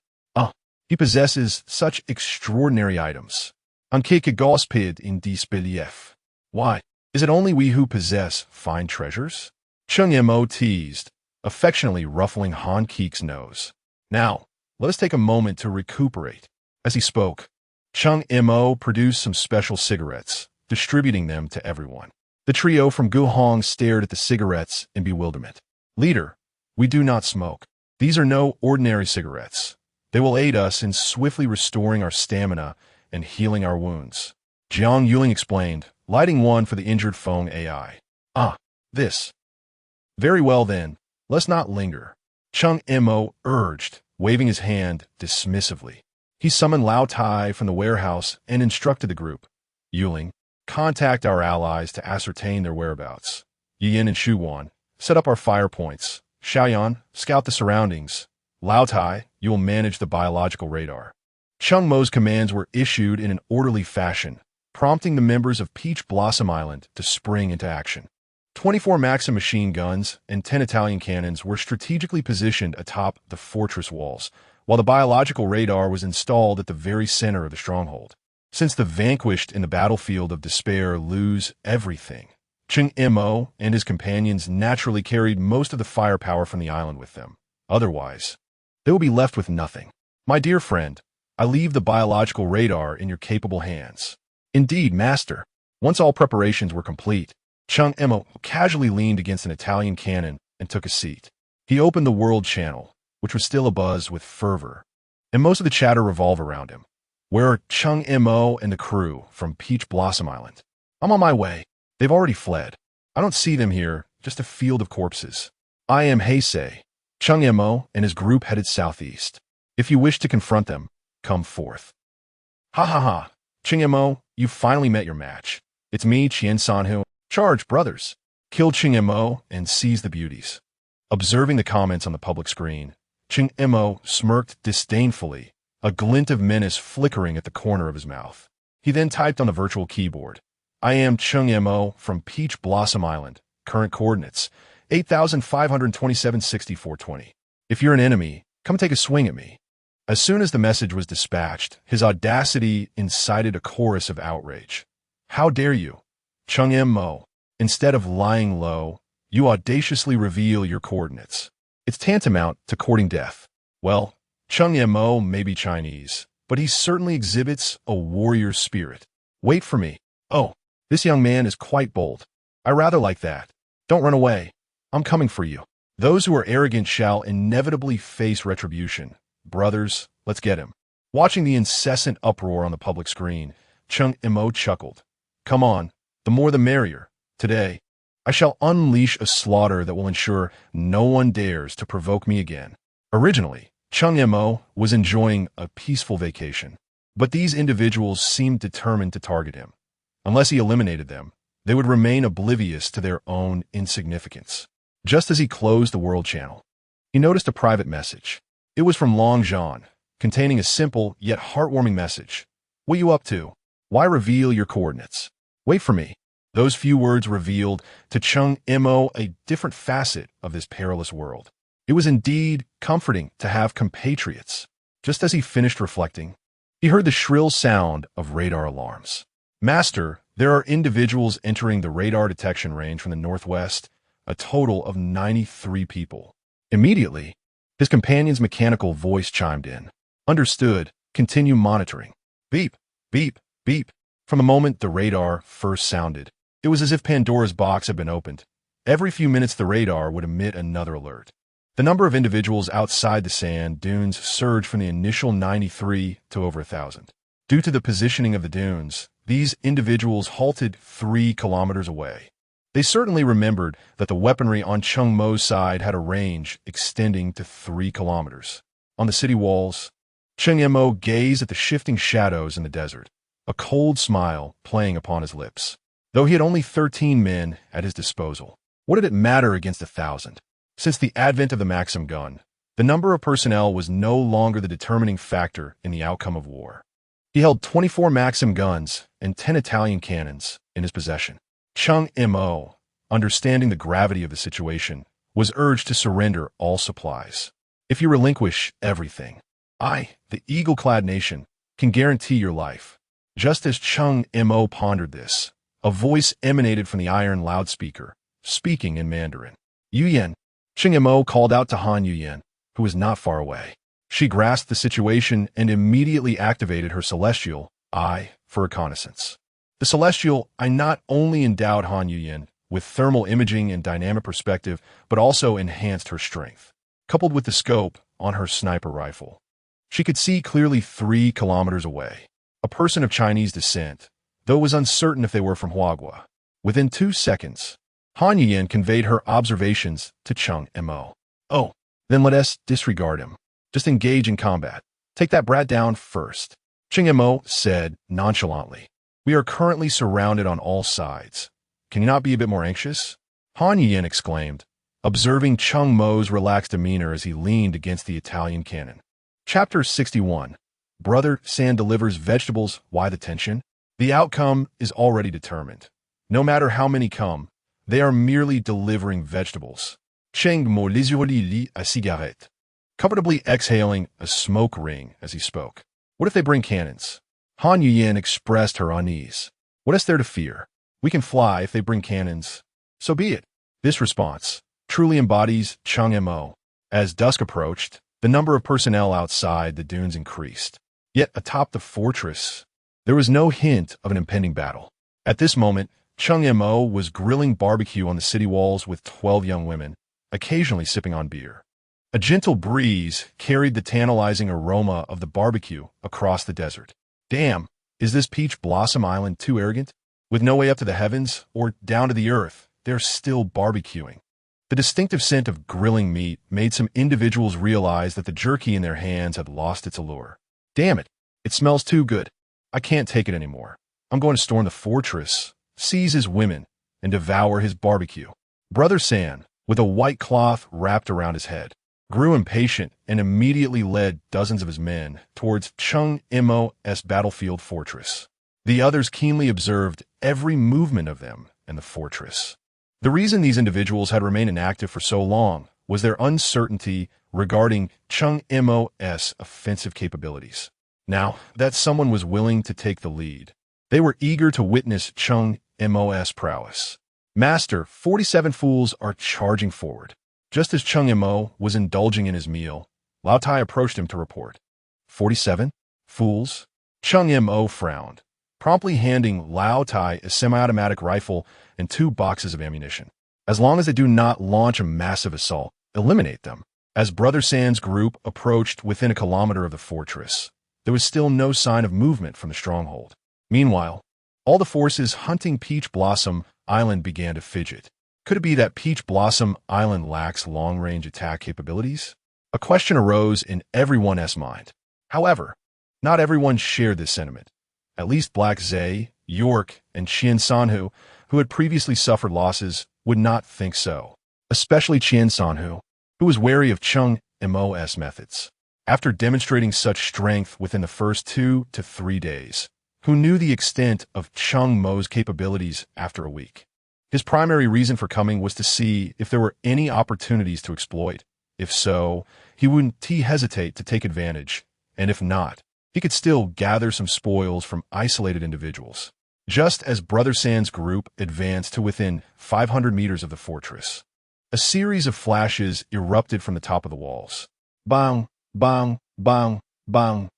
He possesses such extraordinary items. En quelque gospid in disbelief. Why, is it only we who possess fine treasures? Cheng Mo teased, affectionately ruffling Han Keek's nose. Now, let us take a moment to recuperate. As he spoke, Cheng Mo produced some special cigarettes, distributing them to everyone. The trio from Guhong stared at the cigarettes in bewilderment. Leader, we do not smoke. These are no ordinary cigarettes. They will aid us in swiftly restoring our stamina and healing our wounds. Jiang Yuling explained, lighting one for the injured Feng AI. This. Very well then, let's not linger. Cheng Mo urged, waving his hand dismissively. He summoned Lao Tai from the warehouse and instructed the group. Yuling, contact our allies to ascertain their whereabouts. Yin and Shuwan, set up our fire points. Xiaoyan, scout the surroundings. Lao Tai, you will manage the biological radar. Cheng Mo's commands were issued in an orderly fashion, prompting the members of Peach Blossom Island to spring into action. 24 Maxim machine guns and 10 Italian cannons were strategically positioned atop the fortress walls, while the biological radar was installed at the very center of the stronghold. Since the vanquished in the battlefield of despair lose everything, Cheng Mo and his companions naturally carried most of the firepower from the island with them. Otherwise, they will be left with nothing. My dear friend, I leave the biological radar in your capable hands. Indeed, master. Once all preparations were complete, Cheng Mo casually leaned against an Italian cannon and took a seat. He opened the world channel, which was still abuzz with fervor, and most of the chatter revolved around him. Where are Cheng Mo and the crew from Peach Blossom Island? I'm on my way. They've already fled. I don't see them here, just a field of corpses. I am Heisei. Cheng Mo and his group headed southeast. If you wish to confront them, come forth. Ha ha ha. Cheng Mo, you finally met your match. It's me, Chien Sanhu. Charge, brothers. Kill Cheng Mo and seize the beauties. Observing the comments on the public screen, Cheng Mo smirked disdainfully, a glint of menace flickering at the corner of his mouth. He then typed on the virtual keyboard, I am Cheng Mo from Peach Blossom Island. Current coordinates, 8,527-6420. If you're an enemy, come take a swing at me. As soon as the message was dispatched, his audacity incited a chorus of outrage. How dare you, Cheng Mo? Instead of lying low, you audaciously reveal your coordinates. It's tantamount to courting death. Well, Cheng Mo may be Chinese, but he certainly exhibits a warrior spirit. Wait for me. Oh, this young man is quite bold. I rather like that. Don't run away. I'm coming for you. Those who are arrogant shall inevitably face retribution. Brothers, let's get him. Watching the incessant uproar on the public screen, Cheng Mo chuckled. Come on, the more the merrier. Today, I shall unleash a slaughter that will ensure no one dares to provoke me again. Originally, Cheng Mo was enjoying a peaceful vacation, but these individuals seemed determined to target him. Unless he eliminated them, they would remain oblivious to their own insignificance. Just as he closed the World Channel, he noticed a private message. It was from Long Zhan, containing a simple yet heartwarming message. What you up to? Why reveal your coordinates? Wait for me. Those few words revealed to Cheng Mo a different facet of this perilous world. It was indeed comforting to have compatriots. Just as he finished reflecting, he heard the shrill sound of radar alarms. Master, there are individuals entering the radar detection range from the northwest, a total of 93 people. Immediately, his companion's mechanical voice chimed in. Understood. Continue monitoring. Beep, beep, beep. From the moment the radar first sounded, it was as if Pandora's box had been opened. Every few minutes the radar would emit another alert. The number of individuals outside the sand dunes surged from the initial 93 to over 1,000. Due to the positioning of the dunes, these individuals halted 3 kilometers away. They certainly remembered that the weaponry on Cheng Mo's side had a range extending to 3 kilometers. On the city walls, Cheng Mo gazed at the shifting shadows in the desert, a cold smile playing upon his lips. Though he had only 13 men at his disposal, what did it matter against 1,000? Since the advent of the Maxim gun, the number of personnel was no longer the determining factor in the outcome of war. He held 24 Maxim guns and 10 Italian cannons in his possession. Cheng Mo, understanding the gravity of the situation, was urged to surrender all supplies. If you relinquish everything, I, the eagle-clad nation, can guarantee your life. Just as Cheng Mo pondered this, a voice emanated from the iron loudspeaker, speaking in Mandarin. Yuyan. Cheng Mo called out to Han Yuyan, who was not far away. She grasped the situation and immediately activated her celestial eye for reconnaissance. The celestial eye not only endowed Han Yuyan with thermal imaging and dynamic perspective, but also enhanced her strength. Coupled with the scope on her sniper rifle, she could see clearly 3 kilometers away. A person of Chinese descent, though it was uncertain if they were from Huagua. Within 2 seconds, Han Yuyan conveyed her observations to Cheng Mo. Oh, then let us disregard him. Just engage in combat. Take that brat down first, Cheng Mo said nonchalantly. We are currently surrounded on all sides. Can you not be a bit more anxious? Han Yuyan exclaimed, observing Cheng Mo's relaxed demeanor as he leaned against the Italian cannon. Chapter 61. Brother Sand delivers vegetables. Why the tension? The outcome is already determined. No matter how many come, they are merely delivering vegetables. Cheng Mo lit a cigarette, comfortably exhaling a smoke ring as he spoke. What if they bring cannons? Han Yuyan expressed her unease. What is there to fear? We can fly if they bring cannons. So be it. This response truly embodies Cheng Mo. As dusk approached, the number of personnel outside the dunes increased. Yet atop the fortress, there was no hint of an impending battle. At this moment, Cheng Mo was grilling barbecue on the city walls with 12 young women, occasionally sipping on beer. A gentle breeze carried the tantalizing aroma of the barbecue across the desert. Damn, is this Peach Blossom Island too arrogant? With no way up to the heavens or down to the earth, they're still barbecuing. The distinctive scent of grilling meat made some individuals realize that the jerky in their hands had lost its allure. Damn it, it smells too good. I can't take it anymore. I'm going to storm the fortress seize his women, and devour his barbecue. Brother San, with a white cloth wrapped around his head, grew impatient and immediately led dozens of his men towards Cheng Mo's battlefield fortress. The others keenly observed every movement of them and the fortress. The reason these individuals had remained inactive for so long was their uncertainty regarding Cheng Mo's offensive capabilities. Now that someone was willing to take the lead, they were eager to witness Cheng Mo's prowess. Master, 47 fools are charging forward. Just as Cheng Mo was indulging in his meal, Lao Tai approached him to report. 47? Fools? Cheng Mo frowned, promptly handing Lao Tai a semi-automatic rifle and 2 boxes of ammunition. As long as they do not launch a massive assault, eliminate them. As Brother San's group approached within a kilometer of the fortress, there was still no sign of movement from the stronghold. Meanwhile, all the forces hunting Peach Blossom Island began to fidget. Could it be that Peach Blossom Island lacks long-range attack capabilities? A question arose in everyone's mind. However, not everyone shared this sentiment. At least Black Zay, York, and Chien Sanhu, who had previously suffered losses, would not think so. Especially Chien Sanhu, who was wary of Cheng Mo's methods. After demonstrating such strength within the first 2 to 3 days, who knew the extent of Cheng Mo's capabilities after a week? His primary reason for coming was to see if there were any opportunities to exploit. If so, he wouldn't hesitate to take advantage, and if not, he could still gather some spoils from isolated individuals. Just as Brother San's group advanced to within 500 meters of the fortress, a series of flashes erupted from the top of the walls. Bang, bang, bang, bang.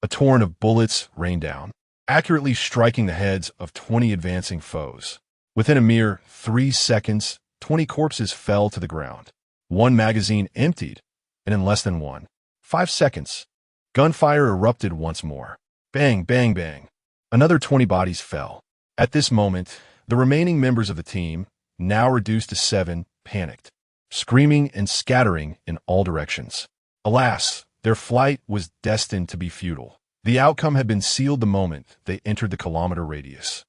A torrent of bullets rained down, accurately striking the heads of 20 advancing foes. Within a mere 3 seconds, 20 corpses fell to the ground. 1 magazine emptied, and in less than 5 seconds, gunfire erupted once more. Bang, bang, bang. Another 20 bodies fell. At this moment, the remaining members of the team, now reduced to 7, panicked, screaming and scattering in all directions. Alas, their flight was destined to be futile. The outcome had been sealed the moment they entered the kilometer radius.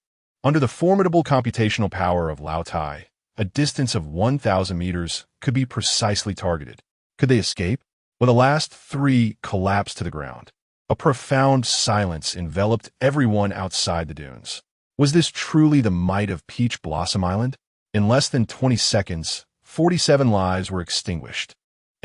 Under the formidable computational power of Lao Tai, a distance of 1,000 meters could be precisely targeted. Could they escape? Well, the last 3 collapsed to the ground. A profound silence enveloped everyone outside the dunes. Was this truly the might of Peach Blossom Island? In less than 20 seconds, 47 lives were extinguished,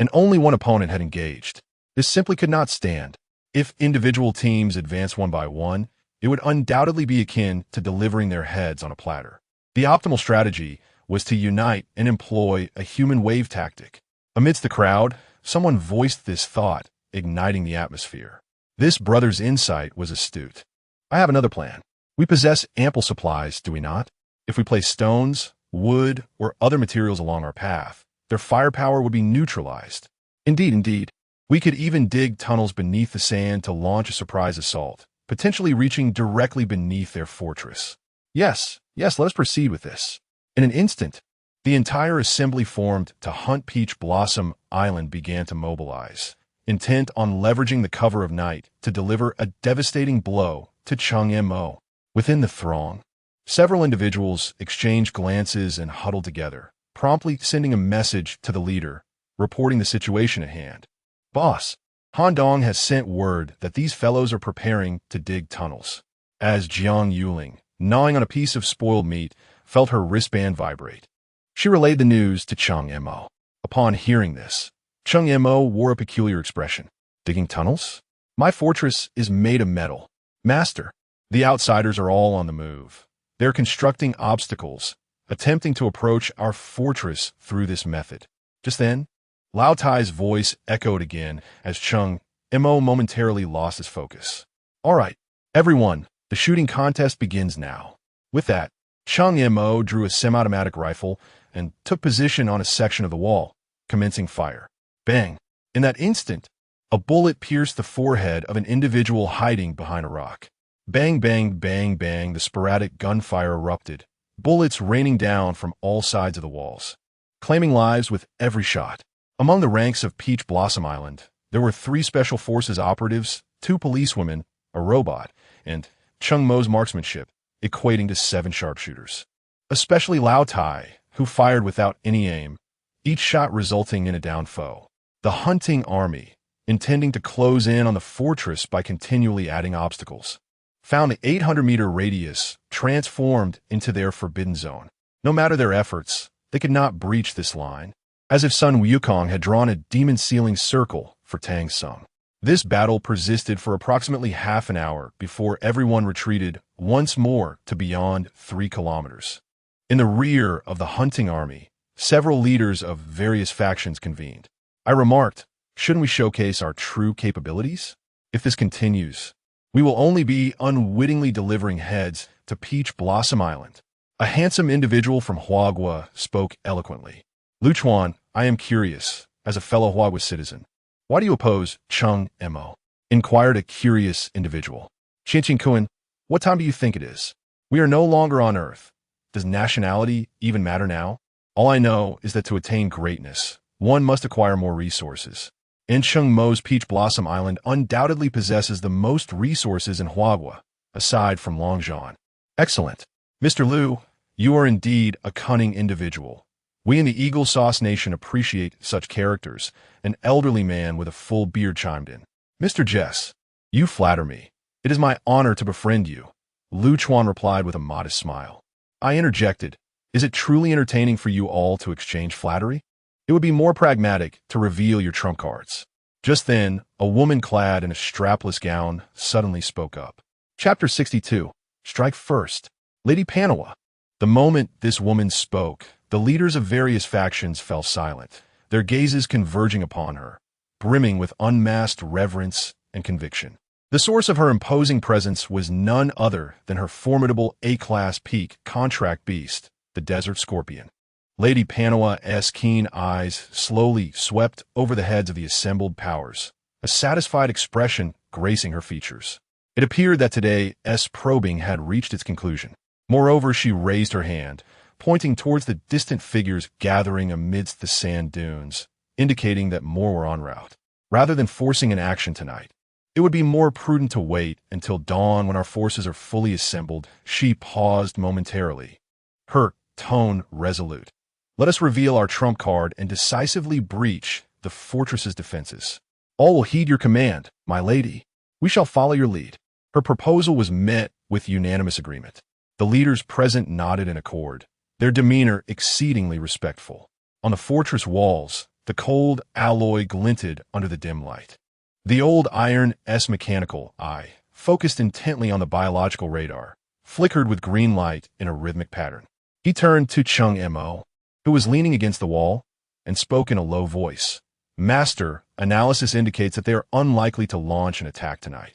and only 1 opponent had engaged. This simply could not stand. If individual teams advanced one by one, it would undoubtedly be akin to delivering their heads on a platter. The optimal strategy was to unite and employ a human wave tactic. Amidst the crowd, someone voiced this thought, igniting the atmosphere. This brother's insight was astute. I have another plan. We possess ample supplies, do we not? If we place stones, wood, or other materials along our path, their firepower would be neutralized. Indeed. We could even dig tunnels beneath the sand to launch a surprise assault, potentially reaching directly beneath their fortress. Yes, let us proceed with this. In an instant, the entire assembly formed to hunt Peach Blossom Island began to mobilize, intent on leveraging the cover of night to deliver a devastating blow to Cheng Mo. Within the throng, several individuals exchanged glances and huddled together, promptly sending a message to the leader, reporting the situation at hand. Boss, Han Dong has sent word that these fellows are preparing to dig tunnels. As Jiang Yuling, gnawing on a piece of spoiled meat, felt her wristband vibrate, she relayed the news to Cheng Mo. Upon hearing this, Cheng Mo wore a peculiar expression. Digging tunnels? My fortress is made of metal. Master, the outsiders are all on the move. They're constructing obstacles, attempting to approach our fortress through this method. Just then, Lao Tai's voice echoed again as Cheng Mo momentarily lost his focus. All right, everyone, the shooting contest begins now. With that, Cheng Mo drew a semi-automatic rifle and took position on a section of the wall, commencing fire. Bang! In that instant, a bullet pierced the forehead of an individual hiding behind a rock. Bang, bang, bang, bang, the sporadic gunfire erupted, bullets raining down from all sides of the walls, claiming lives with every shot. Among the ranks of Peach Blossom Island, there were 3 Special Forces operatives, 2 policewomen, a robot, and Cheng Mo's marksmanship equating to 7 sharpshooters. Especially Lao Tai, who fired without any aim, each shot resulting in a downed foe. The hunting army, intending to close in on the fortress by continually adding obstacles, found the 800-meter radius transformed into their forbidden zone. No matter their efforts, they could not breach this line, as if Sun Wukong had drawn a demon-sealing circle for Tang Sung. This battle persisted for approximately half an hour before everyone retreated once more to beyond 3 kilometers. In the rear of the hunting army, several leaders of various factions convened. I remarked, shouldn't we showcase our true capabilities? If this continues, we will only be unwittingly delivering heads to Peach Blossom Island. A handsome individual from Huagua spoke eloquently. Lu Chuan, I am curious, as a fellow Huagua citizen. Why do you oppose Cheng Mo? Inquired a curious individual. Qianqing Kun, what time do you think it is? We are no longer on Earth. Does nationality even matter now? All I know is that to attain greatness, one must acquire more resources. And Cheng Mo's Peach Blossom Island undoubtedly possesses the most resources in Huagua, aside from Longzhan. Excellent. Mr. Liu, you are indeed a cunning individual. We in the Eagle Sauce Nation appreciate such characters. An elderly man with a full beard chimed in. Mr. Jess, you flatter me. It is my honor to befriend you. Lu Chuan replied with a modest smile. I interjected. Is it truly entertaining for you all to exchange flattery? It would be more pragmatic to reveal your trump cards. Just then, a woman clad in a strapless gown suddenly spoke up. Chapter 62. Strike First. Lady Panawa. The moment this woman spoke, the leaders of various factions fell silent, their gazes converging upon her, brimming with unmasked reverence and conviction. The source of her imposing presence was none other than her formidable A-class peak contract beast, the Desert Scorpion. Lady Panawa's keen eyes slowly swept over the heads of the assembled powers, a satisfied expression gracing her features. It appeared that today's probing had reached its conclusion. Moreover, she raised her hand, pointing towards the distant figures gathering amidst the sand dunes, indicating that more were en route. Rather than forcing an action tonight, it would be more prudent to wait until dawn when our forces are fully assembled. She paused momentarily, her tone resolute. Let us reveal our trump card and decisively breach the fortress's defenses. All will heed your command, my lady. We shall follow your lead. Her proposal was met with unanimous agreement. The leaders present nodded in accord, their demeanor exceedingly respectful. On the fortress walls, the cold alloy glinted under the dim light. The old iron's mechanical eye, focused intently on the biological radar, flickered with green light in a rhythmic pattern. He turned to Cheng Mo, who was leaning against the wall, and spoke in a low voice. Master, analysis indicates that they are unlikely to launch an attack tonight.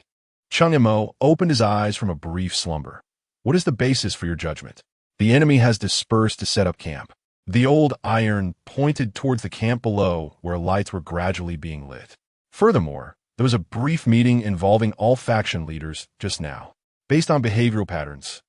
Cheng Mo opened his eyes from a brief slumber. What is the basis for your judgment? The enemy has dispersed to set up camp. The old iron pointed towards the camp below where lights were gradually being lit. Furthermore, there was a brief meeting involving all faction leaders just now. Based on behavioral patterns,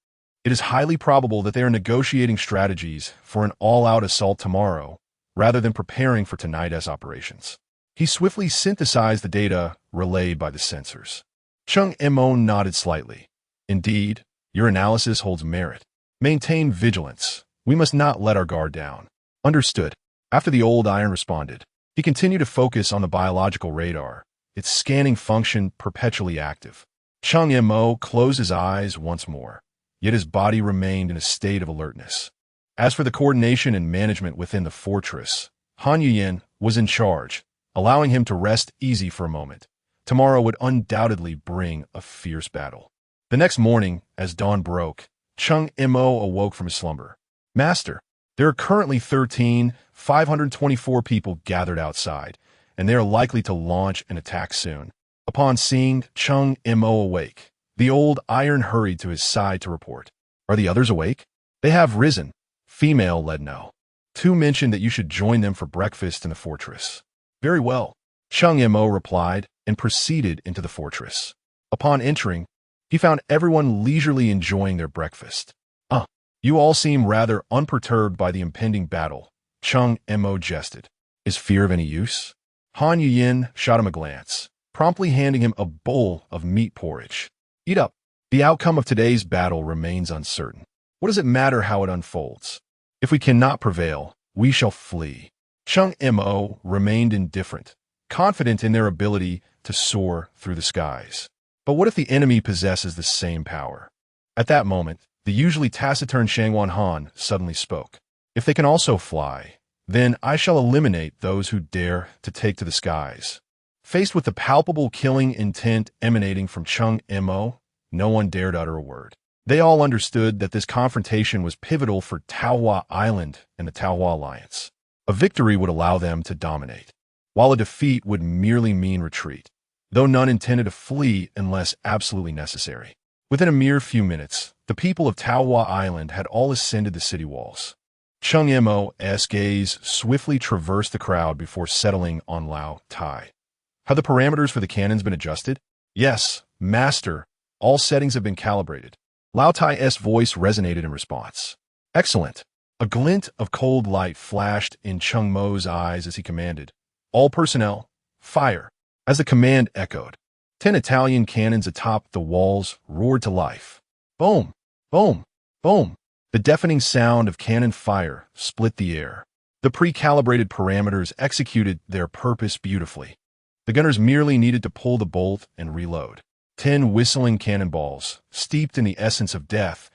it is highly probable that they are negotiating strategies for an all-out assault tomorrow, rather than preparing for tonight's operations. He swiftly synthesized the data relayed by the sensors. Cheng Mo nodded slightly. Indeed, your analysis holds merit. Maintain vigilance. We must not let our guard down. Understood. After the old iron responded, he continued to focus on the biological radar, its scanning function perpetually active. Cheng Mo closed his eyes once more, yet his body remained in a state of alertness. As for the coordination and management within the fortress, Han Yuyin was in charge, allowing him to rest easy for a moment. Tomorrow would undoubtedly bring a fierce battle. The next morning, as dawn broke, Cheng Mo awoke from his slumber. Master, there are currently 524 people gathered outside, and they are likely to launch an attack soon. Upon seeing Cheng Mo awake, the old iron hurried to his side to report. Are the others awake? They have risen. Female led no. 2 mentioned that you should join them for breakfast in the fortress. Very well, Cheng Mo replied and proceeded into the fortress. Upon entering, he found everyone leisurely enjoying their breakfast. You all seem rather unperturbed by the impending battle, Cheng Mo jested. Is fear of any use? Han Yuyin shot him a glance, promptly handing him a bowl of meat porridge. Eat up. The outcome of today's battle remains uncertain. What does it matter how it unfolds? If we cannot prevail, we shall flee. Cheng Mo remained indifferent, confident in their ability to soar through the skies. But what if the enemy possesses the same power? At that moment, the usually taciturn Shang Han suddenly spoke. If they can also fly, then I shall eliminate those who dare to take to the skies. Faced with the palpable killing intent emanating from Cheng Mo, no one dared utter a word. They all understood that this confrontation was pivotal for Taohua Island and the Taohua Alliance. A victory would allow them to dominate, while a defeat would merely mean retreat, though none intended to flee unless absolutely necessary. Within a mere few minutes, the people of Taohua Island had all ascended the city walls. Cheng Mo's gaze swiftly traversed the crowd before settling on Lao Tai. Have the parameters for the cannons been adjusted? Yes, Master. All settings have been calibrated. Lao Tai's voice resonated in response. Excellent. A glint of cold light flashed in Cheng Mo's eyes as he commanded, all personnel, fire. As the command echoed, 10 Italian cannons atop the walls roared to life. Boom! Boom! Boom! The deafening sound of cannon fire split the air. The pre-calibrated parameters executed their purpose beautifully. The gunners merely needed to pull the bolt and reload. 10 whistling cannonballs, steeped in the essence of death,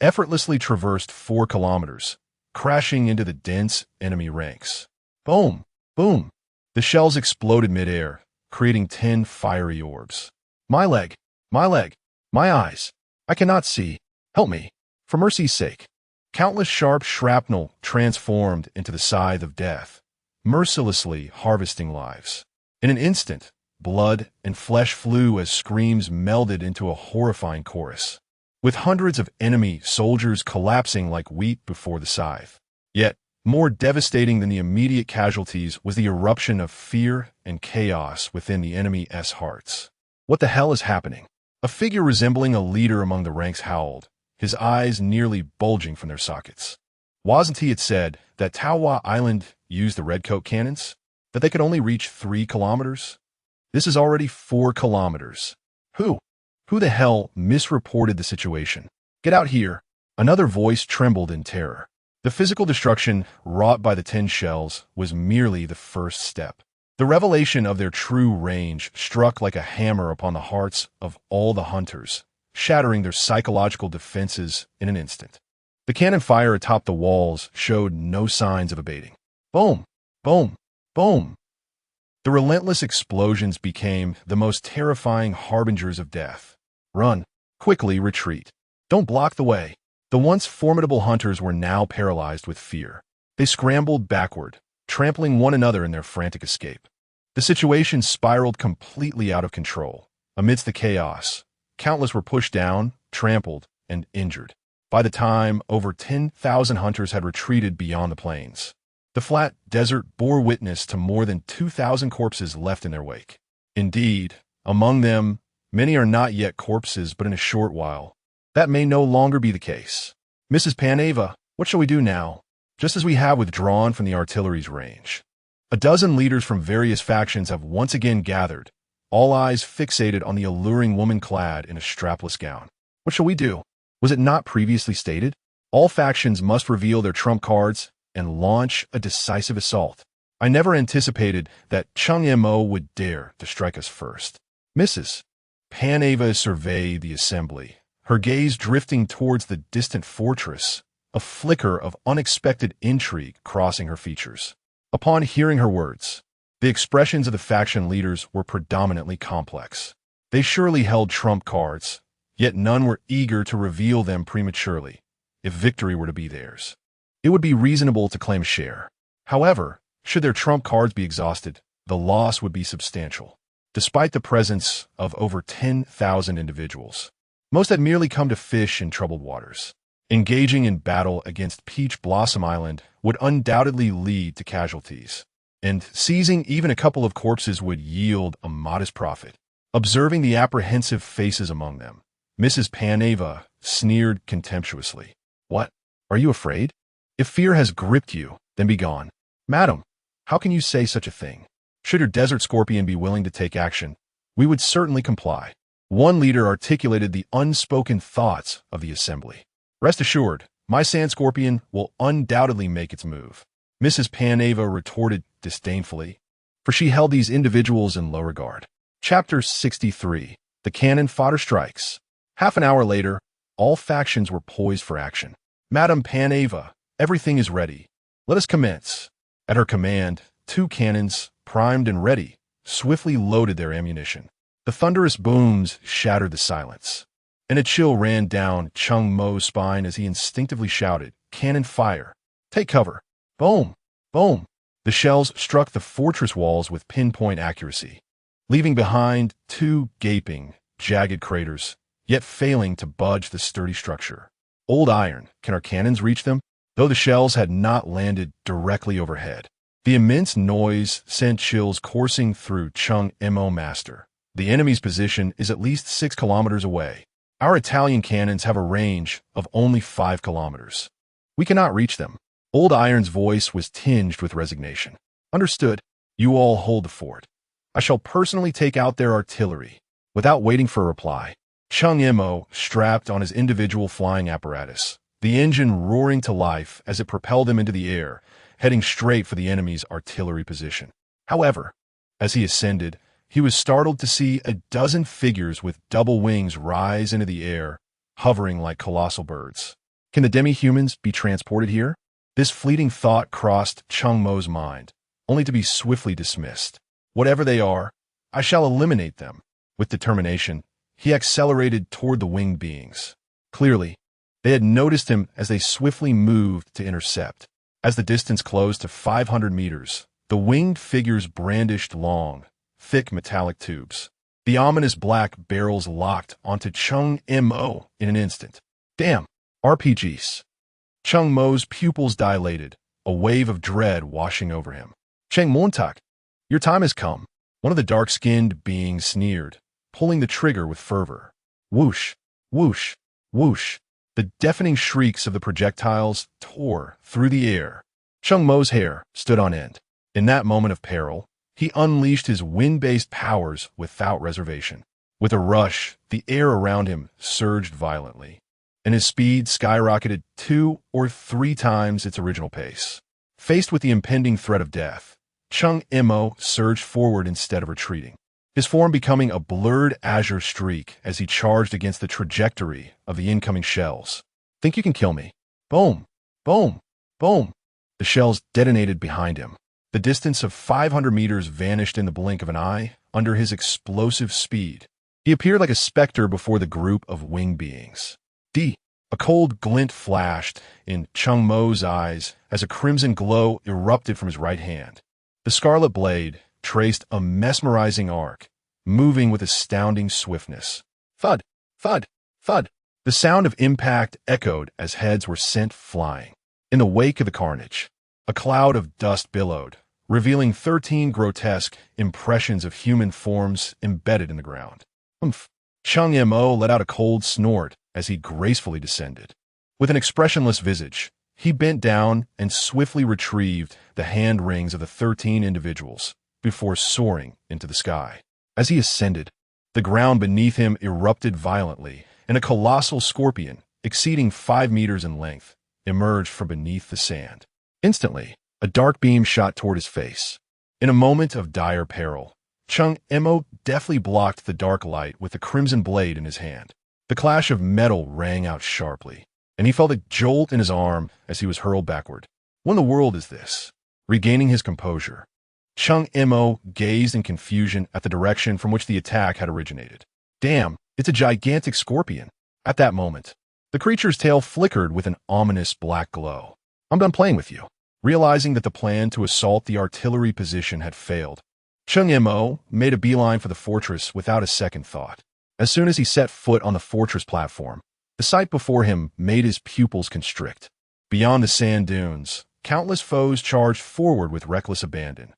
effortlessly traversed 4 kilometers, crashing into the dense enemy ranks. Boom! Boom! The shells exploded midair, creating 10 fiery orbs. My leg! My leg! My eyes! I cannot see. Help me! For mercy's sake! Countless sharp shrapnel transformed into the scythe of death, mercilessly harvesting lives. In an instant, blood and flesh flew as screams melded into a horrifying chorus, with hundreds of enemy soldiers collapsing like wheat before the scythe. Yet, more devastating than the immediate casualties was the eruption of fear and chaos within the enemy's hearts. What the hell is happening? A figure resembling a leader among the ranks howled, his eyes nearly bulging from their sockets. Wasn't he had said that Taohua Island used the redcoat cannons? That they could only reach 3 kilometers? This is already 4 kilometers. Who the hell misreported the situation? Get out here. Another voice trembled in terror. The physical destruction wrought by the 10 shells was merely the first step. The revelation of their true range struck like a hammer upon the hearts of all the hunters, shattering their psychological defenses in an instant. The cannon fire atop the walls showed no signs of abating. Boom! Boom! Boom! The relentless explosions became the most terrifying harbingers of death. Run! Quickly retreat! Don't block the way! The once formidable hunters were now paralyzed with fear. They scrambled backward, trampling one another in their frantic escape. The situation spiraled completely out of control. Amidst the chaos, countless were pushed down, trampled, and injured. By the time over 10,000 hunters had retreated beyond the plains, the flat desert bore witness to more than 2,000 corpses left in their wake. Indeed, among them, many are not yet corpses, but in a short while, that may no longer be the case. Mrs. Paneva, what shall we do now? Just as we have withdrawn from the artillery's range. A dozen leaders from various factions have once again gathered, all eyes fixated on the alluring woman clad in a strapless gown. What shall we do? Was it not previously stated? All factions must reveal their trump cards and launch a decisive assault. I never anticipated that Cheng Mo would dare to strike us first. Mrs. Paneva surveyed the assembly, her gaze drifting towards the distant fortress, a flicker of unexpected intrigue crossing her features. Upon hearing her words, the expressions of the faction leaders were predominantly complex. They surely held trump cards, yet none were eager to reveal them prematurely, if victory were to be theirs. It would be reasonable to claim a share. However, should their trump cards be exhausted, the loss would be substantial. Despite the presence of over 10,000 individuals, most had merely come to fish in troubled waters. Engaging in battle against Peach Blossom Island would undoubtedly lead to casualties, and seizing even a couple of corpses would yield a modest profit. Observing the apprehensive faces among them, Mrs. Paneva sneered contemptuously. What? Are you afraid? If fear has gripped you, then be gone. Madam, how can you say such a thing? Should your desert scorpion be willing to take action, we would certainly comply. One leader articulated the unspoken thoughts of the assembly. "Rest assured, my sand scorpion will undoubtedly make its move," Mrs. Paneva retorted disdainfully, for she held these individuals in low regard. Chapter 63. The Cannon Fodder Strikes. Half an hour later, all factions were poised for action. "Madam Paneva, everything is ready. Let us commence." At her command, 2 cannons, primed and ready, swiftly loaded their ammunition. The thunderous booms shattered the silence, and a chill ran down Cheng Mo's spine as he instinctively shouted, "Cannon fire! Take cover!" Boom! Boom! The shells struck the fortress walls with pinpoint accuracy, leaving behind 2 gaping, jagged craters, yet failing to budge the sturdy structure. Old iron, can our cannons reach them? Though the shells had not landed directly overhead, the immense noise sent chills coursing through Cheng Mo Master. The enemy's position is at least 6 kilometers away. Our Italian cannons have a range of only 5 kilometers. We cannot reach them. Old Iron's voice was tinged with resignation. "Understood. You all hold the fort. I shall personally take out their artillery." Without waiting for a reply, Cheng Mo strapped on his individual flying apparatus, the engine roaring to life as it propelled him into the air, heading straight for the enemy's artillery position. However, as he ascended, he was startled to see a dozen figures with double wings rise into the air, hovering like colossal birds. Can the demi-humans be transported here? This fleeting thought crossed Cheng Mo's mind, only to be swiftly dismissed. Whatever they are, I shall eliminate them. With determination, he accelerated toward the winged beings. Clearly, they had noticed him as they swiftly moved to intercept. As the distance closed to 500 meters, the winged figures brandished long, thick metallic tubes. The ominous black barrels locked onto Cheng Mo in an instant. "Damn, RPGs." Cheng Mo's pupils dilated, a wave of dread washing over him. "Cheng Montak, your time has come." One of the dark-skinned beings sneered, pulling the trigger with fervor. Whoosh, whoosh, whoosh. The deafening shrieks of the projectiles tore through the air. Cheng Mo's hair stood on end. In that moment of peril, he unleashed his wind-based powers without reservation. With a rush, the air around him surged violently, and his speed skyrocketed 2 or 3 times its original pace. Faced with the impending threat of death, Cheng Mo surged forward instead of retreating, his form becoming a blurred azure streak as he charged against the trajectory of the incoming shells. "Think you can kill me?" Boom! Boom! Boom! The shells detonated behind him. The distance of 500 meters vanished in the blink of an eye under his explosive speed. He appeared like a specter before the group of winged beings. A cold glint flashed in Cheng Mo's eyes as a crimson glow erupted from his right hand. The scarlet blade traced a mesmerizing arc, moving with astounding swiftness. Thud, thud, thud. The sound of impact echoed as heads were sent flying. In the wake of the carnage, a cloud of dust billowed, revealing 13 grotesque impressions of human forms embedded in the ground. "Humph." Cheng Mo let out a cold snort as he gracefully descended. With an expressionless visage, he bent down and swiftly retrieved the hand rings of the 13 individuals before soaring into the sky. As he ascended, the ground beneath him erupted violently, and a colossal scorpion, exceeding 5 meters in length, emerged from beneath the sand. Instantly, a dark beam shot toward his face. In a moment of dire peril, Cheng Mo deftly blocked the dark light with the crimson blade in his hand. The clash of metal rang out sharply, and he felt a jolt in his arm as he was hurled backward. What in the world is this? Regaining his composure, Cheng Mo gazed in confusion at the direction from which the attack had originated. Damn, it's a gigantic scorpion. At that moment, the creature's tail flickered with an ominous black glow. "I'm done playing with you." Realizing that the plan to assault the artillery position had failed, Cheng Mo made a beeline for the fortress without a second thought. As soon as he set foot on the fortress platform, the sight before him made his pupils constrict. Beyond the sand dunes, countless foes charged forward with reckless abandon,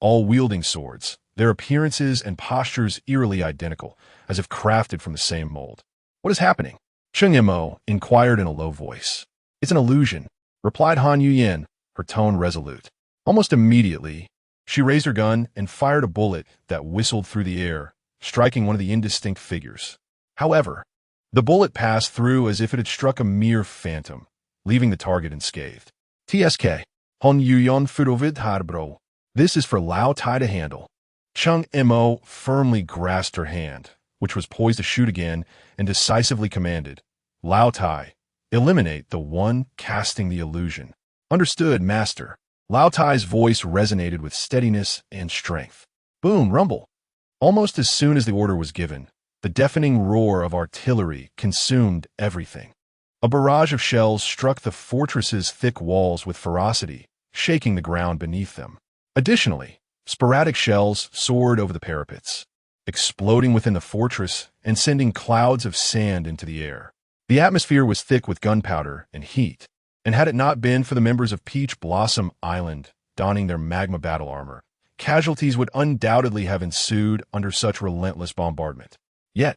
all wielding swords, their appearances and postures eerily identical, as if crafted from the same mold. "What is happening?" Cheng Mo inquired in a low voice. "It's an illusion," replied Han Yuyan, her tone resolute. Almost immediately, she raised her gun and fired a bullet that whistled through the air, striking one of the indistinct figures. However, the bullet passed through as if it had struck a mere phantom, leaving the target unscathed. TSK. Hon Yuyon Fudovid Harbro. This is for Lao Tai to handle. Cheng Mo firmly grasped her hand, which was poised to shoot again, and decisively commanded, Lao Tai, eliminate the one casting the illusion. Understood, master. Lao Tai's voice resonated with steadiness and strength. Boom, rumble. Almost as soon as the order was given, the deafening roar of artillery consumed everything. A barrage of shells struck the fortress's thick walls with ferocity, shaking the ground beneath them. Additionally, sporadic shells soared over the parapets, exploding within the fortress and sending clouds of sand into the air. The atmosphere was thick with gunpowder and heat, and had it not been for the members of Peach Blossom Island donning their magma battle armor, casualties would undoubtedly have ensued under such relentless bombardment. Yet,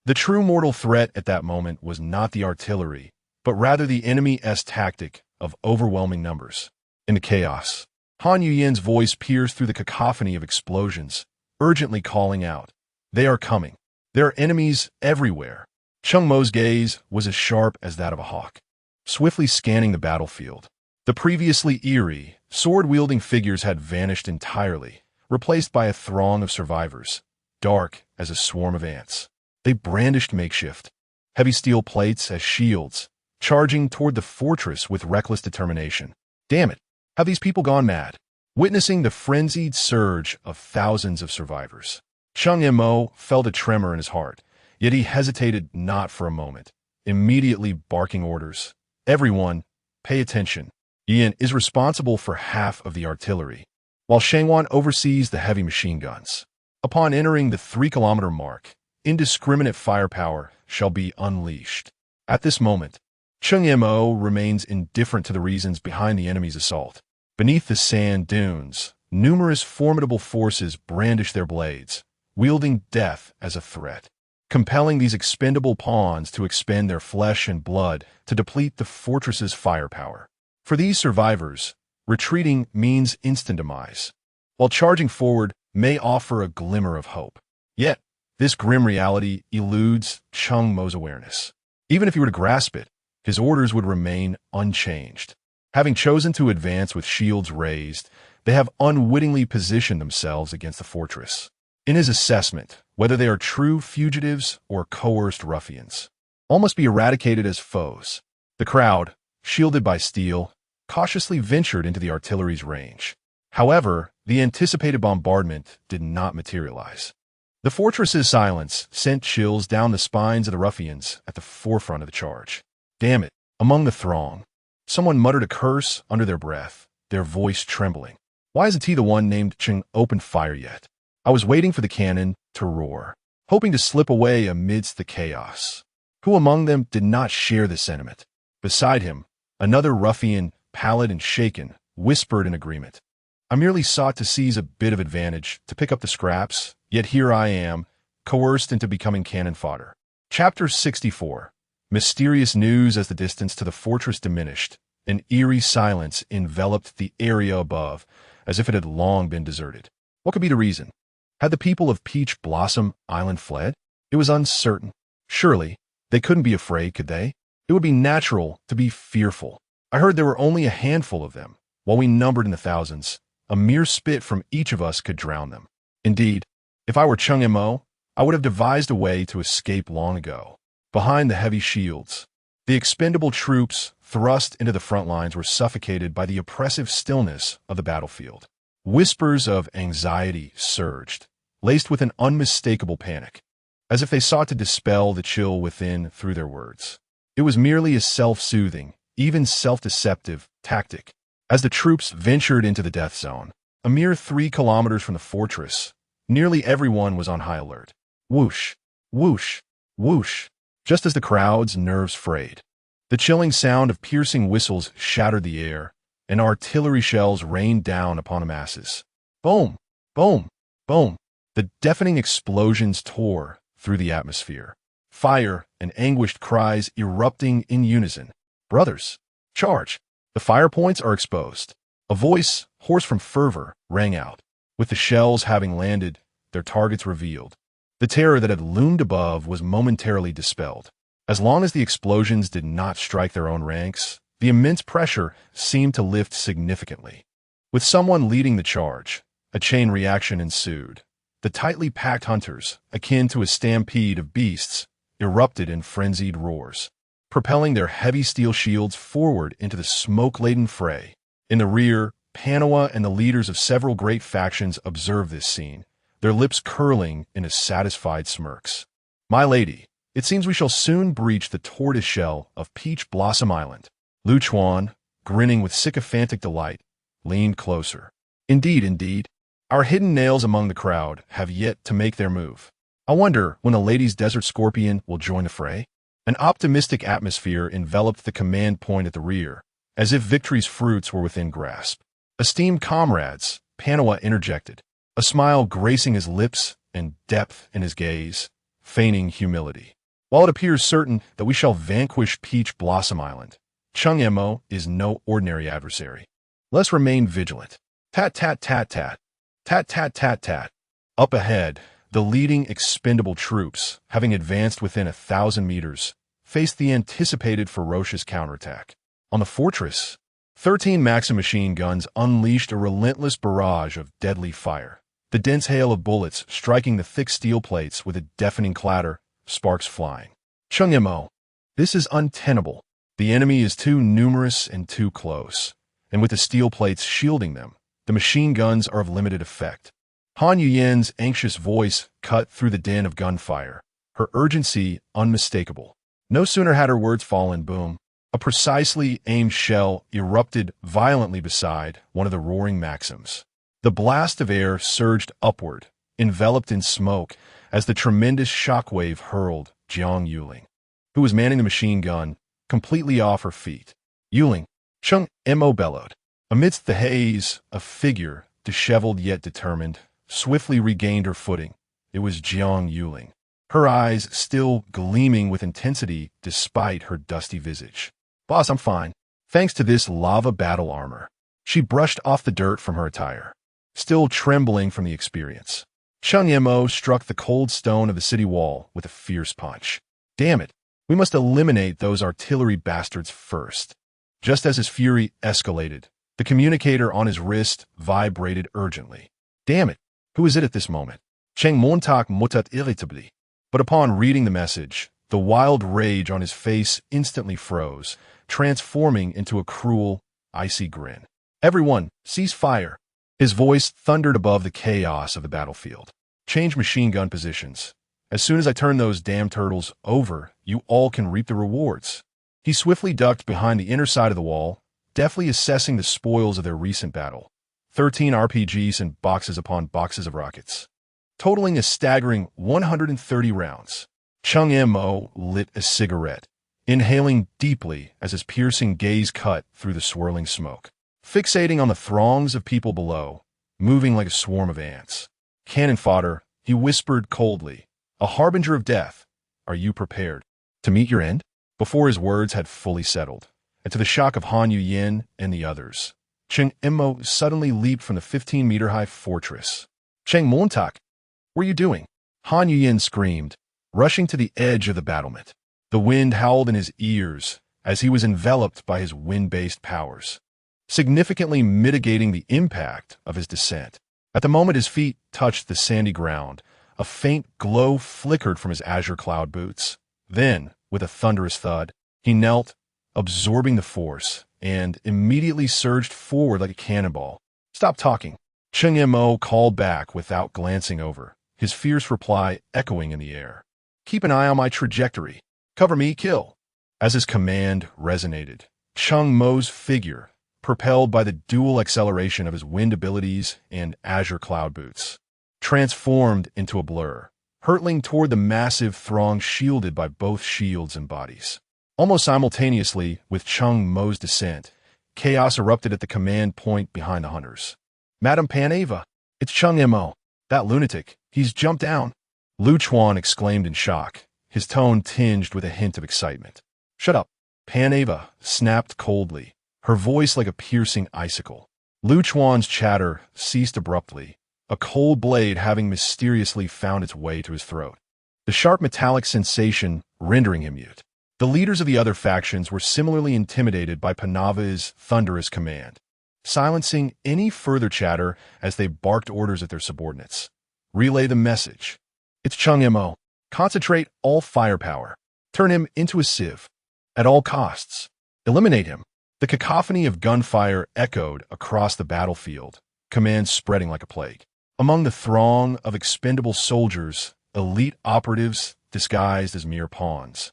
the true mortal threat at that moment was not the artillery, but rather the enemy's tactic of overwhelming numbers. In the chaos, Han Yuyen's voice pierced through the cacophony of explosions, urgently calling out, "They are coming. There are enemies everywhere." Cheng Mo's gaze was as sharp as that of a hawk, swiftly scanning the battlefield. The previously eerie, sword-wielding figures had vanished entirely, replaced by a throng of survivors, dark as a swarm of ants. They brandished makeshift, heavy steel plates as shields, charging toward the fortress with reckless determination. Damn it, have these people gone mad? Witnessing the frenzied surge of thousands of survivors, Cheng Mo felt a tremor in his heart, yet he hesitated not for a moment, immediately barking orders. Everyone, pay attention. Ian is responsible for half of the artillery, while Shangwan oversees the heavy machine guns. Upon entering the 3-kilometer mark, indiscriminate firepower shall be unleashed. At this moment, Cheng Mo remains indifferent to the reasons behind the enemy's assault. Beneath the sand dunes, numerous formidable forces brandish their blades, wielding death as a threat, compelling these expendable pawns to expend their flesh and blood to deplete the fortress's firepower. For these survivors, retreating means instant demise, while charging forward may offer a glimmer of hope. Yet, this grim reality eludes Cheng Mo's awareness. Even if he were to grasp it, his orders would remain unchanged. Having chosen to advance with shields raised, they have unwittingly positioned themselves against the fortress. In his assessment, whether they are true fugitives or coerced ruffians, all must be eradicated as foes. The crowd, shielded by steel, cautiously ventured into the artillery's range. However, the anticipated bombardment did not materialize. The fortress's silence sent chills down the spines of the ruffians at the forefront of the charge. Damn it, among the throng, someone muttered a curse under their breath, their voice trembling. Why isn't he the one named Cheng opened fire yet? I was waiting for the cannon to roar, hoping to slip away amidst the chaos. Who among them did not share this sentiment? Beside him, another ruffian, pallid and shaken, whispered in agreement. I merely sought to seize a bit of advantage, to pick up the scraps, yet here I am, coerced into becoming cannon fodder. Chapter 64. Mysterious news. As the distance to the fortress diminished, an eerie silence enveloped the area above, as if it had long been deserted. What could be the reason? Had the people of Peach Blossom Island fled? It was uncertain. Surely, they couldn't be afraid, could they? It would be natural to be fearful. I heard there were only a handful of them, while we numbered in the thousands. A mere spit from each of us could drown them. Indeed, if I were Cheng Mo, I would have devised a way to escape long ago. Behind the heavy shields, the expendable troops thrust into the front lines were suffocated by the oppressive stillness of the battlefield. Whispers of anxiety surged, laced with an unmistakable panic, as if they sought to dispel the chill within through their words. It was merely a self-soothing, even self-deceptive tactic. As the troops ventured into the death zone, a mere 3 kilometers from the fortress, nearly everyone was on high alert. Whoosh, whoosh, whoosh. Just as the crowd's nerves frayed, the chilling sound of piercing whistles shattered the air, and artillery shells rained down upon the masses. Boom, boom, boom. The deafening explosions tore through the atmosphere, fire and anguished cries erupting in unison. Brothers, charge! The fire points are exposed. A voice, hoarse from fervor, rang out. With the shells having landed, their targets revealed. The terror that had loomed above was momentarily dispelled. As long as the explosions did not strike their own ranks, the immense pressure seemed to lift significantly. With someone leading the charge, a chain reaction ensued. The tightly packed hunters, akin to a stampede of beasts, erupted in frenzied roars, propelling their heavy steel shields forward into the smoke-laden fray. In the rear, Panawa and the leaders of several great factions observed this scene, their lips curling into satisfied smirks. "My lady, it seems we shall soon breach the tortoise shell of Peach Blossom Island." Lu Chuan, grinning with sycophantic delight, leaned closer. Indeed, our hidden nails among the crowd have yet to make their move. I wonder when the lady's desert scorpion will join the fray?" An optimistic atmosphere enveloped the command point at the rear, as if victory's fruits were within grasp. "Esteemed comrades," Panawa interjected, a smile gracing his lips and depth in his gaze, feigning humility. "While it appears certain that we shall vanquish Peach Blossom Island, Cheng Mo is no ordinary adversary. Let's remain vigilant." Tat tat tat tat. Tat tat tat tat. Up ahead, the leading expendable troops, having advanced within 1,000 meters, faced the anticipated ferocious counterattack. On the fortress, 13 Maxim machine guns unleashed a relentless barrage of deadly fire, the dense hail of bullets striking the thick steel plates with a deafening clatter, sparks flying. "Cheng Mo, this is untenable. The enemy is too numerous and too close, and with the steel plates shielding them, the machine guns are of limited effect." Han Yuyen's anxious voice cut through the din of gunfire, her urgency unmistakable. No sooner had her words fallen, boom, a precisely aimed shell erupted violently beside one of the roaring Maxims. The blast of air surged upward, enveloped in smoke, as the tremendous shockwave hurled Jiang Yuling, who was manning the machine gun, completely off her feet. "Yuling!" Cheng Mo bellowed. Amidst the haze, a figure, disheveled yet determined, swiftly regained her footing. It was Jiang Yuling, her eyes still gleaming with intensity despite her dusty visage. "Boss, I'm fine, thanks to this lava battle armor." She brushed off the dirt from her attire, still trembling from the experience. Cheng Mo struck the cold stone of the city wall with a fierce punch. "Damn it, we must eliminate those artillery bastards first." Just as his fury escalated, the communicator on his wrist vibrated urgently. Damn it, who is it at this moment? Cheng Montak mutat irritably. But upon reading the message, the wild rage on his face instantly froze, transforming into a cruel, icy grin. "Everyone, cease fire." His voice thundered above the chaos of the battlefield. "Change machine gun positions. As soon as I turn those damn turtles over, you all can reap the rewards." He swiftly ducked behind the inner side of the wall, deftly assessing the spoils of their recent battle. 13 RPGs and boxes upon boxes of rockets, totaling a staggering 130 rounds. Cheng Mo lit a cigarette, inhaling deeply as his piercing gaze cut through the swirling smoke, fixating on the throngs of people below, moving like a swarm of ants. "Cannon fodder," he whispered coldly, "a harbinger of death. Are you prepared to meet your end?" Before his words had fully settled, and to the shock of Han Yuyen and the others, Cheng Mo suddenly leaped from the 15-meter-high fortress. "Cheng Montak, what are you doing?" Han Yuyen screamed, rushing to the edge of the battlement. The wind howled in his ears as he was enveloped by his wind-based powers, significantly mitigating the impact of his descent. At the moment his feet touched the sandy ground, a faint glow flickered from his azure cloud boots. Then, with a thunderous thud, he knelt, absorbing the force, and immediately surged forward like a cannonball. "Stop talking," Cheng Mo called back without glancing over, his fierce reply echoing in the air. "Keep an eye on my trajectory. Cover me, kill." As his command resonated, Cheng Mo's figure, propelled by the dual acceleration of his wind abilities and azure cloud boots, transformed into a blur, hurtling toward the massive throng shielded by both shields and bodies. Almost simultaneously with Cheng Mo's descent, chaos erupted at the command point behind the hunters. "Madame Panava, it's Cheng Mo. That lunatic, he's jumped down." Lu Chuan exclaimed in shock, his tone tinged with a hint of excitement. "Shut up," Panava snapped coldly, her voice like a piercing icicle. Lu Chuan's chatter ceased abruptly, a cold blade having mysteriously found its way to his throat. The sharp metallic sensation rendering him mute. The leaders of the other factions were similarly intimidated by Panava's thunderous command, silencing any further chatter as they barked orders at their subordinates. Relay the message. It's Cheng Mo. Concentrate all firepower. Turn him into a sieve. At all costs. Eliminate him. The cacophony of gunfire echoed across the battlefield, commands spreading like a plague. Among the throng of expendable soldiers, elite operatives disguised as mere pawns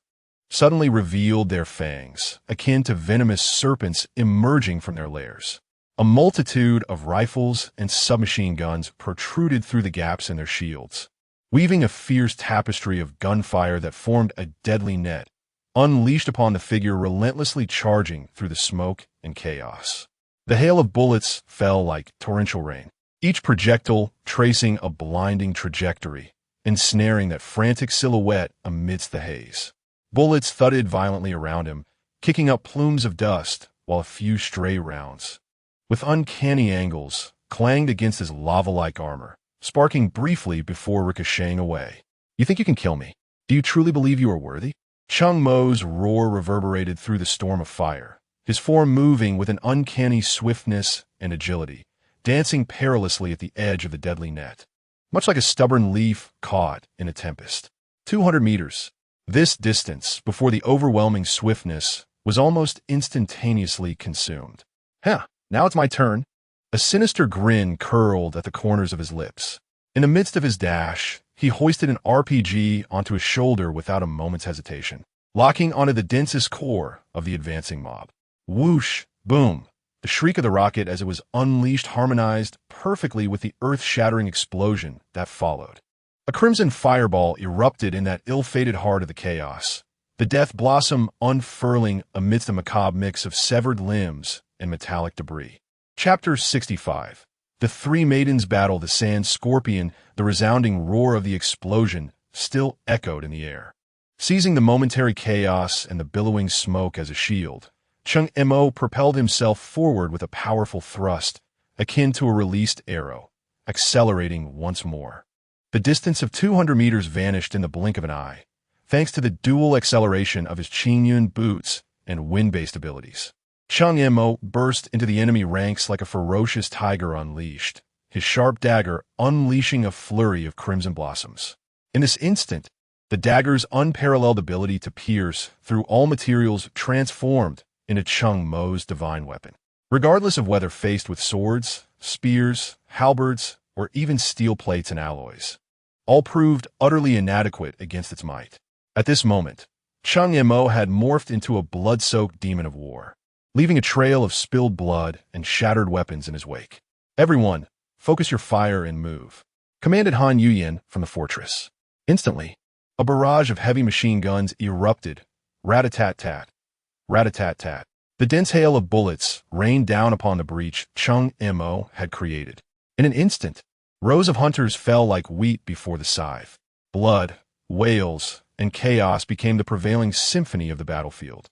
suddenly revealed their fangs, akin to venomous serpents emerging from their lairs. A multitude of rifles and submachine guns protruded through the gaps in their shields, weaving a fierce tapestry of gunfire that formed a deadly net, unleashed upon the figure relentlessly charging through the smoke and chaos. The hail of bullets fell like torrential rain, each projectile tracing a blinding trajectory, ensnaring that frantic silhouette amidst the haze. Bullets thudded violently around him, kicking up plumes of dust, while a few stray rounds, with uncanny angles, clanged against his lava-like armor, sparking briefly before ricocheting away. You think you can kill me? Do you truly believe you are worthy? Cheng Mo's roar reverberated through the storm of fire, his form moving with an uncanny swiftness and agility, dancing perilously at the edge of the deadly net, much like a stubborn leaf caught in a tempest. 200 meters. This distance, before the overwhelming swiftness, was almost instantaneously consumed. Now it's my turn. A sinister grin curled at the corners of his lips. In the midst of his dash, he hoisted an RPG onto his shoulder without a moment's hesitation, locking onto the densest core of the advancing mob. Whoosh, boom. The shriek of the rocket as it was unleashed harmonized perfectly with the earth-shattering explosion that followed. A crimson fireball erupted in that ill-fated heart of the chaos, the death blossom unfurling amidst a macabre mix of severed limbs and metallic debris. Chapter 65. The three maidens battle the sand scorpion. The resounding roar of the explosion still echoed in the air. Seizing the momentary chaos and the billowing smoke as a shield, Cheng Mo propelled himself forward with a powerful thrust, akin to a released arrow, accelerating once more. The distance of 200 meters vanished in the blink of an eye, thanks to the dual acceleration of his Qingyun boots and wind-based abilities. Cheng Mo burst into the enemy ranks like a ferocious tiger unleashed, his sharp dagger unleashing a flurry of crimson blossoms. In this instant, the dagger's unparalleled ability to pierce through all materials transformed into Cheng Mo's divine weapon. Regardless of whether faced with swords, spears, halberds, or even steel plates and alloys, all proved utterly inadequate against its might. At this moment, Cheng Mo had morphed into a blood-soaked demon of war, leaving a trail of spilled blood and shattered weapons in his wake. Everyone, focus your fire and move, commanded Han Yuyan from the fortress. Instantly, a barrage of heavy machine guns erupted, rat-a-tat-tat, rat-a-tat-tat. The dense hail of bullets rained down upon the breach Cheng Mo had created. In an instant, rows of hunters fell like wheat before the scythe. Blood, wails, and chaos became the prevailing symphony of the battlefield.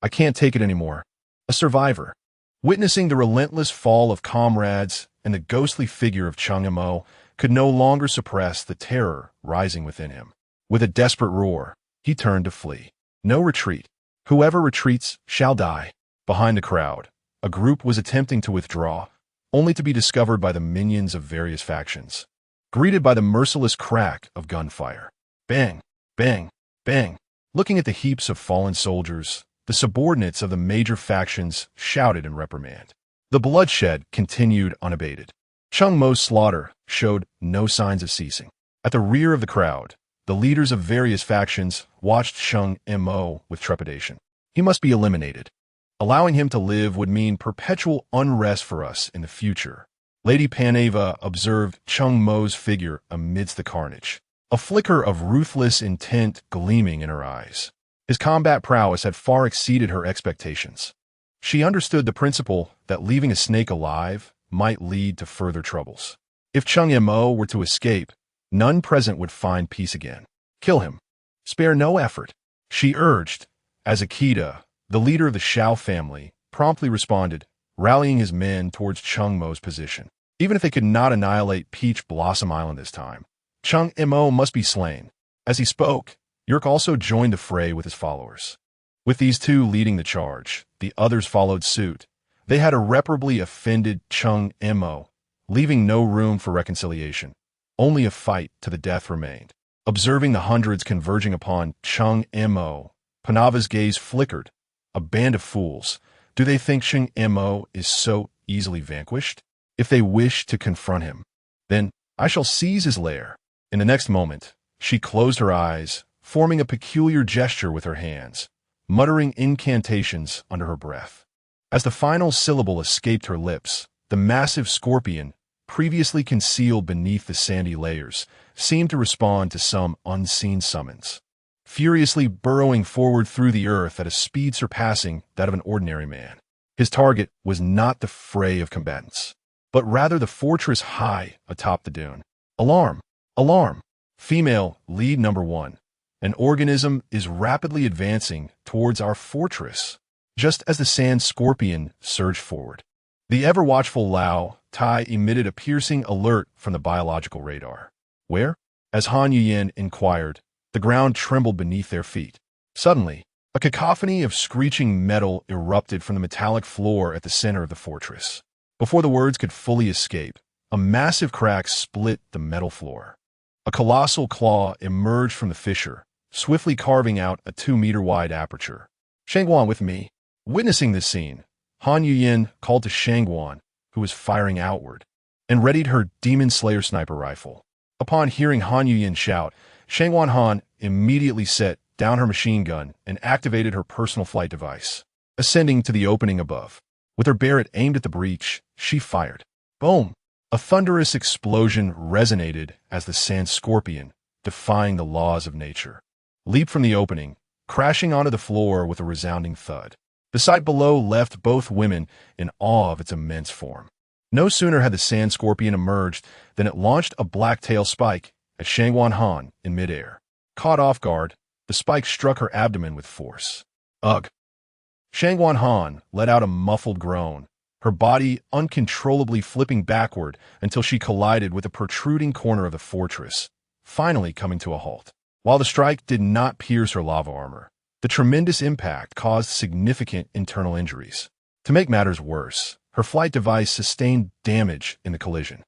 I can't take it anymore. A survivor, witnessing the relentless fall of comrades and the ghostly figure of Cheng Mo, could no longer suppress the terror rising within him. With a desperate roar, he turned to flee. No retreat. Whoever retreats shall die. Behind the crowd, a group was attempting to withdraw, only to be discovered by the minions of various factions, greeted by the merciless crack of gunfire. Bang, bang, bang. Looking at the heaps of fallen soldiers, the subordinates of the major factions shouted in reprimand. The bloodshed continued unabated. Cheng Mo's slaughter showed no signs of ceasing. At the rear of the crowd, the leaders of various factions watched Cheng Mo with trepidation. He must be eliminated. Allowing him to live would mean perpetual unrest for us in the future. Lady Panava observed Cheng Mo's figure amidst the carnage, a flicker of ruthless intent gleaming in her eyes. His combat prowess had far exceeded her expectations. She understood the principle that leaving a snake alive might lead to further troubles. If Cheng Mo were to escape, none present would find peace again. Kill him. Spare no effort, she urged, as Akita, the leader of the Shao family, promptly responded, rallying his men towards Cheng Mo's position. Even if they could not annihilate Peach Blossom Island this time, Cheng Mo must be slain. As he spoke, Yerk also joined the fray with his followers. With these two leading the charge, the others followed suit. They had irreparably offended Cheng Mo, leaving no room for reconciliation. Only a fight to the death remained. Observing the hundreds converging upon Cheng Mo, Panava's gaze flickered. A band of fools. Do they think Cheng Mo is so easily vanquished? If they wish to confront him, then I shall seize his lair. In the next moment, she closed her eyes, forming a peculiar gesture with her hands, muttering incantations under her breath. As the final syllable escaped her lips, the massive scorpion, previously concealed beneath the sandy layers, seemed to respond to some unseen summons. Furiously burrowing forward through the earth at a speed surpassing that of an ordinary man. His target was not the fray of combatants, but rather the fortress high atop the dune. Alarm! Alarm! Female lead number 1. An organism is rapidly advancing towards our fortress, just as the sand scorpion surged forward. The ever-watchful Lao Tai emitted a piercing alert from the biological radar. Where? As Han Yuyen inquired, the ground trembled beneath their feet. Suddenly, a cacophony of screeching metal erupted from the metallic floor at the center of the fortress. Before the words could fully escape, a massive crack split the metal floor. A colossal claw emerged from the fissure, swiftly carving out a 2-meter-wide aperture. Shangguan with me. Witnessing this scene, Han Yuyen called to Shangguan, who was firing outward, and readied her Demon Slayer sniper rifle. Upon hearing Han Yuyen shout, Shangguan Han immediately set down her machine gun and activated her personal flight device. Ascending to the opening above, with her Barrett aimed at the breach, she fired. Boom! A thunderous explosion resonated as the sand scorpion, defying the laws of nature, leaped from the opening, crashing onto the floor with a resounding thud. The sight below left both women in awe of its immense form. No sooner had the sand scorpion emerged than it launched a black-tail spike at Shangguan Han in midair. Caught off guard, the spike struck her abdomen with force. Ugh! Shangguan Han let out a muffled groan, her body uncontrollably flipping backward until she collided with a protruding corner of the fortress, finally coming to a halt. While the strike did not pierce her lava armor, the tremendous impact caused significant internal injuries. To make matters worse, her flight device sustained damage in the collision.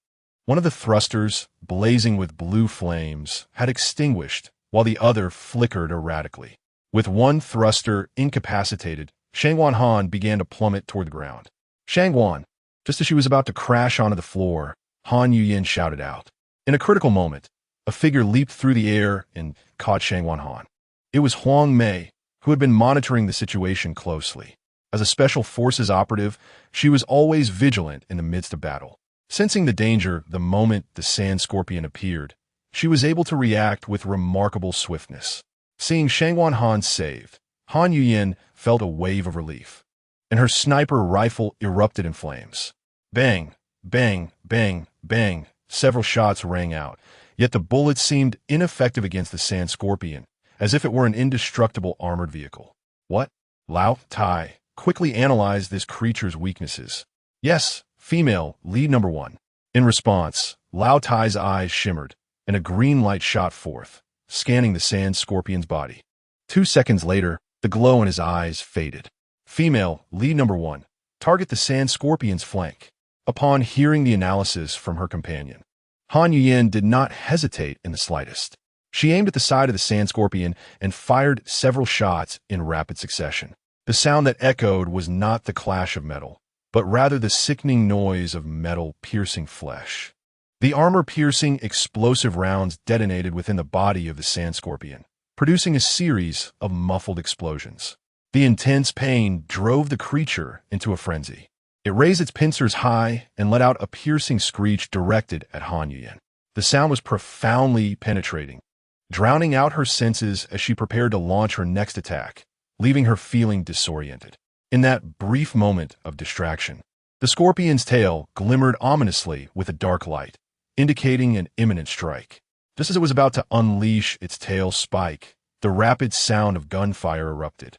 One of the thrusters, blazing with blue flames, had extinguished, while the other flickered erratically. With one thruster incapacitated, Shangguan Han began to plummet toward the ground. Shangguan! Just as she was about to crash onto the floor, Han Yuyen shouted out. In a critical moment, a figure leaped through the air and caught Shangguan Han. It was Huang Mei, who had been monitoring the situation closely. As a special forces operative, she was always vigilant in the midst of battle. Sensing the danger the moment the sand scorpion appeared, she was able to react with remarkable swiftness. Seeing Shangguan Han saved, Han Yuyen felt a wave of relief, and her sniper rifle erupted in flames. Bang, bang, bang, bang, several shots rang out, yet the bullets seemed ineffective against the sand scorpion, as if it were an indestructible armored vehicle. What? Lao Tai quickly analyzed this creature's weaknesses. Yes, female, lead number 1. In response, Lao Tai's eyes shimmered, and a green light shot forth, scanning the sand scorpion's body. 2 seconds later, the glow in his eyes faded. Female, lead number 1. Target the sand scorpion's flank. Upon hearing the analysis from her companion, Han Yuyen did not hesitate in the slightest. She aimed at the side of the sand scorpion and fired several shots in rapid succession. The sound that echoed was not the clash of metal, but rather the sickening noise of metal piercing flesh. The armor-piercing, explosive rounds detonated within the body of the sand scorpion, producing a series of muffled explosions. The intense pain drove the creature into a frenzy. It raised its pincers high and let out a piercing screech directed at Han Yuyen. The sound was profoundly penetrating, drowning out her senses as she prepared to launch her next attack, leaving her feeling disoriented. In that brief moment of distraction, the scorpion's tail glimmered ominously with a dark light, indicating an imminent strike. Just as it was about to unleash its tail spike, the rapid sound of gunfire erupted.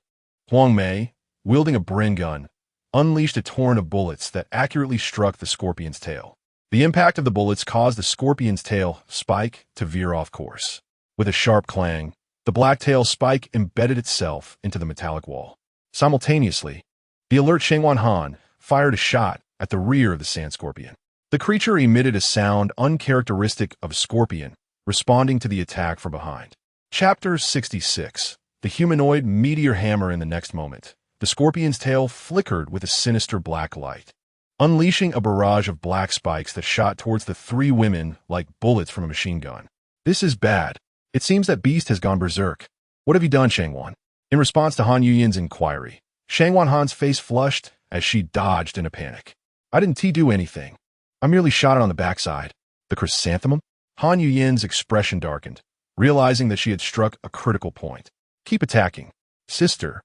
Huang Mei, wielding a Bren gun, unleashed a torrent of bullets that accurately struck the scorpion's tail. The impact of the bullets caused the scorpion's tail spike to veer off course. With a sharp clang, the black-tail spike embedded itself into the metallic wall. Simultaneously, the alert Cheng Han fired a shot at the rear of the sand scorpion. The creature emitted a sound uncharacteristic of a scorpion, responding to the attack from behind. Chapter 66. The humanoid meteor hammer. In the next moment, the scorpion's tail flickered with a sinister black light, unleashing a barrage of black spikes that shot towards the three women like bullets from a machine gun. This is bad. It seems that beast has gone berserk. What have you done, Cheng Wan? In response to Han Yuyan's inquiry, Cheng Han's face flushed as she dodged in a panic. I didn't do anything. I merely shot it on the backside. The chrysanthemum? Han Yuyan's expression darkened, realizing that she had struck a critical point. Keep attacking. Sister,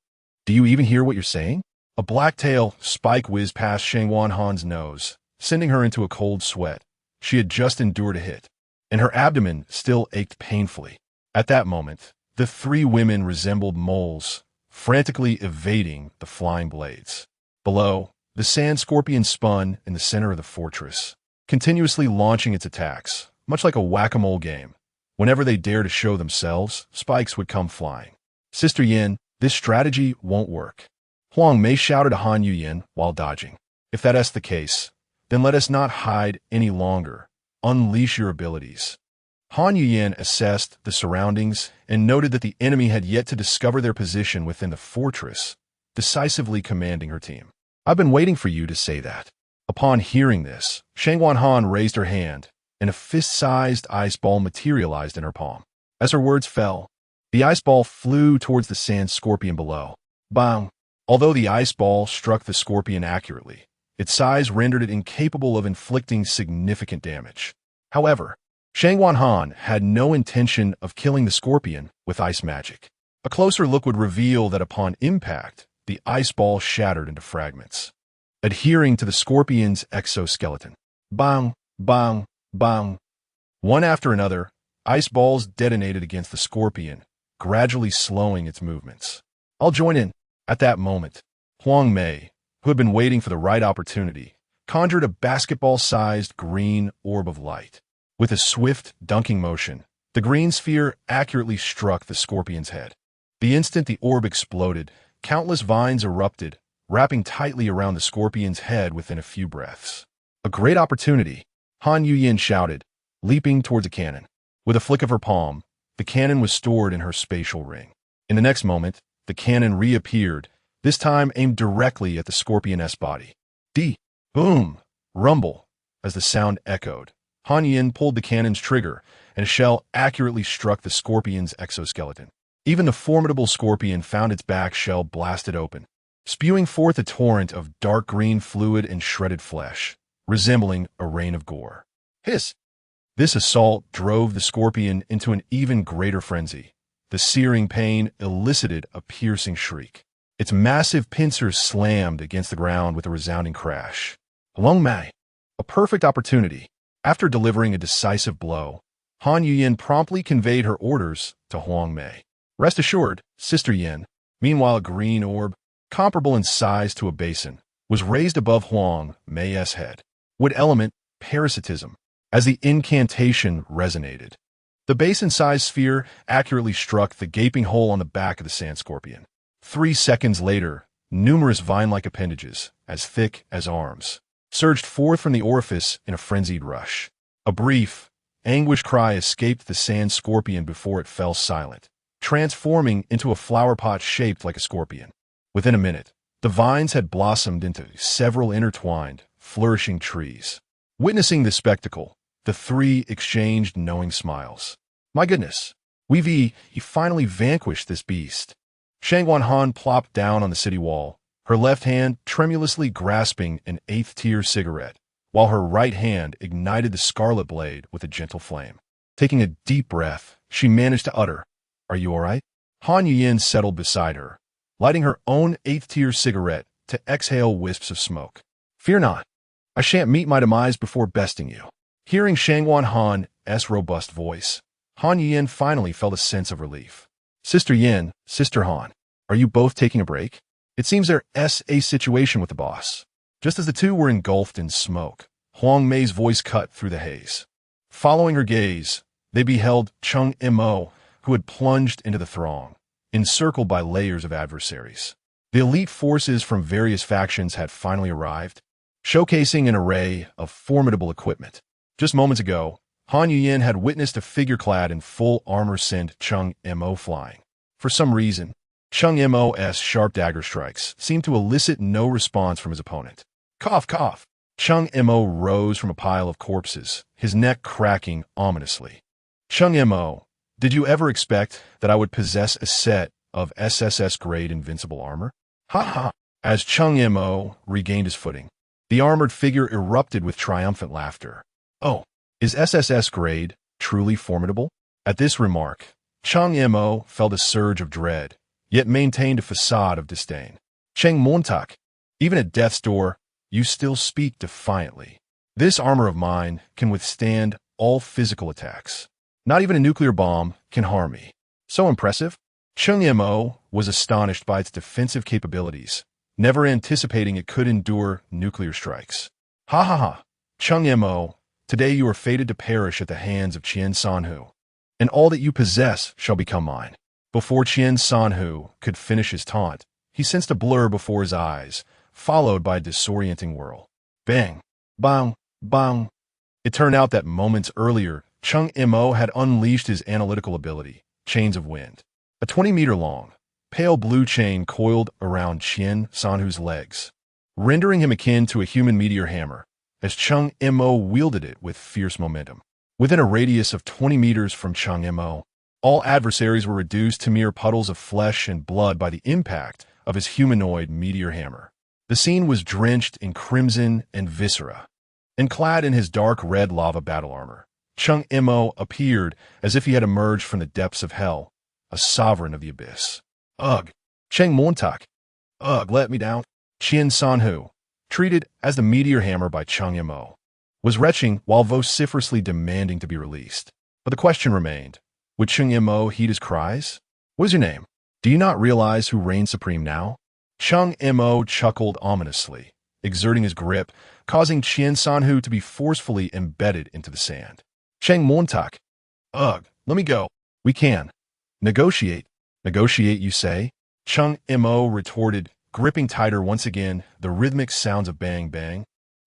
do you even hear what you're saying? A black-tail spike whizzed past Cheng Han's nose, sending her into a cold sweat. She had just endured a hit, and her abdomen still ached painfully. At that moment, the three women resembled moles, frantically evading the flying blades. Below, the sand scorpion spun in the center of the fortress, continuously launching its attacks, much like a whack-a-mole game. Whenever they dared to show themselves, spikes would come flying. Sister Yin, this strategy won't work. Huang Mei shouted to Han Yuyan while dodging. If that's the case, then let us not hide any longer. Unleash your abilities. Han Yuyan assessed the surroundings and noted that the enemy had yet to discover their position within the fortress, decisively commanding her team. I've been waiting for you to say that. Upon hearing this, Cheng Han raised her hand, and a fist-sized ice ball materialized in her palm. As her words fell, the ice ball flew towards the sand scorpion below. Bang! Although the ice ball struck the scorpion accurately, its size rendered it incapable of inflicting significant damage. However, Cheng Han had no intention of killing the scorpion with ice magic. A closer look would reveal that upon impact, the ice ball shattered into fragments, adhering to the scorpion's exoskeleton. Bang! Bang! Bang! One after another, ice balls detonated against the scorpion, gradually slowing its movements. I'll join in. At that moment, Huang Mei, who had been waiting for the right opportunity, conjured a basketball-sized green orb of light. With a swift, dunking motion, the green sphere accurately struck the scorpion's head. The instant the orb exploded, countless vines erupted, wrapping tightly around the scorpion's head within a few breaths. A great opportunity, Han Yuyan shouted, leaping towards a cannon. With a flick of her palm, the cannon was stored in her spatial ring. In the next moment, the cannon reappeared, this time aimed directly at the scorpion's body. Boom! Rumble! As the sound echoed, Han Yuyan pulled the cannon's trigger, and a shell accurately struck the scorpion's exoskeleton. Even the formidable scorpion found its back shell blasted open, spewing forth a torrent of dark green fluid and shredded flesh, resembling a rain of gore. Hiss! This assault drove the scorpion into an even greater frenzy. The searing pain elicited a piercing shriek. Its massive pincers slammed against the ground with a resounding crash. Huang Mei, a perfect opportunity. After delivering a decisive blow, Han Yuyan promptly conveyed her orders to Huang Mei. Rest assured, Sister Yin. Meanwhile, a green orb, comparable in size to a basin, was raised above Huang Mei's head. Wood element, parasitism. As the incantation resonated, the basin-sized sphere accurately struck the gaping hole on the back of the sand scorpion. 3 seconds later, numerous vine-like appendages, as thick as arms, surged forth from the orifice in a frenzied rush. A brief, anguished cry escaped the sand scorpion before it fell silent, transforming into a flower pot shaped like a scorpion. Within a minute, the vines had blossomed into several intertwined, flourishing trees. Witnessing this spectacle, the three exchanged knowing smiles. My goodness, we finally vanquished this beast. Cheng Han plopped down on the city wall, her left hand tremulously grasping an 8th-tier cigarette, while her right hand ignited the scarlet blade with a gentle flame. Taking a deep breath, she managed to utter, "Are you all right?" Han Yuyan settled beside her, lighting her own 8th-tier cigarette to exhale wisps of smoke. "Fear not. I shan't meet my demise before besting you." Hearing Cheng Han's robust voice, Han Yuyan finally felt a sense of relief. Sister Yin, Sister Han, are you both taking a break? It seems there's a situation with the boss. Just as the two were engulfed in smoke, Huang Mei's voice cut through the haze. Following her gaze, they beheld Cheng Mo, who had plunged into the throng, encircled by layers of adversaries. The elite forces from various factions had finally arrived, showcasing an array of formidable equipment. Just moments ago, Han Yuyin had witnessed a figure clad in full armor send Cheng Mo flying. For some reason, Cheng Mo's sharp dagger strikes seemed to elicit no response from his opponent. Cough, cough. Cheng Mo rose from a pile of corpses, his neck cracking ominously. Cheng Mo, did you ever expect that I would possess a set of SSS-grade invincible armor? Ha ha! As Cheng Mo regained his footing, the armored figure erupted with triumphant laughter. Oh, is SSS-grade truly formidable? At this remark, Cheng Mo felt a surge of dread, yet maintained a facade of disdain. Cheng Mo, even at death's door, you still speak defiantly. This armor of mine can withstand all physical attacks. Not even a nuclear bomb can harm me. So impressive? Cheng Mo was astonished by its defensive capabilities, never anticipating it could endure nuclear strikes. Ha ha ha! Cheng Mo, today you are fated to perish at the hands of Qian Sanhu, and all that you possess shall become mine. Before Qian Sanhu could finish his taunt, he sensed a blur before his eyes, followed by a disorienting whirl. Bang! Bang! Bang! It turned out that moments earlier, Cheng Mo had unleashed his analytical ability, Chains of Wind. A 20-meter-long, pale blue chain coiled around Qian Sanhu's legs, rendering him akin to a human meteor hammer, as Cheng Mo wielded it with fierce momentum. Within a radius of 20 meters from Cheng Mo, all adversaries were reduced to mere puddles of flesh and blood by the impact of his humanoid meteor hammer. The scene was drenched in crimson and viscera, and clad in his dark red lava battle armor, Cheng Mo appeared as if he had emerged from the depths of hell, a sovereign of the abyss. Ugh! Cheng Mo, ugh, let me down. Qian Sanhu, treated as the meteor hammer by Cheng Mo, was retching while vociferously demanding to be released. But the question remained, would Cheng Mo heed his cries? What is your name? Do you not realize who reigns supreme now? Cheng Mo chuckled ominously, exerting his grip, causing Qian Sanhu to be forcefully embedded into the sand. Cheng Mo, ugh, let me go. We can. Negotiate. Negotiate, you say? Cheng Mo retorted, gripping tighter once again, the rhythmic sounds of bang bang.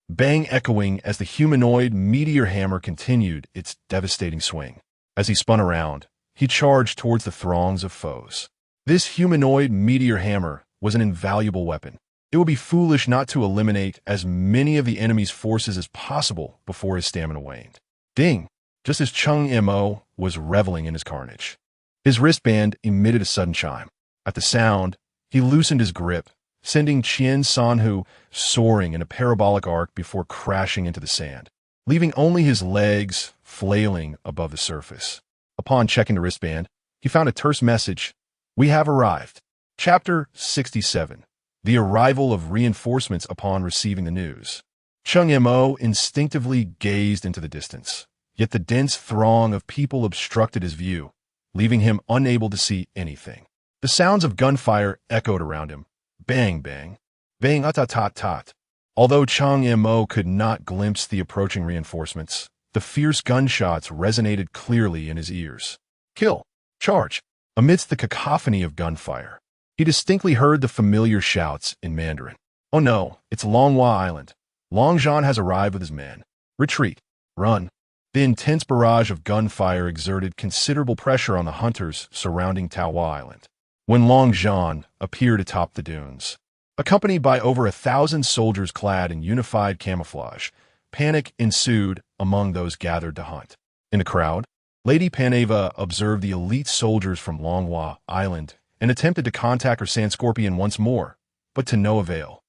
Bang echoing as the humanoid meteor hammer continued its devastating swing. As he spun around, he charged towards the throngs of foes. This humanoid meteor hammer was an invaluable weapon. It would be foolish not to eliminate as many of the enemy's forces as possible before his stamina waned. Ding! Just as Cheng Mo was reveling in his carnage, his wristband emitted a sudden chime. At the sound, he loosened his grip, sending Qian Sanhu soaring in a parabolic arc before crashing into the sand, leaving only his legs flailing above the surface. Upon checking the wristband, he found a terse message. We have arrived. Chapter 67. The arrival of reinforcements upon receiving the news. Cheng Mo instinctively gazed into the distance, yet the dense throng of people obstructed his view, leaving him unable to see anything. The sounds of gunfire echoed around him. Bang, bang. Bang, tat. Although Cheng Mo could not glimpse the approaching reinforcements, the fierce gunshots resonated clearly in his ears. Kill! Charge! Amidst the cacophony of gunfire, he distinctly heard the familiar shouts in Mandarin. Oh no, it's Longhua Island. Long Zhan has arrived with his men. Retreat. Run. The intense barrage of gunfire exerted considerable pressure on the hunters surrounding Taohua Island. When Long Zhan appeared atop the dunes, accompanied by over 1,000 soldiers clad in unified camouflage, panic ensued among those gathered to hunt. In the crowd, Lady Paneva observed the elite soldiers from Longhua Island and attempted to contact her sand scorpion once more, but to no avail.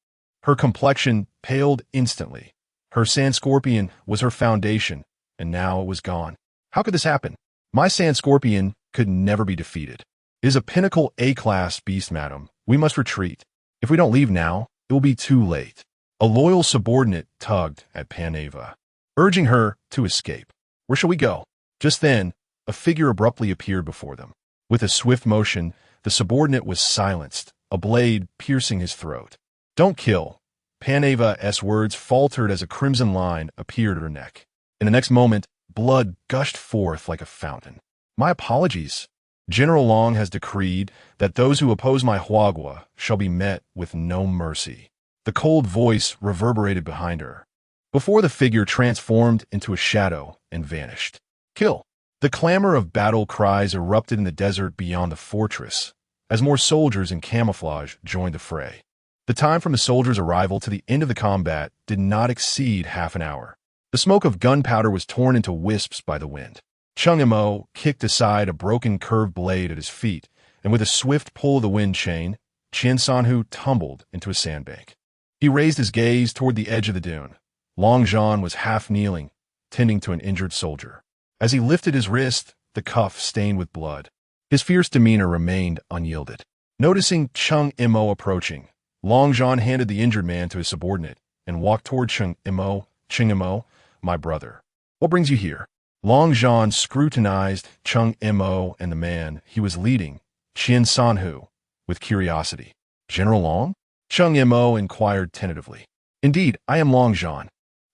Her complexion paled instantly. Her sand scorpion was her foundation, and now it was gone. How could this happen? My sand scorpion could never be defeated. It is a pinnacle A-class beast, madam. We must retreat. If we don't leave now, it will be too late. A loyal subordinate tugged at Paneva, urging her to escape. Where shall we go? Just then, a figure abruptly appeared before them. With a swift motion, the subordinate was silenced, a blade piercing his throat. Don't kill. Panava's words faltered as a crimson line appeared at her neck. In the next moment, blood gushed forth like a fountain. My apologies. General Long has decreed that those who oppose my huagua shall be met with no mercy. The cold voice reverberated behind her, before the figure transformed into a shadow and vanished. Kill! The clamor of battle cries erupted in the desert beyond the fortress, as more soldiers in camouflage joined the fray. The time from the soldiers' arrival to the end of the combat did not exceed half an hour. The smoke of gunpowder was torn into wisps by the wind. Cheng Mo kicked aside a broken curved blade at his feet, and with a swift pull of the wind chain, Qian Sanhu tumbled into a sandbank. He raised his gaze toward the edge of the dune. Long Zhan was half kneeling, tending to an injured soldier. As he lifted his wrist, the cuff stained with blood. His fierce demeanor remained unyielded. Noticing Cheng Mo approaching, Long Zhan handed the injured man to his subordinate and walked toward Cheng Mo. Cheng Mo, my brother. What brings you here? Long Zhan scrutinized Cheng Mo and the man he was leading, Qian Sanhu, with curiosity. General Long? Cheng Mo inquired tentatively. Indeed, I am Long Zhan.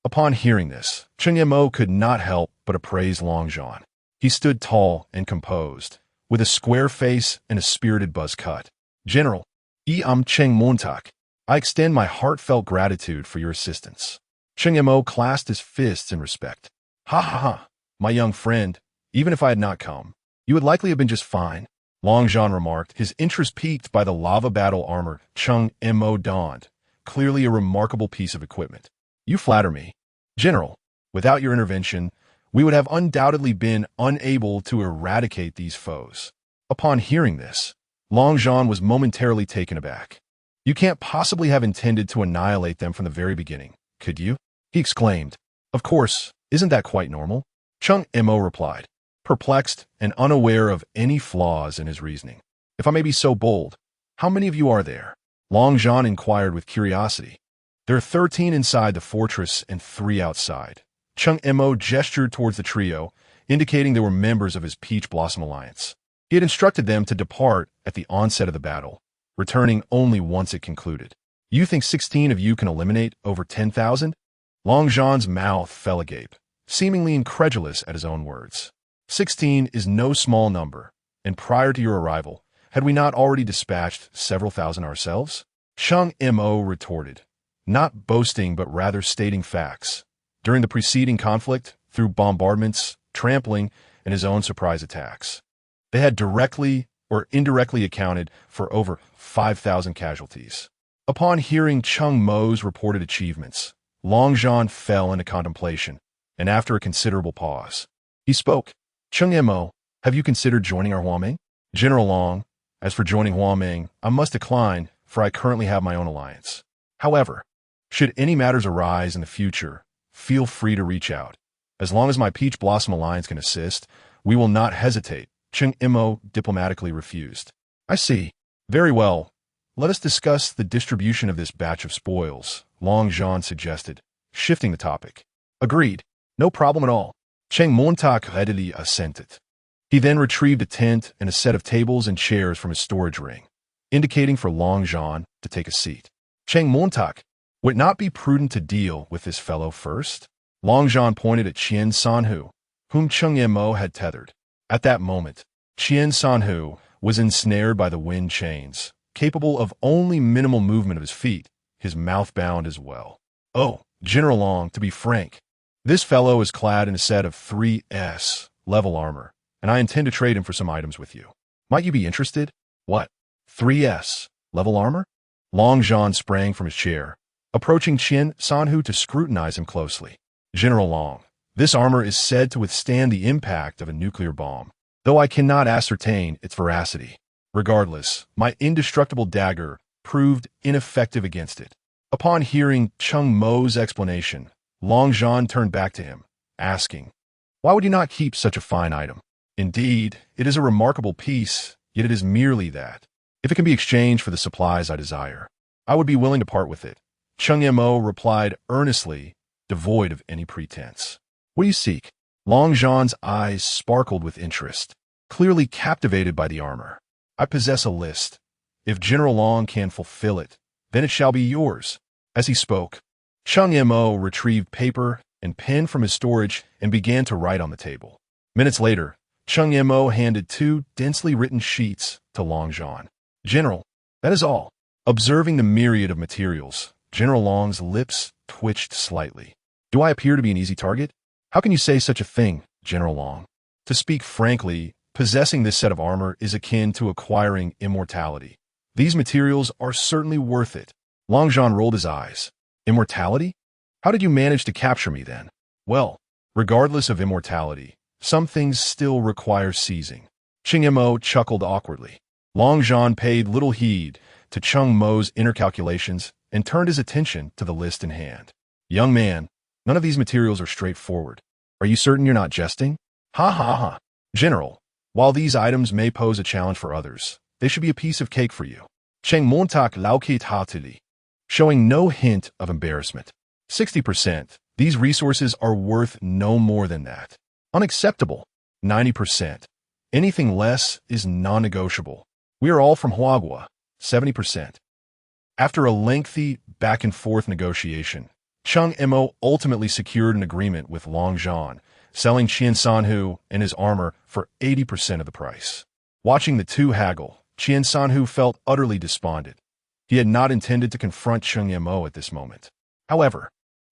Upon hearing this, Cheng Mo could not help but appraise Long Zhan. He stood tall and composed, with a square face and a spirited buzz cut. General, I'm Cheng Montak. I extend my heartfelt gratitude for your assistance. Cheng Mo clasped his fists in respect. Ha ha ha, my young friend, even if I had not come, you would likely have been just fine. Long Zhan remarked, his interest piqued by the lava battle armor Cheng Mo donned, clearly a remarkable piece of equipment. You flatter me. General, without your intervention, we would have undoubtedly been unable to eradicate these foes. Upon hearing this, Long Zhan was momentarily taken aback. You can't possibly have intended to annihilate them from the very beginning, could you? He exclaimed. Of course, isn't that quite normal? Cheng Mo replied, perplexed and unaware of any flaws in his reasoning. If I may be so bold, how many of you are there? Long Zhan inquired with curiosity. There are 13 inside the fortress and 3 outside. Cheng Mo gestured towards the trio, indicating they were members of his Peach Blossom Alliance. He had instructed them to depart at the onset of the battle, returning only once it concluded. You think 16 of you can eliminate over 10,000? Long Zhan's mouth fell agape, seemingly incredulous at his own words. 16 is no small number, and prior to your arrival, had we not already dispatched several thousand ourselves? Cheng Mo retorted, not boasting but rather stating facts. During the preceding conflict, through bombardments, trampling, and his own surprise attacks, they had directly or indirectly accounted for over 5,000 casualties. Upon hearing Cheng Mo's reported achievements, Long Zhan fell into contemplation, and after a considerable pause, he spoke. Cheng Mo, have you considered joining our Huameng? General Long, as for joining Huameng, I must decline, for I currently have my own alliance. However, should any matters arise in the future, feel free to reach out. As long as my Peach Blossom Alliance can assist, we will not hesitate. Cheng Mo diplomatically refused. I see. Very well. Let us discuss the distribution of this batch of spoils, Long Zhan suggested, shifting the topic. Agreed. No problem at all. Cheng Montak readily assented. He then retrieved a tent and a set of tables and chairs from his storage ring, indicating for Long Zhan to take a seat. Cheng Montak, would it not be prudent to deal with this fellow first? Long Zhan pointed at Qian Sanhu, whom Cheng Mo had tethered. At that moment, Qian Sanhu was ensnared by the wind chains, capable of only minimal movement of his feet, his mouth bound as well. Oh, General Long, to be frank, this fellow is clad in a set of 3S-level armor, and I intend to trade him for some items with you. Might you be interested? What? 3S-level armor? Long Zhan sprang from his chair, approaching Qian Sanhu to scrutinize him closely. General Long, this armor is said to withstand the impact of a nuclear bomb, though I cannot ascertain its veracity. Regardless, my indestructible dagger proved ineffective against it. Upon hearing Cheng Mo's explanation, Long Zhan turned back to him, asking, why would you not keep such a fine item? Indeed, it is a remarkable piece, yet it is merely that. If it can be exchanged for the supplies I desire, I would be willing to part with it. Cheng Mo replied earnestly, devoid of any pretense. What do you seek? Long Zhan's eyes sparkled with interest, clearly captivated by the armor. I possess a list. If General Long can fulfill it, then it shall be yours. As he spoke, Cheng Mo retrieved paper and pen from his storage and began to write on the table. Minutes later, Cheng Mo handed 2 densely written sheets to Long Zhan. General, that is all. Observing the myriad of materials, General Long's lips twitched slightly. Do I appear to be an easy target? How can you say such a thing, General Long? To speak frankly, possessing this set of armor is akin to acquiring immortality. These materials are certainly worth it. Long Zhan rolled his eyes. Immortality? How did you manage to capture me then? Well, regardless of immortality, some things still require seizing. Cheng Mo chuckled awkwardly. Long Zhan paid little heed to Cheng Mo's inner calculations and turned his attention to the list in hand. Young man, none of these materials are straightforward. Are you certain you're not jesting? Ha ha ha. General, while these items may pose a challenge for others, they should be a piece of cake for you. Cheng Montak laukit hatili, showing no hint of embarrassment. 60%. These resources are worth no more than that. Unacceptable. 90%. Anything less is non-negotiable. We are all from Huagua. 70%. After a lengthy back-and-forth negotiation, Cheng Mo ultimately secured an agreement with Long Zhan, selling Qian Sanhu and his armor for 80% of the price. Watching the two haggle, Qian Sanhu felt utterly despondent. He had not intended to confront Cheng Mo at this moment. However,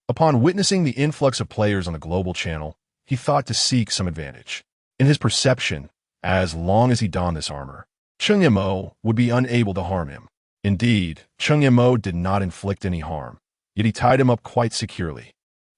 upon witnessing the influx of players on the global channel, he thought to seek some advantage. In his perception, as long as he donned this armor, Cheng Mo would be unable to harm him. Indeed, Cheng Mo did not inflict any harm, yet he tied him up quite securely.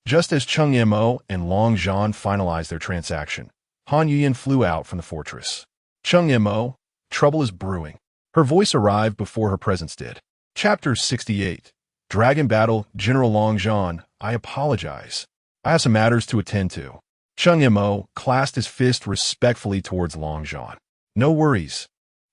Just as Cheng Mo and Long Zhan finalized their transaction, Han Yuyan flew out from the fortress. Cheng Mo, trouble is brewing. Her voice arrived before her presence did. Chapter 68. Dragon Battle. General Long Zhan, I apologize. I have some matters to attend to. Cheng Mo clasped his fist respectfully towards Long Zhan. No worries.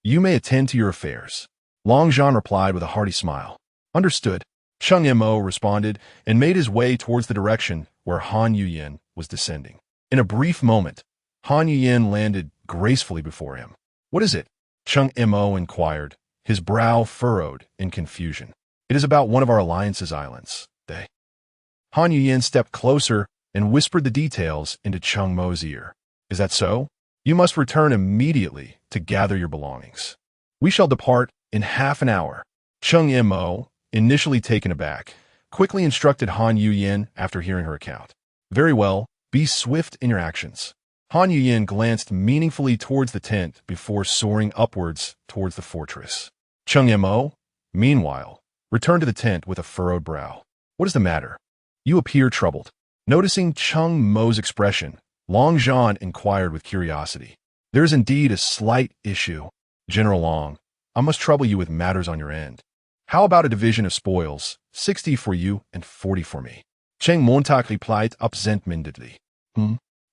You may attend to your affairs. Long Zhan replied with a hearty smile. Understood. Cheng Mo responded and made his way towards the direction where Han Yuyan was descending. In a brief moment, Han Yuyan landed gracefully before him. What is it? Cheng Mo inquired, his brow furrowed in confusion. It is about one of our alliance's islands. Han Yuyan stepped closer and whispered the details into Cheng Mo's ear. Is that so? You must return immediately to gather your belongings. We shall depart in half an hour. Cheng Mo, initially taken aback, quickly instructed Han Yuyan after hearing her account. Very well, be swift in your actions. Han Yuyan glanced meaningfully towards the tent before soaring upwards towards the fortress. Cheng Mo, meanwhile, returned to the tent with a furrowed brow. What is the matter? You appear troubled. Noticing Cheng Mo's expression, Long Zhan inquired with curiosity. There is indeed a slight issue. General Long, I must trouble you with matters on your end. How about a division of spoils, 60 for you and 40 for me? Cheng Montak replied absentmindedly.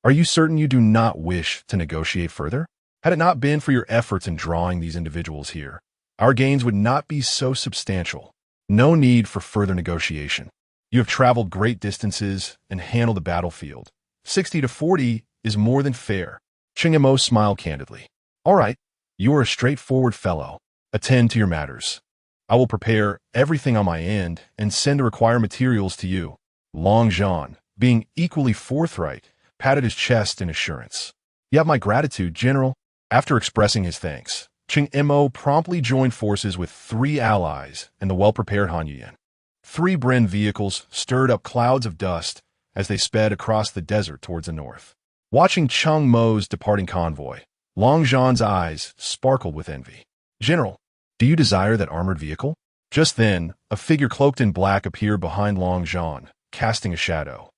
Are you certain you do not wish to negotiate further? Had it not been for your efforts in drawing these individuals here, our gains would not be so substantial. No need for further negotiation. You have traveled great distances and handled the battlefield. 60 to 40 is more than fair. Cheng Mo smiled candidly. All right, you are a straightforward fellow. Attend to your matters. I will prepare everything on my end and send the required materials to you. Long Zhan, being equally forthright, patted his chest in assurance. You have my gratitude, General. After expressing his thanks, Cheng Mo promptly joined forces with 3 allies and the well-prepared Han Yuyan. 3 Bren vehicles stirred up clouds of dust as they sped across the desert towards the north. Watching Cheng Mo's departing convoy, Long Zhan's eyes sparkled with envy. General, do you desire that armored vehicle? Just then, a figure cloaked in black appeared behind Long Zhan, casting a shadow.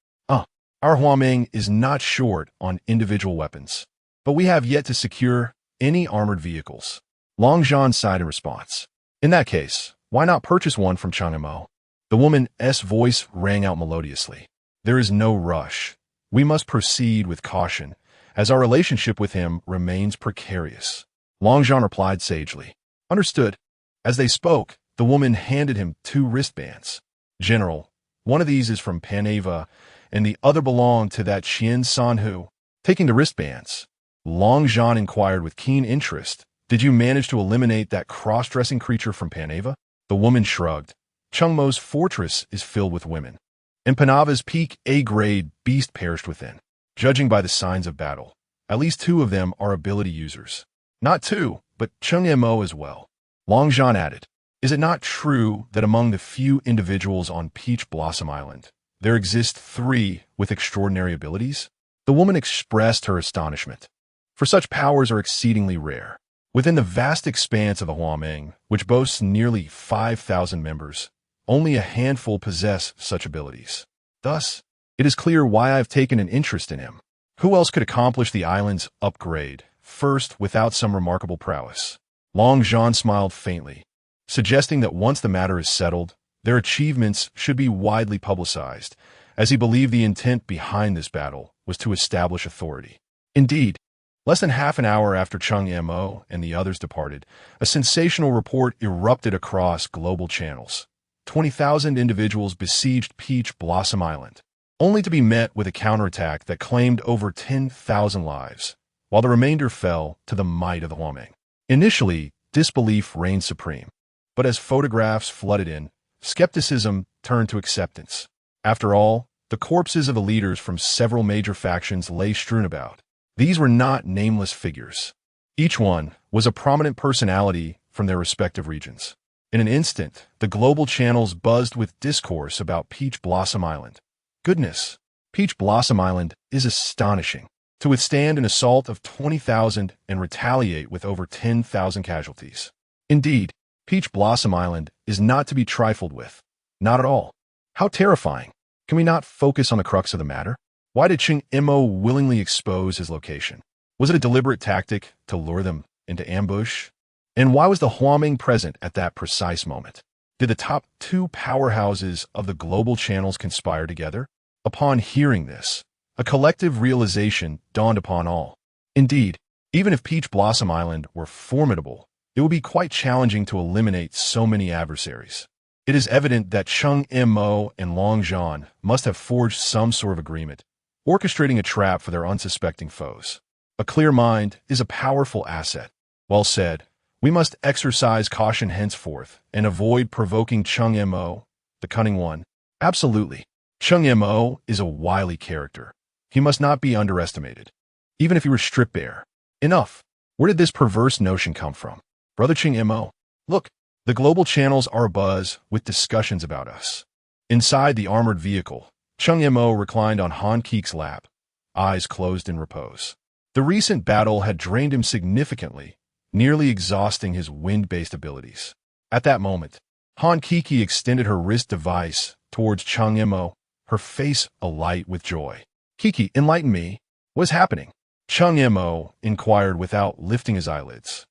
Our Huameng is not short on individual weapons, but we have yet to secure any armored vehicles. Long Zhan sighed in response. In that case, why not purchase one from Cheng Mo? The woman's voice rang out melodiously. There is no rush. We must proceed with caution, as our relationship with him remains precarious. Long Zhan replied sagely. Understood. As they spoke, the woman handed him 2 wristbands. General, one of these is from Panava, and the other belonged to that Qian Sanhu. Taking the wristbands, Long Zhan inquired with keen interest, did you manage to eliminate that cross-dressing creature from Panava? The woman shrugged. Cheng Mo's fortress is filled with women, and Panava's peak A-grade beast perished within. Judging by the signs of battle, at least 2 of them are ability users. Not 2, but Cheng Mo as well. Long Zhan added, "Is it not true that among the few individuals on Peach Blossom Island, there exist 3 with extraordinary abilities?" The woman expressed her astonishment, for such powers are exceedingly rare. Within the vast expanse of the Huameng, which boasts nearly 5,000 members, only a handful possess such abilities. Thus, it is clear why I have taken an interest in him. Who else could accomplish the island's upgrade first without some remarkable prowess? Long Zhan smiled faintly, suggesting that once the matter is settled, their achievements should be widely publicized, as he believed the intent behind this battle was to establish authority. Indeed, less than half an hour after Cheng Mo and the others departed, a sensational report erupted across global channels. 20,000 individuals besieged Peach Blossom Island, only to be met with a counterattack that claimed over 10,000 lives, while the remainder fell to the might of the Huameng. Initially, disbelief reigned supreme, but as photographs flooded in, skepticism turned to acceptance. After all, the corpses of the leaders from several major factions lay strewn about. These were not nameless figures. Each one was a prominent personality from their respective regions. In an instant, the global channels buzzed with discourse about Peach Blossom Island. Goodness, Peach Blossom Island is astonishing. To withstand an assault of 20,000 and retaliate with over 10,000 casualties. Indeed, Peach Blossom Island is not to be trifled with. Not at all. How terrifying. Can we not focus on the crux of the matter? Why did Cheng Mo willingly expose his location? Was it a deliberate tactic to lure them into ambush? And why was the Huameng present at that precise moment? Did the top 2 powerhouses of the global channels conspire together? Upon hearing this, a collective realization dawned upon all. Indeed, even if Peach Blossom Island were formidable, it would be quite challenging to eliminate so many adversaries. It is evident that Cheng Mo and Long Zhan must have forged some sort of agreement, orchestrating a trap for their unsuspecting foes. A clear mind is a powerful asset. Well said. We must exercise caution henceforth and avoid provoking Cheng Mo, the cunning one. Absolutely. Cheng Mo is a wily character. He must not be underestimated, even if he were stripped bare. Enough. Where did this perverse notion come from? Brother Cheng Mo, look, the global channels are abuzz with discussions about us. Inside the armored vehicle, Cheng Mo reclined on Han Keek's lap, eyes closed in repose. The recent battle had drained him significantly, nearly exhausting his wind-based abilities. At that moment, Han Kiki extended her wrist device towards Cheng Mo, her face alight with joy. "Kiki, enlighten me. What is happening?" Cheng Mo inquired without lifting his eyelids,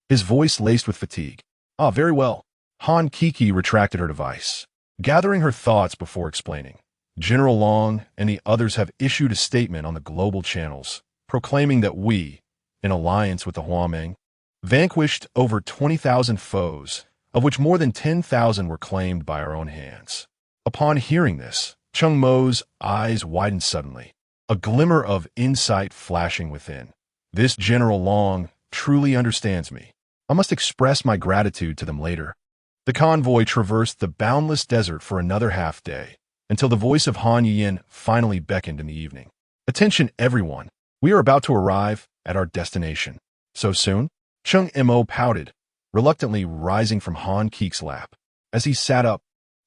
his voice laced with fatigue. "Ah, very well." Han Kiki retracted her device, gathering her thoughts before explaining. "General Long and the others have issued a statement on the global channels, proclaiming that we, in alliance with the Huameng, vanquished over 20,000 foes, of which more than 10,000 were claimed by our own hands." Upon hearing this, Cheng Mo's eyes widened suddenly, a glimmer of insight flashing within. "This General Long truly understands me. I must express my gratitude to them later." The convoy traversed the boundless desert for another half-day, until the voice of Han Yin finally beckoned in the evening. "Attention, everyone. We are about to arrive at our destination." "So soon?" Cheng Mo pouted, reluctantly rising from Han Keek's lap. As he sat up,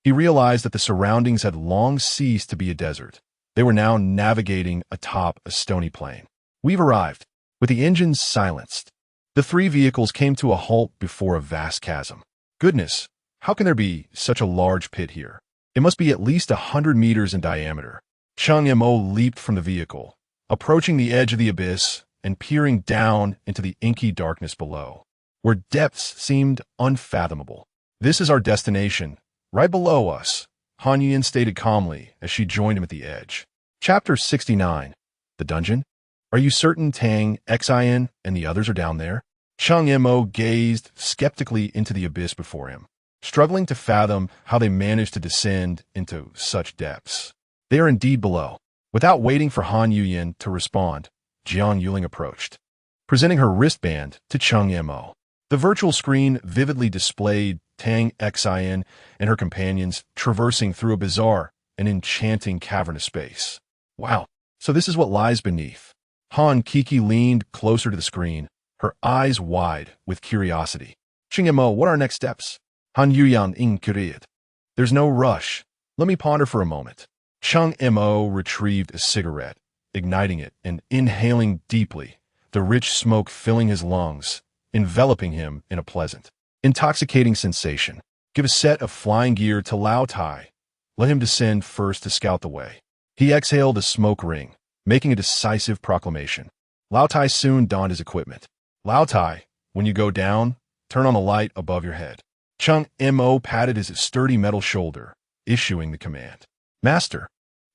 he realized that the surroundings had long ceased to be a desert. They were now navigating atop a stony plain. "We've arrived." With the engines silenced, the 3 vehicles came to a halt before a vast chasm. "Goodness, how can there be such a large pit here? It must be at least 100 meters in diameter." Cheng Mo leaped from the vehicle, approaching the edge of the abyss and peering down into the inky darkness below, where depths seemed unfathomable. "This is our destination, right below us," Han Yin stated calmly as she joined him at the edge. Chapter 69. The Dungeon? "Are you certain Tang, Xin, and the others are down there?" Cheng Mo gazed skeptically into the abyss before him, struggling to fathom how they managed to descend into such depths. "They are indeed below." Without waiting for Han Yin to respond, Jiang Yuling approached, presenting her wristband to Cheng Mo. The virtual screen vividly displayed Tang Xin and her companions traversing through a bizarre and enchanting cavernous space. Wow, so this is what lies beneath. Han Kiki leaned closer to the screen, her eyes wide with curiosity. Cheng Mo, what are our next steps? Han Yuyan inquired. There's no rush. Let me ponder for a moment. Cheng Mo retrieved a cigarette, igniting it and inhaling deeply, the rich smoke filling his lungs, enveloping him in a pleasant, intoxicating sensation. Give a set of flying gear to Lao Tai. Let him descend first to scout the way. He exhaled a smoke ring, making a decisive proclamation. Lao Tai soon donned his equipment. Lao Tai, when you go down, turn on the light above your head. Cheng Mo patted his sturdy metal shoulder, issuing the command. Master,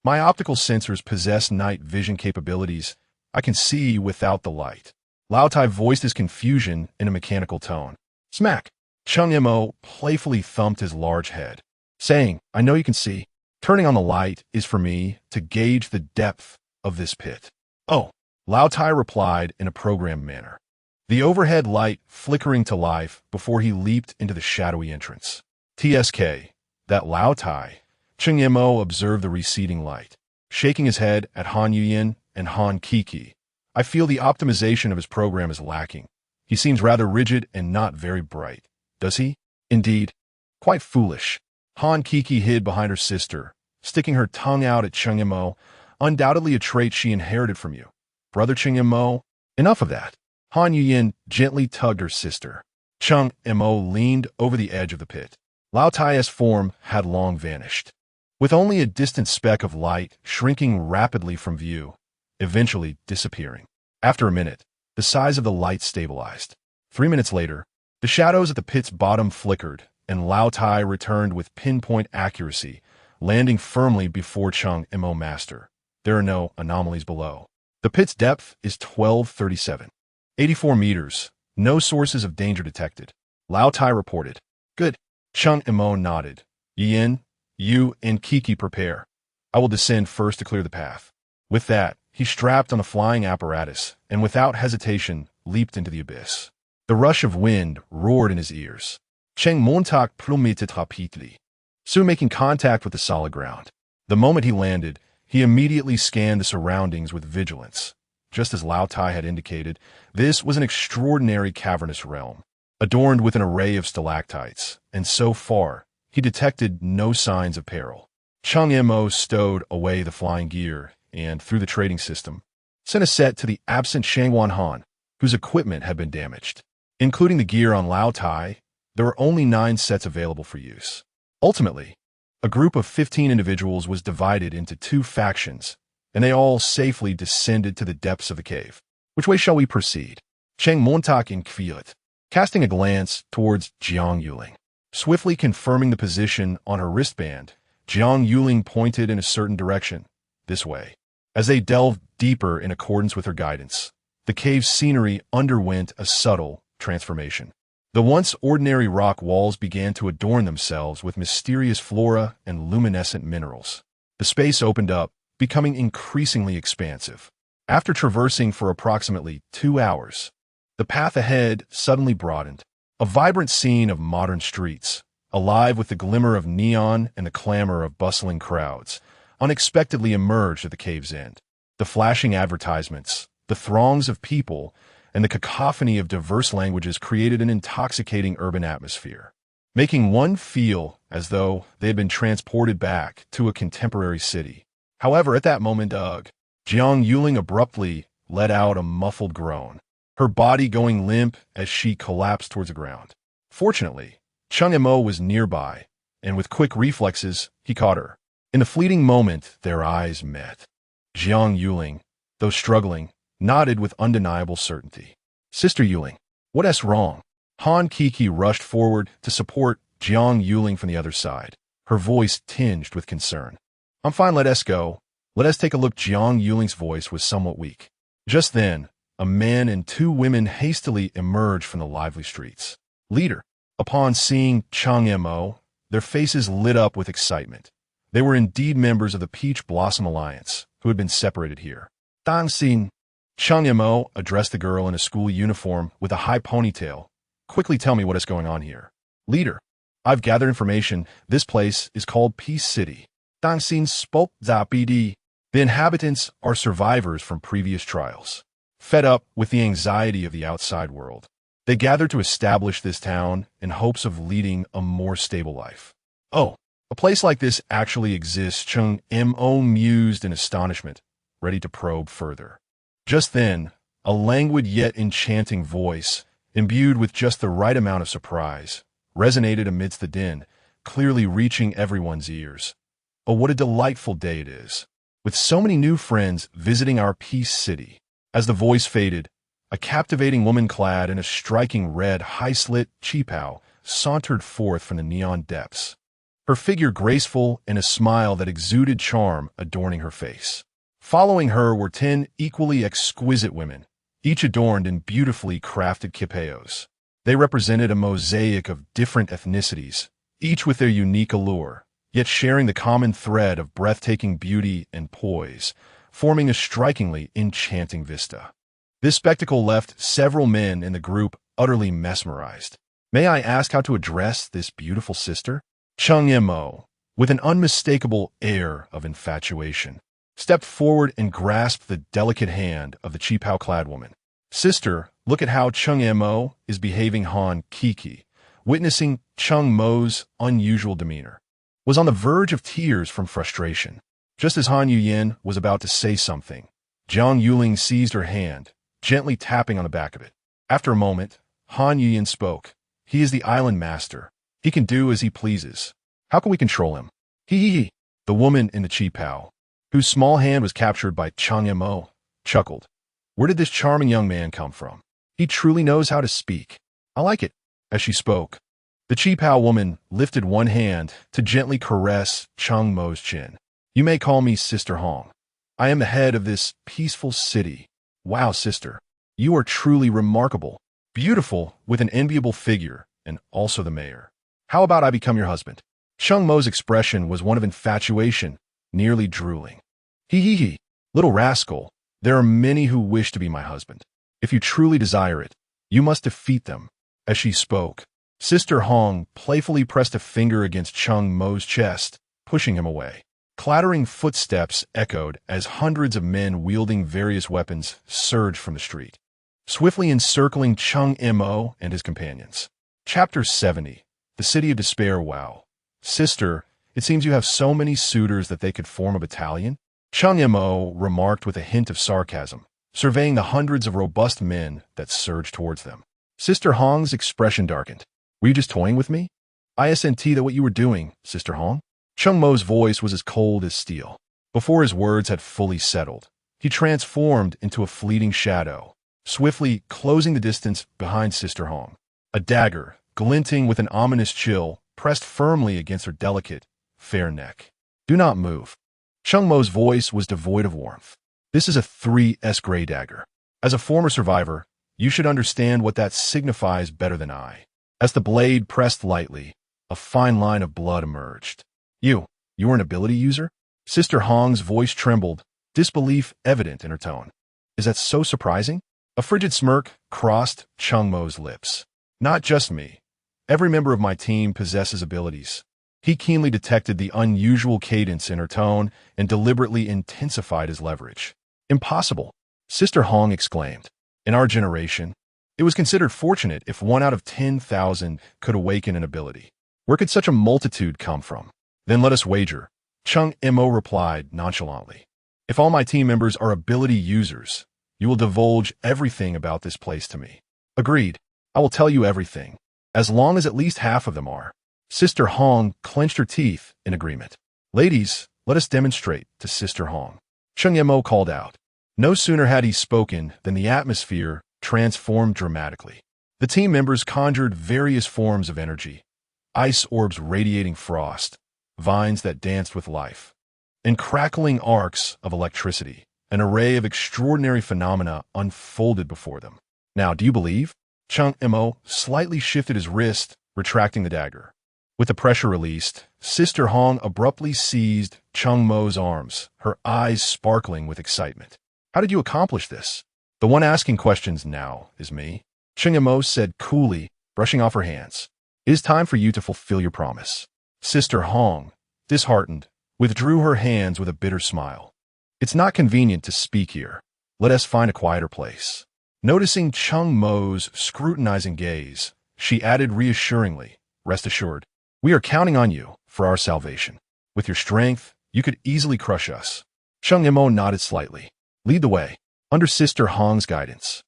my optical sensors possess night vision capabilities. I can see without the light. Lao Tai voiced his confusion in a mechanical tone. Smack! Cheng Mo playfully thumped his large head, saying, I know you can see. Turning on the light is for me to gauge the depth of this pit. Oh, Lao Tai replied in a programmed manner, the overhead light flickering to life before he leaped into the shadowy entrance. TSK, that Lao Tai. Cheng Mo observed the receding light, shaking his head at Han Yuyin and Han Kiki. I feel the optimization of his program is lacking. He seems rather rigid and not very bright. Does he? Indeed. Quite foolish. Han Kiki hid behind her sister, sticking her tongue out at Cheng Mo, undoubtedly a trait she inherited from you. Brother Cheng Mo, enough of that. Han Yuyin gently tugged her sister. Cheng Mo leaned over the edge of the pit. Lao Tai's form had long vanished, with only a distant speck of light shrinking rapidly from view, eventually disappearing. After a minute, the size of the light stabilized. 3 minutes later, the shadows at the pit's bottom flickered, and Lao Tai returned with pinpoint accuracy, landing firmly before Cheng Mo Master. There are no anomalies below. The pit's depth is 1237. 84 meters. No sources of danger detected. Lao Tai reported. Good. Cheng Mo nodded. Yin, you and Kiki prepare. I will descend first to clear the path. With that, he strapped on a flying apparatus and without hesitation leaped into the abyss. The rush of wind roared in his ears. Cheng Montauk plummeted rapidly, soon making contact with the solid ground. The moment he landed, he immediately scanned the surroundings with vigilance. Just as Lao Tai had indicated, this was an extraordinary cavernous realm, adorned with an array of stalactites, and so far, he detected no signs of peril. Cheng Mo stowed away the flying gear and, through the trading system, sent a set to the absent Shangwan Han, whose equipment had been damaged. Including the gear on Lao Tai, there were only 9 sets available for use. Ultimately, a group of 15 individuals was divided into 2 factions, and they all safely descended to the depths of the cave. Which way shall we proceed? Cheng Montauk inquired, casting a glance towards Jiang Yuling. Swiftly confirming the position on her wristband, Jiang Yuling pointed in a certain direction. This way. As they delved deeper in accordance with her guidance, the cave's scenery underwent a subtle transformation. The once ordinary rock walls began to adorn themselves with mysterious flora and luminescent minerals. The space opened up, becoming increasingly expansive. After traversing for approximately 2 hours, the path ahead suddenly broadened. A vibrant scene of modern streets, alive with the glimmer of neon and the clamor of bustling crowds, unexpectedly emerged at the cave's end. The flashing advertisements, the throngs of people, and the cacophony of diverse languages created an intoxicating urban atmosphere, making one feel as though they had been transported back to a contemporary city. However, at that moment, Jiang Yuling abruptly let out a muffled groan, her body going limp as she collapsed towards the ground. Fortunately, Cheng Mo was nearby, and with quick reflexes, he caught her. In the fleeting moment, their eyes met. Jiang Yuling, though struggling, nodded with undeniable certainty. Sister Yuling, what's wrong? Han Kiki rushed forward to support Jiang Yuling from the other side, her voice tinged with concern. I'm fine, let us go. Let us take a look. Jiang Yuling's voice was somewhat weak. Just then, a man and 2 women hastily emerged from the lively streets. Leader, upon seeing Cheng Mo, their faces lit up with excitement. They were indeed members of the Peach Blossom Alliance, who had been separated here. Dang Xin, Cheng Mo addressed the girl in a school uniform with a high ponytail. Quickly tell me what is going on here. Leader, I've gathered information. This place is called Peace City. Dang Xin spoke BD. The inhabitants are survivors from previous trials. Fed up with the anxiety of the outside world, they gathered to establish this town in hopes of leading a more stable life. Oh, a place like this actually exists, Cheng Mo mused in astonishment, ready to probe further. Just then, a languid yet enchanting voice, imbued with just the right amount of surprise, resonated amidst the din, clearly reaching everyone's ears. Oh, what a delightful day it is, with so many new friends visiting our Peace City. As the voice faded, a captivating woman clad in a striking red high-slit cheapao sauntered forth from the neon depths, her figure graceful and a smile that exuded charm adorning her face. Following her were 10 equally exquisite women, each adorned in beautifully crafted kipeos. They represented a mosaic of different ethnicities, each with their unique allure, yet sharing the common thread of breathtaking beauty and poise, forming a strikingly enchanting vista. This spectacle left several men in the group utterly mesmerized. May I ask how to address this beautiful sister? Cheng Mo, with an unmistakable air of infatuation, stepped forward and grasped the delicate hand of the cheapao-clad woman. Sister, look at how Cheng Mo is behaving. Han Kiki, witnessing Cheng Mo's unusual demeanor, was on the verge of tears from frustration. Just as Han Yuyin was about to say something, Jiang Yuling seized her hand, gently tapping on the back of it. After a moment, Han Yuyin spoke. He is the island master. He can do as he pleases. How can we control him? He. The woman in the cheapao, whose small hand was captured by Cheng Mo, chuckled. Where did this charming young man come from? He truly knows how to speak. I like it. As she spoke, the cheapao woman lifted one hand to gently caress Cheng Mo's chin. You may call me Sister Hong. I am the head of this peaceful city. Wow, sister, you are truly remarkable, beautiful, with an enviable figure, and also the mayor. How about I become your husband? Cheng Mo's expression was one of infatuation, nearly drooling. He, little rascal, there are many who wish to be my husband. If you truly desire it, you must defeat them. As she spoke, Sister Hong playfully pressed a finger against Cheng Mo's chest, pushing him away. Clattering footsteps echoed as hundreds of men wielding various weapons surged from the street, swiftly encircling Cheng Mo and his companions. Chapter 70. The City of Despair. Wow. Sister, it seems you have so many suitors that they could form a battalion? Cheng Mo remarked with a hint of sarcasm, surveying the hundreds of robust men that surged towards them. Sister Hong's expression darkened. Were you just toying with me? I sent that what you were doing, Sister Hong? Cheng Mo's voice was as cold as steel. Before his words had fully settled, he transformed into a fleeting shadow, swiftly closing the distance behind Sister Hong. A dagger, glinting with an ominous chill, pressed firmly against her delicate, fair neck. Do not move. Cheng Mo's voice was devoid of warmth. This is a 3S gray dagger. As a former survivor, you should understand what that signifies better than I. As the blade pressed lightly, a fine line of blood emerged. You are an ability user? Sister Hong's voice trembled, disbelief evident in her tone. Is that so surprising? A frigid smirk crossed Cheng Mo's lips. Not just me. Every member of my team possesses abilities. He keenly detected the unusual cadence in her tone and deliberately intensified his leverage. Impossible, Sister Hong exclaimed. In our generation, it was considered fortunate if 1 out of 10,000 could awaken an ability. Where could such a multitude come from? Then let us wager, Cheng Mo replied nonchalantly. If all my team members are ability users, you will divulge everything about this place to me. Agreed. I will tell you everything, as long as at least half of them are. Sister Hong clenched her teeth in agreement. Ladies, let us demonstrate to Sister Hong. Cheng Mo called out. No sooner had he spoken than the atmosphere transformed dramatically. The team members conjured various forms of energy, ice orbs radiating frost, vines that danced with life, and crackling arcs of electricity. An array of extraordinary phenomena unfolded before them. Now, do you believe? Cheng Mo slightly shifted his wrist, retracting the dagger. With the pressure released, Sister Hong abruptly seized Cheng Mo's arms, her eyes sparkling with excitement. How did you accomplish this? The one asking questions now is me, Cheng Mo said coolly, brushing off her hands. It is time for you to fulfill your promise. Sister Hong, disheartened, withdrew her hands with a bitter smile. It's not convenient to speak here. Let us find a quieter place. Noticing Cheng Mo's scrutinizing gaze, she added reassuringly, rest assured, we are counting on you for our salvation. With your strength, you could easily crush us. Cheng Mo nodded slightly. Lead the way. Under Sister Hong's guidance,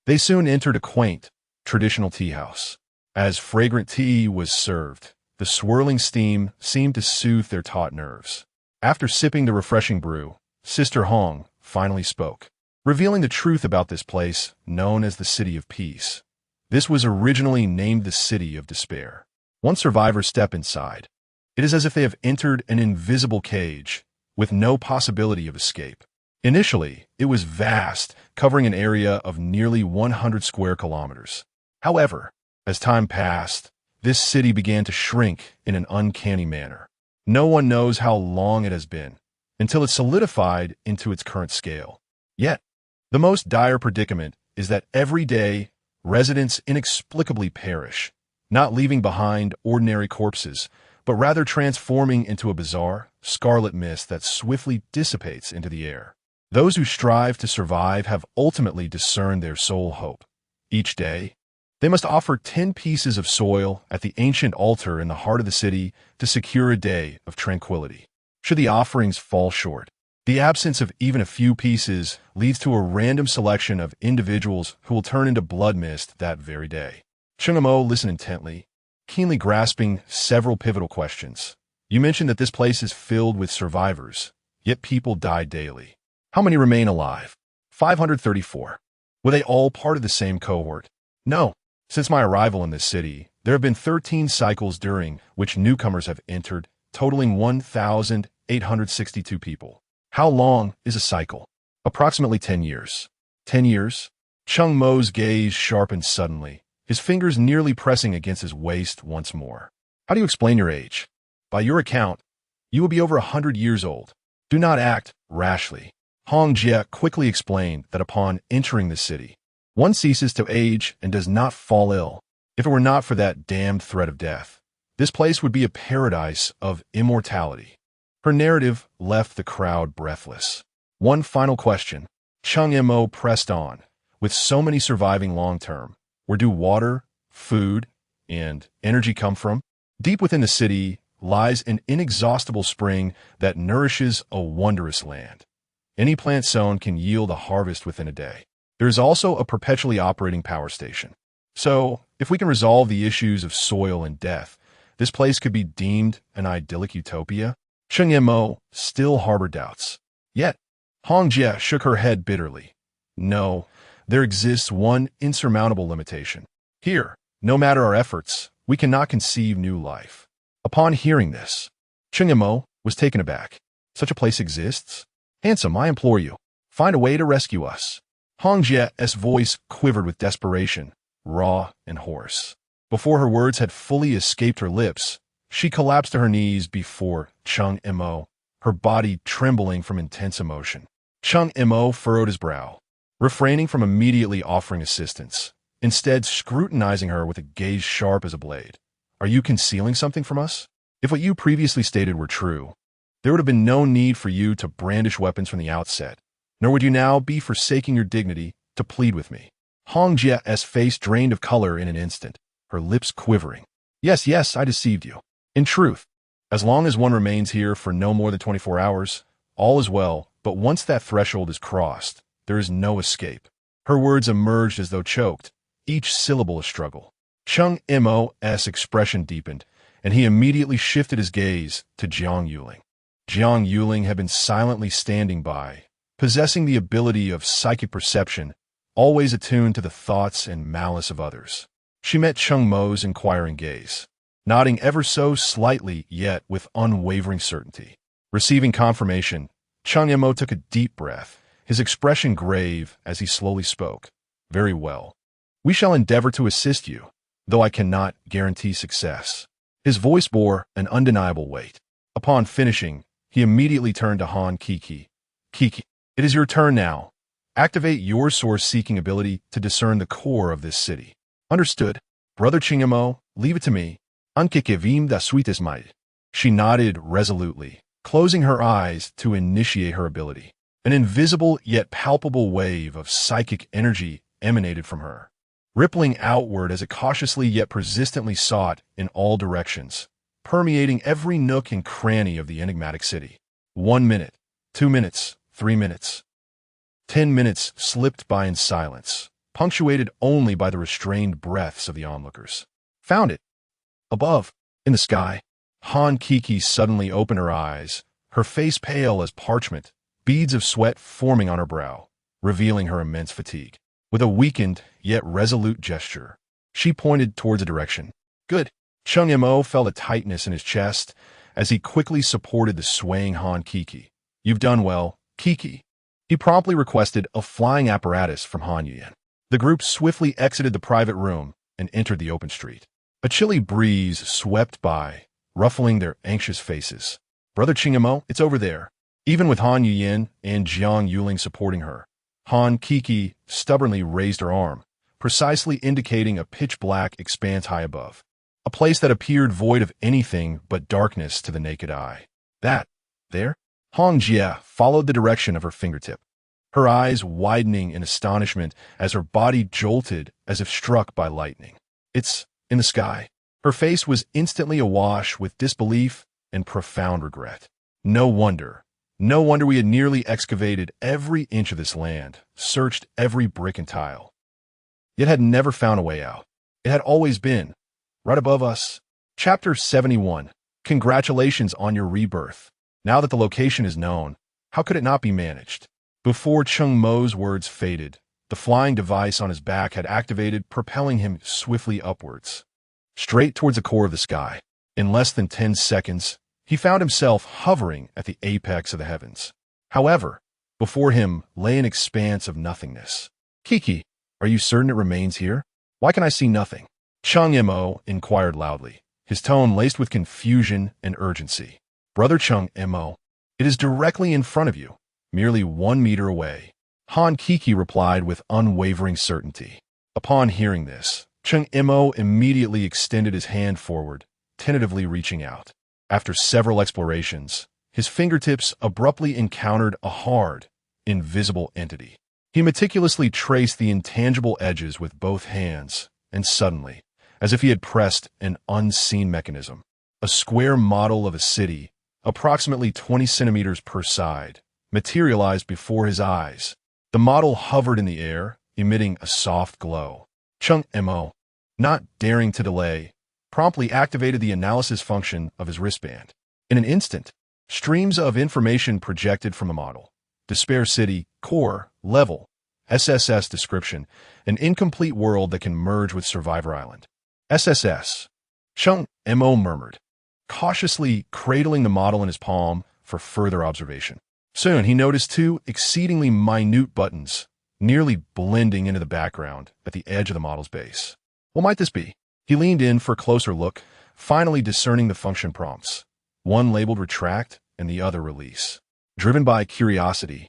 they soon entered a quaint, traditional tea house. As fragrant tea was served, the swirling steam seemed to soothe their taut nerves. After sipping the refreshing brew, Sister Hong finally spoke, revealing the truth about this place known as the City of Peace. This was originally named the City of Despair. Once survivors step inside, it is as if they have entered an invisible cage with no possibility of escape. Initially, it was vast, covering an area of nearly 100 square kilometers. However, as time passed, this city began to shrink in an uncanny manner. No one knows how long it has been, until it solidified into its current scale. Yet, the most dire predicament is that every day, residents inexplicably perish, not leaving behind ordinary corpses, but rather transforming into a bizarre, scarlet mist that swiftly dissipates into the air. Those who strive to survive have ultimately discerned their sole hope. Each day, they must offer 10 pieces of soil at the ancient altar in the heart of the city to secure a day of tranquility. Should the offerings fall short, the absence of even a few pieces leads to a random selection of individuals who will turn into blood mist that very day. Cheng Mo listened intently, keenly grasping several pivotal questions. You mentioned that this place is filled with survivors, yet people die daily. How many remain alive? 534. Were they all part of the same cohort? No. Since my arrival in this city, there have been 13 cycles during which newcomers have entered, totaling 1,862 people. How long is a cycle? Approximately 10 years. 10 years? Cheng Mo's gaze sharpened suddenly, his fingers nearly pressing against his waist once more. How do you explain your age? By your account, you will be over 100 years old. Do not act rashly. Hong Jie quickly explained that upon entering the city, one ceases to age and does not fall ill. If it were not for that damned threat of death, this place would be a paradise of immortality. Her narrative left the crowd breathless. One final question. Cheng Mo pressed on. With so many surviving long-term, where do water, food, and energy come from? Deep within the city lies an inexhaustible spring that nourishes a wondrous land. Any plant sown can yield a harvest within a day. There is also a perpetually operating power station. So, if we can resolve the issues of soil and death, this place could be deemed an idyllic utopia. Cheng Mo still harbored doubts. Yet, Hong Jie shook her head bitterly. No, there exists one insurmountable limitation. Here, no matter our efforts, we cannot conceive new life. Upon hearing this, Cheng Mo was taken aback. Such a place exists? Handsome, I implore you, find a way to rescue us. Hong Jie's voice quivered with desperation, raw and hoarse. Before her words had fully escaped her lips, she collapsed to her knees before Cheng Mo, her body trembling from intense emotion. Cheng Mo furrowed his brow, refraining from immediately offering assistance, instead scrutinizing her with a gaze sharp as a blade. Are you concealing something from us? If what you previously stated were true, there would have been no need for you to brandish weapons from the outset, nor would you now be forsaking your dignity to plead with me. Hong Jie's face drained of color in an instant, her lips quivering. Yes, I deceived you. In truth, as long as one remains here for no more than 24 hours, all is well, but once that threshold is crossed, there is no escape. Her words emerged as though choked, each syllable a struggle. Cheng Mo's expression deepened, and he immediately shifted his gaze to Jiang Yuling. Jiang Yuling had been silently standing by, possessing the ability of psychic perception, always attuned to the thoughts and malice of others. She met Cheng Mo's inquiring gaze, nodding ever so slightly yet with unwavering certainty. Receiving confirmation, Cheng Mo took a deep breath, his expression grave as he slowly spoke. Very well. We shall endeavor to assist you, though I cannot guarantee success. His voice bore an undeniable weight. Upon finishing, he immediately turned to Han Kiki. Kiki, it is your turn now. Activate your source-seeking ability to discern the core of this city. Understood. Brother Cheng Mo, leave it to me. Anche che vim da suites mai. She nodded resolutely, closing her eyes to initiate her ability. An invisible yet palpable wave of psychic energy emanated from her, rippling outward as it cautiously yet persistently sought in all directions, permeating every nook and cranny of the enigmatic city. 1 minute, 2 minutes, 3 minutes. 10 minutes slipped by in silence, punctuated only by the restrained breaths of the onlookers. Found it. Above, in the sky. Han Kiki suddenly opened her eyes, her face pale as parchment, beads of sweat forming on her brow, revealing her immense fatigue. With a weakened, yet resolute gesture, she pointed towards a direction. Good. Cheng Mo felt a tightness in his chest as he quickly supported the swaying Han Kiki. You've done well, Kiki. He promptly requested a flying apparatus from Han Yuyan. The group swiftly exited the private room and entered the open street. A chilly breeze swept by, ruffling their anxious faces. Brother Cheng Mo, it's over there. Even with Han Yuyan and Jiang Yuling supporting her, Han Kiki stubbornly raised her arm, precisely indicating a pitch-black expanse high above. A place that appeared void of anything but darkness to the naked eye. That, there? Hong Jia followed the direction of her fingertip, her eyes widening in astonishment as her body jolted as if struck by lightning. It's in the sky. Her face was instantly awash with disbelief and profound regret. No wonder we had nearly excavated every inch of this land, searched every brick and tile, yet had never found a way out. It had always been right above us. Chapter 71. Congratulations on your rebirth. Now that the location is known, how could it not be managed? Before Cheng Mo's words faded, the flying device on his back had activated, propelling him swiftly upwards, straight towards the core of the sky. In less than 10 seconds, he found himself hovering at the apex of the heavens. However, before him lay an expanse of nothingness. Kiki, are you certain it remains here? Why can I see nothing? Cheng Mo inquired loudly, his tone laced with confusion and urgency. Brother Cheng Mo, it is directly in front of you, merely 1 meter away. Han Kiki replied with unwavering certainty. Upon hearing this, Cheng Mo immediately extended his hand forward, tentatively reaching out. After several explorations, his fingertips abruptly encountered a hard, invisible entity. He meticulously traced the intangible edges with both hands, and suddenly, as if he had pressed an unseen mechanism, a square model of a city, approximately 20 centimeters per side, materialized before his eyes. The model hovered in the air, emitting a soft glow. Cheng Mo, not daring to delay, promptly activated the analysis function of his wristband. In an instant, streams of information projected from the model. Despair City, core, level, SSS description, an incomplete world that can merge with Survivor Island. SSS. Cheng Mo murmured, cautiously cradling the model in his palm for further observation. Soon he noticed 2 exceedingly minute buttons, nearly blending into the background at the edge of the model's base. What might this be? He leaned in for a closer look, finally discerning the function prompts, one labeled retract and the other release. Driven by curiosity,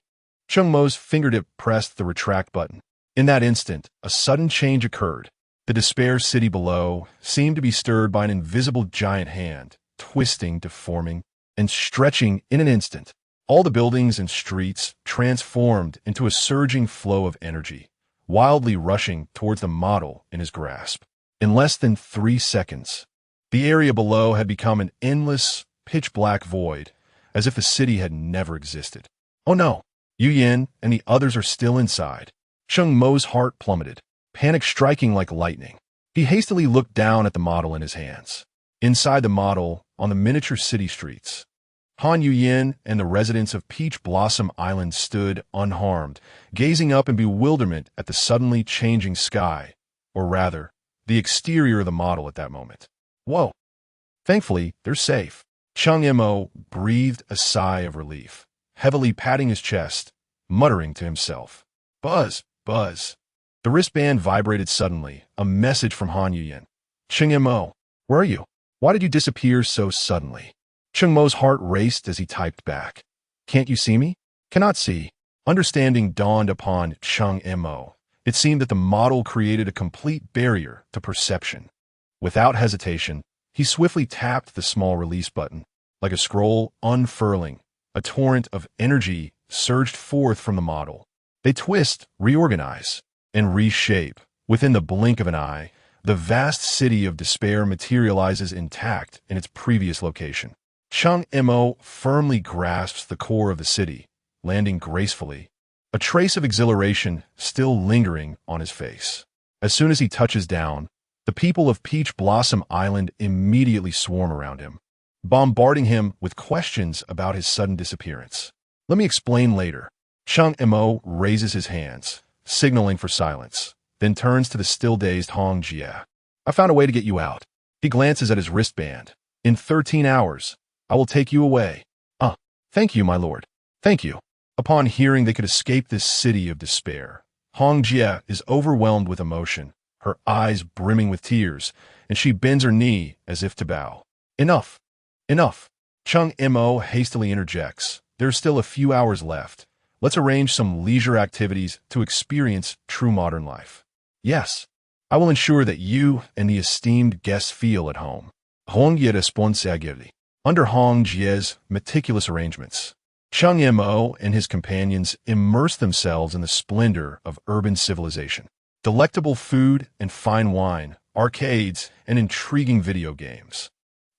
Cheng Mo's fingertip pressed the retract button. In that instant, a sudden change occurred. The Despair City below seemed to be stirred by an invisible giant hand, twisting, deforming, and stretching in an instant. All the buildings and streets transformed into a surging flow of energy, wildly rushing towards the model in his grasp. In less than 3 seconds, the area below had become an endless, pitch-black void, as if the city had never existed. Oh no, Yu Yin and the others are still inside. Cheng Mo's heart plummeted, panic striking like lightning. He hastily looked down at the model in his hands. Inside the model, on the miniature city streets, Han Yuyin and the residents of Peach Blossom Island stood unharmed, gazing up in bewilderment at the suddenly changing sky, or rather, the exterior of the model at that moment. Whoa! Thankfully, they're safe. Cheng Mo breathed a sigh of relief, heavily patting his chest, muttering to himself. Buzz, buzz. The wristband vibrated suddenly, a message from Han Yuyin. Cheng Mo, where are you? Why did you disappear so suddenly? Cheng Mo's heart raced as he typed back. Can't you see me? Cannot see. Understanding dawned upon Cheng Mo. It seemed that the model created a complete barrier to perception. Without hesitation, He swiftly tapped the small release button. Like a scroll unfurling, a torrent of energy surged forth from the model. They twist, reorganize, and reshape. Within the blink of an eye, the vast city of despair materializes intact in its previous location. Cheng Mo firmly grasps the core of the city, landing gracefully, a trace of exhilaration still lingering on his face. As soon as he touches down, the people of Peach Blossom Island immediately swarm around him, bombarding him with questions about his sudden disappearance. Let me explain later. Cheng Mo raises his hands, signaling for silence, then turns to the still-dazed Hong Jie. I found a way to get you out. He glances at his wristband. In 13 hours, I will take you away. Thank you, my lord. Thank you. Upon hearing they could escape this city of despair, Hong Jie is overwhelmed with emotion, her eyes brimming with tears, and she bends her knee as if to bow. Enough. Enough. Cheng Mo hastily interjects. There's still a few hours left. Let's arrange some leisure activities to experience true modern life. Yes, I will ensure that you and the esteemed guests feel at home. Hong Jie responsibility. Under Hong Jie's meticulous arrangements, Cheng Mo and his companions immerse themselves in the splendor of urban civilization. Delectable food and fine wine, arcades, and intriguing video games.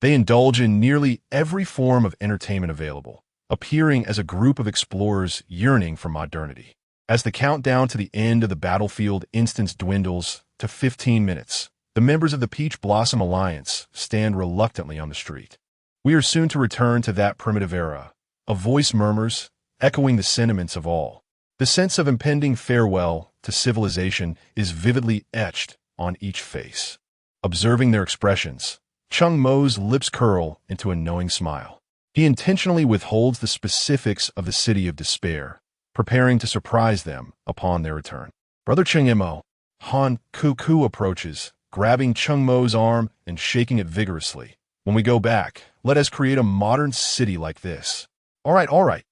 They indulge in nearly every form of entertainment available, appearing as a group of explorers yearning for modernity. As the countdown to the end of the battlefield instance dwindles to 15 minutes, the members of the Peach Blossom Alliance stand reluctantly on the street. We are soon to return to that primitive era. A voice murmurs, echoing the sentiments of all. The sense of impending farewell to civilization is vividly etched on each face. Observing their expressions, Cheng Mo's lips curl into a knowing smile. He intentionally withholds the specifics of the city of despair, preparing to surprise them upon their return. Brother Cheng Mo, Han Kuku approaches, grabbing Cheng Mo's arm and shaking it vigorously. When we go back, let us create a modern city like this. All right.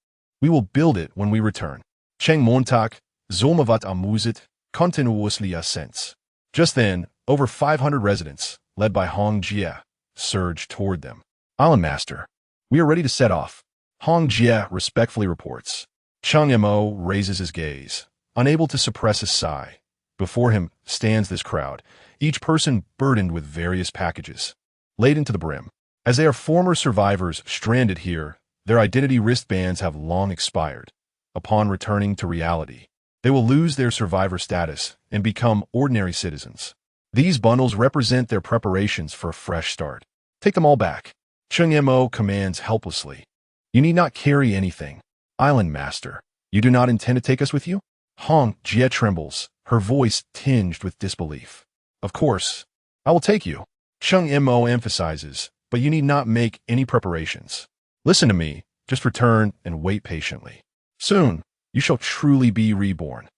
We will build it when we return. Cheng Montag, Zolmavat amusit, continuously ascents. Just then, over 500 residents, led by Hong Jie, surged toward them. Island Master, we are ready to set off. Hong Jie respectfully reports. Cheng Mo raises his gaze, unable to suppress a sigh. Before him stands this crowd, each person burdened with various packages, laden to the brim. As they are former survivors stranded here, their identity wristbands have long expired. Upon returning to reality, they will lose their survivor status and become ordinary citizens. These bundles represent their preparations for a fresh start. Take them all back. Cheng Mo commands helplessly. You need not carry anything. Island Master, you do not intend to take us with you? Hong Jie trembles, her voice tinged with disbelief. Of course, I will take you. Cheng Mo emphasizes, but you need not make any preparations. Listen to me, just return and wait patiently. Soon, you shall truly be reborn.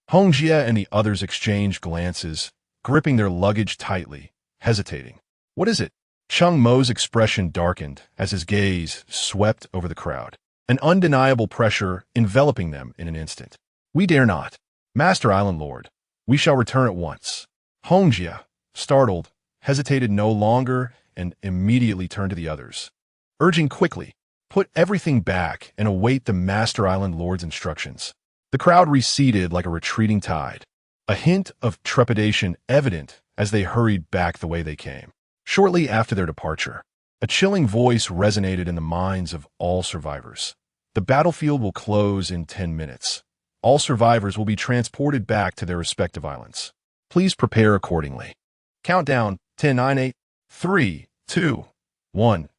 Hong Jie and the others exchange glances, gripping their luggage tightly, hesitating. What is it? Cheng Mo's expression darkened as his gaze swept over the crowd, an undeniable pressure enveloping them in an instant. We dare not. Master Island Lord, we shall return at once. Hong Jie, startled, hesitated no longer and immediately turned to the others, urging quickly, put everything back and await the Master Island Lord's instructions. The crowd receded like a retreating tide, a hint of trepidation evident as they hurried back the way they came. Shortly after their departure, a chilling voice resonated in the minds of all survivors. The battlefield will close in 10 minutes. All survivors will be transported back to their respective islands. Please prepare accordingly. Countdown, 10, 9, 8, 3, 2, 1.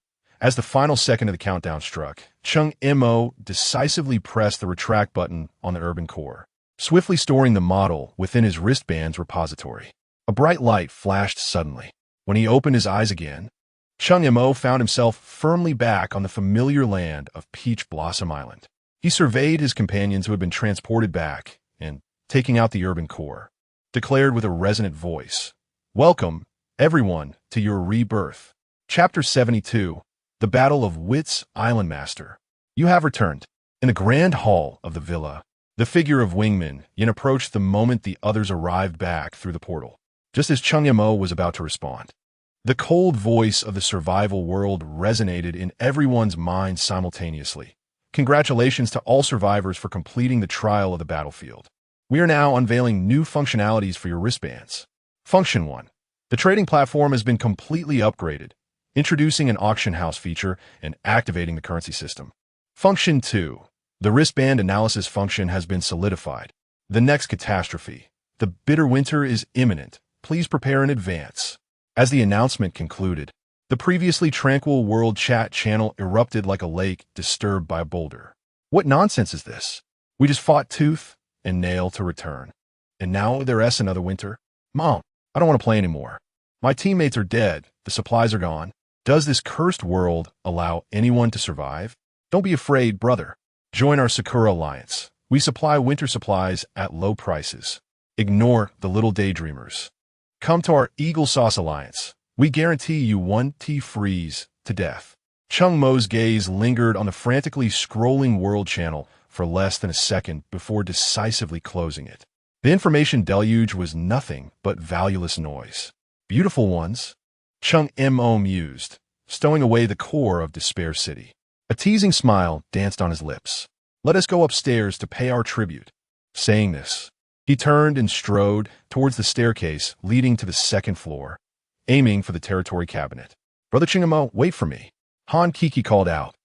As the final second of the countdown struck, Cheng Mo decisively pressed the retract button on the urban core, swiftly storing the model within his wristband's repository. A bright light flashed suddenly. When he opened his eyes again, Cheng Mo found himself firmly back on the familiar land of Peach Blossom Island. He surveyed his companions who had been transported back and, taking out the urban core, declared with a resonant voice, "Welcome, everyone, to your rebirth." Chapter 72, The Battle of Wits, Island Master. You have returned. In the grand hall of the villa, the figure of Wingman Yin approached the moment the others arrived back through the portal, just as Cheng Mo was about to respond. The cold voice of the survival world resonated in everyone's mind simultaneously. Congratulations to all survivors for completing the trial of the battlefield. We are now unveiling new functionalities for your wristbands. Function 1. The trading platform has been completely upgraded, introducing an auction house feature and activating the currency system. Function 2. The wristband analysis function has been solidified. The next catastrophe. The bitter winter is imminent. Please prepare in advance. As the announcement concluded, the previously tranquil world chat channel erupted like a lake disturbed by a boulder. What nonsense is this? We just fought tooth and nail to return. And now there's another winter? Mom, I don't want to play anymore. My teammates are dead. The supplies are gone. Does this cursed world allow anyone to survive? Don't be afraid, brother. Join our Sakura Alliance. We supply winter supplies at low prices. Ignore the little daydreamers. Come to our Eagle Sauce Alliance. We guarantee you one tea freeze to death. Cheng Mo's gaze lingered on the frantically scrolling world channel for less than a second before decisively closing it. The information deluge was nothing but valueless noise. Beautiful ones, Cheng Mo mused, stowing away the core of Despair City. A teasing smile danced on his lips. Let us go upstairs to pay our tribute. Saying this, he turned and strode towards the staircase leading to the second floor, aiming for the territory cabinet. Brother Cheng Mo, wait for me. Han Kiki called out,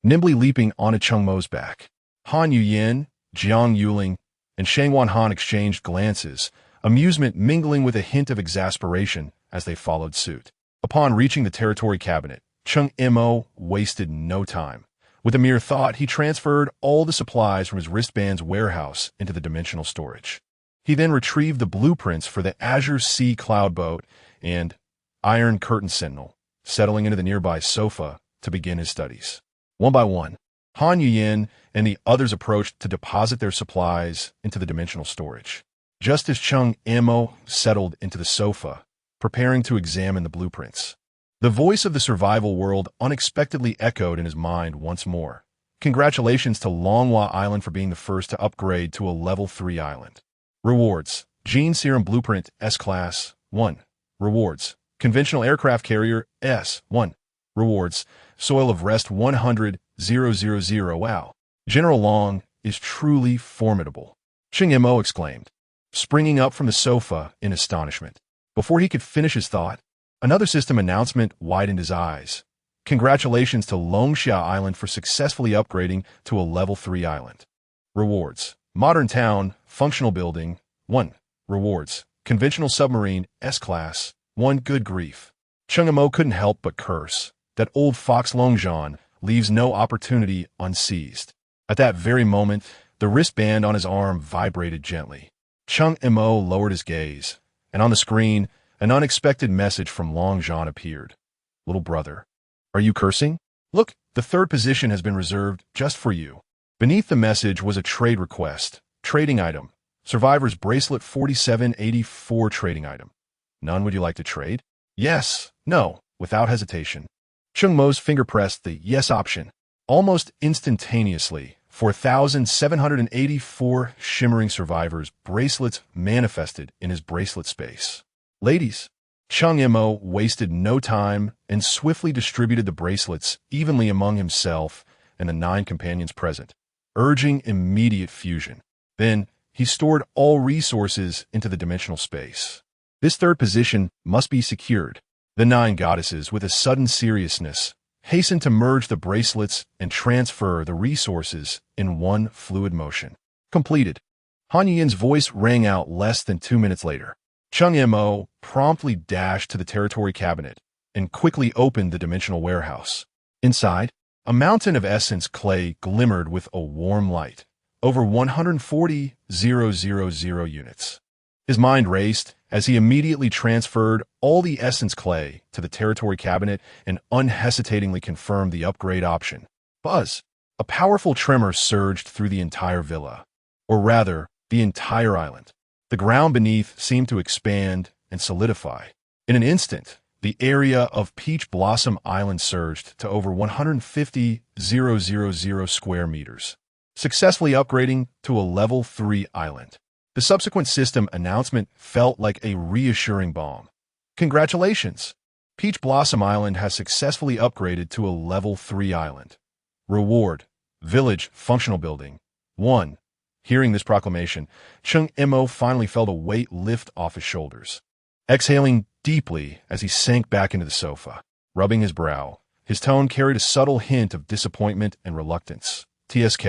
nimbly leaping onto Cheng Mo's back. Han Yuyin, Jiang Yuling, and Shang Wan Han exchanged glances, amusement mingling with a hint of exasperation as they followed suit. Upon reaching the territory cabinet, Cheng Mo wasted no time. With a mere thought, he transferred all the supplies from his wristband's warehouse into the dimensional storage. He then retrieved the blueprints for the Azure Sea Cloud Boat and Iron Curtain Sentinel, settling into the nearby sofa to begin his studies. One by one, Han Yuyin and the others approached to deposit their supplies into the dimensional storage. Just as Cheng Mo settled into the sofa, preparing to examine the blueprints, the voice of the survival world unexpectedly echoed in his mind once more. Congratulations to Longhua Island for being the first to upgrade to a level 3 island. Rewards: Gene Serum Blueprint S-Class 1. Rewards: Conventional Aircraft Carrier S-1. Rewards: Soil of Rest 100,000. Wow. General Long is truly formidable, Cheng Mo exclaimed, springing up from the sofa in astonishment. Before he could finish his thought, another system announcement widened his eyes. Congratulations to Longxia Island for successfully upgrading to a level 3 island. Rewards: Modern Town, Functional Building 1. Rewards: Conventional Submarine S-Class 1. Good grief. Cheng Mo couldn't help but curse. That old fox Longzhan leaves no opportunity unseized. At that very moment, the wristband on his arm vibrated gently. Cheng Mo lowered his gaze, and on the screen, an unexpected message from Longzhan appeared. Little brother, are you cursing? Look, the third position has been reserved just for you. Beneath the message was a trade request. Trading item. Survivor's Bracelet 4784 trading item. None would you like to trade? Yes. No. Without hesitation. Cheng Mo's finger pressed the yes option. Almost instantaneously, 4,784 shimmering survivors' bracelets manifested in his bracelet space. Ladies, Cheng Mo wasted no time and swiftly distributed the bracelets evenly among himself and the 9 companions present, urging immediate fusion. Then, he stored all resources into the dimensional space. This third position must be secured. The 9 goddesses, with a sudden seriousness, hastened to merge the bracelets and transfer the resources in one fluid motion. Completed. Han Yin's voice rang out less than 2 minutes later. Cheng Mo promptly dashed to the territory cabinet and quickly opened the dimensional warehouse. Inside, a mountain of essence clay glimmered with a warm light. Over 140,000 units. His mind raced as he immediately transferred all the essence clay to the territory cabinet and unhesitatingly confirmed the upgrade option. Buzz! A powerful tremor surged through the entire villa, or rather, the entire island. The ground beneath seemed to expand and solidify. In an instant, the area of Peach Blossom Island surged to over 150,000 square meters, successfully upgrading to a level 3 island. The subsequent system announcement felt like a reassuring balm. Congratulations! Peach Blossom Island has successfully upgraded to a Level 3 island. Reward: Village Functional Building 1. Hearing this proclamation, Cheng Mo finally felt a weight lift off his shoulders. Exhaling deeply as he sank back into the sofa, rubbing his brow, his tone carried a subtle hint of disappointment and reluctance. TSK,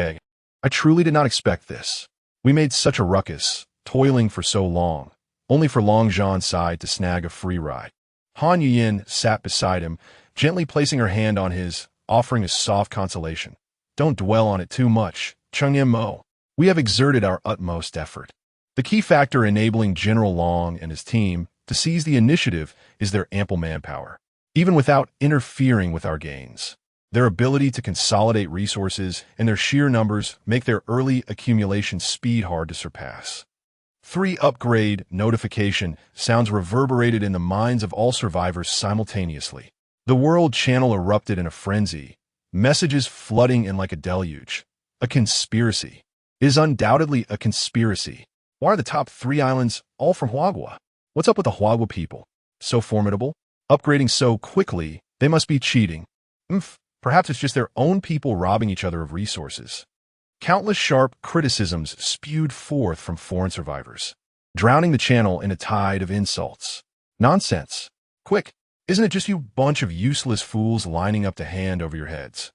I truly did not expect this. We made such a ruckus, toiling for so long, only for Long Zhan's side to snag a free ride. Han Yuyin sat beside him, gently placing her hand on his, offering a soft consolation. Don't dwell on it too much, Cheng Mo. We have exerted our utmost effort. The key factor enabling General Long and his team to seize the initiative is their ample manpower, even without interfering with our gains. Their ability to consolidate resources and their sheer numbers make their early accumulation speed hard to surpass. 3 upgrade notification sounds reverberated in the minds of all survivors simultaneously. The world channel erupted in a frenzy, messages flooding in like a deluge. A conspiracy. It is undoubtedly a conspiracy. Why are the top 3 islands all from Huagua? What's up with the Huagua people? So formidable? Upgrading so quickly, they must be cheating. Perhaps it's just their own people robbing each other of resources. Countless sharp criticisms spewed forth from foreign survivors, drowning the channel in a tide of insults. Nonsense. Quick, isn't it just you bunch of useless fools lining up to hand over your heads?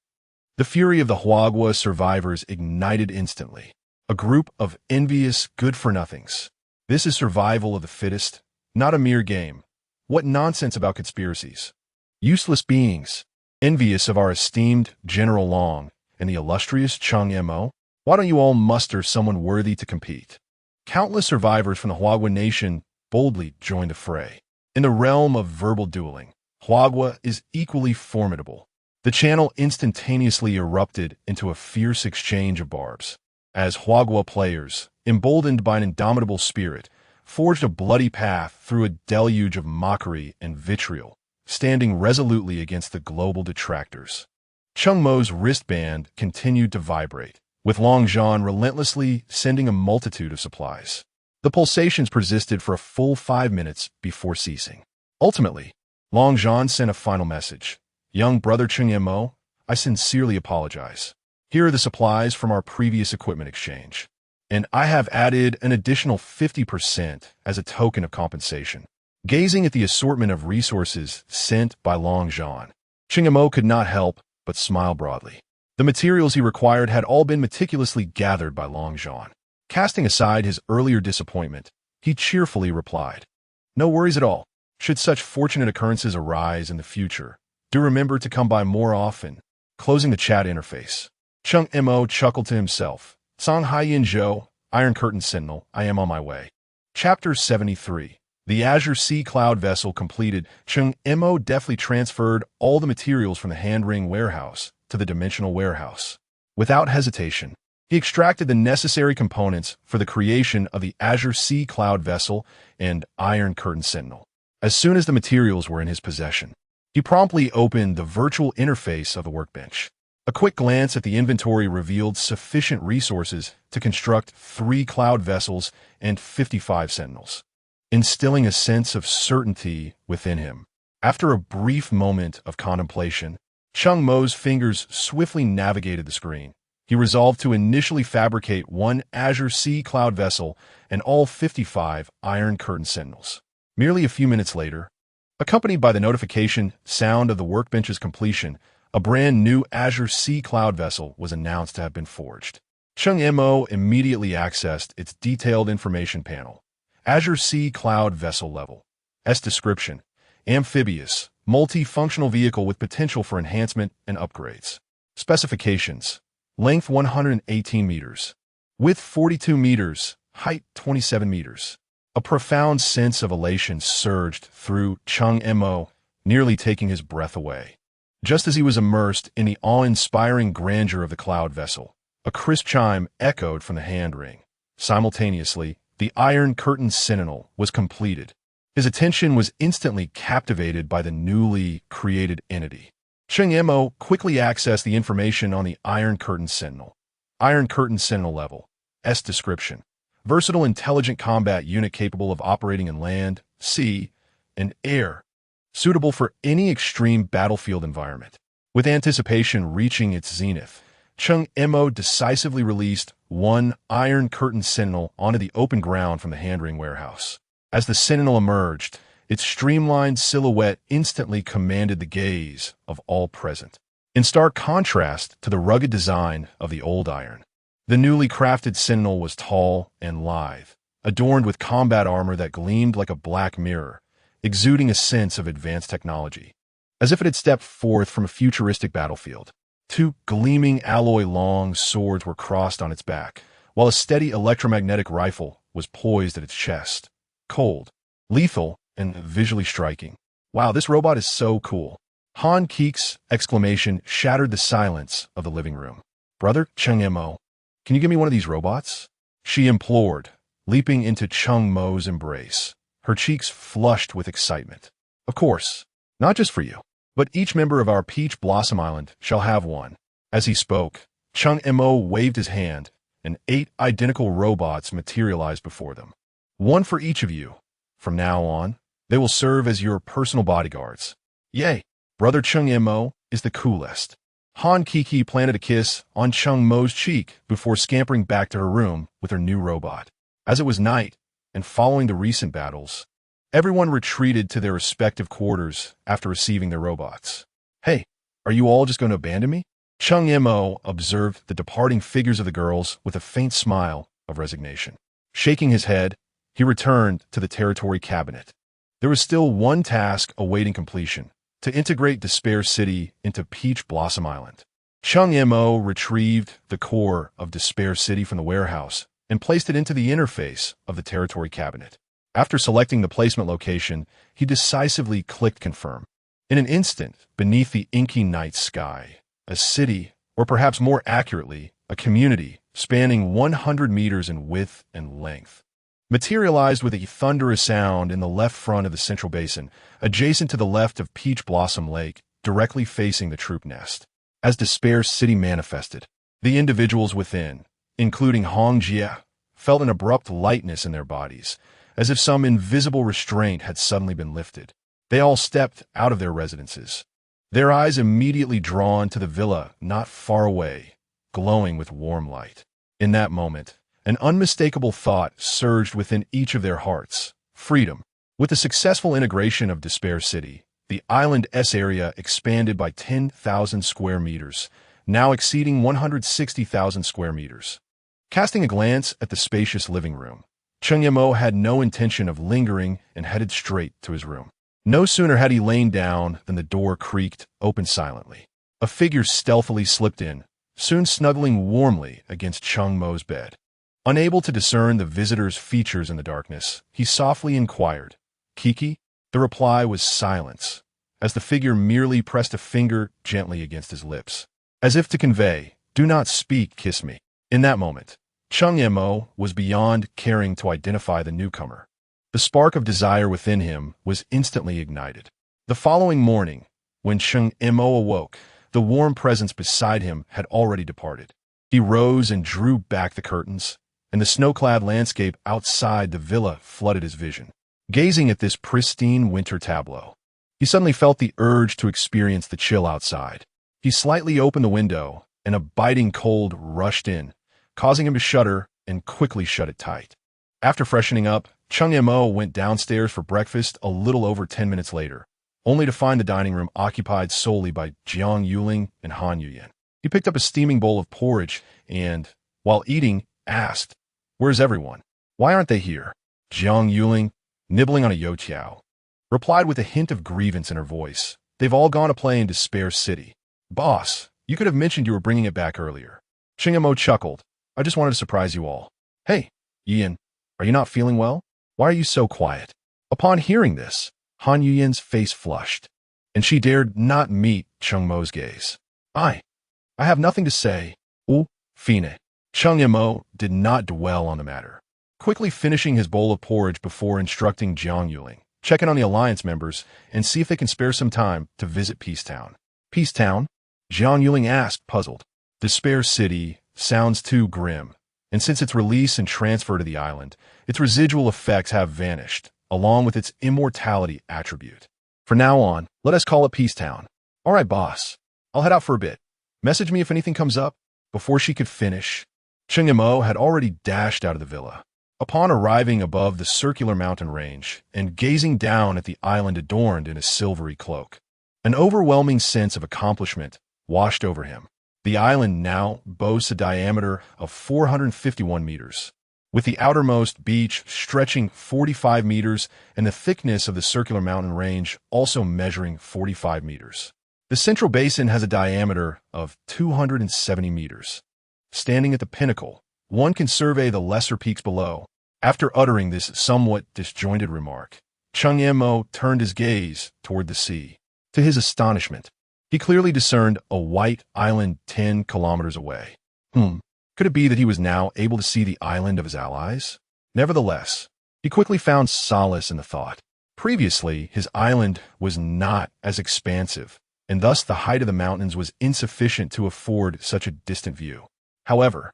The fury of the Huagua survivors ignited instantly. A group of envious good-for-nothings. This is survival of the fittest, not a mere game. What nonsense about conspiracies. Useless beings, envious of our esteemed General Long and the illustrious Cheng Mo. Why don't you all muster someone worthy to compete? Countless survivors from the Huagua nation boldly joined the fray. In the realm of verbal dueling, Huagua is equally formidable. The channel instantaneously erupted into a fierce exchange of barbs, as Huagua players, emboldened by an indomitable spirit, forged a bloody path through a deluge of mockery and vitriol, standing resolutely against the global detractors. Cheng Mo's wristband continued to vibrate, with Long Zhan relentlessly sending a multitude of supplies. The pulsations persisted for a full 5 minutes before ceasing. Ultimately, Long Zhan sent a final message. Young brother Cheng Mo, I sincerely apologize. Here are the supplies from our previous equipment exchange, and I have added an additional 50% as a token of compensation. Gazing at the assortment of resources sent by Long Zhan, Cheng Mo could not help but smile broadly. The materials he required had all been meticulously gathered by Long Zhan. Casting aside his earlier disappointment, he cheerfully replied, No worries at all. Should such fortunate occurrences arise in the future, do remember to come by more often. Closing the chat interface, Cheng Mo chuckled to himself. Song Haiyan Zhou, Iron Curtain Sentinel, I am on my way. Chapter 73. The Azure Sea Cloud vessel completed, Cheng Mo deftly transferred all the materials from the hand-ring warehouse to the dimensional warehouse. Without hesitation, he extracted the necessary components for the creation of the Azure Sea Cloud vessel and Iron Curtain Sentinel. As soon as the materials were in his possession, he promptly opened the virtual interface of the workbench. A quick glance at the inventory revealed sufficient resources to construct 3 cloud vessels and 55 sentinels, instilling a sense of certainty within him. After a brief moment of contemplation, Cheng Mo's fingers swiftly navigated the screen. He resolved to initially fabricate 1 Azure Sea Cloud vessel and all 55 Iron Curtain Sentinels. Merely a few minutes later, accompanied by the notification sound of the workbench's completion, a brand new Azure Sea Cloud vessel was announced to have been forged. Cheng Mo immediately accessed its detailed information panel. Azure Sea Cloud Vessel Level. S description: amphibious, multi-functional vehicle with potential for enhancement and upgrades. Specifications: length 118 meters, width 42 meters, height 27 meters. A profound sense of elation surged through Cheng Mo, nearly taking his breath away. Just as he was immersed in the awe-inspiring grandeur of the cloud vessel, a crisp chime echoed from the hand ring. Simultaneously, the Iron Curtain Sentinel was completed. His attention was instantly captivated by the newly created entity. Cheng Mo quickly accessed the information on the Iron Curtain Sentinel. Iron Curtain Sentinel Level. S description: versatile intelligent combat unit capable of operating in land, sea, and air. suitable for any extreme battlefield environment. With anticipation reaching its zenith, Cheng Mo decisively released one Iron Curtain Sentinel onto the open ground from the hand-ring warehouse. As the Sentinel emerged, its streamlined silhouette instantly commanded the gaze of all present. In stark contrast to the rugged design of the old iron, the newly crafted Sentinel was tall and lithe, adorned with combat armor that gleamed like a black mirror, exuding a sense of advanced technology. As if it had stepped forth from a futuristic battlefield, two gleaming alloy-long swords were crossed on its back, while a steady electromagnetic rifle was poised at its chest. Cold, lethal, and visually striking. Wow, this robot is so cool. Han Keek's exclamation shattered the silence of the living room. Brother Cheng Mo, can you give me one of these robots? She implored, leaping into Cheng Mo's embrace, her cheeks flushed with excitement. Of course, not just for you, but each member of our Peach Blossom Island shall have one. As he spoke, Cheng Mo waved his hand, and 8 identical robots materialized before them. One for each of you. From now on, they will serve as your personal bodyguards. Yay! Brother Cheng Mo is the coolest. Han Kiki planted a kiss on Cheng Mo's cheek before scampering back to her room with her new robot. As it was night, and following the recent battles, everyone retreated to their respective quarters after receiving their robots. Hey, are you all just going to abandon me? Cheng Mo observed the departing figures of the girls with a faint smile of resignation. Shaking his head, he returned to the territory cabinet. There was still one task awaiting completion: to integrate Despair City into Peach Blossom Island. Cheng Mo retrieved the core of Despair City from the warehouse and placed it into the interface of the territory cabinet. After selecting the placement location, he decisively clicked confirm. In an instant, beneath the inky night sky, a city, or perhaps more accurately, a community, spanning 100 meters in width and length, materialized with a thunderous sound in the left front of the central basin, adjacent to the left of Peach Blossom Lake, directly facing the troop nest. As Despair City manifested, the individuals within, including Hong Jia, felt an abrupt lightness in their bodies, as if some invisible restraint had suddenly been lifted. They all stepped out of their residences, their eyes immediately drawn to the villa not far away, glowing with warm light. In that moment, an unmistakable thought surged within each of their hearts: freedom. With the successful integration of Despair City, the Island S area expanded by 10,000 square meters, now exceeding 160,000 square meters. Casting a glance at the spacious living room, Cheng Mo had no intention of lingering and headed straight to his room. No sooner had he lain down than the door creaked open silently. A figure stealthily slipped in, soon snuggling warmly against Cheng Mo's bed. Unable to discern the visitor's features in the darkness, he softly inquired, "Kiki?" The reply was silence, as the figure merely pressed a finger gently against his lips, as if to convey, "Do not speak, kiss me." In that moment, Cheng Mo was beyond caring to identify the newcomer. The spark of desire within him was instantly ignited. The following morning, when Cheng Mo awoke, the warm presence beside him had already departed. He rose and drew back the curtains, and the snow-clad landscape outside the villa flooded his vision. Gazing at this pristine winter tableau, he suddenly felt the urge to experience the chill outside. He slightly opened the window, and a biting cold rushed in, causing him to shudder and quickly shut it tight. After freshening up, Cheng Mo went downstairs for breakfast a little over 10 minutes later, only to find the dining room occupied solely by Jiang Yuling and Han Yuyan. He picked up a steaming bowl of porridge and, while eating, asked, "Where's everyone? Why aren't they here?" Jiang Yuling, nibbling on a youtiao, replied with a hint of grievance in her voice, "They've all gone to play in Despair City." "Boss, you could have mentioned you were bringing it back earlier." Cheng Mo chuckled. "I just wanted to surprise you all." "Hey, Yian, are you not feeling well? Why are you so quiet?" Upon hearing this, Han Yuyan's face flushed, and she dared not meet Cheng Mo's gaze. I have nothing to say." Fine. Cheng Mo did not dwell on the matter, quickly finishing his bowl of porridge before instructing Jiang Yuling, "Check in on the Alliance members and see if they can spare some time to visit Peacetown." "Peacetown?" Jiang Yuling asked, puzzled. Despair City sounds too grim, and since its release and transfer to the island, its residual effects have vanished, along with its immortality attribute. For now on, let us call it Peace Town. All right, boss. I'll head out for a bit. Message me if anything comes up." Before she could finish, Cheng Mo had already dashed out of the villa. Upon arriving above the circular mountain range and gazing down at the island adorned in a silvery cloak, an overwhelming sense of accomplishment washed over him. The island now boasts a diameter of 451 meters, with the outermost beach stretching 45 meters and the thickness of the circular mountain range also measuring 45 meters. The central basin has a diameter of 270 meters. Standing at the pinnacle, one can survey the lesser peaks below. After uttering this somewhat disjointed remark, Cheng Mo turned his gaze toward the sea. To his astonishment, he clearly discerned a white island 10 kilometers away. Could it be that he was now able to see the island of his allies? Nevertheless, he quickly found solace in the thought. Previously, his island was not as expansive, and thus the height of the mountains was insufficient to afford such a distant view. However,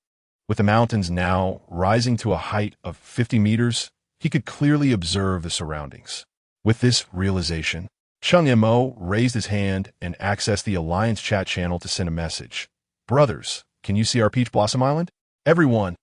with the mountains now rising to a height of 50 meters, he could clearly observe the surroundings. With this realization, Cheng Mo raised his hand and accessed the Alliance chat channel to send a message. "Brothers, can you see our Peach Blossom Island? Everyone,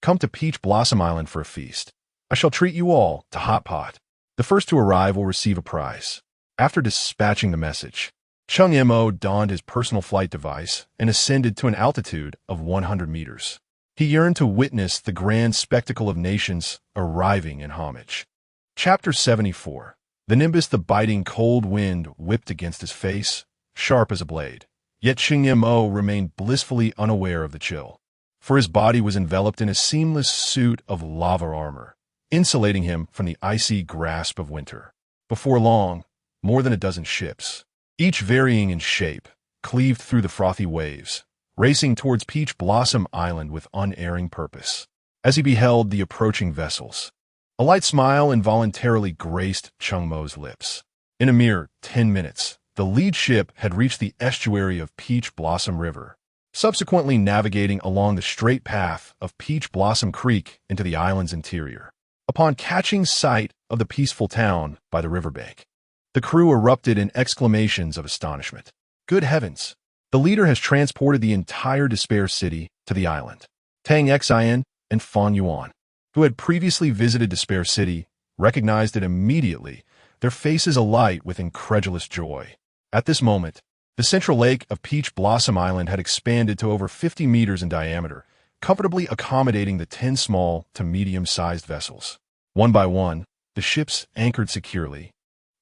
come to Peach Blossom Island for a feast. I shall treat you all to hot pot. The first to arrive will receive a prize." After dispatching the message, Cheng Mo donned his personal flight device and ascended to an altitude of 100 meters. He yearned to witness the grand spectacle of nations arriving in homage. Chapter 74. The nimbus, the biting cold wind whipped against his face, sharp as a blade. Yet Cheng Mo remained blissfully unaware of the chill, for his body was enveloped in a seamless suit of lava armor, insulating him from the icy grasp of winter. Before long, more than a dozen ships, each varying in shape, cleaved through the frothy waves, racing towards Peach Blossom Island with unerring purpose. As he beheld the approaching vessels, a light smile involuntarily graced Cheng Mo's lips. In a mere 10 minutes, the lead ship had reached the estuary of Peach Blossom River, subsequently navigating along the straight path of Peach Blossom Creek into the island's interior. Upon catching sight of the peaceful town by the riverbank, the crew erupted in exclamations of astonishment. "Good heavens! The leader has transported the entire Despair City to the island." Tang Xian and Fan Yuan, who had previously visited Despair City, recognized it immediately, their faces alight with incredulous joy. At this moment, the central lake of Peach Blossom Island had expanded to over 50 meters in diameter, comfortably accommodating the 10 small to medium-sized vessels. One by one, the ships anchored securely,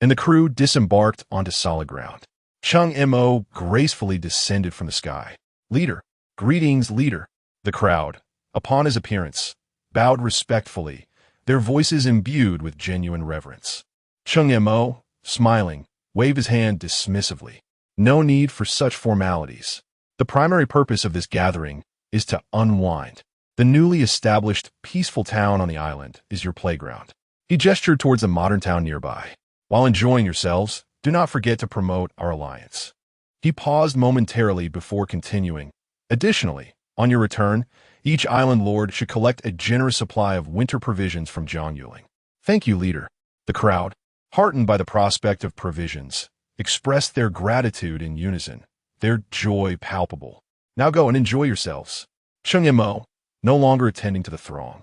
and the crew disembarked onto solid ground. Cheng Mo gracefully descended from the sky. "Leader, greetings, leader." The crowd, upon his appearance, bowed respectfully, their voices imbued with genuine reverence. Cheng Mo, smiling, waved his hand dismissively. "No need for such formalities. The primary purpose of this gathering is to unwind. The newly established peaceful town on the island is your playground." He gestured towards a modern town nearby. "While enjoying yourselves, do not forget to promote our alliance." He paused momentarily before continuing. "Additionally, on your return, each island lord should collect a generous supply of winter provisions from John Yuling." "Thank you, leader." The crowd, heartened by the prospect of provisions, expressed their gratitude in unison, their joy palpable. "Now go and enjoy yourselves." Cheng Mo, no longer attending to the throng,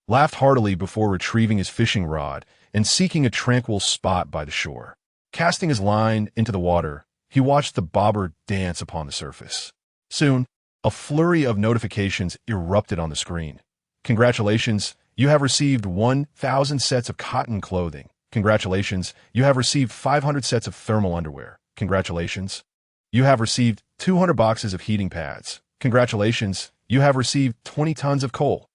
laughed heartily before retrieving his fishing rod and seeking a tranquil spot by the shore. Casting his line into the water, he watched the bobber dance upon the surface. Soon, a flurry of notifications erupted on the screen. "Congratulations, you have received 1,000 sets of cotton clothing. Congratulations, you have received 500 sets of thermal underwear. Congratulations, you have received 200 boxes of heating pads. Congratulations, you have received 20 tons of coal.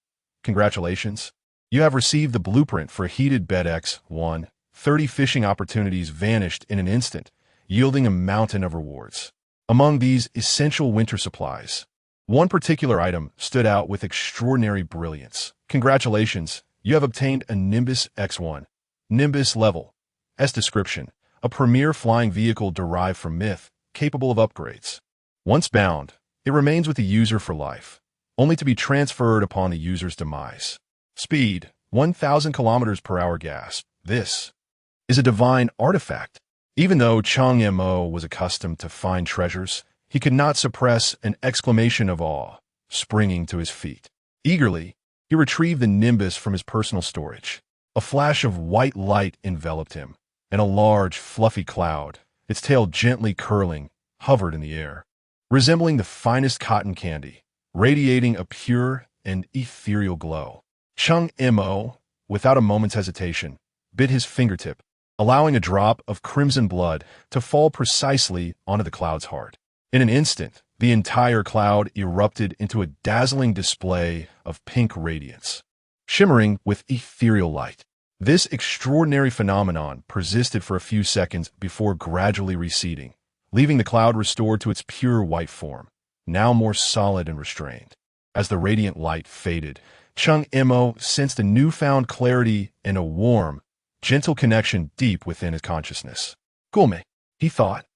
Congratulations, you have received the blueprint for a heated bed X1. 30 fishing opportunities vanished in an instant, yielding a mountain of rewards. Among these essential winter supplies, one particular item stood out with extraordinary brilliance. Congratulations, you have obtained a Nimbus X1. Nimbus level. S description, a premier flying vehicle derived from myth, capable of upgrades. Once bound, it remains with the user for life, only to be transferred upon the user's demise. Speed, 1,000 kilometers per hour gasp. This is a divine artifact. Even though Cheng Mo was accustomed to find treasures, he could not suppress an exclamation of awe, springing to his feet. Eagerly, he retrieved the nimbus from his personal storage. A flash of white light enveloped him, and a large, fluffy cloud, its tail gently curling, hovered in the air, resembling the finest cotton candy, radiating a pure and ethereal glow. Cheng Mo, without a moment's hesitation, bit his fingertip, allowing a drop of crimson blood to fall precisely onto the cloud's heart. In an instant, the entire cloud erupted into a dazzling display of pink radiance, shimmering with ethereal light. This extraordinary phenomenon persisted for a few seconds before gradually receding, leaving the cloud restored to its pure white form, now more solid and restrained. As the radiant light faded, Cheng Mo sensed a newfound clarity and a warm, gentle connection deep within his consciousness. "Gulme," he thought,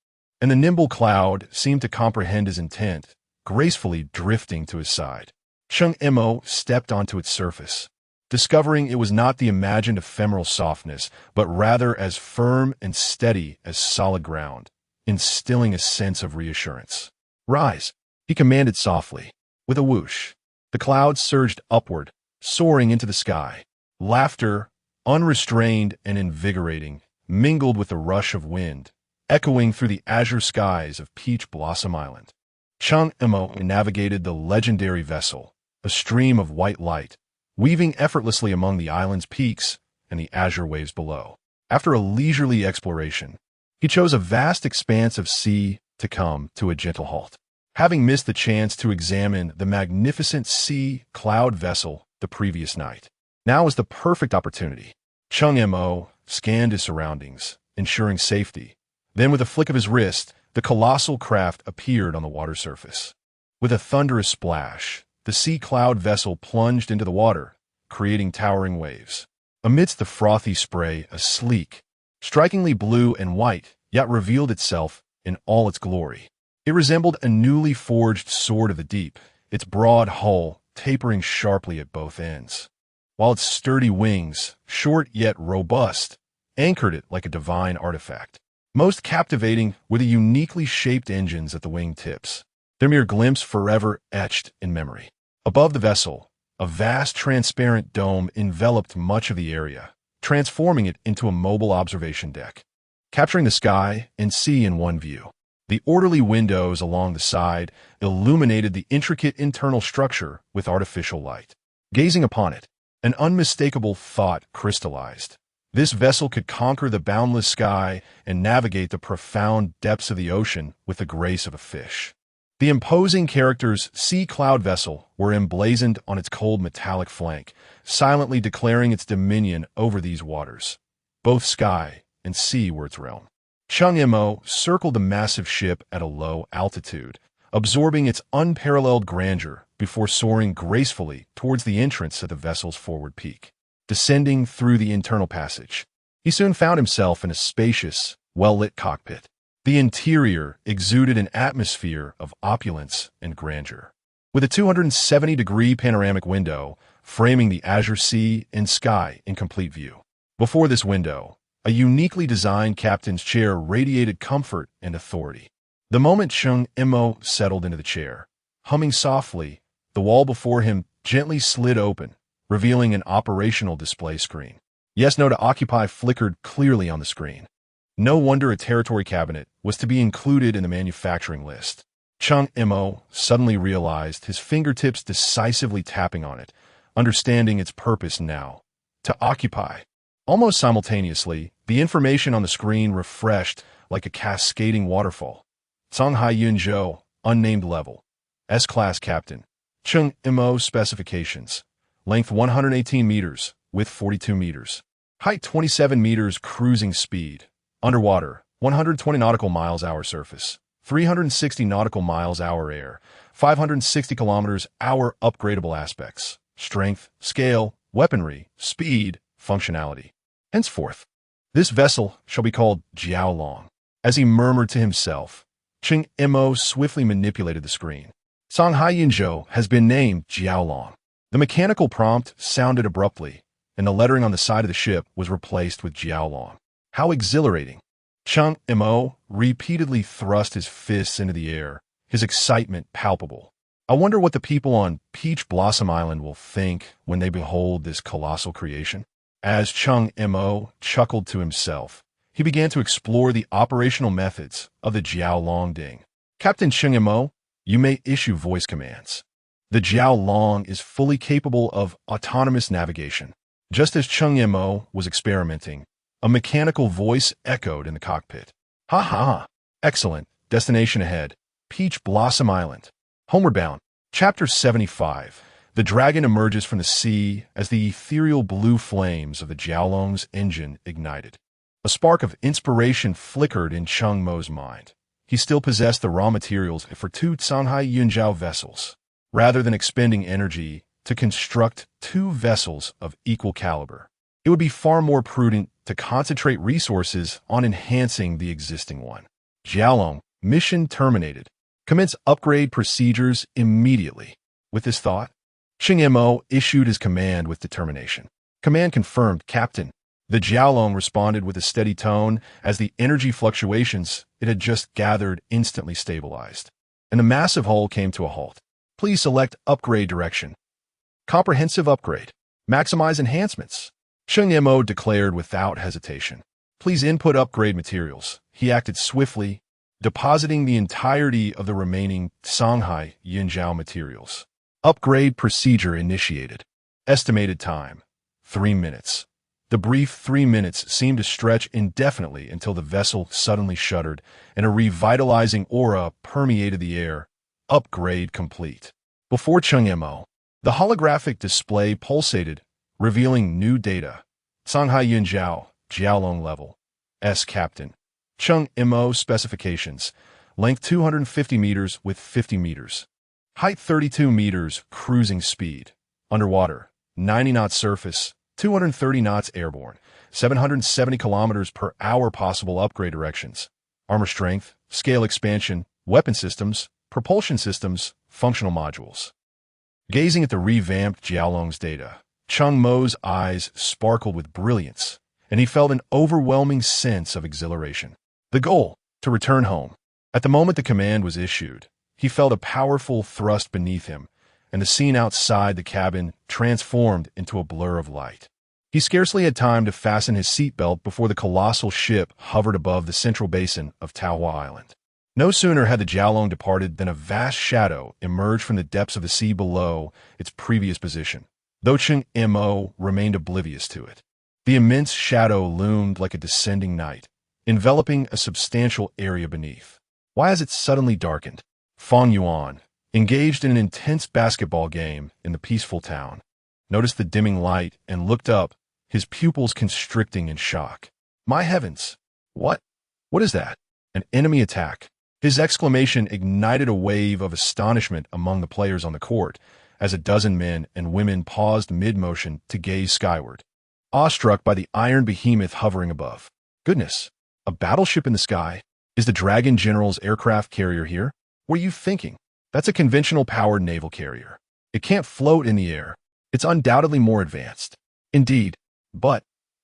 and the nimble cloud seemed to comprehend his intent, gracefully drifting to his side. Cheng Mo stepped onto its surface, discovering it was not the imagined ephemeral softness, but rather as firm and steady as solid ground, instilling a sense of reassurance. "Rise," he commanded softly. With a whoosh, the cloud surged upward, soaring into the sky. Laughter, unrestrained and invigorating, mingled with the rush of wind, echoing through the azure skies of Peach Blossom Island. Cheng Mo navigated the legendary vessel, a stream of white light, weaving effortlessly among the island's peaks and the azure waves below. After a leisurely exploration, he chose a vast expanse of sea to come to a gentle halt. Having missed the chance to examine the magnificent sea cloud vessel the previous night, now was the perfect opportunity. Cheng Mo scanned his surroundings, ensuring safety. Then, with a flick of his wrist, the colossal craft appeared on the water surface. With a thunderous splash, the sea cloud vessel plunged into the water, creating towering waves. Amidst the frothy spray, a sleek, strikingly blue and white, yet revealed itself in all its glory. It resembled a newly forged sword of the deep, its broad hull tapering sharply at both ends, while its sturdy wings, short yet robust, anchored it like a divine artifact. Most captivating were the uniquely shaped engines at the wing tips, their mere glimpse forever etched in memory. Above the vessel, a vast transparent dome enveloped much of the area, transforming it into a mobile observation deck, capturing the sky and sea in one view. The orderly windows along the side illuminated the intricate internal structure with artificial light. Gazing upon it, an unmistakable thought crystallized. This vessel could conquer the boundless sky and navigate the profound depths of the ocean with the grace of a fish. The imposing characters Sea Cloud Vessel were emblazoned on its cold metallic flank, silently declaring its dominion over these waters. Both sky and sea were its realm. Cheng Mo circled the massive ship at a low altitude, absorbing its unparalleled grandeur before soaring gracefully towards the entrance of the vessel's forward peak. Descending through the internal passage, he soon found himself in a spacious, well-lit cockpit. The interior exuded an atmosphere of opulence and grandeur, with a 270-degree panoramic window framing the azure sea and sky in complete view. Before this window, a uniquely designed captain's chair radiated comfort and authority. The moment Cheng Mo settled into the chair, humming softly, the wall before him gently slid open, revealing an operational display screen. Yes, no to occupy flickered clearly on the screen. No wonder a territory cabinet was to be included in the manufacturing list. Cheng Mo suddenly realized, his fingertips decisively tapping on it, understanding its purpose now: to occupy. Almost simultaneously, the information on the screen refreshed like a cascading waterfall. Songhai Yunzhou, unnamed level. S-Class Captain. Cheng Mo specifications. Length 118 meters, width 42 meters. Height 27 meters, cruising speed. Underwater, 120 nautical miles hour surface. 360 nautical miles hour air. 560 kilometers hour upgradable aspects. Strength, scale, weaponry, speed, functionality. Henceforth, this vessel shall be called Jiaolong. As he murmured to himself, Cheng Mo swiftly manipulated the screen. Songhai Yunzhou has been named Jiaolong. The mechanical prompt sounded abruptly, and the lettering on the side of the ship was replaced with Jiaolong. How exhilarating! Cheng Mo repeatedly thrust his fists into the air, his excitement palpable. I wonder what the people on Peach Blossom Island will think when they behold this colossal creation. As Cheng Mo chuckled to himself, he began to explore the operational methods of the Jiao Long Ding. Captain Cheng Mo, you may issue voice commands. The Jiao Long is fully capable of autonomous navigation. Just as Cheng Mo was experimenting, a mechanical voice echoed in the cockpit. Ha ha! Excellent. Destination ahead. Peach Blossom Island. Homeward bound. Chapter 75. The dragon emerges from the sea as the ethereal blue flames of the Jiaolong's engine ignited. A spark of inspiration flickered in Cheng Mo's mind. He still possessed the raw materials for 2 Shanghai Yunjiao vessels. Rather than expending energy to construct 2 vessels of equal caliber, it would be far more prudent to concentrate resources on enhancing the existing one. Jiaolong, mission terminated. Commence upgrade procedures immediately. With this thought, Cheng Mo issued his command with determination. Command confirmed, Captain. The Jiaolong responded with a steady tone as the energy fluctuations it had just gathered instantly stabilized, and the massive hull came to a halt. Please select upgrade direction. Comprehensive upgrade. Maximize enhancements. Cheng Mo declared without hesitation. Please input upgrade materials. He acted swiftly, depositing the entirety of the remaining Shanghai Yunjiao materials. Upgrade procedure initiated. Estimated time, 3 minutes. The brief 3 minutes seemed to stretch indefinitely until the vessel suddenly shuddered and a revitalizing aura permeated the air. Upgrade complete. Before Cheng Mo, the holographic display pulsated, revealing new data. Shanghai Yunjiao, Jiaolong level. S Captain. Cheng Mo specifications. Length 250 meters with 50 meters. Height 32 meters, cruising speed. Underwater, 90 knots surface, 230 knots airborne, 770 kilometers per hour possible upgrade directions. Armor strength, scale expansion, weapon systems, propulsion systems, functional modules. Gazing at the revamped Jiaolong's data, Cheng Mo's eyes sparkled with brilliance, and he felt an overwhelming sense of exhilaration. The goal, to return home. At the moment the command was issued, he felt a powerful thrust beneath him, and the scene outside the cabin transformed into a blur of light. He scarcely had time to fasten his seatbelt before the colossal ship hovered above the central basin of Taohua Island. No sooner had the Jiaolong departed than a vast shadow emerged from the depths of the sea below its previous position, though Cheng Mo remained oblivious to it. The immense shadow loomed like a descending night, enveloping a substantial area beneath. Why has it suddenly darkened? Feng Yuan, engaged in an intense basketball game in the peaceful town, noticed the dimming light and looked up, his pupils constricting in shock. My heavens! What? What is that? An enemy attack. His exclamation ignited a wave of astonishment among the players on the court, as a dozen men and women paused mid-motion to gaze skyward, awestruck by the iron behemoth hovering above. Goodness! A battleship in the sky? Is the Dragon General's aircraft carrier here? What are you thinking? That's a conventional powered naval carrier. It can't float in the air. It's undoubtedly more advanced. Indeed. But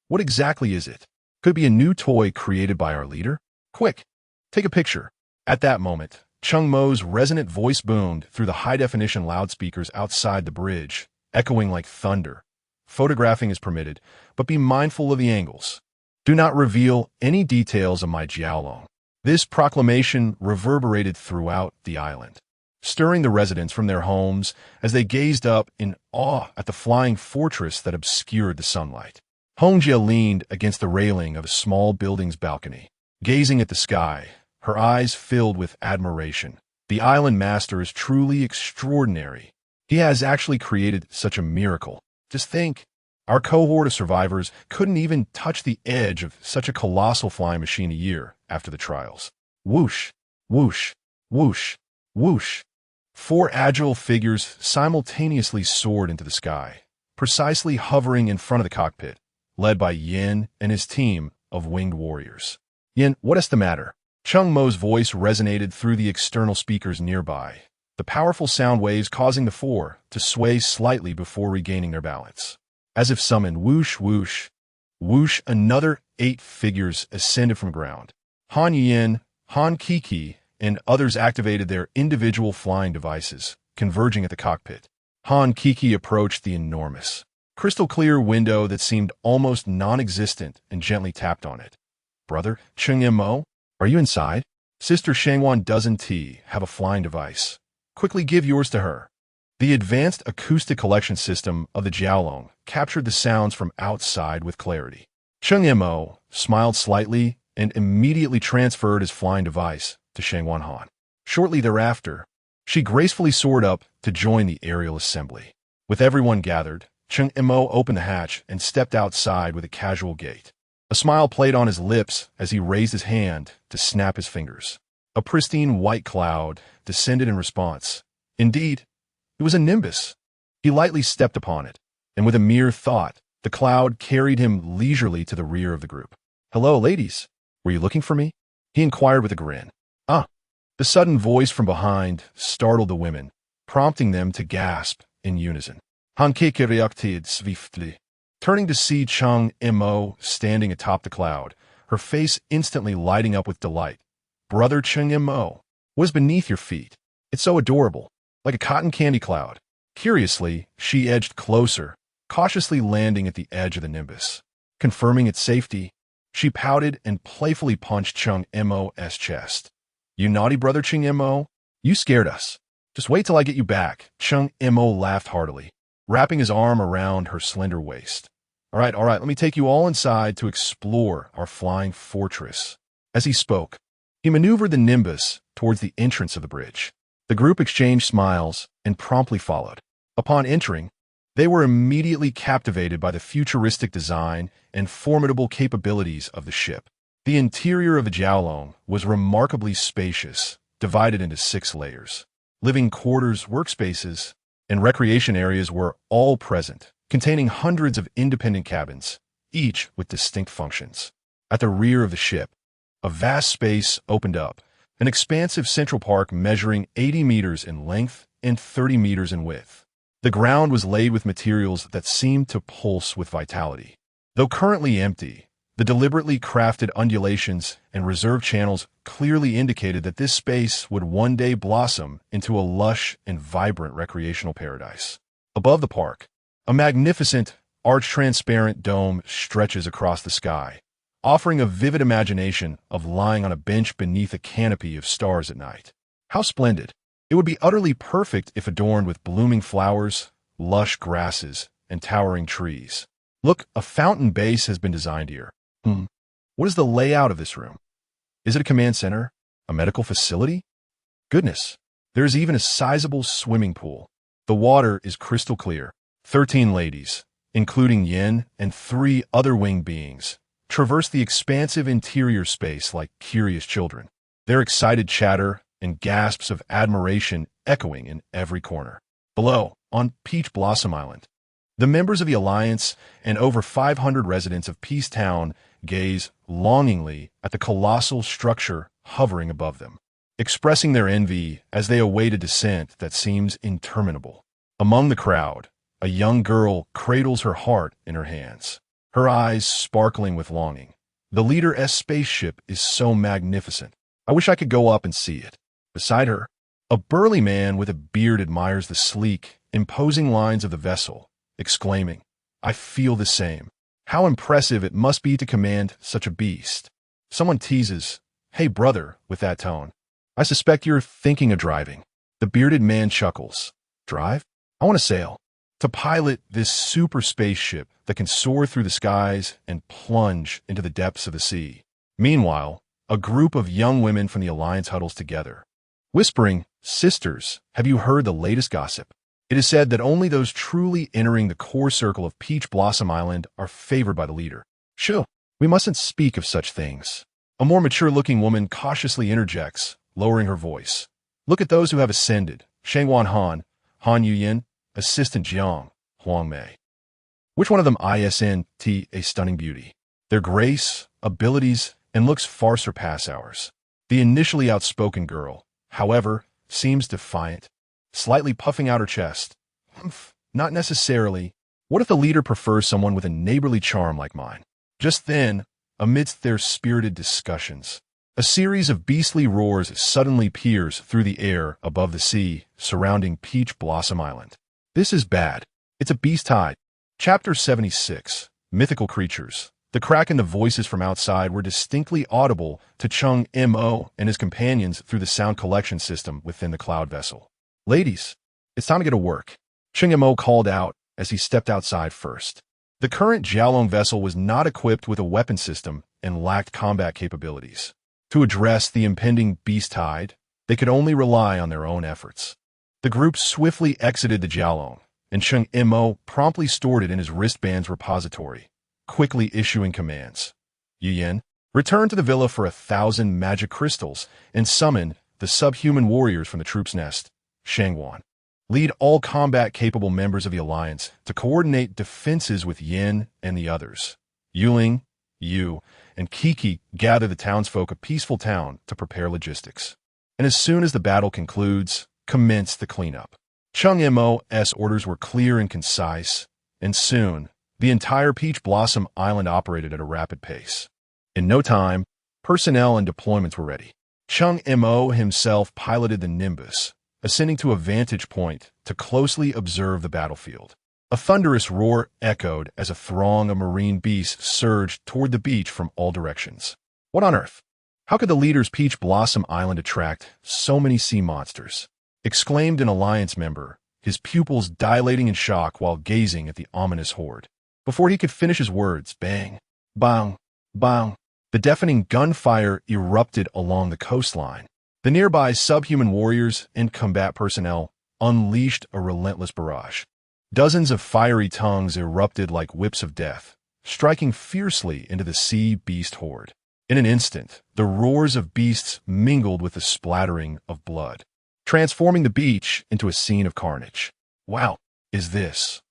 what exactly is it? Could it be a new toy created by our leader? Quick, take a picture. At that moment, Cheng Mo's resonant voice boomed through the high-definition loudspeakers outside the bridge, echoing like thunder. Photographing is permitted, but be mindful of the angles. Do not reveal any details of my Jiaolong. This proclamation reverberated throughout the island, stirring the residents from their homes as they gazed up in awe at the flying fortress that obscured the sunlight. Hongjia leaned against the railing of a small building's balcony, gazing at the sky, her eyes filled with admiration. The island master is truly extraordinary. He has actually created such a miracle. Just think, our cohort of survivors couldn't even touch the edge of such a colossal flying machine a year after the trials. Whoosh, whoosh, whoosh, whoosh. 4 agile figures simultaneously soared into the sky, precisely hovering in front of the cockpit, led by Yin and his team of winged warriors. Yin, what is the matter? Cheng Mo's voice resonated through the external speakers nearby, the powerful sound waves causing the 4 to sway slightly before regaining their balance. As if summoned, whoosh, whoosh, whoosh, another 8 figures ascended from ground, Han Yuyin, Han Kiki, and others activated their individual flying devices, converging at the cockpit. Han Kiki approached the enormous, crystal-clear window that seemed almost non-existent and gently tapped on it. "Brother, Cheng Mo, are you inside? Sister Shangwan doesn't have a flying device. Quickly give yours to her." The advanced acoustic collection system of the Jiaolong captured the sounds from outside with clarity. Cheng Mo smiled slightly and immediately transferred his flying device to Shangwan Han. Shortly thereafter, she gracefully soared up to join the aerial assembly. With everyone gathered, Cheng Mo opened the hatch and stepped outside with a casual gait. A smile played on his lips as he raised his hand to snap his fingers. A pristine white cloud descended in response. Indeed, it was a nimbus. He lightly stepped upon it, and with a mere thought, the cloud carried him leisurely to the rear of the group. "Hello, ladies. Were you looking for me?" he inquired with a grin. "Ah." The sudden voice from behind startled the women, prompting them to gasp in unison. Han Kiki reacted swiftly. Turning to see Cheng Mo standing atop the cloud, her face instantly lighting up with delight. "Brother Cheng Mo, what is beneath your feet? It's so adorable, like a cotton candy cloud." Curiously, she edged closer, cautiously landing at the edge of the nimbus. Confirming its safety, she pouted and playfully punched Cheng Mo's chest. "You naughty brother Cheng Mo, you scared us. Just wait till I get you back." Cheng Mo laughed heartily, wrapping his arm around her slender waist. All right, let me take you all inside to explore our flying fortress." As he spoke, he maneuvered the nimbus towards the entrance of the bridge. The group exchanged smiles and promptly followed. Upon entering, they were immediately captivated by the futuristic design and formidable capabilities of the ship. The interior of the Jiaolong was remarkably spacious, divided into 6 layers. Living quarters, workspaces, and recreation areas were all present, containing hundreds of independent cabins, each with distinct functions. At the rear of the ship, a vast space opened up, an expansive central park measuring 80 meters in length and 30 meters in width. The ground was laid with materials that seemed to pulse with vitality. Though currently empty, the deliberately crafted undulations and reserve channels clearly indicated that this space would one day blossom into a lush and vibrant recreational paradise. Above the park, a magnificent, arch-transparent dome stretches across the sky, offering a vivid imagination of lying on a bench beneath a canopy of stars at night. How splendid! It would be utterly perfect if adorned with blooming flowers, lush grasses, and towering trees. Look, a fountain base has been designed here. What is the layout of this room? Is it a command center? A medical facility? Goodness, there is even a sizable swimming pool. The water is crystal clear. 13 ladies, including Yin and 3 other winged beings, traverse the expansive interior space like curious children, their excited chatter and gasps of admiration echoing in every corner. Below, on Peach Blossom Island, the members of the Alliance and over 500 residents of Peace Town gaze longingly at the colossal structure hovering above them, expressing their envy as they await a descent that seems interminable. Among the crowd, a young girl cradles her heart in her hands, her eyes sparkling with longing. The Leader-S spaceship is so magnificent. I wish I could go up and see it. Beside her, a burly man with a beard admires the sleek, imposing lines of the vessel, exclaiming, "I feel the same. How impressive it must be to command such a beast." Someone teases, "Hey brother," with that tone. "I suspect you're thinking of driving." The bearded man chuckles. "Drive? I want to sail. To pilot this super spaceship that can soar through the skies and plunge into the depths of the sea." Meanwhile, a group of young women from the Alliance huddles together, whispering, "Sisters, have you heard the latest gossip? It is said that only those truly entering the core circle of Peach Blossom Island are favored by the leader." "Shoo, we mustn't speak of such things." A more mature-looking woman cautiously interjects, lowering her voice. "Look at those who have ascended. Shangwan Han, Han Yuyin, Assistant Jiang, Huang Mei. Which one of them isn't a stunning beauty? Their grace, abilities, and looks far surpass ours." The initially outspoken girl, however, seems defiant, slightly puffing out her chest. "Humph, not necessarily. What if the leader prefers someone with a neighborly charm like mine?" Just then, amidst their spirited discussions, A series of beastly roars suddenly pierce through the air above the sea surrounding Peach Blossom Island. This is bad. It's a beast tide. Chapter 76. Mythical Creatures. The crack in the voices from outside were distinctly audible to Cheng Mo and his companions through the sound collection system within the cloud vessel. "Ladies, it's time to get to work," Cheng Mo called out as he stepped outside first. The current Jiaolong vessel was not equipped with a weapon system and lacked combat capabilities. To address the impending beast tide, they could only rely on their own efforts. The group swiftly exited the Jiaolong, and Cheng Mo promptly stored it in his wristband's repository, quickly issuing commands. "Yuyan, return to the villa for 1,000 magic crystals and summon the subhuman warriors from the troop's nest. Shangwan, lead all combat-capable members of the Alliance to coordinate defenses with Yin and the others. Yuling, Yu, and Kiki gather the townsfolk of Peaceful Town to prepare logistics. And as soon as the battle concludes, commence the cleanup." Cheng Mo's orders were clear and concise, and soon, the entire Peach Blossom Island operated at a rapid pace. In no time, personnel and deployments were ready. Cheng Mo himself piloted the Nimbus, ascending to a vantage point to closely observe the battlefield. A thunderous roar echoed as a throng of marine beasts surged toward the beach from all directions. What on earth? How could the leader's Peach Blossom Island attract so many sea monsters? Exclaimed an Alliance member, his pupils dilating in shock while gazing at the ominous horde. Before he could finish his words, bang, bang, bang, the deafening gunfire erupted along the coastline. The nearby subhuman warriors and combat personnel unleashed a relentless barrage. Dozens of fiery tongues erupted like whips of death, striking fiercely into the sea beast horde. In an instant, the roars of beasts mingled with the splattering of blood, transforming the beach into a scene of carnage. Wow, is this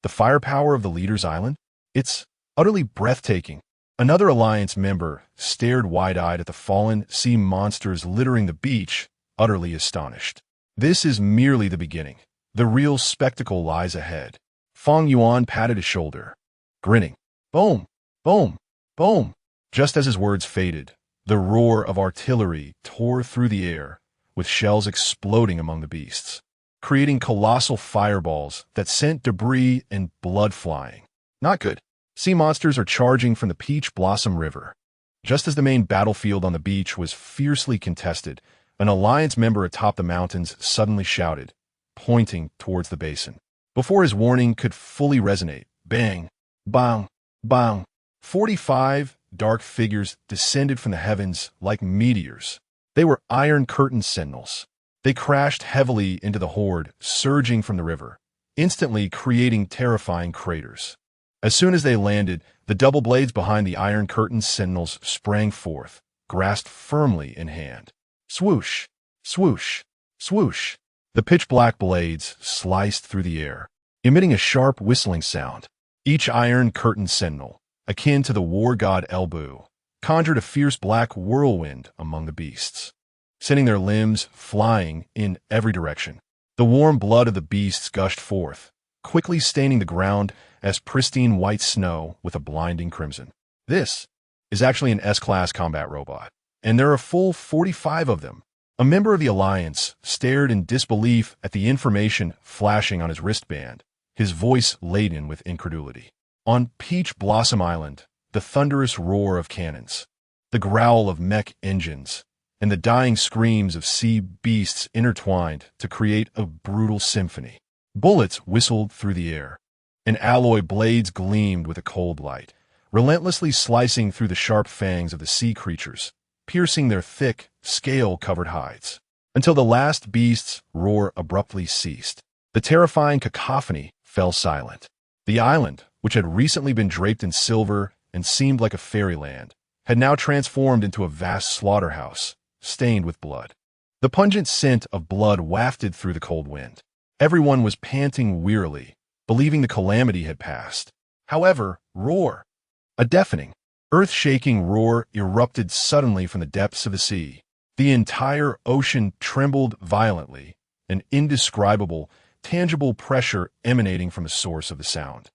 the firepower of the leader's island? It's utterly breathtaking. Another Alliance member stared wide-eyed at the fallen sea monsters littering the beach, utterly astonished. This is merely the beginning. The real spectacle lies ahead. Fong Yuan patted his shoulder, grinning. Boom, boom, boom. Just as his words faded, the roar of artillery tore through the air, with shells exploding among the beasts, creating colossal fireballs that sent debris and blood flying. Not good. Sea monsters are charging from the Peach Blossom River. Just as the main battlefield on the beach was fiercely contested, an Alliance member atop the mountains suddenly shouted, pointing towards the basin. Before his warning could fully resonate, bang, bang, bang, 45 dark figures descended from the heavens like meteors. They were Iron Curtain Sentinels. They crashed heavily into the horde, surging from the river, instantly creating terrifying craters. As soon as they landed, the double blades behind the Iron Curtain Sentinels sprang forth, grasped firmly in hand. Swoosh, swoosh, swoosh. The pitch-black blades sliced through the air, emitting a sharp whistling sound. Each Iron Curtain Sentinel, akin to the war god Elbu, conjured a fierce black whirlwind among the beasts, sending their limbs flying in every direction. The warm blood of the beasts gushed forth, quickly staining the ground as pristine white snow with a blinding crimson. This is actually an S-class combat robot, and there are a full 45 of them. A member of the Alliance stared in disbelief at the information flashing on his wristband, his voice laden with incredulity. On Peach Blossom Island, the thunderous roar of cannons, the growl of mech engines, and the dying screams of sea beasts intertwined to create a brutal symphony. Bullets whistled through the air, and alloy blades gleamed with a cold light, relentlessly slicing through the sharp fangs of the sea creatures, piercing their thick, scale-covered hides, until the last beast's roar abruptly ceased. The terrifying cacophony fell silent. The island, which had recently been draped in silver and seemed like a fairyland, had now transformed into a vast slaughterhouse, stained with blood. The pungent scent of blood wafted through the cold wind. Everyone was panting wearily, believing the calamity had passed. However, a deafening, earth-shaking roar erupted suddenly from the depths of the sea. The entire ocean trembled violently, an indescribable, tangible pressure emanating from the source of the sound,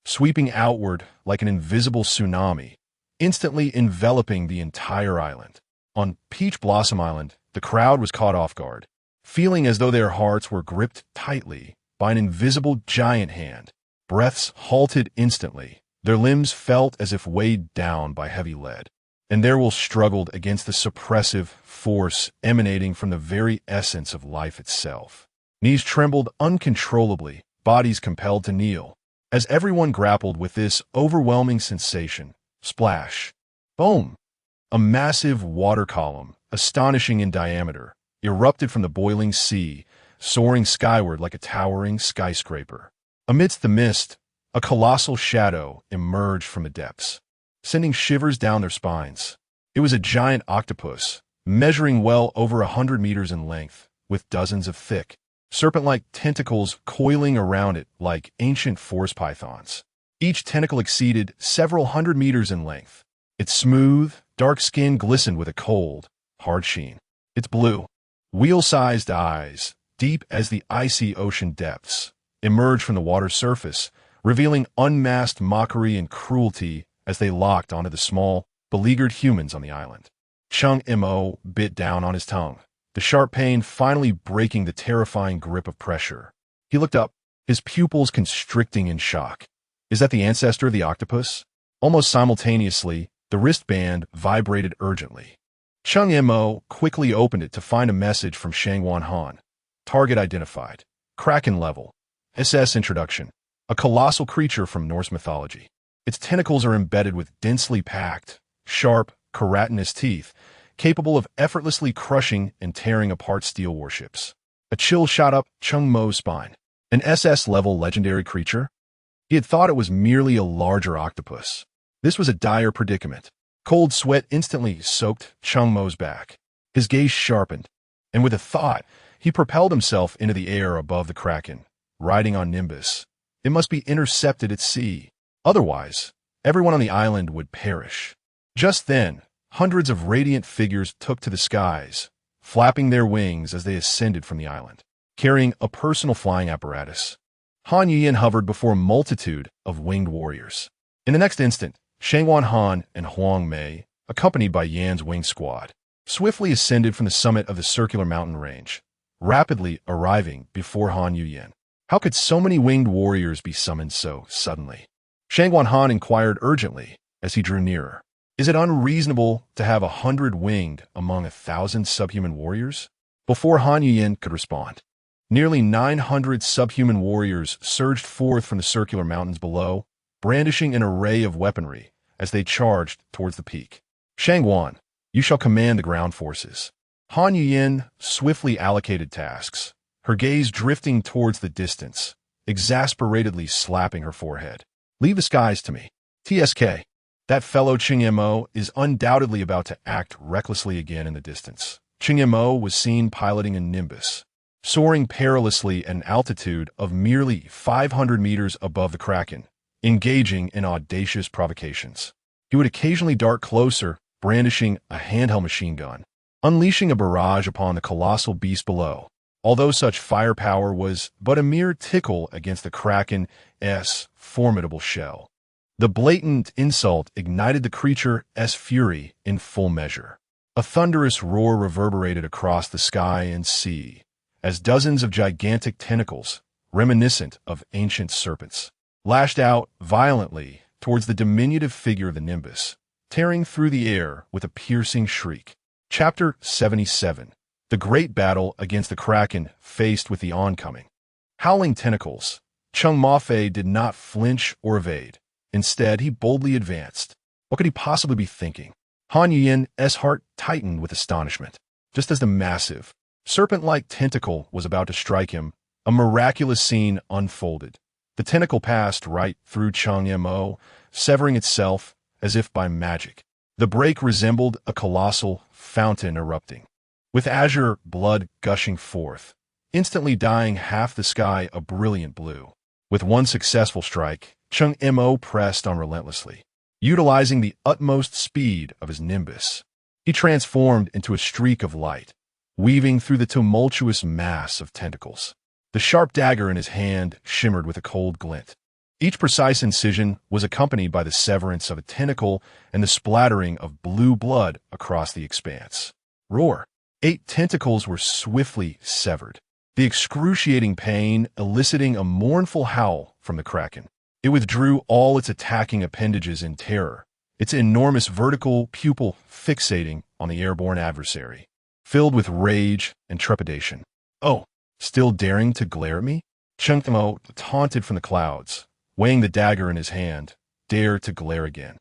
sweeping outward like an invisible tsunami, instantly enveloping the entire island. On Peach Blossom Island, the crowd was caught off guard, feeling as though their hearts were gripped tightly by an invisible giant hand. Breaths halted instantly. Their limbs felt as if weighed down by heavy lead, and their will struggled against the suppressive force emanating from the very essence of life itself. Knees trembled uncontrollably, bodies compelled to kneel. As everyone grappled with this overwhelming sensation, splash, boom! A massive water column, astonishing in diameter, erupted from the boiling sea, soaring skyward like a towering skyscraper. Amidst the mist, a colossal shadow emerged from the depths, sending shivers down their spines. It was a giant octopus, measuring well over 100 meters in length, with dozens of thick, serpent-like tentacles coiling around it like ancient forest pythons. Each tentacle exceeded several hundred meters in length. Its smooth, dark skin glistened with a cold, hard sheen. Its blue, wheel-sized eyes, deep as the icy ocean depths, emerged from the water's surface, revealing unmasked mockery and cruelty as they locked onto the small, beleaguered humans on the island. Cheng Mo bit down on his tongue, the sharp pain finally breaking the terrifying grip of pressure. He looked up, his pupils constricting in shock. Is that the ancestor of the octopus? Almost simultaneously, the wristband vibrated urgently. Cheng Mo quickly opened it to find a message from Shangwan Han. Target identified. Kraken level. SS introduction. A colossal creature from Norse mythology. Its tentacles are embedded with densely packed, sharp, keratinous teeth, capable of effortlessly crushing and tearing apart steel warships. A chill shot up Cheng Mo's spine. An SS-level legendary creature? He had thought it was merely a larger octopus. This was a dire predicament. Cold sweat instantly soaked Cheng Mo's back. His gaze sharpened, and with a thought, he propelled himself into the air above the Kraken, riding on Nimbus. It must be intercepted at sea. Otherwise, everyone on the island would perish. Just then, hundreds of radiant figures took to the skies, flapping their wings as they ascended from the island, carrying a personal flying apparatus. Han Yuyan hovered before a multitude of winged warriors. In the next instant, Shangwan Han and Huang Mei, accompanied by Yan's wing squad, swiftly ascended from the summit of the circular mountain range, rapidly arriving before Han Yuyan. How could so many winged warriors be summoned so suddenly? Shangwan Han inquired urgently as he drew nearer. Is it unreasonable to have 100 winged among 1,000 subhuman warriors? Before Han Yuyan could respond, nearly 900 subhuman warriors surged forth from the circular mountains below, brandishing an array of weaponry as they charged towards the peak. Shangwan, you shall command the ground forces. Han Yuyan swiftly allocated tasks, her gaze drifting towards the distance, exasperatedly slapping her forehead. Leave the skies to me. TSK. That fellow Cheng Mo is undoubtedly about to act recklessly again in the distance. Cheng Mo was seen piloting a Nimbus, soaring perilously at an altitude of merely 500 meters above the Kraken, engaging in audacious provocations. He would occasionally dart closer, brandishing a handheld machine gun, unleashing a barrage upon the colossal beast below. Although such firepower was but a mere tickle against the Kraken's formidable shell, the blatant insult ignited the creature's fury in full measure. A thunderous roar reverberated across the sky and sea, as dozens of gigantic tentacles, reminiscent of ancient serpents, lashed out violently towards the diminutive figure of the Nimbus, tearing through the air with a piercing shriek. Chapter 77. The Great Battle Against the Kraken Faced with the Oncoming. Howling tentacles. Cheng Mo did not flinch or evade. Instead, he boldly advanced. What could he possibly be thinking? Han Yuyan's heart tightened with astonishment. Just as the massive, serpent-like tentacle was about to strike him, a miraculous scene unfolded. The tentacle passed right through Cheng Mo, severing itself as if by magic. The break resembled a colossal fountain erupting, with azure blood gushing forth, instantly dyeing half the sky a brilliant blue. With one successful strike, Cheng Mo pressed on relentlessly. Utilizing the utmost speed of his Nimbus, he transformed into a streak of light, weaving through the tumultuous mass of tentacles. The sharp dagger in his hand shimmered with a cold glint. Each precise incision was accompanied by the severance of a tentacle and the splattering of blue blood across the expanse. Roar! 8 tentacles were swiftly severed, the excruciating pain eliciting a mournful howl from the kraken. It withdrew all its attacking appendages in terror, its enormous vertical pupil fixating on the airborne adversary, filled with rage and trepidation. Oh, still daring to glare at me? Cheng Mo, taunted from the clouds, weighing the dagger in his hand, dared to glare again.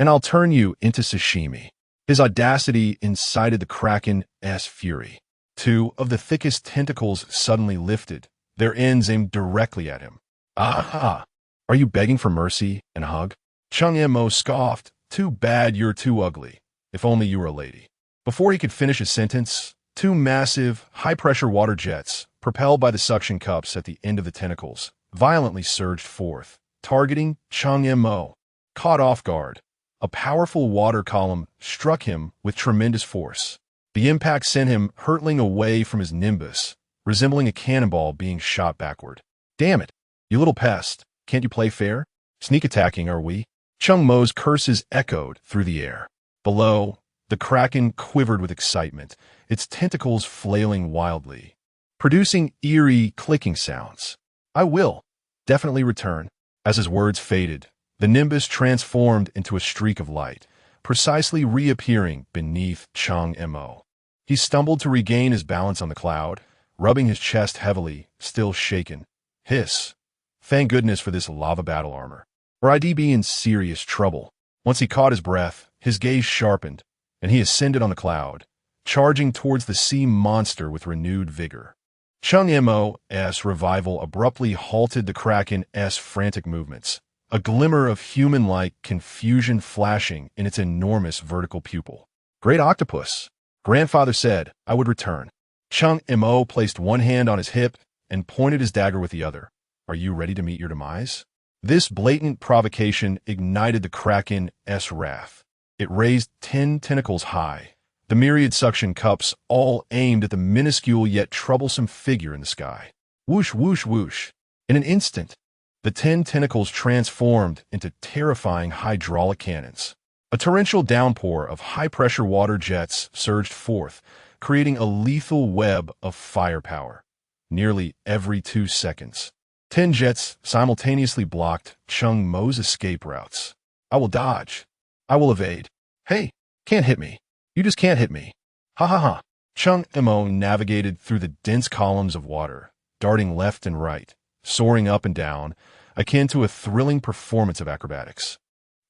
And I'll turn you into sashimi. His audacity incited the kraken's fury. 2 of the thickest tentacles suddenly lifted, their ends aimed directly at him. Ah! Are you begging for mercy and a hug? Cheng Mo scoffed. Too bad you're too ugly. If only you were a lady. Before he could finish his sentence, 2 massive, high-pressure water jets, propelled by the suction cups at the end of the tentacles, violently surged forth, targeting Cheng Mo. Caught off guard, a powerful water column struck him with tremendous force. The impact sent him hurtling away from his nimbus, resembling a cannonball being shot backward. Damn it, you little pest. Can't you play fair? Sneak attacking, are we? Cheng Mo's curses echoed through the air. Below, the kraken quivered with excitement, its tentacles flailing wildly, producing eerie clicking sounds. I will definitely return. As his words faded, the nimbus transformed into a streak of light, precisely reappearing beneath Cheng Mo. He stumbled to regain his balance on the cloud, rubbing his chest heavily, still shaken. Hiss. Thank goodness for this lava battle armor, or I'd be in serious trouble. Once he caught his breath, his gaze sharpened, and he ascended on the cloud, charging towards the sea monster with renewed vigor. Cheng Mo's revival abruptly halted the kraken's frantic movements, a glimmer of human-like confusion flashing in its enormous vertical pupil. Great octopus, grandfather said I would return. Cheng Mo placed one hand on his hip and pointed his dagger with the other. Are you ready to meet your demise? This blatant provocation ignited the kraken's wrath. It raised 10 tentacles high, the myriad suction cups all aimed at the minuscule yet troublesome figure in the sky. Whoosh, whoosh, whoosh. In an instant, the 10 tentacles transformed into terrifying hydraulic cannons. A torrential downpour of high-pressure water jets surged forth, creating a lethal web of firepower. Nearly every 2 seconds, 10 jets simultaneously blocked Cheng Mo's escape routes. I will dodge. I will evade. Hey, can't hit me. You just can't hit me. Ha ha ha. Cheng Mo navigated through the dense columns of water, darting left and right, soaring up and down, akin to a thrilling performance of acrobatics,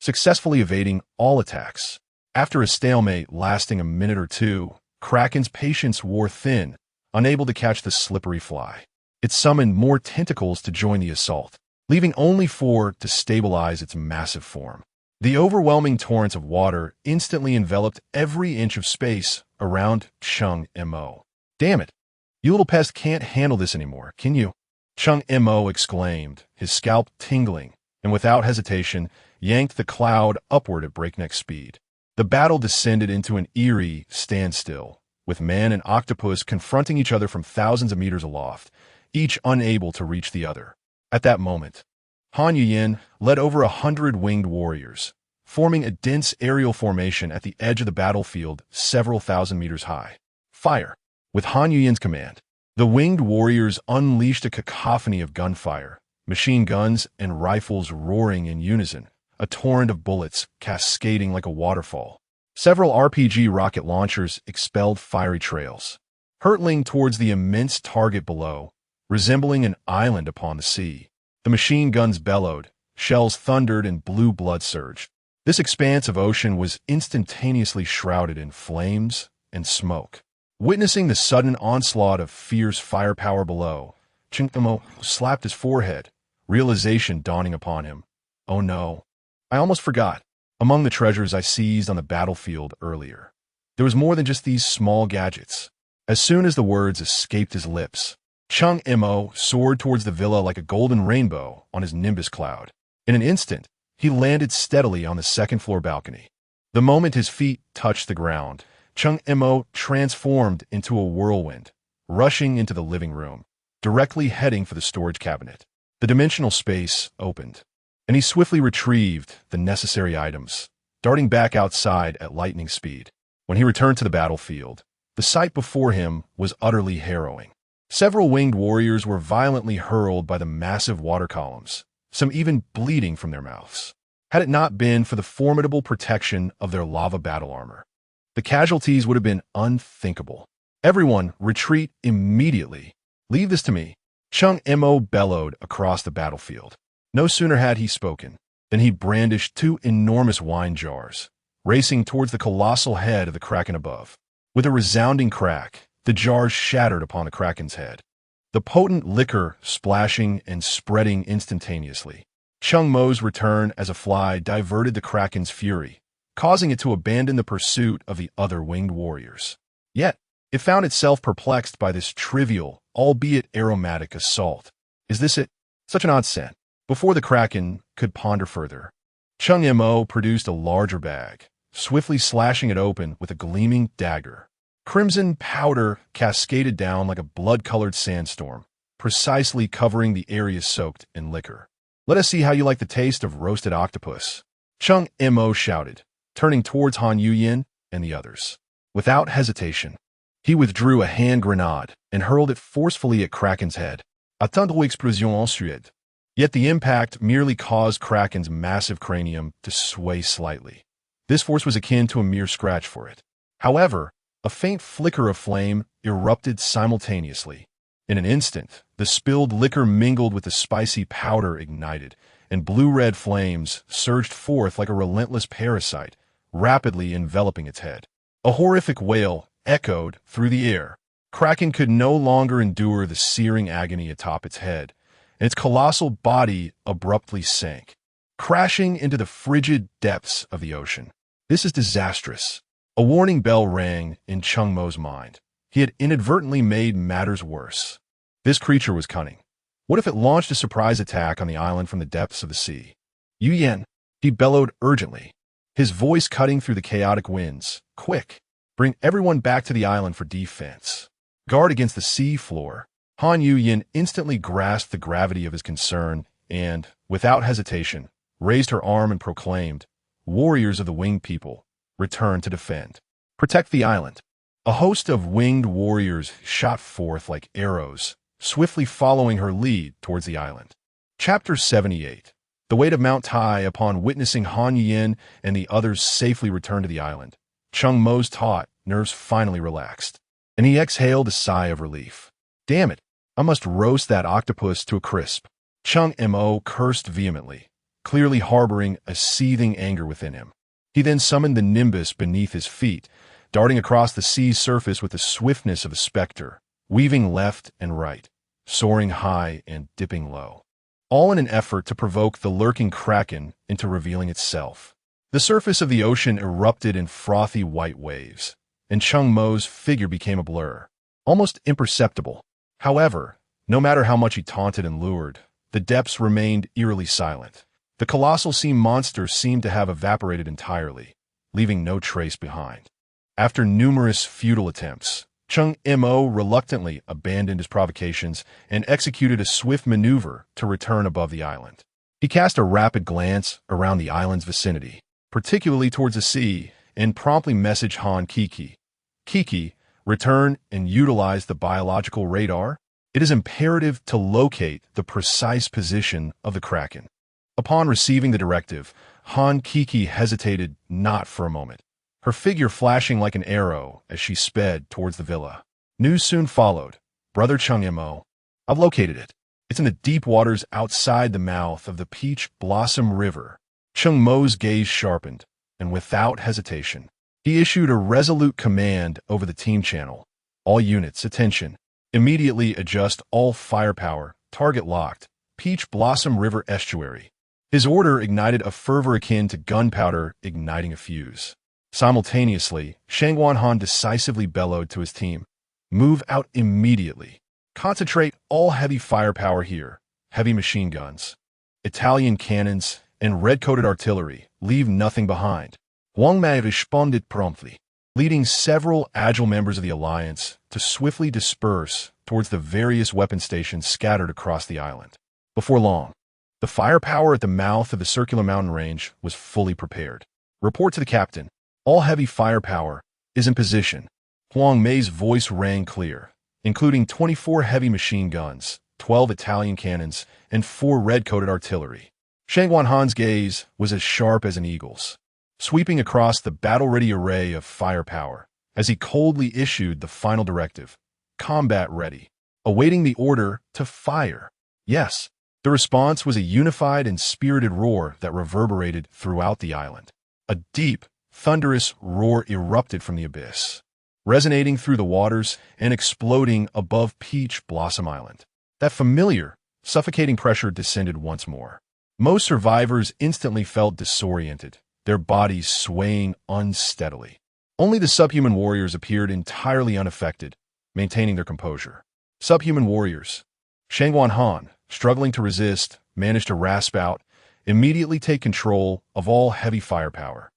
successfully evading all attacks. After a stalemate lasting a minute or 2, Kraken's patience wore thin, unable to catch the slippery fly. It summoned more tentacles to join the assault, leaving only 4 to stabilize its massive form. The overwhelming torrents of water instantly enveloped every inch of space around Cheng Mo. Damn it! You little pest can't handle this anymore, can you? Cheng Mo exclaimed, his scalp tingling, and without hesitation, yanked the cloud upward at breakneck speed. The battle descended into an eerie standstill, with man and octopus confronting each other from thousands of meters aloft, each unable to reach the other. At that moment, Han Yuyin led over 100 winged warriors, forming a dense aerial formation at the edge of the battlefield several thousand meters high. Fire! With Han Yuyin's command, the winged warriors unleashed a cacophony of gunfire, machine guns and rifles roaring in unison, a torrent of bullets cascading like a waterfall. Several RPG rocket launchers expelled fiery trails, hurtling towards the immense target below, resembling an island upon the sea. The machine guns bellowed, shells thundered, and blue blood surged. This expanse of ocean was instantaneously shrouded in flames and smoke. Witnessing the sudden onslaught of fierce firepower below, Cheng Mo slapped his forehead, realization dawning upon him. Oh no, I almost forgot. Among the treasures I seized on the battlefield earlier, there was more than just these small gadgets. As soon as the words escaped his lips, Cheng Mo soared towards the villa like a golden rainbow on his nimbus cloud. In an instant, he landed steadily on the second-floor balcony. The moment his feet touched the ground, Cheng Mo transformed into a whirlwind, rushing into the living room, directly heading for the storage cabinet. The dimensional space opened, and he swiftly retrieved the necessary items, darting back outside at lightning speed. When he returned to the battlefield, the sight before him was utterly harrowing. Several winged warriors were violently hurled by the massive water columns, some even bleeding from their mouths. Had it not been for the formidable protection of their lava battle armor, the casualties would have been unthinkable. Everyone, retreat immediately. Leave this to me, Cheng Mo bellowed across the battlefield. No sooner had he spoken than he brandished two enormous wine jars, racing towards the colossal head of the kraken above. With a resounding crack, the jars shattered upon the kraken's head, the potent liquor splashing and spreading instantaneously. Cheng Mo's return as a fly diverted the kraken's fury, causing it to abandon the pursuit of the other winged warriors. Yet, it found itself perplexed by this trivial, albeit aromatic assault. Is this it? Such an odd scent. Before the kraken could ponder further, Cheng Mo produced a larger bag, swiftly slashing it open with a gleaming dagger. Crimson powder cascaded down like a blood-colored sandstorm, precisely covering the area soaked in liquor. Let us see how you like the taste of roasted octopus, Cheng Mo shouted, turning towards Han Yuyin and the others. Without hesitation, he withdrew a hand grenade and hurled it forcefully at Kraken's head. Attendre explosion ensuite. Yet the impact merely caused Kraken's massive cranium to sway slightly. This force was akin to a mere scratch for it. However, a faint flicker of flame erupted simultaneously. In an instant, the spilled liquor mingled with the spicy powder ignited, and blue-red flames surged forth like a relentless parasite, rapidly enveloping its head. A horrific wail echoed through the air. Kraken could no longer endure the searing agony atop its head, and its colossal body abruptly sank, crashing into the frigid depths of the ocean. This is disastrous. A warning bell rang in Cheng Mo's mind. He had inadvertently made matters worse. This creature was cunning. What if it launched a surprise attack on the island from the depths of the sea? Yuyan, he bellowed urgently, his voice cutting through the chaotic winds. Quick, bring everyone back to the island for defense. Guard against the sea floor. Han Yuyin instantly grasped the gravity of his concern and, without hesitation, raised her arm and proclaimed, "Warriors of the winged people, return to defend. Protect the island." A host of winged warriors shot forth like arrows, swiftly following her lead towards the island. Chapter 78. The weight of Mount Tai upon witnessing Han Yin and the others safely return to the island. Cheng Mo's taut nerves finally relaxed, and he exhaled a sigh of relief. Damn it, I must roast that octopus to a crisp. Cheng Mo cursed vehemently, clearly harboring a seething anger within him. He then summoned the nimbus beneath his feet, darting across the sea's surface with the swiftness of a specter, weaving left and right, soaring high and dipping low, all in an effort to provoke the lurking kraken into revealing itself. The surface of the ocean erupted in frothy white waves, and Cheng Mo's figure became a blur, almost imperceptible. However, no matter how much he taunted and lured, the depths remained eerily silent. The colossal sea monster seemed to have evaporated entirely, leaving no trace behind. After numerous futile attempts, Cheng Mo reluctantly abandoned his provocations and executed a swift maneuver to return above the island. He cast a rapid glance around the island's vicinity, particularly towards the sea, and promptly messaged Han Kiki. Kiki, return and utilize the biological radar. It is imperative to locate the precise position of the kraken. Upon receiving the directive, Han Kiki hesitated not for a moment, her figure flashing like an arrow as she sped towards the villa. News soon followed. Brother Cheng Mo, I've located it. It's in the deep waters outside the mouth of the Peach Blossom River. Cheng Mo's gaze sharpened, and without hesitation, he issued a resolute command over the team channel. All units, attention. Immediately adjust all firepower, target locked, Peach Blossom River estuary. His order ignited a fervor akin to gunpowder igniting a fuse. Simultaneously, Shangguan Han decisively bellowed to his team, "Move out immediately. Concentrate all heavy firepower here, heavy machine guns, Italian cannons, and red-coated artillery. Leave nothing behind." Wang Mei responded promptly, leading several agile members of the alliance to swiftly disperse towards the various weapon stations scattered across the island. Before long, The firepower at the mouth of the circular mountain range was fully prepared. Report to the captain. All heavy firepower is in position. Huang Mei's voice rang clear, including 24 heavy machine guns, 12 Italian cannons, and 4 red-coated artillery. Shang Wanhan's gaze was as sharp as an eagle's, sweeping across the battle-ready array of firepower as he coldly issued the final directive, combat ready, awaiting the order to fire. Yes, the response was a unified and spirited roar that reverberated throughout the island. A deep, thunderous roar erupted from the abyss, resonating through the waters and exploding above Peach Blossom Island. That familiar, suffocating pressure descended once more. Most survivors instantly felt disoriented, their bodies swaying unsteadily. Only the subhuman warriors appeared entirely unaffected, maintaining their composure. Subhuman warriors. Shang Wanhan, struggling to resist, managed to rasp out, immediately take control of all heavy firepower.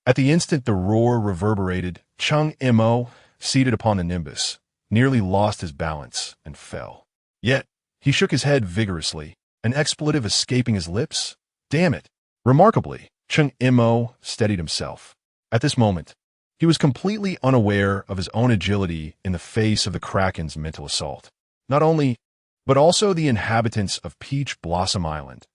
At the instant the roar reverberated, Cheng Mo, seated upon the nimbus, nearly lost his balance and fell. Yet, he shook his head vigorously, an expletive escaping his lips. Damn it! Remarkably, Cheng Mo steadied himself. At this moment, he was completely unaware of his own agility in the face of the Kraken's mental assault. Not only, but also the inhabitants of Peach Blossom Island,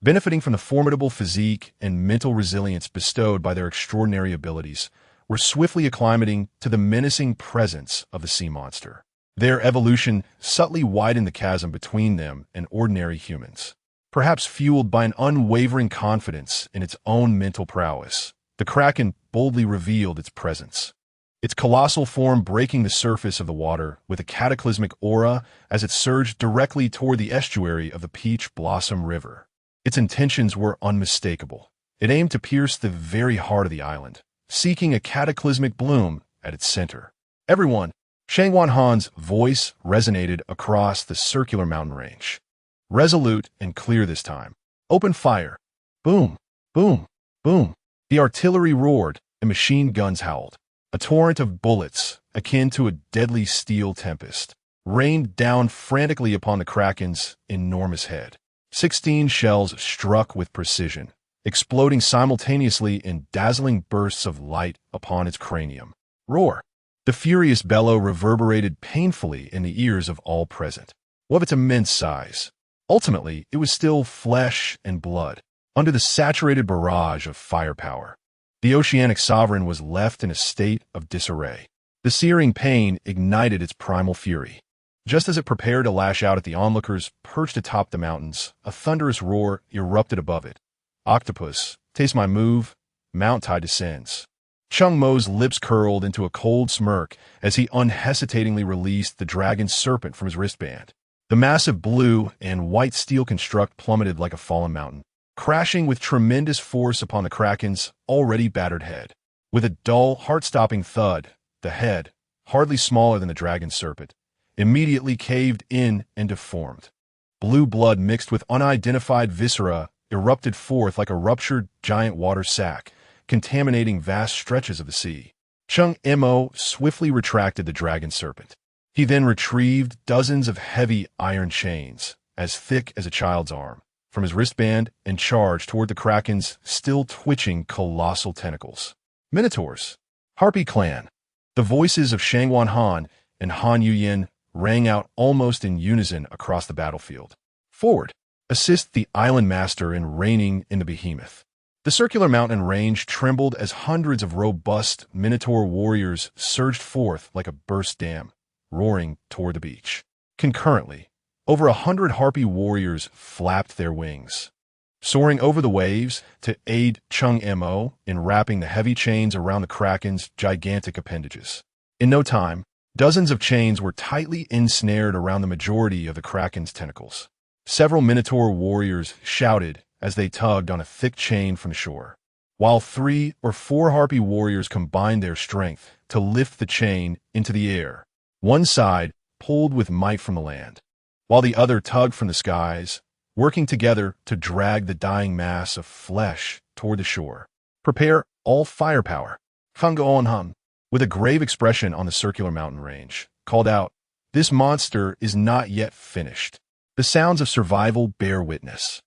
benefiting from the formidable physique and mental resilience bestowed by their extraordinary abilities, were swiftly acclimating to the menacing presence of the sea monster. Their evolution subtly widened the chasm between them and ordinary humans. Perhaps fueled by an unwavering confidence in its own mental prowess, the Kraken boldly revealed its presence, its colossal form breaking the surface of the water with a cataclysmic aura as it surged directly toward the estuary of the Peach Blossom River. Its intentions were unmistakable. It aimed to pierce the very heart of the island, seeking a cataclysmic bloom at its center. Everyone, Shang Wanhan's voice resonated across the circular mountain range. Resolute and clear this time. Open fire. Boom, boom, boom. The artillery roared and machine guns howled. A torrent of bullets, akin to a deadly steel tempest, rained down frantically upon the Kraken's enormous head. 16 shells struck with precision, exploding simultaneously in dazzling bursts of light upon its cranium. Roar! The furious bellow reverberated painfully in the ears of all present. Of its immense size, ultimately it was still flesh and blood, under the saturated barrage of firepower. The oceanic sovereign was left in a state of disarray. The searing pain ignited its primal fury. Just as it prepared to lash out at the onlookers perched atop the mountains, a thunderous roar erupted above it. Octopus, taste my move, Mount Tide descends. Cheng Mo's lips curled into a cold smirk as he unhesitatingly released the dragon serpent from his wristband. The massive blue and white steel construct plummeted like a fallen mountain, crashing with tremendous force upon the Kraken's already battered head. With a dull, heart-stopping thud, the head, hardly smaller than the dragon serpent, immediately caved in and deformed. Blue blood mixed with unidentified viscera erupted forth like a ruptured giant water sack, contaminating vast stretches of the sea. Cheng Mo swiftly retracted the dragon serpent. He then retrieved dozens of heavy iron chains, as thick as a child's arm, from his wristband and charged toward the Kraken's still twitching colossal tentacles. Minotaurs! Harpy clan! The voices of Shang Wanhan and Han Yuyin rang out almost in unison across the battlefield. Forward! Assist the island master in reining in the behemoth. The circular mountain range trembled as hundreds of robust Minotaur warriors surged forth like a burst dam, roaring toward the beach. Concurrently, over 100 Harpy warriors flapped their wings, soaring over the waves to aid Cheng Mo in wrapping the heavy chains around the Kraken's gigantic appendages. In no time, dozens of chains were tightly ensnared around the majority of the Kraken's tentacles. Several Minotaur warriors shouted as they tugged on a thick chain from the shore, while 3 or 4 Harpy warriors combined their strength to lift the chain into the air. One side pulled with might from the land, while the other tugged from the skies, working together to drag the dying mass of flesh toward the shore. Prepare all firepower. Fang Onhan, with a grave expression on the circular mountain range, called out, "This monster is not yet finished." The sounds of survival bear witness.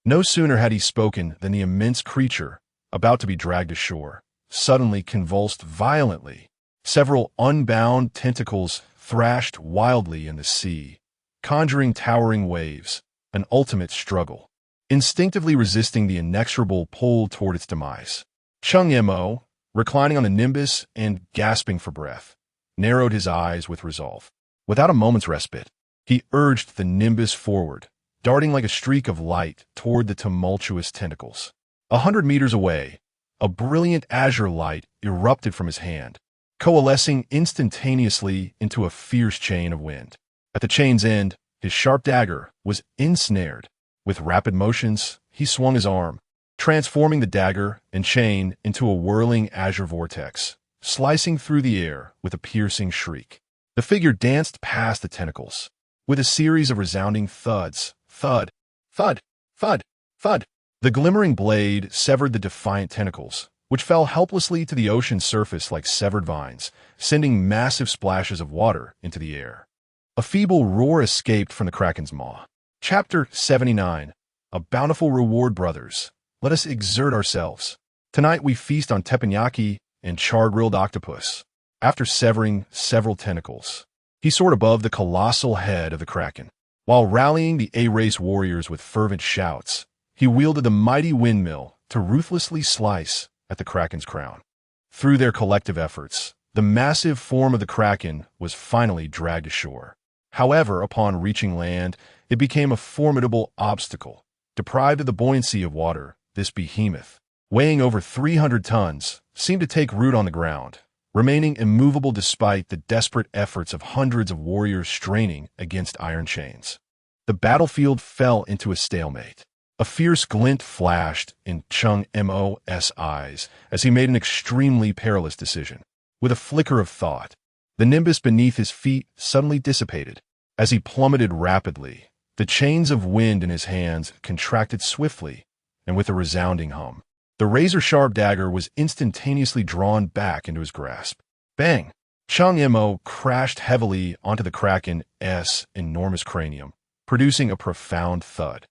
No sooner had he spoken than the immense creature, about to be dragged ashore, suddenly convulsed violently. Several unbound tentacles thrashed wildly in the sea, conjuring towering waves, an ultimate struggle, instinctively resisting the inexorable pull toward its demise. Cheng Mo, reclining on the nimbus and gasping for breath, narrowed his eyes with resolve. Without a moment's respite, he urged the nimbus forward, darting like a streak of light toward the tumultuous tentacles. 100 meters away, a brilliant azure light erupted from his hand, coalescing instantaneously into a fierce chain of wind. At the chain's end, his sharp dagger was ensnared. With rapid motions, he swung his arm, transforming the dagger and chain into a whirling azure vortex, slicing through the air with a piercing shriek. The figure danced past the tentacles, with a series of resounding thuds. Thud, thud, thud, thud. The glimmering blade severed the defiant tentacles, which fell helplessly to the ocean's surface like severed vines, sending massive splashes of water into the air. A feeble roar escaped from the kraken's maw. Chapter 79. A bountiful reward, brothers. Let us exert ourselves. Tonight we feast on teppanyaki and char-grilled octopus. After severing several tentacles, he soared above the colossal head of the kraken. While rallying the A-race warriors with fervent shouts, he wielded the mighty windmill to ruthlessly slice at the kraken's crown. Through their collective efforts, the massive form of the kraken was finally dragged ashore. However, upon reaching land, it became a formidable obstacle. Deprived of the buoyancy of water, this behemoth, weighing over 300 tons, seemed to take root on the ground, remaining immovable despite the desperate efforts of hundreds of warriors straining against iron chains. The battlefield fell into a stalemate. A fierce glint flashed in Cheng Mo's eyes as he made an extremely perilous decision. With a flicker of thought, the nimbus beneath his feet suddenly dissipated. As he plummeted rapidly, the chains of wind in his hands contracted swiftly, and with a resounding hum, the razor-sharp dagger was instantaneously drawn back into his grasp. Bang! Cheng Mo crashed heavily onto the kraken's enormous cranium, producing a profound thud.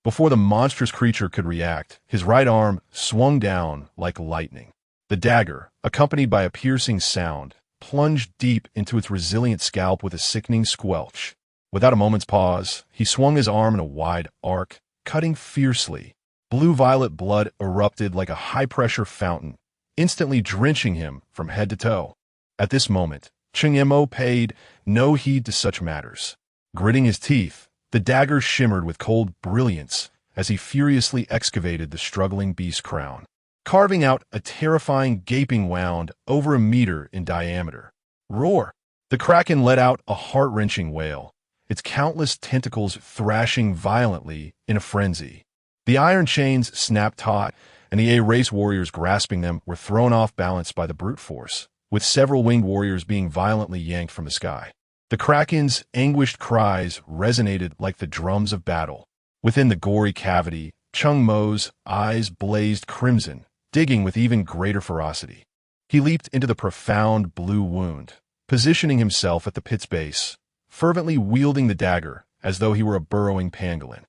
Before the monstrous creature could react, his right arm swung down like lightning. The dagger, accompanied by a piercing sound, plunged deep into its resilient scalp with a sickening squelch. Without a moment's pause, he swung his arm in a wide arc, cutting fiercely. Blue-violet blood erupted like a high-pressure fountain, instantly drenching him from head to toe. At this moment, Cheng Mo paid no heed to such matters. Gritting his teeth, the dagger shimmered with cold brilliance as he furiously excavated the struggling beast's crown, carving out a terrifying gaping wound over a meter in diameter. Roar! The kraken let out a heart-wrenching wail, its countless tentacles thrashing violently in a frenzy. The iron chains snapped taut, and the A-race warriors grasping them were thrown off balance by the brute force, with several winged warriors being violently yanked from the sky. The kraken's anguished cries resonated like the drums of battle. Within the gory cavity, Cheng Mo's eyes blazed crimson, digging with even greater ferocity. He leaped into the profound blue wound, positioning himself at the pit's base, fervently wielding the dagger as though he were a burrowing pangolin.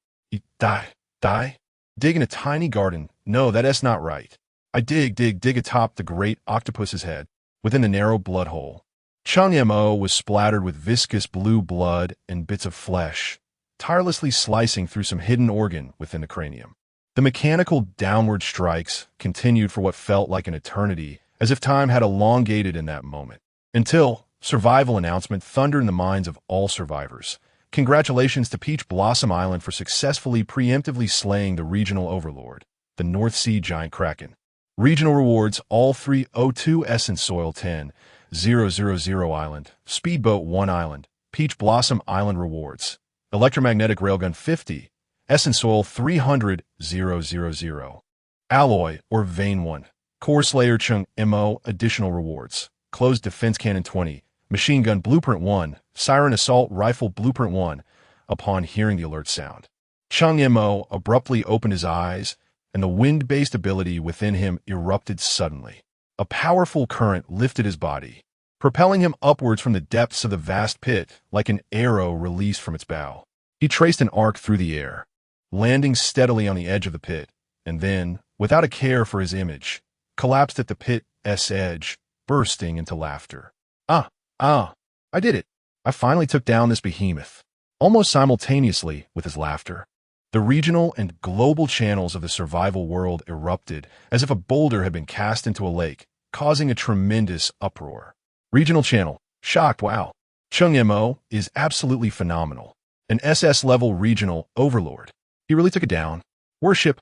Die? Dig in a tiny garden. No, that's not right. I dig atop the great octopus's head, within the narrow blood hole. Cheng Mo was splattered with viscous blue blood and bits of flesh, tirelessly slicing through some hidden organ within the cranium. The mechanical downward strikes continued for what felt like an eternity, as if time had elongated in that moment, until survival announcement thundered in the minds of all survivors. Congratulations to Peach Blossom Island for successfully preemptively slaying the regional overlord, the North Sea giant kraken. Regional rewards: all 302 Essence Soil 10,000 Island, Speedboat 1 Island, Peach Blossom Island rewards, Electromagnetic Railgun 50, Essence Soil 300,000, Alloy or Vein 1, Core Slayer Cheng Mo additional rewards, Closed Defense Cannon 20, Machine Gun Blueprint 1, Siren Assault Rifle Blueprint 1. Upon hearing the alert sound, Cheng Mo abruptly opened his eyes, and the wind-based ability within him erupted suddenly. A powerful current lifted his body, propelling him upwards from the depths of the vast pit like an arrow released from its bow. He traced an arc through the air, landing steadily on the edge of the pit, and then, without a care for his image, collapsed at the pit's edge, bursting into laughter. I did it. I finally took down this behemoth. Almost simultaneously with his laughter, the regional and global channels of the survival world erupted as if a boulder had been cast into a lake, causing a tremendous uproar. Regional channel, shocked, wow. Cheng Mo is absolutely phenomenal. An SS-level regional overlord. He really took it down. Worship,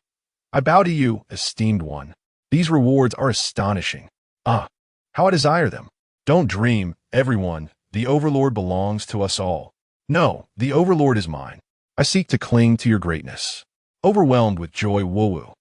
I bow to you, esteemed one. These rewards are astonishing. How I desire them. Don't dream, everyone. The overlord belongs to us all. No, the overlord is mine. I seek to cling to your greatness. Overwhelmed with joy, woo-woo.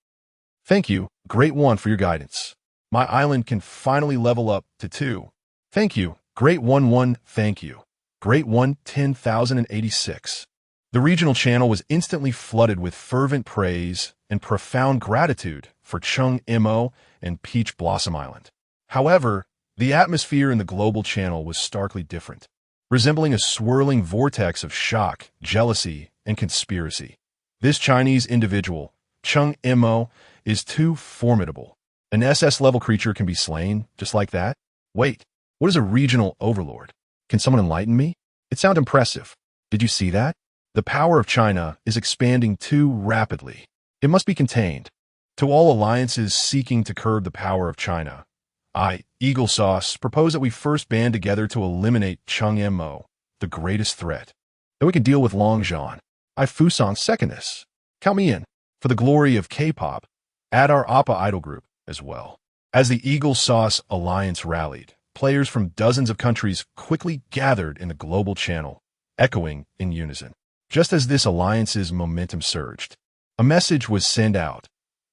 Thank you, Great One, for your guidance. My island can finally level up to 2. Thank you, Great One. Thank you. Great One 10,086. The regional channel was instantly flooded with fervent praise and profound gratitude for Cheng Mo and Peach Blossom Island. However, the atmosphere in the global channel was starkly different, resembling a swirling vortex of shock, jealousy, and conspiracy. This Chinese individual, Cheng Mo, is too formidable. An SS-level creature can be slain just like that? Wait, what is a regional overlord? Can someone enlighten me? It sounds impressive. Did you see that? The power of China is expanding too rapidly. It must be contained. To all alliances seeking to curb the power of China, I, Eagle Sauce, propose that we first band together to eliminate Cheng Mo, the greatest threat. Then we can deal with Long Zhan. I Fusang second this. Count me in. For the glory of K-pop, add our Appa idol group as well. As the Eagle Sauce Alliance rallied, players from dozens of countries quickly gathered in the global channel, echoing in unison. Just as this alliance's momentum surged, a message was sent out.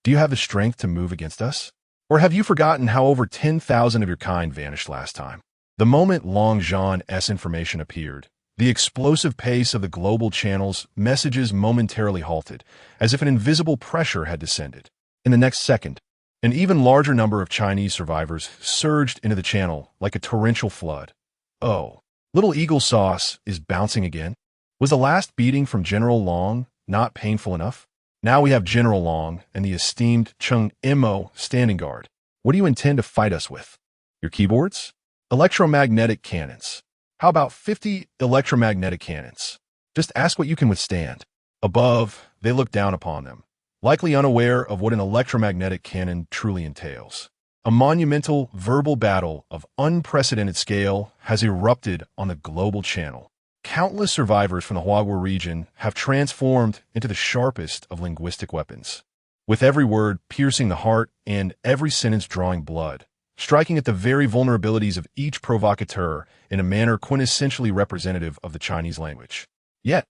Do you have the strength to move against us? Or have you forgotten how over 10,000 of your kind vanished last time? The moment Long Zhan's information appeared, the explosive pace of the global channel's messages momentarily halted, as if an invisible pressure had descended. In the next second, an even larger number of Chinese survivors surged into the channel like a torrential flood. Oh, little Eagle Sauce is bouncing again? Was the last beating from General Long not painful enough? Now we have General Long and the esteemed Cheng Mo standing guard. What do you intend to fight us with? Your keyboards? Electromagnetic cannons. How about 50 electromagnetic cannons? Just ask what you can withstand. Above, they look down upon them, likely unaware of what an electromagnetic cannon truly entails. A monumental verbal battle of unprecedented scale has erupted on the global channel. Countless survivors from the Huagua region have transformed into the sharpest of linguistic weapons, with every word piercing the heart and every sentence drawing blood, striking at the very vulnerabilities of each provocateur in a manner quintessentially representative of the Chinese language. Yet,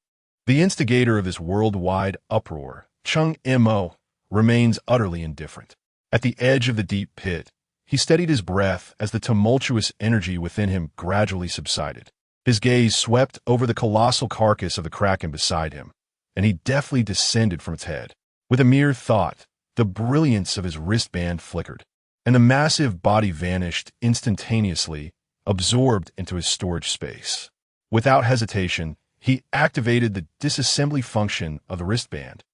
the instigator of this worldwide uproar, Cheng Mo, remains utterly indifferent. At the edge of the deep pit, he steadied his breath as the tumultuous energy within him gradually subsided. His gaze swept over the colossal carcass of the kraken beside him, and he deftly descended from its head. With a mere thought, the brilliance of his wristband flickered, and the massive body vanished instantaneously, absorbed into his storage space. Without hesitation, he activated the disassembly function of the wristband,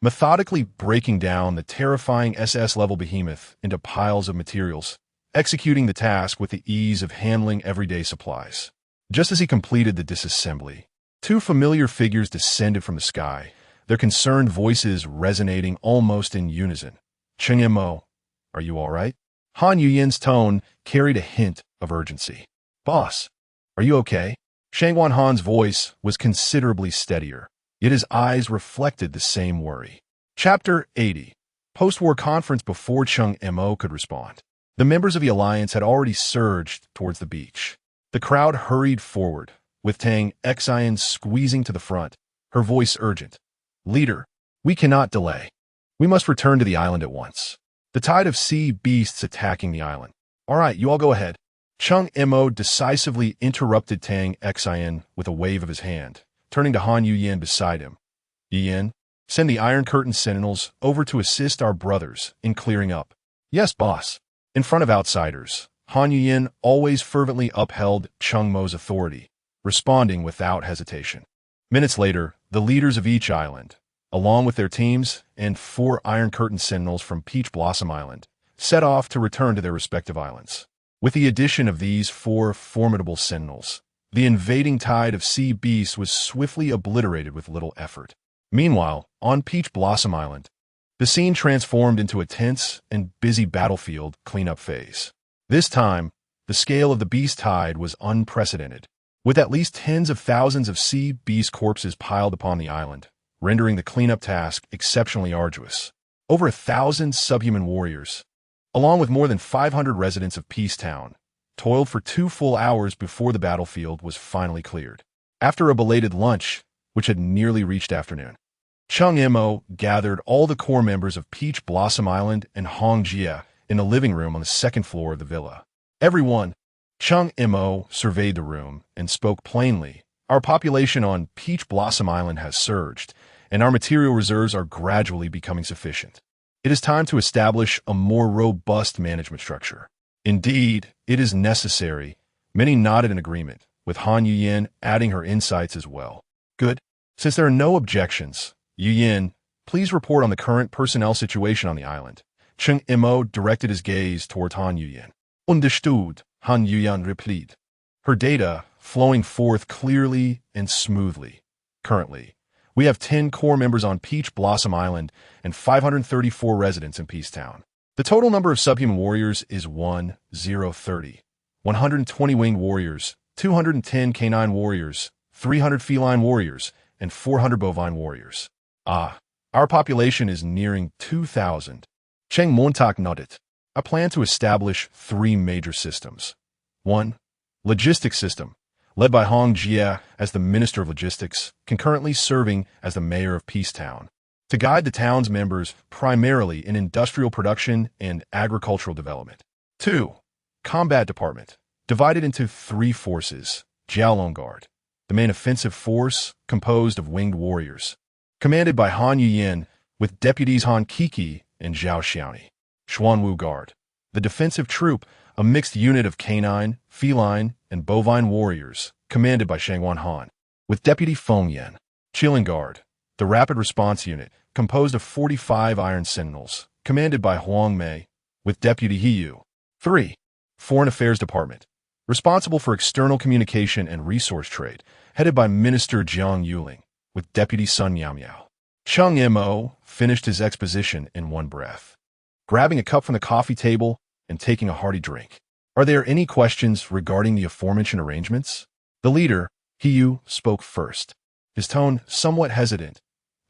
methodically breaking down the terrifying SS-level behemoth into piles of materials, executing the task with the ease of handling everyday supplies. Just as he completed the disassembly, 2 familiar figures descended from the sky, their concerned voices resonating almost in unison. Cheng Mo, are you all right? Han Yuyen's tone carried a hint of urgency. Boss, are you okay? Shangwan Han's voice was considerably steadier, yet his eyes reflected the same worry. Chapter 80. Post-war conference. Before Cheng Mo could respond, the members of the alliance had already surged towards the beach. The crowd hurried forward, with Tang Xian squeezing to the front, her voice urgent. Leader, we cannot delay. We must return to the island at once. The tide of sea beasts attacking the island. All right, you all go ahead. Cheng Mo decisively interrupted Tang Xian with a wave of his hand, turning to Han Yuyen beside him. Yuyen, send the Iron Curtain Sentinels over to assist our brothers in clearing up. Yes, boss. In front of outsiders, Han Yuyen always fervently upheld Cheng Mo's authority, responding without hesitation. Minutes later, the leaders of each island, along with their teams and 4 Iron Curtain sentinels from Peach Blossom Island, set off to return to their respective islands. With the addition of these 4 formidable sentinels, the invading tide of sea beasts was swiftly obliterated with little effort. Meanwhile, on Peach Blossom Island, the scene transformed into a tense and busy battlefield cleanup phase. This time, the scale of the beast tide was unprecedented, with at least tens of thousands of sea beast corpses piled upon the island, rendering the cleanup task exceptionally arduous. Over 1,000 subhuman warriors, along with more than 500 residents of Peacetown, toiled for 2 full hours before the battlefield was finally cleared. After a belated lunch, which had nearly reached afternoon, Cheng Mo gathered all the core members of Peach Blossom Island and Hong Jia in the living room on the 2nd floor of the villa. Everyone, Cheng Mo surveyed the room and spoke plainly. Our population on Peach Blossom Island has surged, and our material reserves are gradually becoming sufficient. It is time to establish a more robust management structure. Indeed, it is necessary. Many nodded in agreement, with Han Yuyin adding her insights as well. Good. Since there are no objections, Yuyin, please report on the current personnel situation on the island. Cheng Mo directed his gaze towards Han Yuyin. Understood, Han Yuyin replied, her data flowing forth clearly and smoothly. Currently, we have 10 core members on Peach Blossom Island and 534 residents in Peacetown. The total number of subhuman warriors is 1030. 120 winged warriors, 210 canine warriors, 300 feline warriors, and 400 bovine warriors. Our population is nearing 2,000. Cheng Mo nodded. I plan to establish 3 major systems. 1. Logistics system, led by Hong Jia as the Minister of Logistics, concurrently serving as the Mayor of Peacetown, to guide the town's members primarily in industrial production and agricultural development. 2. Combat Department, divided into 3 forces. Jiaolong Guard, the main offensive force composed of winged warriors, commanded by Han Yuyin, with deputies Han Kiki and Zhao Xiaoni. Xuanwu Guard, the defensive troop, a mixed unit of canine, feline, and bovine warriors, commanded by Shangwan Han, with Deputy Feng Yan. Chilling Guard, the rapid response unit, composed of 45 Iron Sentinels, commanded by Huang Mei, with Deputy He Yu. 3. Foreign Affairs Department, responsible for external communication and resource trade, headed by Minister Jiang Yuling, with Deputy Sun Yamiao. Cheng Mo finished his exposition in one breath, grabbing a cup from the coffee table and taking a hearty drink. Are there any questions regarding the aforementioned arrangements? The leader, He Yu, spoke first, his tone somewhat hesitant.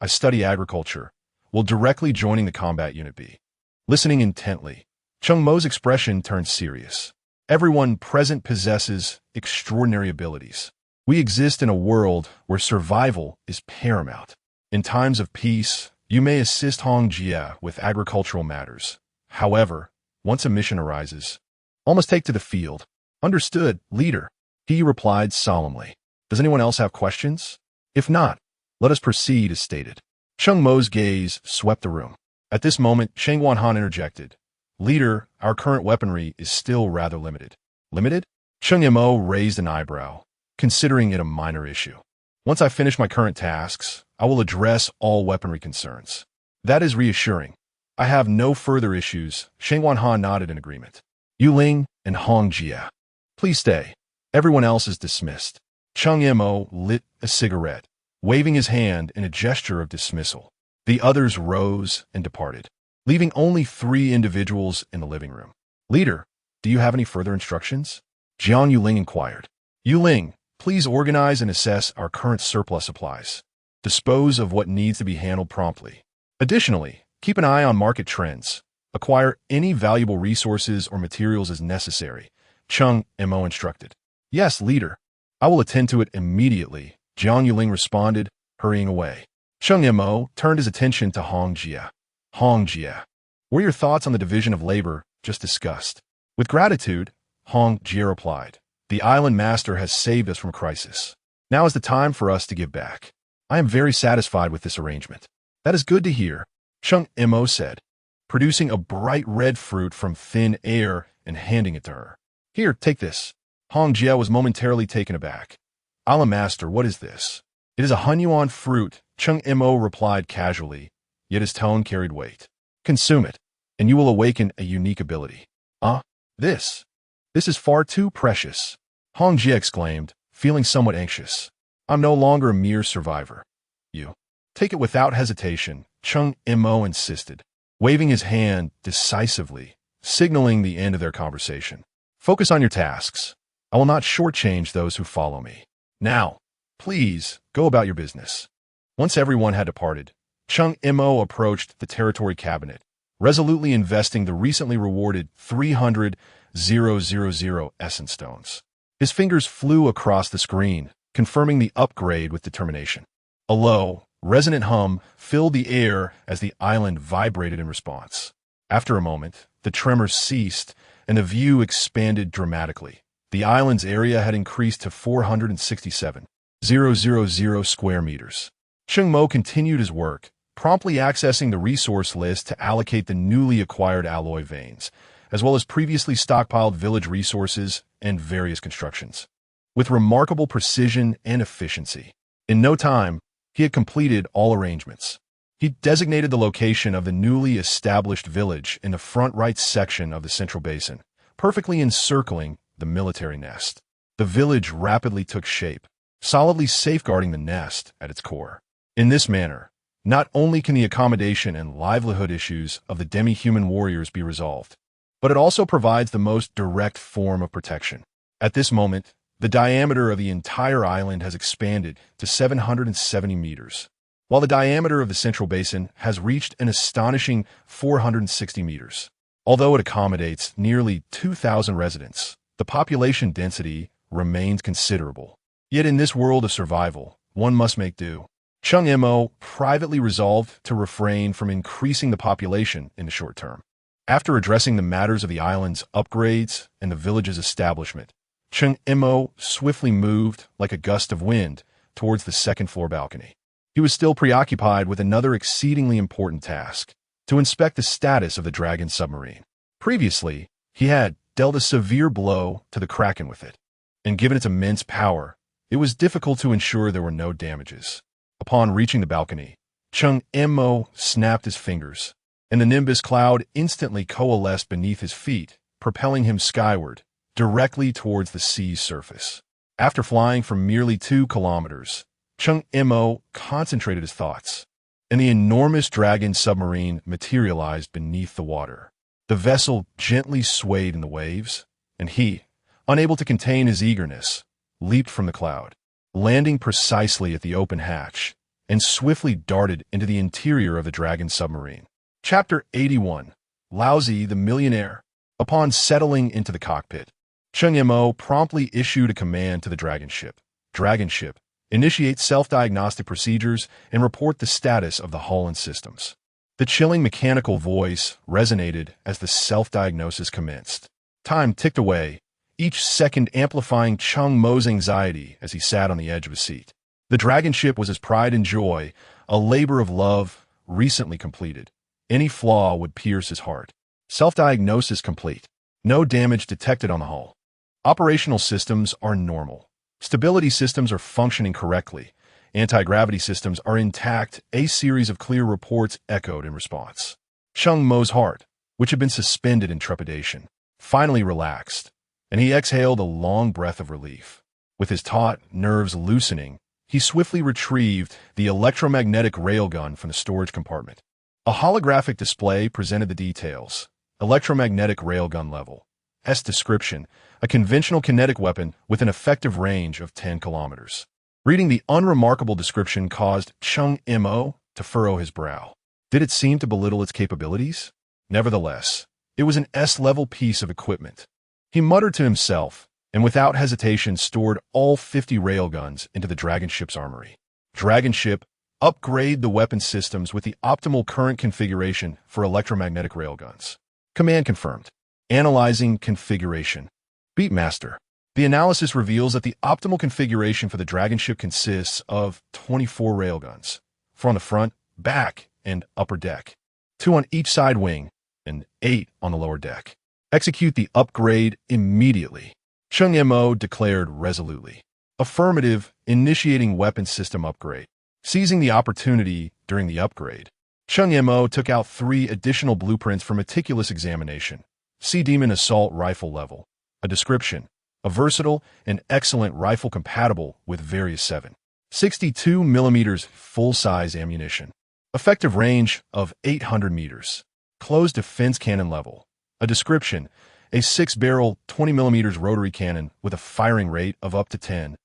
I study agriculture, while directly joining the combat unit B. Listening intently, Cheng Mo's expression turned serious. Everyone present possesses extraordinary abilities. We exist in a world where survival is paramount. In times of peace, you may assist Hong Jia with agricultural matters. However, once a mission arises, all must take to the field. Understood, leader, he replied solemnly. Does anyone else have questions? If not, let us proceed as stated. Cheng Mo's gaze swept the room. At this moment, Shangwan Han interjected. Leader, our current weaponry is still rather limited. Limited? Cheng Mo raised an eyebrow, considering it a minor issue. Once I finish my current tasks, I will address all weaponry concerns. That is reassuring. I have no further issues. Shangwan Han nodded in agreement. Yu Ling and Hong Jia, please stay. Everyone else is dismissed. Cheng Mo lit a cigarette, waving his hand in a gesture of dismissal. The others rose and departed, leaving only 3 individuals in the living room. Leader, do you have any further instructions? Jiang Yuling inquired. Yuling, please organize and assess our current surplus supplies. Dispose of what needs to be handled promptly. Additionally, keep an eye on market trends. Acquire any valuable resources or materials as necessary. Cheng Mo instructed. Yes, leader. I will attend to it immediately, Jiang Yuling responded, hurrying away. Cheng Mo turned his attention to Hong Jia. Hong Jia, what are your thoughts on the division of labor just discussed? With gratitude, Hong Jia replied. The island master has saved us from crisis. Now is the time for us to give back. I am very satisfied with this arrangement. That is good to hear, Cheng Mo said, producing a bright red fruit from thin air and handing it to her. Here, take this. Hong Jia was momentarily taken aback. Island master, what is this? It is a Hunyuan fruit Cheng Mo replied casually, yet his tone carried weight. Consume it, and you will awaken a unique ability. This is far too precious, Hong Jie exclaimed, feeling somewhat anxious. I'm no longer a mere survivor. You. Take it without hesitation, Cheng Mo insisted, waving his hand decisively, signaling the end of their conversation. Focus on your tasks. I will not shortchange those who follow me. Now, please, go about your business. Once everyone had departed, Cheng Mo approached the territory cabinet, resolutely investing the recently rewarded 300,000 essence stones. His fingers flew across the screen, confirming the upgrade with determination. A low, resonant hum filled the air as the island vibrated in response. After a moment, the tremors ceased, and the view expanded dramatically. The island's area had increased to 467,000 square meters. Cheng Mo continued his work, promptly accessing the resource list to allocate the newly acquired alloy veins, as well as previously stockpiled village resources and various constructions. With remarkable precision and efficiency, in no time, he had completed all arrangements. He designated the location of the newly established village in the front right section of the central basin, perfectly encircling the military nest. The village rapidly took shape, solidly safeguarding the nest at its core. In this manner, not only can the accommodation and livelihood issues of the demi-human warriors be resolved, but it also provides the most direct form of protection. At this moment, the diameter of the entire island has expanded to 770 meters, while the diameter of the central basin has reached an astonishing 460 meters. Although it accommodates nearly 2,000 residents, the population density remains considerable. Yet in this world of survival, one must make do. Cheng Mo privately resolved to refrain from increasing the population in the short term. After addressing the matters of the island's upgrades and the village's establishment, Cheng Mo swiftly moved like a gust of wind towards the second-floor balcony. He was still preoccupied with another exceedingly important task, to inspect the status of the Dragon submarine. Previously, he had dealt a severe blow to the Kraken with it, and given its immense power, it was difficult to ensure there were no damages. Upon reaching the balcony, Cheng Mo snapped his fingers, and the nimbus cloud instantly coalesced beneath his feet, propelling him skyward, directly towards the sea's surface. After flying for merely 2 kilometers, Cheng Mo concentrated his thoughts, and the enormous Dragon submarine materialized beneath the water. The vessel gently swayed in the waves, and he, unable to contain his eagerness, leaped from the cloud, landing precisely at the open hatch, and swiftly darted into the interior of the Dragon submarine. Chapter 81. Laozi the Millionaire. Upon settling into the cockpit, Cheng Mo promptly issued a command to the Dragon ship. Dragon ship, initiate self-diagnostic procedures and report the status of the hull and systems. The chilling mechanical voice resonated as the self-diagnosis commenced. Time ticked away, each second amplifying Cheng Mo's anxiety as he sat on the edge of his seat. The Dragon ship was his pride and joy, a labor of love recently completed. Any flaw would pierce his heart. Self-diagnosis complete. No damage detected on the hull. Operational systems are normal. Stability systems are functioning correctly. Anti-gravity systems are intact. A series of clear reports echoed in response. Cheng Mo's heart, which had been suspended in trepidation, finally relaxed, and he exhaled a long breath of relief. With his taut nerves loosening, he swiftly retrieved the electromagnetic railgun from the storage compartment. A holographic display presented the details. Electromagnetic railgun level. S description, a conventional kinetic weapon with an effective range of 10 kilometers. Reading the unremarkable description caused Cheng Mo to furrow his brow. Did it seem to belittle its capabilities? Nevertheless, it was an S-level piece of equipment. He muttered to himself, and without hesitation stored all 50 railguns into the Dragon ship's armory. Dragon ship, upgrade the weapon systems with the optimal current configuration for electromagnetic railguns. Command confirmed. Analyzing configuration. Beatmaster. The analysis reveals that the optimal configuration for the Dragon ship consists of 24 railguns, 4 on the front, back, and upper deck, 2 on each side wing, and 8 on the lower deck. Execute the upgrade immediately, Cheng Mo declared resolutely. Affirmative, initiating weapon system upgrade. Seizing the opportunity during the upgrade, Cheng Mo took out 3 additional blueprints for meticulous examination. Sea Demon Assault Rifle Level. A description: a versatile and excellent rifle compatible with various 7.62mm full-size ammunition. Effective range of 800 meters. Closed defense cannon level. A description: a 6-barrel 20mm rotary cannon with a firing rate of up to 10,000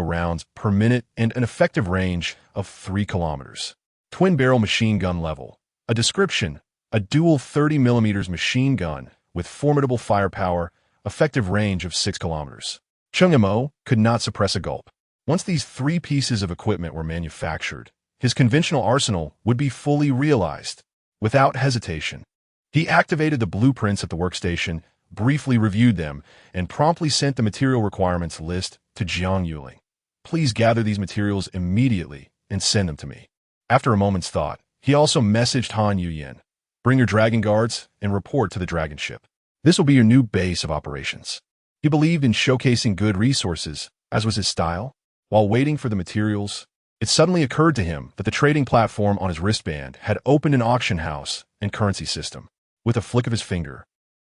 rounds per minute and an effective range of 3 kilometers. Twin-barrel machine gun level. A description: a dual 30mm machine gun with formidable firepower, effective range of 6 kilometers. Cheng Mo could not suppress a gulp. Once these 3 pieces of equipment were manufactured, his conventional arsenal would be fully realized. Without hesitation, he activated the blueprints at the workstation, briefly reviewed them, and promptly sent the material requirements list to Jiang Yuling. Please gather these materials immediately and send them to me. After a moment's thought, he also messaged Han Yuyan. Bring your dragon guards and report to the dragon ship. This will be your new base of operations. He believed in showcasing good resources, as was his style. While waiting for the materials, it suddenly occurred to him that the trading platform on his wristband had opened an auction house and currency system. With a flick of his finger,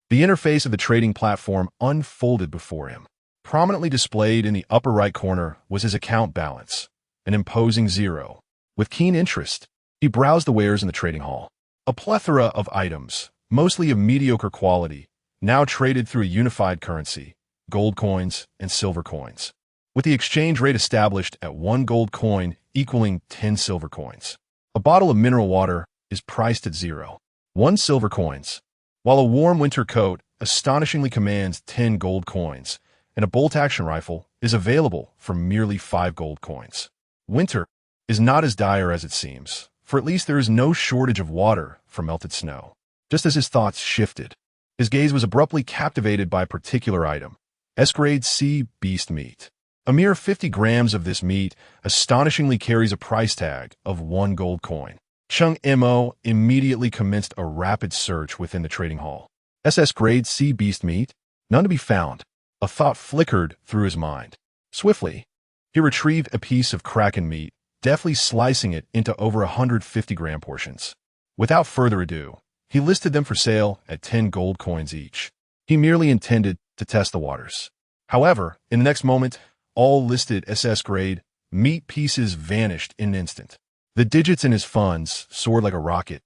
the interface of the trading platform unfolded before him. Prominently displayed in the upper right corner was his account balance, an imposing 0. With keen interest, he browsed the wares in the trading hall. A plethora of items, mostly of mediocre quality, now traded through a unified currency, gold coins and silver coins, with the exchange rate established at 1 gold coin equaling 10 silver coins. A bottle of mineral water is priced at 0.1 silver coins, while a warm winter coat astonishingly commands 10 gold coins, and a bolt-action rifle is available for merely 5 gold coins. Winter is not as dire as it seems, for at least there is no shortage of water for melted snow. Just as his thoughts shifted, his gaze was abruptly captivated by a particular item: S-grade sea beast meat. A mere 50 grams of this meat astonishingly carries a price tag of 1 gold coin. Cheng Mo immediately commenced a rapid search within the trading hall. SS-grade sea beast meat? None to be found. A thought flickered through his mind. Swiftly, he retrieved a piece of kraken meat, deftly slicing it into over 150-gram portions. Without further ado, he listed them for sale at 10 gold coins each. He merely intended to test the waters. However, in the next moment, all listed SS-grade meat pieces vanished in an instant. The digits in his funds soared like a rocket,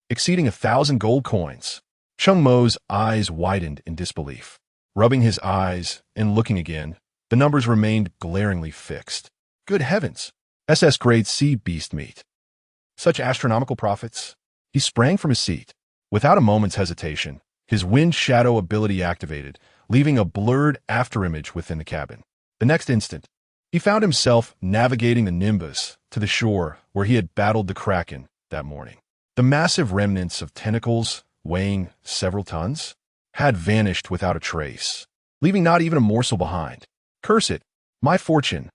exceeding 1,000 gold coins. Cheng Mo's eyes widened in disbelief. Rubbing his eyes and looking again, the numbers remained glaringly fixed. Good heavens! SS-grade sea beast meat. Such astronomical profits? He sprang from his seat. Without a moment's hesitation, his wind shadow ability activated, leaving a blurred afterimage within the cabin. The next instant, he found himself navigating the Nimbus to the shore where he had battled the Kraken that morning. The massive remnants of tentacles, weighing several tons, had vanished without a trace, leaving not even a morsel behind. Curse it, my fortune!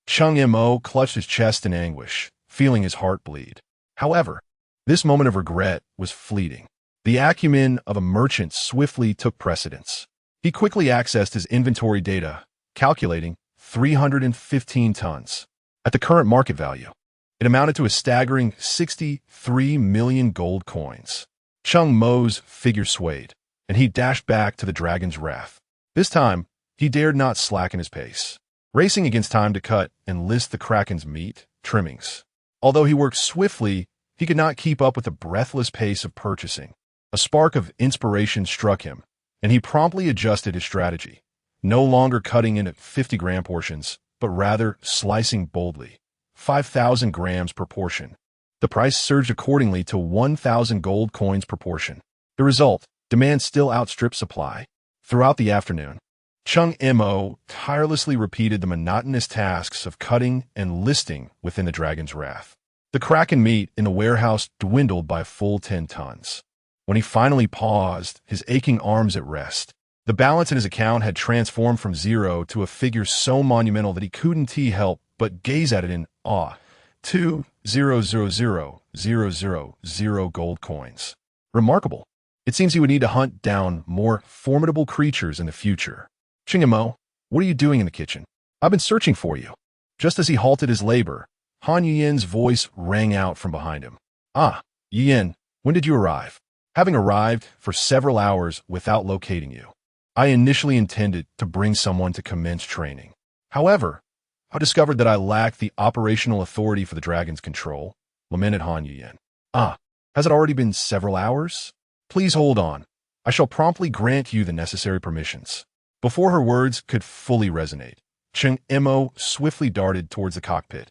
Cheng Mo clutched his chest in anguish, feeling his heart bleed. However, this moment of regret was fleeting. The acumen of a merchant swiftly took precedence. He quickly accessed his inventory data, calculating 315 tons. At the current market value, it amounted to a staggering 63 million gold coins. Cheng Mo's figure swayed, and he dashed back to the dragon's wrath. This time, he dared not slacken his pace, racing against time to cut and list the kraken's meat trimmings. Although he worked swiftly, he could not keep up with the breathless pace of purchasing. A spark of inspiration struck him, and he promptly adjusted his strategy, no longer cutting in at 50-gram portions, but rather slicing boldly, 5,000 grams per portion. The price surged accordingly to 1,000 gold coins per portion. The result: demand still outstripped supply. Throughout the afternoon, Cheng Mo tirelessly repeated the monotonous tasks of cutting and listing within the dragon's wrath. The kraken meat in the warehouse dwindled by a full 10 tons. When he finally paused, his aching arms at rest, the balance in his account had transformed from 0 to a figure so monumental that he couldn't help but gaze at it in awe. 2,000,000 gold coins. Remarkable. It seems he would need to hunt down more formidable creatures in the future. Cheng Mo, what are you doing in the kitchen? I've been searching for you. Just as he halted his labor, Han Yuyen's voice rang out from behind him. Ah, Yuyen, when did you arrive? Having arrived for several hours without locating you. I initially intended to bring someone to commence training. However, I discovered that I lacked the operational authority for the dragon's control, lamented Han Yuyen. Ah, has it already been several hours? Please hold on. I shall promptly grant you the necessary permissions. Before her words could fully resonate, Cheng Mo swiftly darted towards the cockpit,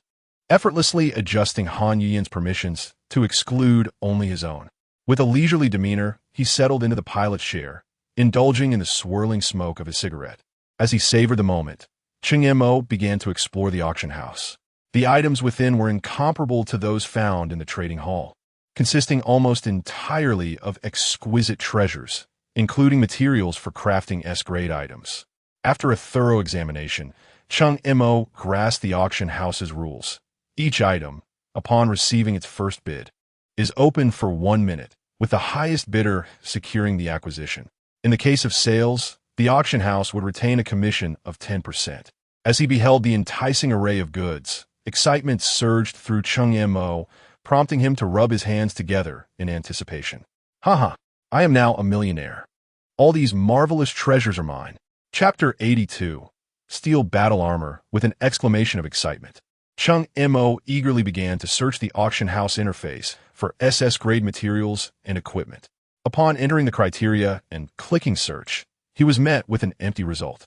effortlessly adjusting Han Yuyen's permissions to exclude only his own. With a leisurely demeanor, he settled into the pilot's chair, indulging in the swirling smoke of his cigarette. As he savored the moment, Cheng Mo began to explore the auction house. The items within were incomparable to those found in the trading hall, consisting almost entirely of exquisite treasures, including materials for crafting S-grade items. After a thorough examination, Cheng Mo grasped the auction house's rules. Each item, upon receiving its first bid, is open for 1 minute, with the highest bidder securing the acquisition. In the case of sales, the auction house would retain a commission of 10%. As he beheld the enticing array of goods, excitement surged through Cheng Mo, prompting him to rub his hands together in anticipation. Haha, I am now a millionaire. All these marvelous treasures are mine. Chapter 82. Steel Battle Armor, with an exclamation of excitement. Cheng Mo eagerly began to search the auction house interface for SS-grade materials and equipment. Upon entering the criteria and clicking search, he was met with an empty result.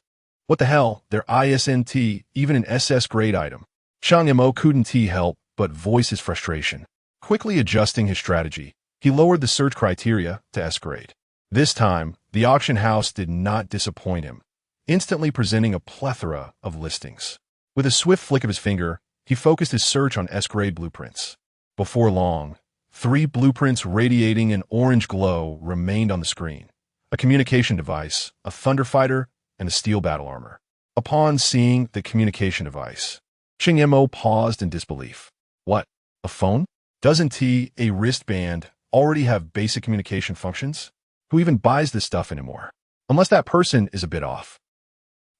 What the hell, there isn't even an SS-grade item. Cheng Mo couldn't help but voice his frustration. Quickly adjusting his strategy, he lowered the search criteria to S-grade. This time, the auction house did not disappoint him, instantly presenting a plethora of listings. With a swift flick of his finger, he focused his search on S-grade blueprints. Before long, 3 blueprints radiating an orange glow remained on the screen: a communication device, a thunderfighter, and a steel battle armor. Upon seeing the communication device, Cheng Mo paused in disbelief. What? A phone? Doesn't a wristband already have basic communication functions? Who even buys this stuff anymore? Unless that person is a bit off.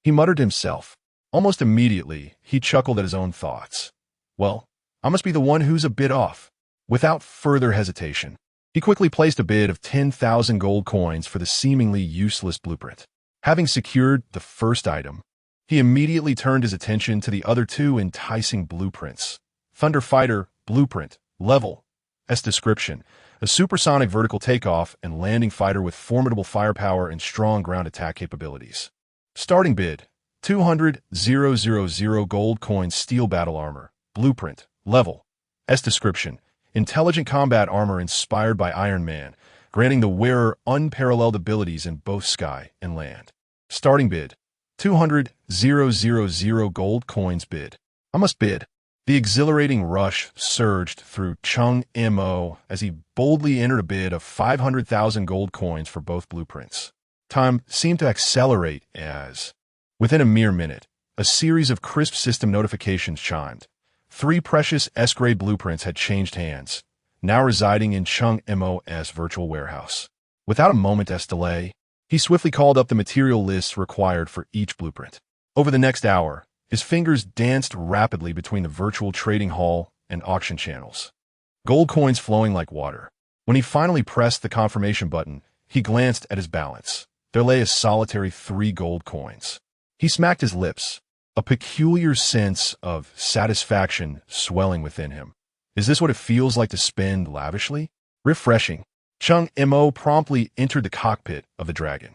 He muttered to himself. Almost immediately, he chuckled at his own thoughts. Well, I must be the one who's a bit off. Without further hesitation, he quickly placed a bid of 10,000 gold coins for the seemingly useless blueprint. Having secured the first item, he immediately turned his attention to the other 2 enticing blueprints. Thunderfighter, blueprint, level. S description: a supersonic vertical takeoff and landing fighter with formidable firepower and strong ground attack capabilities. Starting bid: 200,000 gold coins. Steel battle armor, blueprint, level. S description: intelligent combat armor inspired by Iron Man, granting the wearer unparalleled abilities in both sky and land. Starting bid: 200,000 gold coins. Bid. I must bid. The exhilarating rush surged through Cheng Mo as he boldly entered a bid of 500,000 gold coins for both blueprints. Time seemed to accelerate as, within a mere minute, a series of crisp system notifications chimed. 3 precious S-grade blueprints had changed hands, now residing in Cheng Mo's virtual warehouse. Without a moment's delay, he swiftly called up the material lists required for each blueprint. Over the next hour, his fingers danced rapidly between the virtual trading hall and auction channels, gold coins flowing like water. When he finally pressed the confirmation button, he glanced at his balance. There lay a solitary 3 gold coins. He smacked his lips, a peculiar sense of satisfaction swelling within him. Is this what it feels like to spend lavishly? Refreshing. Cheng Mo promptly entered the cockpit of the dragon.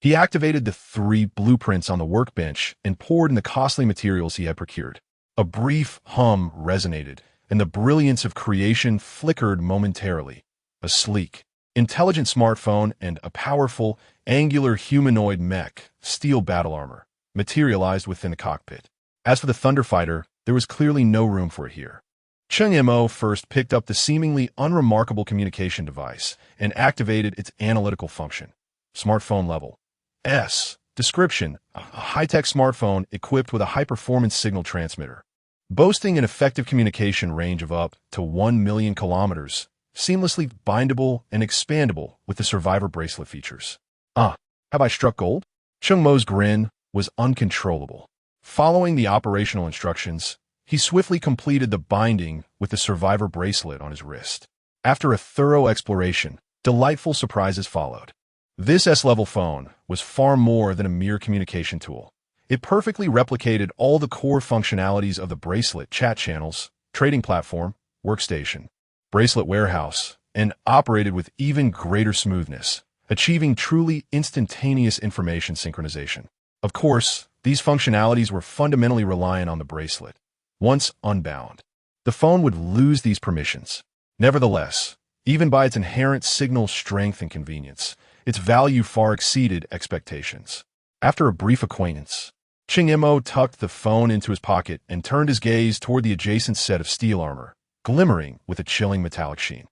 He activated the 3 blueprints on the workbench and poured in the costly materials he had procured. A brief hum resonated, and the brilliance of creation flickered momentarily. A sleek, intelligent smartphone and a powerful, angular humanoid mech, steel battle armor, materialized within the cockpit. As for the Thunderfighter, there was clearly no room for it here. Cheng Mo first picked up the seemingly unremarkable communication device and activated its analytical function. Smartphone level. S. Description: a high-tech smartphone equipped with a high-performance signal transmitter, boasting an effective communication range of up to 1 million kilometers, seamlessly bindable and expandable with the Survivor bracelet features. Have I struck gold? Cheng Mo's grin was uncontrollable. Following the operational instructions, He swiftly completed the binding with the survivor bracelet on his wrist. After a thorough exploration, delightful surprises followed. This S-level phone was far more than a mere communication tool. It perfectly replicated all the core functionalities of the bracelet: chat channels, trading platform, workstation, bracelet warehouse, and operated with even greater smoothness, achieving truly instantaneous information synchronization. Of course, these functionalities were fundamentally reliant on the bracelet. Once unbound, the phone would lose these permissions. Nevertheless, even by its inherent signal strength and convenience, its value far exceeded expectations. After a brief acquaintance, Cheng Mo tucked the phone into his pocket and turned his gaze toward the adjacent set of steel armor, glimmering with a chilling metallic sheen.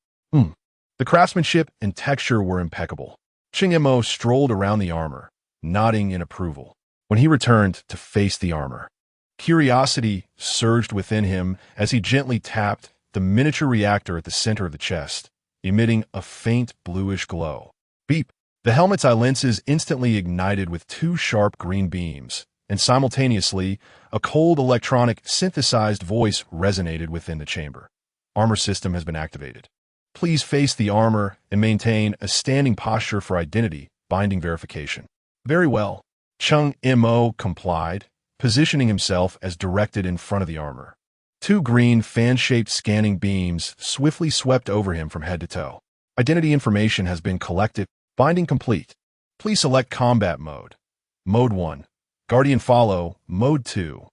The craftsmanship and texture were impeccable. Cheng Mo strolled around the armor, nodding in approval. When he returned to face the armor, curiosity surged within him as he gently tapped the miniature reactor at the center of the chest, emitting a faint bluish glow. Beep! The helmet's eye lenses instantly ignited with two sharp green beams, and simultaneously, a cold electronic synthesized voice resonated within the chamber. Armor system has been activated. Please face the armor and maintain a standing posture for identity binding verification. Very well. Cheng Mo complied, positioning himself as directed in front of the armor. Two green, fan-shaped scanning beams swiftly swept over him from head to toe. Identity information has been collected. Binding complete. Please select Combat Mode. Mode 1. Guardian Follow. Mode 2.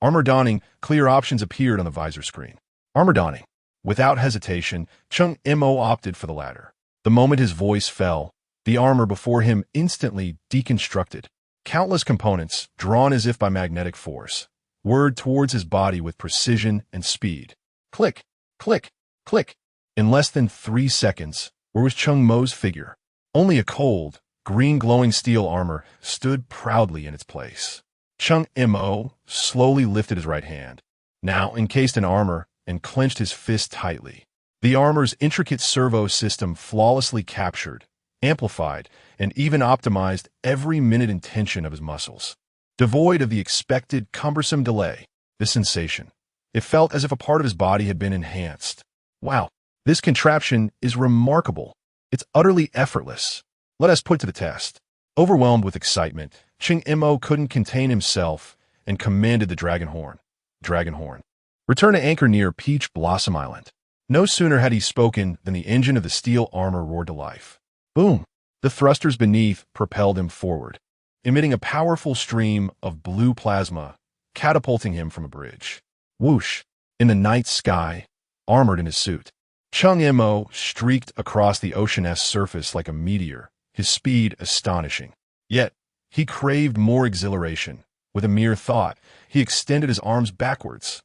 Armor donning. Clear options appeared on the visor screen. Armor donning. Without hesitation, Cheng Mo opted for the latter. The moment his voice fell, the armor before him instantly deconstructed. Countless components, drawn as if by magnetic force, whirred towards his body with precision and speed. Click, click, click. In less than 3 seconds, where was Cheng Mo's figure? Only a cold, green glowing steel armor stood proudly in its place. Cheng Mo slowly lifted his right hand, now encased in armor, and clenched his fist tightly. The armor's intricate servo system flawlessly captured, amplified, and even optimized every minute and tension of his muscles. Devoid of the expected cumbersome delay, this sensation, it felt as if a part of his body had been enhanced. Wow, this contraption is remarkable. It's utterly effortless. Let us put to the test. Overwhelmed with excitement, Cheng Mo couldn't contain himself and commanded the dragon horn. Dragon horn. Return to anchor near Peach Blossom Island. No sooner had he spoken than the engine of the steel armor roared to life. Boom! The thrusters beneath propelled him forward, emitting a powerful stream of blue plasma, catapulting him from a bridge. Whoosh! In the night sky, armored in his suit, Cheng Mo streaked across the ocean's surface like a meteor, his speed astonishing. Yet, he craved more exhilaration. With a mere thought, he extended his arms backwards.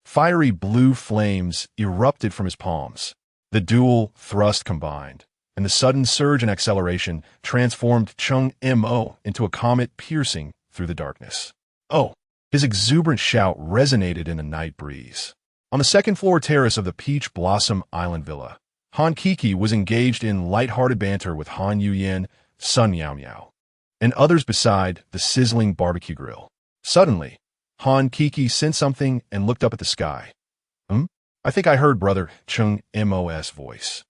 Fiery blue flames erupted from his palms. The dual thrust combined, and the sudden surge in acceleration transformed Cheng Mo into a comet piercing through the darkness. Oh! His exuberant shout resonated in the night breeze. On the second-floor terrace of the Peach Blossom Island Villa, Han Kiki was engaged in light-hearted banter with Han Yuyan, Sun Miao Miao, and others beside the sizzling barbecue grill. Suddenly, Han Kiki sensed something and looked up at the sky. I think I heard Brother Cheng Mo's voice.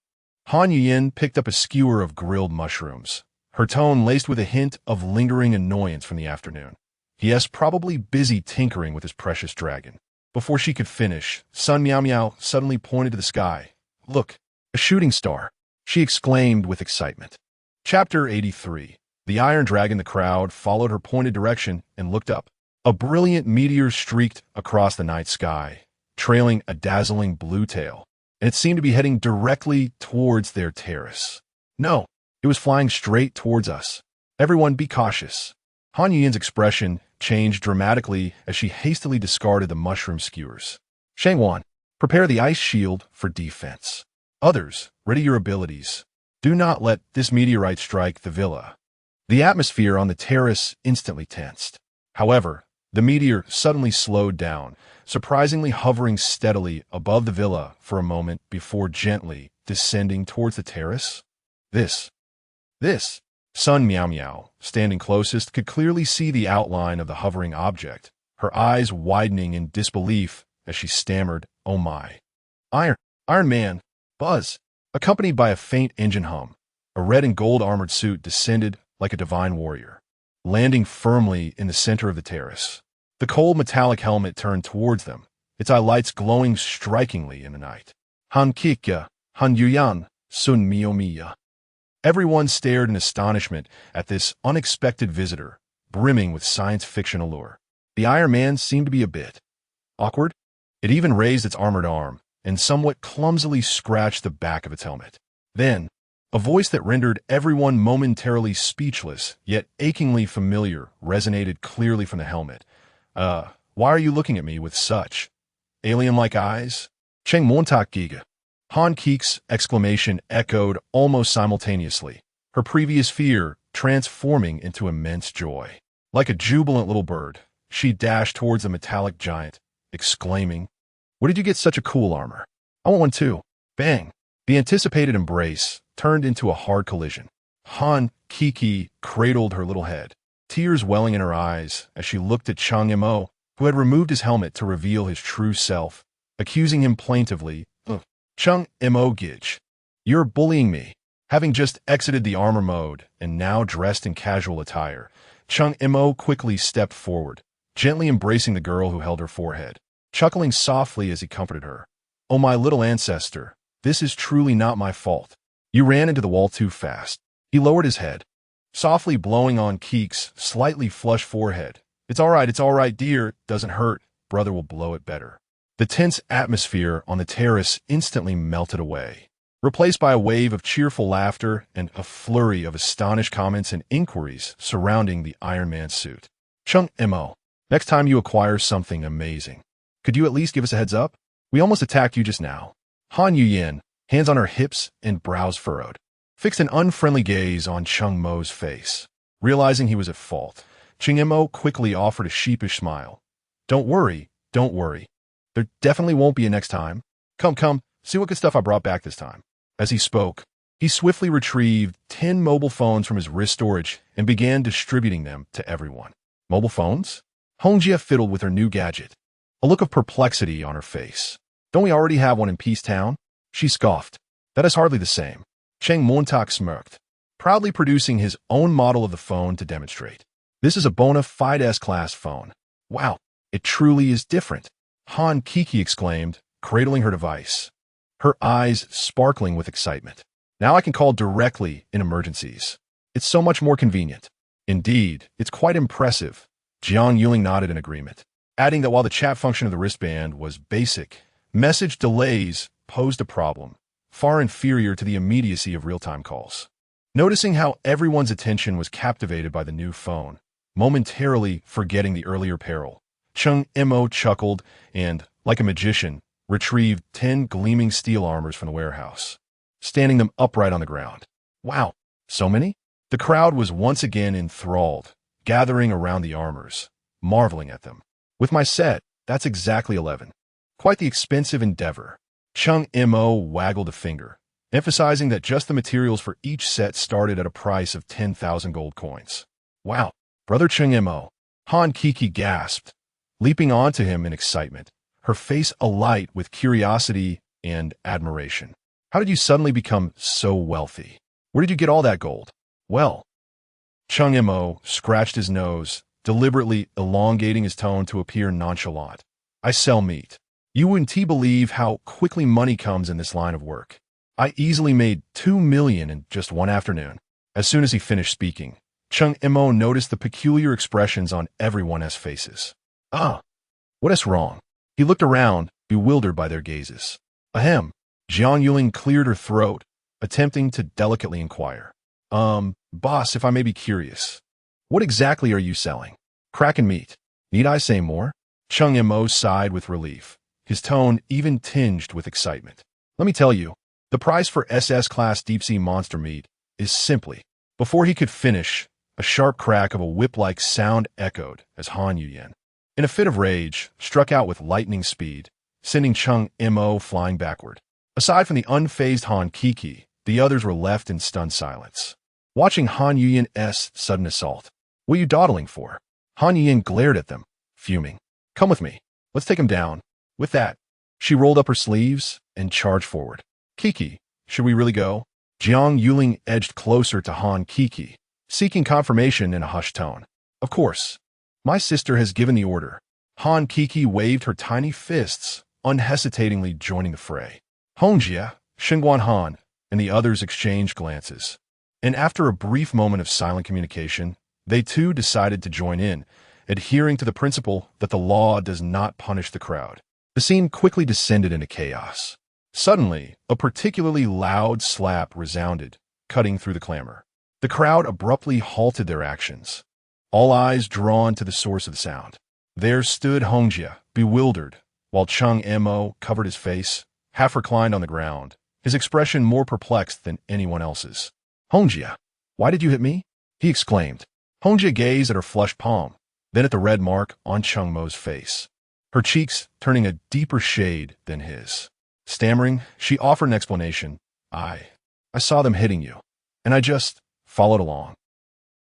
Han Yuyan picked up a skewer of grilled mushrooms, her tone laced with a hint of lingering annoyance from the afternoon. He probably busy tinkering with his precious dragon. Before she could finish, Sun Miao Miao suddenly pointed to the sky. Look, a shooting star, she exclaimed with excitement. Chapter 83. The Iron Dragon. The crowd followed her pointed direction and looked up. A brilliant meteor streaked across the night sky, trailing a dazzling blue tail, and it seemed to be heading directly towards their terrace. No, it was flying straight towards us. Everyone be cautious. Han Yuyan's expression changed dramatically as she hastily discarded the mushroom skewers. Shangwan, prepare the ice shield for defense. Others, ready your abilities. Do not let this meteorite strike the villa. The atmosphere on the terrace instantly tensed. However, the meteor suddenly slowed down, surprisingly hovering steadily above the villa for a moment before gently descending towards the terrace. This. Sun Miao Miao, standing closest, could clearly see the outline of the hovering object, her eyes widening in disbelief as she stammered, "Oh my." Iron Man, Buzz, accompanied by a faint engine hum, a red and gold armored suit descended like a divine warrior, landing firmly in the center of the terrace. The cold metallic helmet turned towards them, its eye lights glowing strikingly in the night. Han Kikya, Han Yuyan, Sun Mio Miya. Everyone stared in astonishment at this unexpected visitor, brimming with science fiction allure. The Iron Man seemed to be a bit awkward. It even raised its armored arm and somewhat clumsily scratched the back of its helmet. Then, a voice that rendered everyone momentarily speechless, yet achingly familiar, resonated clearly from the helmet. Why are you looking at me with such alien-like eyes? Cheng Mo Giga. Han Keek's exclamation echoed almost simultaneously, her previous fear transforming into immense joy. Like a jubilant little bird, she dashed towards the metallic giant, exclaiming, "Where did you get such a cool armor? I want one too." Bang! The anticipated embrace turned into a hard collision. Han Kiki cradled her little head, tears welling in her eyes as she looked at Cheng Mo, who had removed his helmet to reveal his true self, accusing him plaintively, "Cheng Mo Gij, you're bullying me." Having just exited the armor mode and now dressed in casual attire, Cheng Mo quickly stepped forward, gently embracing the girl who held her forehead, chuckling softly as he comforted her. "Oh, my little ancestor, this is truly not my fault. You ran into the wall too fast." He lowered his head, softly blowing on Keek's slightly flushed forehead. It's all right, dear. Doesn't hurt. Brother will blow it better." The tense atmosphere on the terrace instantly melted away, replaced by a wave of cheerful laughter and a flurry of astonished comments and inquiries surrounding the Iron Man suit. "Cheng Mo, next time you acquire something amazing, could you at least give us a heads up? We almost attacked you just now." Han Yuyin, hands on her hips and brows furrowed, fixed an unfriendly gaze on Cheng Mo's face. Realizing he was at fault, Cheng Mo quickly offered a sheepish smile. Don't worry. There definitely won't be a next time. Come, see what good stuff I brought back this time." As he spoke, he swiftly retrieved 10 mobile phones from his wrist storage and began distributing them to everyone. Mobile phones? Hongjia fiddled with her new gadget, a look of perplexity on her face. "Don't we already have one in Peace Town?" She scoffed. "That is hardly the same." Cheng Montak smirked, proudly producing his own model of the phone to demonstrate. "This is a bona fide S-class phone. Wow, it truly is different." Han Kiki exclaimed, cradling her device, her eyes sparkling with excitement. "Now I can call directly in emergencies. It's so much more convenient." "Indeed, it's quite impressive." Jiang Yuling nodded in agreement, adding that while the chat function of the wristband was basic, message delays posed a problem, far inferior to the immediacy of real-time calls. Noticing how everyone's attention was captivated by the new phone, momentarily forgetting the earlier peril, Cheng Mo chuckled and, like a magician, retrieved 10 gleaming steel armors from the warehouse, standing them upright on the ground. "Wow, so many?" The crowd was once again enthralled, gathering around the armors, marveling at them. "With my set, that's exactly 11. Quite the expensive endeavor." Cheng Mo waggled a finger, emphasizing that just the materials for each set started at a price of 10,000 gold coins. "Wow, Brother Cheng Mo," Han Kiki gasped, leaping onto him in excitement, her face alight with curiosity and admiration. "How did you suddenly become so wealthy? Where did you get all that gold?" "Well," Cheng Mo scratched his nose, deliberately elongating his tone to appear nonchalant. "I sell meat. You wouldn't believe how quickly money comes in this line of work. I easily made 2 million in just one afternoon." As soon as he finished speaking, Cheng Mo noticed the peculiar expressions on everyone's faces. What is wrong? He looked around, bewildered by their gazes. Ahem. Jiang Yuling cleared her throat, attempting to delicately inquire. Boss, if I may be curious, what exactly are you selling?" "Kraken meat. Need I say more?" Cheng Mo sighed with relief, his tone even tinged with excitement. "Let me tell you, the price for SS-class deep-sea monster meat is simply..." Before he could finish, a sharp crack of a whip-like sound echoed as Han Yuyan, in a fit of rage, struck out with lightning speed, sending Cheng Mo flying backward. Aside from the unfazed Han Kiki, the others were left in stunned silence, watching Han Yuyan's sudden assault. "What are you dawdling for?" Han Yuyan glared at them, fuming. Come with me. Let's take him down. With that, she rolled up her sleeves and charged forward. Kiki, should we really go? Jiang Yuling edged closer to Han Kiki, seeking confirmation in a hushed tone. Of course. My sister has given the order. Han Kiki waved her tiny fists, unhesitatingly joining the fray. Hongjia, Xinguan Han, and the others exchanged glances. And after a brief moment of silent communication, they too decided to join in, adhering to the principle that the law does not punish the crowd. The scene quickly descended into chaos. Suddenly, a particularly loud slap resounded, cutting through the clamor. The crowd abruptly halted their actions, all eyes drawn to the source of the sound. There stood Hongjia, bewildered, while Cheng Mo covered his face, half reclined on the ground, his expression more perplexed than anyone else's. Hongjia, why did you hit me? He exclaimed. Hongjia gazed at her flushed palm, then at the red mark on Cheng Mo's face, her cheeks turning a deeper shade than his. Stammering, she offered an explanation. I saw them hitting you, and I just followed along.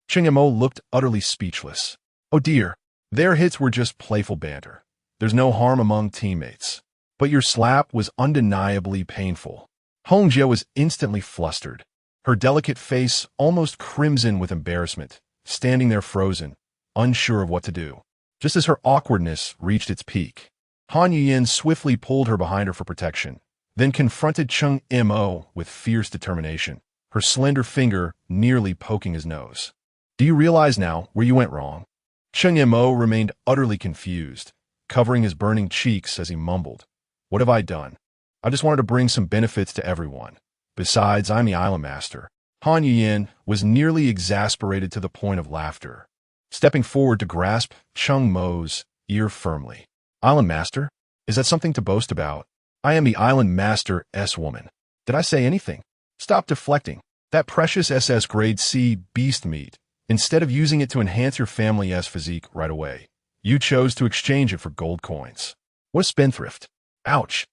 Cheng Mo looked utterly speechless. Oh dear, their hits were just playful banter. There's no harm among teammates. But your slap was undeniably painful. Hongjia was instantly flustered, her delicate face almost crimson with embarrassment, standing there frozen, unsure of what to do. Just as her awkwardness reached its peak, Han Yuyin swiftly pulled her behind her for protection, then confronted Cheng Mo with fierce determination, her slender finger nearly poking his nose. Do you realize now where you went wrong? Cheng Mo remained utterly confused, covering his burning cheeks as he mumbled. What have I done? I just wanted to bring some benefits to everyone. Besides, I'm the island master. Han Yuyin was nearly exasperated to the point of laughter, stepping forward to grasp Cheng Mo's ear firmly. Island master? Is that something to boast about? I am the island master S-woman. Did I say anything? Stop deflecting. That precious SS grade C beast meat. Instead of using it to enhance your family S physique right away, you chose to exchange it for gold coins. What a spendthrift. Ouch.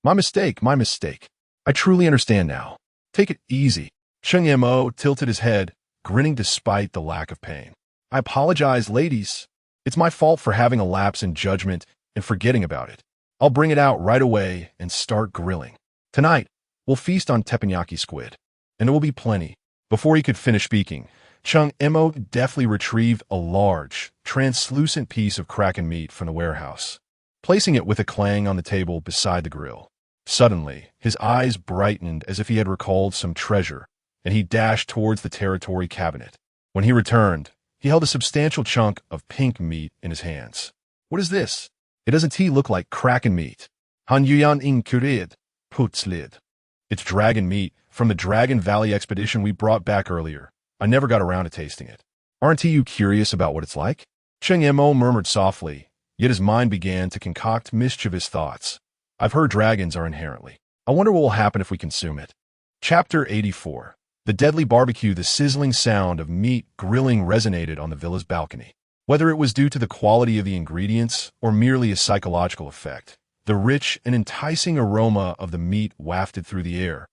My mistake. I truly understand now. Take it easy. Cheng Mo tilted his head, grinning despite the lack of pain. I apologize, ladies. It's my fault for having a lapse in judgment and forgetting about it. I'll bring it out right away and start grilling. Tonight, we'll feast on teppanyaki squid, and there will be plenty. Before he could finish speaking, Cheng Mo deftly retrieved a large, translucent piece of kraken meat from the warehouse, placing it with a clang on the table beside the grill. Suddenly, his eyes brightened as if he had recalled some treasure, and he dashed towards the territory cabinet. When he returned, he held a substantial chunk of pink meat in his hands. What is this? It doesn't look like kraken meat. Han Yuyan inquired, putzlid. It's dragon meat from the Dragon Valley expedition we brought back earlier. I never got around to tasting it. Aren't you curious about what it's like? Cheng Mo murmured softly, yet his mind began to concoct mischievous thoughts. I've heard dragons are inherently. I wonder what will happen if we consume it. Chapter 84. The deadly barbecue. The sizzling sound of meat grilling resonated on the villa's balcony. Whether it was due to the quality of the ingredients or merely a psychological effect, the rich and enticing aroma of the meat wafted through the air,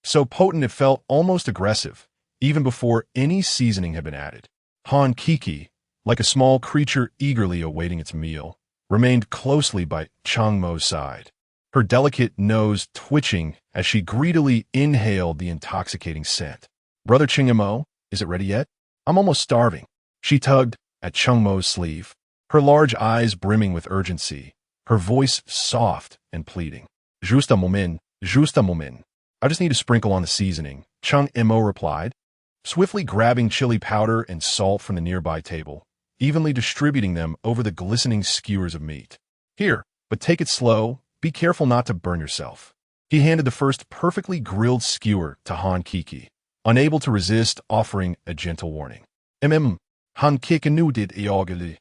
so potent it felt almost aggressive, even before any seasoning had been added. Han Kiki, like a small creature eagerly awaiting its meal, remained closely by Cheng Mo's side, her delicate nose twitching as she greedily inhaled the intoxicating scent. Brother Cheng Mo, is it ready yet? I'm almost starving. She tugged at Cheng Mo's sleeve, her large eyes brimming with urgency, her voice soft and pleading. Juste un moment, juste un moment. I just need to sprinkle on the seasoning, Cheng Mo replied, swiftly grabbing chili powder and salt from the nearby table, evenly distributing them over the glistening skewers of meat. Here, but take it slow. Be careful not to burn yourself. He handed the first perfectly grilled skewer to Han Kiki, unable to resist offering a gentle warning. Han Kiki did iogally,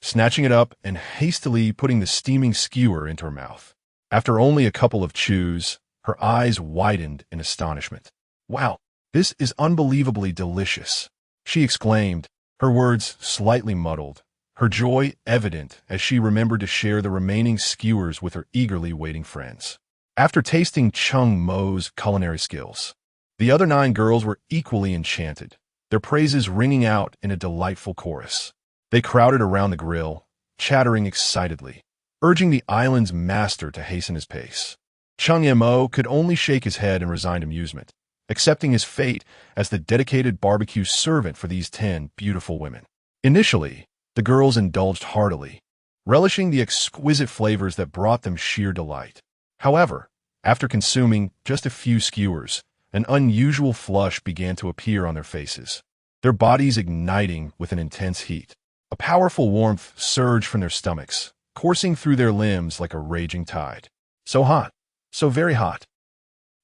snatching it up and hastily putting the steaming skewer into her mouth. After only a couple of chews, her eyes widened in astonishment. Wow, this is unbelievably delicious, she exclaimed, her words slightly muddled, her joy evident as she remembered to share the remaining skewers with her eagerly waiting friends. After tasting Cheng Mo's culinary skills, the other 9 girls were equally enchanted, their praises ringing out in a delightful chorus. They crowded around the grill, chattering excitedly, urging the island's master to hasten his pace. Cheng Mo could only shake his head in resigned amusement, accepting his fate as the dedicated barbecue servant for these 10 beautiful women. Initially, the girls indulged heartily, relishing the exquisite flavors that brought them sheer delight. However, after consuming just a few skewers, an unusual flush began to appear on their faces, their bodies igniting with an intense heat. A powerful warmth surged from their stomachs, coursing through their limbs like a raging tide. So hot, so very hot.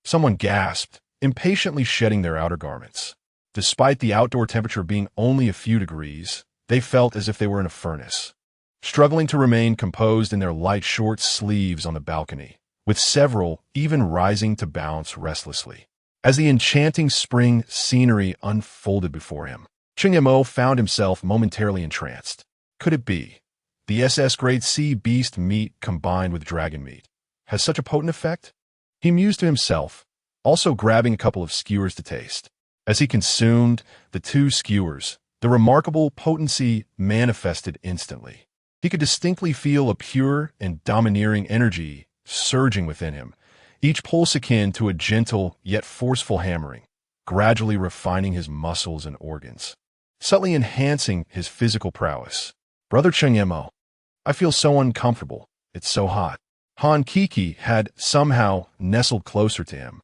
Someone gasped, impatiently shedding their outer garments. Despite the outdoor temperature being only a few degrees, they felt as if they were in a furnace, struggling to remain composed in their light short sleeves on the balcony, with several even rising to bounce restlessly. As the enchanting spring scenery unfolded before him, Cheng Mo found himself momentarily entranced. Could it be? The SS-grade sea beast meat combined with dragon meat has such a potent effect? He mused to himself, also grabbing a couple of skewers to taste. As he consumed the 2 skewers, the remarkable potency manifested instantly. He could distinctly feel a pure and domineering energy surging within him, each pulse akin to a gentle yet forceful hammering, gradually refining his muscles and organs, subtly enhancing his physical prowess. Brother Cheng Mo, I feel so uncomfortable. It's so hot. Han Kiki had somehow nestled closer to him,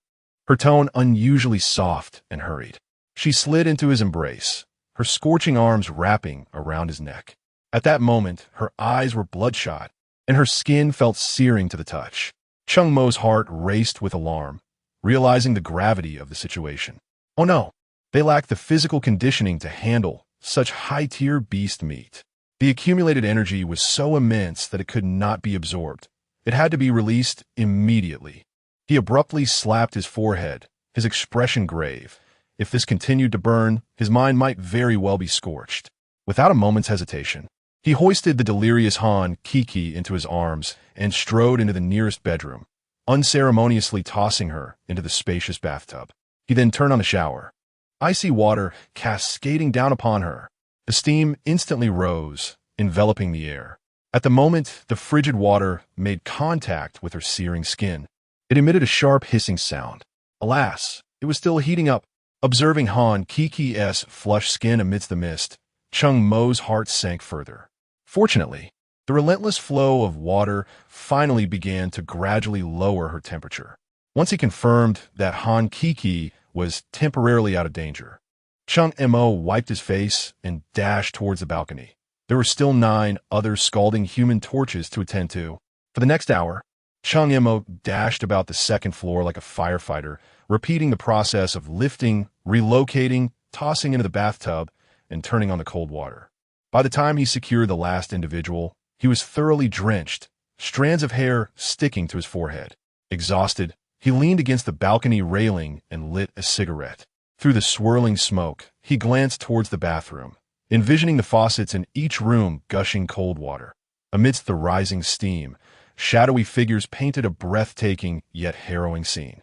her tone unusually soft and hurried. She slid into his embrace, her scorching arms wrapping around his neck. At that moment, her eyes were bloodshot, and her skin felt searing to the touch. Cheng Mo's heart raced with alarm, realizing the gravity of the situation. Oh no, they lacked the physical conditioning to handle such high-tier beast meat. The accumulated energy was so immense that it could not be absorbed. It had to be released immediately. He abruptly slapped his forehead, his expression grave. If this continued to burn, his mind might very well be scorched. Without a moment's hesitation, he hoisted the delirious Han Kiki into his arms and strode into the nearest bedroom, unceremoniously tossing her into the spacious bathtub. He then turned on the shower. Icy water cascading down upon her. The steam instantly rose, enveloping the air. At the moment the frigid water made contact with her searing skin, it emitted a sharp hissing sound. Alas, it was still heating up. Observing Han Kiki's flushed skin amidst the mist, Cheng Mo's heart sank further. Fortunately, the relentless flow of water finally began to gradually lower her temperature. Once he confirmed that Han Kiki was temporarily out of danger, Cheng Mo wiped his face and dashed towards the balcony. There were still 9 other scalding human torches to attend to. For the next hour, Cheng Mo dashed about the second floor like a firefighter, repeating the process of lifting, relocating, tossing into the bathtub, and turning on the cold water. By the time he secured the last individual, he was thoroughly drenched, strands of hair sticking to his forehead. Exhausted, he leaned against the balcony railing and lit a cigarette. Through the swirling smoke, he glanced towards the bathroom, envisioning the faucets in each room gushing cold water. Amidst the rising steam, shadowy figures painted a breathtaking yet harrowing scene.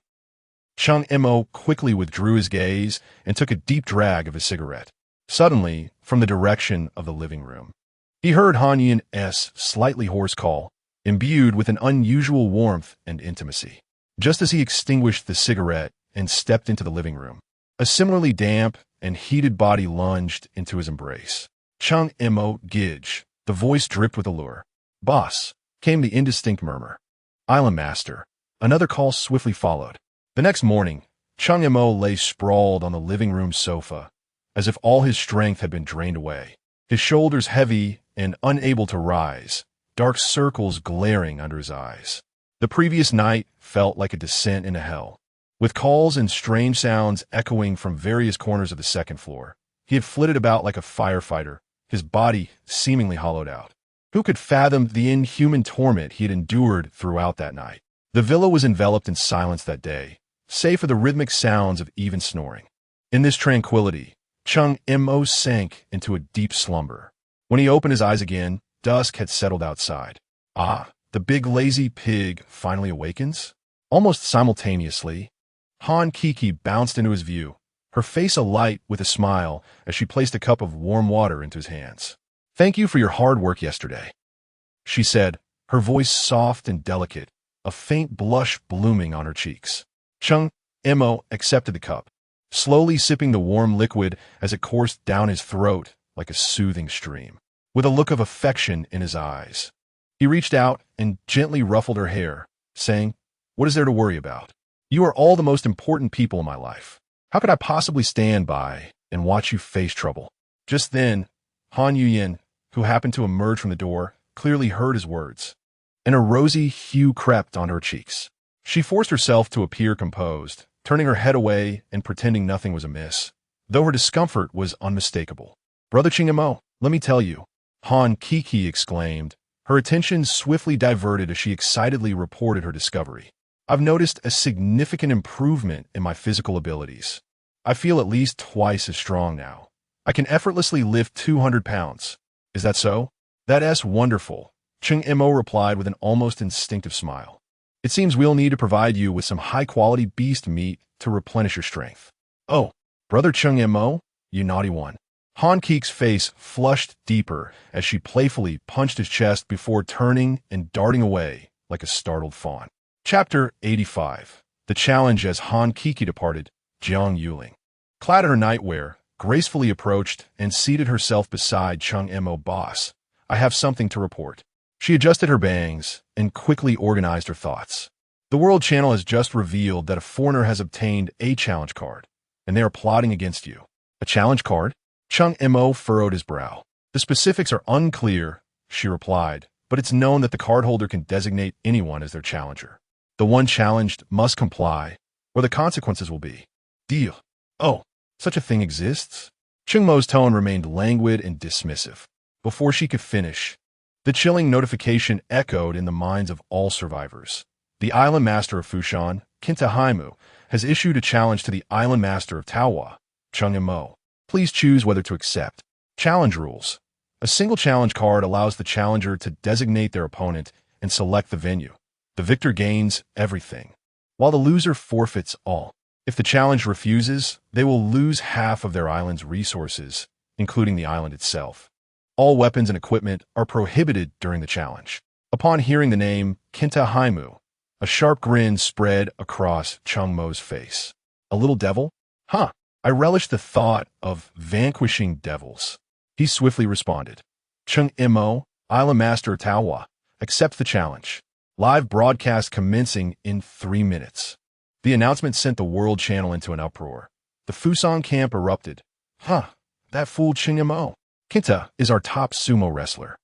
Cheng Mo quickly withdrew his gaze and took a deep drag of his cigarette. Suddenly, from the direction of the living room, he heard Han Yin's slightly hoarse call, imbued with an unusual warmth and intimacy. Just as he extinguished the cigarette and stepped into the living room, a similarly damp and heated body lunged into his embrace. Cheng Mo Gidge, the voice dripped with allure. Boss, came the indistinct murmur. Island Master. Another call swiftly followed. The next morning, Cheng Mo lay sprawled on the living room sofa, as if all his strength had been drained away. His shoulders heavy and unable to rise, dark circles glaring under his eyes. The previous night felt like a descent into hell. With calls and strange sounds echoing from various corners of the second floor, he had flitted about like a firefighter, his body seemingly hollowed out. Who could fathom the inhuman torment he had endured throughout that night? The villa was enveloped in silence that day, save for the rhythmic sounds of even snoring. In this tranquility, Cheng Mo sank into a deep slumber. When he opened his eyes again, dusk had settled outside. Ah, the big lazy pig finally awakens? Almost simultaneously, Han Kiki bounced into his view, her face alight with a smile as she placed a cup of warm water into his hands. Thank you for your hard work yesterday. she said, her voice soft and delicate, a faint blush blooming on her cheeks. Cheng Mo accepted the cup, slowly sipping the warm liquid as it coursed down his throat like a soothing stream. With a look of affection in his eyes, he reached out and gently ruffled her hair, saying, "What is there to worry about? You are all the most important people in my life. How could I possibly stand by and watch you face trouble?" Just then, Han Yuyin, who happened to emerge from the door, clearly heard his words, and a rosy hue crept onto her cheeks. She forced herself to appear composed, turning her head away and pretending nothing was amiss, though her discomfort was unmistakable. "Brother Cheng Mo, let me tell you," Han Kiki exclaimed, her attention swiftly diverted as she excitedly reported her discovery. "I've noticed a significant improvement in my physical abilities. I feel at least twice as strong now. I can effortlessly lift 200 pounds. Is that so?" "That's wonderful," Cheng Mo replied with an almost instinctive smile. "It seems we'll need to provide you with some high-quality beast meat to replenish your strength." "Oh, Brother Cheng Mo, you naughty one." Han Keek's face flushed deeper as she playfully punched his chest before turning and darting away like a startled fawn. Chapter 85. The Challenge. As Han Kiki departed, Jiang Yuling, clad in her nightwear, gracefully approached and seated herself beside Cheng Mo. "Boss, I have something to report." She adjusted her bangs and quickly organized her thoughts. "The World Channel has just revealed that a foreigner has obtained a challenge card, and they are plotting against you." "A challenge card?" Cheng Mo furrowed his brow. "The specifics are unclear," she replied, "but it's known that the cardholder can designate anyone as their challenger. The one challenged must comply, or the consequences will be. Deal. Oh, such a thing exists?" Cheng Mo's tone remained languid and dismissive. Before she could finish, the chilling notification echoed in the minds of all survivors. The island master of Fushan, Haimu, has issued a challenge to the island master of Taohua, Cheng Mo. Please choose whether to accept. Challenge rules. A single challenge card allows the challenger to designate their opponent and select the venue. The victor gains everything, while the loser forfeits all. If the challenge refuses, they will lose half of their island's resources, including the island itself. All weapons and equipment are prohibited during the challenge. Upon hearing the name Haimu, a sharp grin spread across Cheng Mo's face. "A little devil? Huh. I relish the thought of vanquishing devils," he swiftly responded. "Cheng Mo, Island Master of Taohua, accept the challenge. Live broadcast commencing in 3 minutes." The announcement sent the World Channel into an uproar. The Fusan camp erupted. "Huh, that fool Cheng Mo. Kinta is our top sumo wrestler,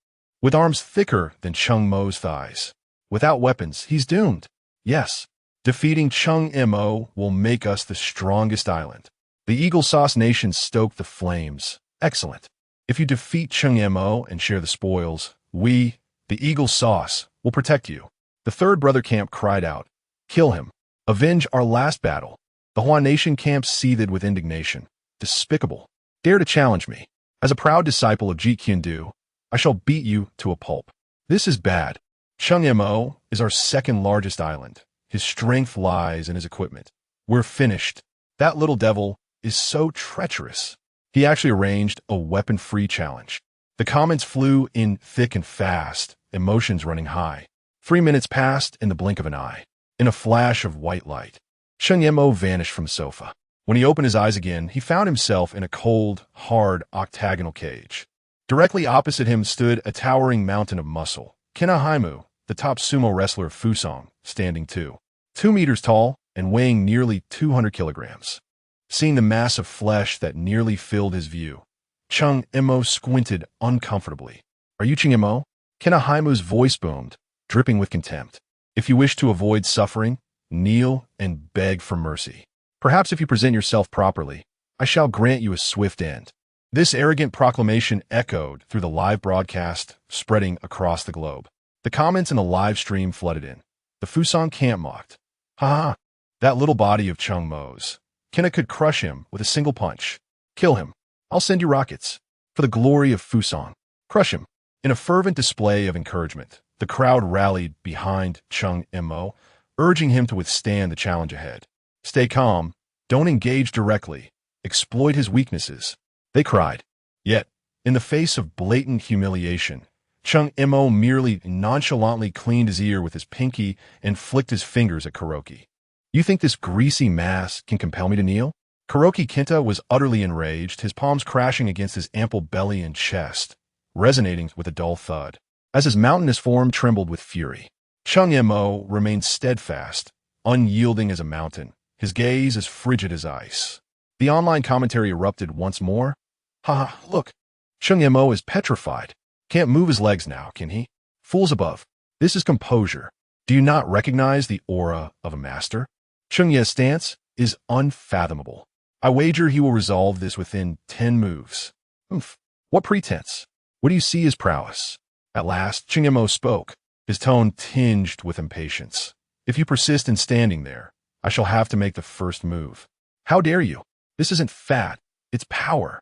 with arms thicker than Cheng Mo's thighs. Without weapons, he's doomed. Yes, defeating Cheng Mo will make us the strongest island." The Eagle Sauce Nation stoked the flames. "Excellent. If you defeat Cheng Mo and share the spoils, we, the Eagle Sauce, will protect you." The third brother camp cried out, "Kill him. Avenge our last battle." The Hua Nation camp seethed with indignation. "Despicable. Dare to challenge me. As a proud disciple of Jeet Kune Do, I shall beat you to a pulp." "This is bad. Cheng Mo is our second largest island. His strength lies in his equipment. We're finished. That little devil is so treacherous. He actually arranged a weapon-free challenge." The comments flew in thick and fast, emotions running high. 3 minutes passed in the blink of an eye. In a flash of white light, Cheng Mo vanished from the sofa. When he opened his eyes again, he found himself in a cold, hard, octagonal cage. Directly opposite him stood a towering mountain of muscle. Haimu, the top sumo wrestler of Fusang, standing too. 2 meters tall and weighing nearly 200 kilograms. Seeing the mass of flesh that nearly filled his view, Cheng Mo squinted uncomfortably. "Are you Cheng Mo?" Haimu's voice boomed, dripping with contempt. "If you wish to avoid suffering, kneel and beg for mercy. Perhaps if you present yourself properly, I shall grant you a swift end." This arrogant proclamation echoed through the live broadcast, spreading across the globe. The comments in the live stream flooded in. The Fusang camp mocked. "Ha ha, that little body of Cheng Mo's. Kenna could crush him with a single punch. Kill him. I'll send you rockets. For the glory of Fusang. Crush him." In a fervent display of encouragement, the crowd rallied behind Cheng Mo, urging him to withstand the challenge ahead. "Stay calm. Don't engage directly. Exploit his weaknesses," they cried. Yet, in the face of blatant humiliation, Cheng Mo merely nonchalantly cleaned his ear with his pinky and flicked his fingers at Kuroki. You think this greasy mass can compel me to kneel? Kuroki Kenta was utterly enraged, his palms crashing against his ample belly and chest, resonating with a dull thud, as his mountainous form trembled with fury. Cheng Mo remained steadfast, unyielding as a mountain, his gaze as frigid as ice. The online commentary erupted once more. Ha, look, Cheng Mo is petrified. Can't move his legs now, can he? Fools above. This is composure. Do you not recognize the aura of a master? Cheng Ye's stance is unfathomable. I wager he will resolve this within 10 moves. Oomph. What pretense? What do you see as prowess? At last, Cheng Mo spoke, his tone tinged with impatience. If you persist in standing there, I shall have to make the first move. How dare you? This isn't fat, it's power.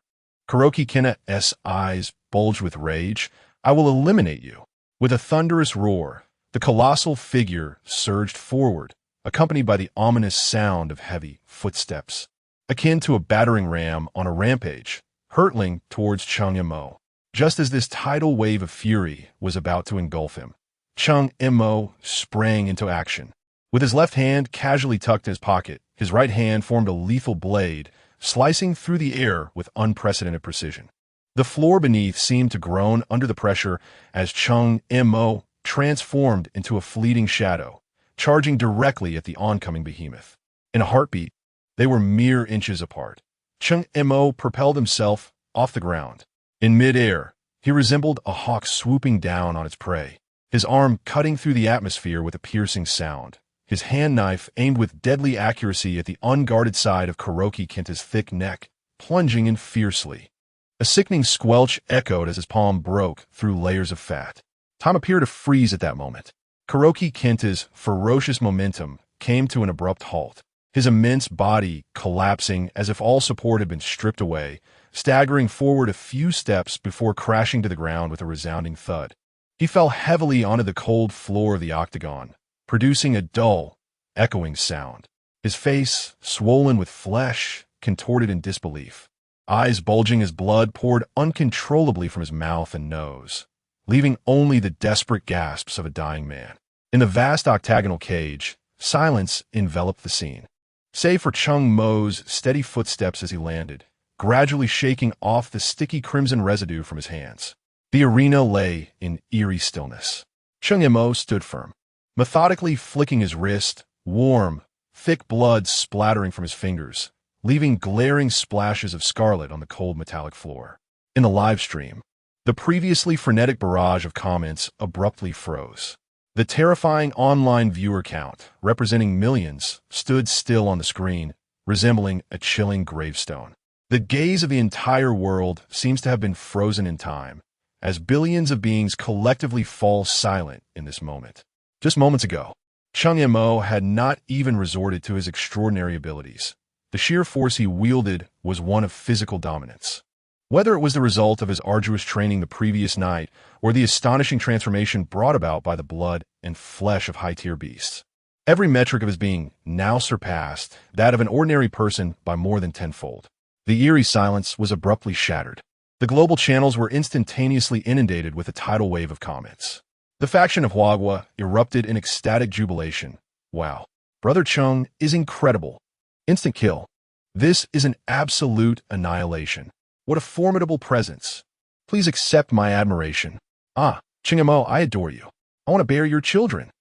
Kuroki Kenta's eyes bulged with rage. I will eliminate you. With a thunderous roar, the colossal figure surged forward, accompanied by the ominous sound of heavy footsteps, akin to a battering ram on a rampage, hurtling towards Cheng Mo. Just as this tidal wave of fury was about to engulf him, Cheng Mo sprang into action. With his left hand casually tucked in his pocket, his right hand formed a lethal blade, slicing through the air with unprecedented precision. The floor beneath seemed to groan under the pressure as Cheng Mo transformed into a fleeting shadow, charging directly at the oncoming behemoth. In a heartbeat, they were mere inches apart. Cheng Mo propelled himself off the ground. In midair, he resembled a hawk swooping down on its prey, his arm cutting through the atmosphere with a piercing sound, his hand knife aimed with deadly accuracy at the unguarded side of Kuroki Kenta's thick neck, plunging in fiercely. A sickening squelch echoed as his palm broke through layers of fat. Time appeared to freeze at that moment. Kuroki Kenta's ferocious momentum came to an abrupt halt, his immense body collapsing as if all support had been stripped away, staggering forward a few steps before crashing to the ground with a resounding thud. He fell heavily onto the cold floor of the octagon, producing a dull, echoing sound. His face, swollen with flesh, contorted in disbelief. Eyes bulging as blood poured uncontrollably from his mouth and nose, leaving only the desperate gasps of a dying man. In the vast octagonal cage, silence enveloped the scene, save for Cheng Mo's steady footsteps as he landed, gradually shaking off the sticky crimson residue from his hands. The arena lay in eerie stillness. Cheng Mo stood firm, methodically flicking his wrist, warm, thick blood splattering from his fingers, leaving glaring splashes of scarlet on the cold metallic floor. In the live stream, the previously frenetic barrage of comments abruptly froze. The terrifying online viewer count, representing millions, stood still on the screen, resembling a chilling gravestone. The gaze of the entire world seems to have been frozen in time, as billions of beings collectively fall silent in this moment. Just moments ago, Cheng Mo had not even resorted to his extraordinary abilities. The sheer force he wielded was one of physical dominance. Whether it was the result of his arduous training the previous night or the astonishing transformation brought about by the blood and flesh of high-tier beasts, every metric of his being now surpassed that of an ordinary person by more than tenfold. The eerie silence was abruptly shattered. The global channels were instantaneously inundated with a tidal wave of comments. The faction of Huagua erupted in ecstatic jubilation. Wow, Brother Cheng is incredible. Instant kill. This is an absolute annihilation. What a formidable presence. Please accept my admiration. Ah, Cheng Mo, I adore you. I want to bear your children.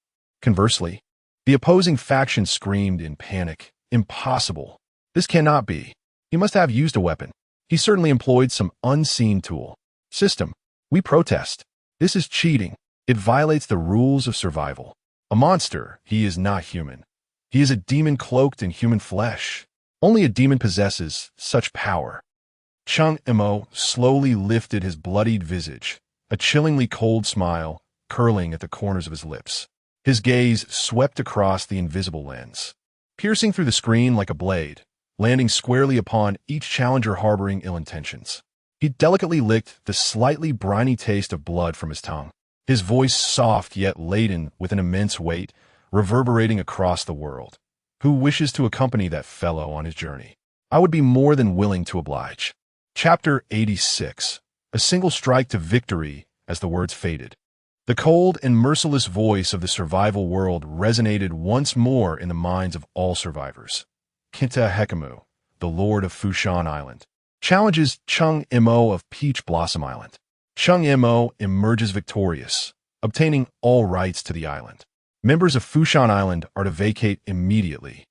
Conversely, the opposing faction screamed in panic. Impossible. This cannot be. He must have used a weapon. He certainly employed some unseen tool. System, we protest. This is cheating. It violates the rules of survival. A monster, he is not human. He is a demon cloaked in human flesh. Only a demon possesses such power. Cheng Mo slowly lifted his bloodied visage, a chillingly cold smile curling at the corners of his lips. His gaze swept across the invisible lens, piercing through the screen like a blade, landing squarely upon each challenger harboring ill intentions. He delicately licked the slightly briny taste of blood from his tongue, his voice soft yet laden with an immense weight, reverberating across the world. Who wishes to accompany that fellow on his journey? I would be more than willing to oblige. Chapter 86. A single strike to victory as the words faded. The cold and merciless voice of the survival world resonated once more in the minds of all survivors. Ten-thousand-acre, the Lord of Fushan Island, challenges Cheng Mo of Peach Blossom Island. Cheng Mo emerges victorious, obtaining all rights to the island. Members of Fushan Island are to vacate immediately,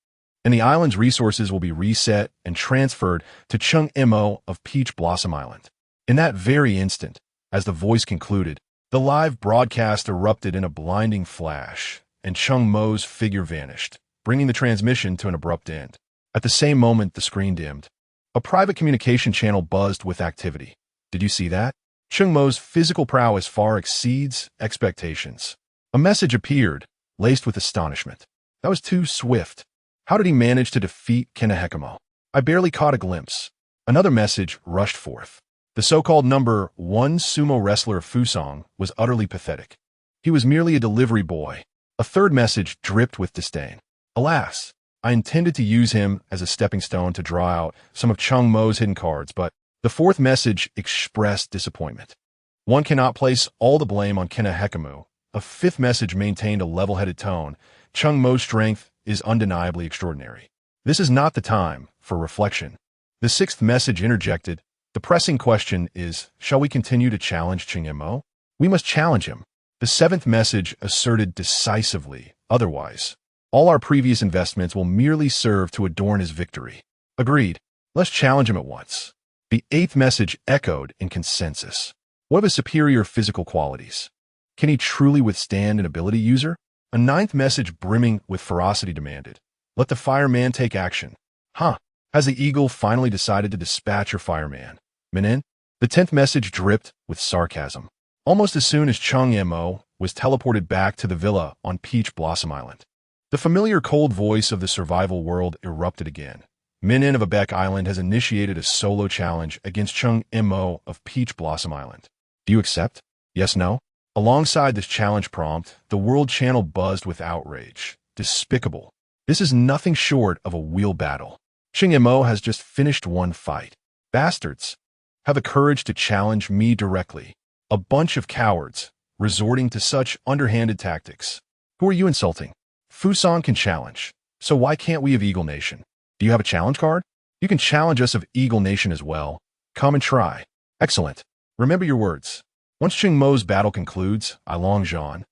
and the island's resources will be reset and transferred to Cheng Mo of Peach Blossom Island. In that very instant, as the voice concluded, the live broadcast erupted in a blinding flash, and Cheng Mo's figure vanished, bringing the transmission to an abrupt end. At the same moment, the screen dimmed. A private communication channel buzzed with activity. Did you see that? Cheng Mo's physical prowess far exceeds expectations. A message appeared, laced with astonishment. That was too swift. How did he manage to defeat Ten-thousand-acre? I barely caught a glimpse. Another message rushed forth. The so-called number 1 sumo wrestler of Fusang was utterly pathetic. He was merely a delivery boy. A third message dripped with disdain. Alas, I intended to use him as a stepping stone to draw out some of Cheng Mo's hidden cards, but the fourth message expressed disappointment. One cannot place all the blame on Ten-thousand-acre. A fifth message maintained a level-headed tone. Cheng Mo's strength is undeniably extraordinary. This is not the time for reflection. The sixth message interjected. The pressing question is, shall we continue to challenge Cheng Mo? We must challenge him. The seventh message asserted decisively, otherwise, all our previous investments will merely serve to adorn his victory. Agreed. Let's challenge him at once. The eighth message echoed in consensus. What of his superior physical qualities? Can he truly withstand an ability user? A ninth message brimming with ferocity demanded. Let the fireman take action. Huh. Has the eagle finally decided to dispatch your fireman? Minin? The 10th message dripped with sarcasm. Almost as soon as Cheng Mo was teleported back to the villa on Peach Blossom Island, the familiar cold voice of the survival world erupted again. Minin of Abek Island has initiated a solo challenge against Cheng Mo of Peach Blossom Island. Do you accept? Yes, no? Alongside this challenge prompt, the world channel buzzed with outrage. Despicable. This is nothing short of a wheel battle. Cheng Mo has just finished one fight. Bastards. Have the courage to challenge me directly. A bunch of cowards, resorting to such underhanded tactics. Who are you insulting? Fusang can challenge. So why can't we of Eagle Nation? Do you have a challenge card? You can challenge us of Eagle Nation as well. Come and try. Excellent. Remember your words. Once Cheng Mo's battle concludes, I Longzhan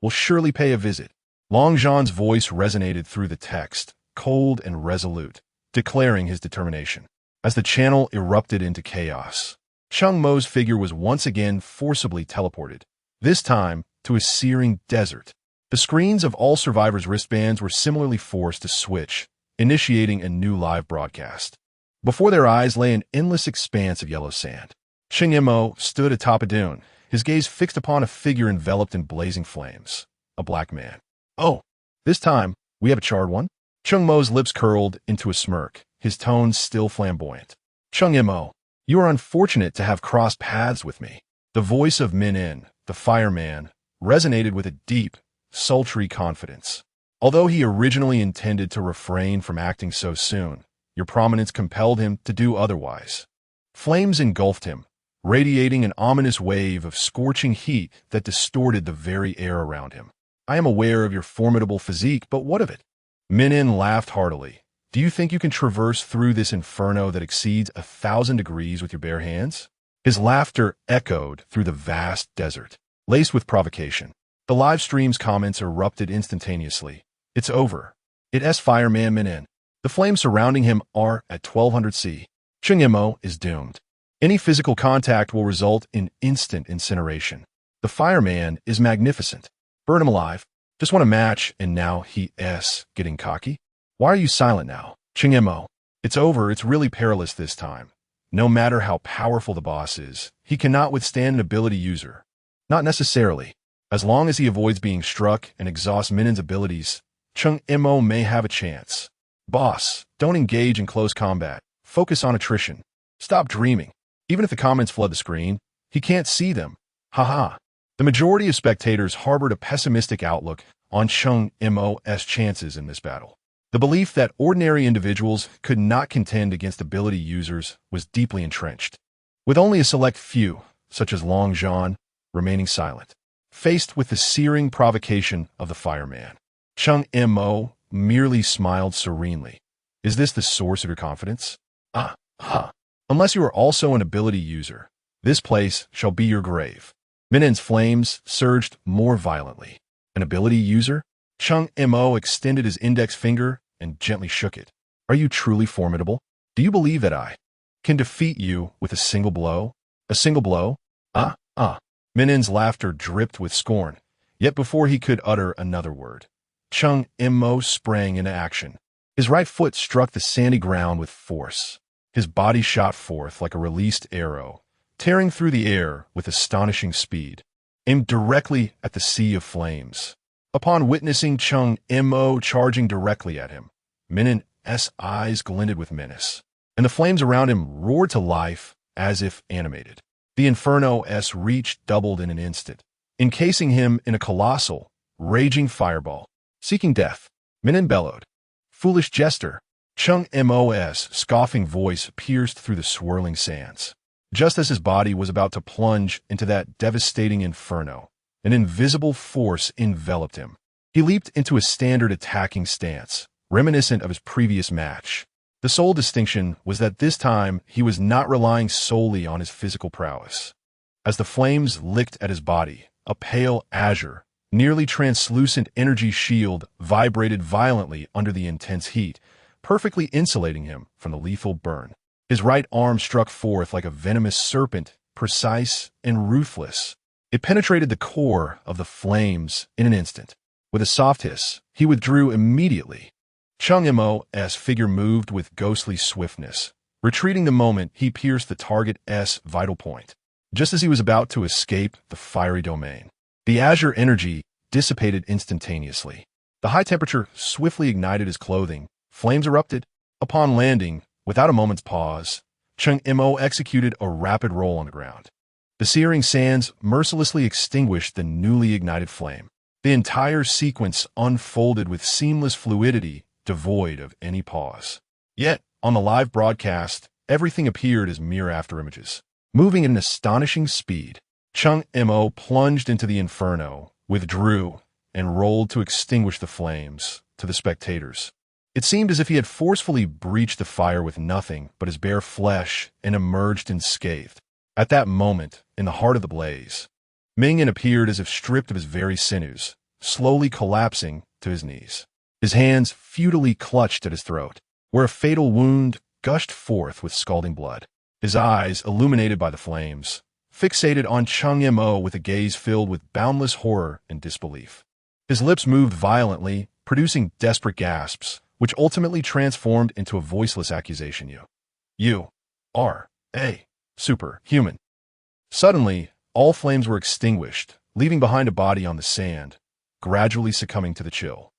will surely pay a visit. Longzhan's voice resonated through the text, cold and resolute, declaring his determination. As the channel erupted into chaos, Cheng Mo's figure was once again forcibly teleported, this time to a searing desert. The screens of all survivors' wristbands were similarly forced to switch, initiating a new live broadcast. Before their eyes lay an endless expanse of yellow sand. Cheng Mo stood atop a dune, his gaze fixed upon a figure enveloped in blazing flames. A black man. Oh, this time, we have a charred one? Cheng Mo's lips curled into a smirk, his tones still flamboyant. Cheng Mo, you are unfortunate to have crossed paths with me. The voice of Minin, the fireman, resonated with a deep, sultry confidence. Although he originally intended to refrain from acting so soon, your prominence compelled him to do otherwise. Flames engulfed him, radiating an ominous wave of scorching heat that distorted the very air around him. I am aware of your formidable physique, but what of it? Minin laughed heartily. Do you think you can traverse through this inferno that exceeds 1,000 degrees with your bare hands? His laughter echoed through the vast desert, laced with provocation. The live stream's comments erupted instantaneously. It's over. It's fireman Minin. The flames surrounding him are at 1200 C. Cheng Mo is doomed. Any physical contact will result in instant incineration. The fireman is magnificent. Burn him alive. Just want a match, and now he is getting cocky? Why are you silent now? Cheng Mo. It's over. It's really perilous this time. No matter how powerful the boss is, he cannot withstand an ability user. Not necessarily. As long as he avoids being struck and exhausts Minin's abilities, Cheng Mo may have a chance. Boss, don't engage in close combat. Focus on attrition. Stop dreaming. Even if the comments flood the screen, he can't see them. Haha. The majority of spectators harbored a pessimistic outlook on Cheng Mo's chances in this battle. The belief that ordinary individuals could not contend against ability users was deeply entrenched. With only a select few, such as Longzhan, remaining silent. Faced with the searing provocation of the fireman, Cheng Mo merely smiled serenely. Is this the source of your confidence? Unless you are also an ability user, this place shall be your grave. Minen's flames surged more violently. An ability user? Cheng Mo extended his index finger and gently shook it. Are you truly formidable? Do you believe that I can defeat you with a single blow? A single blow? Minen's laughter dripped with scorn, yet before he could utter another word, Cheng Mo sprang into action. His right foot struck the sandy ground with force. His body shot forth like a released arrow, tearing through the air with astonishing speed, aimed directly at the sea of flames. Upon witnessing Cheng Mo charging directly at him, Minen's eyes glinted with menace, and the flames around him roared to life as if animated. The Inferno's reach doubled in an instant, encasing him in a colossal, raging fireball. Seeking death, Minen bellowed. Foolish jester! Cheng Mo's scoffing voice pierced through the swirling sands. Just as his body was about to plunge into that devastating inferno, an invisible force enveloped him. He leaped into a standard attacking stance, reminiscent of his previous match. The sole distinction was that this time he was not relying solely on his physical prowess. As the flames licked at his body, a pale azure, nearly translucent energy shield vibrated violently under the intense heat, perfectly insulating him from the lethal burn. His right arm struck forth like a venomous serpent, precise and ruthless. It penetrated the core of the flames in an instant. With a soft hiss, he withdrew immediately. Cheng Mo's figure moved with ghostly swiftness, retreating the moment he pierced the target's vital point. Just as he was about to escape the fiery domain, the azure energy dissipated instantaneously. The high temperature swiftly ignited his clothing. Flames erupted. Upon landing, without a moment's pause, Cheng Mo executed a rapid roll on the ground. The searing sands mercilessly extinguished the newly ignited flame. The entire sequence unfolded with seamless fluidity, devoid of any pause. Yet, on the live broadcast, everything appeared as mere afterimages. Moving at an astonishing speed, Cheng Mo plunged into the inferno, withdrew, and rolled to extinguish the flames. To the spectators, it seemed as if he had forcefully breached the fire with nothing but his bare flesh and emerged unscathed. At that moment, in the heart of the blaze, Mingen appeared as if stripped of his very sinews, slowly collapsing to his knees. His hands futilely clutched at his throat, where a fatal wound gushed forth with scalding blood. His eyes, illuminated by the flames, fixated on Cheng Mo with a gaze filled with boundless horror and disbelief. His lips moved violently, producing desperate gasps, which ultimately transformed into a voiceless accusation. You are a superhuman. Suddenly, all flames were extinguished, leaving behind a body on the sand, gradually succumbing to the chill.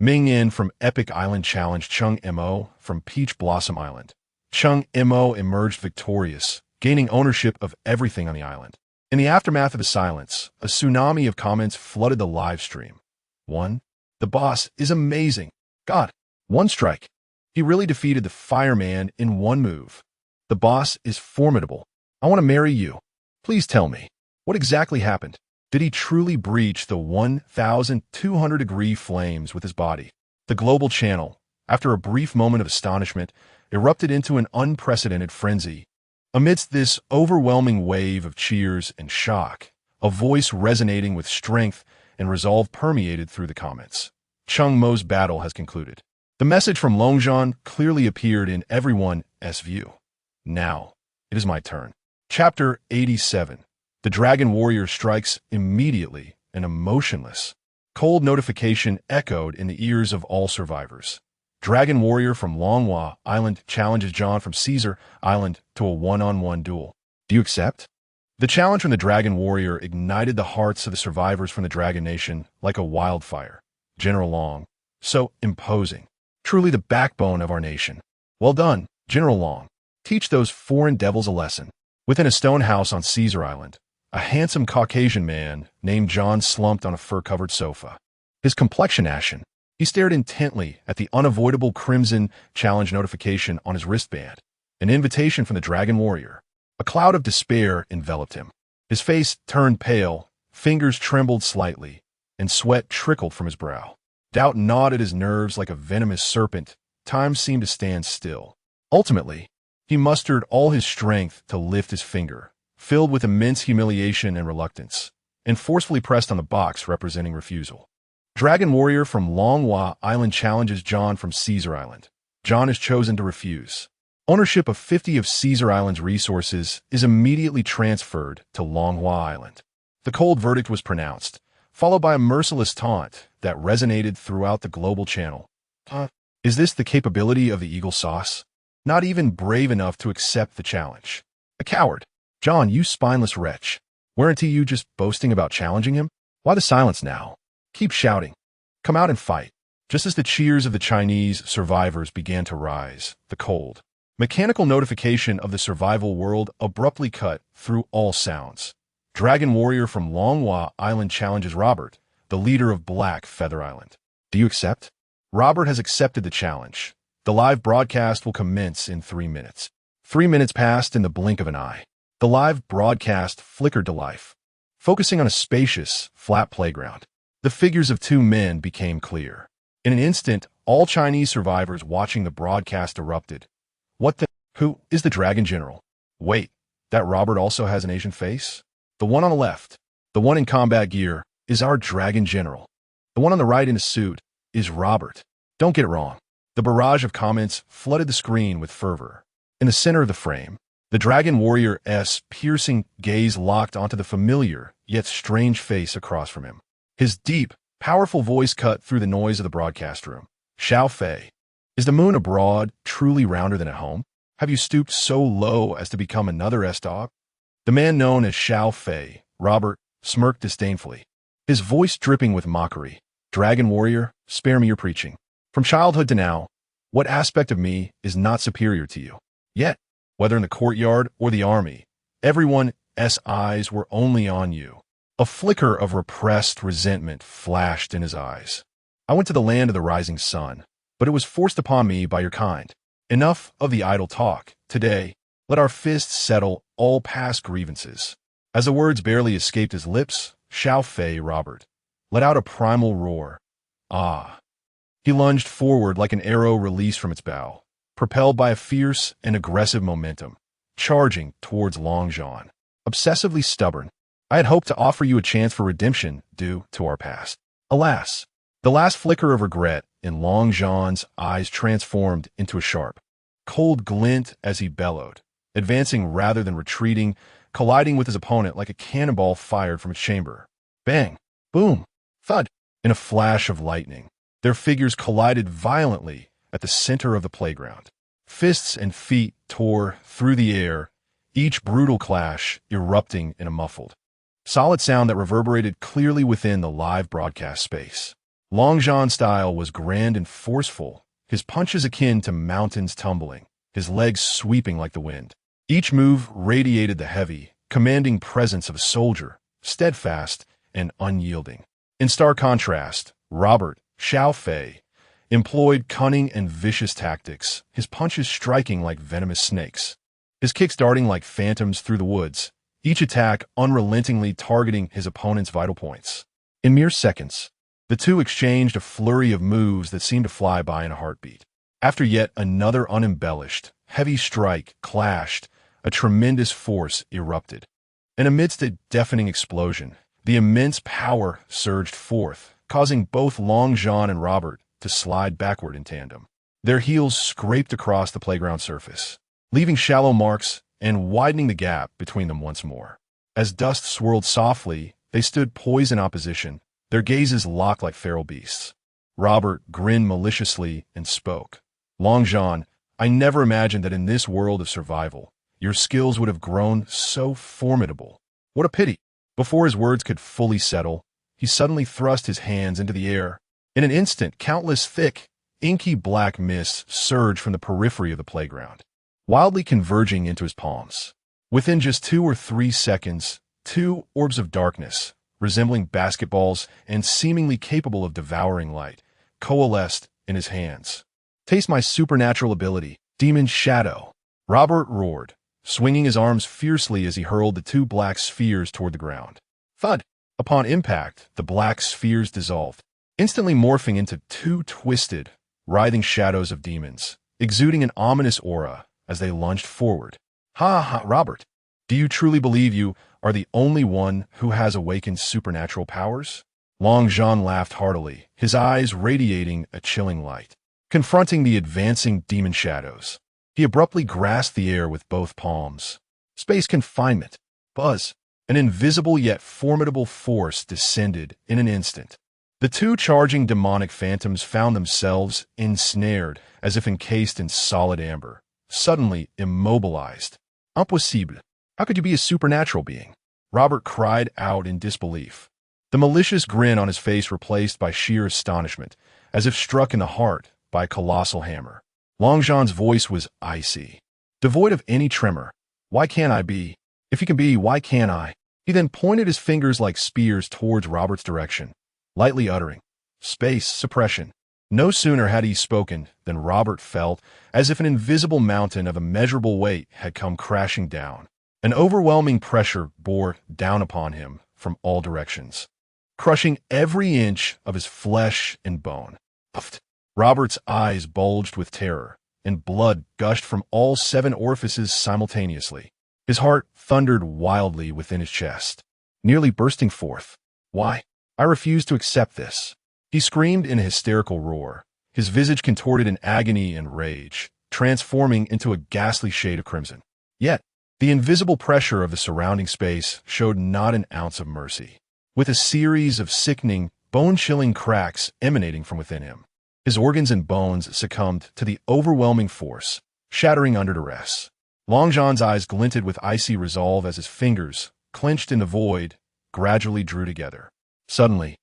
Ming Yin from Epic Island challenged Cheng Mo from Peach Blossom Island. Cheng Mo emerged victorious, gaining ownership of everything on the island. In the aftermath of the silence, a tsunami of comments flooded the live stream. 1. The boss is amazing. God, one strike. He really defeated the fireman in one move. The boss is formidable. I want to marry you. Please tell me, what exactly happened? Did he truly breach the 1,200-degree flames with his body? The global channel, after a brief moment of astonishment, erupted into an unprecedented frenzy. Amidst this overwhelming wave of cheers and shock, a voice resonating with strength and resolve permeated through the comments. Cheng Mo's battle has concluded. The message from Longzhan clearly appeared in everyone's view. Now, it is my turn. Chapter 87. The Dragon Warrior strikes immediately and emotionless. Cold notification echoed in the ears of all survivors. Dragon Warrior from Longhua Island challenges John from Caesar Island to a one-on-one duel. Do you accept? The challenge from the Dragon Warrior ignited the hearts of the survivors from the Dragon Nation like a wildfire. General Long, so imposing. Truly the backbone of our nation. Well done, General Long. Teach those foreign devils a lesson. Within a stone house on Caesar Island, a handsome Caucasian man named John slumped on a fur-covered sofa. His complexion ashen, he stared intently at the unavoidable crimson challenge notification on his wristband, an invitation from the Dragon Warrior. A cloud of despair enveloped him. His face turned pale, fingers trembled slightly, and sweat trickled from his brow. Doubt gnawed at his nerves like a venomous serpent. Time seemed to stand still. Ultimately, he mustered all his strength to lift his finger, filled with immense humiliation and reluctance, and forcefully pressed on the box representing refusal. Dragon Warrior from Longhua Island challenges John from Caesar Island. John has chosen to refuse. Ownership of 50 of Caesar Island's resources is immediately transferred to Longhua Island. The cold verdict was pronounced, followed by a merciless taunt that resonated throughout the global channel. Is this the capability of the Eagle Sauce? Not even brave enough to accept the challenge. A coward. John, you spineless wretch. Weren't you just boasting about challenging him? Why the silence now? Keep shouting. Come out and fight. Just as the cheers of the Chinese survivors began to rise, the cold, mechanical notification of the survival world abruptly cut through all sounds. Dragon Warrior from Longhua Island challenges Robert, the leader of Black Feather Island. Do you accept? Robert has accepted the challenge. The live broadcast will commence in 3 minutes. 3 minutes passed in the blink of an eye. The live broadcast flickered to life, focusing on a spacious, flat playground. The figures of 2 men became clear. In an instant, all Chinese survivors watching the broadcast erupted. What the? Who is the Dragon General? Wait, that Robert also has an Asian face? The one on the left, the one in combat gear, is our Dragon General. The one on the right in a suit is Robert. Don't get it wrong. The barrage of comments flooded the screen with fervor. In the center of the frame, the Dragon Warrior's piercing gaze locked onto the familiar, yet strange face across from him. His deep, powerful voice cut through the noise of the broadcast room. Xiao Fei, is the moon abroad truly rounder than at home? Have you stooped so low as to become another S-dog? The man known as Xiao Fei, Robert, smirked disdainfully, his voice dripping with mockery. Dragon Warrior, spare me your preaching. From childhood to now, what aspect of me is not superior to you? Yet, whether in the courtyard or the army, everyone's eyes were only on you. A flicker of repressed resentment flashed in his eyes. I went to the land of the rising sun, but it was forced upon me by your kind. Enough of the idle talk. Today, let our fists settle all past grievances. As the words barely escaped his lips, Xiao Fei Robert let out a primal roar. Ah! He lunged forward like an arrow released from its bow, propelled by a fierce and aggressive momentum, charging towards Long John. Obsessively stubborn, I had hoped to offer you a chance for redemption due to our past. Alas, the last flicker of regret in Long John's eyes transformed into a sharp, cold glint as he bellowed, advancing rather than retreating, colliding with his opponent like a cannonball fired from its chamber. Bang! Boom! Thud! In a flash of lightning, their figures collided violently at the center of the playground. Fists and feet tore through the air, each brutal clash erupting in a muffled, solid sound that reverberated clearly within the live broadcast space. Long John's style was grand and forceful, his punches akin to mountains tumbling, his legs sweeping like the wind. Each move radiated the heavy, commanding presence of a soldier, steadfast and unyielding. In stark contrast, Robert, Xiao Fei, employed cunning and vicious tactics, his punches striking like venomous snakes, his kicks darting like phantoms through the woods, each attack unrelentingly targeting his opponent's vital points. In mere seconds, the two exchanged a flurry of moves that seemed to fly by in a heartbeat. After yet another unembellished, heavy strike clashed, a tremendous force erupted. And amidst a deafening explosion, the immense power surged forth, causing both Long John and Robert to slide backward in tandem. Their heels scraped across the playground surface, leaving shallow marks and widening the gap between them once more. As dust swirled softly, they stood poised in opposition, their gazes locked like feral beasts. Robert grinned maliciously and spoke. Long John, I never imagined that in this world of survival, your skills would have grown so formidable. What a pity. Before his words could fully settle, he suddenly thrust his hands into the air. In an instant, countless thick, inky black mists surged from the periphery of the playground, wildly converging into his palms. Within just 2 or 3 seconds, 2 orbs of darkness, resembling basketballs and seemingly capable of devouring light, coalesced in his hands. Taste my supernatural ability, Demon Shadow, Robert roared, swinging his arms fiercely as he hurled the two black spheres toward the ground. Thud! Upon impact, the black spheres dissolved, instantly morphing into two twisted, writhing shadows of demons, exuding an ominous aura as they lunged forward. Ha ha, Robert! Do you truly believe you are the only one who has awakened supernatural powers? Long Jean laughed heartily, his eyes radiating a chilling light. Confronting the advancing demon shadows, he abruptly grasped the air with both palms. Space confinement. Buzz. An invisible yet formidable force descended in an instant. The two charging demonic phantoms found themselves ensnared as if encased in solid amber, suddenly immobilized. Impossible. How could you be a supernatural being? Robert cried out in disbelief. The malicious grin on his face replaced by sheer astonishment, as if struck in the heart by a colossal hammer. Long Jean's voice was icy, devoid of any tremor. Why can't I be? If he can be, why can't I? He then pointed his fingers like spears towards Robert's direction, lightly uttering, "Space suppression." No sooner had he spoken than Robert felt as if an invisible mountain of immeasurable weight had come crashing down. An overwhelming pressure bore down upon him from all directions, crushing every inch of his flesh and bone. Puffed. Robert's eyes bulged with terror, and blood gushed from all 7 orifices simultaneously. His heart thundered wildly within his chest, nearly bursting forth. "Why? I refuse to accept this." He screamed in a hysterical roar, his visage contorted in agony and rage, transforming into a ghastly shade of crimson. Yet, the invisible pressure of the surrounding space showed not an ounce of mercy. With a series of sickening, bone-chilling cracks emanating from within him, his organs and bones succumbed to the overwhelming force, shattering under duress. Long Jean's eyes glinted with icy resolve as his fingers, clenched in the void, gradually drew together. Suddenly,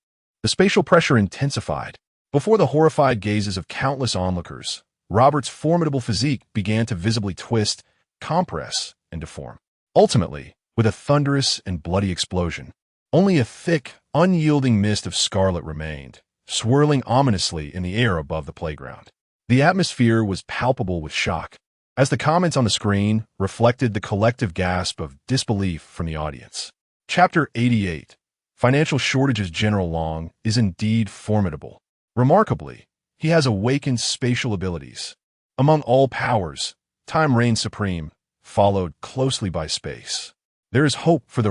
the spatial pressure intensified. Before the horrified gazes of countless onlookers, Robert's formidable physique began to visibly twist, compress, and deform. Ultimately, with a thunderous and bloody explosion, only a thick, unyielding mist of scarlet remained, swirling ominously in the air above the playground. The atmosphere was palpable with shock, as the comments on the screen reflected the collective gasp of disbelief from the audience. Chapter 88. Financial shortages. General Long is indeed formidable. Remarkably, he has awakened spatial abilities. Among all powers, time reigns supreme, followed closely by space. There is hope for the